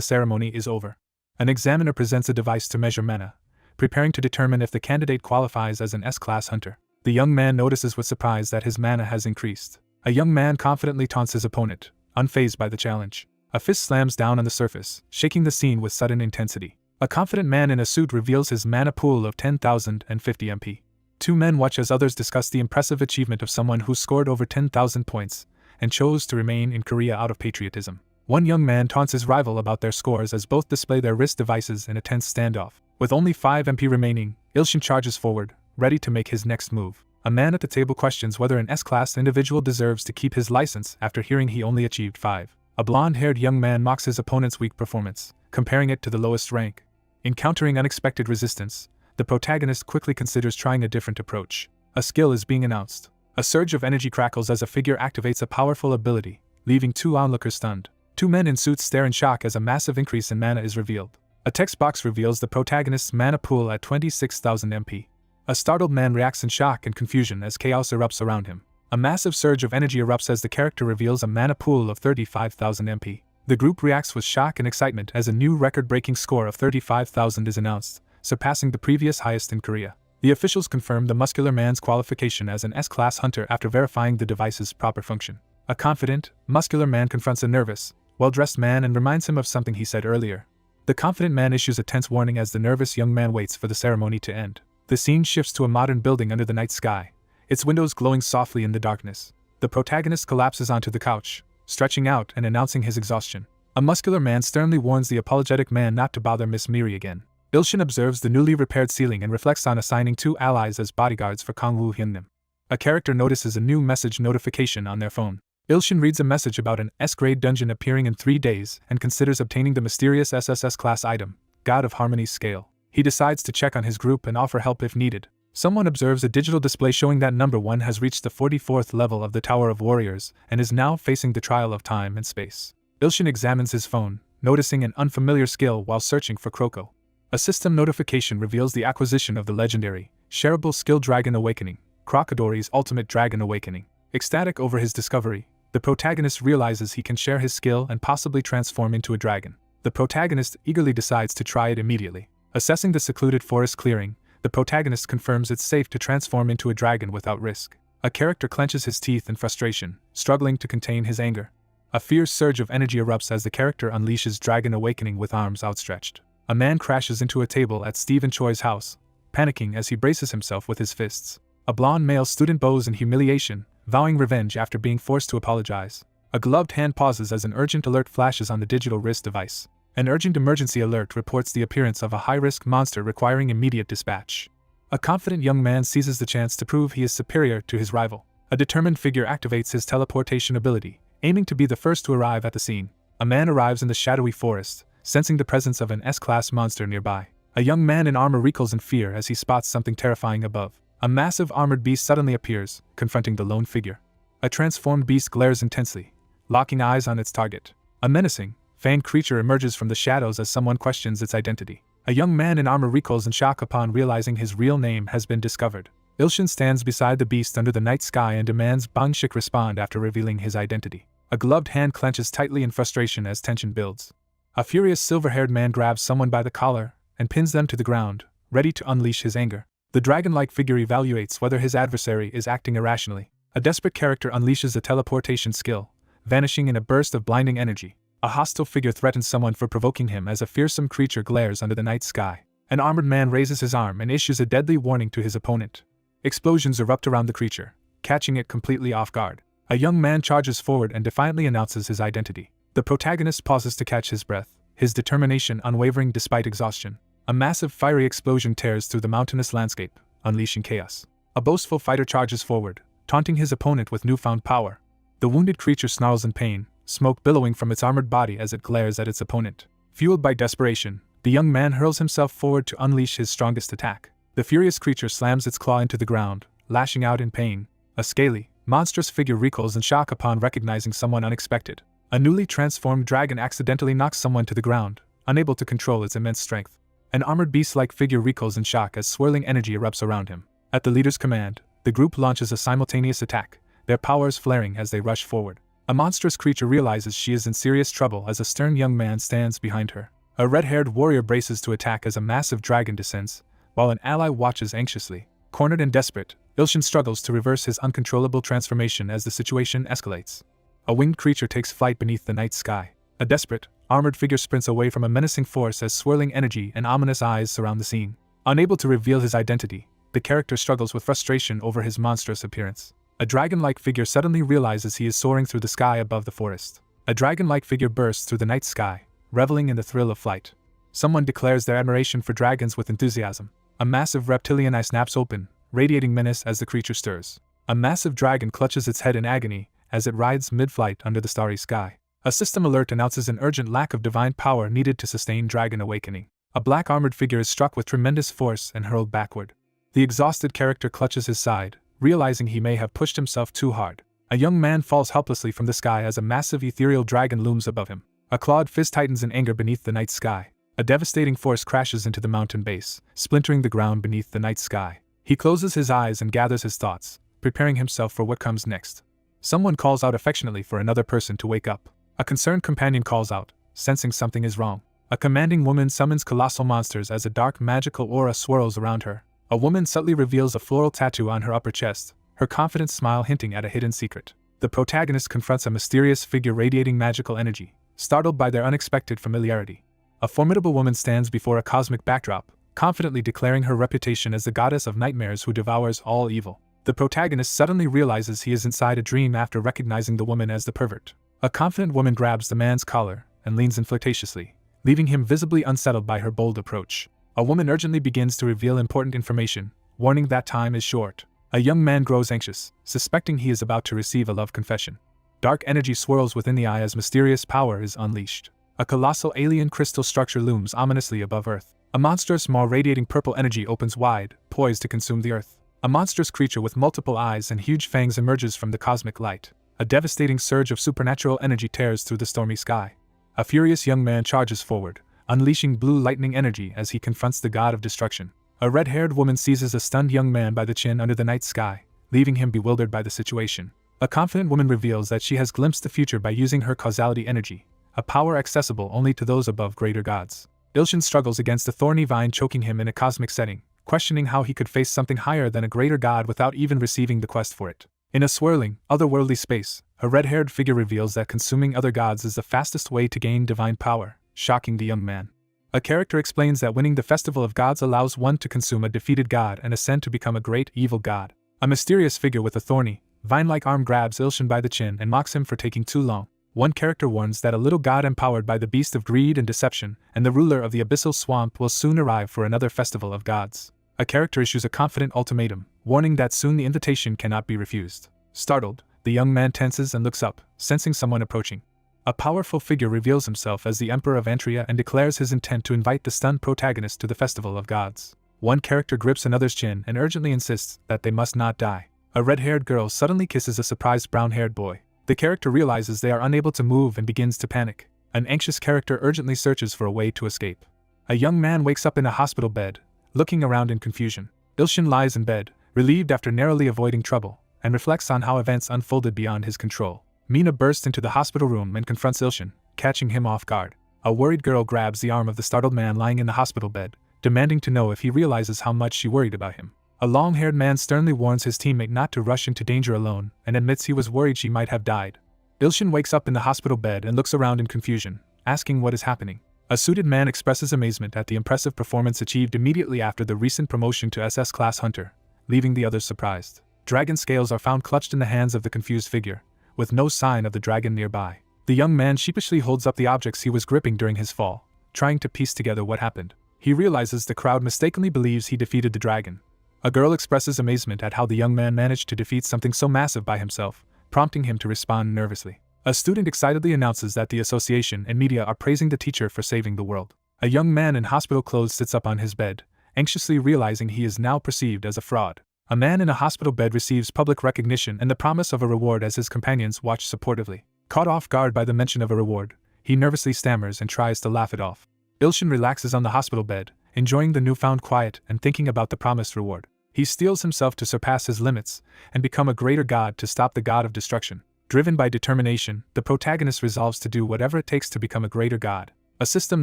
ceremony is over. An examiner presents a device to measure mana, preparing to determine if the candidate qualifies as an S-Class hunter. The young man notices with surprise that his mana has increased. A young man confidently taunts his opponent, unfazed by the challenge. A fist slams down on the surface, shaking the scene with sudden intensity. A confident man in a suit reveals his mana pool of 10,050 MP. Two men watch as others discuss the impressive achievement of someone who scored over 10,000 points and chose to remain in Korea out of patriotism. One young man taunts his rival about their scores as both display their wrist devices in a tense standoff. With only 5 MP remaining, Ilshin charges forward, ready to make his next move. A man at the table questions whether an S-Class individual deserves to keep his license after hearing he only achieved 5. A blonde-haired young man mocks his opponent's weak performance, comparing it to the lowest rank. Encountering unexpected resistance, the protagonist quickly considers trying a different approach. A skill is being announced. A surge of energy crackles as a figure activates a powerful ability, leaving two onlookers stunned. Two men in suits stare in shock as a massive increase in mana is revealed. A text box reveals the protagonist's mana pool at 26,000 MP. A startled man reacts in shock and confusion as chaos erupts around him. A massive surge of energy erupts as the character reveals a mana pool of 35,000 MP. The group reacts with shock and excitement as a new record-breaking score of 35,000 is announced, surpassing the previous highest in Korea. The officials confirm the muscular man's qualification as an S-Class hunter after verifying the device's proper function. A confident, muscular man confronts a nervous, well-dressed man and reminds him of something he said earlier. The confident man issues a tense warning as the nervous young man waits for the ceremony to end. The scene shifts to a modern building under the night sky, its windows glowing softly in the darkness. The protagonist collapses onto the couch, stretching out and announcing his exhaustion. A muscular man sternly warns the apologetic man not to bother Miss Miri again. Ilshin observes the newly repaired ceiling and reflects on assigning 2 allies as bodyguards for Kang Woo Hyunnim. A character notices a new message notification on their phone. Ilshin reads a message about an S-grade dungeon appearing in 3 days and considers obtaining the mysterious SSS class item, God of Harmony's Scale. He decides to check on his group and offer help if needed. Someone observes a digital display showing that number 1 has reached the 44th level of the Tower of Warriors and is now facing the trial of time and space. Ilshin examines his phone, noticing an unfamiliar skill while searching for Kroko. A system notification reveals the acquisition of the legendary, shareable skill Dragon Awakening, Crocodori's Ultimate Dragon Awakening. Ecstatic over his discovery, the protagonist realizes he can share his skill and possibly transform into a dragon. The protagonist eagerly decides to try it immediately. Assessing the secluded forest clearing, the protagonist confirms it's safe to transform into a dragon without risk. A character clenches his teeth in frustration, struggling to contain his anger. A fierce surge of energy erupts as the character unleashes Dragon Awakening with arms outstretched. A man crashes into a table at Stephen Choi's house, panicking as he braces himself with his fists. A blonde male student bows in humiliation, vowing revenge after being forced to apologize. A gloved hand pauses as an urgent alert flashes on the digital wrist device. An urgent emergency alert reports the appearance of a high-risk monster requiring immediate dispatch. A confident young man seizes the chance to prove he is superior to his rival. A determined figure activates his teleportation ability, aiming to be the first to arrive at the scene. A man arrives in the shadowy forest, sensing the presence of an S-class monster nearby. A young man in armor recoils in fear as he spots something terrifying above. A massive armored beast suddenly appears, confronting the lone figure. A transformed beast glares intensely, locking eyes on its target. A menacing, fanged creature emerges from the shadows as someone questions its identity. A young man in armor recoils in shock upon realizing his real name has been discovered. Ilshin stands beside the beast under the night sky and demands Bangshik respond after revealing his identity. A gloved hand clenches tightly in frustration as tension builds. A furious silver-haired man grabs someone by the collar and pins them to the ground, ready to unleash his anger. The dragon-like figure evaluates whether his adversary is acting irrationally. A desperate character unleashes a teleportation skill, vanishing in a burst of blinding energy. A hostile figure threatens someone for provoking him as a fearsome creature glares under the night sky. An armored man raises his arm and issues a deadly warning to his opponent. Explosions erupt around the creature, catching it completely off guard. A young man charges forward and defiantly announces his identity. The protagonist pauses to catch his breath, his determination unwavering despite exhaustion. A massive fiery explosion tears through the mountainous landscape, unleashing chaos. A boastful fighter charges forward, taunting his opponent with newfound power. The wounded creature snarls in pain, smoke billowing from its armored body as it glares at its opponent. Fueled by desperation, the young man hurls himself forward to unleash his strongest attack. The furious creature slams its claw into the ground, lashing out in pain. A scaly, monstrous figure recoils in shock upon recognizing someone unexpected. A newly transformed dragon accidentally knocks someone to the ground, unable to control its immense strength. An armored beast-like figure recoils in shock as swirling energy erupts around him. At the leader's command, the group launches a simultaneous attack, their powers flaring as they rush forward. A monstrous creature realizes she is in serious trouble as a stern young man stands behind her. A red-haired warrior braces to attack as a massive dragon descends, while an ally watches anxiously. Cornered and desperate, Ilshin struggles to reverse his uncontrollable transformation as the situation escalates. A winged creature takes flight beneath the night sky. A desperate, armored figure sprints away from a menacing force as swirling energy and ominous eyes surround the scene. Unable to reveal his identity, the character struggles with frustration over his monstrous appearance. A dragon-like figure suddenly realizes he is soaring through the sky above the forest. A dragon-like figure bursts through the night sky, reveling in the thrill of flight. Someone declares their admiration for dragons with enthusiasm. A massive reptilian eye snaps open, radiating menace as the creature stirs. A massive dragon clutches its head in agony as it rides mid-flight under the starry sky. A system alert announces an urgent lack of divine power needed to sustain Dragon Awakening. A black armored figure is struck with tremendous force and hurled backward. The exhausted character clutches his side, realizing he may have pushed himself too hard. A young man falls helplessly from the sky as a massive ethereal dragon looms above him. A clawed fist tightens in anger beneath the night sky. A devastating force crashes into the mountain base, splintering the ground beneath the night sky. He closes his eyes and gathers his thoughts, preparing himself for what comes next. Someone calls out affectionately for another person to wake up. A concerned companion calls out, sensing something is wrong. A commanding woman summons colossal monsters as a dark magical aura swirls around her. A woman subtly reveals a floral tattoo on her upper chest, her confident smile hinting at a hidden secret. The protagonist confronts a mysterious figure radiating magical energy, startled by their unexpected familiarity. A formidable woman stands before a cosmic backdrop, confidently declaring her reputation as the goddess of nightmares who devours all evil. The protagonist suddenly realizes he is inside a dream after recognizing the woman as the pervert. A confident woman grabs the man's collar and leans in flirtatiously, leaving him visibly unsettled by her bold approach. A woman urgently begins to reveal important information, warning that time is short. A young man grows anxious, suspecting he is about to receive a love confession. Dark energy swirls within the eye as mysterious power is unleashed. A colossal alien crystal structure looms ominously above Earth. A monstrous maw radiating purple energy opens wide, poised to consume the Earth. A monstrous creature with multiple eyes and huge fangs emerges from the cosmic light. A devastating surge of supernatural energy tears through the stormy sky. A furious young man charges forward, unleashing blue lightning energy as he confronts the god of destruction. A red-haired woman seizes a stunned young man by the chin under the night sky, leaving him bewildered by the situation. A confident woman reveals that she has glimpsed the future by using her causality energy, a power accessible only to those above greater gods. Ilshin struggles against a thorny vine choking him in a cosmic setting, questioning how he could face something higher than a greater god without even receiving the quest for it. In a swirling, otherworldly space, a red-haired figure reveals that consuming other gods is the fastest way to gain divine power, shocking the young man. A character explains that winning the Festival of Gods allows one to consume a defeated god and ascend to become a great evil god. A mysterious figure with a thorny, vine-like arm grabs Ilshin by the chin and mocks him for taking too long. One character warns that a little god empowered by the beast of greed and deception and the ruler of the abyssal swamp will soon arrive for another Festival of Gods. A character issues a confident ultimatum, warning that soon the invitation cannot be refused. Startled, the young man tenses and looks up, sensing someone approaching. A powerful figure reveals himself as the Emperor of Antria and declares his intent to invite the stunned protagonist to the Festival of Gods. One character grips another's chin and urgently insists that they must not die. A red-haired girl suddenly kisses a surprised brown-haired boy. The character realizes they are unable to move and begins to panic. An anxious character urgently searches for a way to escape. A young man wakes up in a hospital bed, looking around in confusion. Ilshin lies in bed, relieved after narrowly avoiding trouble, and reflects on how events unfolded beyond his control. Mina bursts into the hospital room and confronts Ilshin, catching him off guard. A worried girl grabs the arm of the startled man lying in the hospital bed, demanding to know if he realizes how much she worried about him. A long-haired man sternly warns his teammate not to rush into danger alone and admits he was worried she might have died. Ilshin wakes up in the hospital bed and looks around in confusion, asking what is happening. A suited man expresses amazement at the impressive performance achieved immediately after the recent promotion to SS-class hunter, leaving the others surprised. Dragon scales are found clutched in the hands of the confused figure, with no sign of the dragon nearby. The young man sheepishly holds up the objects he was gripping during his fall, trying to piece together what happened. He realizes the crowd mistakenly believes he defeated the dragon. A girl expresses amazement at how the young man managed to defeat something so massive by himself, prompting him to respond nervously. A student excitedly announces that the association and media are praising the teacher for saving the world. A young man in hospital clothes sits up on his bed, anxiously realizing he is now perceived as a fraud. A man in a hospital bed receives public recognition and the promise of a reward as his companions watch supportively. Caught off guard by the mention of a reward, he nervously stammers and tries to laugh it off. Ilshin relaxes on the hospital bed, enjoying the newfound quiet and thinking about the promised reward. He steels himself to surpass his limits and become a greater god to stop the god of destruction. Driven by determination, the protagonist resolves to do whatever it takes to become a greater god. A system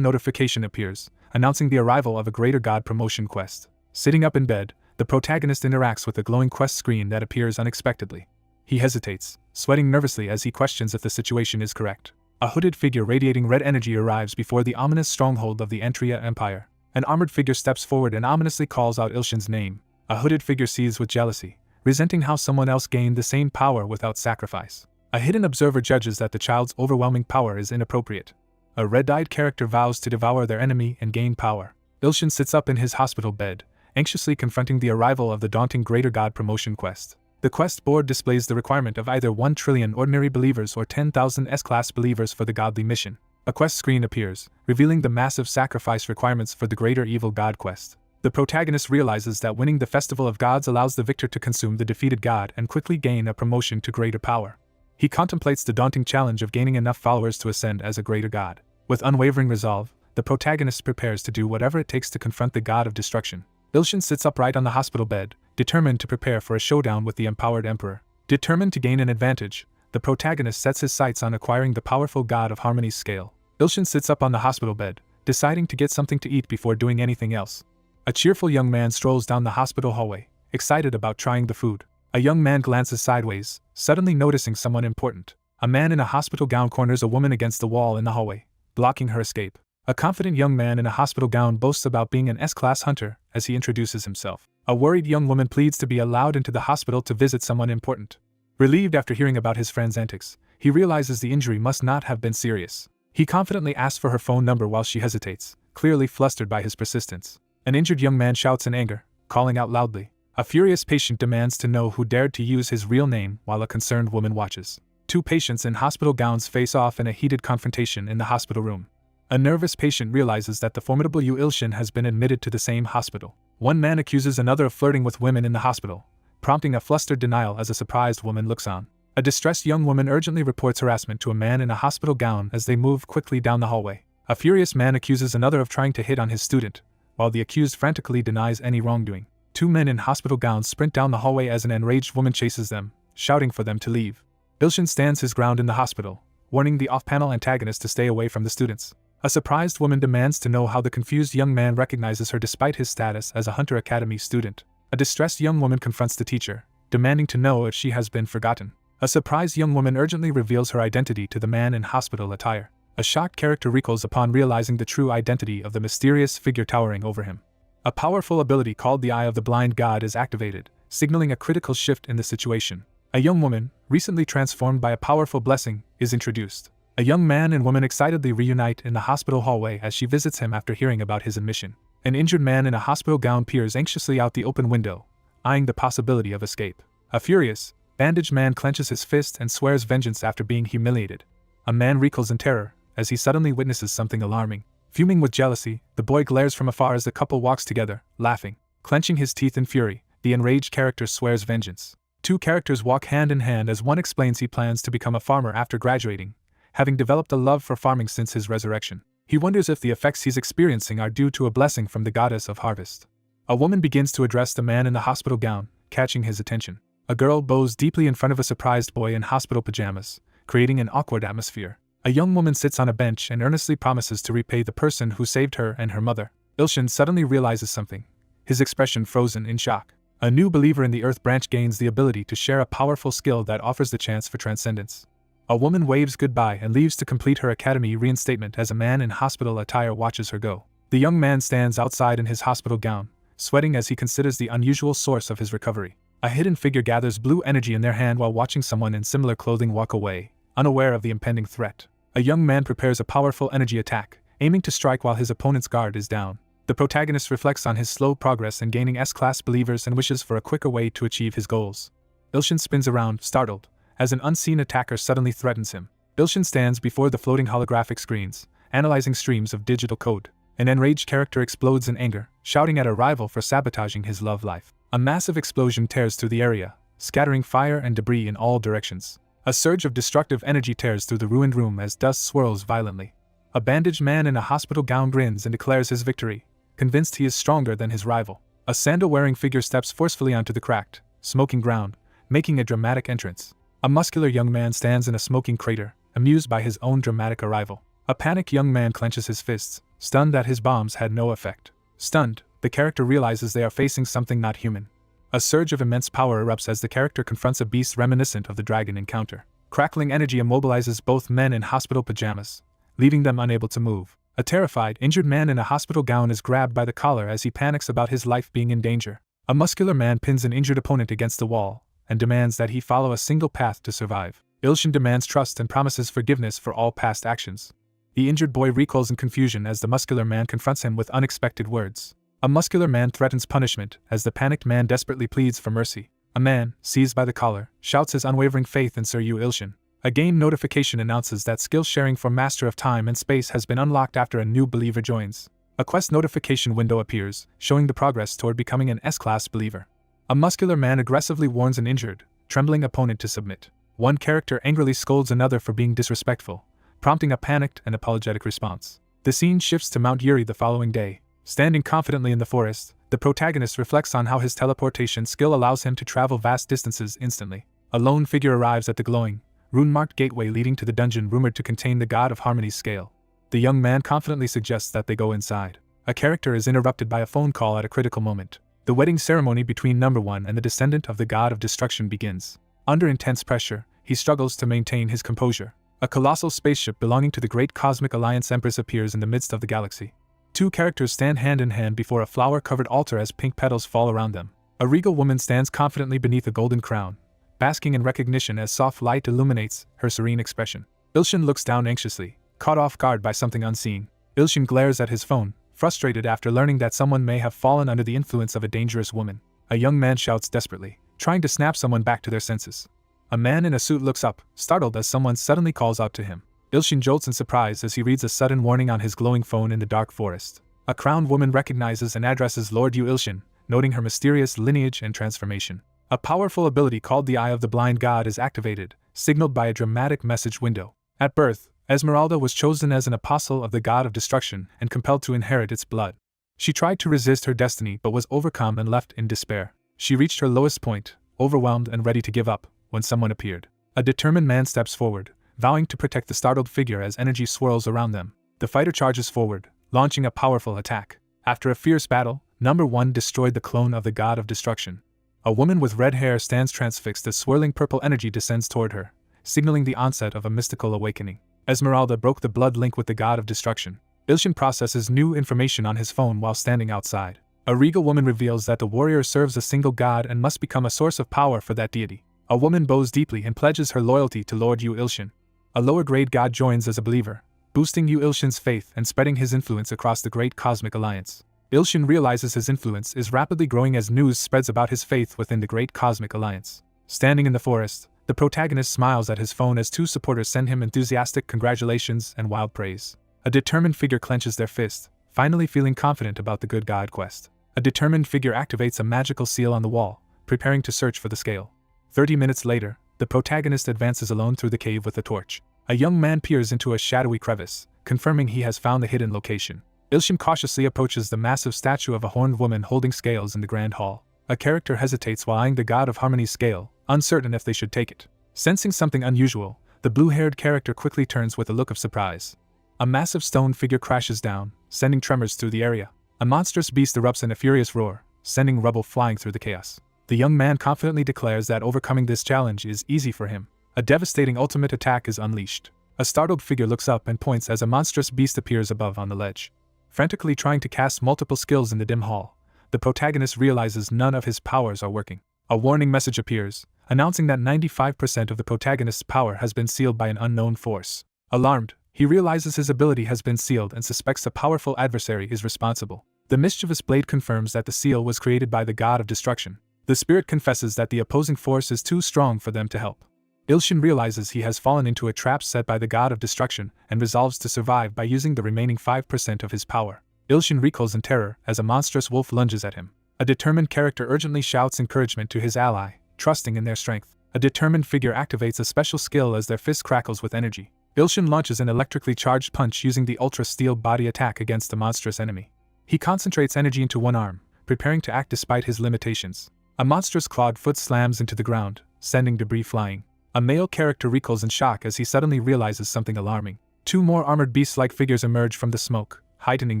notification appears, announcing the arrival of a greater god promotion quest. Sitting up in bed, the protagonist interacts with a glowing quest screen that appears unexpectedly. He hesitates, sweating nervously as he questions if the situation is correct. A hooded figure radiating red energy arrives before the ominous stronghold of the Antria Empire. An armored figure steps forward and ominously calls out Ilshin's name. A hooded figure seethes with jealousy, resenting how someone else gained the same power without sacrifice. A hidden observer judges that the child's overwhelming power is inappropriate. A red-eyed character vows to devour their enemy and gain power. Ilshin sits up in his hospital bed, anxiously confronting the arrival of the daunting Greater God promotion quest. The quest board displays the requirement of either 1 trillion ordinary believers or 10,000 S-class believers for the godly mission. A quest screen appears, revealing the massive sacrifice requirements for the Greater Evil God quest. The protagonist realizes that winning the Festival of Gods allows the victor to consume the defeated god and quickly gain a promotion to greater power. He contemplates the daunting challenge of gaining enough followers to ascend as a greater god. With unwavering resolve, the protagonist prepares to do whatever it takes to confront the god of destruction. Ilshin sits upright on the hospital bed, determined to prepare for a showdown with the empowered emperor. Determined to gain an advantage, the protagonist sets his sights on acquiring the powerful god of harmony's scale. Ilshin sits up on the hospital bed, deciding to get something to eat before doing anything else. A cheerful young man strolls down the hospital hallway, excited about trying the food. A young man glances sideways, suddenly noticing someone important. A man in a hospital gown corners a woman against the wall in the hallway, blocking her escape. A confident young man in a hospital gown boasts about being an S-class hunter as he introduces himself. A worried young woman pleads to be allowed into the hospital to visit someone important. Relieved after hearing about his friend's antics, he realizes the injury must not have been serious. He confidently asks for her phone number while she hesitates, clearly flustered by his persistence. An injured young man shouts in anger, calling out loudly. A furious patient demands to know who dared to use his real name while a concerned woman watches. Two patients in hospital gowns face off in a heated confrontation in the hospital room. A nervous patient realizes that the formidable Yu Ilshin has been admitted to the same hospital. One man accuses another of flirting with women in the hospital, prompting a flustered denial as a surprised woman looks on. A distressed young woman urgently reports harassment to a man in a hospital gown as they move quickly down the hallway. A furious man accuses another of trying to hit on his student, while the accused frantically denies any wrongdoing. Two men in hospital gowns sprint down the hallway as an enraged woman chases them, shouting for them to leave. Ilshin stands his ground in the hospital, warning the off-panel antagonist to stay away from the students. A surprised woman demands to know how the confused young man recognizes her despite his status as a Hunter Academy student. A distressed young woman confronts the teacher, demanding to know if she has been forgotten. A surprised young woman urgently reveals her identity to the man in hospital attire. A shocked character recoils upon realizing the true identity of the mysterious figure towering over him. A powerful ability called the Eye of the Blind God is activated, signaling a critical shift in the situation. A young woman, recently transformed by a powerful blessing, is introduced. A young man and woman excitedly reunite in the hospital hallway as she visits him after hearing about his admission. An injured man in a hospital gown peers anxiously out the open window, eyeing the possibility of escape. A furious, bandaged man clenches his fist and swears vengeance after being humiliated. A man recoils in terror as he suddenly witnesses something alarming. Fuming with jealousy, the boy glares from afar as the couple walks together, laughing. Clenching his teeth in fury, the enraged character swears vengeance. Two characters walk hand in hand as one explains he plans to become a farmer after graduating, having developed a love for farming since his resurrection. He wonders if the effects he's experiencing are due to a blessing from the goddess of harvest. A woman begins to address the man in the hospital gown, catching his attention. A girl bows deeply in front of a surprised boy in hospital pajamas, creating an awkward atmosphere. A young woman sits on a bench and earnestly promises to repay the person who saved her and her mother. Ilshin suddenly realizes something, his expression frozen in shock. A new believer in the Earth Branch gains the ability to share a powerful skill that offers the chance for transcendence. A woman waves goodbye and leaves to complete her academy reinstatement as a man in hospital attire watches her go. The young man stands outside in his hospital gown, sweating as he considers the unusual source of his recovery. A hidden figure gathers blue energy in their hand while watching someone in similar clothing walk away, unaware of the impending threat. A young man prepares a powerful energy attack, aiming to strike while his opponent's guard is down. The protagonist reflects on his slow progress in gaining S-class believers and wishes for a quicker way to achieve his goals. Ilshin spins around, startled, as an unseen attacker suddenly threatens him. Ilshin stands before the floating holographic screens, analyzing streams of digital code. An enraged character explodes in anger, shouting at a rival for sabotaging his love life. A massive explosion tears through the area, scattering fire and debris in all directions. A surge of destructive energy tears through the ruined room as dust swirls violently. A bandaged man in a hospital gown grins and declares his victory, convinced he is stronger than his rival. A sandal-wearing figure steps forcefully onto the cracked, smoking ground, making a dramatic entrance. A muscular young man stands in a smoking crater, amused by his own dramatic arrival. A panicked young man clenches his fists, stunned that his bombs had no effect. Stunned, the character realizes they are facing something not human. A surge of immense power erupts as the character confronts a beast reminiscent of the dragon encounter. Crackling energy immobilizes both men in hospital pajamas, leaving them unable to move. A terrified, injured man in a hospital gown is grabbed by the collar as he panics about his life being in danger. A muscular man pins an injured opponent against the wall and demands that he follow a single path to survive. Ilshin demands trust and promises forgiveness for all past actions. The injured boy recoils in confusion as the muscular man confronts him with unexpected words. A muscular man threatens punishment as the panicked man desperately pleads for mercy. A man, seized by the collar, shouts his unwavering faith in Sir Yu Ilshin. A game notification announces that skill sharing for Master of Time and Space has been unlocked after a new believer joins. A quest notification window appears, showing the progress toward becoming an S-class believer. A muscular man aggressively warns an injured, trembling opponent to submit. One character angrily scolds another for being disrespectful, prompting a panicked and apologetic response. The scene shifts to Mount Yuri the following day. Standing confidently in the forest, the protagonist reflects on how his teleportation skill allows him to travel vast distances instantly. A lone figure arrives at the glowing, rune-marked gateway leading to the dungeon rumored to contain the God of Harmony's scale. The young man confidently suggests that they go inside. A character is interrupted by a phone call at a critical moment. The wedding ceremony between Number 1 and the descendant of the God of Destruction begins. Under intense pressure, he struggles to maintain his composure. A colossal spaceship belonging to the Great Cosmic Alliance Empress appears in the midst of the galaxy. Two characters stand hand in hand before a flower-covered altar as pink petals fall around them. A regal woman stands confidently beneath a golden crown, basking in recognition as soft light illuminates her serene expression. Ilshin looks down anxiously, caught off guard by something unseen. Ilshin glares at his phone, frustrated after learning that someone may have fallen under the influence of a dangerous woman. A young man shouts desperately, trying to snap someone back to their senses. A man in a suit looks up, startled as someone suddenly calls out to him. Ilshin jolts in surprise as he reads a sudden warning on his glowing phone in the dark forest. A crowned woman recognizes and addresses Lord Yu Ilshin, noting her mysterious lineage and transformation. A powerful ability called the Eye of the Blind God is activated, signaled by a dramatic message window. At birth, Esmeralda was chosen as an apostle of the God of Destruction and compelled to inherit its blood. She tried to resist her destiny but was overcome and left in despair. She reached her lowest point, overwhelmed and ready to give up, when someone appeared. A determined man steps forward, vowing to protect the startled figure as energy swirls around them. The fighter charges forward, launching a powerful attack. After a fierce battle, Number 1 destroyed the clone of the god of destruction. A woman with red hair stands transfixed as swirling purple energy descends toward her, signaling the onset of a mystical awakening. Esmeralda broke the blood link with the god of destruction. Ilshin processes new information on his phone while standing outside. A regal woman reveals that the warrior serves a single god and must become a source of power for that deity. A woman bows deeply and pledges her loyalty to Lord Yu Ilshin. A lower-grade god joins as a believer, boosting Yu Ilshin's faith and spreading his influence across the great cosmic alliance. Ilshin realizes his influence is rapidly growing as news spreads about his faith within the great cosmic alliance. Standing in the forest, the protagonist smiles at his phone as two supporters send him enthusiastic congratulations and wild praise. A determined figure clenches their fist, finally feeling confident about the good god quest. A determined figure activates a magical seal on the wall, preparing to search for the scale. 30 minutes later, the protagonist advances alone through the cave with a torch. A young man peers into a shadowy crevice, confirming he has found the hidden location. Ilshin cautiously approaches the massive statue of a horned woman holding scales in the grand hall. A character hesitates while eyeing the god of harmony's scale, uncertain if they should take it. Sensing something unusual, the blue-haired character quickly turns with a look of surprise. A massive stone figure crashes down, sending tremors through the area. A monstrous beast erupts in a furious roar, sending rubble flying through the chaos. The young man confidently declares that overcoming this challenge is easy for him. A devastating ultimate attack is unleashed. A startled figure looks up and points as a monstrous beast appears above on the ledge. Frantically trying to cast multiple skills in the dim hall, the protagonist realizes none of his powers are working. A warning message appears, announcing that 95% of the protagonist's power has been sealed by an unknown force. Alarmed, he realizes his ability has been sealed and suspects a powerful adversary is responsible. The mischievous blade confirms that the seal was created by the god of destruction. The spirit confesses that the opposing force is too strong for them to help. Ilshin realizes he has fallen into a trap set by the god of destruction and resolves to survive by using the remaining 5% of his power. Ilshin recoils in terror as a monstrous wolf lunges at him. A determined character urgently shouts encouragement to his ally, trusting in their strength. A determined figure activates a special skill as their fist crackles with energy. Ilshin launches an electrically charged punch using the Ultra Steel body attack against the monstrous enemy. He concentrates energy into one arm, preparing to act despite his limitations. A monstrous clawed foot slams into the ground, sending debris flying. A male character recoils in shock as he suddenly realizes something alarming. Two more armored beast-like figures emerge from the smoke, heightening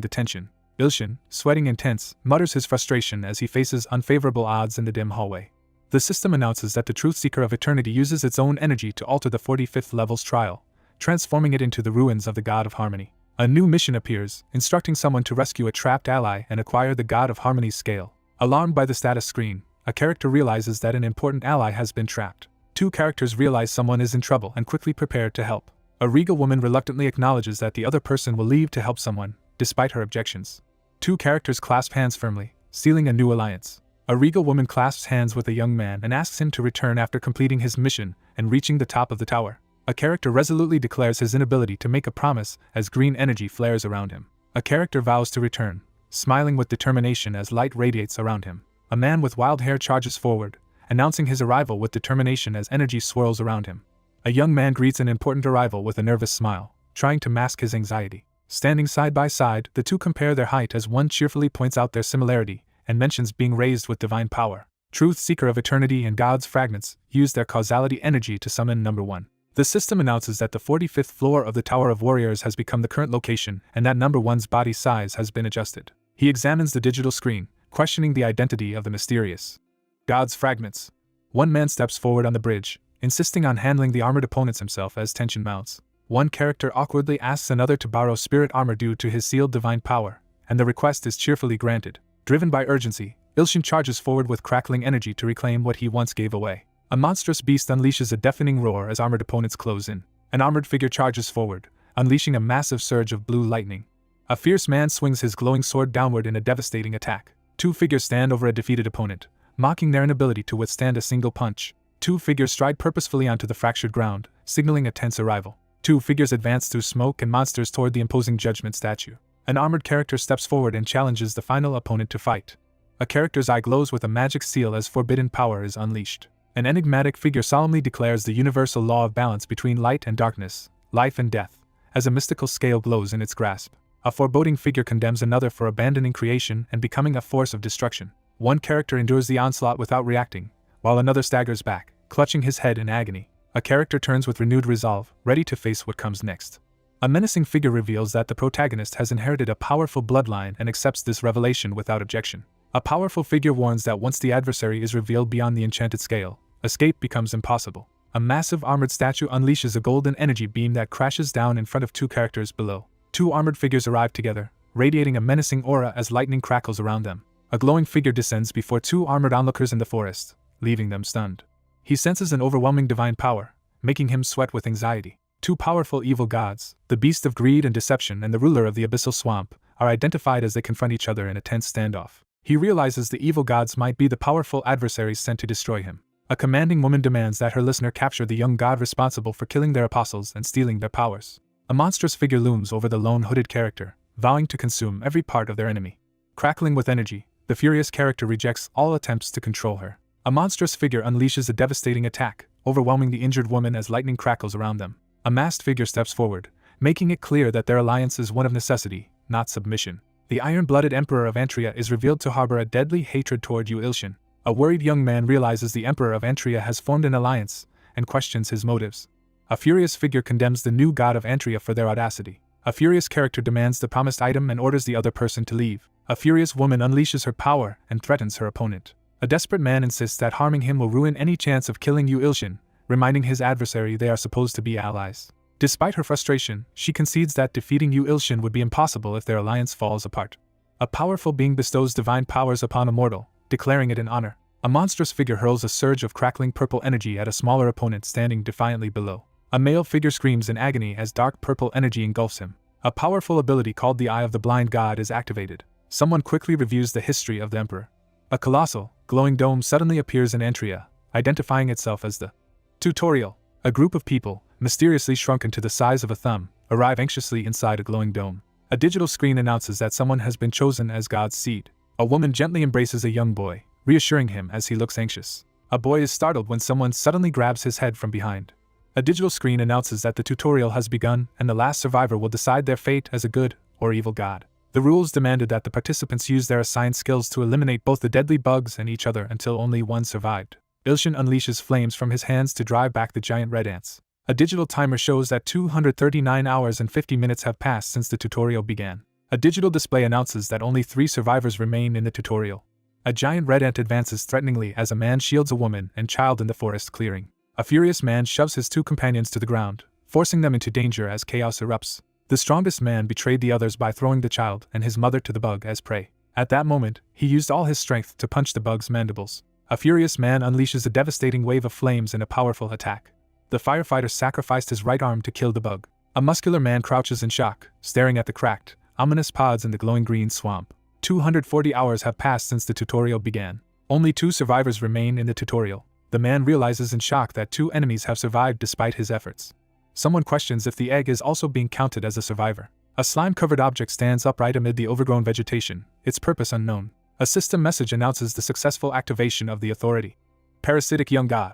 the tension. Ilshin, sweating intense, mutters his frustration as he faces unfavorable odds in the dim hallway. The system announces that the Truth Seeker of Eternity uses its own energy to alter the 45th level's trial, transforming it into the ruins of the God of Harmony. A new mission appears, instructing someone to rescue a trapped ally and acquire the God of Harmony's scale. Alarmed by the status screen, a character realizes that an important ally has been trapped. Two characters realize someone is in trouble and quickly prepare to help. A regal woman reluctantly acknowledges that the other person will leave to help someone, despite her objections. Two characters clasp hands firmly, sealing a new alliance. A regal woman clasps hands with a young man and asks him to return after completing his mission and reaching the top of the tower. A character resolutely declares his inability to make a promise as green energy flares around him. A character vows to return, smiling with determination as light radiates around him. A man with wild hair charges forward, announcing his arrival with determination as energy swirls around him. A young man greets an important arrival with a nervous smile, trying to mask his anxiety. Standing side by side, the two compare their height as one cheerfully points out their similarity and mentions being raised with divine power. Truth Seeker of Eternity and God's Fragments use their causality energy to summon Number 1. The system announces that the 45th floor of the Tower of Warriors has become the current location and that Number 1's body size has been adjusted. He examines the digital screen, questioning the identity of the mysterious God's Fragments. One man steps forward on the bridge, insisting on handling the armored opponents himself as tension mounts. One character awkwardly asks another to borrow spirit armor due to his sealed divine power, and the request is cheerfully granted. Driven by urgency, Ilshin charges forward with crackling energy to reclaim what he once gave away. A monstrous beast unleashes a deafening roar as armored opponents close in. An armored figure charges forward, unleashing a massive surge of blue lightning. A fierce man swings his glowing sword downward in a devastating attack. Two figures stand over a defeated opponent, mocking their inability to withstand a single punch. Two figures stride purposefully onto the fractured ground, signaling a tense arrival. Two figures advance through smoke and monsters toward the imposing judgment statue. An armored character steps forward and challenges the final opponent to fight. A character's eye glows with a magic seal as forbidden power is unleashed. An enigmatic figure solemnly declares the universal law of balance between light and darkness, life and death, as a mystical scale glows in its grasp. A foreboding figure condemns another for abandoning creation and becoming a force of destruction. One character endures the onslaught without reacting, while another staggers back, clutching his head in agony. A character turns with renewed resolve, ready to face what comes next. A menacing figure reveals that the protagonist has inherited a powerful bloodline and accepts this revelation without objection. A powerful figure warns that once the adversary is revealed beyond the enchanted scale, escape becomes impossible. A massive armored statue unleashes a golden energy beam that crashes down in front of two characters below. Two armored figures arrive together, radiating a menacing aura as lightning crackles around them. A glowing figure descends before two armored onlookers in the forest, leaving them stunned. He senses an overwhelming divine power, making him sweat with anxiety. Two powerful evil gods, the beast of greed and deception and the ruler of the abyssal swamp, are identified as they confront each other in a tense standoff. He realizes the evil gods might be the powerful adversaries sent to destroy him. A commanding woman demands that her listener capture the young god responsible for killing their apostles and stealing their powers. A monstrous figure looms over the lone hooded character, vowing to consume every part of their enemy. Crackling with energy, the furious character rejects all attempts to control her. A monstrous figure unleashes a devastating attack, overwhelming the injured woman as lightning crackles around them. A masked figure steps forward, making it clear that their alliance is one of necessity, not submission. The iron-blooded Emperor of Antria is revealed to harbor a deadly hatred toward Yu Ilshin. A worried young man realizes the Emperor of Antria has formed an alliance, and questions his motives. A furious figure condemns the new god of Antria for their audacity. A furious character demands the promised item and orders the other person to leave. A furious woman unleashes her power and threatens her opponent. A desperate man insists that harming him will ruin any chance of killing Yu Ilshin, reminding his adversary they are supposed to be allies. Despite her frustration, she concedes that defeating Yu Ilshin would be impossible if their alliance falls apart. A powerful being bestows divine powers upon a mortal, declaring it an honor. A monstrous figure hurls a surge of crackling purple energy at a smaller opponent standing defiantly below. A male figure screams in agony as dark purple energy engulfs him. A powerful ability called the Eye of the Blind God is activated. Someone quickly reviews the history of the Emperor. A colossal, glowing dome suddenly appears in Antria, identifying itself as the Tutorial. A group of people, mysteriously shrunken to the size of a thumb, arrive anxiously inside a glowing dome. A digital screen announces that someone has been chosen as God's seed. A woman gently embraces a young boy, reassuring him as he looks anxious. A boy is startled when someone suddenly grabs his head from behind. A digital screen announces that the tutorial has begun and the last survivor will decide their fate as a good or evil god. The rules demanded that the participants use their assigned skills to eliminate both the deadly bugs and each other until only one survived. Ilshin unleashes flames from his hands to drive back the giant red ants. A digital timer shows that 239 hours and 50 minutes have passed since the tutorial began. A digital display announces that only 3 survivors remain in the tutorial. A giant red ant advances threateningly as a man shields a woman and child in the forest clearing. A furious man shoves his 2 companions to the ground, forcing them into danger as chaos erupts. The strongest man betrayed the others by throwing the child and his mother to the bug as prey. At that moment, he used all his strength to punch the bug's mandibles. A furious man unleashes a devastating wave of flames in a powerful attack. The firefighter sacrificed his right arm to kill the bug. A muscular man crouches in shock, staring at the cracked, ominous pods in the glowing green swamp. 240 hours have passed since the tutorial began. Only 2 survivors remain in the tutorial. The man realizes in shock that 2 enemies have survived despite his efforts. Someone questions if the egg is also being counted as a survivor. A slime-covered object stands upright amid the overgrown vegetation, its purpose unknown. A system message announces the successful activation of the authority. Parasitic young god.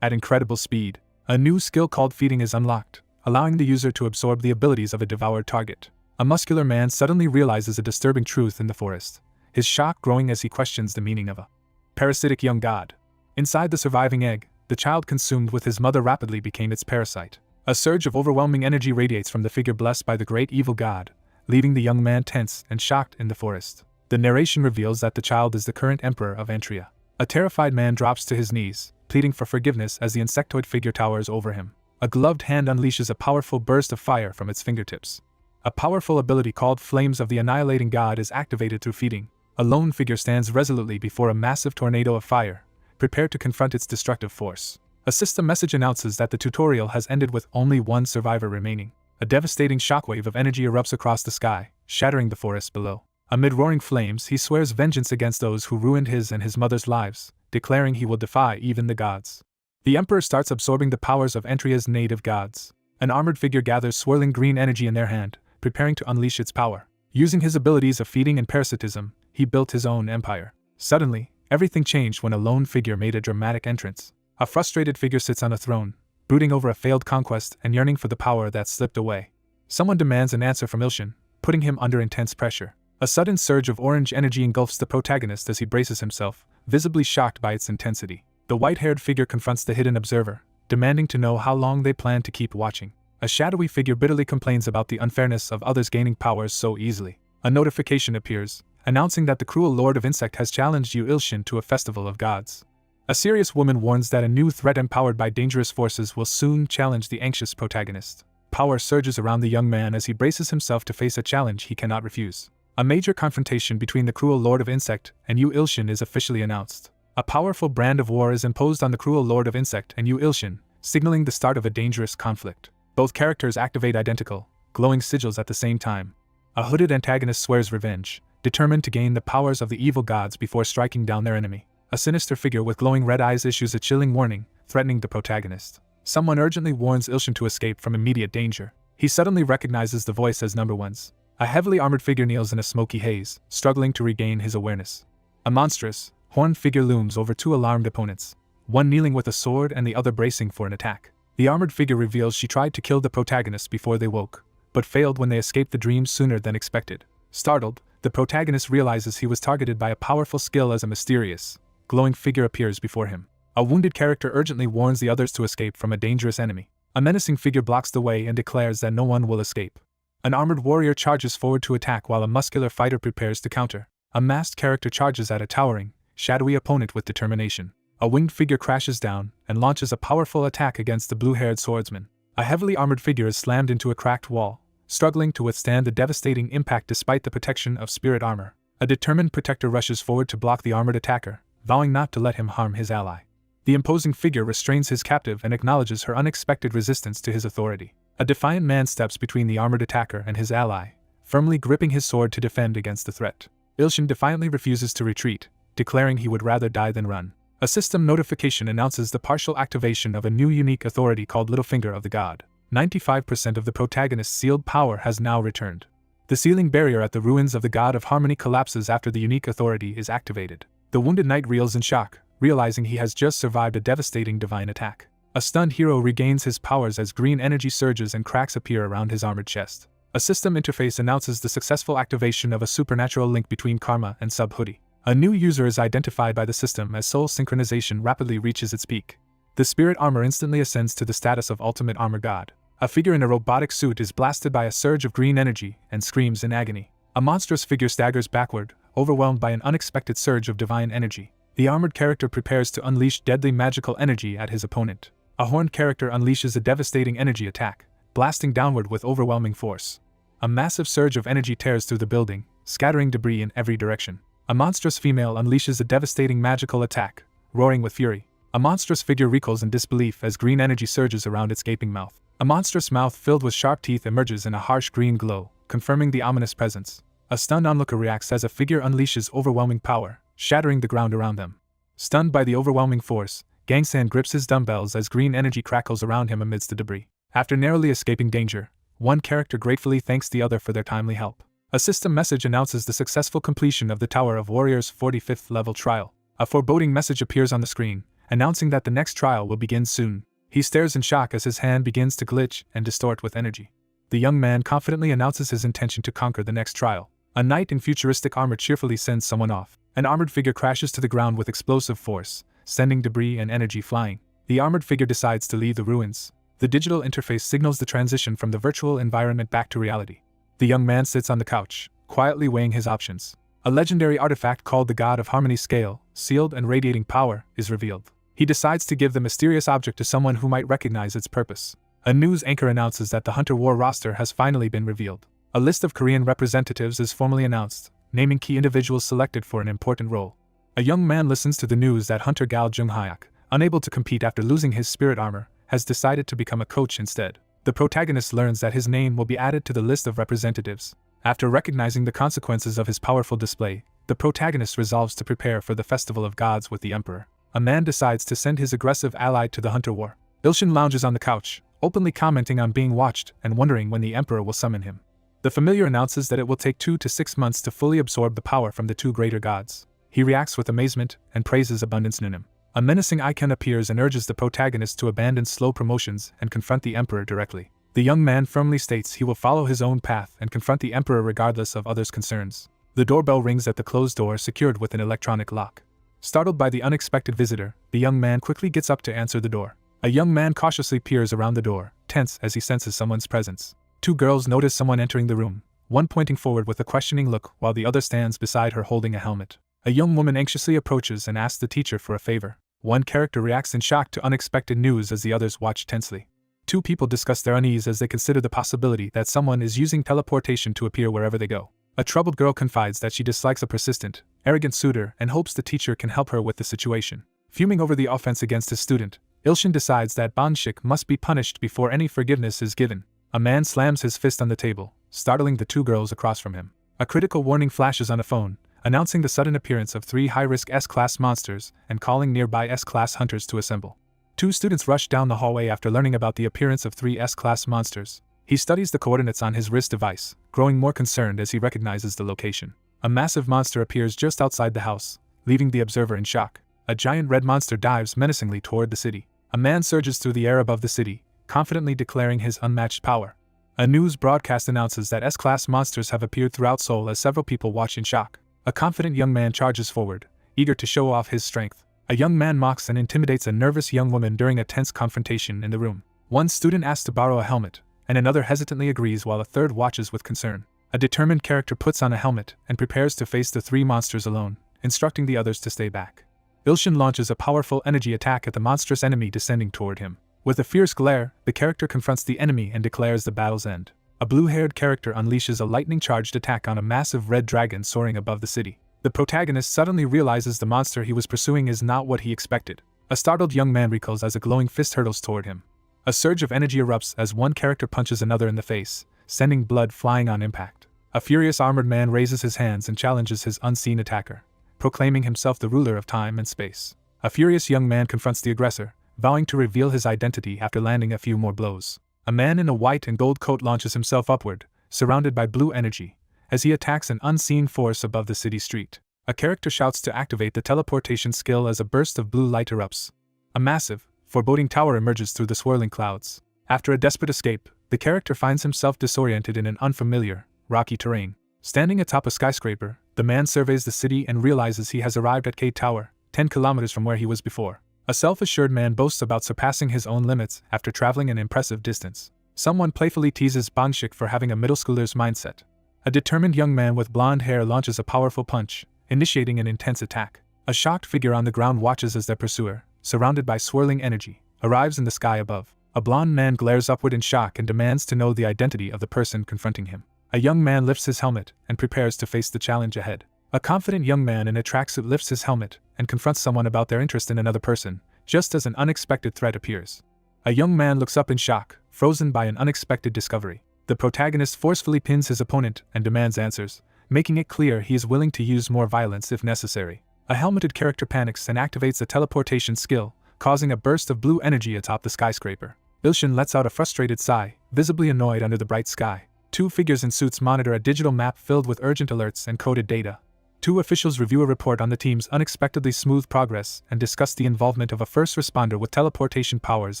At incredible speed, a new skill called feeding is unlocked, allowing the user to absorb the abilities of a devoured target. A muscular man suddenly realizes a disturbing truth in the forest, his shock growing as he questions the meaning of a parasitic young god. Inside the surviving egg, the child consumed with his mother rapidly became its parasite. A surge of overwhelming energy radiates from the figure blessed by the great evil god, leaving the young man tense and shocked in the forest. The narration reveals that the child is the current emperor of Antria. A terrified man drops to his knees, pleading for forgiveness as the insectoid figure towers over him. A gloved hand unleashes a powerful burst of fire from its fingertips. A powerful ability called Flames of the Annihilating God is activated through feeding. A lone figure stands resolutely before a massive tornado of fire, prepared to confront its destructive force. A system message announces that the tutorial has ended with only 1 survivor remaining. A devastating shockwave of energy erupts across the sky, shattering the forest below. Amid roaring flames, he swears vengeance against those who ruined his and his mother's lives, declaring he will defy even the gods. The Emperor starts absorbing the powers of Antria's native gods. An armored figure gathers swirling green energy in their hand, preparing to unleash its power. Using his abilities of feeding and parasitism, he built his own empire. Suddenly, everything changed when a lone figure made a dramatic entrance. A frustrated figure sits on a throne, brooding over a failed conquest and yearning for the power that slipped away. Someone demands an answer from Ilshin, putting him under intense pressure. A sudden surge of orange energy engulfs the protagonist as he braces himself, visibly shocked by its intensity. The white-haired figure confronts the hidden observer, demanding to know how long they plan to keep watching. A shadowy figure bitterly complains about the unfairness of others gaining powers so easily. A notification appears, announcing that the cruel Lord of Insect has challenged Yu Ilshin to a festival of gods. A serious woman warns that a new threat empowered by dangerous forces will soon challenge the anxious protagonist. Power surges around the young man as he braces himself to face a challenge he cannot refuse. A major confrontation between the cruel Lord of Insect and Yu Ilshin is officially announced. A powerful brand of war is imposed on the cruel Lord of Insect and Yu Ilshin, signaling the start of a dangerous conflict. Both characters activate identical, glowing sigils at the same time. A hooded antagonist swears revenge, determined to gain the powers of the evil gods before striking down their enemy. A sinister figure with glowing red eyes issues a chilling warning, threatening the protagonist. Someone urgently warns Ilshin to escape from immediate danger. He suddenly recognizes the voice as Number One's. A heavily armored figure kneels in a smoky haze, struggling to regain his awareness. A monstrous, horned figure looms over two alarmed opponents, one kneeling with a sword and the other bracing for an attack. The armored figure reveals she tried to kill the protagonist before they woke, but failed when they escaped the dream sooner than expected. Startled, the protagonist realizes he was targeted by a powerful skill as a mysterious, glowing figure appears before him. A wounded character urgently warns the others to escape from a dangerous enemy. A menacing figure blocks the way and declares that no one will escape. An armored warrior charges forward to attack while a muscular fighter prepares to counter. A masked character charges at a towering, shadowy opponent with determination. A winged figure crashes down and launches a powerful attack against the blue-haired swordsman. A heavily armored figure is slammed into a cracked wall, struggling to withstand the devastating impact despite the protection of spirit armor. A determined protector rushes forward to block the armored attacker, vowing not to let him harm his ally. The imposing figure restrains his captive and acknowledges her unexpected resistance to his authority. A defiant man steps between the armored attacker and his ally, firmly gripping his sword to defend against the threat. Ilshin defiantly refuses to retreat, declaring he would rather die than run. A system notification announces the partial activation of a new unique authority called Littlefinger of the God. 95% of the protagonist's sealed power has now returned. The sealing barrier at the ruins of the God of Harmony collapses after the unique authority is activated. The wounded knight reels in shock, realizing he has just survived a devastating divine attack. A stunned hero regains his powers as green energy surges and cracks appear around his armored chest. A system interface announces the successful activation of a supernatural link between Karma and Sub-Hoodie. A new user is identified by the system as soul synchronization rapidly reaches its peak. The spirit armor instantly ascends to the status of Ultimate Armor God. A figure in a robotic suit is blasted by a surge of green energy and screams in agony. A monstrous figure staggers backward, overwhelmed by an unexpected surge of divine energy. The armored character prepares to unleash deadly magical energy at his opponent. A horned character unleashes a devastating energy attack, blasting downward with overwhelming force. A massive surge of energy tears through the building, scattering debris in every direction. A monstrous female unleashes a devastating magical attack, roaring with fury. A monstrous figure recoils in disbelief as green energy surges around its gaping mouth. A monstrous mouth filled with sharp teeth emerges in a harsh green glow, confirming the ominous presence. A stunned onlooker reacts as a figure unleashes overwhelming power, shattering the ground around them. Stunned by the overwhelming force, Gangsan grips his dumbbells as green energy crackles around him amidst the debris. After narrowly escaping danger, one character gratefully thanks the other for their timely help. A system message announces the successful completion of the Tower of Warriors' 45th level trial. A foreboding message appears on the screen, announcing that the next trial will begin soon. He stares in shock as his hand begins to glitch and distort with energy. The young man confidently announces his intention to conquer the next trial. A knight in futuristic armor cheerfully sends someone off. An armored figure crashes to the ground with explosive force, sending debris and energy flying. The armored figure decides to leave the ruins. The digital interface signals the transition from the virtual environment back to reality. The young man sits on the couch, quietly weighing his options. A legendary artifact called the God of Harmony Scale, sealed and radiating power, is revealed. He decides to give the mysterious object to someone who might recognize its purpose. A news anchor announces that the Hunter War roster has finally been revealed. A list of Korean representatives is formally announced, naming key individuals selected for an important role. A young man listens to the news that Hunter Gal Jung-hyuk, unable to compete after losing his spirit armor, has decided to become a coach instead. The protagonist learns that his name will be added to the list of representatives. After recognizing the consequences of his powerful display, the protagonist resolves to prepare for the Festival of Gods with the Emperor. A man decides to send his aggressive ally to the Hunter War. Ilshin lounges on the couch, openly commenting on being watched and wondering when the Emperor will summon him. The familiar announces that it will take 2 to 6 months to fully absorb the power from the two greater gods. He reacts with amazement and praises Abundance Nunim. A menacing icon appears and urges the protagonist to abandon slow promotions and confront the Emperor directly. The young man firmly states he will follow his own path and confront the Emperor regardless of others' concerns. The doorbell rings at the closed door secured with an electronic lock. Startled by the unexpected visitor, the young man quickly gets up to answer the door. A young man cautiously peers around the door, tense as he senses someone's presence. Two girls notice someone entering the room, one pointing forward with a questioning look while the other stands beside her holding a helmet. A young woman anxiously approaches and asks the teacher for a favor. One character reacts in shock to unexpected news as the others watch tensely. Two people discuss their unease as they consider the possibility that someone is using teleportation to appear wherever they go. A troubled girl confides that she dislikes a persistent, arrogant suitor and hopes the teacher can help her with the situation. Fuming over the offense against his student, Ilshin decides that Banshik must be punished before any forgiveness is given. A man slams his fist on the table, startling the two girls across from him. A critical warning flashes on a phone, announcing the sudden appearance of 3 high-risk S-class monsters and calling nearby S-class hunters to assemble. Two students rush down the hallway after learning about the appearance of 3 S-class monsters. He studies the coordinates on his wrist device, growing more concerned as he recognizes the location. A massive monster appears just outside the house, leaving the observer in shock. A giant red monster dives menacingly toward the city. A man surges through the air above the city, confidently declaring his unmatched power. A news broadcast announces that S-class monsters have appeared throughout Seoul as several people watch in shock. A confident young man charges forward, eager to show off his strength. A young man mocks and intimidates a nervous young woman during a tense confrontation in the room. One student asks to borrow a helmet, and another hesitantly agrees while a third watches with concern. A determined character puts on a helmet and prepares to face the 3 monsters alone, instructing the others to stay back. Ilshin launches a powerful energy attack at the monstrous enemy descending toward him. With a fierce glare, the character confronts the enemy and declares the battle's end. A blue-haired character unleashes a lightning-charged attack on a massive red dragon soaring above the city. The protagonist suddenly realizes the monster he was pursuing is not what he expected. A startled young man recoils as a glowing fist hurtles toward him. A surge of energy erupts as one character punches another in the face, sending blood flying on impact. A furious armored man raises his hands and challenges his unseen attacker, proclaiming himself the ruler of time and space. A furious young man confronts the aggressor, vowing to reveal his identity after landing a few more blows. A man in a white and gold coat launches himself upward, surrounded by blue energy, as he attacks an unseen force above the city street. A character shouts to activate the teleportation skill as a burst of blue light erupts. A massive, foreboding tower emerges through the swirling clouds. After a desperate escape, the character finds himself disoriented in an unfamiliar, rocky terrain. Standing atop a skyscraper, the man surveys the city and realizes he has arrived at K Tower, 10 kilometers from where he was before. A self-assured man boasts about surpassing his own limits after traveling an impressive distance. Someone playfully teases Bangshik for having a middle schooler's mindset. A determined young man with blonde hair launches a powerful punch, initiating an intense attack. A shocked figure on the ground watches as their pursuer, surrounded by swirling energy, arrives in the sky above. A blonde man glares upward in shock and demands to know the identity of the person confronting him. A young man lifts his helmet and prepares to face the challenge ahead. A confident young man in a tracksuit lifts his helmet and confronts someone about their interest in another person, just as an unexpected threat appears. A young man looks up in shock, frozen by an unexpected discovery. The protagonist forcefully pins his opponent and demands answers, making it clear he is willing to use more violence if necessary. A helmeted character panics and activates a teleportation skill, causing a burst of blue energy atop the skyscraper. Ilshin lets out a frustrated sigh, visibly annoyed under the bright sky. Two figures in suits monitor a digital map filled with urgent alerts and coded data. Two officials review a report on the team's unexpectedly smooth progress and discuss the involvement of a first responder with teleportation powers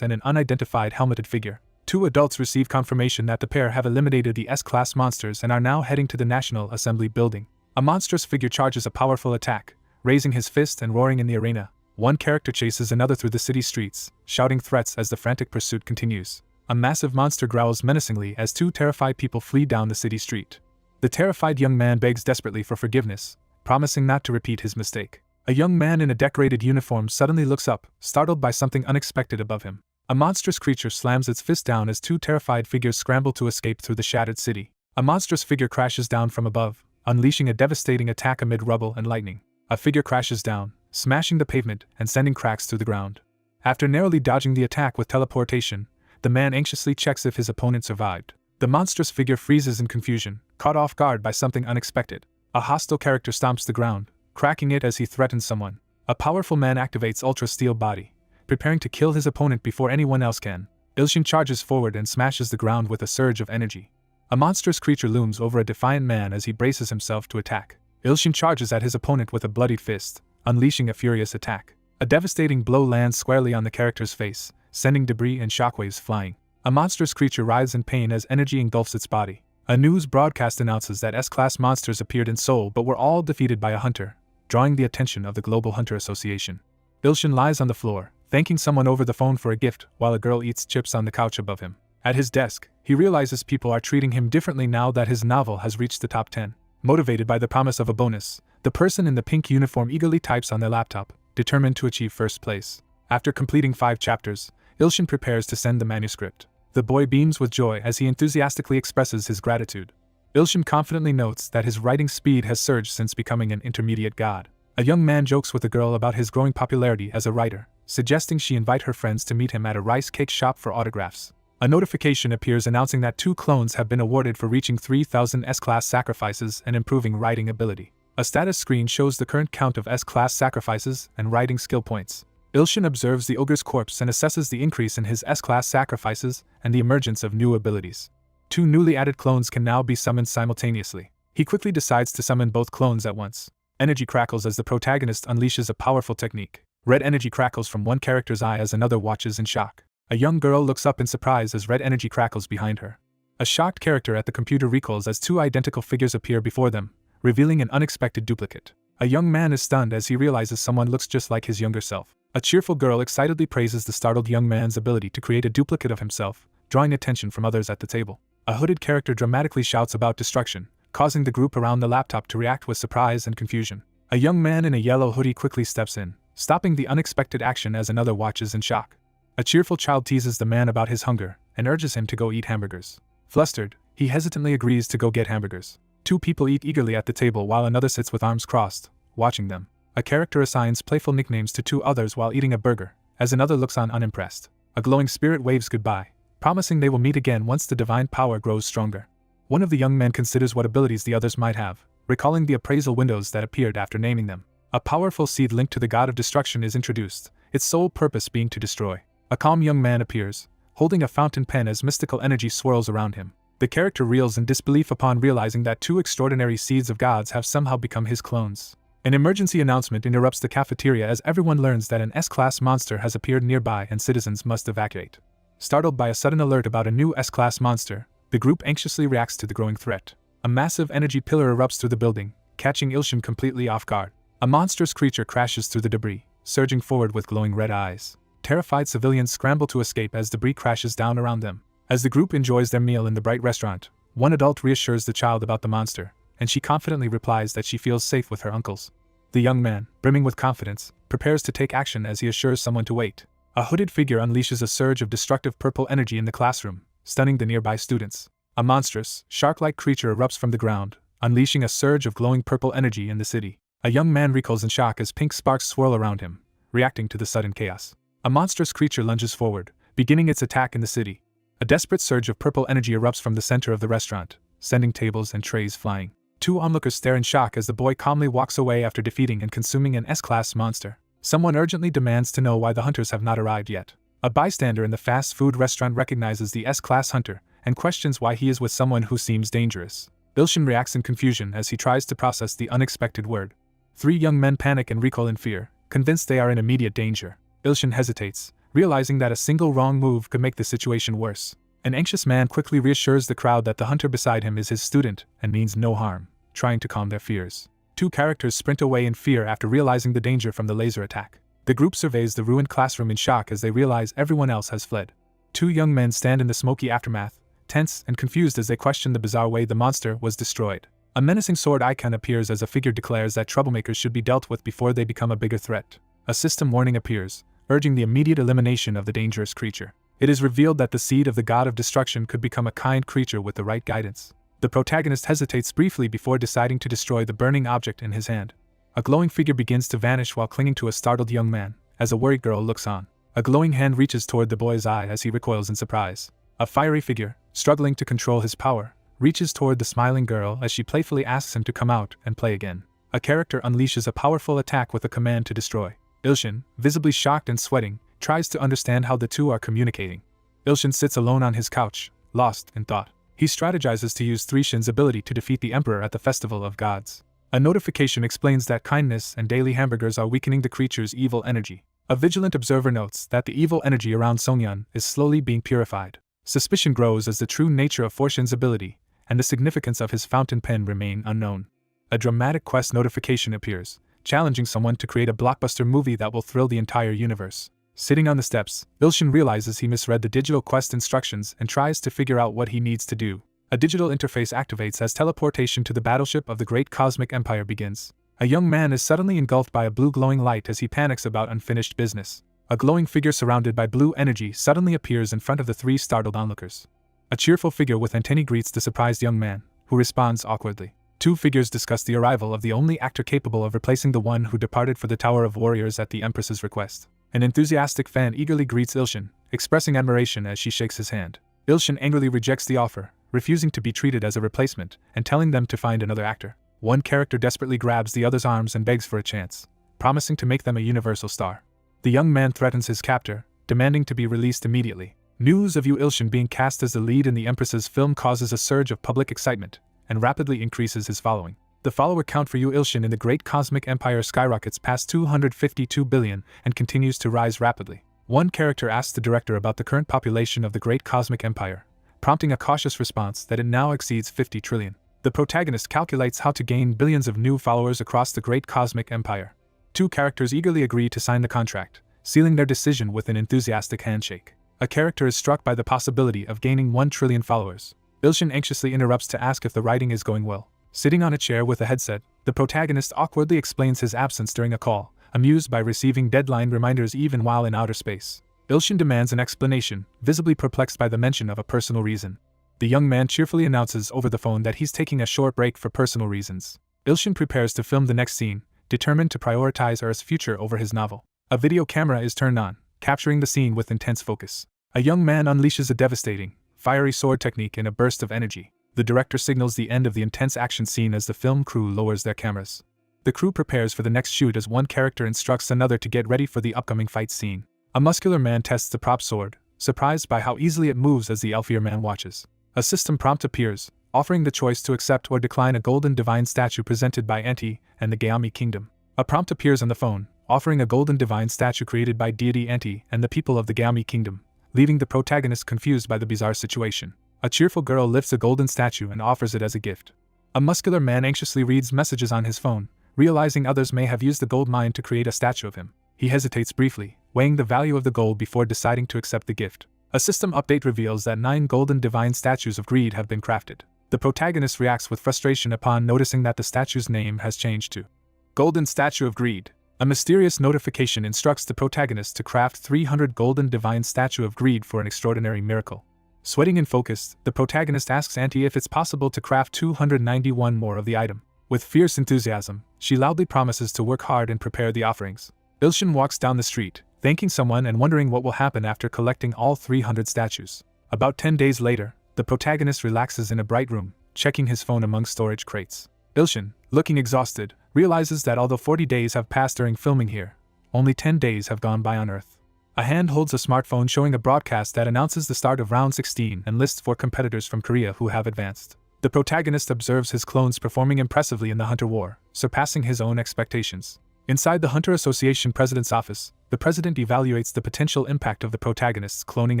and an unidentified helmeted figure. Two adults receive confirmation that the pair have eliminated the S-class monsters and are now heading to the National Assembly building. A monstrous figure charges a powerful attack, raising his fist and roaring in the arena. One character chases another through the city streets, shouting threats as the frantic pursuit continues. A massive monster growls menacingly as two terrified people flee down the city street. The terrified young man begs desperately for forgiveness, promising not to repeat his mistake. A young man in a decorated uniform suddenly looks up, startled by something unexpected above him. A monstrous creature slams its fist down as two terrified figures scramble to escape through the shattered city. A monstrous figure crashes down from above, unleashing a devastating attack amid rubble and lightning. A figure crashes down, smashing the pavement and sending cracks through the ground. After narrowly dodging the attack with teleportation, the man anxiously checks if his opponent survived. The monstrous figure freezes in confusion, caught off guard by something unexpected. A hostile character stomps the ground, cracking it as he threatens someone. A powerful man activates Ultra Steel Body, preparing to kill his opponent before anyone else can. Ilshin charges forward and smashes the ground with a surge of energy. A monstrous creature looms over a defiant man as he braces himself to attack. Ilshin charges at his opponent with a bloodied fist, unleashing a furious attack. A devastating blow lands squarely on the character's face, sending debris and shockwaves flying. A monstrous creature writhes in pain as energy engulfs its body. A news broadcast announces that S-class monsters appeared in Seoul but were all defeated by a hunter, drawing the attention of the Global Hunter Association. Ilshin lies on the floor, thanking someone over the phone for a gift while a girl eats chips on the couch above him. At his desk, he realizes people are treating him differently now that his novel has reached the top 10. Motivated by the promise of a bonus, the person in the pink uniform eagerly types on their laptop, determined to achieve first place. After completing 5 chapters, Ilshin prepares to send the manuscript. The boy beams with joy as he enthusiastically expresses his gratitude. Ilshin confidently notes that his writing speed has surged since becoming an intermediate god. A young man jokes with the girl about his growing popularity as a writer, suggesting she invite her friends to meet him at a rice cake shop for autographs. A notification appears announcing that 2 clones have been awarded for reaching 3,000 S-class sacrifices and improving writing ability. A status screen shows the current count of S-class sacrifices and writing skill points. Ilshin observes the ogre's corpse and assesses the increase in his S-class sacrifices and the emergence of new abilities. 2 newly added clones can now be summoned simultaneously. He quickly decides to summon both clones at once. Energy crackles as the protagonist unleashes a powerful technique. Red energy crackles from one character's eye as another watches in shock. A young girl looks up in surprise as red energy crackles behind her. A shocked character at the computer recoils as 2 identical figures appear before them, revealing an unexpected duplicate. A young man is stunned as he realizes someone looks just like his younger self. A cheerful girl excitedly praises the startled young man's ability to create a duplicate of himself, drawing attention from others at the table. A hooded character dramatically shouts about destruction, causing the group around the laptop to react with surprise and confusion. A young man in a yellow hoodie quickly steps in, stopping the unexpected action as another watches in shock. A cheerful child teases the man about his hunger and urges him to go eat hamburgers. Flustered, he hesitantly agrees to go get hamburgers. 2 people eat eagerly at the table while another sits with arms crossed, watching them. A character assigns playful nicknames to 2 others while eating a burger, as another looks on unimpressed. A glowing spirit waves goodbye, promising they will meet again once the divine power grows stronger. One of the young men considers what abilities the others might have, recalling the appraisal windows that appeared after naming them. A powerful seed linked to the god of destruction is introduced, its sole purpose being to destroy. A calm young man appears, holding a fountain pen as mystical energy swirls around him. The character reels in disbelief upon realizing that 2 extraordinary seeds of gods have somehow become his clones. An emergency announcement interrupts the cafeteria as everyone learns that an S-class monster has appeared nearby and citizens must evacuate. Startled by a sudden alert about a new S-class monster, the group anxiously reacts to the growing threat. A massive energy pillar erupts through the building, catching Ilshin completely off guard. A monstrous creature crashes through the debris, surging forward with glowing red eyes. Terrified civilians scramble to escape as debris crashes down around them. As the group enjoys their meal in the bright restaurant, one adult reassures the child about the monster, and she confidently replies that she feels safe with her uncles. The young man, brimming with confidence, prepares to take action as he assures someone to wait. A hooded figure unleashes a surge of destructive purple energy in the classroom, stunning the nearby students. A monstrous, shark-like creature erupts from the ground, unleashing a surge of glowing purple energy in the city. A young man recoils in shock as pink sparks swirl around him, reacting to the sudden chaos. A monstrous creature lunges forward, beginning its attack in the city. A desperate surge of purple energy erupts from the center of the restaurant, sending tables and trays flying. 2 onlookers stare in shock as the boy calmly walks away after defeating and consuming an S-class monster. Someone urgently demands to know why the hunters have not arrived yet. A bystander in the fast food restaurant recognizes the S-class hunter and questions why he is with someone who seems dangerous. Ilshin reacts in confusion as he tries to process the unexpected word. 3 young men panic and recoil in fear, convinced they are in immediate danger. Ilshin hesitates, realizing that a single wrong move could make the situation worse. An anxious man quickly reassures the crowd that the hunter beside him is his student and means no harm, trying to calm their fears. 2 characters sprint away in fear after realizing the danger from the laser attack. The group surveys the ruined classroom in shock as they realize everyone else has fled. 2 young men stand in the smoky aftermath, tense and confused as they question the bizarre way the monster was destroyed. A menacing sword icon appears as a figure declares that troublemakers should be dealt with before they become a bigger threat. A system warning appears, urging the immediate elimination of the dangerous creature. It is revealed that the seed of the god of destruction could become a kind creature with the right guidance. The protagonist hesitates briefly before deciding to destroy the burning object in his hand. A glowing figure begins to vanish while clinging to a startled young man, as a worried girl looks on. A glowing hand reaches toward the boy's eye as he recoils in surprise. A fiery figure, struggling to control his power, reaches toward the smiling girl as she playfully asks him to come out and play again. A character unleashes a powerful attack with a command to destroy. Ilshin, visibly shocked and sweating, tries to understand how the 2 are communicating. Ilshin sits alone on his couch, lost in thought. He strategizes to use 3Shin's ability to defeat the Emperor at the Festival of Gods. A notification explains that kindness and daily hamburgers are weakening the creature's evil energy. A vigilant observer notes that the evil energy around Songyun is slowly being purified. Suspicion grows as the true nature of 4Shin's ability and the significance of his fountain pen remain unknown. A dramatic quest notification appears, challenging someone to create a blockbuster movie that will thrill the entire universe. Sitting on the steps, Ilshin realizes he misread the digital quest instructions and tries to figure out what he needs to do. A digital interface activates as teleportation to the battleship of the Great Cosmic Empire begins. A young man is suddenly engulfed by a blue glowing light as he panics about unfinished business. A glowing figure surrounded by blue energy suddenly appears in front of the three startled onlookers. A cheerful figure with antennae greets the surprised young man, who responds awkwardly. Two figures discuss the arrival of the only actor capable of replacing the one who departed for the Tower of Warriors at the Empress's request. An enthusiastic fan eagerly greets Ilshin, expressing admiration as she shakes his hand. Ilshin angrily rejects the offer, refusing to be treated as a replacement, and telling them to find another actor. One character desperately grabs the other's arms and begs for a chance, promising to make them a universal star. The young man threatens his captor, demanding to be released immediately. News of Yu Ilshin being cast as the lead in the Empress's film causes a surge of public excitement, and rapidly increases his following. The follower count for Yu Ilshin in the Great Cosmic Empire skyrockets past 252 billion and continues to rise rapidly. One character asks the director about the current population of the Great Cosmic Empire, prompting a cautious response that it now exceeds 50 trillion. The protagonist calculates how to gain billions of new followers across the Great Cosmic Empire. Two characters eagerly agree to sign the contract, sealing their decision with an enthusiastic handshake. A character is struck by the possibility of gaining 1 trillion followers. Ilshin anxiously interrupts to ask if the writing is going well. Sitting on a chair with a headset, the protagonist awkwardly explains his absence during a call, amused by receiving deadline reminders even while in outer space. Ilshin demands an explanation, visibly perplexed by the mention of a personal reason. The young man cheerfully announces over the phone that he's taking a short break for personal reasons. Ilshin prepares to film the next scene, determined to prioritize Earth's future over his novel. A video camera is turned on, capturing the scene with intense focus. A young man unleashes a devastating, fiery sword technique in a burst of energy. The director signals the end of the intense action scene as the film crew lowers their cameras. The crew prepares for the next shoot as one character instructs another to get ready for the upcoming fight scene. A muscular man tests the prop sword, surprised by how easily it moves as the elfier man watches. A system prompt appears, offering the choice to accept or decline a golden divine statue presented by Anti and the Gayami Kingdom. A prompt appears on the phone, offering a golden divine statue created by deity Anti and the people of the Gayami Kingdom, leaving the protagonist confused by the bizarre situation. A cheerful girl lifts a golden statue and offers it as a gift. A muscular man anxiously reads messages on his phone, realizing others may have used the gold mine to create a statue of him. He hesitates briefly, weighing the value of the gold before deciding to accept the gift. A system update reveals that 9 golden divine statues of greed have been crafted. The protagonist reacts with frustration upon noticing that the statue's name has changed to Golden Statue of Greed. A mysterious notification instructs the protagonist to craft 300 golden divine statue of greed for an extraordinary miracle. Sweating and focused, the protagonist asks Auntie if it's possible to craft 291 more of the item. With fierce enthusiasm, she loudly promises to work hard and prepare the offerings. Ilshin walks down the street, thanking someone and wondering what will happen after collecting all 300 statues. About 10 days later, the protagonist relaxes in a bright room, checking his phone among storage crates. Ilshin, looking exhausted, realizes that although 40 days have passed during filming here, only 10 days have gone by on Earth. A hand holds a smartphone showing a broadcast that announces the start of round 16 and lists 4 competitors from Korea who have advanced. The protagonist observes his clones performing impressively in the Hunter War, surpassing his own expectations. Inside the Hunter Association president's office, the president evaluates the potential impact of the protagonist's cloning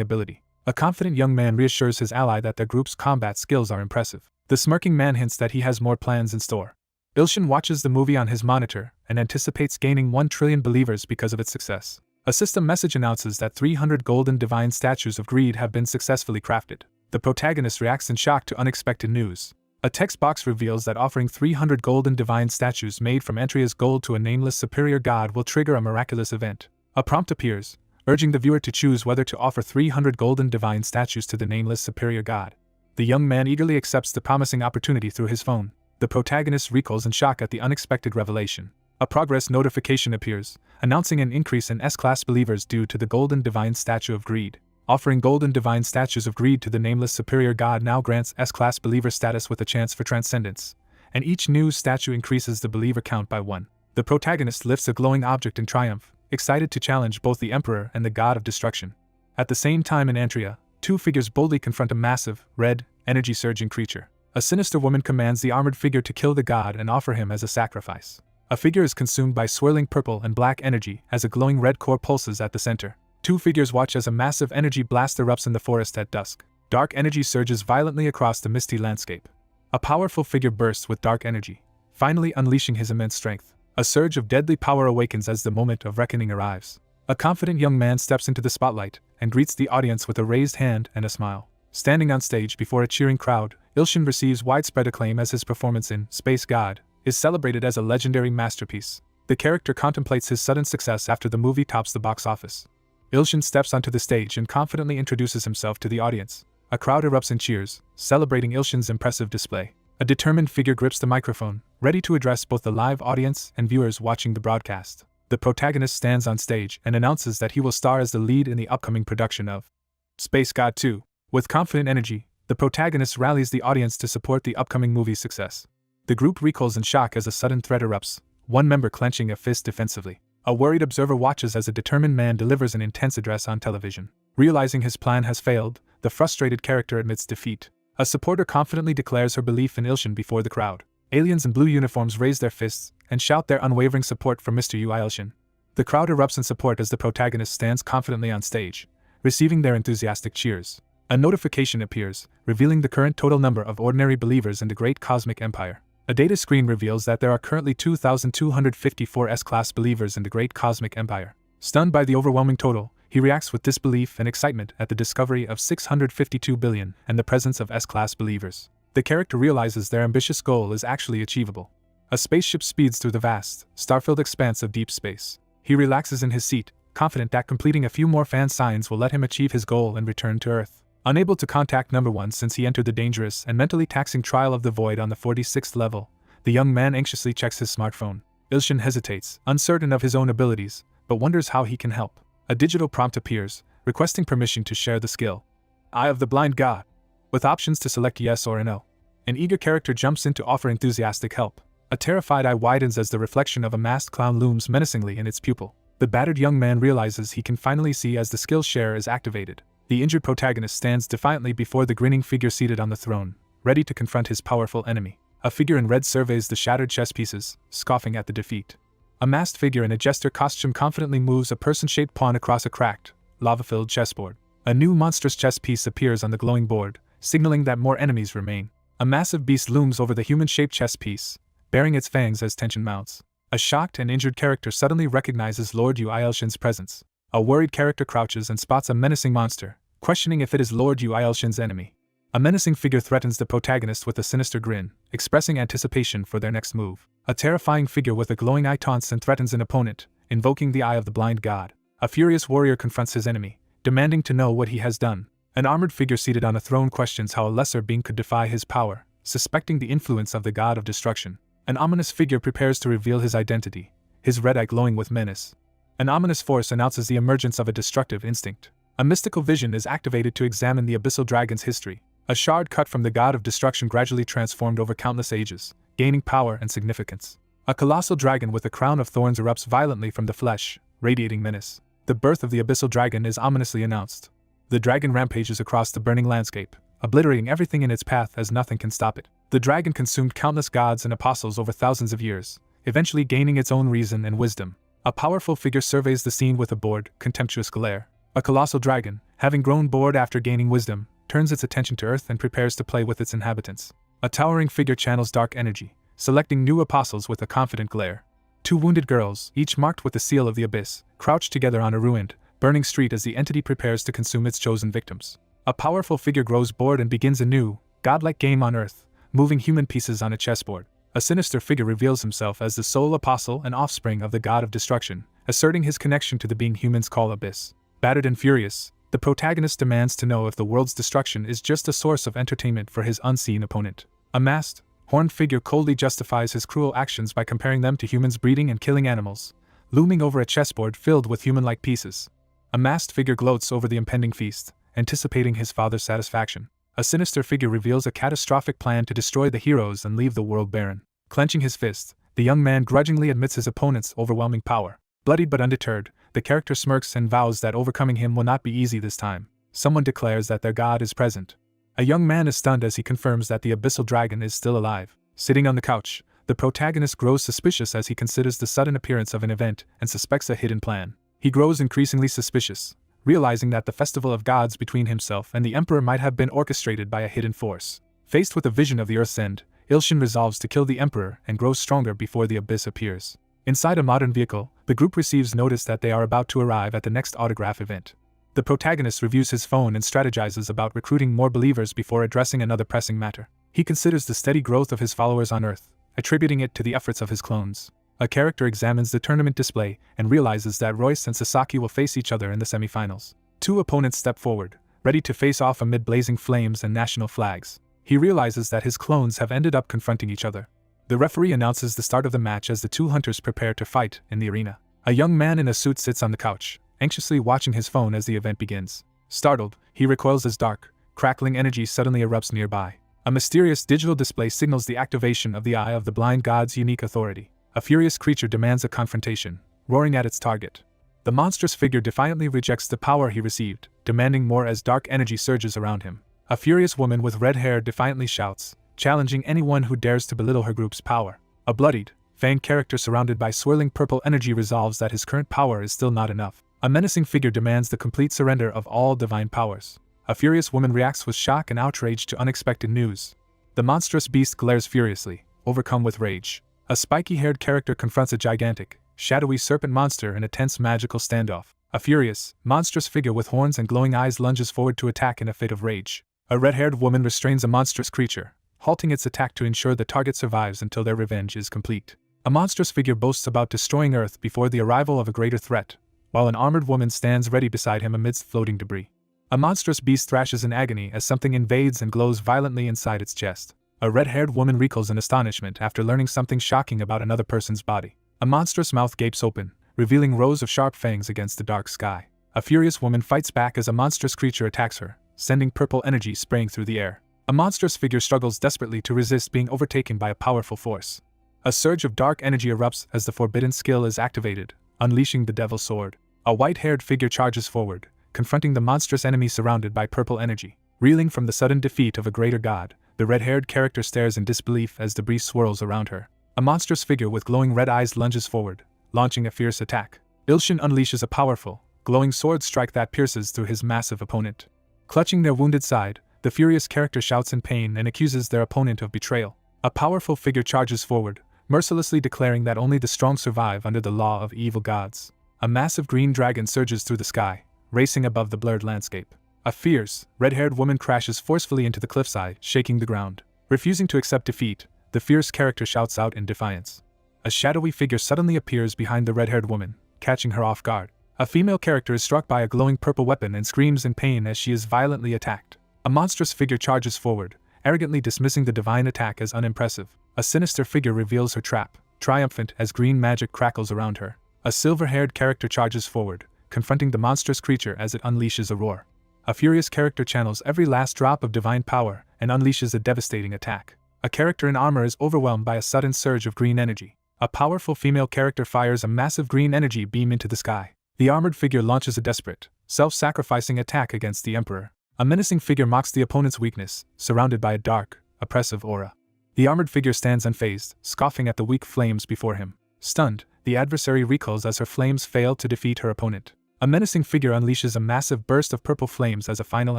ability. A confident young man reassures his ally that their group's combat skills are impressive. The smirking man hints that he has more plans in store. Ilshin watches the movie on his monitor and anticipates gaining 1 trillion believers because of its success. A system message announces that 300 golden divine statues of greed have been successfully crafted. The protagonist reacts in shock to unexpected news. A text box reveals that offering 300 golden divine statues made from Antria's gold to a nameless superior god will trigger a miraculous event. A prompt appears, urging the viewer to choose whether to offer 300 golden divine statues to the nameless superior god. The young man eagerly accepts the promising opportunity through his phone. The protagonist recoils in shock at the unexpected revelation. A progress notification appears, announcing an increase in S-class believers due to the golden divine statue of greed. Offering golden divine statues of greed to the nameless superior god now grants S-class believer status with a chance for transcendence, and each new statue increases the believer count by 1. The protagonist lifts a glowing object in triumph, excited to challenge both the emperor and the god of destruction. At the same time in Antria, 2 figures boldly confront a massive, red, energy-surging creature. A sinister woman commands the armored figure to kill the god and offer him as a sacrifice. A figure is consumed by swirling purple and black energy as a glowing red core pulses at the center. 2 figures watch as a massive energy blast erupts in the forest at dusk. Dark energy surges violently across the misty landscape. A powerful figure bursts with dark energy, finally unleashing his immense strength. A surge of deadly power awakens as the moment of reckoning arrives. A confident young man steps into the spotlight and greets the audience with a raised hand and a smile. Standing on stage before a cheering crowd, Ilshin receives widespread acclaim as his performance in Space God is celebrated as a legendary masterpiece. The character contemplates his sudden success after the movie tops the box office. Ilshin steps onto the stage and confidently introduces himself to the audience. A crowd erupts in cheers, celebrating Ilshin's impressive display. A determined figure grips the microphone, ready to address both the live audience and viewers watching the broadcast. The protagonist stands on stage and announces that he will star as the lead in the upcoming production of Space God 2. With confident energy, the protagonist rallies the audience to support the upcoming movie's success. The group recoils in shock as a sudden threat erupts, one member clenching a fist defensively. A worried observer watches as a determined man delivers an intense address on television. Realizing his plan has failed, the frustrated character admits defeat. A supporter confidently declares her belief in Ilshin before the crowd. Aliens in blue uniforms raise their fists and shout their unwavering support for Mr. Yu Ilshin. The crowd erupts in support as the protagonist stands confidently on stage, receiving their enthusiastic cheers. A notification appears, revealing the current total number of ordinary believers in the Great Cosmic Empire. A data screen reveals that there are currently 2,254 S-class believers in the Great Cosmic Empire. Stunned by the overwhelming total, he reacts with disbelief and excitement at the discovery of 652 billion and the presence of S-class believers. The character realizes their ambitious goal is actually achievable. A spaceship speeds through the vast, star-filled expanse of deep space. He relaxes in his seat, confident that completing a few more fan signs will let him achieve his goal and return to Earth. Unable to contact Number 1 since he entered the dangerous and mentally taxing Trial of the Void on the 46th level, the young man anxiously checks his smartphone. Ilshin hesitates, uncertain of his own abilities, but wonders how he can help. A digital prompt appears, requesting permission to share the skill Eye of the Blind God, with options to select yes or no. An eager character jumps in to offer enthusiastic help. A terrified eye widens as the reflection of a masked clown looms menacingly in its pupil. The battered young man realizes he can finally see as the skill share is activated. The injured protagonist stands defiantly before the grinning figure seated on the throne, ready to confront his powerful enemy. A figure in red surveys the shattered chess pieces, scoffing at the defeat. A masked figure in a jester costume confidently moves a person-shaped pawn across a cracked, lava-filled chessboard. A new monstrous chess piece appears on the glowing board, signaling that more enemies remain. A massive beast looms over the human-shaped chess piece, baring its fangs as tension mounts. A shocked and injured character suddenly recognizes Lord Yu Ilshin's presence. A worried character crouches and spots a menacing monster, questioning if it is Lord Yu Ilshin's enemy. A menacing figure threatens the protagonist with a sinister grin, expressing anticipation for their next move. A terrifying figure with a glowing eye taunts and threatens an opponent, invoking the Eye of the Blind God. A furious warrior confronts his enemy, demanding to know what he has done. An armored figure seated on a throne questions how a lesser being could defy his power, suspecting the influence of the god of destruction. An ominous figure prepares to reveal his identity, his red eye glowing with menace. An ominous force announces the emergence of a destructive instinct. A mystical vision is activated to examine the abyssal dragon's history. A shard cut from the god of destruction gradually transformed over countless ages, gaining power and significance. A colossal dragon with a crown of thorns erupts violently from the flesh, radiating menace. The birth of the abyssal dragon is ominously announced. The dragon rampages across the burning landscape, obliterating everything in its path as nothing can stop it. The dragon consumed countless gods and apostles over thousands of years, eventually gaining its own reason and wisdom. A powerful figure surveys the scene with a bored, contemptuous glare. A colossal dragon, having grown bored after gaining wisdom, turns its attention to Earth and prepares to play with its inhabitants. A towering figure channels dark energy, selecting new apostles with a confident glare. Two wounded girls, each marked with the seal of the abyss, crouch together on a ruined, burning street as the entity prepares to consume its chosen victims. A powerful figure grows bored and begins a new, godlike game on Earth, moving human pieces on a chessboard. A sinister figure reveals himself as the sole apostle and offspring of the god of destruction, asserting his connection to the being humans call Abyss. Battered and furious, the protagonist demands to know if the world's destruction is just a source of entertainment for his unseen opponent. A masked, horned figure coldly justifies his cruel actions by comparing them to humans breeding and killing animals, looming over a chessboard filled with human-like pieces. A masked figure gloats over the impending feast, anticipating his father's satisfaction. A sinister figure reveals a catastrophic plan to destroy the heroes and leave the world barren. Clenching his fist, the young man grudgingly admits his opponent's overwhelming power. Bloodied but undeterred, the character smirks and vows that overcoming him will not be easy this time. Someone declares that their god is present. A young man is stunned as he confirms that the abyssal dragon is still alive. Sitting on the couch, the protagonist grows suspicious as he considers the sudden appearance of an event and suspects a hidden plan. He grows increasingly suspicious, realizing that the festival of gods between himself and the Emperor might have been orchestrated by a hidden force. Faced with a vision of the Earth's end, Ilshin resolves to kill the Emperor and grows stronger before the abyss appears. Inside a modern vehicle, the group receives notice that they are about to arrive at the next autograph event. The protagonist reviews his phone and strategizes about recruiting more believers before addressing another pressing matter. He considers the steady growth of his followers on Earth, attributing it to the efforts of his clones. A character examines the tournament display and realizes that Royce and Sasaki will face each other in the semifinals. Two opponents step forward, ready to face off amid blazing flames and national flags. He realizes that his clones have ended up confronting each other. The referee announces the start of the match as the two hunters prepare to fight in the arena. A young man in a suit sits on the couch, anxiously watching his phone as the event begins. Startled, he recoils as dark, crackling energy suddenly erupts nearby. A mysterious digital display signals the activation of the Eye of the Blind God's unique authority. A furious creature demands a confrontation, roaring at its target. The monstrous figure defiantly rejects the power he received, demanding more as dark energy surges around him. A furious woman with red hair defiantly shouts, challenging anyone who dares to belittle her group's power. A bloodied, fanged character surrounded by swirling purple energy resolves that his current power is still not enough. A menacing figure demands the complete surrender of all divine powers. A furious woman reacts with shock and outrage to unexpected news. The monstrous beast glares furiously, overcome with rage. A spiky-haired character confronts a gigantic, shadowy serpent monster in a tense magical standoff. A furious, monstrous figure with horns and glowing eyes lunges forward to attack in a fit of rage. A red-haired woman restrains a monstrous creature, halting its attack to ensure the target survives until their revenge is complete. A monstrous figure boasts about destroying Earth before the arrival of a greater threat, while an armored woman stands ready beside him amidst floating debris. A monstrous beast thrashes in agony as something invades and glows violently inside its chest. A red-haired woman recoils in astonishment after learning something shocking about another person's body. A monstrous mouth gapes open, revealing rows of sharp fangs against the dark sky. A furious woman fights back as a monstrous creature attacks her, sending purple energy spraying through the air. A monstrous figure struggles desperately to resist being overtaken by a powerful force. A surge of dark energy erupts as the forbidden skill is activated, unleashing the Devil's Sword. A white-haired figure charges forward, confronting the monstrous enemy surrounded by purple energy. Reeling from the sudden defeat of a greater god, the red-haired character stares in disbelief as debris swirls around her. A monstrous figure with glowing red eyes lunges forward, launching a fierce attack. Ilshin unleashes a powerful, glowing sword strike that pierces through his massive opponent. Clutching their wounded side, the furious character shouts in pain and accuses their opponent of betrayal. A powerful figure charges forward, mercilessly declaring that only the strong survive under the law of evil gods. A massive green dragon surges through the sky, racing above the blurred landscape. A fierce, red-haired woman crashes forcefully into the cliffside, shaking the ground. Refusing to accept defeat, the fierce character shouts out in defiance. A shadowy figure suddenly appears behind the red-haired woman, catching her off guard. A female character is struck by a glowing purple weapon and screams in pain as she is violently attacked. A monstrous figure charges forward, arrogantly dismissing the divine attack as unimpressive. A sinister figure reveals her trap, triumphant as green magic crackles around her. A silver-haired character charges forward, confronting the monstrous creature as it unleashes a roar. A furious character channels every last drop of divine power and unleashes a devastating attack. A character in armor is overwhelmed by a sudden surge of green energy. A powerful female character fires a massive green energy beam into the sky. The armored figure launches a desperate, self-sacrificing attack against the Emperor. A menacing figure mocks the opponent's weakness, surrounded by a dark, oppressive aura. The armored figure stands unfazed, scoffing at the weak flames before him. Stunned, the adversary recoils as her flames fail to defeat her opponent. A menacing figure unleashes a massive burst of purple flames as a final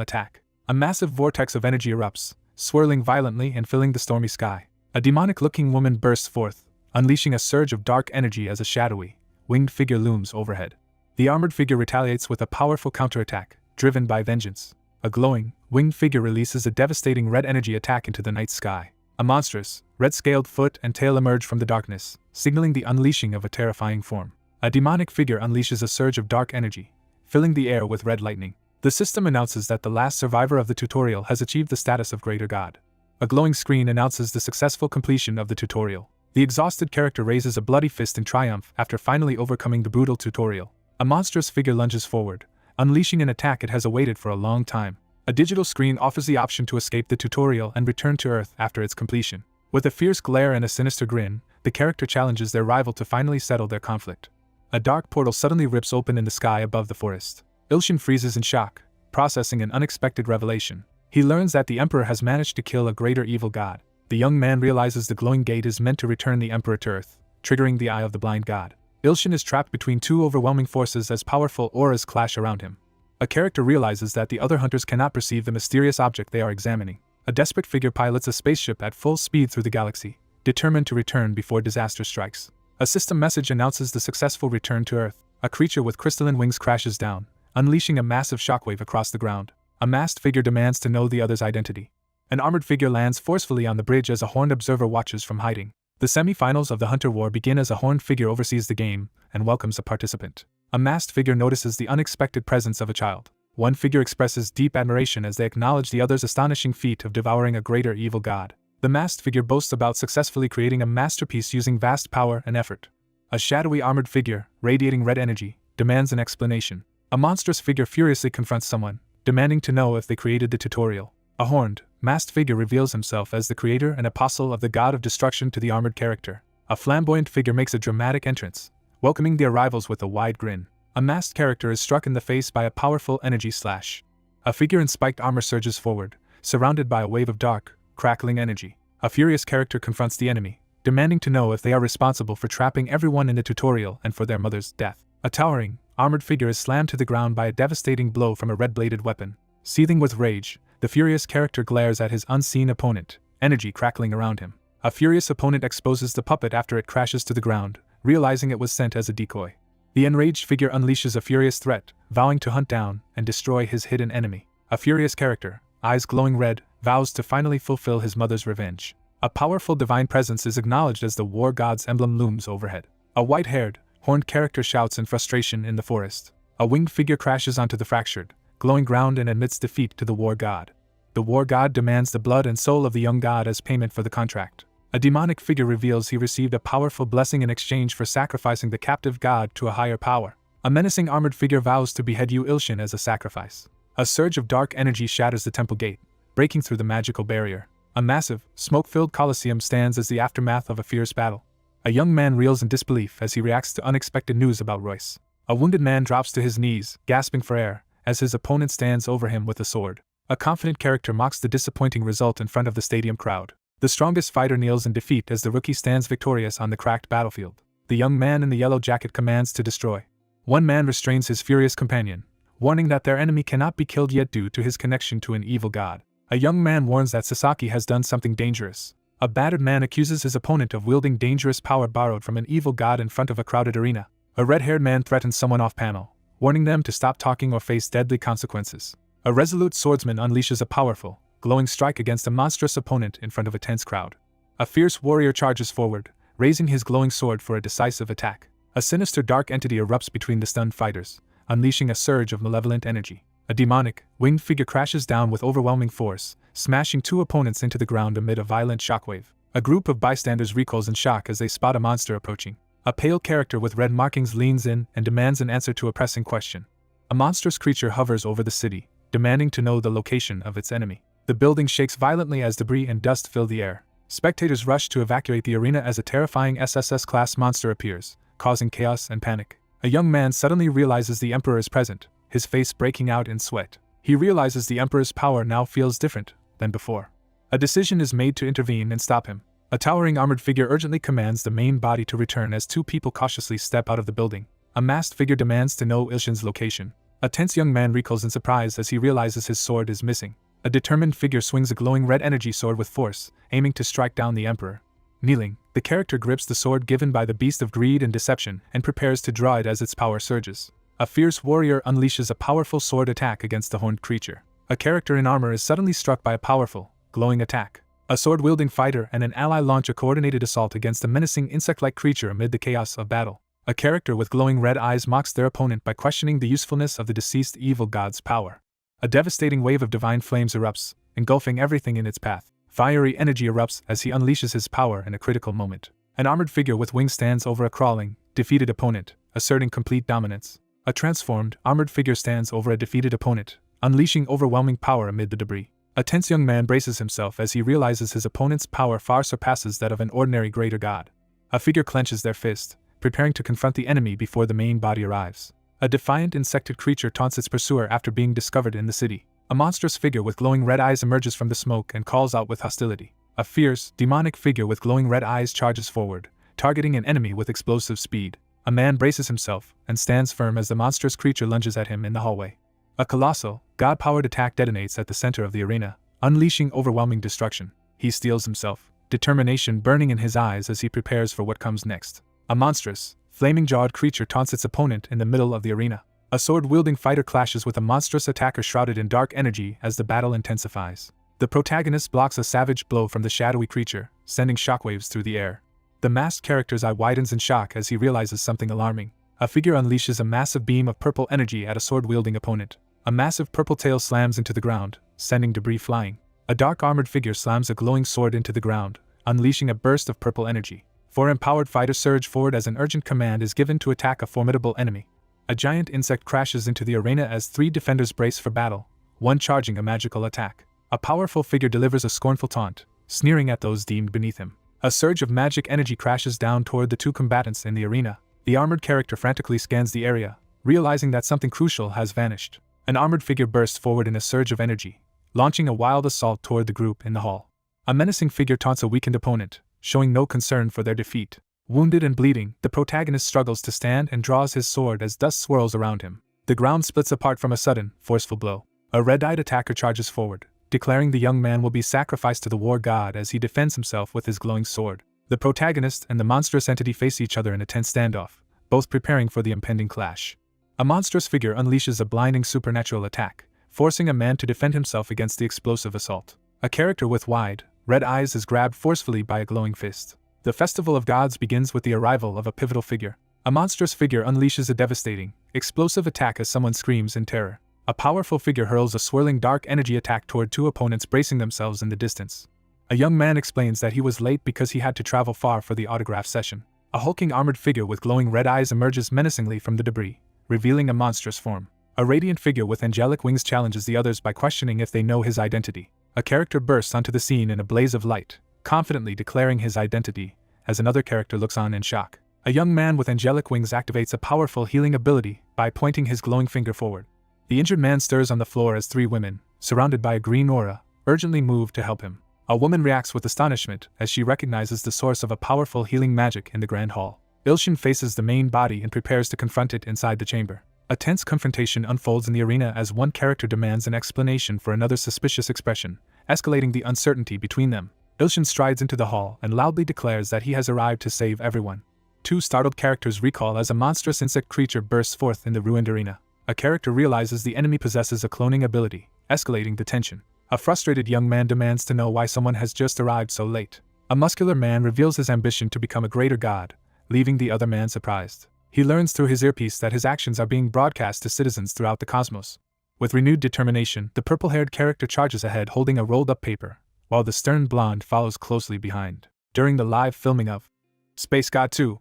attack. A massive vortex of energy erupts, swirling violently and filling the stormy sky. A demonic-looking woman bursts forth, unleashing a surge of dark energy as a shadowy, winged figure looms overhead. The armored figure retaliates with a powerful counterattack, driven by vengeance. A glowing, winged figure releases a devastating red energy attack into the night sky. A monstrous, red-scaled foot and tail emerge from the darkness, signaling the unleashing of a terrifying form. A demonic figure unleashes a surge of dark energy, filling the air with red lightning. The system announces that the last survivor of the tutorial has achieved the status of Greater God. A glowing screen announces the successful completion of the tutorial. The exhausted character raises a bloody fist in triumph after finally overcoming the brutal tutorial. A monstrous figure lunges forward, unleashing an attack it has awaited for a long time. A digital screen offers the option to escape the tutorial and return to Earth after its completion. With a fierce glare and a sinister grin, the character challenges their rival to finally settle their conflict. A dark portal suddenly rips open in the sky above the forest. Ilshin freezes in shock, processing an unexpected revelation. He learns that the Emperor has managed to kill a greater evil god. The young man realizes the glowing gate is meant to return the Emperor to Earth, triggering the Eye of the Blind God. Ilshin is trapped between two overwhelming forces as powerful auras clash around him. A character realizes that the other hunters cannot perceive the mysterious object they are examining. A desperate figure pilots a spaceship at full speed through the galaxy, determined to return before disaster strikes. A system message announces the successful return to Earth. A creature with crystalline wings crashes down, unleashing a massive shockwave across the ground. A masked figure demands to know the other's identity. An armored figure lands forcefully on the bridge as a horned observer watches from hiding. The semi-finals of the Hunter War begin as a horned figure oversees the game and welcomes a participant. A masked figure notices the unexpected presence of a child. One figure expresses deep admiration as they acknowledge the other's astonishing feat of devouring a greater evil god. The masked figure boasts about successfully creating a masterpiece using vast power and effort. A shadowy armored figure, radiating red energy, demands an explanation. A monstrous figure furiously confronts someone, demanding to know if they created the tutorial. A horned, masked figure reveals himself as the creator and apostle of the god of destruction to the armored character. A flamboyant figure makes a dramatic entrance, welcoming the arrivals with a wide grin. A masked character is struck in the face by a powerful energy slash. A figure in spiked armor surges forward, surrounded by a wave of dark, crackling energy. A furious character confronts the enemy, demanding to know if they are responsible for trapping everyone in the tutorial and for their mother's death. A towering, armored figure is slammed to the ground by a devastating blow from a red-bladed weapon. Seething with rage, the furious character glares at his unseen opponent, energy crackling around him. A furious opponent exposes the puppet after it crashes to the ground, realizing it was sent as a decoy. The enraged figure unleashes a furious threat, vowing to hunt down and destroy his hidden enemy. A furious character, eyes glowing red, vows to finally fulfill his mother's revenge. A powerful divine presence is acknowledged as the war god's emblem looms overhead. A white-haired, horned character shouts in frustration in the forest. A winged figure crashes onto the fractured, glowing ground and admits defeat to the war god. The war god demands the blood and soul of the young god as payment for the contract. A demonic figure reveals he received a powerful blessing in exchange for sacrificing the captive god to a higher power. A menacing armored figure vows to behead Yu Ilshin as a sacrifice. A surge of dark energy shatters the temple gate, breaking through the magical barrier. A massive, smoke-filled coliseum stands as the aftermath of a fierce battle. A young man reels in disbelief as he reacts to unexpected news about Royce. A wounded man drops to his knees, gasping for air, as his opponent stands over him with a sword. A confident character mocks the disappointing result in front of the stadium crowd. The strongest fighter kneels in defeat as the rookie stands victorious on the cracked battlefield. The young man in the yellow jacket commands to destroy. One man restrains his furious companion, warning that their enemy cannot be killed yet due to his connection to an evil god. A young man warns that Sasaki has done something dangerous. A battered man accuses his opponent of wielding dangerous power borrowed from an evil god in front of a crowded arena. A red-haired man threatens someone off-panel, warning them to stop talking or face deadly consequences. A resolute swordsman unleashes a powerful, glowing strike against a monstrous opponent in front of a tense crowd. A fierce warrior charges forward, raising his glowing sword for a decisive attack. A sinister dark entity erupts between the stunned fighters, unleashing a surge of malevolent energy. A demonic, winged figure crashes down with overwhelming force, smashing two opponents into the ground amid a violent shockwave. A group of bystanders recoils in shock as they spot a monster approaching. A pale character with red markings leans in and demands an answer to a pressing question. A monstrous creature hovers over the city, demanding to know the location of its enemy. The building shakes violently as debris and dust fill the air. Spectators rush to evacuate the arena as a terrifying SSS-class monster appears, causing chaos and panic. A young man suddenly realizes the Emperor is present, his face breaking out in sweat. He realizes the Emperor's power now feels different than before. A decision is made to intervene and stop him. A towering armored figure urgently commands the main body to return as two people cautiously step out of the building. A masked figure demands to know Ilshin's location. A tense young man recoils in surprise as he realizes his sword is missing. A determined figure swings a glowing red energy sword with force, aiming to strike down the Emperor. Kneeling, the character grips the sword given by the beast of greed and deception and prepares to draw it as its power surges. A fierce warrior unleashes a powerful sword attack against the horned creature. A character in armor is suddenly struck by a powerful, glowing attack. A sword-wielding fighter and an ally launch a coordinated assault against a menacing insect-like creature amid the chaos of battle. A character with glowing red eyes mocks their opponent by questioning the usefulness of the deceased evil god's power. A devastating wave of divine flames erupts, engulfing everything in its path. Fiery energy erupts as he unleashes his power in a critical moment. An armored figure with wings stands over a crawling, defeated opponent, asserting complete dominance. A transformed, armored figure stands over a defeated opponent, unleashing overwhelming power amid the debris. A tense young man braces himself as he realizes his opponent's power far surpasses that of an ordinary greater god. A figure clenches their fist, preparing to confront the enemy before the main body arrives. A defiant insected creature taunts its pursuer after being discovered in the city. A monstrous figure with glowing red eyes emerges from the smoke and calls out with hostility. A fierce, demonic figure with glowing red eyes charges forward, targeting an enemy with explosive speed. A man braces himself and stands firm as the monstrous creature lunges at him in the hallway. A colossal, god-powered attack detonates at the center of the arena, unleashing overwhelming destruction. He steels himself, determination burning in his eyes as he prepares for what comes next. A monstrous, flaming-jawed creature taunts its opponent in the middle of the arena. A sword-wielding fighter clashes with a monstrous attacker shrouded in dark energy as the battle intensifies. The protagonist blocks a savage blow from the shadowy creature, sending shockwaves through the air. The masked character's eye widens in shock as he realizes something alarming. A figure unleashes a massive beam of purple energy at a sword-wielding opponent. A massive purple tail slams into the ground, sending debris flying. A dark armored figure slams a glowing sword into the ground, unleashing a burst of purple energy. Four empowered fighters surge forward as an urgent command is given to attack a formidable enemy. A giant insect crashes into the arena as three defenders brace for battle, one charging a magical attack. A powerful figure delivers a scornful taunt, sneering at those deemed beneath him. A surge of magic energy crashes down toward the two combatants in the arena. The armored character frantically scans the area, realizing that something crucial has vanished. An armored figure bursts forward in a surge of energy, launching a wild assault toward the group in the hall. A menacing figure taunts a weakened opponent, showing no concern for their defeat. Wounded and bleeding, the protagonist struggles to stand and draws his sword as dust swirls around him. The ground splits apart from a sudden, forceful blow. A red-eyed attacker charges forward, declaring the young man will be sacrificed to the war god as he defends himself with his glowing sword. The protagonist and the monstrous entity face each other in a tense standoff, both preparing for the impending clash. A monstrous figure unleashes a blinding supernatural attack, forcing a man to defend himself against the explosive assault. A character with wide, red eyes is grabbed forcefully by a glowing fist. The Festival of Gods begins with the arrival of a pivotal figure. A monstrous figure unleashes a devastating, explosive attack as someone screams in terror. A powerful figure hurls a swirling dark energy attack toward two opponents bracing themselves in the distance. A young man explains that he was late because he had to travel far for the autograph session. A hulking armored figure with glowing red eyes emerges menacingly from the debris, revealing a monstrous form. A radiant figure with angelic wings challenges the others by questioning if they know his identity. A character bursts onto the scene in a blaze of light, confidently declaring his identity, as another character looks on in shock. A young man with angelic wings activates a powerful healing ability by pointing his glowing finger forward. The injured man stirs on the floor as three women, surrounded by a green aura, urgently move to help him. A woman reacts with astonishment as she recognizes the source of a powerful healing magic in the Grand Hall. Ilshin faces the main body and prepares to confront it inside the chamber. A tense confrontation unfolds in the arena as one character demands an explanation for another's suspicious expression, escalating the uncertainty between them. Ilshin strides into the hall and loudly declares that he has arrived to save everyone. Two startled characters recall as a monstrous insect creature bursts forth in the ruined arena. A character realizes the enemy possesses a cloning ability, escalating the tension. A frustrated young man demands to know why someone has just arrived so late. A muscular man reveals his ambition to become a greater god, leaving the other man surprised. He learns through his earpiece that his actions are being broadcast to citizens throughout the cosmos. With renewed determination, the purple-haired character charges ahead holding a rolled-up paper, while the stern blonde follows closely behind. During the live filming of Space God 2,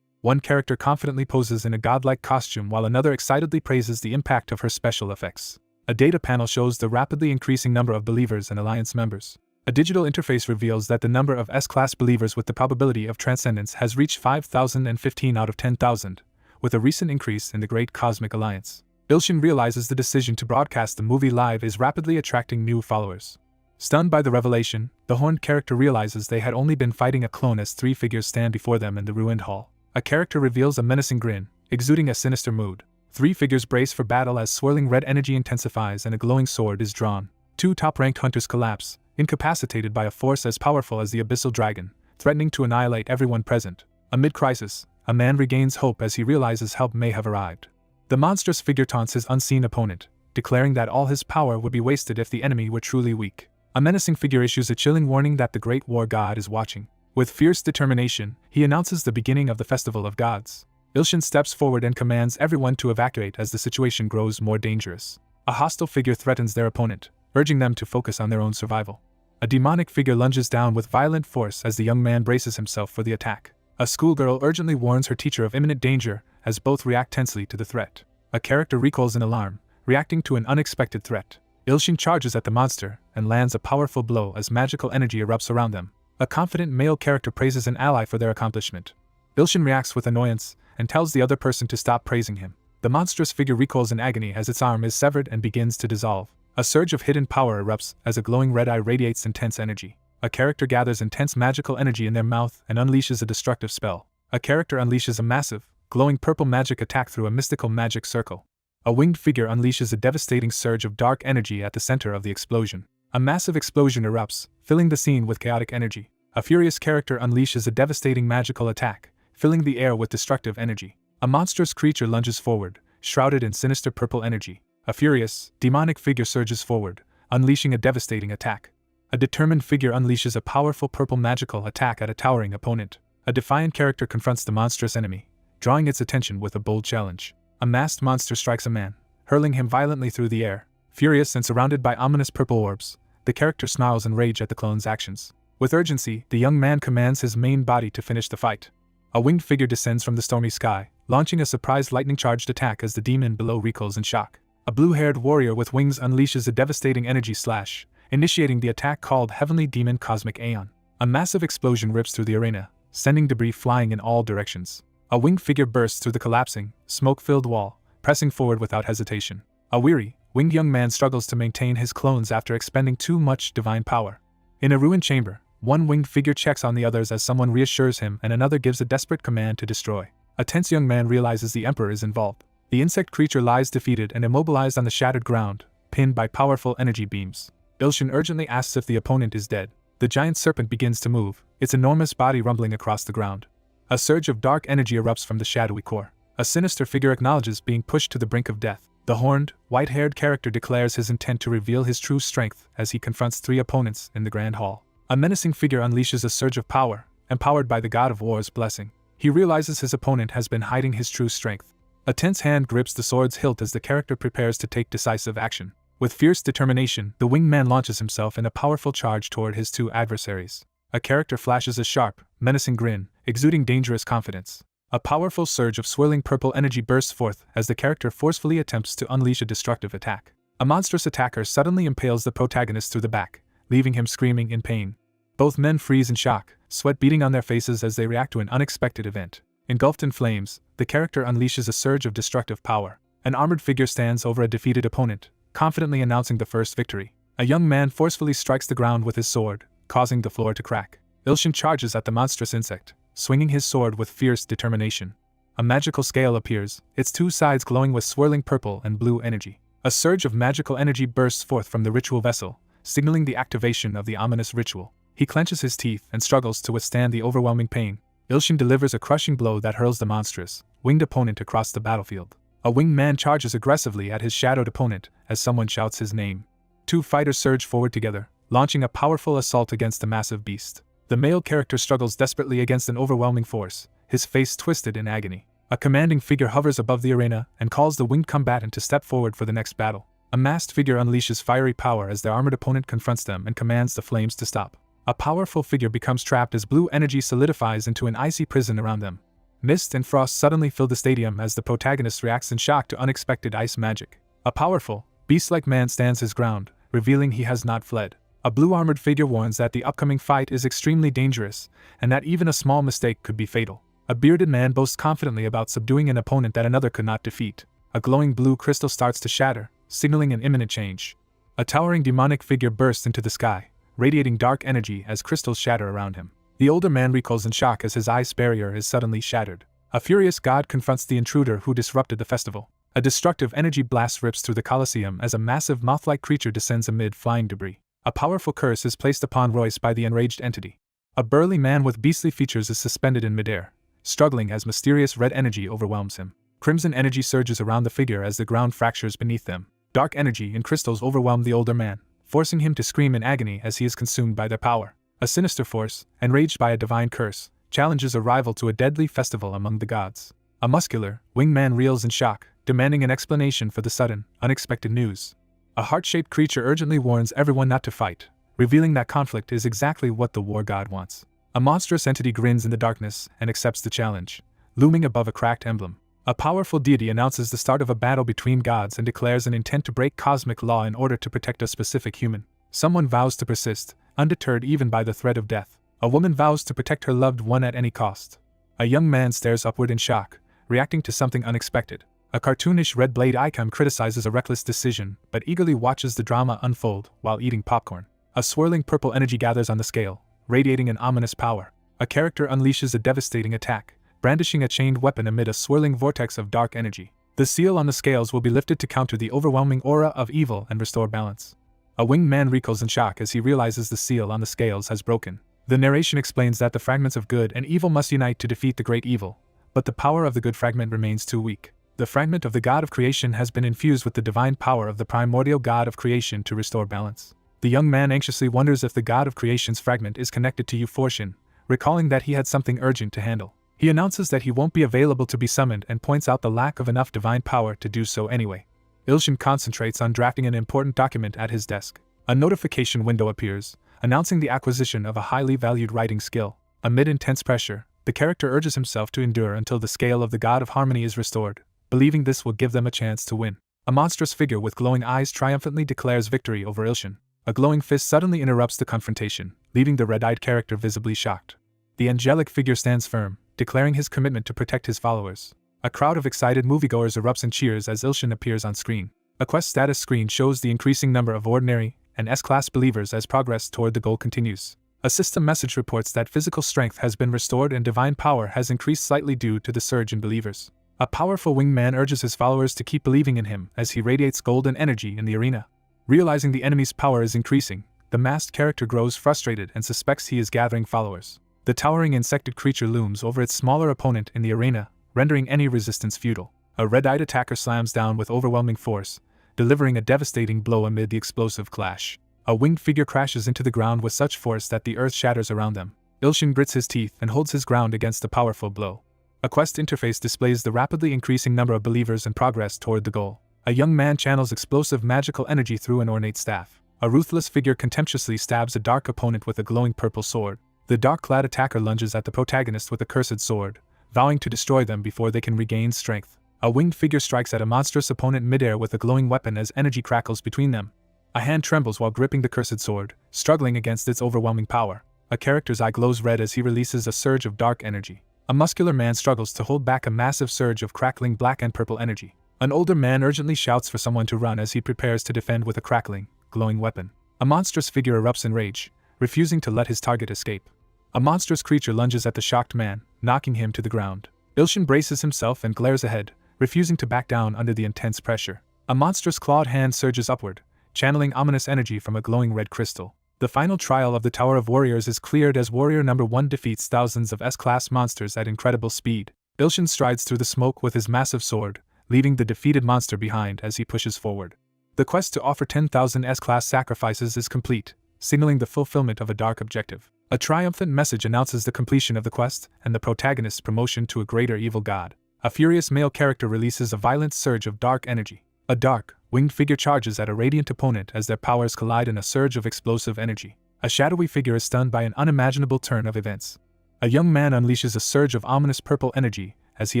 one character confidently poses in a godlike costume while another excitedly praises the impact of her special effects. A data panel shows the rapidly increasing number of believers and alliance members. A digital interface reveals that the number of S-class believers with the probability of transcendence has reached 5,015 out of 10,000, with a recent increase in the Great Cosmic Alliance. Ilshin realizes the decision to broadcast the movie live is rapidly attracting new followers. Stunned by the revelation, the horned character realizes they had only been fighting a clone as three figures stand before them in the ruined hall. A character reveals a menacing grin, exuding a sinister mood. Three figures brace for battle as swirling red energy intensifies and a glowing sword is drawn. Two top-ranked hunters collapse, incapacitated by a force as powerful as the abyssal dragon, threatening to annihilate everyone present. Amid crisis, a man regains hope as he realizes help may have arrived. The monstrous figure taunts his unseen opponent, declaring that all his power would be wasted if the enemy were truly weak. A menacing figure issues a chilling warning that the great war god is watching. With fierce determination, he announces the beginning of the Festival of Gods. Ilshin steps forward and commands everyone to evacuate as the situation grows more dangerous. A hostile figure threatens their opponent, urging them to focus on their own survival. A demonic figure lunges down with violent force as the young man braces himself for the attack. A schoolgirl urgently warns her teacher of imminent danger as both react tensely to the threat. A character recoils in alarm, reacting to an unexpected threat. Ilshin charges at the monster and lands a powerful blow as magical energy erupts around them. A confident male character praises an ally for their accomplishment. Ilshin reacts with annoyance and tells the other person to stop praising him. The monstrous figure recoils in agony as its arm is severed and begins to dissolve. A surge of hidden power erupts as a glowing red eye radiates intense energy. A character gathers intense magical energy in their mouth and unleashes a destructive spell. A character unleashes a massive, glowing purple magic attack through a mystical magic circle. A winged figure unleashes a devastating surge of dark energy at the center of the explosion. A massive explosion erupts, filling the scene with chaotic energy. A furious character unleashes a devastating magical attack, filling the air with destructive energy. A monstrous creature lunges forward, shrouded in sinister purple energy. A furious, demonic figure surges forward, unleashing a devastating attack. A determined figure unleashes a powerful purple magical attack at a towering opponent. A defiant character confronts the monstrous enemy, drawing its attention with a bold challenge. A masked monster strikes a man, hurling him violently through the air. Furious and surrounded by ominous purple orbs, the character snarls in rage at the clone's actions. With urgency, the young man commands his main body to finish the fight. A winged figure descends from the stormy sky, launching a surprise lightning-charged attack as the demon below recoils in shock. A blue-haired warrior with wings unleashes a devastating energy slash, initiating the attack called Heavenly Demon Cosmic Aeon. A massive explosion rips through the arena, sending debris flying in all directions. A winged figure bursts through the collapsing, smoke-filled wall, pressing forward without hesitation. A weary, winged young man struggles to maintain his clones after expending too much divine power. In a ruined chamber, one winged figure checks on the others as someone reassures him and another gives a desperate command to destroy. A tense young man realizes the Emperor is involved. The insect creature lies defeated and immobilized on the shattered ground, pinned by powerful energy beams. Ilshin urgently asks if the opponent is dead. The giant serpent begins to move, its enormous body rumbling across the ground. A surge of dark energy erupts from the shadowy core. A sinister figure acknowledges being pushed to the brink of death. The horned, white-haired character declares his intent to reveal his true strength as he confronts 3 opponents in the Grand Hall. A menacing figure unleashes a surge of power, empowered by the God of War's blessing. He realizes his opponent has been hiding his true strength. A tense hand grips the sword's hilt as the character prepares to take decisive action. With fierce determination, the winged man launches himself in a powerful charge toward his 2 adversaries. A character flashes a sharp, menacing grin, exuding dangerous confidence. A powerful surge of swirling purple energy bursts forth as the character forcefully attempts to unleash a destructive attack. A monstrous attacker suddenly impales the protagonist through the back, leaving him screaming in pain. Both men freeze in shock, sweat beading on their faces as they react to an unexpected event. Engulfed in flames, the character unleashes a surge of destructive power. An armored figure stands over a defeated opponent, confidently announcing the first victory. A young man forcefully strikes the ground with his sword, causing the floor to crack. Ilshin charges at the monstrous insect, swinging his sword with fierce determination. A magical scale appears, its 2 sides glowing with swirling purple and blue energy. A surge of magical energy bursts forth from the ritual vessel, signaling the activation of the ominous ritual. He clenches his teeth and struggles to withstand the overwhelming pain. Ilshin delivers a crushing blow that hurls the monstrous, winged opponent across the battlefield. A winged man charges aggressively at his shadowed opponent as someone shouts his name. 2 fighters surge forward together, launching a powerful assault against the massive beast. The male character struggles desperately against an overwhelming force, his face twisted in agony. A commanding figure hovers above the arena and calls the winged combatant to step forward for the next battle. A masked figure unleashes fiery power as their armored opponent confronts them and commands the flames to stop. A powerful figure becomes trapped as blue energy solidifies into an icy prison around them. Mist and frost suddenly fill the stadium as the protagonist reacts in shock to unexpected ice magic. A powerful, beast-like man stands his ground, revealing he has not fled. A blue-armored figure warns that the upcoming fight is extremely dangerous, and that even a small mistake could be fatal. A bearded man boasts confidently about subduing an opponent that another could not defeat. A glowing blue crystal starts to shatter, signaling an imminent change. A towering demonic figure bursts into the sky, radiating dark energy as crystals shatter around him. The older man recoils in shock as his ice barrier is suddenly shattered. A furious god confronts the intruder who disrupted the festival. A destructive energy blast rips through the Colosseum as a massive moth-like creature descends amid flying debris. A powerful curse is placed upon Royce by the enraged entity. A burly man with beastly features is suspended in midair, struggling as mysterious red energy overwhelms him. Crimson energy surges around the figure as the ground fractures beneath them. Dark energy and crystals overwhelm the older man, forcing him to scream in agony as he is consumed by their power. A sinister force, enraged by a divine curse, challenges a rival to a deadly festival among the gods. A muscular, winged man reels in shock, demanding an explanation for the sudden, unexpected news. A heart-shaped creature urgently warns everyone not to fight, revealing that conflict is exactly what the war god wants. A monstrous entity grins in the darkness and accepts the challenge, looming above a cracked emblem. A powerful deity announces the start of a battle between gods and declares an intent to break cosmic law in order to protect a specific human. Someone vows to persist, undeterred even by the threat of death. A woman vows to protect her loved one at any cost. A young man stares upward in shock, reacting to something unexpected. A cartoonish red blade icon criticizes a reckless decision, but eagerly watches the drama unfold while eating popcorn. A swirling purple energy gathers on the scale, radiating an ominous power. A character unleashes a devastating attack, brandishing a chained weapon amid a swirling vortex of dark energy. The seal on the scales will be lifted to counter the overwhelming aura of evil and restore balance. A winged man recoils in shock as he realizes the seal on the scales has broken. The narration explains that the fragments of good and evil must unite to defeat the great evil, but the power of the good fragment remains too weak. The fragment of the god of creation has been infused with the divine power of the primordial god of creation to restore balance. The young man anxiously wonders if the god of creation's fragment is connected to Euphortian, recalling that he had something urgent to handle. He announces that he won't be available to be summoned and points out the lack of enough divine power to do so anyway. Ilshin concentrates on drafting an important document at his desk. A notification window appears, announcing the acquisition of a highly valued writing skill. Amid intense pressure, the character urges himself to endure until the scale of the god of harmony is restored, believing this will give them a chance to win. A monstrous figure with glowing eyes triumphantly declares victory over Ilshin. A glowing fist suddenly interrupts the confrontation, leaving the red-eyed character visibly shocked. The angelic figure stands firm, declaring his commitment to protect his followers. A crowd of excited moviegoers erupts in cheers as Ilshin appears on screen. A quest status screen shows the increasing number of ordinary and S-class believers as progress toward the goal continues. A system message reports that physical strength has been restored and divine power has increased slightly due to the surge in believers. A powerful winged man urges his followers to keep believing in him as he radiates golden energy in the arena. Realizing the enemy's power is increasing, the masked character grows frustrated and suspects he is gathering followers. The towering insected creature looms over its smaller opponent in the arena, rendering any resistance futile. A red-eyed attacker slams down with overwhelming force, delivering a devastating blow amid the explosive clash. A winged figure crashes into the ground with such force that the earth shatters around them. Ilshin grits his teeth and holds his ground against the powerful blow. A quest interface displays the rapidly increasing number of believers and progress toward the goal. A young man channels explosive magical energy through an ornate staff. A ruthless figure contemptuously stabs a dark opponent with a glowing purple sword. The dark-clad attacker lunges at the protagonist with a cursed sword, vowing to destroy them before they can regain strength. A winged figure strikes at a monstrous opponent midair with a glowing weapon as energy crackles between them. A hand trembles while gripping the cursed sword, struggling against its overwhelming power. A character's eye glows red as he releases a surge of dark energy. A muscular man struggles to hold back a massive surge of crackling black and purple energy. An older man urgently shouts for someone to run as he prepares to defend with a crackling, glowing weapon. A monstrous figure erupts in rage, refusing to let his target escape. A monstrous creature lunges at the shocked man, knocking him to the ground. Ilshin braces himself and glares ahead, refusing to back down under the intense pressure. A monstrous clawed hand surges upward, channeling ominous energy from a glowing red crystal. The final trial of the Tower of Warriors is cleared as Warrior Number 1 defeats thousands of S-class monsters at incredible speed. Ilshin strides through the smoke with his massive sword, leaving the defeated monster behind as he pushes forward. The quest to offer 10,000 S-class sacrifices is complete, signaling the fulfillment of a dark objective. A triumphant message announces the completion of the quest and the protagonist's promotion to a greater evil god. A furious male character releases a violent surge of dark energy. A dark, winged figure charges at a radiant opponent as their powers collide in a surge of explosive energy. A shadowy figure is stunned by an unimaginable turn of events. A young man unleashes a surge of ominous purple energy as he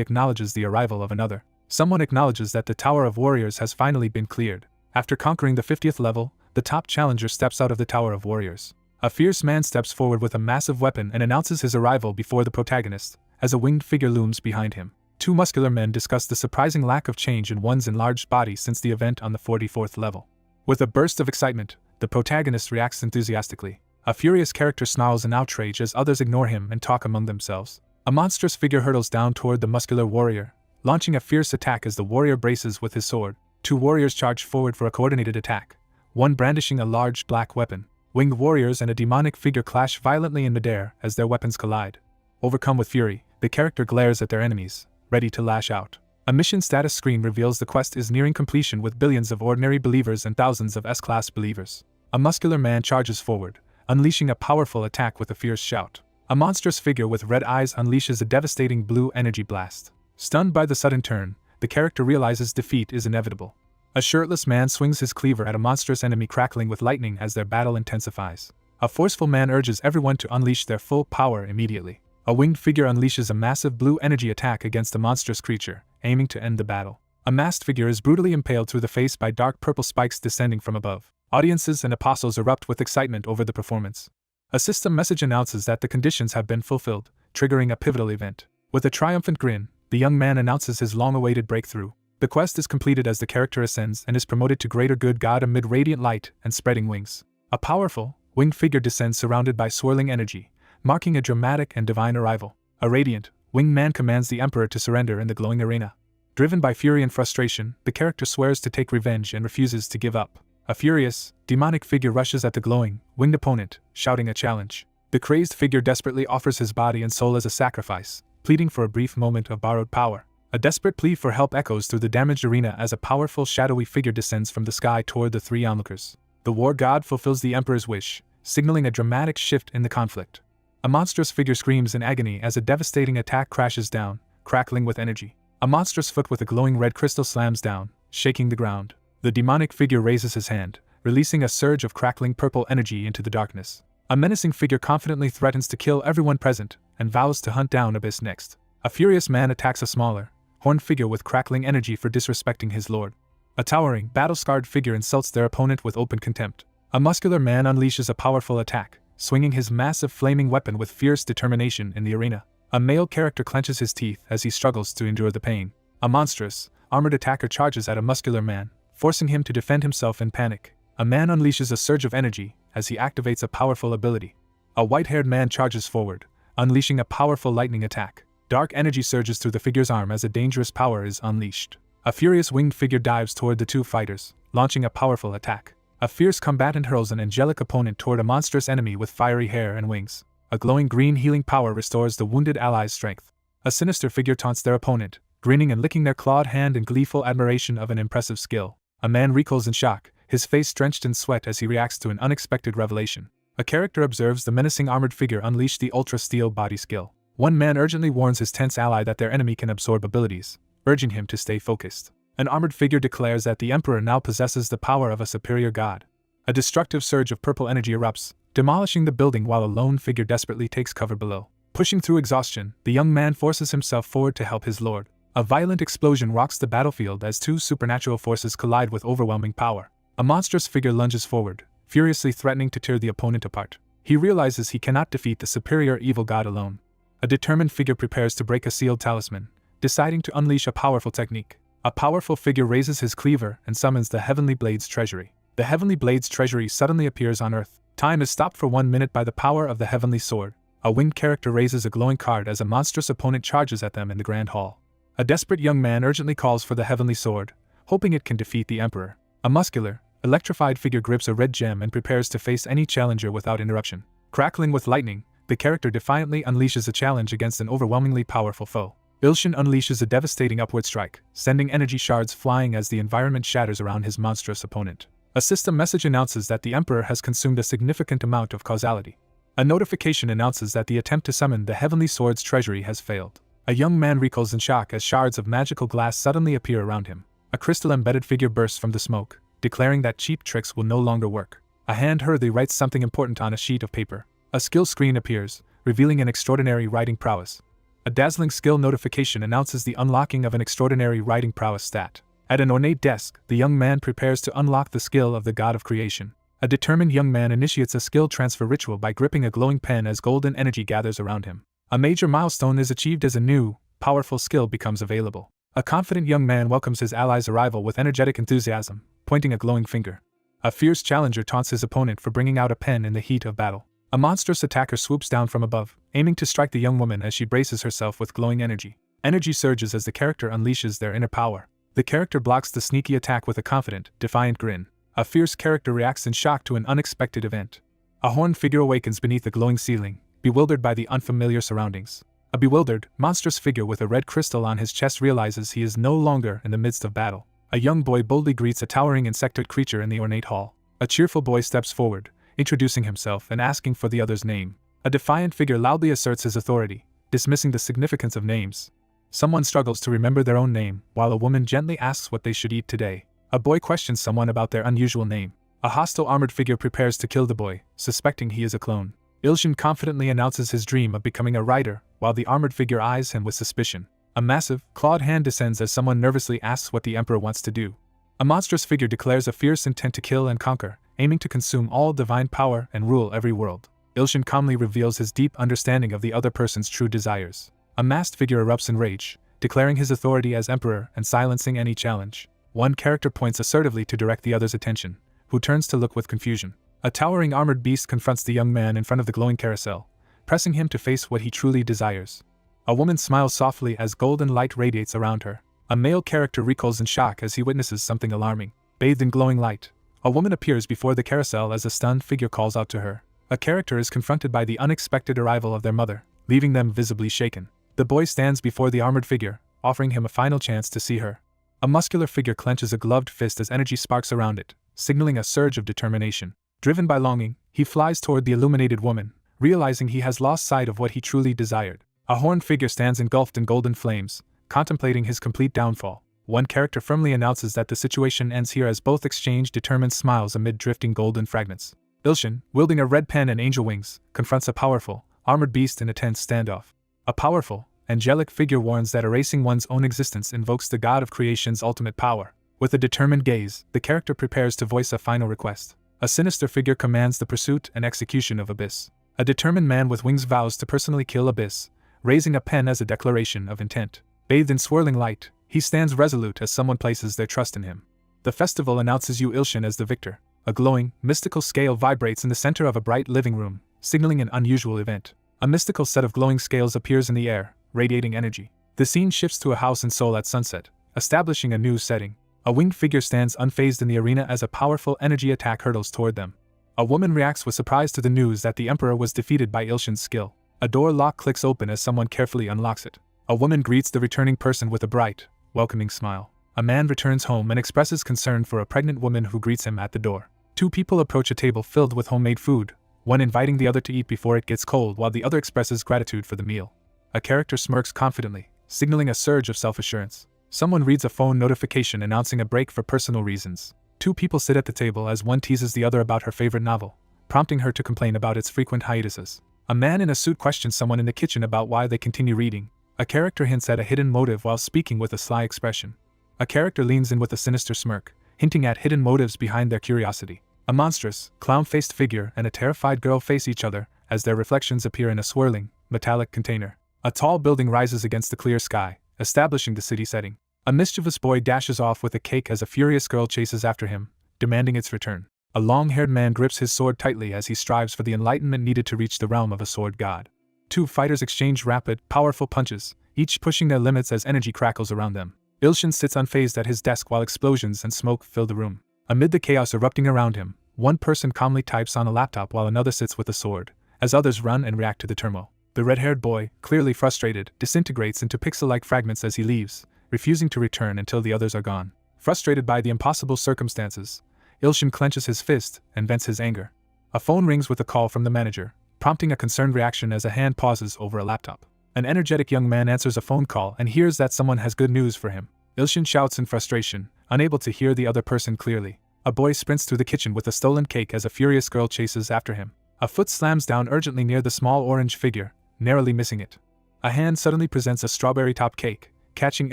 acknowledges the arrival of another. Someone acknowledges that the Tower of Warriors has finally been cleared. After conquering the 50th level, the top challenger steps out of the Tower of Warriors. A fierce man steps forward with a massive weapon and announces his arrival before the protagonist, as a winged figure looms behind him. Two muscular men discuss the surprising lack of change in one's enlarged body since the event on the 44th level. With a burst of excitement, the protagonist reacts enthusiastically. A furious character snarls in outrage as others ignore him and talk among themselves. A monstrous figure hurtles down toward the muscular warrior, launching a fierce attack as the warrior braces with his sword. Two warriors charge forward for a coordinated attack, one brandishing a large black weapon. Winged warriors and a demonic figure clash violently in midair as their weapons collide. Overcome with fury, the character glares at their enemies, ready to lash out. A mission status screen reveals the quest is nearing completion with billions of ordinary believers and thousands of S-class believers. A muscular man charges forward, unleashing a powerful attack with a fierce shout. A monstrous figure with red eyes unleashes a devastating blue energy blast. Stunned by the sudden turn, the character realizes defeat is inevitable. A shirtless man swings his cleaver at a monstrous enemy, crackling with lightning as their battle intensifies. A forceful man urges everyone to unleash their full power immediately. A winged figure unleashes a massive blue energy attack against a monstrous creature, aiming to end the battle. A masked figure is brutally impaled through the face by dark purple spikes descending from above. Audiences and apostles erupt with excitement over the performance. A system message announces that the conditions have been fulfilled, triggering a pivotal event. With a triumphant grin, the young man announces his long-awaited breakthrough. The quest is completed as the character ascends and is promoted to greater good god amid radiant light and spreading wings. A powerful, winged figure descends surrounded by swirling energy, marking a dramatic and divine arrival. A radiant, winged man commands the emperor to surrender in the glowing arena. Driven by fury and frustration, the character swears to take revenge and refuses to give up. A furious, demonic figure rushes at the glowing, winged opponent, shouting a challenge. The crazed figure desperately offers his body and soul as a sacrifice, pleading for a brief moment of borrowed power. A desperate plea for help echoes through the damaged arena as a powerful shadowy figure descends from the sky toward the three onlookers. The war god fulfills the emperor's wish, signaling a dramatic shift in the conflict. A monstrous figure screams in agony as a devastating attack crashes down, crackling with energy. A monstrous foot with a glowing red crystal slams down, shaking the ground. The demonic figure raises his hand, releasing a surge of crackling purple energy into the darkness. A menacing figure confidently threatens to kill everyone present, and vows to hunt down Abyss next. A furious man attacks a smaller, horned figure with crackling energy for disrespecting his lord. A towering, battle-scarred figure insults their opponent with open contempt. A muscular man unleashes a powerful attack, swinging his massive flaming weapon with fierce determination in the arena. A male character clenches his teeth as he struggles to endure the pain. A monstrous, armored attacker charges at a muscular man, forcing him to defend himself in panic. A man unleashes a surge of energy as he activates a powerful ability. A white-haired man charges forward, unleashing a powerful lightning attack. Dark energy surges through the figure's arm as a dangerous power is unleashed. A furious winged figure dives toward the two fighters, launching a powerful attack. A fierce combatant hurls an angelic opponent toward a monstrous enemy with fiery hair and wings. A glowing green healing power restores the wounded ally's strength. A sinister figure taunts their opponent, grinning and licking their clawed hand in gleeful admiration of an impressive skill. A man recoils in shock, his face drenched in sweat as he reacts to an unexpected revelation. A character observes the menacing armored figure unleash the Ultra Steel body skill. One man urgently warns his tense ally that their enemy can absorb abilities, urging him to stay focused. An armored figure declares that the Emperor now possesses the power of a superior god. A destructive surge of purple energy erupts, demolishing the building while a lone figure desperately takes cover below. Pushing through exhaustion, the young man forces himself forward to help his lord. A violent explosion rocks the battlefield as two supernatural forces collide with overwhelming power. A monstrous figure lunges forward, furiously threatening to tear the opponent apart. He realizes he cannot defeat the superior evil god alone. A determined figure prepares to break a sealed talisman, deciding to unleash a powerful technique. A powerful figure raises his cleaver and summons the Heavenly Blade's treasury. The Heavenly Blade's treasury suddenly appears on Earth. Time is stopped for 1 minute by the power of the Heavenly Sword. A winged character raises a glowing card as a monstrous opponent charges at them in the Grand Hall. A desperate young man urgently calls for the Heavenly Sword, hoping it can defeat the Emperor. A muscular, electrified figure grips a red gem and prepares to face any challenger without interruption. Crackling with lightning, the character defiantly unleashes a challenge against an overwhelmingly powerful foe. Ilshin unleashes a devastating upward strike, sending energy shards flying as the environment shatters around his monstrous opponent. A system message announces that the Emperor has consumed a significant amount of causality. A notification announces that the attempt to summon the Heavenly Sword's treasury has failed. A young man recoils in shock as shards of magical glass suddenly appear around him. A crystal-embedded figure bursts from the smoke, declaring that cheap tricks will no longer work. A hand hurriedly writes something important on a sheet of paper. A skill screen appears, revealing an extraordinary writing prowess. A dazzling skill notification announces the unlocking of an extraordinary writing prowess stat. At an ornate desk, the young man prepares to unlock the skill of the god of creation. A determined young man initiates a skill transfer ritual by gripping a glowing pen as golden energy gathers around him. A major milestone is achieved as a new, powerful skill becomes available. A confident young man welcomes his ally's arrival with energetic enthusiasm, pointing a glowing finger. A fierce challenger taunts his opponent for bringing out a pen in the heat of battle. A monstrous attacker swoops down from above, aiming to strike the young woman as she braces herself with glowing energy. Energy surges as the character unleashes their inner power. The character blocks the sneaky attack with a confident, defiant grin. A fierce character reacts in shock to an unexpected event. A horned figure awakens beneath the glowing ceiling, bewildered by the unfamiliar surroundings. A bewildered, monstrous figure with a red crystal on his chest realizes he is no longer in the midst of battle. A young boy boldly greets a towering insectoid creature in the ornate hall. A cheerful boy steps forward, introducing himself and asking for the other's name. A defiant figure loudly asserts his authority, dismissing the significance of names. Someone struggles to remember their own name, while a woman gently asks what they should eat today. A boy questions someone about their unusual name. A hostile armored figure prepares to kill the boy, suspecting he is a clone. Ilshin confidently announces his dream of becoming a writer, while the armored figure eyes him with suspicion. A massive, clawed hand descends as someone nervously asks what the Emperor wants to do. A monstrous figure declares a fierce intent to kill and conquer, aiming to consume all divine power and rule every world. Ilshin calmly reveals his deep understanding of the other person's true desires. A masked figure erupts in rage, declaring his authority as Emperor and silencing any challenge. One character points assertively to direct the other's attention, who turns to look with confusion. A towering armored beast confronts the young man in front of the glowing carousel, pressing him to face what he truly desires. A woman smiles softly as golden light radiates around her. A male character recoils in shock as he witnesses something alarming. Bathed in glowing light, a woman appears before the carousel as a stunned figure calls out to her. A character is confronted by the unexpected arrival of their mother, leaving them visibly shaken. The boy stands before the armored figure, offering him a final chance to see her. A muscular figure clenches a gloved fist as energy sparks around it, signaling a surge of determination. Driven by longing, he flies toward the illuminated woman, realizing he has lost sight of what he truly desired. A horned figure stands engulfed in golden flames, contemplating his complete downfall. One character firmly announces that the situation ends here as both exchange determined smiles amid drifting golden fragments. Ilshin, wielding a red pen and angel wings, confronts a powerful, armored beast in a tense standoff. A powerful, angelic figure warns that erasing one's own existence invokes the god of creation's ultimate power. With a determined gaze, the character prepares to voice a final request. A sinister figure commands the pursuit and execution of Abyss. A determined man with wings vows to personally kill Abyss, raising a pen as a declaration of intent. Bathed in swirling light, he stands resolute as someone places their trust in him. The festival announces you Ilshin as the victor. A glowing, mystical scale vibrates in the center of a bright living room, signaling an unusual event. A mystical set of glowing scales appears in the air, radiating energy. The scene shifts to a house in Seoul at sunset, establishing a new setting. A winged figure stands unfazed in the arena as a powerful energy attack hurtles toward them. A woman reacts with surprise to the news that the Emperor was defeated by Ilshin's skill. A door lock clicks open as someone carefully unlocks it. A woman greets the returning person with a bright, welcoming smile. A man returns home and expresses concern for a pregnant woman who greets him at the door. Two people approach a table filled with homemade food, one inviting the other to eat before it gets cold while the other expresses gratitude for the meal. A character smirks confidently, signaling a surge of self-assurance. Someone reads a phone notification announcing a break for personal reasons. Two people sit at the table as one teases the other about her favorite novel, prompting her to complain about its frequent hiatuses. A man in a suit questions someone in the kitchen about why they continue reading. A character hints at a hidden motive while speaking with a sly expression. A character leans in with a sinister smirk, hinting at hidden motives behind their curiosity. A monstrous, clown-faced figure and a terrified girl face each other as their reflections appear in a swirling, metallic container. A tall building rises against the clear sky, establishing the city setting. A mischievous boy dashes off with a cake as a furious girl chases after him, demanding its return. A long-haired man grips his sword tightly as he strives for the enlightenment needed to reach the realm of a sword god. Two fighters exchange rapid, powerful punches, each pushing their limits as energy crackles around them. Ilshin sits unfazed at his desk while explosions and smoke fill the room. Amid the chaos erupting around him, one person calmly types on a laptop while another sits with a sword, as others run and react to the turmoil. The red-haired boy, clearly frustrated, disintegrates into pixel-like fragments as he leaves, refusing to return until the others are gone. Frustrated by the impossible circumstances, Ilshin clenches his fist and vents his anger. A phone rings with a call from the manager, prompting a concerned reaction as a hand pauses over a laptop. An energetic young man answers a phone call and hears that someone has good news for him. Ilshin shouts in frustration, unable to hear the other person clearly. A boy sprints through the kitchen with a stolen cake as a furious girl chases after him. A foot slams down urgently near the small orange figure, narrowly missing it. A hand suddenly presents a strawberry-topped cake, catching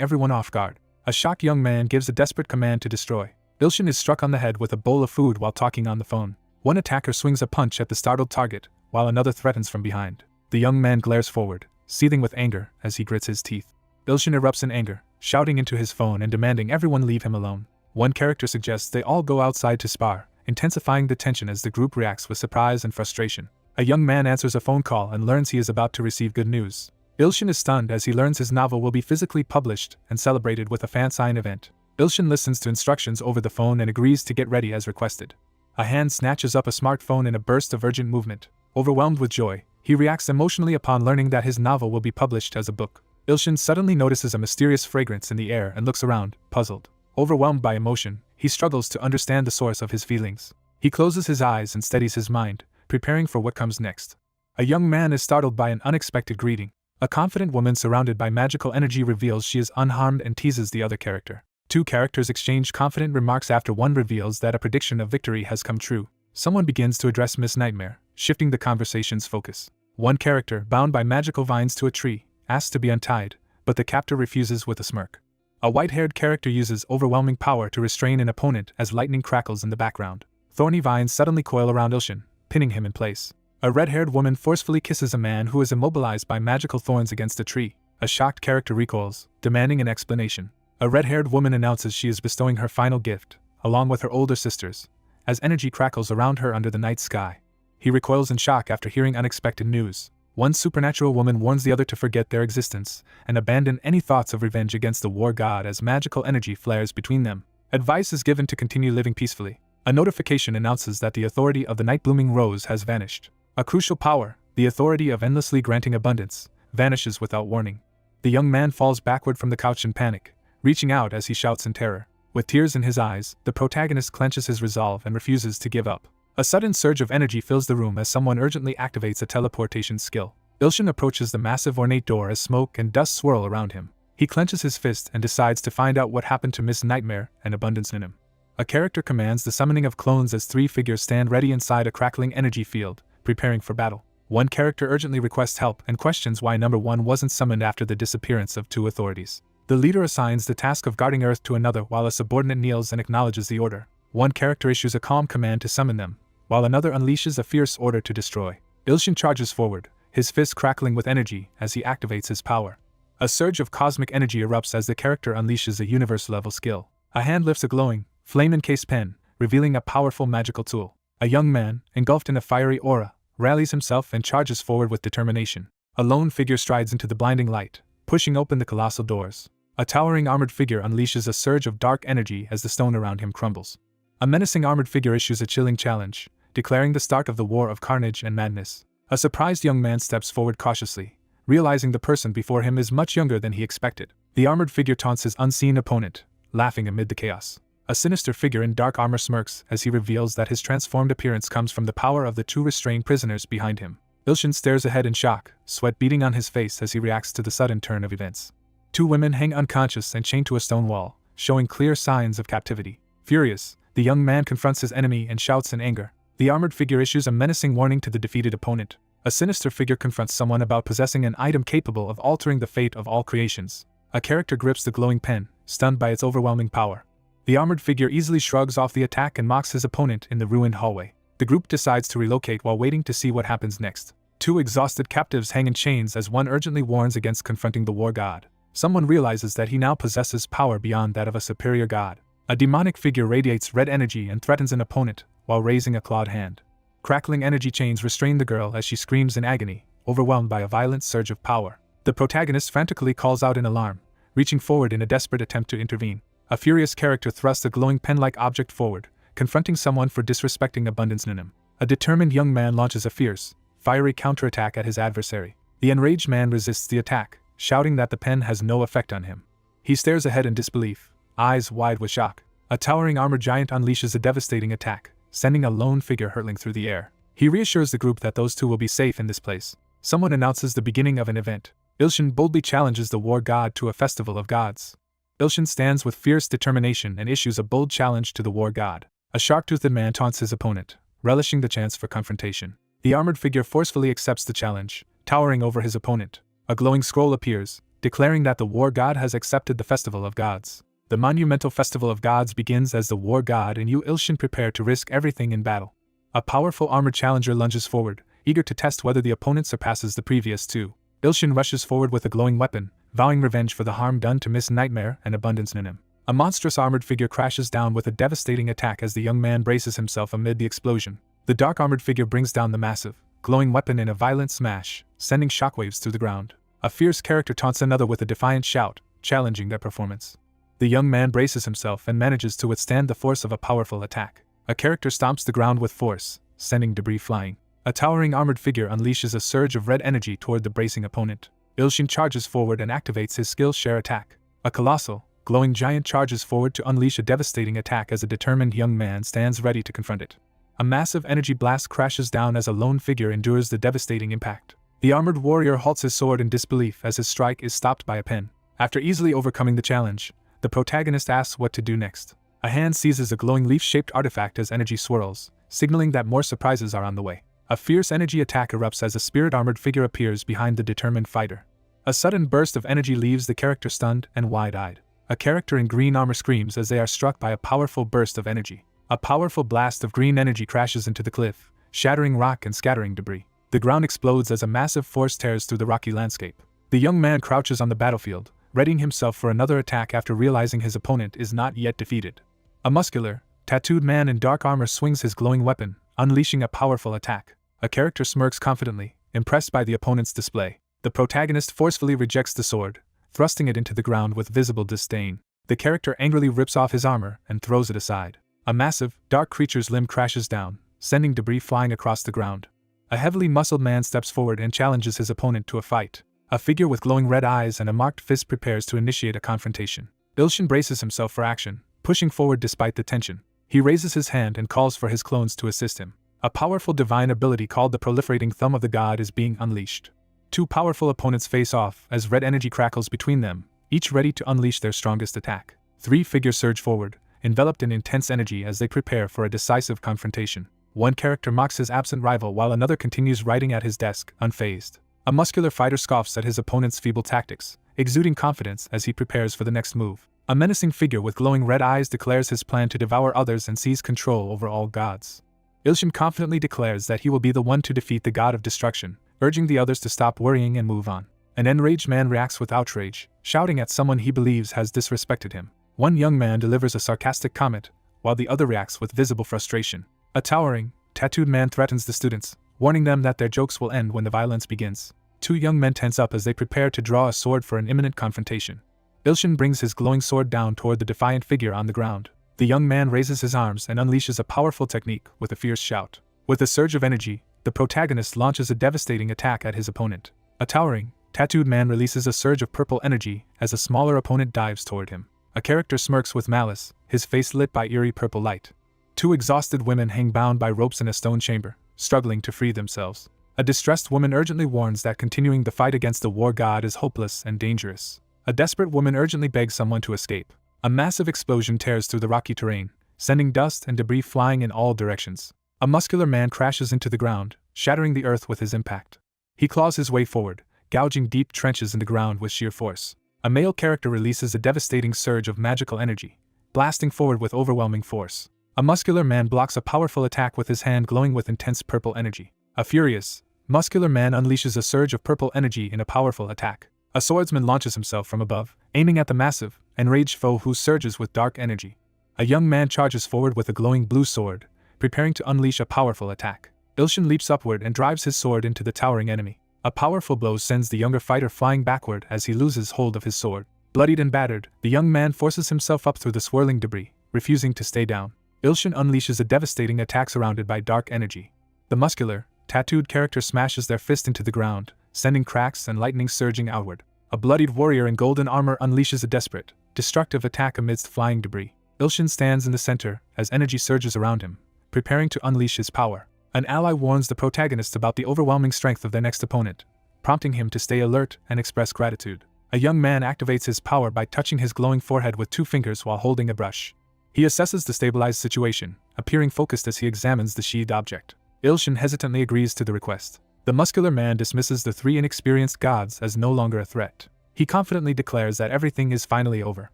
everyone off guard. A shocked young man gives a desperate command to destroy. Ilshin is struck on the head with a bowl of food while talking on the phone. One attacker swings a punch at the startled target, while another threatens from behind. The young man glares forward, seething with anger as he grits his teeth. Ilshin erupts in anger, shouting into his phone and demanding everyone leave him alone. One character suggests they all go outside to spar, intensifying the tension as the group reacts with surprise and frustration. A young man answers a phone call and learns he is about to receive good news. Ilshin is stunned as he learns his novel will be physically published and celebrated with a fan-sign event. Ilshin listens to instructions over the phone and agrees to get ready as requested. A hand snatches up a smartphone in a burst of urgent movement. Overwhelmed with joy, he reacts emotionally upon learning that his novel will be published as a book. Ilshin suddenly notices a mysterious fragrance in the air and looks around, puzzled. Overwhelmed by emotion, he struggles to understand the source of his feelings. He closes his eyes and steadies his mind, preparing for what comes next. A young man is startled by an unexpected greeting. A confident woman surrounded by magical energy reveals she is unharmed and teases the other character. Two characters exchange confident remarks after one reveals that a prediction of victory has come true. Someone begins to address Miss Nightmare, shifting the conversation's focus. One character, bound by magical vines to a tree, asks to be untied, but the captor refuses with a smirk. A white-haired character uses overwhelming power to restrain an opponent as lightning crackles in the background. Thorny vines suddenly coil around Ilshin, pinning him in place. A red-haired woman forcefully kisses a man who is immobilized by magical thorns against a tree. A shocked character recoils, demanding an explanation. A red-haired woman announces she is bestowing her final gift, along with her older sisters, as energy crackles around her under the night sky. He recoils in shock after hearing unexpected news. One supernatural woman warns the other to forget their existence and abandon any thoughts of revenge against the war god as magical energy flares between them. Advice is given to continue living peacefully. A notification announces that the authority of the night blooming rose has vanished. A crucial power, the authority of endlessly granting abundance, vanishes without warning. The young man falls backward from the couch in panic, reaching out as he shouts in terror. With tears in his eyes, the protagonist clenches his resolve and refuses to give up. A sudden surge of energy fills the room as someone urgently activates a teleportation skill. Ilshin approaches the massive ornate door as smoke and dust swirl around him. He clenches his fist and decides to find out what happened to Miss Nightmare and Abundance in him. A character commands the summoning of clones as 3 figures stand ready inside a crackling energy field, preparing for battle. One character urgently requests help and questions why number 1 wasn't summoned after the disappearance of 2 authorities. The leader assigns the task of guarding Earth to another while a subordinate kneels and acknowledges the order. One character issues a calm command to summon them, while another unleashes a fierce order to destroy. Ilshin charges forward, his fist crackling with energy as he activates his power. A surge of cosmic energy erupts as the character unleashes a universe-level skill. A hand lifts a glowing, flame-encased pen, revealing a powerful magical tool. A young man, engulfed in a fiery aura, rallies himself and charges forward with determination. A lone figure strides into the blinding light, pushing open the colossal doors. A towering armored figure unleashes a surge of dark energy as the stone around him crumbles. A menacing armored figure issues a chilling challenge, declaring the start of the war of carnage and madness. A surprised young man steps forward cautiously, realizing the person before him is much younger than he expected. The armored figure taunts his unseen opponent, laughing amid the chaos. A sinister figure in dark armor smirks as he reveals that his transformed appearance comes from the power of the 2 restrained prisoners behind him. Ilshin stares ahead in shock, sweat beading on his face as he reacts to the sudden turn of events. 2 women hang unconscious and chained to a stone wall, showing clear signs of captivity. Furious, the young man confronts his enemy and shouts in anger. The armored figure issues a menacing warning to the defeated opponent. A sinister figure confronts someone about possessing an item capable of altering the fate of all creations. A character grips the glowing pen, stunned by its overwhelming power. The armored figure easily shrugs off the attack and mocks his opponent in the ruined hallway. The group decides to relocate while waiting to see what happens next. 2 exhausted captives hang in chains as one urgently warns against confronting the war god. Someone realizes that he now possesses power beyond that of a superior god. A demonic figure radiates red energy and threatens an opponent, while raising a clawed hand. Crackling energy chains restrain the girl as she screams in agony, overwhelmed by a violent surge of power. The protagonist frantically calls out in alarm, reaching forward in a desperate attempt to intervene. A furious character thrusts a glowing pen-like object forward, confronting someone for disrespecting Abundance in him. A determined young man launches a fierce, fiery counterattack at his adversary. The enraged man resists the attack, shouting that the pen has no effect on him. He stares ahead in disbelief, eyes wide with shock. A towering armored giant unleashes a devastating attack, sending a lone figure hurtling through the air. He reassures the group that those 2 will be safe in this place. Someone announces the beginning of an event. Ilshin boldly challenges the war god to a festival of gods. Ilshin stands with fierce determination and issues a bold challenge to the war god. A sharp-toothed man taunts his opponent, relishing the chance for confrontation. The armored figure forcefully accepts the challenge, towering over his opponent. A glowing scroll appears, declaring that the war god has accepted the festival of gods. The monumental festival of gods begins as the war god and you Ilshin prepare to risk everything in battle. A powerful armored challenger lunges forward, eager to test whether the opponent surpasses the previous 2. Ilshin rushes forward with a glowing weapon, vowing revenge for the harm done to Miss Nightmare and Abundance in him. A monstrous armored figure crashes down with a devastating attack as the young man braces himself amid the explosion. The dark armored figure brings down the massive, glowing weapon in a violent smash, sending shockwaves through the ground. A fierce character taunts another with a defiant shout, challenging their performance. The young man braces himself and manages to withstand the force of a powerful attack. A character stomps the ground with force, sending debris flying. A towering armored figure unleashes a surge of red energy toward the bracing opponent. Ilshin charges forward and activates his skill share attack. A colossal, glowing giant charges forward to unleash a devastating attack as a determined young man stands ready to confront it. A massive energy blast crashes down as a lone figure endures the devastating impact. The armored warrior halts his sword in disbelief as his strike is stopped by a pen. After easily overcoming the challenge, the protagonist asks what to do next. A hand seizes a glowing leaf-shaped artifact as energy swirls, signaling that more surprises are on the way. A fierce energy attack erupts as a spirit-armored figure appears behind the determined fighter. A sudden burst of energy leaves the character stunned and wide-eyed. A character in green armor screams as they are struck by a powerful burst of energy. A powerful blast of green energy crashes into the cliff, shattering rock and scattering debris. The ground explodes as a massive force tears through the rocky landscape. The young man crouches on the battlefield, readying himself for another attack after realizing his opponent is not yet defeated. A muscular, tattooed man in dark armor swings his glowing weapon, unleashing a powerful attack. A character smirks confidently, impressed by the opponent's display. The protagonist forcefully rejects the sword, thrusting it into the ground with visible disdain. The character angrily rips off his armor and throws it aside. A massive, dark creature's limb crashes down, sending debris flying across the ground. A heavily muscled man steps forward and challenges his opponent to a fight. A figure with glowing red eyes and a marked fist prepares to initiate a confrontation. Ilshin braces himself for action, pushing forward despite the tension. He raises his hand and calls for his clones to assist him. A powerful divine ability called the Proliferating Thumb of the God is being unleashed. Two powerful opponents face off as red energy crackles between them, each ready to unleash their strongest attack. Three figures surge forward, enveloped in intense energy as they prepare for a decisive confrontation. One character mocks his absent rival while another continues writing at his desk, unfazed. A muscular fighter scoffs at his opponent's feeble tactics, exuding confidence as he prepares for the next move. A menacing figure with glowing red eyes declares his plan to devour others and seize control over all gods. Ilshin confidently declares that he will be the one to defeat the god of destruction, urging the others to stop worrying and move on. An enraged man reacts with outrage, shouting at someone he believes has disrespected him. One young man delivers a sarcastic comment, while the other reacts with visible frustration. A towering, tattooed man threatens the students, warning them that their jokes will end when the violence begins. Two young men tense up as they prepare to draw a sword for an imminent confrontation. Ilshin brings his glowing sword down toward the defiant figure on the ground. The young man raises his arms and unleashes a powerful technique with a fierce shout. With a surge of energy, the protagonist launches a devastating attack at his opponent. A towering, tattooed man releases a surge of purple energy as a smaller opponent dives toward him. A character smirks with malice, his face lit by eerie purple light. Two exhausted women hang bound by ropes in a stone chamber, struggling to free themselves. A distressed woman urgently warns that continuing the fight against the war god is hopeless and dangerous. A desperate woman urgently begs someone to escape. A massive explosion tears through the rocky terrain, sending dust and debris flying in all directions. A muscular man crashes into the ground, shattering the earth with his impact. He claws his way forward, gouging deep trenches in the ground with sheer force. A male character releases a devastating surge of magical energy, blasting forward with overwhelming force. A muscular man blocks a powerful attack with his hand glowing with intense purple energy. A furious, muscular man unleashes a surge of purple energy in a powerful attack. A swordsman launches himself from above, aiming at the massive, enraged foe who surges with dark energy. A young man charges forward with a glowing blue sword, preparing to unleash a powerful attack. Ilshin leaps upward and drives his sword into the towering enemy. A powerful blow sends the younger fighter flying backward as he loses hold of his sword. Bloodied and battered, the young man forces himself up through the swirling debris, refusing to stay down. Ilshin unleashes a devastating attack surrounded by dark energy. The muscular, tattooed character smashes their fist into the ground, sending cracks and lightning surging outward. A bloodied warrior in golden armor unleashes a desperate, destructive attack amidst flying debris. Ilshin stands in the center as energy surges around him, preparing to unleash his power. An ally warns the protagonist about the overwhelming strength of their next opponent, prompting him to stay alert and express gratitude. A young man activates his power by touching his glowing forehead with two fingers while holding a brush. He assesses the stabilized situation, appearing focused as he examines the sheathed object. Ilshin hesitantly agrees to the request. The muscular man dismisses the three inexperienced gods as no longer a threat. He confidently declares that everything is finally over.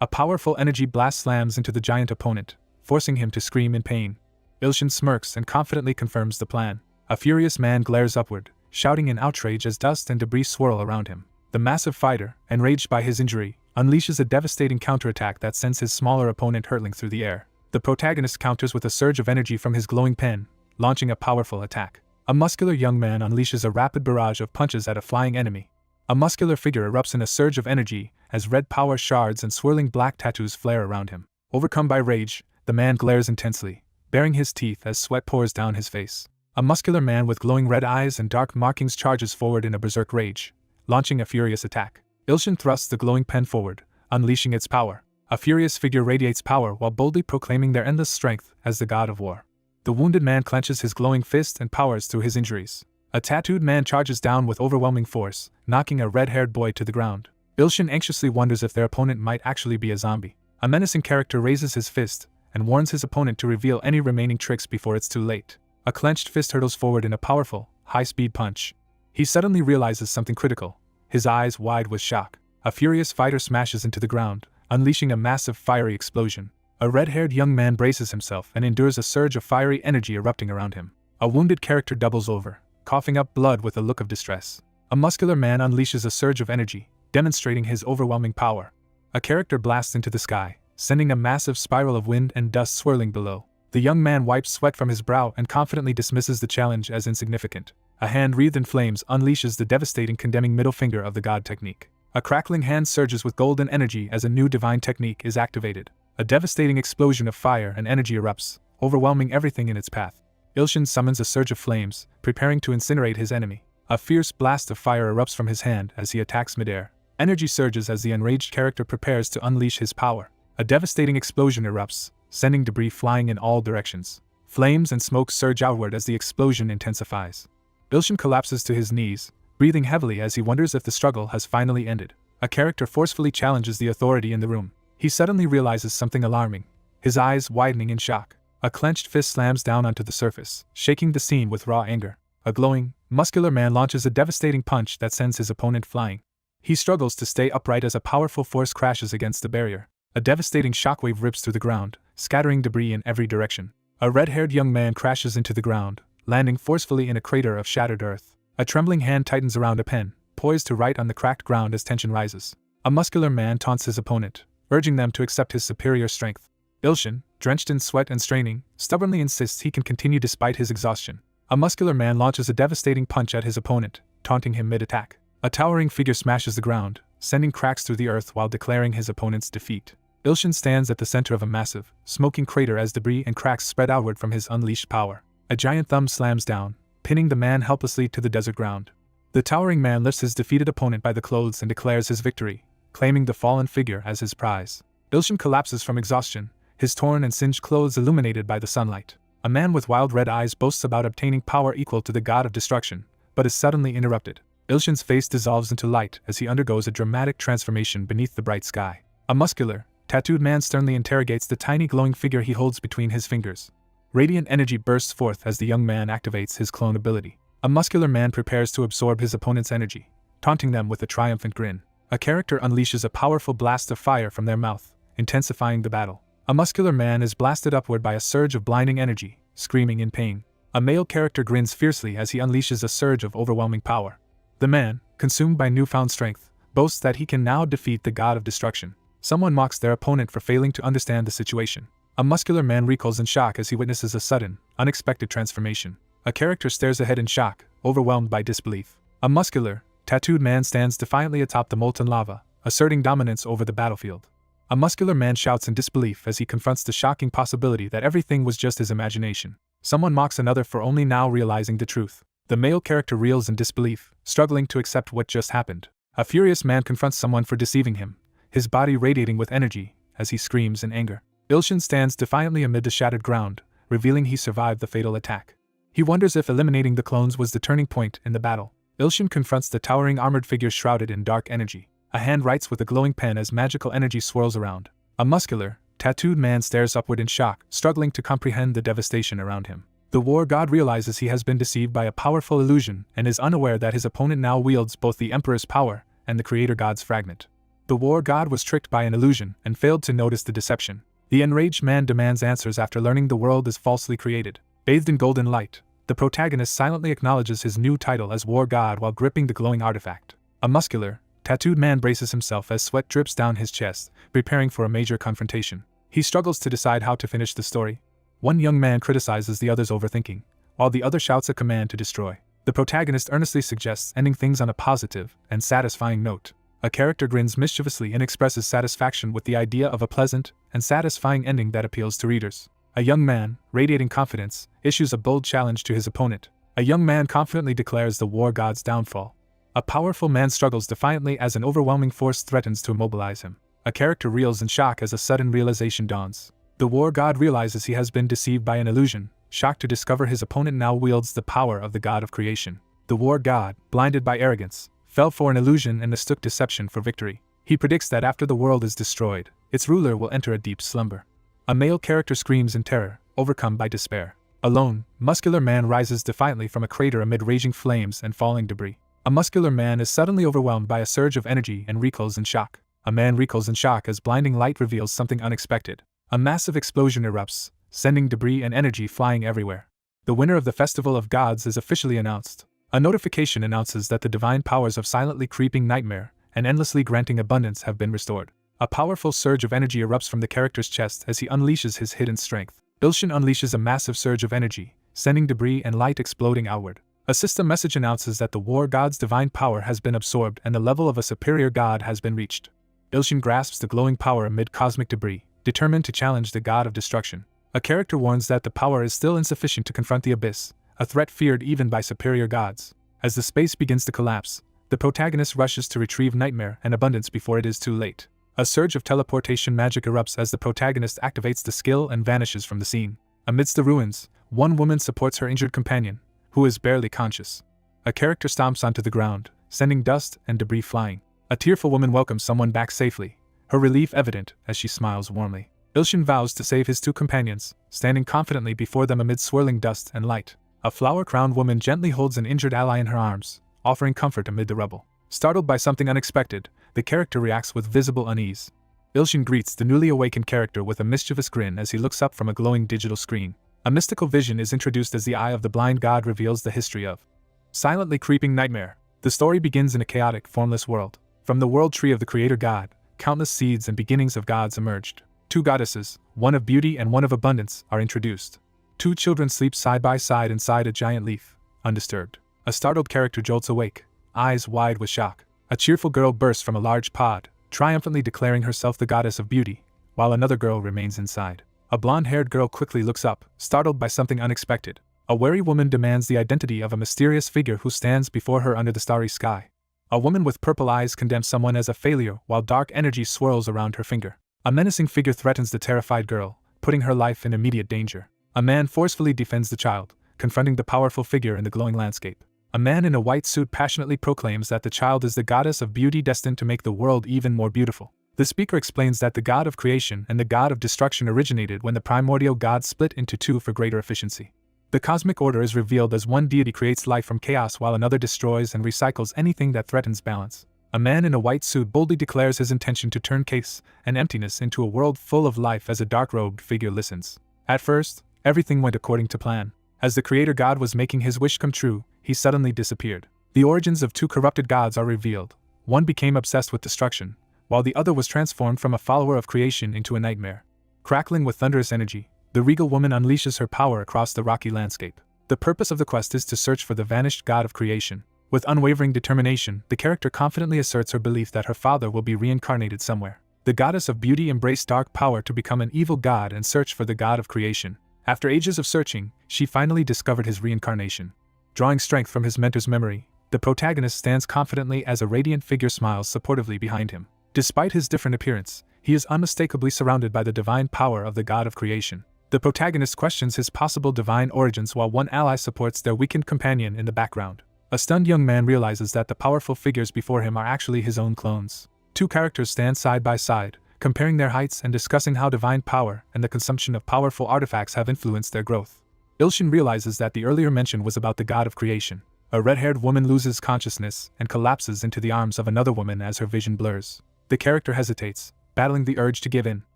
A powerful energy blast slams into the giant opponent, forcing him to scream in pain. Ilshin smirks and confidently confirms the plan. A furious man glares upward, shouting in outrage as dust and debris swirl around him. The massive fighter, enraged by his injury, unleashes a devastating counterattack that sends his smaller opponent hurtling through the air. The protagonist counters with a surge of energy from his glowing pen, launching a powerful attack. A muscular young man unleashes a rapid barrage of punches at a flying enemy. A muscular figure erupts in a surge of energy as red power shards and swirling black tattoos flare around him. Overcome by rage, the man glares intensely, baring his teeth as sweat pours down his face. A muscular man with glowing red eyes and dark markings charges forward in a berserk rage, launching a furious attack. Ilshin thrusts the glowing pen forward, unleashing its power. A furious figure radiates power while boldly proclaiming their endless strength as the god of war. The wounded man clenches his glowing fist and powers through his injuries. A tattooed man charges down with overwhelming force, knocking a red-haired boy to the ground. Ilshin anxiously wonders if their opponent might actually be a zombie. A menacing character raises his fist and warns his opponent to reveal any remaining tricks before it's too late. A clenched fist hurtles forward in a powerful, high-speed punch. He suddenly realizes something critical, his eyes wide with shock. A furious fighter smashes into the ground, unleashing a massive fiery explosion. A red-haired young man braces himself and endures a surge of fiery energy erupting around him. A wounded character doubles over, coughing up blood with a look of distress. A muscular man unleashes a surge of energy, demonstrating his overwhelming power. A character blasts into the sky, sending a massive spiral of wind and dust swirling below. The young man wipes sweat from his brow and confidently dismisses the challenge as insignificant. A hand wreathed in flames unleashes the devastating condemning middle finger of the god technique. A crackling hand surges with golden energy as a new divine technique is activated. A devastating explosion of fire and energy erupts, overwhelming everything in its path. Ilshin summons a surge of flames, preparing to incinerate his enemy. A fierce blast of fire erupts from his hand as he attacks midair. Energy surges as the enraged character prepares to unleash his power. A devastating explosion erupts, sending debris flying in all directions. Flames and smoke surge outward as the explosion intensifies. Ilshin collapses to his knees, breathing heavily as he wonders if the struggle has finally ended. A character forcefully challenges the authority in the room. He suddenly realizes something alarming, his eyes widening in shock. A clenched fist slams down onto the surface, shaking the scene with raw anger. A glowing, muscular man launches a devastating punch that sends his opponent flying. He struggles to stay upright as a powerful force crashes against the barrier. A devastating shockwave rips through the ground, scattering debris in every direction. A red-haired young man crashes into the ground, landing forcefully in a crater of shattered earth. A trembling hand tightens around a pen, poised to write on the cracked ground as tension rises. A muscular man taunts his opponent, urging them to accept his superior strength. Ilshin, drenched in sweat and straining, stubbornly insists he can continue despite his exhaustion. A muscular man launches a devastating punch at his opponent, taunting him mid-attack. A towering figure smashes the ground, sending cracks through the earth while declaring his opponent's defeat. Ilshin stands at the center of a massive, smoking crater as debris and cracks spread outward from his unleashed power. A giant thumb slams down, pinning the man helplessly to the desert ground. The towering man lifts his defeated opponent by the clothes and declares his victory, claiming the fallen figure as his prize. Ilshin collapses from exhaustion, his torn and singed clothes illuminated by the sunlight. A man with wild red eyes boasts about obtaining power equal to the god of destruction, but is suddenly interrupted. Ilshin's face dissolves into light as he undergoes a dramatic transformation beneath the bright sky. A muscular, tattooed man sternly interrogates the tiny glowing figure he holds between his fingers. Radiant energy bursts forth as the young man activates his clone ability. A muscular man prepares to absorb his opponent's energy, taunting them with a triumphant grin. A character unleashes a powerful blast of fire from their mouth, intensifying the battle. A muscular man is blasted upward by a surge of blinding energy, screaming in pain. A male character grins fiercely as he unleashes a surge of overwhelming power. The man, consumed by newfound strength, boasts that he can now defeat the god of destruction. Someone mocks their opponent for failing to understand the situation. A muscular man recoils in shock as he witnesses a sudden, unexpected transformation. A character stares ahead in shock, overwhelmed by disbelief. A muscular, tattooed man stands defiantly atop the molten lava, asserting dominance over the battlefield. A muscular man shouts in disbelief as he confronts the shocking possibility that everything was just his imagination. Someone mocks another for only now realizing the truth. The male character reels in disbelief, struggling to accept what just happened. A furious man confronts someone for deceiving him, his body radiating with energy as he screams in anger. Ilshin stands defiantly amid the shattered ground, revealing he survived the fatal attack. He wonders if eliminating the clones was the turning point in the battle. Ilshin confronts the towering armored figure shrouded in dark energy. A hand writes with a glowing pen as magical energy swirls around. A muscular, tattooed man stares upward in shock, struggling to comprehend the devastation around him. The war god realizes he has been deceived by a powerful illusion and is unaware that his opponent now wields both the Emperor's power and the Creator God's fragment. The war god was tricked by an illusion and failed to notice the deception. The enraged man demands answers after learning the world is falsely created. Bathed in golden light, the protagonist silently acknowledges his new title as war god while gripping the glowing artifact. A muscular, tattooed man braces himself as sweat drips down his chest, preparing for a major confrontation. He struggles to decide how to finish the story. One young man criticizes the other's overthinking, while the other shouts a command to destroy. The protagonist earnestly suggests ending things on a positive and satisfying note. A character grins mischievously and expresses satisfaction with the idea of a pleasant and satisfying ending that appeals to readers. A young man, radiating confidence, issues a bold challenge to his opponent. A young man confidently declares the war god's downfall. A powerful man struggles defiantly as an overwhelming force threatens to immobilize him. A character reels in shock as a sudden realization dawns. The war god realizes he has been deceived by an illusion, shocked to discover his opponent now wields the power of the god of creation. The war god, blinded by arrogance, fell for an illusion and mistook deception for victory. He predicts that after the world is destroyed, its ruler will enter a deep slumber. A male character screams in terror, overcome by despair. A lone, muscular man rises defiantly from a crater amid raging flames and falling debris. A muscular man is suddenly overwhelmed by a surge of energy and recoils in shock. A man recoils in shock as blinding light reveals something unexpected. A massive explosion erupts, sending debris and energy flying everywhere. The winner of the Festival of Gods is officially announced. A notification announces that the divine powers of silently creeping nightmare and endlessly granting abundance have been restored. A powerful surge of energy erupts from the character's chest as he unleashes his hidden strength. Ilshin unleashes a massive surge of energy, sending debris and light exploding outward. A system message announces that the war god's divine power has been absorbed and the level of a superior god has been reached. Ilshin grasps the glowing power amid cosmic debris, determined to challenge the god of destruction. A character warns that the power is still insufficient to confront the abyss, a threat feared even by superior gods. As the space begins to collapse, the protagonist rushes to retrieve Nightmare and Abundance before it is too late. A surge of teleportation magic erupts as the protagonist activates the skill and vanishes from the scene. Amidst the ruins, one woman supports her injured companion, who is barely conscious. A character stomps onto the ground, sending dust and debris flying. A tearful woman welcomes someone back safely, her relief evident as she smiles warmly. Ilshin vows to save his two companions, standing confidently before them amid swirling dust and light. A flower-crowned woman gently holds an injured ally in her arms, offering comfort amid the rubble. Startled by something unexpected, the character reacts with visible unease. Ilshin greets the newly awakened character with a mischievous grin as he looks up from a glowing digital screen. A mystical vision is introduced as the eye of the blind god reveals the history of silently creeping Nightmare. The story begins in a chaotic, formless world. From the world tree of the creator god, countless seeds and beginnings of gods emerged. Two goddesses, one of beauty and one of abundance, are introduced. Two children sleep side by side inside a giant leaf, undisturbed. A startled character jolts awake, eyes wide with shock. A cheerful girl bursts from a large pod, triumphantly declaring herself the goddess of beauty, while another girl remains inside. A blonde-haired girl quickly looks up, startled by something unexpected. A wary woman demands the identity of a mysterious figure who stands before her under the starry sky. A woman with purple eyes condemns someone as a failure while dark energy swirls around her finger. A menacing figure threatens the terrified girl, putting her life in immediate danger. A man forcefully defends the child, confronting the powerful figure in the glowing landscape. A man in a white suit passionately proclaims that the child is the goddess of beauty destined to make the world even more beautiful. The speaker explains that the god of creation and the god of destruction originated when the primordial gods split into two for greater efficiency. The cosmic order is revealed as one deity creates life from chaos while another destroys and recycles anything that threatens balance. A man in a white suit boldly declares his intention to turn chaos and emptiness into a world full of life as a dark-robed figure listens. At first, everything went according to plan. As the creator god was making his wish come true, he suddenly disappeared. The origins of two corrupted gods are revealed. One became obsessed with destruction, while the other was transformed from a follower of creation into a nightmare. Crackling with thunderous energy, the regal woman unleashes her power across the rocky landscape. The purpose of the quest is to search for the vanished god of creation. With unwavering determination, the character confidently asserts her belief that her father will be reincarnated somewhere. The goddess of beauty embraced dark power to become an evil god and search for the god of creation. After ages of searching, she finally discovered his reincarnation. Drawing strength from his mentor's memory, the protagonist stands confidently as a radiant figure smiles supportively behind him. Despite his different appearance, he is unmistakably surrounded by the divine power of the god of creation. The protagonist questions his possible divine origins while one ally supports their weakened companion in the background. A stunned young man realizes that the powerful figures before him are actually his own clones. Two characters stand side by side, comparing their heights and discussing how divine power and the consumption of powerful artifacts have influenced their growth. Ilshin realizes that the earlier mention was about the god of creation. A red-haired woman loses consciousness and collapses into the arms of another woman as her vision blurs. The character hesitates, battling the urge to give in.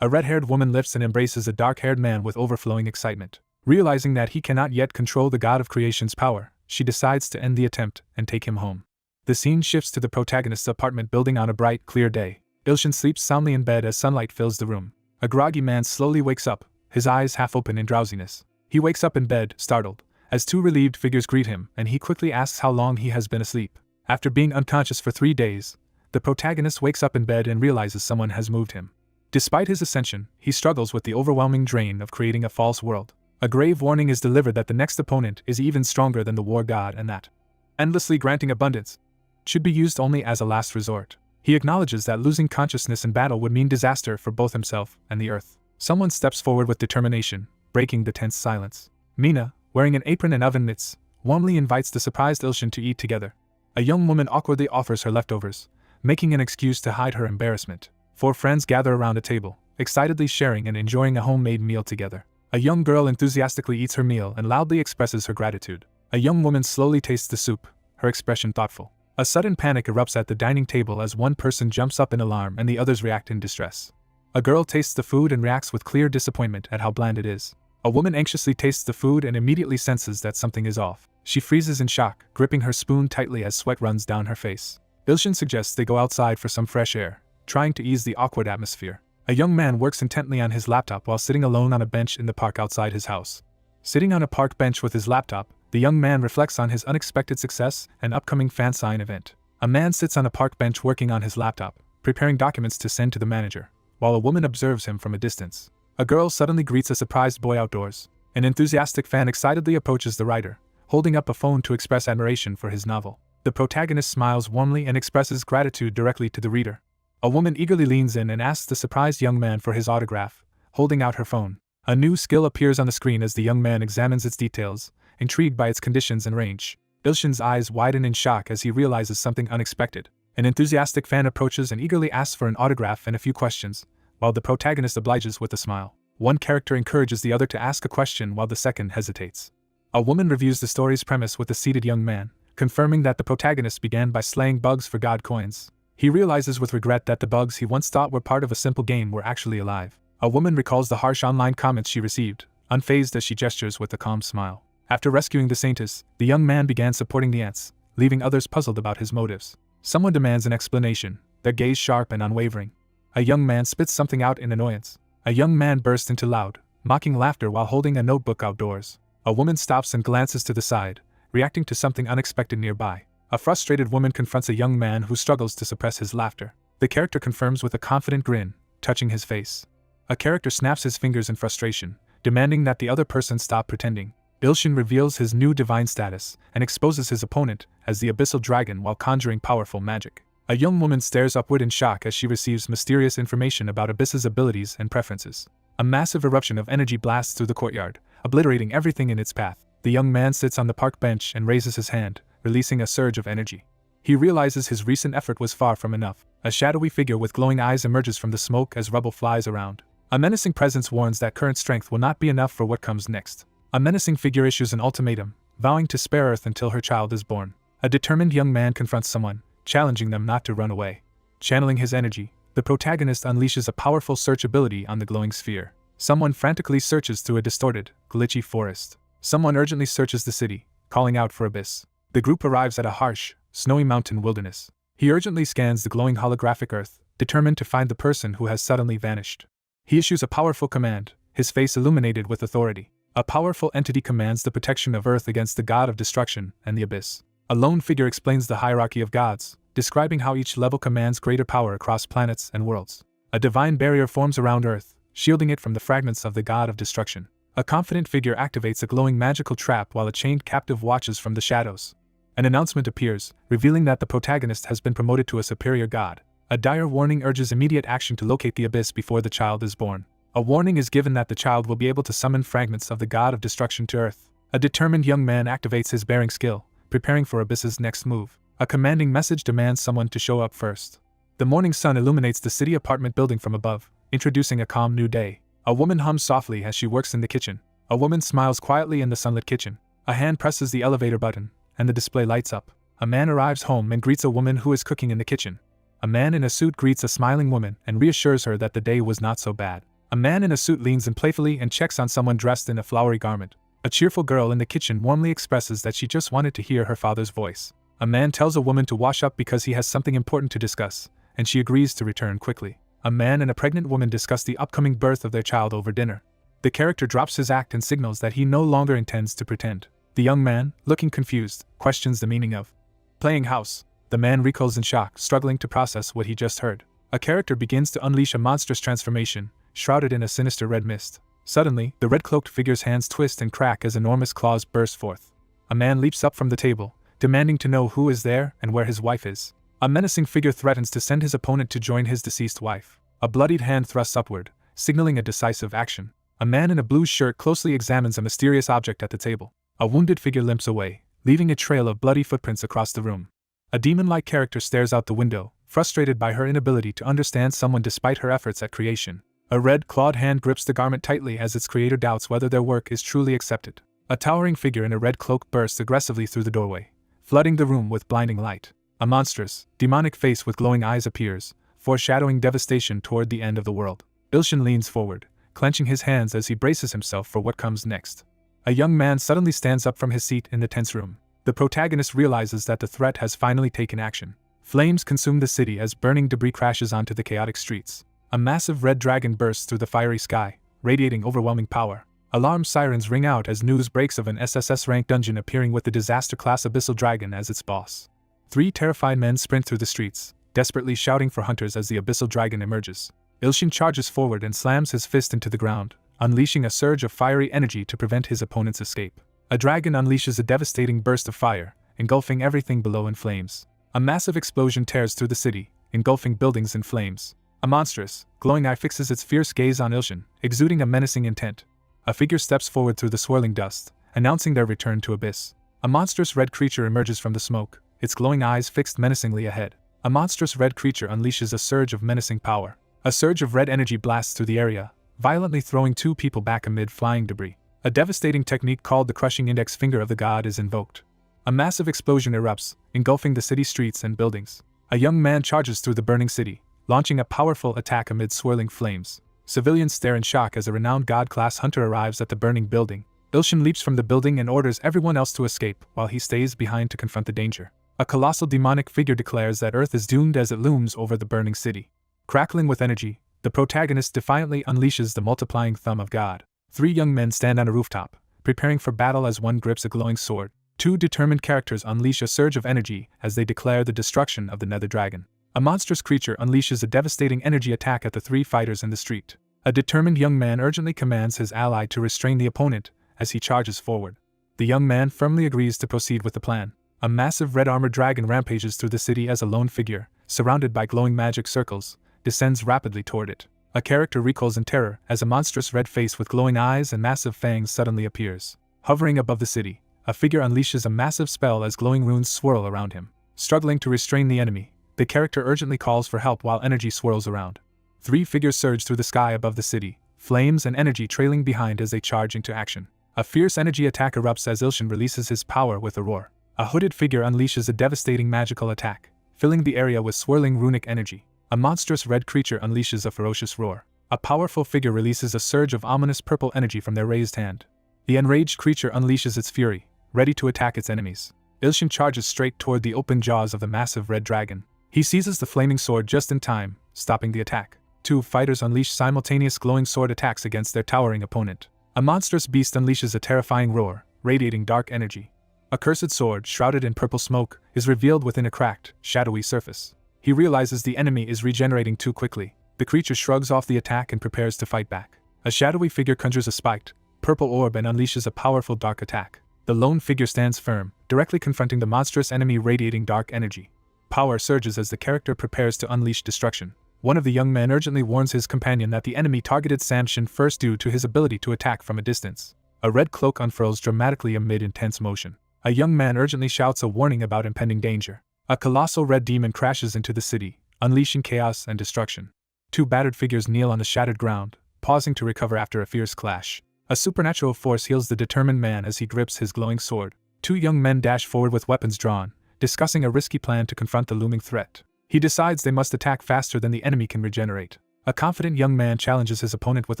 A red-haired woman lifts and embraces a dark-haired man with overflowing excitement. Realizing that he cannot yet control the god of creation's power, she decides to end the attempt and take him home. The scene shifts to the protagonist's apartment building on a bright, clear day. Ilshin sleeps soundly in bed as sunlight fills the room. A groggy man slowly wakes up, his eyes half open in drowsiness. He wakes up in bed, startled, as two relieved figures greet him, and he quickly asks how long he has been asleep. After being unconscious for 3 days, the protagonist wakes up in bed and realizes someone has moved him. Despite his ascension, he struggles with the overwhelming drain of creating a false world. A grave warning is delivered that the next opponent is even stronger than the war god and that endlessly granting abundance should be used only as a last resort. He acknowledges that losing consciousness in battle would mean disaster for both himself and the earth. Someone steps forward with determination, breaking the tense silence. Mina, wearing an apron and oven mitts, warmly invites the surprised Ilshin to eat together. A young woman awkwardly offers her leftovers, making an excuse to hide her embarrassment. 4 friends gather around a table, excitedly sharing and enjoying a homemade meal together. A young girl enthusiastically eats her meal and loudly expresses her gratitude. A young woman slowly tastes the soup, her expression thoughtful. A sudden panic erupts at the dining table as one person jumps up in alarm and the others react in distress. A girl tastes the food and reacts with clear disappointment at how bland it is. A woman anxiously tastes the food and immediately senses that something is off. She freezes in shock, gripping her spoon tightly as sweat runs down her face. Ilshin suggests they go outside for some fresh air, trying to ease the awkward atmosphere. A young man works intently on his laptop while sitting alone on a bench in the park outside his house. Sitting on a park bench with his laptop, the young man reflects on his unexpected success and upcoming fan sign event. A man sits on a park bench working on his laptop, preparing documents to send to the manager, while a woman observes him from a distance. A girl suddenly greets a surprised boy outdoors. An enthusiastic fan excitedly approaches the writer, holding up a phone to express admiration for his novel. The protagonist smiles warmly and expresses gratitude directly to the reader. A woman eagerly leans in and asks the surprised young man for his autograph, holding out her phone. A new skill appears on the screen as the young man examines its details, intrigued by its conditions and range. Ilshin's eyes widen in shock as he realizes something unexpected. An enthusiastic fan approaches and eagerly asks for an autograph and a few questions, while the protagonist obliges with a smile. One character encourages the other to ask a question while the second hesitates. A woman reviews the story's premise with a seated young man, confirming that the protagonist began by slaying bugs for god coins. He realizes with regret that the bugs he once thought were part of a simple game were actually alive. A woman recalls the harsh online comments she received, unfazed as she gestures with a calm smile. After rescuing the Saintess, the young man began supporting the ants, leaving others puzzled about his motives. Someone demands an explanation, their gaze sharp and unwavering. A young man spits something out in annoyance. A young man bursts into loud, mocking laughter while holding a notebook outdoors. A woman stops and glances to the side, reacting to something unexpected nearby. A frustrated woman confronts a young man who struggles to suppress his laughter. The character confirms with a confident grin, touching his face. A character snaps his fingers in frustration, demanding that the other person stop pretending. Ilshin reveals his new divine status and exposes his opponent as the abyssal dragon while conjuring powerful magic. A young woman stares upward in shock as she receives mysterious information about Abyss's abilities and preferences. A massive eruption of energy blasts through the courtyard, obliterating everything in its path. The young man sits on the park bench and raises his hand, releasing a surge of energy. He realizes his recent effort was far from enough. A shadowy figure with glowing eyes emerges from the smoke as rubble flies around. A menacing presence warns that current strength will not be enough for what comes next. A menacing figure issues an ultimatum, vowing to spare Earth until her child is born. A determined young man confronts someone, challenging them not to run away. Channeling his energy, the protagonist unleashes a powerful search ability on the glowing sphere. Someone frantically searches through a distorted, glitchy forest. Someone urgently searches the city, calling out for Abyss. The group arrives at a harsh, snowy mountain wilderness. He urgently scans the glowing holographic Earth, determined to find the person who has suddenly vanished. He issues a powerful command, his face illuminated with authority. A powerful entity commands the protection of Earth against the god of destruction and the Abyss. A lone figure explains the hierarchy of gods, describing how each level commands greater power across planets and worlds. A divine barrier forms around Earth, shielding it from the fragments of the god of destruction. A confident figure activates a glowing magical trap while a chained captive watches from the shadows. An announcement appears, revealing that the protagonist has been promoted to a superior god. A dire warning urges immediate action to locate the Abyss before the child is born. A warning is given that the child will be able to summon fragments of the god of destruction to Earth. A determined young man activates his bearing skill, preparing for Abyss's next move. A commanding message demands someone to show up first. The morning sun illuminates the city apartment building from above, introducing a calm new day. A woman hums softly as she works in the kitchen. A woman smiles quietly in the sunlit kitchen. A hand presses the elevator button, and the display lights up. A man arrives home and greets a woman who is cooking in the kitchen. A man in a suit greets a smiling woman and reassures her that the day was not so bad. A man in a suit leans in playfully and checks on someone dressed in a flowery garment. A cheerful girl in the kitchen warmly expresses that she just wanted to hear her father's voice. A man tells a woman to wash up because he has something important to discuss, and she agrees to return quickly. A man and a pregnant woman discuss the upcoming birth of their child over dinner. The character drops his act and signals that he no longer intends to pretend. The young man, looking confused, questions the meaning of playing house. The man recoils in shock, struggling to process what he just heard. A character begins to unleash a monstrous transformation, shrouded in a sinister red mist. Suddenly, the red-cloaked figure's hands twist and crack as enormous claws burst forth. A man leaps up from the table, demanding to know who is there and where his wife is. A menacing figure threatens to send his opponent to join his deceased wife. A bloodied hand thrusts upward, signaling a decisive action. A man in a blue shirt closely examines a mysterious object at the table. A wounded figure limps away, leaving a trail of bloody footprints across the room. A demon-like character stares out the window, frustrated by her inability to understand someone despite her efforts at creation. A red-clawed hand grips the garment tightly as its creator doubts whether their work is truly accepted. A towering figure in a red cloak bursts aggressively through the doorway, flooding the room with blinding light. A monstrous, demonic face with glowing eyes appears, foreshadowing devastation toward the end of the world. Ilshin leans forward, clenching his hands as he braces himself for what comes next. A young man suddenly stands up from his seat in the tense room. The protagonist realizes that the threat has finally taken action. Flames consume the city as burning debris crashes onto the chaotic streets. A massive red dragon bursts through the fiery sky, radiating overwhelming power. Alarm sirens ring out as news breaks of an SSS-ranked dungeon appearing with the disaster-class abyssal dragon as its boss. 3 terrified men sprint through the streets, desperately shouting for hunters as the abyssal dragon emerges. Ilshin charges forward and slams his fist into the ground, unleashing a surge of fiery energy to prevent his opponent's escape. A dragon unleashes a devastating burst of fire, engulfing everything below in flames. A massive explosion tears through the city, engulfing buildings in flames. A monstrous, glowing eye fixes its fierce gaze on Ilshin, exuding a menacing intent. A figure steps forward through the swirling dust, announcing their return to Abyss. A monstrous red creature emerges from the smoke, its glowing eyes fixed menacingly ahead. A monstrous red creature unleashes a surge of menacing power. A surge of red energy blasts through the area, violently throwing two people back amid flying debris. A devastating technique called the crushing index finger of the god is invoked. A massive explosion erupts, engulfing the city streets and buildings. A young man charges through the burning city, launching a powerful attack amid swirling flames. Civilians stare in shock as a renowned god-class hunter arrives at the burning building. Ilshin leaps from the building and orders everyone else to escape, while he stays behind to confront the danger. A colossal demonic figure declares that Earth is doomed as it looms over the burning city. Crackling with energy, the protagonist defiantly unleashes the multiplying thumb of God. Three young men stand on a rooftop, preparing for battle as one grips a glowing sword. Two determined characters unleash a surge of energy as they declare the destruction of the Nether Dragon. A monstrous creature unleashes a devastating energy attack at the three fighters in the street. A determined young man urgently commands his ally to restrain the opponent as he charges forward. The young man firmly agrees to proceed with the plan. A massive red armored dragon rampages through the city as a lone figure, surrounded by glowing magic circles, descends rapidly toward it. A character recoils in terror as a monstrous red face with glowing eyes and massive fangs suddenly appears. Hovering above the city, a figure unleashes a massive spell as glowing runes swirl around him. Struggling to restrain the enemy, the character urgently calls for help while energy swirls around. Three figures surge through the sky above the city, flames and energy trailing behind as they charge into action. A fierce energy attack erupts as Ilshin releases his power with a roar. A hooded figure unleashes a devastating magical attack, filling the area with swirling runic energy. A monstrous red creature unleashes a ferocious roar. A powerful figure releases a surge of ominous purple energy from their raised hand. The enraged creature unleashes its fury, ready to attack its enemies. Ilshin charges straight toward the open jaws of the massive red dragon. He seizes the flaming sword just in time, stopping the attack. Two fighters unleash simultaneous glowing sword attacks against their towering opponent. A monstrous beast unleashes a terrifying roar, radiating dark energy. A cursed sword, shrouded in purple smoke, is revealed within a cracked, shadowy surface. He realizes the enemy is regenerating too quickly. The creature shrugs off the attack and prepares to fight back. A shadowy figure conjures a spiked, purple orb and unleashes a powerful dark attack. The lone figure stands firm, directly confronting the monstrous enemy radiating dark energy. Power surges as the character prepares to unleash destruction. One of the young men urgently warns his companion that the enemy targeted Samshin first due to his ability to attack from a distance. A red cloak unfurls dramatically amid intense motion. A young man urgently shouts a warning about impending danger. A colossal red demon crashes into the city, unleashing chaos and destruction. Two battered figures kneel on the shattered ground, pausing to recover after a fierce clash. A supernatural force heals the determined man as he grips his glowing sword. Two young men dash forward with weapons drawn, discussing a risky plan to confront the looming threat. He decides they must attack faster than the enemy can regenerate. A confident young man challenges his opponent with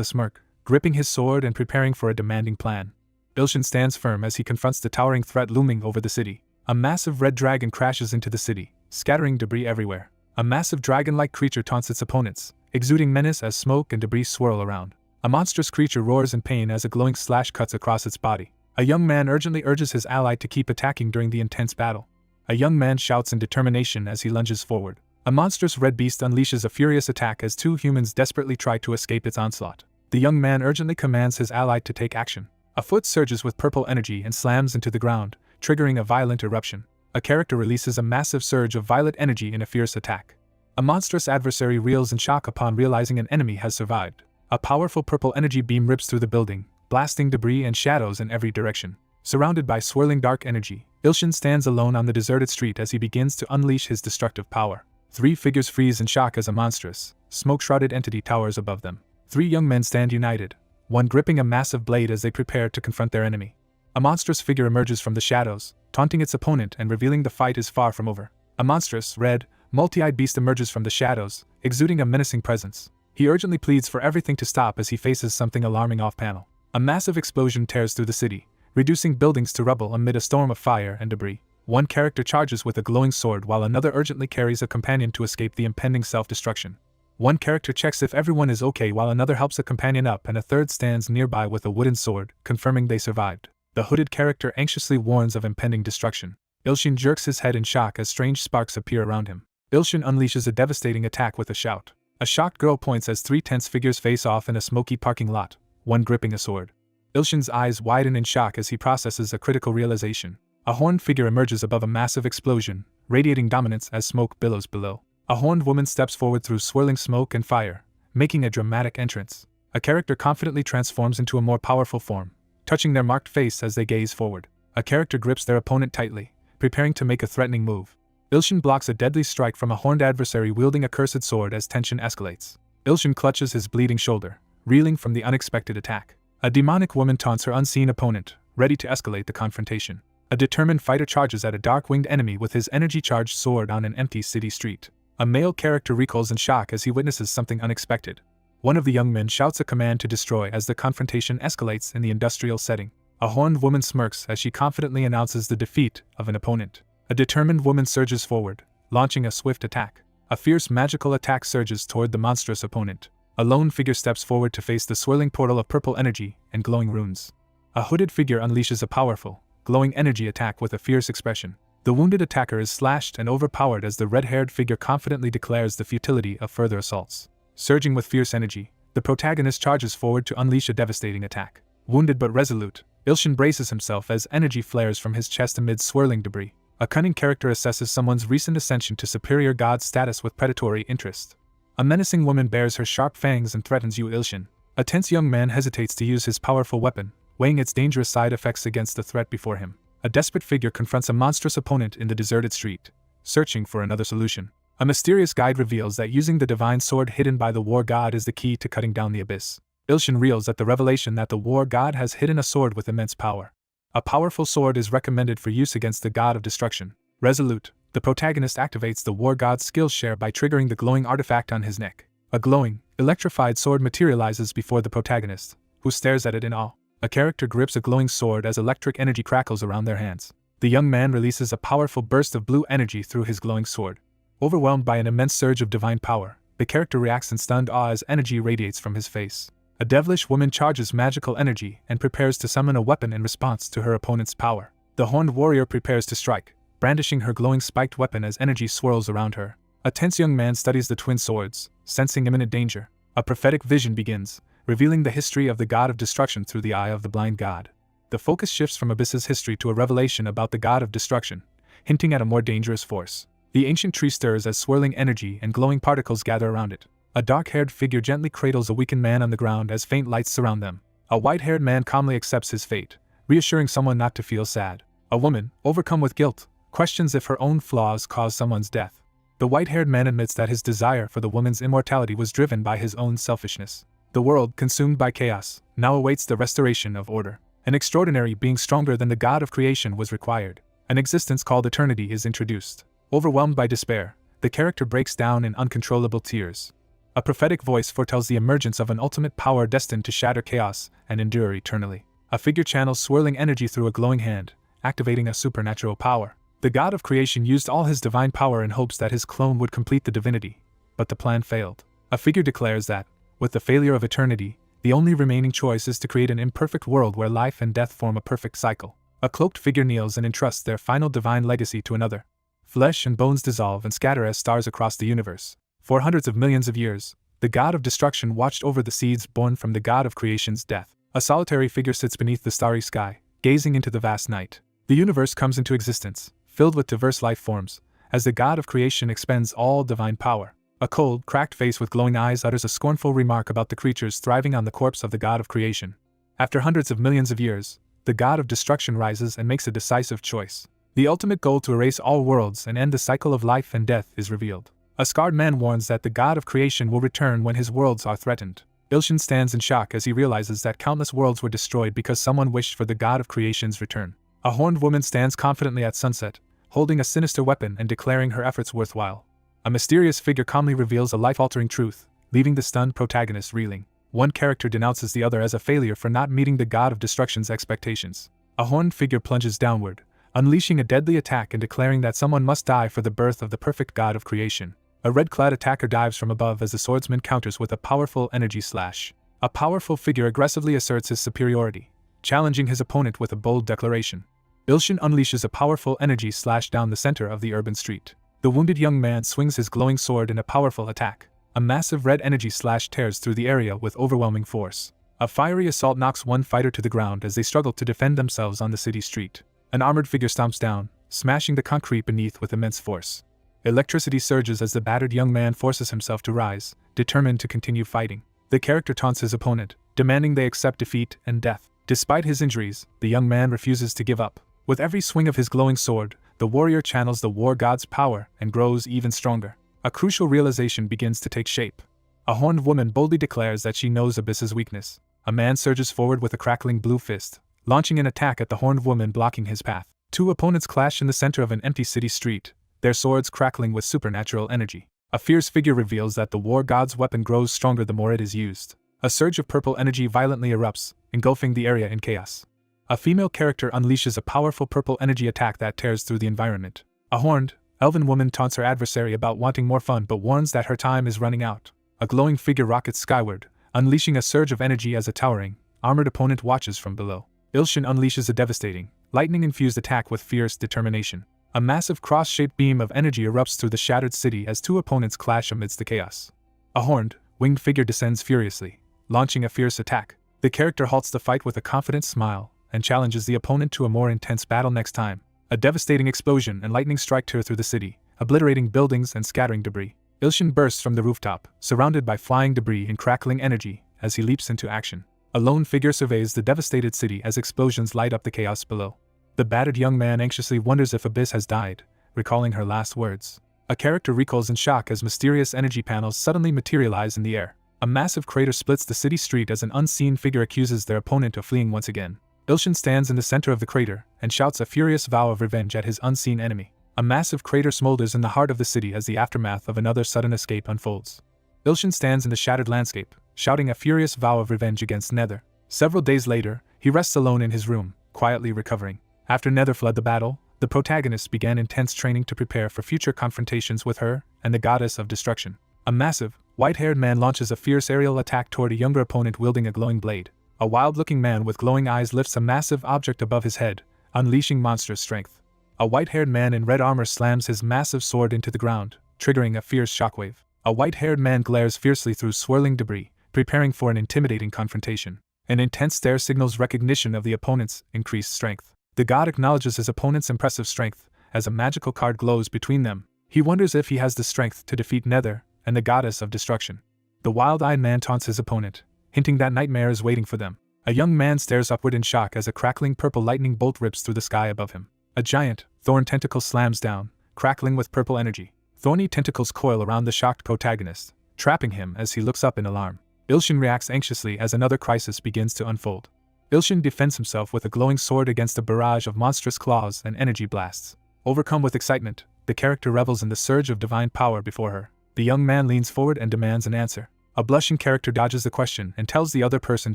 a smirk, gripping his sword and preparing for a demanding plan. Ilshin stands firm as he confronts the towering threat looming over the city. A massive red dragon crashes into the city, scattering debris everywhere. A massive dragon-like creature taunts its opponents, exuding menace as smoke and debris swirl around. A monstrous creature roars in pain as a glowing slash cuts across its body. A young man urgently urges his ally to keep attacking during the intense battle. A young man shouts in determination as he lunges forward. A monstrous red beast unleashes a furious attack as two humans desperately try to escape its onslaught. The young man urgently commands his ally to take action. A foot surges with purple energy and slams into the ground, triggering a violent eruption. A character releases a massive surge of violet energy in a fierce attack. A monstrous adversary reels in shock upon realizing an enemy has survived. A powerful purple energy beam rips through the building, blasting debris and shadows in every direction. Surrounded by swirling dark energy, Ilshin stands alone on the deserted street as he begins to unleash his destructive power. Three figures freeze in shock as a monstrous, smoke-shrouded entity towers above them. Three young men stand united, one gripping a massive blade as they prepare to confront their enemy. A monstrous figure emerges from the shadows, taunting its opponent and revealing the fight is far from over. A monstrous, red, multi-eyed beast emerges from the shadows, exuding a menacing presence. He urgently pleads for everything to stop as he faces something alarming off-panel. A massive explosion tears through the city, reducing buildings to rubble amid a storm of fire and debris. One character charges with a glowing sword while another urgently carries a companion to escape the impending self-destruction. One character checks if everyone is okay while another helps a companion up and a third stands nearby with a wooden sword, confirming they survived. The hooded character anxiously warns of impending destruction. Ilshin jerks his head in shock as strange sparks appear around him. Ilshin unleashes a devastating attack with a shout. A shocked girl points as three tense figures face off in a smoky parking lot, one gripping a sword. Ilshin's eyes widen in shock as he processes a critical realization. A horned figure emerges above a massive explosion, radiating dominance as smoke billows below. A horned woman steps forward through swirling smoke and fire, making a dramatic entrance. A character confidently transforms into a more powerful form, touching their marked face as they gaze forward. A character grips their opponent tightly, preparing to make a threatening move. Ilshin blocks a deadly strike from a horned adversary wielding a cursed sword as tension escalates. Ilshin clutches his bleeding shoulder, reeling from the unexpected attack. A demonic woman taunts her unseen opponent, ready to escalate the confrontation. A determined fighter charges at a dark-winged enemy with his energy-charged sword on an empty city street. A male character recoils in shock as he witnesses something unexpected. One of the young men shouts a command to destroy as the confrontation escalates in the industrial setting. A horned woman smirks as she confidently announces the defeat of an opponent. A determined woman surges forward, launching a swift attack. A fierce magical attack surges toward the monstrous opponent. A lone figure steps forward to face the swirling portal of purple energy and glowing runes. A hooded figure unleashes a powerful, glowing energy attack with a fierce expression. The wounded attacker is slashed and overpowered as the red-haired figure confidently declares the futility of further assaults. Surging with fierce energy, the protagonist charges forward to unleash a devastating attack. Wounded but resolute, Ilshin braces himself as energy flares from his chest amid swirling debris. A cunning character assesses someone's recent ascension to superior god status with predatory interest. A menacing woman bares her sharp fangs and threatens you, Ilshin. A tense young man hesitates to use his powerful weapon, weighing its dangerous side effects against the threat before him. A desperate figure confronts a monstrous opponent in the deserted street, searching for another solution. A mysterious guide reveals that using the divine sword hidden by the war god is the key to cutting down the abyss. Ilshin reels at the revelation that the war god has hidden a sword with immense power. A powerful sword is recommended for use against the god of destruction. Resolute, the protagonist activates the war god's skill share by triggering the glowing artifact on his neck. A glowing, electrified sword materializes before the protagonist, who stares at it in awe. A character grips a glowing sword as electric energy crackles around their hands. The young man releases a powerful burst of blue energy through his glowing sword. Overwhelmed by an immense surge of divine power, the character reacts in stunned awe as energy radiates from his face. A devilish woman charges magical energy and prepares to summon a weapon in response to her opponent's power. The horned warrior prepares to strike, brandishing her glowing spiked weapon as energy swirls around her. A tense young man studies the twin swords, sensing imminent danger. A prophetic vision begins, revealing the history of the god of destruction through the eye of the blind god. The focus shifts from Abyss's history to a revelation about the god of destruction, hinting at a more dangerous force. The ancient tree stirs as swirling energy and glowing particles gather around it. A dark-haired figure gently cradles a weakened man on the ground as faint lights surround them. A white-haired man calmly accepts his fate, reassuring someone not to feel sad. A woman, overcome with guilt, questions if her own flaws caused someone's death. The white-haired man admits that his desire for the woman's immortality was driven by his own selfishness. The world, consumed by chaos, now awaits the restoration of order. An extraordinary being stronger than the god of creation was required. An existence called eternity is introduced. Overwhelmed by despair, the character breaks down in uncontrollable tears. A prophetic voice foretells the emergence of an ultimate power destined to shatter chaos and endure eternally. A figure channels swirling energy through a glowing hand, activating a supernatural power. The god of creation used all his divine power in hopes that his clone would complete the divinity, but the plan failed. A figure declares that, with the failure of eternity, the only remaining choice is to create an imperfect world where life and death form a perfect cycle. A cloaked figure kneels and entrusts their final divine legacy to another. Flesh and bones dissolve and scatter as stars across the universe. For hundreds of millions of years, the god of destruction watched over the seeds born from the god of creation's death. A solitary figure sits beneath the starry sky, gazing into the vast night. The universe comes into existence, filled with diverse life forms, as the god of creation expends all divine power. A cold, cracked face with glowing eyes utters a scornful remark about the creatures thriving on the corpse of the god of creation. After hundreds of millions of years, the god of destruction rises and makes a decisive choice. The ultimate goal to erase all worlds and end the cycle of life and death is revealed. A scarred man warns that the god of creation will return when his worlds are threatened. Ilshin stands in shock as he realizes that countless worlds were destroyed because someone wished for the god of creation's return. A horned woman stands confidently at sunset, holding a sinister weapon and declaring her efforts worthwhile. A mysterious figure calmly reveals a life-altering truth, leaving the stunned protagonist reeling. One character denounces the other as a failure for not meeting the god of destruction's expectations. A horned figure plunges downward, unleashing a deadly attack and declaring that someone must die for the birth of the perfect god of creation. A red-clad attacker dives from above as the swordsman counters with a powerful energy slash. A powerful figure aggressively asserts his superiority, challenging his opponent with a bold declaration. Ilshin unleashes a powerful energy slash down the center of the urban street. The wounded young man swings his glowing sword in a powerful attack. A massive red energy slash tears through the area with overwhelming force. A fiery assault knocks one fighter to the ground as they struggle to defend themselves on the city street. An armored figure stomps down, smashing the concrete beneath with immense force. Electricity surges as the battered young man forces himself to rise, determined to continue fighting. The character taunts his opponent, demanding they accept defeat and death. Despite his injuries, the young man refuses to give up. With every swing of his glowing sword, the warrior channels the war god's power and grows even stronger. A crucial realization begins to take shape. A horned woman boldly declares that she knows Abyss's weakness. A man surges forward with a crackling blue fist, launching an attack at the horned woman blocking his path. Two opponents clash in the center of an empty city street, their swords crackling with supernatural energy. A fierce figure reveals that the war god's weapon grows stronger the more it is used. A surge of purple energy violently erupts, engulfing the area in chaos. A female character unleashes a powerful purple energy attack that tears through the environment. A horned, elven woman taunts her adversary about wanting more fun but warns that her time is running out. A glowing figure rockets skyward, unleashing a surge of energy as a towering, armored opponent watches from below. Ilshin unleashes a devastating, lightning-infused attack with fierce determination. A massive cross-shaped beam of energy erupts through the shattered city as two opponents clash amidst the chaos. A horned, winged figure descends furiously, launching a fierce attack. The character halts the fight with a confident smile and challenges the opponent to a more intense battle next time. A devastating explosion and lightning strike tear through the city, obliterating buildings and scattering debris. Ilshin bursts from the rooftop, surrounded by flying debris and crackling energy, as he leaps into action. A lone figure surveys the devastated city as explosions light up the chaos below. The battered young man anxiously wonders if Abyss has died, recalling her last words. A character recoils in shock as mysterious energy panels suddenly materialize in the air. A massive crater splits the city street as an unseen figure accuses their opponent of fleeing once again. Ilshin stands in the center of the crater and shouts a furious vow of revenge at his unseen enemy. A massive crater smolders in the heart of the city as the aftermath of another sudden escape unfolds. Ilshin stands in the shattered landscape, shouting a furious vow of revenge against Nether. Several days later, he rests alone in his room, quietly recovering. After Nether fled the battle, the protagonist began intense training to prepare for future confrontations with her and the goddess of destruction. A massive, white-haired man launches a fierce aerial attack toward a younger opponent wielding a glowing blade. A wild-looking man with glowing eyes lifts a massive object above his head, unleashing monstrous strength. A white-haired man in red armor slams his massive sword into the ground, triggering a fierce shockwave. A white-haired man glares fiercely through swirling debris, preparing for an intimidating confrontation. An intense stare signals recognition of the opponent's increased strength. The god acknowledges his opponent's impressive strength, as a magical card glows between them. He wonders if he has the strength to defeat Nether and the goddess of destruction. The wild-eyed man taunts his opponent, hinting that nightmare is waiting for them. A young man stares upward in shock as a crackling purple lightning bolt rips through the sky above him. A giant, thorn tentacle slams down, crackling with purple energy. Thorny tentacles coil around the shocked protagonist, trapping him as he looks up in alarm. Ilshin reacts anxiously as another crisis begins to unfold. Ilshin defends himself with a glowing sword against a barrage of monstrous claws and energy blasts. Overcome with excitement, the character revels in the surge of divine power before her. The young man leans forward and demands an answer. A blushing character dodges the question and tells the other person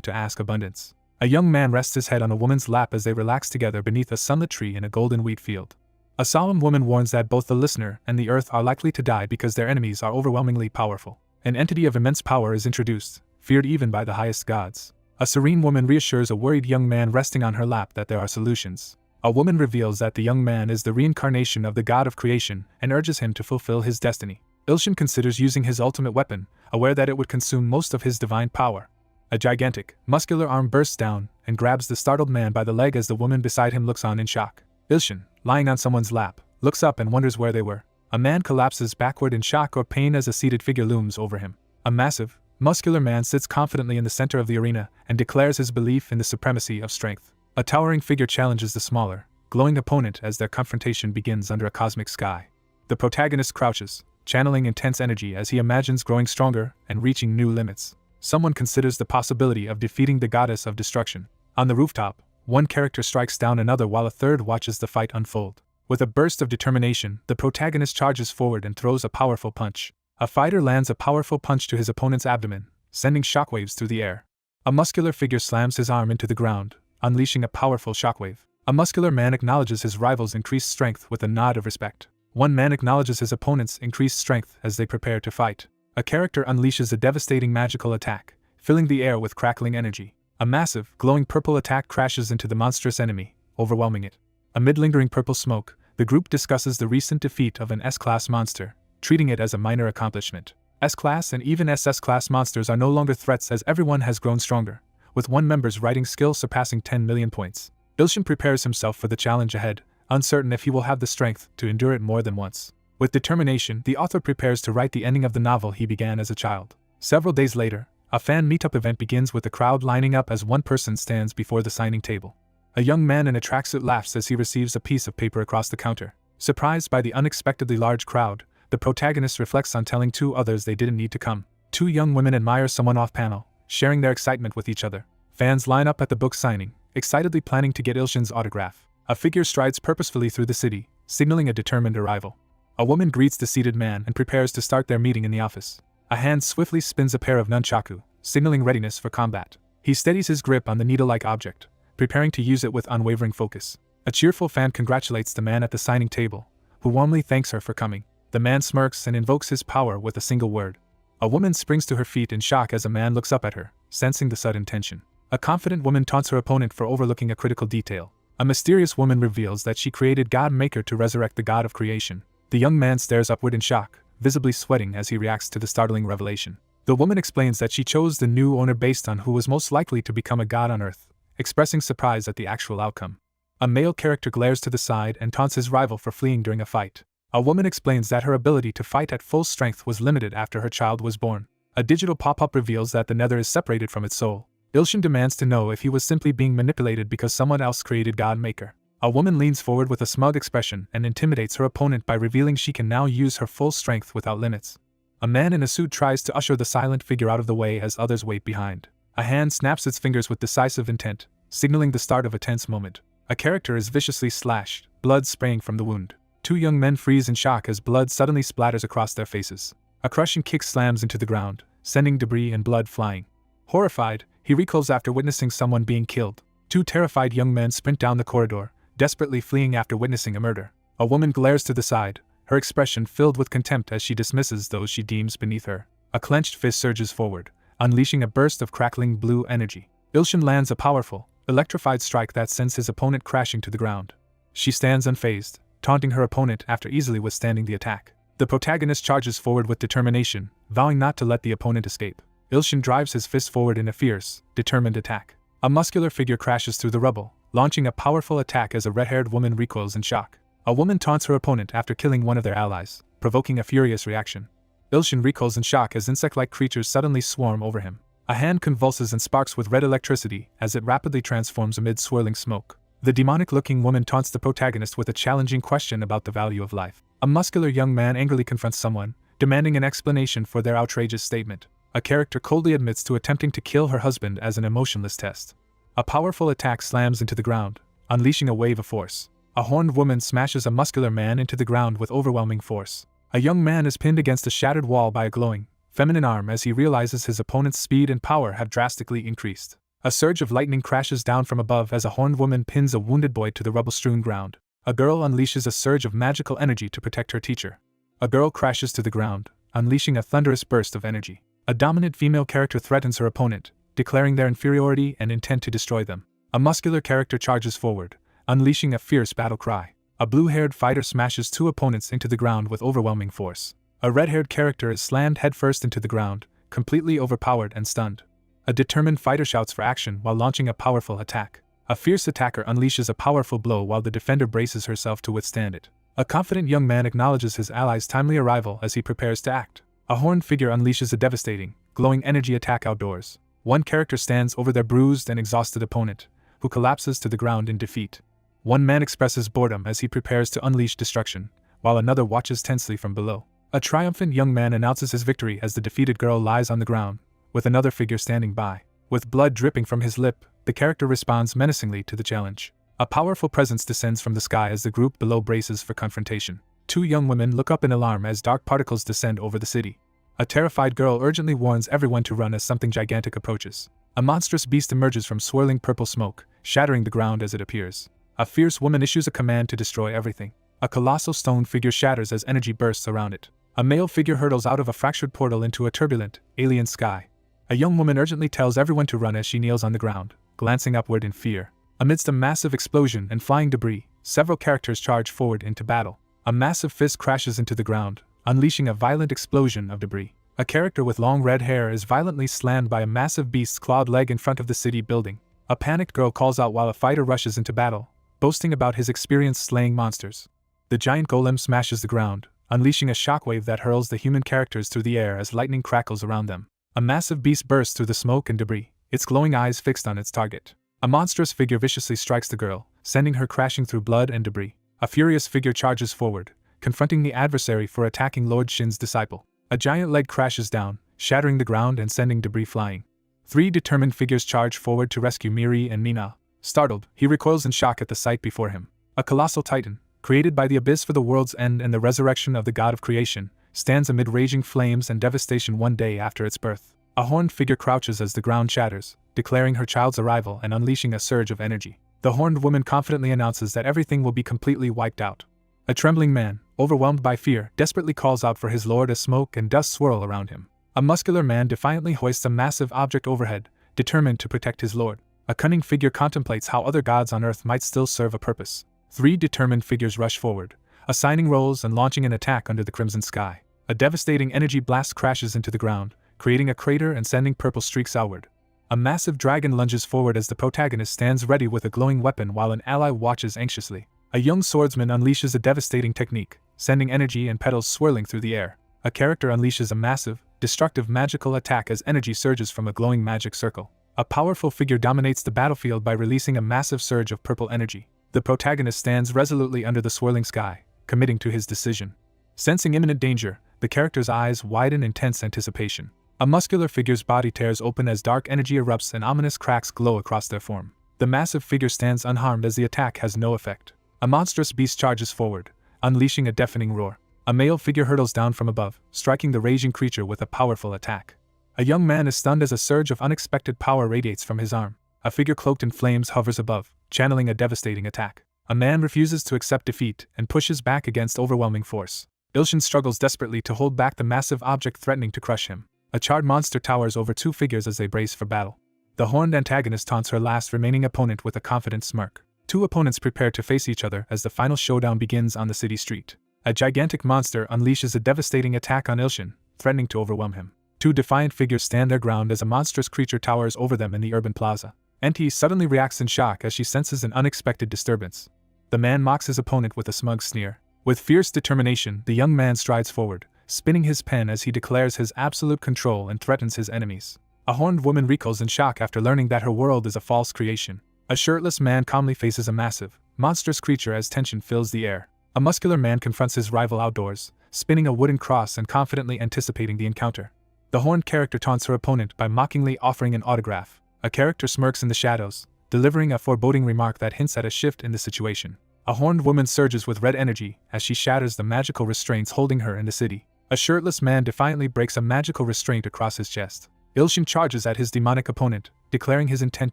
to ask abundance. A young man rests his head on a woman's lap as they relax together beneath a sunlit tree in a golden wheat field. A solemn woman warns that both the listener and the earth are likely to die because their enemies are overwhelmingly powerful. An entity of immense power is introduced, feared even by the highest gods. A serene woman reassures a worried young man resting on her lap that there are solutions. A woman reveals that the young man is the reincarnation of the god of creation and urges him to fulfill his destiny. Ilshin considers using his ultimate weapon, aware that it would consume most of his divine power. A gigantic, muscular arm bursts down and grabs the startled man by the leg as the woman beside him looks on in shock. Ilshin, lying on someone's lap, looks up and wonders where they were. A man collapses backward in shock or pain as a seated figure looms over him. A massive, muscular man sits confidently in the center of the arena and declares his belief in the supremacy of strength. A towering figure challenges the smaller, glowing opponent as their confrontation begins under a cosmic sky. The protagonist crouches, channeling intense energy as he imagines growing stronger and reaching new limits. Someone considers the possibility of defeating the goddess of destruction. On the rooftop, one character strikes down another while a third watches the fight unfold. With a burst of determination, the protagonist charges forward and throws a powerful punch. A fighter lands a powerful punch to his opponent's abdomen, sending shockwaves through the air. A muscular figure slams his arm into the ground, unleashing a powerful shockwave. A muscular man acknowledges his rival's increased strength with a nod of respect. One man acknowledges his opponent's increased strength as they prepare to fight. A character unleashes a devastating magical attack, filling the air with crackling energy. A massive, glowing purple attack crashes into the monstrous enemy, overwhelming it. Amid lingering purple smoke, the group discusses the recent defeat of an S-class monster, treating it as a minor accomplishment. S-Class and even SS-Class monsters are no longer threats as everyone has grown stronger, with one member's writing skill surpassing 10 million points. Ilshin prepares himself for the challenge ahead, uncertain if he will have the strength to endure it more than once. With determination, the author prepares to write the ending of the novel he began as a child. Several days later, a fan meetup event begins with the crowd lining up as one person stands before the signing table. A young man in a tracksuit laughs as he receives a piece of paper across the counter. Surprised by the unexpectedly large crowd, the protagonist reflects on telling two others they didn't need to come. Two young women admire someone off-panel, sharing their excitement with each other. Fans line up at the book signing, excitedly planning to get Ilshin's autograph. A figure strides purposefully through the city, signaling a determined arrival. A woman greets the seated man and prepares to start their meeting in the office. A hand swiftly spins a pair of nunchaku, signaling readiness for combat. He steadies his grip on the needle-like object, preparing to use it with unwavering focus. A cheerful fan congratulates the man at the signing table, who warmly thanks her for coming. The man smirks and invokes his power with a single word. A woman springs to her feet in shock as a man looks up at her, sensing the sudden tension. A confident woman taunts her opponent for overlooking a critical detail. A mysterious woman reveals that she created God Maker to resurrect the god of creation. The young man stares upward in shock, visibly sweating as he reacts to the startling revelation. The woman explains that she chose the new owner based on who was most likely to become a god on Earth, expressing surprise at the actual outcome. A male character glares to the side and taunts his rival for fleeing during a fight. A woman explains that her ability to fight at full strength was limited after her child was born. A digital pop-up reveals that the nether is separated from its soul. Ilshin demands to know if he was simply being manipulated because someone else created God Maker. A woman leans forward with a smug expression and intimidates her opponent by revealing she can now use her full strength without limits. A man in a suit tries to usher the silent figure out of the way as others wait behind. A hand snaps its fingers with decisive intent, signaling the start of a tense moment. A character is viciously slashed, blood spraying from the wound. Two young men freeze in shock as blood suddenly splatters across their faces. A crushing kick slams into the ground, sending debris and blood flying. Horrified, he recoils after witnessing someone being killed. Two terrified young men sprint down the corridor, desperately fleeing after witnessing a murder. A woman glares to the side, her expression filled with contempt as she dismisses those she deems beneath her. A clenched fist surges forward, unleashing a burst of crackling blue energy. Ilshin lands a powerful, electrified strike that sends his opponent crashing to the ground. She stands unfazed, taunting her opponent after easily withstanding the attack. The protagonist charges forward with determination, vowing not to let the opponent escape. Ilshin drives his fist forward in a fierce, determined attack. A muscular figure crashes through the rubble, launching a powerful attack as a red-haired woman recoils in shock. A woman taunts her opponent after killing one of their allies, provoking a furious reaction. Ilshin recoils in shock as insect-like creatures suddenly swarm over him. A hand convulses and sparks with red electricity as it rapidly transforms amid swirling smoke. The demonic-looking woman taunts the protagonist with a challenging question about the value of life. A muscular young man angrily confronts someone, demanding an explanation for their outrageous statement. A character coldly admits to attempting to kill her husband as an emotionless test. A powerful attack slams into the ground, unleashing a wave of force. A horned woman smashes a muscular man into the ground with overwhelming force. A young man is pinned against a shattered wall by a glowing, feminine arm as he realizes his opponent's speed and power have drastically increased. A surge of lightning crashes down from above as a horned woman pins a wounded boy to the rubble-strewn ground. A girl unleashes a surge of magical energy to protect her teacher. A girl crashes to the ground, unleashing a thunderous burst of energy. A dominant female character threatens her opponent, declaring their inferiority and intent to destroy them. A muscular character charges forward, unleashing a fierce battle cry. A blue-haired fighter smashes two opponents into the ground with overwhelming force. A red-haired character is slammed headfirst into the ground, completely overpowered and stunned. A determined fighter shouts for action while launching a powerful attack. A fierce attacker unleashes a powerful blow while the defender braces herself to withstand it. A confident young man acknowledges his ally's timely arrival as he prepares to act. A horned figure unleashes a devastating, glowing energy attack outdoors. One character stands over their bruised and exhausted opponent, who collapses to the ground in defeat. One man expresses boredom as he prepares to unleash destruction, while another watches tensely from below. A triumphant young man announces his victory as the defeated girl lies on the ground, with another figure standing by. With blood dripping from his lip, the character responds menacingly to the challenge. A powerful presence descends from the sky as the group below braces for confrontation. Two young women look up in alarm as dark particles descend over the city. A terrified girl urgently warns everyone to run as something gigantic approaches. A monstrous beast emerges from swirling purple smoke, shattering the ground as it appears. A fierce woman issues a command to destroy everything. A colossal stone figure shatters as energy bursts around it. A male figure hurtles out of a fractured portal into a turbulent, alien sky. A young woman urgently tells everyone to run as she kneels on the ground, glancing upward in fear. Amidst a massive explosion and flying debris, several characters charge forward into battle. A massive fist crashes into the ground, unleashing a violent explosion of debris. A character with long red hair is violently slammed by a massive beast's clawed leg in front of the city building. A panicked girl calls out while a fighter rushes into battle, boasting about his experience slaying monsters. The giant golem smashes the ground, unleashing a shockwave that hurls the human characters through the air as lightning crackles around them. A massive beast bursts through the smoke and debris, its glowing eyes fixed on its target. A monstrous figure viciously strikes the girl, sending her crashing through blood and debris. A furious figure charges forward, confronting the adversary for attacking Lord Shin's disciple. A giant leg crashes down, shattering the ground and sending debris flying. 3 determined figures charge forward to rescue Miri and Mina. Startled, he recoils in shock at the sight before him. A colossal titan, created by the abyss for the world's end and the resurrection of the god of creation, stands amid raging flames and devastation one day after its birth. A horned figure crouches as the ground shatters, declaring her child's arrival and unleashing a surge of energy. The horned woman confidently announces that everything will be completely wiped out. A trembling man, overwhelmed by fear, desperately calls out for his lord as smoke and dust swirl around him. A muscular man defiantly hoists a massive object overhead, determined to protect his lord. A cunning figure contemplates how other gods on earth might still serve a purpose. 3 determined figures rush forward, assigning roles and launching an attack under the crimson sky. A devastating energy blast crashes into the ground, creating a crater and sending purple streaks outward. A massive dragon lunges forward as the protagonist stands ready with a glowing weapon while an ally watches anxiously. A young swordsman unleashes a devastating technique, sending energy and petals swirling through the air. A character unleashes a massive, destructive magical attack as energy surges from a glowing magic circle. A powerful figure dominates the battlefield by releasing a massive surge of purple energy. The protagonist stands resolutely under the swirling sky, committing to his decision. Sensing imminent danger, the character's eyes widen in tense anticipation. A muscular figure's body tears open as dark energy erupts and ominous cracks glow across their form. The massive figure stands unharmed as the attack has no effect. A monstrous beast charges forward, unleashing a deafening roar. A male figure hurtles down from above, striking the raging creature with a powerful attack. A young man is stunned as a surge of unexpected power radiates from his arm. A figure cloaked in flames hovers above, channeling a devastating attack. A man refuses to accept defeat and pushes back against overwhelming force. Ilshin struggles desperately to hold back the massive object threatening to crush him. A charred monster towers over 2 figures as they brace for battle. The horned antagonist taunts her last remaining opponent with a confident smirk. 2 opponents prepare to face each other as the final showdown begins on the city street. A gigantic monster unleashes a devastating attack on Ilshin, threatening to overwhelm him. 2 defiant figures stand their ground as a monstrous creature towers over them in the urban plaza. Enti suddenly reacts in shock as she senses an unexpected disturbance. The man mocks his opponent with a smug sneer. With fierce determination, the young man strides forward, spinning his pen as he declares his absolute control and threatens his enemies. A horned woman recoils in shock after learning that her world is a false creation. A shirtless man calmly faces a massive, monstrous creature as tension fills the air. A muscular man confronts his rival outdoors, spinning a wooden cross and confidently anticipating the encounter. The horned character taunts her opponent by mockingly offering an autograph. A character smirks in the shadows, delivering a foreboding remark that hints at a shift in the situation. A horned woman surges with red energy as she shatters the magical restraints holding her in the city. A shirtless man defiantly breaks a magical restraint across his chest. Ilshin charges at his demonic opponent, declaring his intent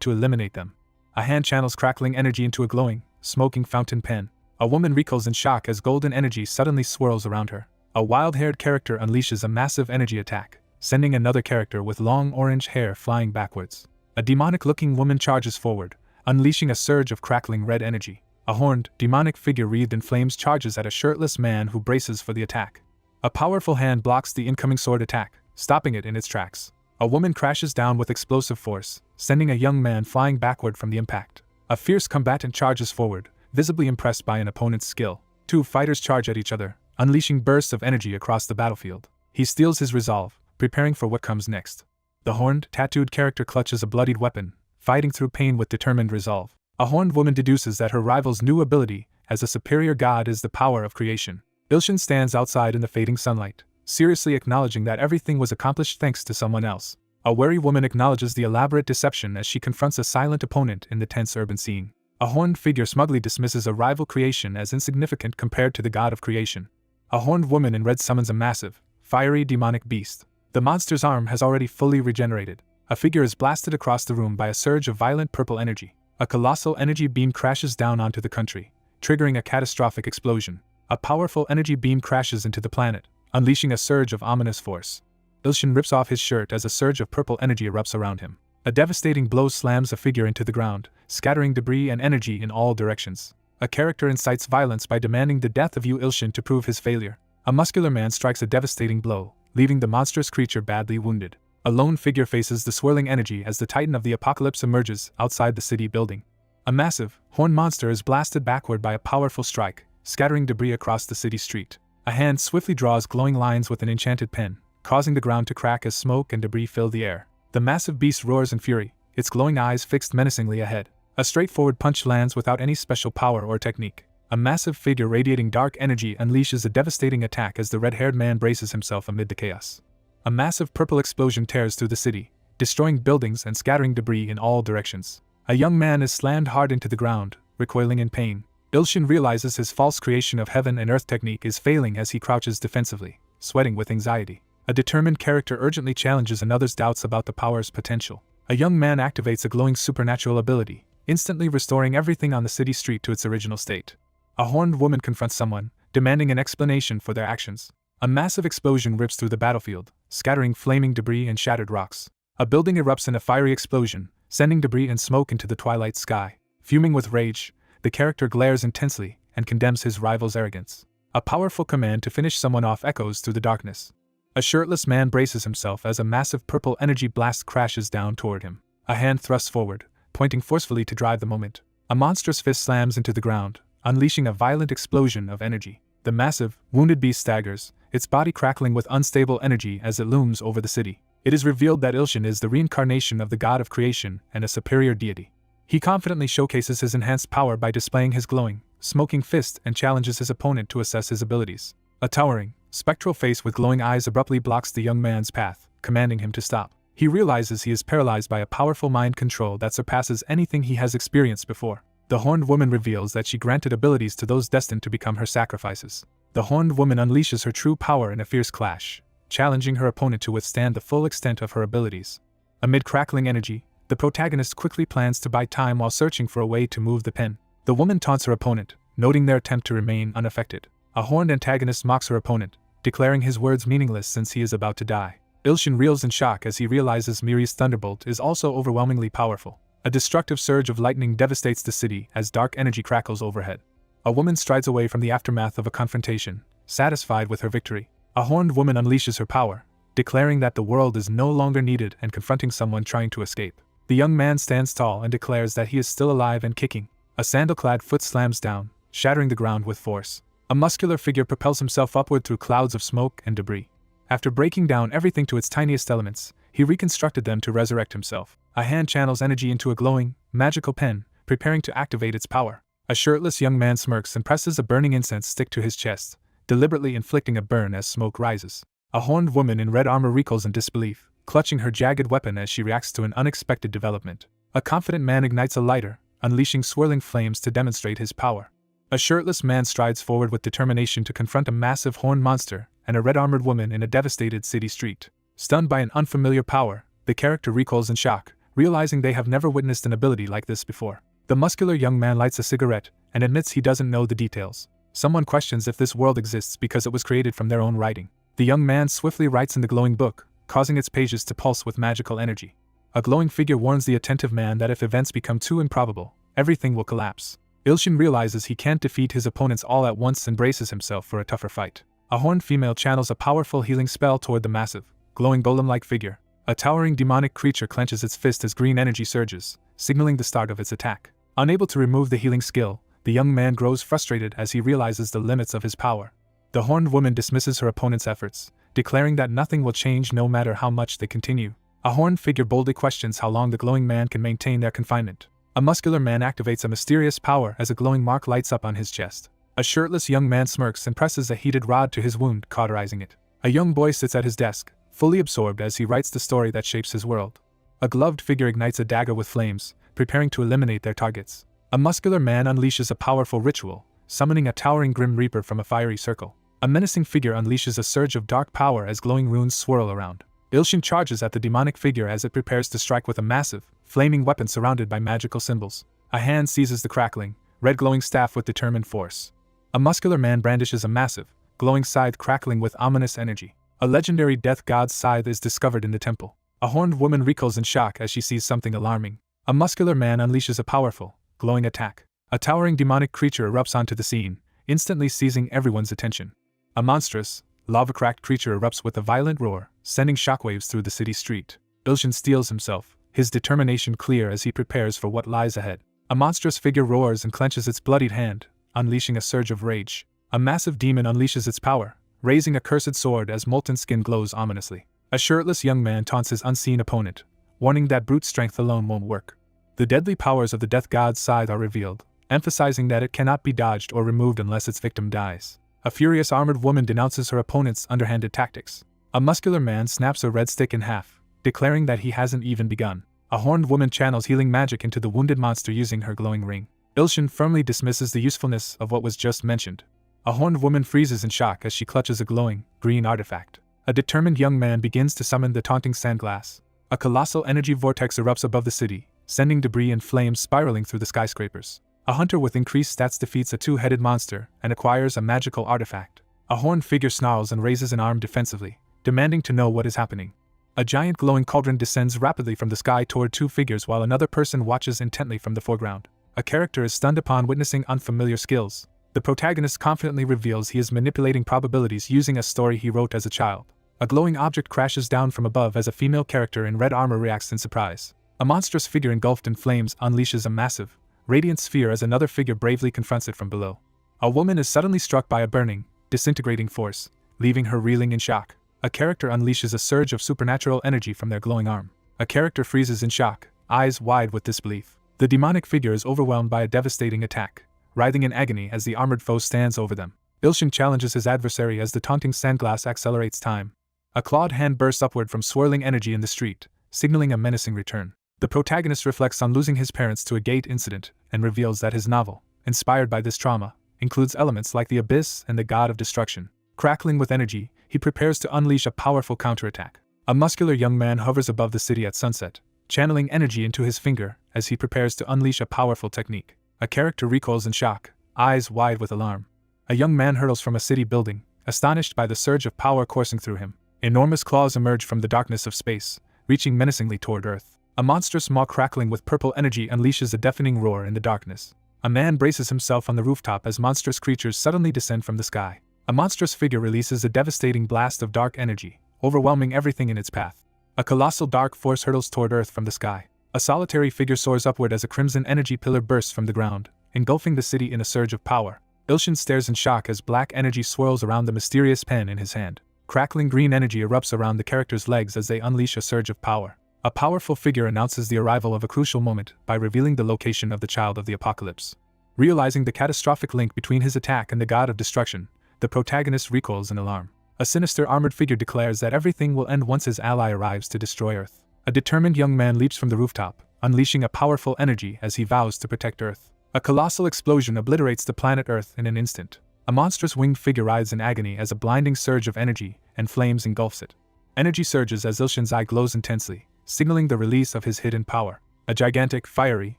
to eliminate them. A hand channels crackling energy into a glowing, smoking fountain pen. A woman recoils in shock as golden energy suddenly swirls around her. A wild-haired character unleashes a massive energy attack, sending another character with long orange hair flying backwards. A demonic-looking woman charges forward, unleashing a surge of crackling red energy. A horned, demonic figure wreathed in flames charges at a shirtless man who braces for the attack. A powerful hand blocks the incoming sword attack, stopping it in its tracks. A woman crashes down with explosive force, sending a young man flying backward from the impact. A fierce combatant charges forward, visibly impressed by an opponent's skill. 2 fighters charge at each other, unleashing bursts of energy across the battlefield. He steels his resolve, preparing for what comes next. The horned, tattooed character clutches a bloodied weapon, fighting through pain with determined resolve. A horned woman deduces that her rival's new ability, as a superior god, is the power of creation. Ilshin stands outside in the fading sunlight, seriously acknowledging that everything was accomplished thanks to someone else. A wary woman acknowledges the elaborate deception as she confronts a silent opponent in the tense urban scene. A horned figure smugly dismisses a rival creation as insignificant compared to the god of creation. A horned woman in red summons a massive, fiery demonic beast. The monster's arm has already fully regenerated. A figure is blasted across the room by a surge of violent purple energy. A colossal energy beam crashes down onto the country, triggering a catastrophic explosion. A powerful energy beam crashes into the planet, unleashing a surge of ominous force. Ilshin rips off his shirt as a surge of purple energy erupts around him. A devastating blow slams a figure into the ground, scattering debris and energy in all directions. A character incites violence by demanding the death of Yu Ilshin to prove his failure. A muscular man strikes a devastating blow, leaving the monstrous creature badly wounded. A lone figure faces the swirling energy as the Titan of the Apocalypse emerges outside the city building. A massive, horned monster is blasted backward by a powerful strike, scattering debris across the city street. A hand swiftly draws glowing lines with an enchanted pen, causing the ground to crack as smoke and debris fill the air. The massive beast roars in fury, its glowing eyes fixed menacingly ahead. A straightforward punch lands without any special power or technique. A massive figure radiating dark energy unleashes a devastating attack as the red-haired man braces himself amid the chaos. A massive purple explosion tears through the city, destroying buildings and scattering debris in all directions. A young man is slammed hard into the ground, recoiling in pain. Ilshin realizes his false creation of heaven and earth technique is failing as he crouches defensively, sweating with anxiety. A determined character urgently challenges another's doubts about the power's potential. A young man activates a glowing supernatural ability, instantly restoring everything on the city street to its original state. A horned woman confronts someone, demanding an explanation for their actions. A massive explosion rips through the battlefield, scattering flaming debris and shattered rocks. A building erupts in a fiery explosion, sending debris and smoke into the twilight sky. Fuming with rage, the character glares intensely and condemns his rival's arrogance. A powerful command to finish someone off echoes through the darkness. A shirtless man braces himself as a massive purple energy blast crashes down toward him. A hand thrusts forward, pointing forcefully to drive the moment. A monstrous fist slams into the ground, unleashing a violent explosion of energy. The massive, wounded beast staggers, its body crackling with unstable energy as it looms over the city. It is revealed that Ilshin is the reincarnation of the god of creation and a superior deity. He confidently showcases his enhanced power by displaying his glowing, smoking fist and challenges his opponent to assess his abilities. A towering, spectral face with glowing eyes abruptly blocks the young man's path, commanding him to stop. He realizes he is paralyzed by a powerful mind control that surpasses anything he has experienced before. The horned woman reveals that she granted abilities to those destined to become her sacrifices. The horned woman unleashes her true power in a fierce clash, challenging her opponent to withstand the full extent of her abilities. Amid crackling energy, the protagonist quickly plans to buy time while searching for a way to move the pen. The woman taunts her opponent, noting their attempt to remain unaffected. A horned antagonist mocks her opponent, declaring his words meaningless since he is about to die. Ilshin reels in shock as he realizes Miri's thunderbolt is also overwhelmingly powerful. A destructive surge of lightning devastates the city as dark energy crackles overhead. A woman strides away from the aftermath of a confrontation, satisfied with her victory. A horned woman unleashes her power, declaring that the world is no longer needed and confronting someone trying to escape. The young man stands tall and declares that he is still alive and kicking. A sandal-clad foot slams down, shattering the ground with force. A muscular figure propels himself upward through clouds of smoke and debris. After breaking down everything to its tiniest elements, he reconstructed them to resurrect himself. A hand channels energy into a glowing, magical pen, preparing to activate its power. A shirtless young man smirks and presses a burning incense stick to his chest, deliberately inflicting a burn as smoke rises. A horned woman in red armor recoils in disbelief, clutching her jagged weapon as she reacts to an unexpected development. A confident man ignites a lighter, unleashing swirling flames to demonstrate his power. A shirtless man strides forward with determination to confront a massive horned monster and a red-armored woman in a devastated city street. Stunned by an unfamiliar power, the character recoils in shock, realizing they have never witnessed an ability like this before. The muscular young man lights a cigarette and admits he doesn't know the details. Someone questions if this world exists because it was created from their own writing. The young man swiftly writes in the glowing book, causing its pages to pulse with magical energy. A glowing figure warns the attentive man that if events become too improbable, everything will collapse. Ilshin realizes he can't defeat his opponents all at once and braces himself for a tougher fight. A horned female channels a powerful healing spell toward the massive, glowing golem-like figure. A towering demonic creature clenches its fist as green energy surges, signaling the start of its attack. Unable to remove the healing skill, the young man grows frustrated as he realizes the limits of his power. The horned woman dismisses her opponent's efforts, declaring that nothing will change no matter how much they continue. A horned figure boldly questions how long the glowing man can maintain their confinement. A muscular man activates a mysterious power as a glowing mark lights up on his chest. A shirtless young man smirks and presses a heated rod to his wound, cauterizing it. A young boy sits at his desk, fully absorbed as he writes the story that shapes his world. A gloved figure ignites a dagger with flames, preparing to eliminate their targets. A muscular man unleashes a powerful ritual, summoning a towering Grim Reaper from a fiery circle. A menacing figure unleashes a surge of dark power as glowing runes swirl around. Ilshin charges at the demonic figure as it prepares to strike with a massive, flaming weapon surrounded by magical symbols. A hand seizes the crackling, red glowing staff with determined force. A muscular man brandishes a massive, glowing scythe crackling with ominous energy. A legendary death god's scythe is discovered in the temple. A horned woman recoils in shock as she sees something alarming. A muscular man unleashes a powerful, glowing attack. A towering demonic creature erupts onto the scene, instantly seizing everyone's attention. A monstrous, lava-cracked creature erupts with a violent roar, sending shockwaves through the city street. Ilshin steels himself, his determination clear as he prepares for what lies ahead. A monstrous figure roars and clenches its bloodied hand, unleashing a surge of rage. A massive demon unleashes its power, raising a cursed sword as molten skin glows ominously. A shirtless young man taunts his unseen opponent, warning that brute strength alone won't work. The deadly powers of the death god's scythe are revealed, emphasizing that it cannot be dodged or removed unless its victim dies. A furious armored woman denounces her opponent's underhanded tactics. A muscular man snaps a red stick in half, declaring that he hasn't even begun. A horned woman channels healing magic into the wounded monster using her glowing ring. Ilshin firmly dismisses the usefulness of what was just mentioned. A horned woman freezes in shock as she clutches a glowing, green artifact. A determined young man begins to summon the taunting sandglass. A colossal energy vortex erupts above the city, sending debris and flames spiraling through the skyscrapers. A hunter with increased stats defeats a two-headed monster and acquires a magical artifact. A horned figure snarls and raises an arm defensively, demanding to know what is happening. A giant glowing cauldron descends rapidly from the sky toward two figures while another person watches intently from the foreground. A character is stunned upon witnessing unfamiliar skills. The protagonist confidently reveals he is manipulating probabilities using a story he wrote as a child. A glowing object crashes down from above as a female character in red armor reacts in surprise. A monstrous figure engulfed in flames unleashes a massive, radiant sphere as another figure bravely confronts it from below. A woman is suddenly struck by a burning, disintegrating force, leaving her reeling in shock. A character unleashes a surge of supernatural energy from their glowing arm. A character freezes in shock, eyes wide with disbelief. The demonic figure is overwhelmed by a devastating attack, writhing in agony as the armored foe stands over them. Ilshin challenges his adversary as the taunting sandglass accelerates time. A clawed hand bursts upward from swirling energy in the street, signaling a menacing return. The protagonist reflects on losing his parents to a gate incident and reveals that his novel, inspired by this trauma, includes elements like the abyss and the god of destruction. Crackling with energy, he prepares to unleash a powerful counterattack. A muscular young man hovers above the city at sunset, channeling energy into his finger as he prepares to unleash a powerful technique. A character recoils in shock, eyes wide with alarm. A young man hurtles from a city building, astonished by the surge of power coursing through him. Enormous claws emerge from the darkness of space, reaching menacingly toward Earth. A monstrous maw crackling with purple energy unleashes a deafening roar in the darkness. A man braces himself on the rooftop as monstrous creatures suddenly descend from the sky. A monstrous figure releases a devastating blast of dark energy, overwhelming everything in its path. A colossal dark force hurtles toward Earth from the sky. A solitary figure soars upward as a crimson energy pillar bursts from the ground, engulfing the city in a surge of power. Ilshin stares in shock as black energy swirls around the mysterious pen in his hand. Crackling green energy erupts around the character's legs as they unleash a surge of power. A powerful figure announces the arrival of a crucial moment by revealing the location of the child of the apocalypse. Realizing the catastrophic link between his attack and the god of destruction, the protagonist recoils in alarm. A sinister armored figure declares that everything will end once his ally arrives to destroy Earth. A determined young man leaps from the rooftop, unleashing a powerful energy as he vows to protect Earth. A colossal explosion obliterates the planet Earth in an instant. A monstrous winged figure writhes in agony as a blinding surge of energy and flames engulfs it. Energy surges as Ilshin's eye glows intensely, signaling the release of his hidden power. A gigantic, fiery,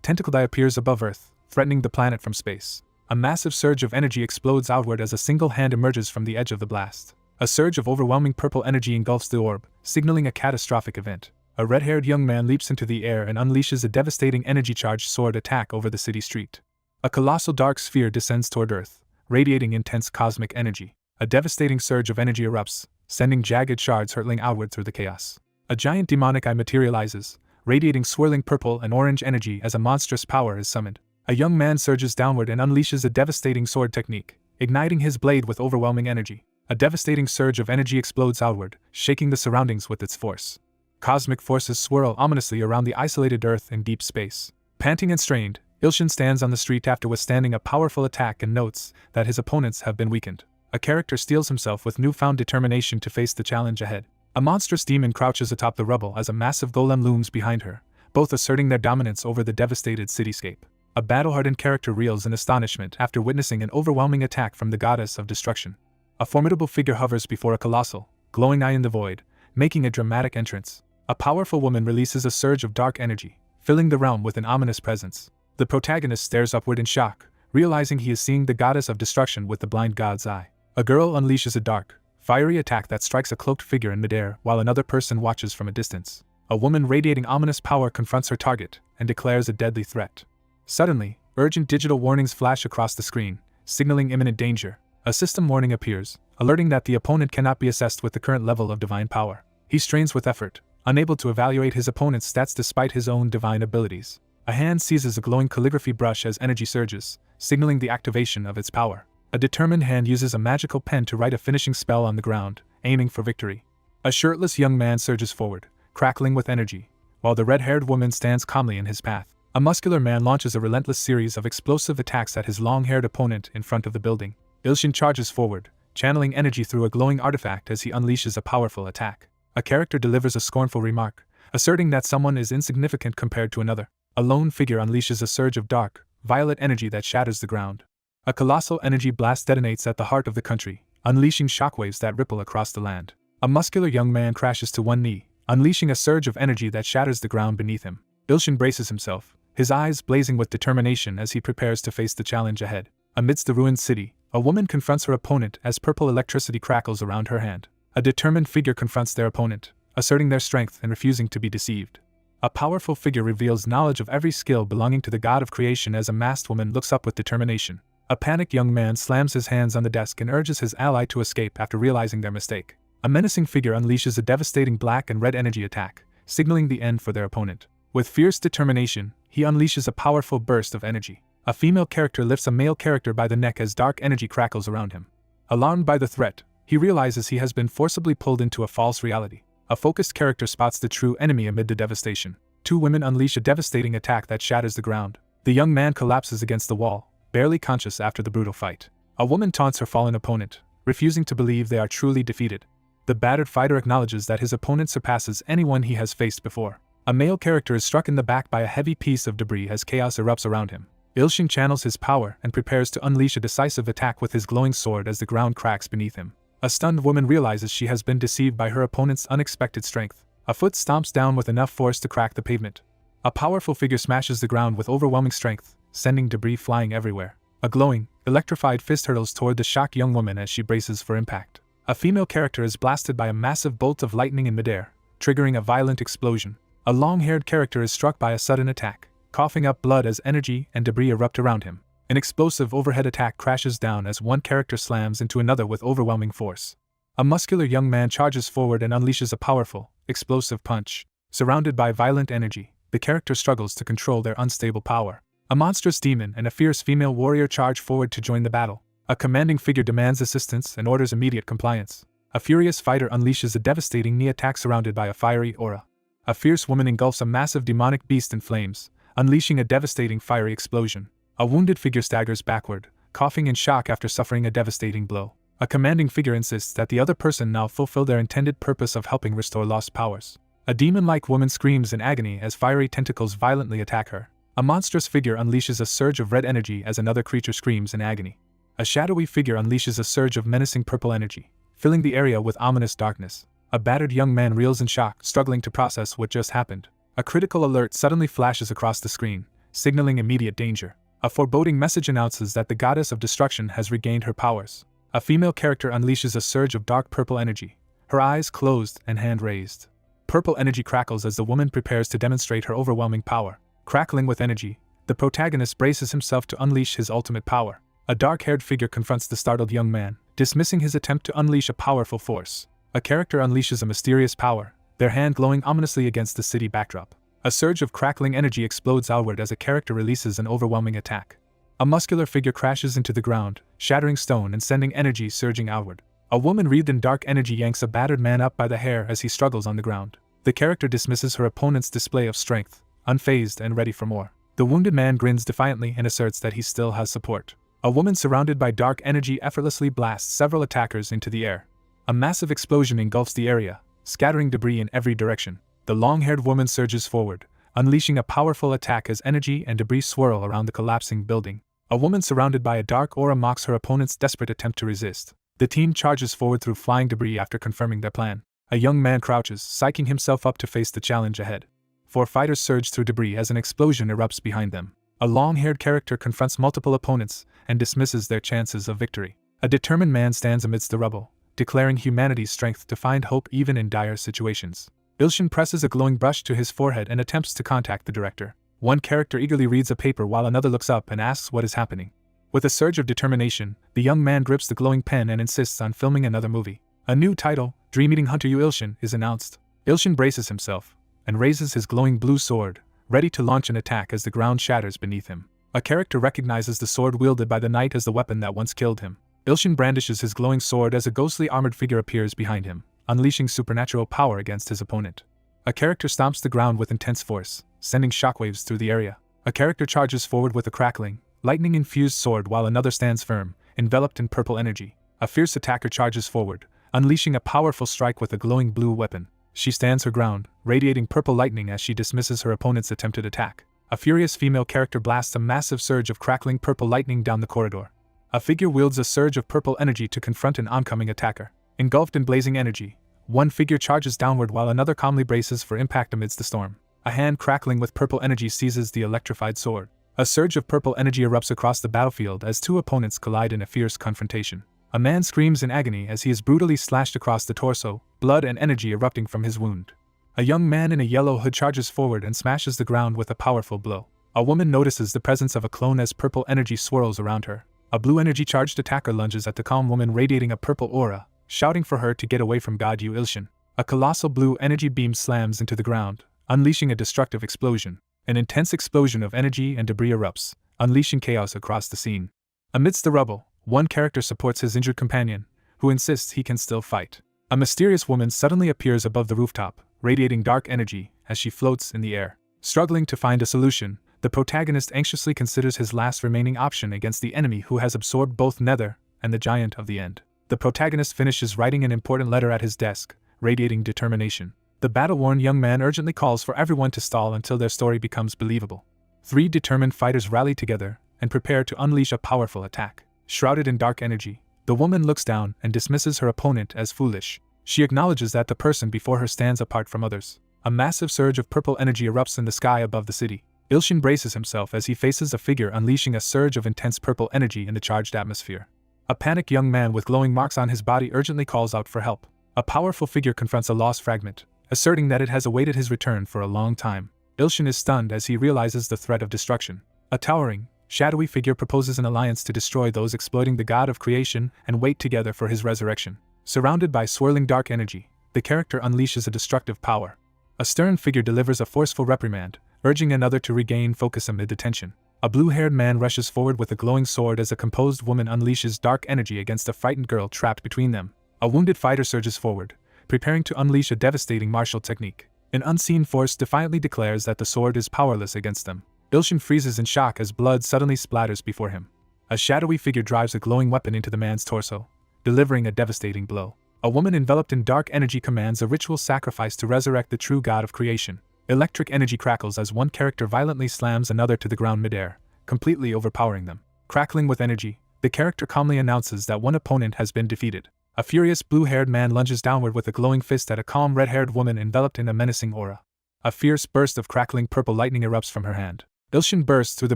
tentacled eye appears above Earth, threatening the planet from space. A massive surge of energy explodes outward as a single hand emerges from the edge of the blast. A surge of overwhelming purple energy engulfs the orb, signaling a catastrophic event. A red-haired young man leaps into the air and unleashes a devastating energy-charged sword attack over the city street. A colossal dark sphere descends toward Earth, radiating intense cosmic energy. A devastating surge of energy erupts, sending jagged shards hurtling outward through the chaos. A giant demonic eye materializes, radiating swirling purple and orange energy as a monstrous power is summoned. A young man surges downward and unleashes a devastating sword technique, igniting his blade with overwhelming energy. A devastating surge of energy explodes outward, shaking the surroundings with its force. Cosmic forces swirl ominously around the isolated Earth in deep space. Panting and strained, Ilshin stands on the street after withstanding a powerful attack and notes that his opponents have been weakened. A character steels himself with newfound determination to face the challenge ahead. A monstrous demon crouches atop the rubble as a massive golem looms behind her, both asserting their dominance over the devastated cityscape. A battle-hardened character reels in astonishment after witnessing an overwhelming attack from the goddess of destruction. A formidable figure hovers before a colossal, glowing eye in the void, making a dramatic entrance. A powerful woman releases a surge of dark energy, filling the realm with an ominous presence. The protagonist stares upward in shock, realizing he is seeing the goddess of destruction with the blind god's eye. A girl unleashes a dark, fiery attack that strikes a cloaked figure in midair while another person watches from a distance. A woman radiating ominous power confronts her target and declares a deadly threat. Suddenly, urgent digital warnings flash across the screen, signaling imminent danger. A system warning appears, alerting that the opponent cannot be assessed with the current level of divine power. He strains with effort, unable to evaluate his opponent's stats despite his own divine abilities. A hand seizes a glowing calligraphy brush as energy surges, signaling the activation of its power. A determined hand uses a magical pen to write a finishing spell on the ground, aiming for victory. A shirtless young man surges forward, crackling with energy, while the red-haired woman stands calmly in his path. A muscular man launches a relentless series of explosive attacks at his long-haired opponent in front of the building. Ilshin charges forward, channeling energy through a glowing artifact as he unleashes a powerful attack. A character delivers a scornful remark, asserting that someone is insignificant compared to another. A lone figure unleashes a surge of dark, violet energy that shatters the ground. A colossal energy blast detonates at the heart of the country, unleashing shockwaves that ripple across the land. A muscular young man crashes to one knee, unleashing a surge of energy that shatters the ground beneath him. Ilshin braces himself, his eyes blazing with determination as he prepares to face the challenge ahead. Amidst the ruined city, a woman confronts her opponent as purple electricity crackles around her hand. A determined figure confronts their opponent, asserting their strength and refusing to be deceived. A powerful figure reveals knowledge of every skill belonging to the god of creation as a masked woman looks up with determination. A panicked young man slams his hands on the desk and urges his ally to escape after realizing their mistake. A menacing figure unleashes a devastating black and red energy attack, signaling the end for their opponent. With fierce determination, he unleashes a powerful burst of energy. A female character lifts a male character by the neck as dark energy crackles around him. Alarmed by the threat, he realizes he has been forcibly pulled into a false reality. A focused character spots the true enemy amid the devastation. Two women unleash a devastating attack that shatters the ground. The young man collapses against the wall, barely conscious after the brutal fight. A woman taunts her fallen opponent, refusing to believe they are truly defeated. The battered fighter acknowledges that his opponent surpasses anyone he has faced before. A male character is struck in the back by a heavy piece of debris as chaos erupts around him. Ilshin channels his power and prepares to unleash a decisive attack with his glowing sword as the ground cracks beneath him. A stunned woman realizes she has been deceived by her opponent's unexpected strength. A foot stomps down with enough force to crack the pavement. A powerful figure smashes the ground with overwhelming strength, sending debris flying everywhere. A glowing, electrified fist hurtles toward the shocked young woman as she braces for impact. A female character is blasted by a massive bolt of lightning in midair, triggering a violent explosion. A long-haired character is struck by a sudden attack, coughing up blood as energy and debris erupt around him. An explosive overhead attack crashes down as one character slams into another with overwhelming force. A muscular young man charges forward and unleashes a powerful, explosive punch. Surrounded by violent energy, the character struggles to control their unstable power. A monstrous demon and a fierce female warrior charge forward to join the battle. A commanding figure demands assistance and orders immediate compliance. A furious fighter unleashes a devastating knee attack surrounded by a fiery aura. A fierce woman engulfs a massive demonic beast in flames, unleashing a devastating fiery explosion. A wounded figure staggers backward, coughing in shock after suffering a devastating blow. A commanding figure insists that the other person now fulfill their intended purpose of helping restore lost powers. A demon-like woman screams in agony as fiery tentacles violently attack her. A monstrous figure unleashes a surge of red energy as another creature screams in agony. A shadowy figure unleashes a surge of menacing purple energy, filling the area with ominous darkness. A battered young man reels in shock, struggling to process what just happened. A critical alert suddenly flashes across the screen, signaling immediate danger. A foreboding message announces that the goddess of destruction has regained her powers. A female character unleashes a surge of dark purple energy, her eyes closed and hand raised. Purple energy crackles as the woman prepares to demonstrate her overwhelming power. Crackling with energy, the protagonist braces himself to unleash his ultimate power. A dark-haired figure confronts the startled young man, dismissing his attempt to unleash a powerful force. A character unleashes a mysterious power, their hand glowing ominously against the city backdrop. A surge of crackling energy explodes outward as a character releases an overwhelming attack. A muscular figure crashes into the ground, shattering stone and sending energy surging outward. A woman wreathed in dark energy yanks a battered man up by the hair as he struggles on the ground. The character dismisses her opponent's display of strength, unfazed and ready for more. The wounded man grins defiantly and asserts that he still has support. A woman surrounded by dark energy effortlessly blasts several attackers into the air. A massive explosion engulfs the area, scattering debris in every direction. The long-haired woman surges forward, unleashing a powerful attack as energy and debris swirl around the collapsing building. A woman surrounded by a dark aura mocks her opponent's desperate attempt to resist. The team charges forward through flying debris after confirming their plan. A young man crouches, psyching himself up to face the challenge ahead. 4 fighters surge through debris as an explosion erupts behind them. A long-haired character confronts multiple opponents and dismisses their chances of victory. A determined man stands amidst the rubble, declaring humanity's strength to find hope even in dire situations. Ilshin presses a glowing brush to his forehead and attempts to contact the director. One character eagerly reads a paper while another looks up and asks what is happening. With a surge of determination, the young man grips the glowing pen and insists on filming another movie. A new title, Dream Eating Hunter Yu Ilshin, is announced. Ilshin braces himself and raises his glowing blue sword, ready to launch an attack as the ground shatters beneath him. A character recognizes the sword wielded by the knight as the weapon that once killed him. Ilshin brandishes his glowing sword as a ghostly armored figure appears behind him, unleashing supernatural power against his opponent. A character stomps the ground with intense force, sending shockwaves through the area. A character charges forward with a crackling, lightning-infused sword while another stands firm, enveloped in purple energy. A fierce attacker charges forward, unleashing a powerful strike with a glowing blue weapon. She stands her ground, radiating purple lightning as she dismisses her opponent's attempted attack. A furious female character blasts a massive surge of crackling purple lightning down the corridor. A figure wields a surge of purple energy to confront an oncoming attacker. Engulfed in blazing energy, one figure charges downward while another calmly braces for impact amidst the storm. A hand crackling with purple energy seizes the electrified sword. A surge of purple energy erupts across the battlefield as two opponents collide in a fierce confrontation. A man screams in agony as he is brutally slashed across the torso, blood and energy erupting from his wound. A young man in a yellow hood charges forward and smashes the ground with a powerful blow. A woman notices the presence of a clone as purple energy swirls around her. A blue energy-charged attacker lunges at the calm woman radiating a purple aura, shouting for her to get away from God Yu Ilshin. A colossal blue energy beam slams into the ground, unleashing a destructive explosion. An intense explosion of energy and debris erupts, unleashing chaos across the scene. Amidst the rubble, one character supports his injured companion, who insists he can still fight. A mysterious woman suddenly appears above the rooftop, radiating dark energy as she floats in the air. Struggling to find a solution, the protagonist anxiously considers his last remaining option against the enemy who has absorbed both Nether and the Giant of the End. The protagonist finishes writing an important letter at his desk, radiating determination. The battle-worn young man urgently calls for everyone to stall until their story becomes believable. 3 determined fighters rally together and prepare to unleash a powerful attack. Shrouded in dark energy, the woman looks down and dismisses her opponent as foolish. She acknowledges that the person before her stands apart from others. A massive surge of purple energy erupts in the sky above the city. Ilshin braces himself as he faces a figure unleashing a surge of intense purple energy in the charged atmosphere. A panicked young man with glowing marks on his body urgently calls out for help. A powerful figure confronts a lost fragment, asserting that it has awaited his return for a long time. Ilshin is stunned as he realizes the threat of destruction. A towering, shadowy figure proposes an alliance to destroy those exploiting the god of creation and wait together for his resurrection. Surrounded by swirling dark energy, the character unleashes a destructive power. A stern figure delivers a forceful reprimand, urging another to regain focus amid the tension. A blue-haired man rushes forward with a glowing sword as a composed woman unleashes dark energy against a frightened girl trapped between them. A wounded fighter surges forward, preparing to unleash a devastating martial technique. An unseen force defiantly declares that the sword is powerless against them. Ilshin freezes in shock as blood suddenly splatters before him. A shadowy figure drives a glowing weapon into the man's torso, delivering a devastating blow. A woman enveloped in dark energy commands a ritual sacrifice to resurrect the true god of creation. Electric energy crackles as one character violently slams another to the ground midair, completely overpowering them. Crackling with energy, the character calmly announces that one opponent has been defeated. A furious blue-haired man lunges downward with a glowing fist at a calm red-haired woman enveloped in a menacing aura. A fierce burst of crackling purple lightning erupts from her hand. Ilshin bursts through the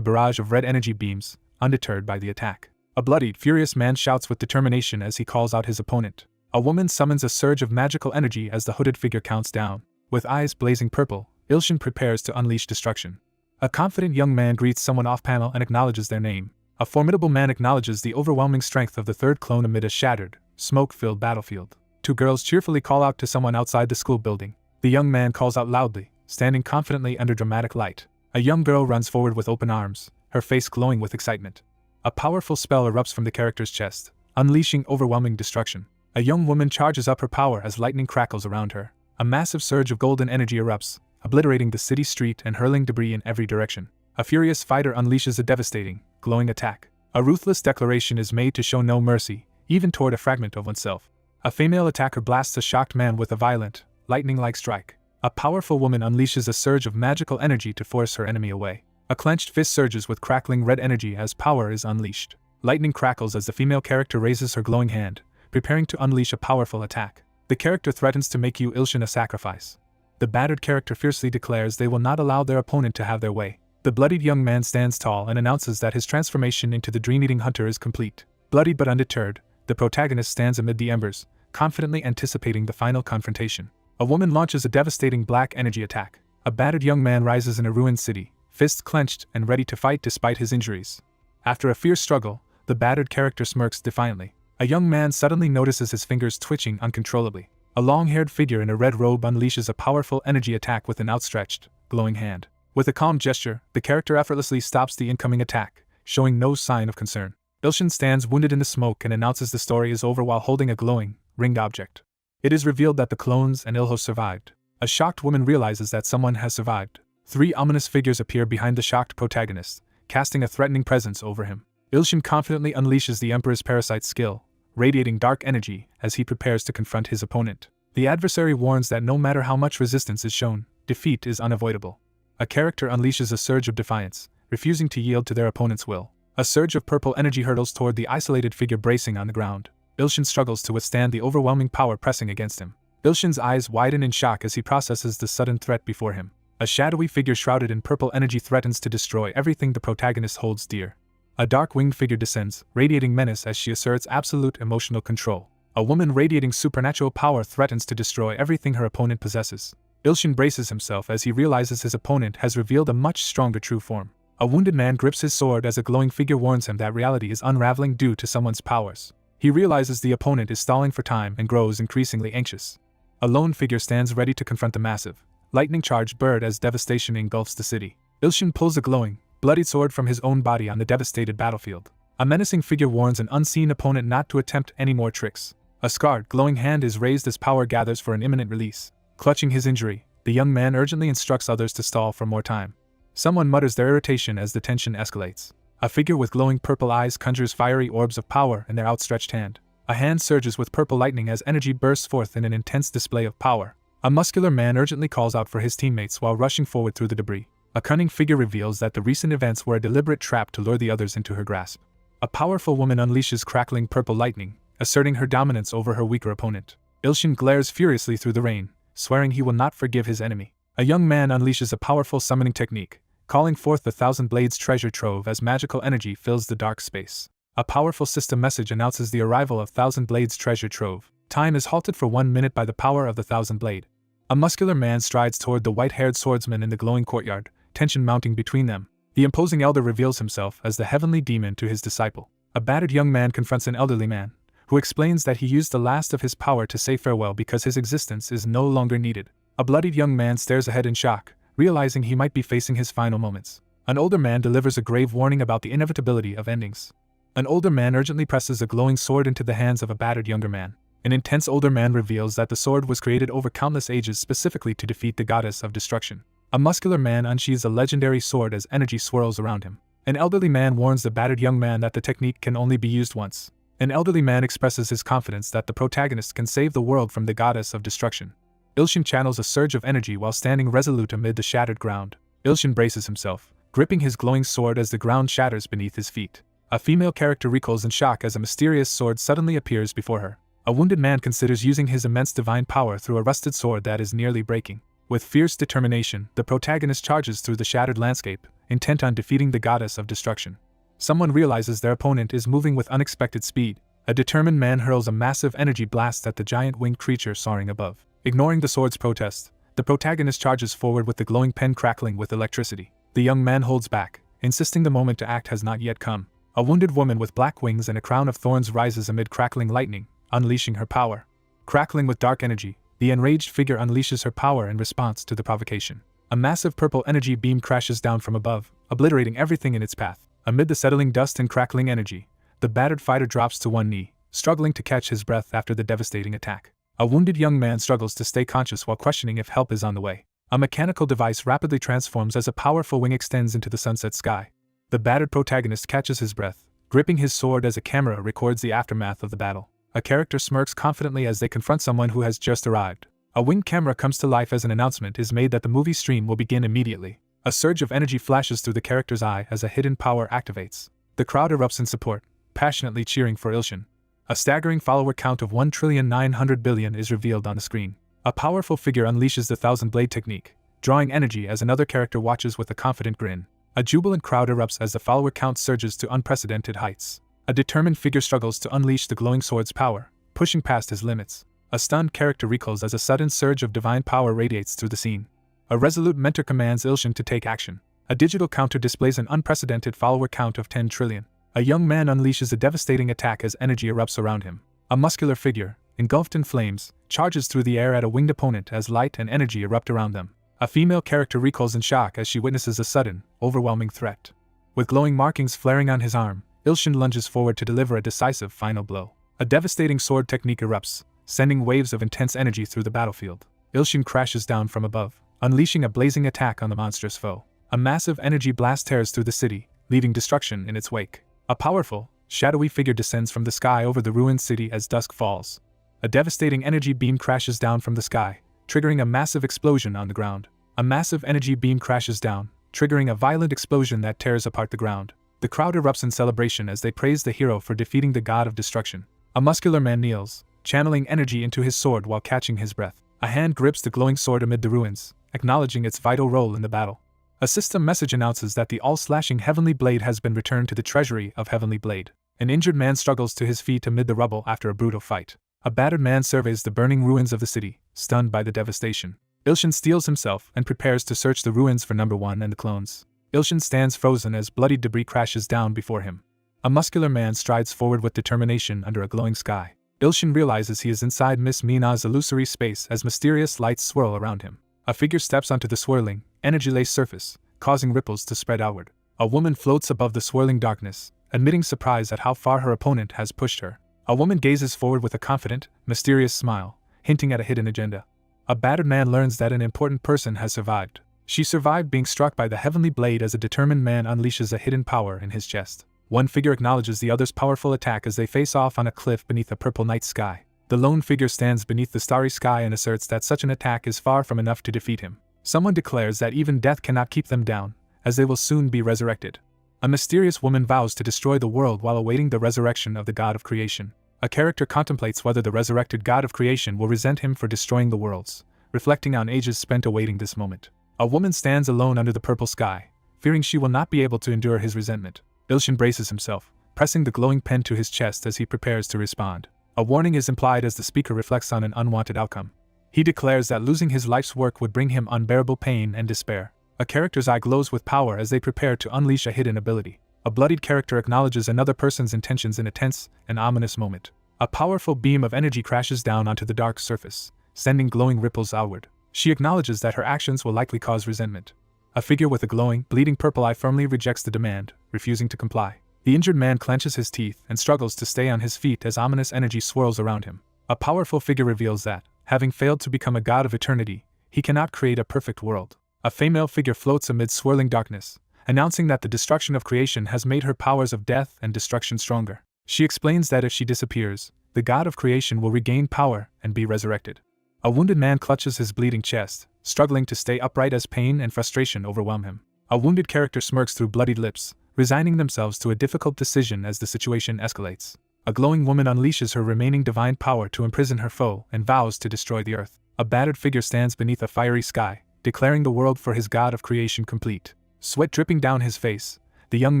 barrage of red energy beams, undeterred by the attack. A bloodied, furious man shouts with determination as he calls out his opponent. A woman summons a surge of magical energy as the hooded figure counts down. With eyes blazing purple, Ilshin prepares to unleash destruction. A confident young man greets someone off-panel and acknowledges their name. A formidable man acknowledges the overwhelming strength of the third clone amid a shattered, smoke-filled battlefield. 2 girls cheerfully call out to someone outside the school building. The young man calls out loudly, standing confidently under dramatic light. A young girl runs forward with open arms, her face glowing with excitement. A powerful spell erupts from the character's chest, unleashing overwhelming destruction. A young woman charges up her power as lightning crackles around her. A massive surge of golden energy erupts, obliterating the city street and hurling debris in every direction. A furious fighter unleashes a devastating, glowing attack. A ruthless declaration is made to show no mercy, even toward a fragment of oneself. A female attacker blasts a shocked man with a violent, lightning-like strike. A powerful woman unleashes a surge of magical energy to force her enemy away. A clenched fist surges with crackling red energy as power is unleashed. Lightning crackles as the female character raises her glowing hand, preparing to unleash a powerful attack. The character threatens to make Yu Ilshin a sacrifice. The battered character fiercely declares they will not allow their opponent to have their way. The bloodied young man stands tall and announces that his transformation into the dream-eating hunter is complete. Bloodied but undeterred, the protagonist stands amid the embers, confidently anticipating the final confrontation. A woman launches a devastating black energy attack. A battered young man rises in a ruined city, fists clenched and ready to fight despite his injuries. After a fierce struggle, The battered character smirks defiantly. A young man suddenly notices his fingers twitching uncontrollably. A long-haired figure in a red robe unleashes a powerful energy attack with an outstretched, glowing hand. With a calm gesture, the character effortlessly stops the incoming attack, showing no sign of concern. Ilshin stands wounded in the smoke and announces the story is over while holding a glowing, ringed object. It is revealed that the clones and Ilho survived. A shocked woman realizes that someone has survived. 3 ominous figures appear behind the shocked protagonist, casting a threatening presence over him. Ilshin confidently unleashes the Emperor's parasite skill, radiating dark energy as he prepares to confront his opponent. The adversary warns that no matter how much resistance is shown, defeat is unavoidable. A character unleashes a surge of defiance, refusing to yield to their opponent's will. A surge of purple energy hurtles toward the isolated figure bracing on the ground. Ilshin struggles to withstand the overwhelming power pressing against him. Ilshin's eyes widen in shock as he processes the sudden threat before him. A shadowy figure shrouded in purple energy threatens to destroy everything the protagonist holds dear. A dark winged figure descends, radiating menace as she asserts absolute emotional control. A woman radiating supernatural power threatens to destroy everything her opponent possesses. Ilshin braces himself as he realizes his opponent has revealed a much stronger true form. A wounded man grips his sword as a glowing figure warns him that reality is unraveling due to someone's powers. He realizes the opponent is stalling for time and grows increasingly anxious. A lone figure stands ready to confront the massive, lightning-charged bird as devastation engulfs the city. Ilshin pulls a glowing, bloodied sword from his own body on the devastated battlefield. A menacing figure warns an unseen opponent not to attempt any more tricks. A scarred, glowing hand is raised as power gathers for an imminent release. Clutching his injury, the young man urgently instructs others to stall for more time. Someone mutters their irritation as the tension escalates. A figure with glowing purple eyes conjures fiery orbs of power in their outstretched hand. A hand surges with purple lightning as energy bursts forth in an intense display of power. A muscular man urgently calls out for his teammates while rushing forward through the debris. A cunning figure reveals that the recent events were a deliberate trap to lure the others into her grasp. A powerful woman unleashes crackling purple lightning, asserting her dominance over her weaker opponent. Ilshin glares furiously through the rain, swearing he will not forgive his enemy. A young man unleashes a powerful summoning technique, calling forth the Thousand Blades treasure trove as magical energy fills the dark space. A powerful system message announces the arrival of Thousand Blades treasure trove. Time is halted for 1 minute by the power of the Thousand Blade. A muscular man strides toward the white-haired swordsman in the glowing courtyard, tension mounting between them. The imposing elder reveals himself as the heavenly demon to his disciple. A battered young man confronts an elderly man, who explains that he used the last of his power to say farewell because his existence is no longer needed. A bloodied young man stares ahead in shock, realizing he might be facing his final moments. An older man delivers a grave warning about the inevitability of endings. An older man urgently presses a glowing sword into the hands of a battered younger man. An intense older man reveals that the sword was created over countless ages specifically to defeat the goddess of destruction. A muscular man unsheathes a legendary sword as energy swirls around him. An elderly man warns the battered young man that the technique can only be used once. An elderly man expresses his confidence that the protagonist can save the world from the goddess of destruction. Ilshin channels a surge of energy while standing resolute amid the shattered ground. Ilshin braces himself, gripping his glowing sword as the ground shatters beneath his feet. A female character recoils in shock as a mysterious sword suddenly appears before her. A wounded man considers using his immense divine power through a rusted sword that is nearly breaking. With fierce determination, the protagonist charges through the shattered landscape, intent on defeating the goddess of destruction. Someone realizes their opponent is moving with unexpected speed. A determined man hurls a massive energy blast at the giant winged creature soaring above. Ignoring the sword's protest, the protagonist charges forward with the glowing pen crackling with electricity. The young man holds back, insisting the moment to act has not yet come. A wounded woman with black wings and a crown of thorns rises amid crackling lightning, unleashing her power. Crackling with dark energy, the enraged figure unleashes her power in response to the provocation. A massive purple energy beam crashes down from above, obliterating everything in its path. Amid the settling dust and crackling energy, the battered fighter drops to one knee, struggling to catch his breath after the devastating attack. A wounded young man struggles to stay conscious while questioning if help is on the way. A mechanical device rapidly transforms as a powerful wing extends into the sunset sky. The battered protagonist catches his breath, gripping his sword as a camera records the aftermath of the battle. A character smirks confidently as they confront someone who has just arrived. A winged camera comes to life as an announcement is made that the movie stream will begin immediately. A surge of energy flashes through the character's eye as a hidden power activates. The crowd erupts in support, passionately cheering for Ilshin. A staggering follower count of 1,900,000,000,000 is revealed on the screen. A powerful figure unleashes the Thousand Blade technique, drawing energy as another character watches with a confident grin. A jubilant crowd erupts as the follower count surges to unprecedented heights. A determined figure struggles to unleash the glowing sword's power, pushing past his limits. A stunned character recoils as a sudden surge of divine power radiates through the scene. A resolute mentor commands Ilshin to take action. A digital counter displays an unprecedented follower count of 10 trillion. A young man unleashes a devastating attack as energy erupts around him. A muscular figure, engulfed in flames, charges through the air at a winged opponent as light and energy erupt around them. A female character recoils in shock as she witnesses a sudden, overwhelming threat. With glowing markings flaring on his arm, Ilshin lunges forward to deliver a decisive final blow. A devastating sword technique erupts, sending waves of intense energy through the battlefield. Ilshin crashes down from above, unleashing a blazing attack on the monstrous foe. A massive energy blast tears through the city, leaving destruction in its wake. A powerful, shadowy figure descends from the sky over the ruined city as dusk falls. A devastating energy beam crashes down from the sky, triggering a massive explosion on the ground. A massive energy beam crashes down, triggering a violent explosion that tears apart the ground. The crowd erupts in celebration as they praise the hero for defeating the god of destruction. A muscular man kneels, channeling energy into his sword while catching his breath. A hand grips the glowing sword amid the ruins, acknowledging its vital role in the battle. A system message announces that the all-slashing Heavenly Blade has been returned to the treasury of Heavenly Blade. An injured man struggles to his feet amid the rubble after a brutal fight. A battered man surveys the burning ruins of the city, stunned by the devastation. Ilshin steels himself and prepares to search the ruins for number 1 and the clones. Ilshin stands frozen as bloody debris crashes down before him. A muscular man strides forward with determination under a glowing sky. Ilshin realizes he is inside Miss Mina's illusory space as mysterious lights swirl around him. A figure steps onto the swirling, energy-laced surface, causing ripples to spread outward. A woman floats above the swirling darkness, admitting surprise at how far her opponent has pushed her. A woman gazes forward with a confident, mysterious smile, hinting at a hidden agenda. A battered man learns that an important person has survived. She survived being struck by the Heavenly Blade as a determined man unleashes a hidden power in his chest. One figure acknowledges the other's powerful attack as they face off on a cliff beneath a purple night sky. The lone figure stands beneath the starry sky and asserts that such an attack is far from enough to defeat him. Someone declares that even death cannot keep them down, as they will soon be resurrected. A mysterious woman vows to destroy the world while awaiting the resurrection of the god of creation. A character contemplates whether the resurrected god of creation will resent him for destroying the worlds, reflecting on ages spent awaiting this moment. A woman stands alone under the purple sky, fearing she will not be able to endure his resentment. Ilshin braces himself, pressing the glowing pen to his chest as he prepares to respond. A warning is implied as the speaker reflects on an unwanted outcome. He declares that losing his life's work would bring him unbearable pain and despair. A character's eye glows with power as they prepare to unleash a hidden ability. A bloodied character acknowledges another person's intentions in a tense and ominous moment. A powerful beam of energy crashes down onto the dark surface, sending glowing ripples outward. She acknowledges that her actions will likely cause resentment. A figure with a glowing, bleeding purple eye firmly rejects the demand, refusing to comply. The injured man clenches his teeth and struggles to stay on his feet as ominous energy swirls around him. A powerful figure reveals that, having failed to become a god of eternity, he cannot create a perfect world. A female figure floats amid swirling darkness, announcing that the destruction of creation has made her powers of death and destruction stronger. She explains that if she disappears, the god of creation will regain power and be resurrected. A wounded man clutches his bleeding chest, struggling to stay upright as pain and frustration overwhelm him. A wounded character smirks through bloodied lips, resigning themselves to a difficult decision as the situation escalates. A glowing woman unleashes her remaining divine power to imprison her foe and vows to destroy the earth. A battered figure stands beneath a fiery sky, declaring the world for his god of creation complete. Sweat dripping down his face, the young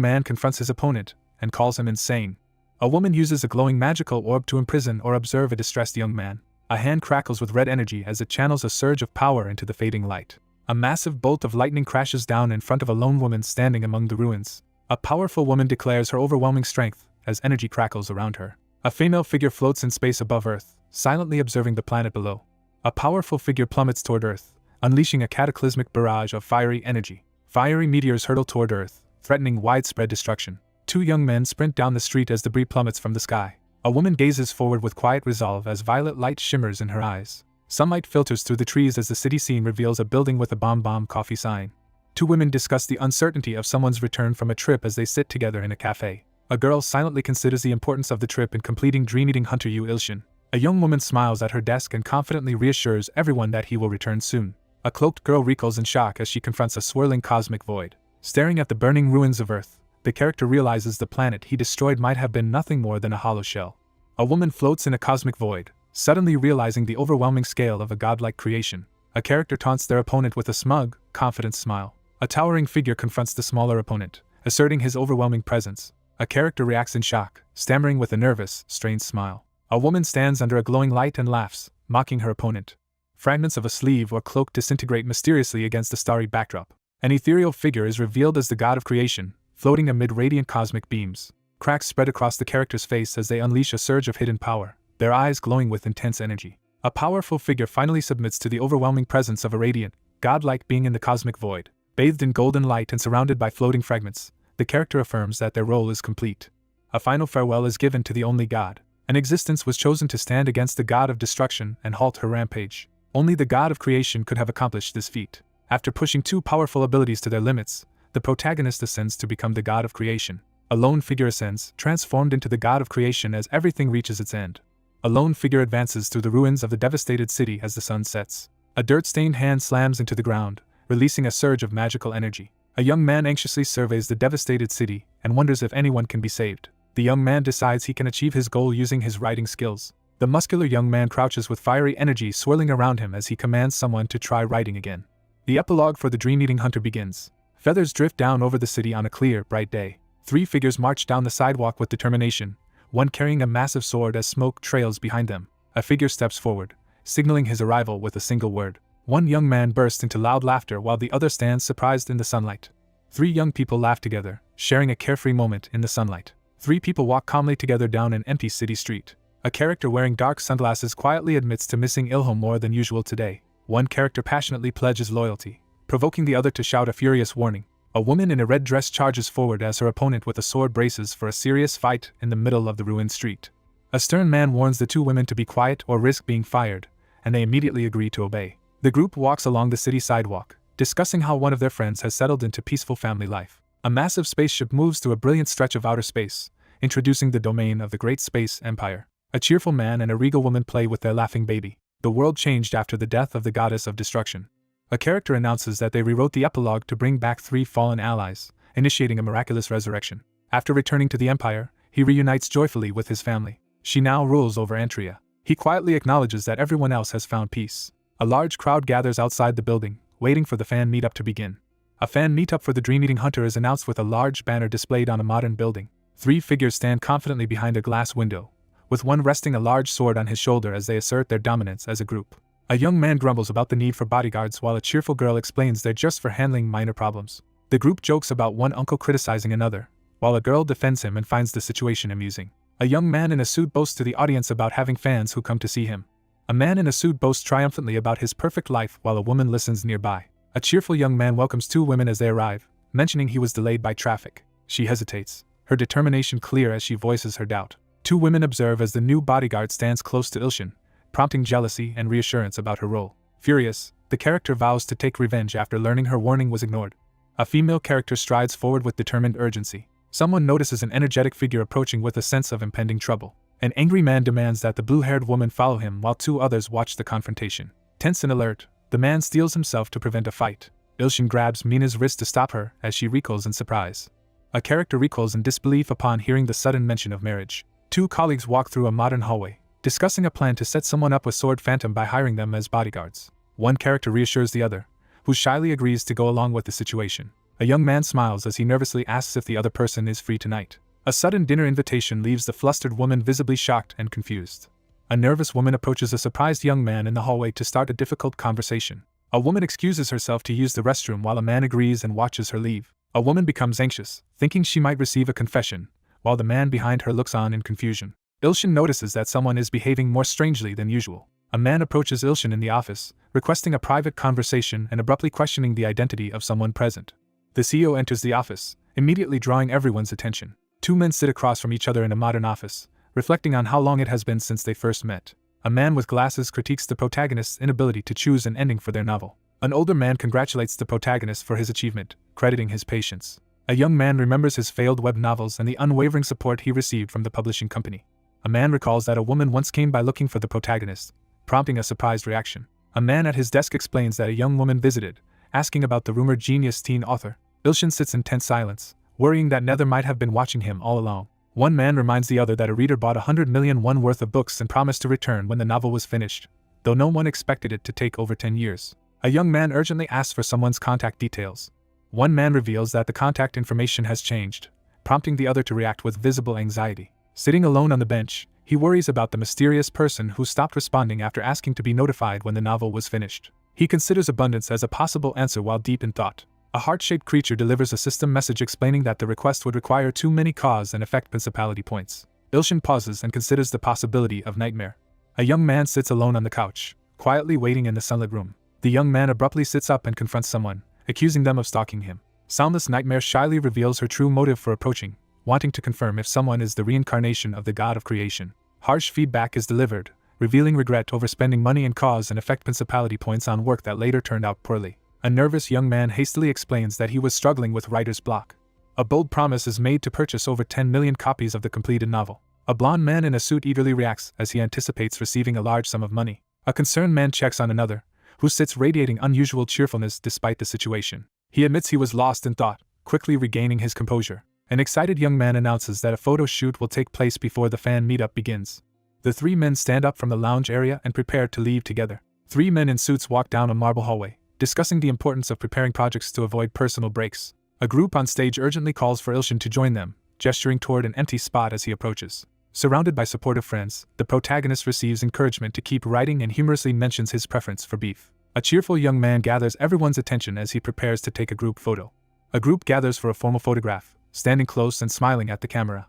man confronts his opponent and calls him insane. A woman uses a glowing magical orb to imprison or observe a distressed young man. A hand crackles with red energy as it channels a surge of power into the fading light. A massive bolt of lightning crashes down in front of a lone woman standing among the ruins. A powerful woman declares her overwhelming strength as energy crackles around her. A female figure floats in space above Earth, silently observing the planet below. A powerful figure plummets toward Earth, unleashing a cataclysmic barrage of fiery energy. Fiery meteors hurtle toward Earth, threatening widespread destruction. Two young men sprint down the street as debris plummets from the sky. A woman gazes forward with quiet resolve as violet light shimmers in her eyes. Sunlight filters through the trees as the city scene reveals a building with a bomb coffee sign. Two women discuss the uncertainty of someone's return from a trip as they sit together in a cafe. A girl silently considers the importance of the trip in completing dream-eating Hunter Yu Ilshin. A young woman smiles at her desk and confidently reassures everyone that he will return soon. A cloaked girl recoils in shock as she confronts a swirling cosmic void. Staring at the burning ruins of Earth, the character realizes the planet he destroyed might have been nothing more than a hollow shell. A woman floats in a cosmic void, suddenly realizing the overwhelming scale of a godlike creation. A character taunts their opponent with a smug, confident smile. A towering figure confronts the smaller opponent, asserting his overwhelming presence. A character reacts in shock, stammering with a nervous, strained smile. A woman stands under a glowing light and laughs, mocking her opponent. Fragments of a sleeve or cloak disintegrate mysteriously against the starry backdrop. An ethereal figure is revealed as the god of creation, floating amid radiant cosmic beams. Cracks spread across the character's face as they unleash a surge of hidden power, their eyes glowing with intense energy. A powerful figure finally submits to the overwhelming presence of a radiant, godlike being in the cosmic void. Bathed in golden light and surrounded by floating fragments, the character affirms that their role is complete. A final farewell is given to the only god. An existence was chosen to stand against the god of destruction and halt her rampage. Only the god of creation could have accomplished this feat. After pushing two powerful abilities to their limits, the protagonist ascends to become the god of creation. A lone figure ascends, transformed into the god of creation as everything reaches its end. A lone figure advances through the ruins of the devastated city as the sun sets. A dirt-stained hand slams into the ground, releasing a surge of magical energy. A young man anxiously surveys the devastated city and wonders if anyone can be saved. The young man decides he can achieve his goal using his writing skills. The muscular young man crouches with fiery energy swirling around him as he commands someone to try writing again. The epilogue for the dream-eating hunter begins. Feathers drift down over the city on a clear, bright day. 3 figures march down the sidewalk with determination, one carrying a massive sword as smoke trails behind them. A figure steps forward, signaling his arrival with a single word. One young man bursts into loud laughter while the other stands surprised in the sunlight. 3 young people laugh together, sharing a carefree moment in the sunlight. 3 people walk calmly together down an empty city street. A character wearing dark sunglasses quietly admits to missing Ilhom more than usual today. One character passionately pledges loyalty, provoking the other to shout a furious warning. A woman in a red dress charges forward as her opponent with a sword braces for a serious fight in the middle of the ruined street. A stern man warns the 2 women to be quiet or risk being fired, and they immediately agree to obey. The group walks along the city sidewalk, discussing how one of their friends has settled into peaceful family life. A massive spaceship moves through a brilliant stretch of outer space, introducing the domain of the Great Space Empire. A cheerful man and a regal woman play with their laughing baby. The world changed after the death of the goddess of destruction. A character announces that they rewrote the epilogue to bring back 3 fallen allies, initiating a miraculous resurrection. After returning to the Empire, he reunites joyfully with his family. She now rules over Antria. He quietly acknowledges that everyone else has found peace. A large crowd gathers outside the building, waiting for the fan meetup to begin. A fan meetup for the Dream-Eating Hunter is announced with a large banner displayed on a modern building. 3 figures stand confidently behind a glass window, with one resting a large sword on his shoulder as they assert their dominance as a group. A young man grumbles about the need for bodyguards while a cheerful girl explains they're just for handling minor problems. The group jokes about one uncle criticizing another, while a girl defends him and finds the situation amusing. A young man in a suit boasts to the audience about having fans who come to see him. A man in a suit boasts triumphantly about his perfect life while a woman listens nearby. A cheerful young man welcomes 2 women as they arrive, mentioning he was delayed by traffic. She hesitates, her determination clear as she voices her doubt. 2 women observe as the new bodyguard stands close to Ilshin, prompting jealousy and reassurance about her role. Furious, the character vows to take revenge after learning her warning was ignored. A female character strides forward with determined urgency. Someone notices an energetic figure approaching with a sense of impending trouble. An angry man demands that the blue-haired woman follow him while 2 others watch the confrontation. Tense and alert, the man steels himself to prevent a fight. Ilshin grabs Mina's wrist to stop her as she recoils in surprise. A character recoils in disbelief upon hearing the sudden mention of marriage. 2 colleagues walk through a modern hallway, discussing a plan to set someone up with Sword Phantom by hiring them as bodyguards. One character reassures the other, who shyly agrees to go along with the situation. A young man smiles as he nervously asks if the other person is free tonight. A sudden dinner invitation leaves the flustered woman visibly shocked and confused. A nervous woman approaches a surprised young man in the hallway to start a difficult conversation. A woman excuses herself to use the restroom while a man agrees and watches her leave. A woman becomes anxious, thinking she might receive a confession, while the man behind her looks on in confusion. Ilshin notices that someone is behaving more strangely than usual. A man approaches Ilshin in the office, requesting a private conversation and abruptly questioning the identity of someone present. The CEO enters the office, immediately drawing everyone's attention. 2 men sit across from each other in a modern office, reflecting on how long it has been since they first met. A man with glasses critiques the protagonist's inability to choose an ending for their novel. An older man congratulates the protagonist for his achievement, crediting his patience. A young man remembers his failed web novels and the unwavering support he received from the publishing company. A man recalls that a woman once came by looking for the protagonist, prompting a surprised reaction. A man at his desk explains that a young woman visited, asking about the rumored genius teen author. Ilshin sits in tense silence, worrying that Nether might have been watching him all along. One man reminds the other that a reader bought 100 million won worth of books and promised to return when the novel was finished, though no one expected it to take over 10 years. A young man urgently asks for someone's contact details. One man reveals that the contact information has changed, prompting the other to react with visible anxiety. Sitting alone on the bench, he worries about the mysterious person who stopped responding after asking to be notified when the novel was finished. He considers abundance as a possible answer while deep in thought. A heart-shaped creature delivers a system message explaining that the request would require too many cause and effect principality points. Ilshin pauses and considers the possibility of nightmare. A young man sits alone on the couch, quietly waiting in the sunlit room. The young man abruptly sits up and confronts someone, accusing them of stalking him. Soundless Nightmare shyly reveals her true motive for approaching, wanting to confirm if someone is the reincarnation of the god of creation. Harsh feedback is delivered, revealing regret over spending money and cause and effect principality points on work that later turned out poorly. A nervous young man hastily explains that he was struggling with writer's block. A bold promise is made to purchase over 10 million copies of the completed novel. A blond man in a suit eagerly reacts as he anticipates receiving a large sum of money. A concerned man checks on another, who sits radiating unusual cheerfulness despite the situation. He admits he was lost in thought, quickly regaining his composure. An excited young man announces that a photo shoot will take place before the fan meetup begins. The three men stand up from the lounge area and prepare to leave together. Three men in suits walk down a marble hallway, discussing the importance of preparing projects to avoid personal breaks. A group on stage urgently calls for Ilshin to join them, gesturing toward an empty spot as he approaches. Surrounded by supportive friends, the protagonist receives encouragement to keep writing and humorously mentions his preference for beef. A cheerful young man gathers everyone's attention as he prepares to take a group photo. A group gathers for a formal photograph, standing close and smiling at the camera.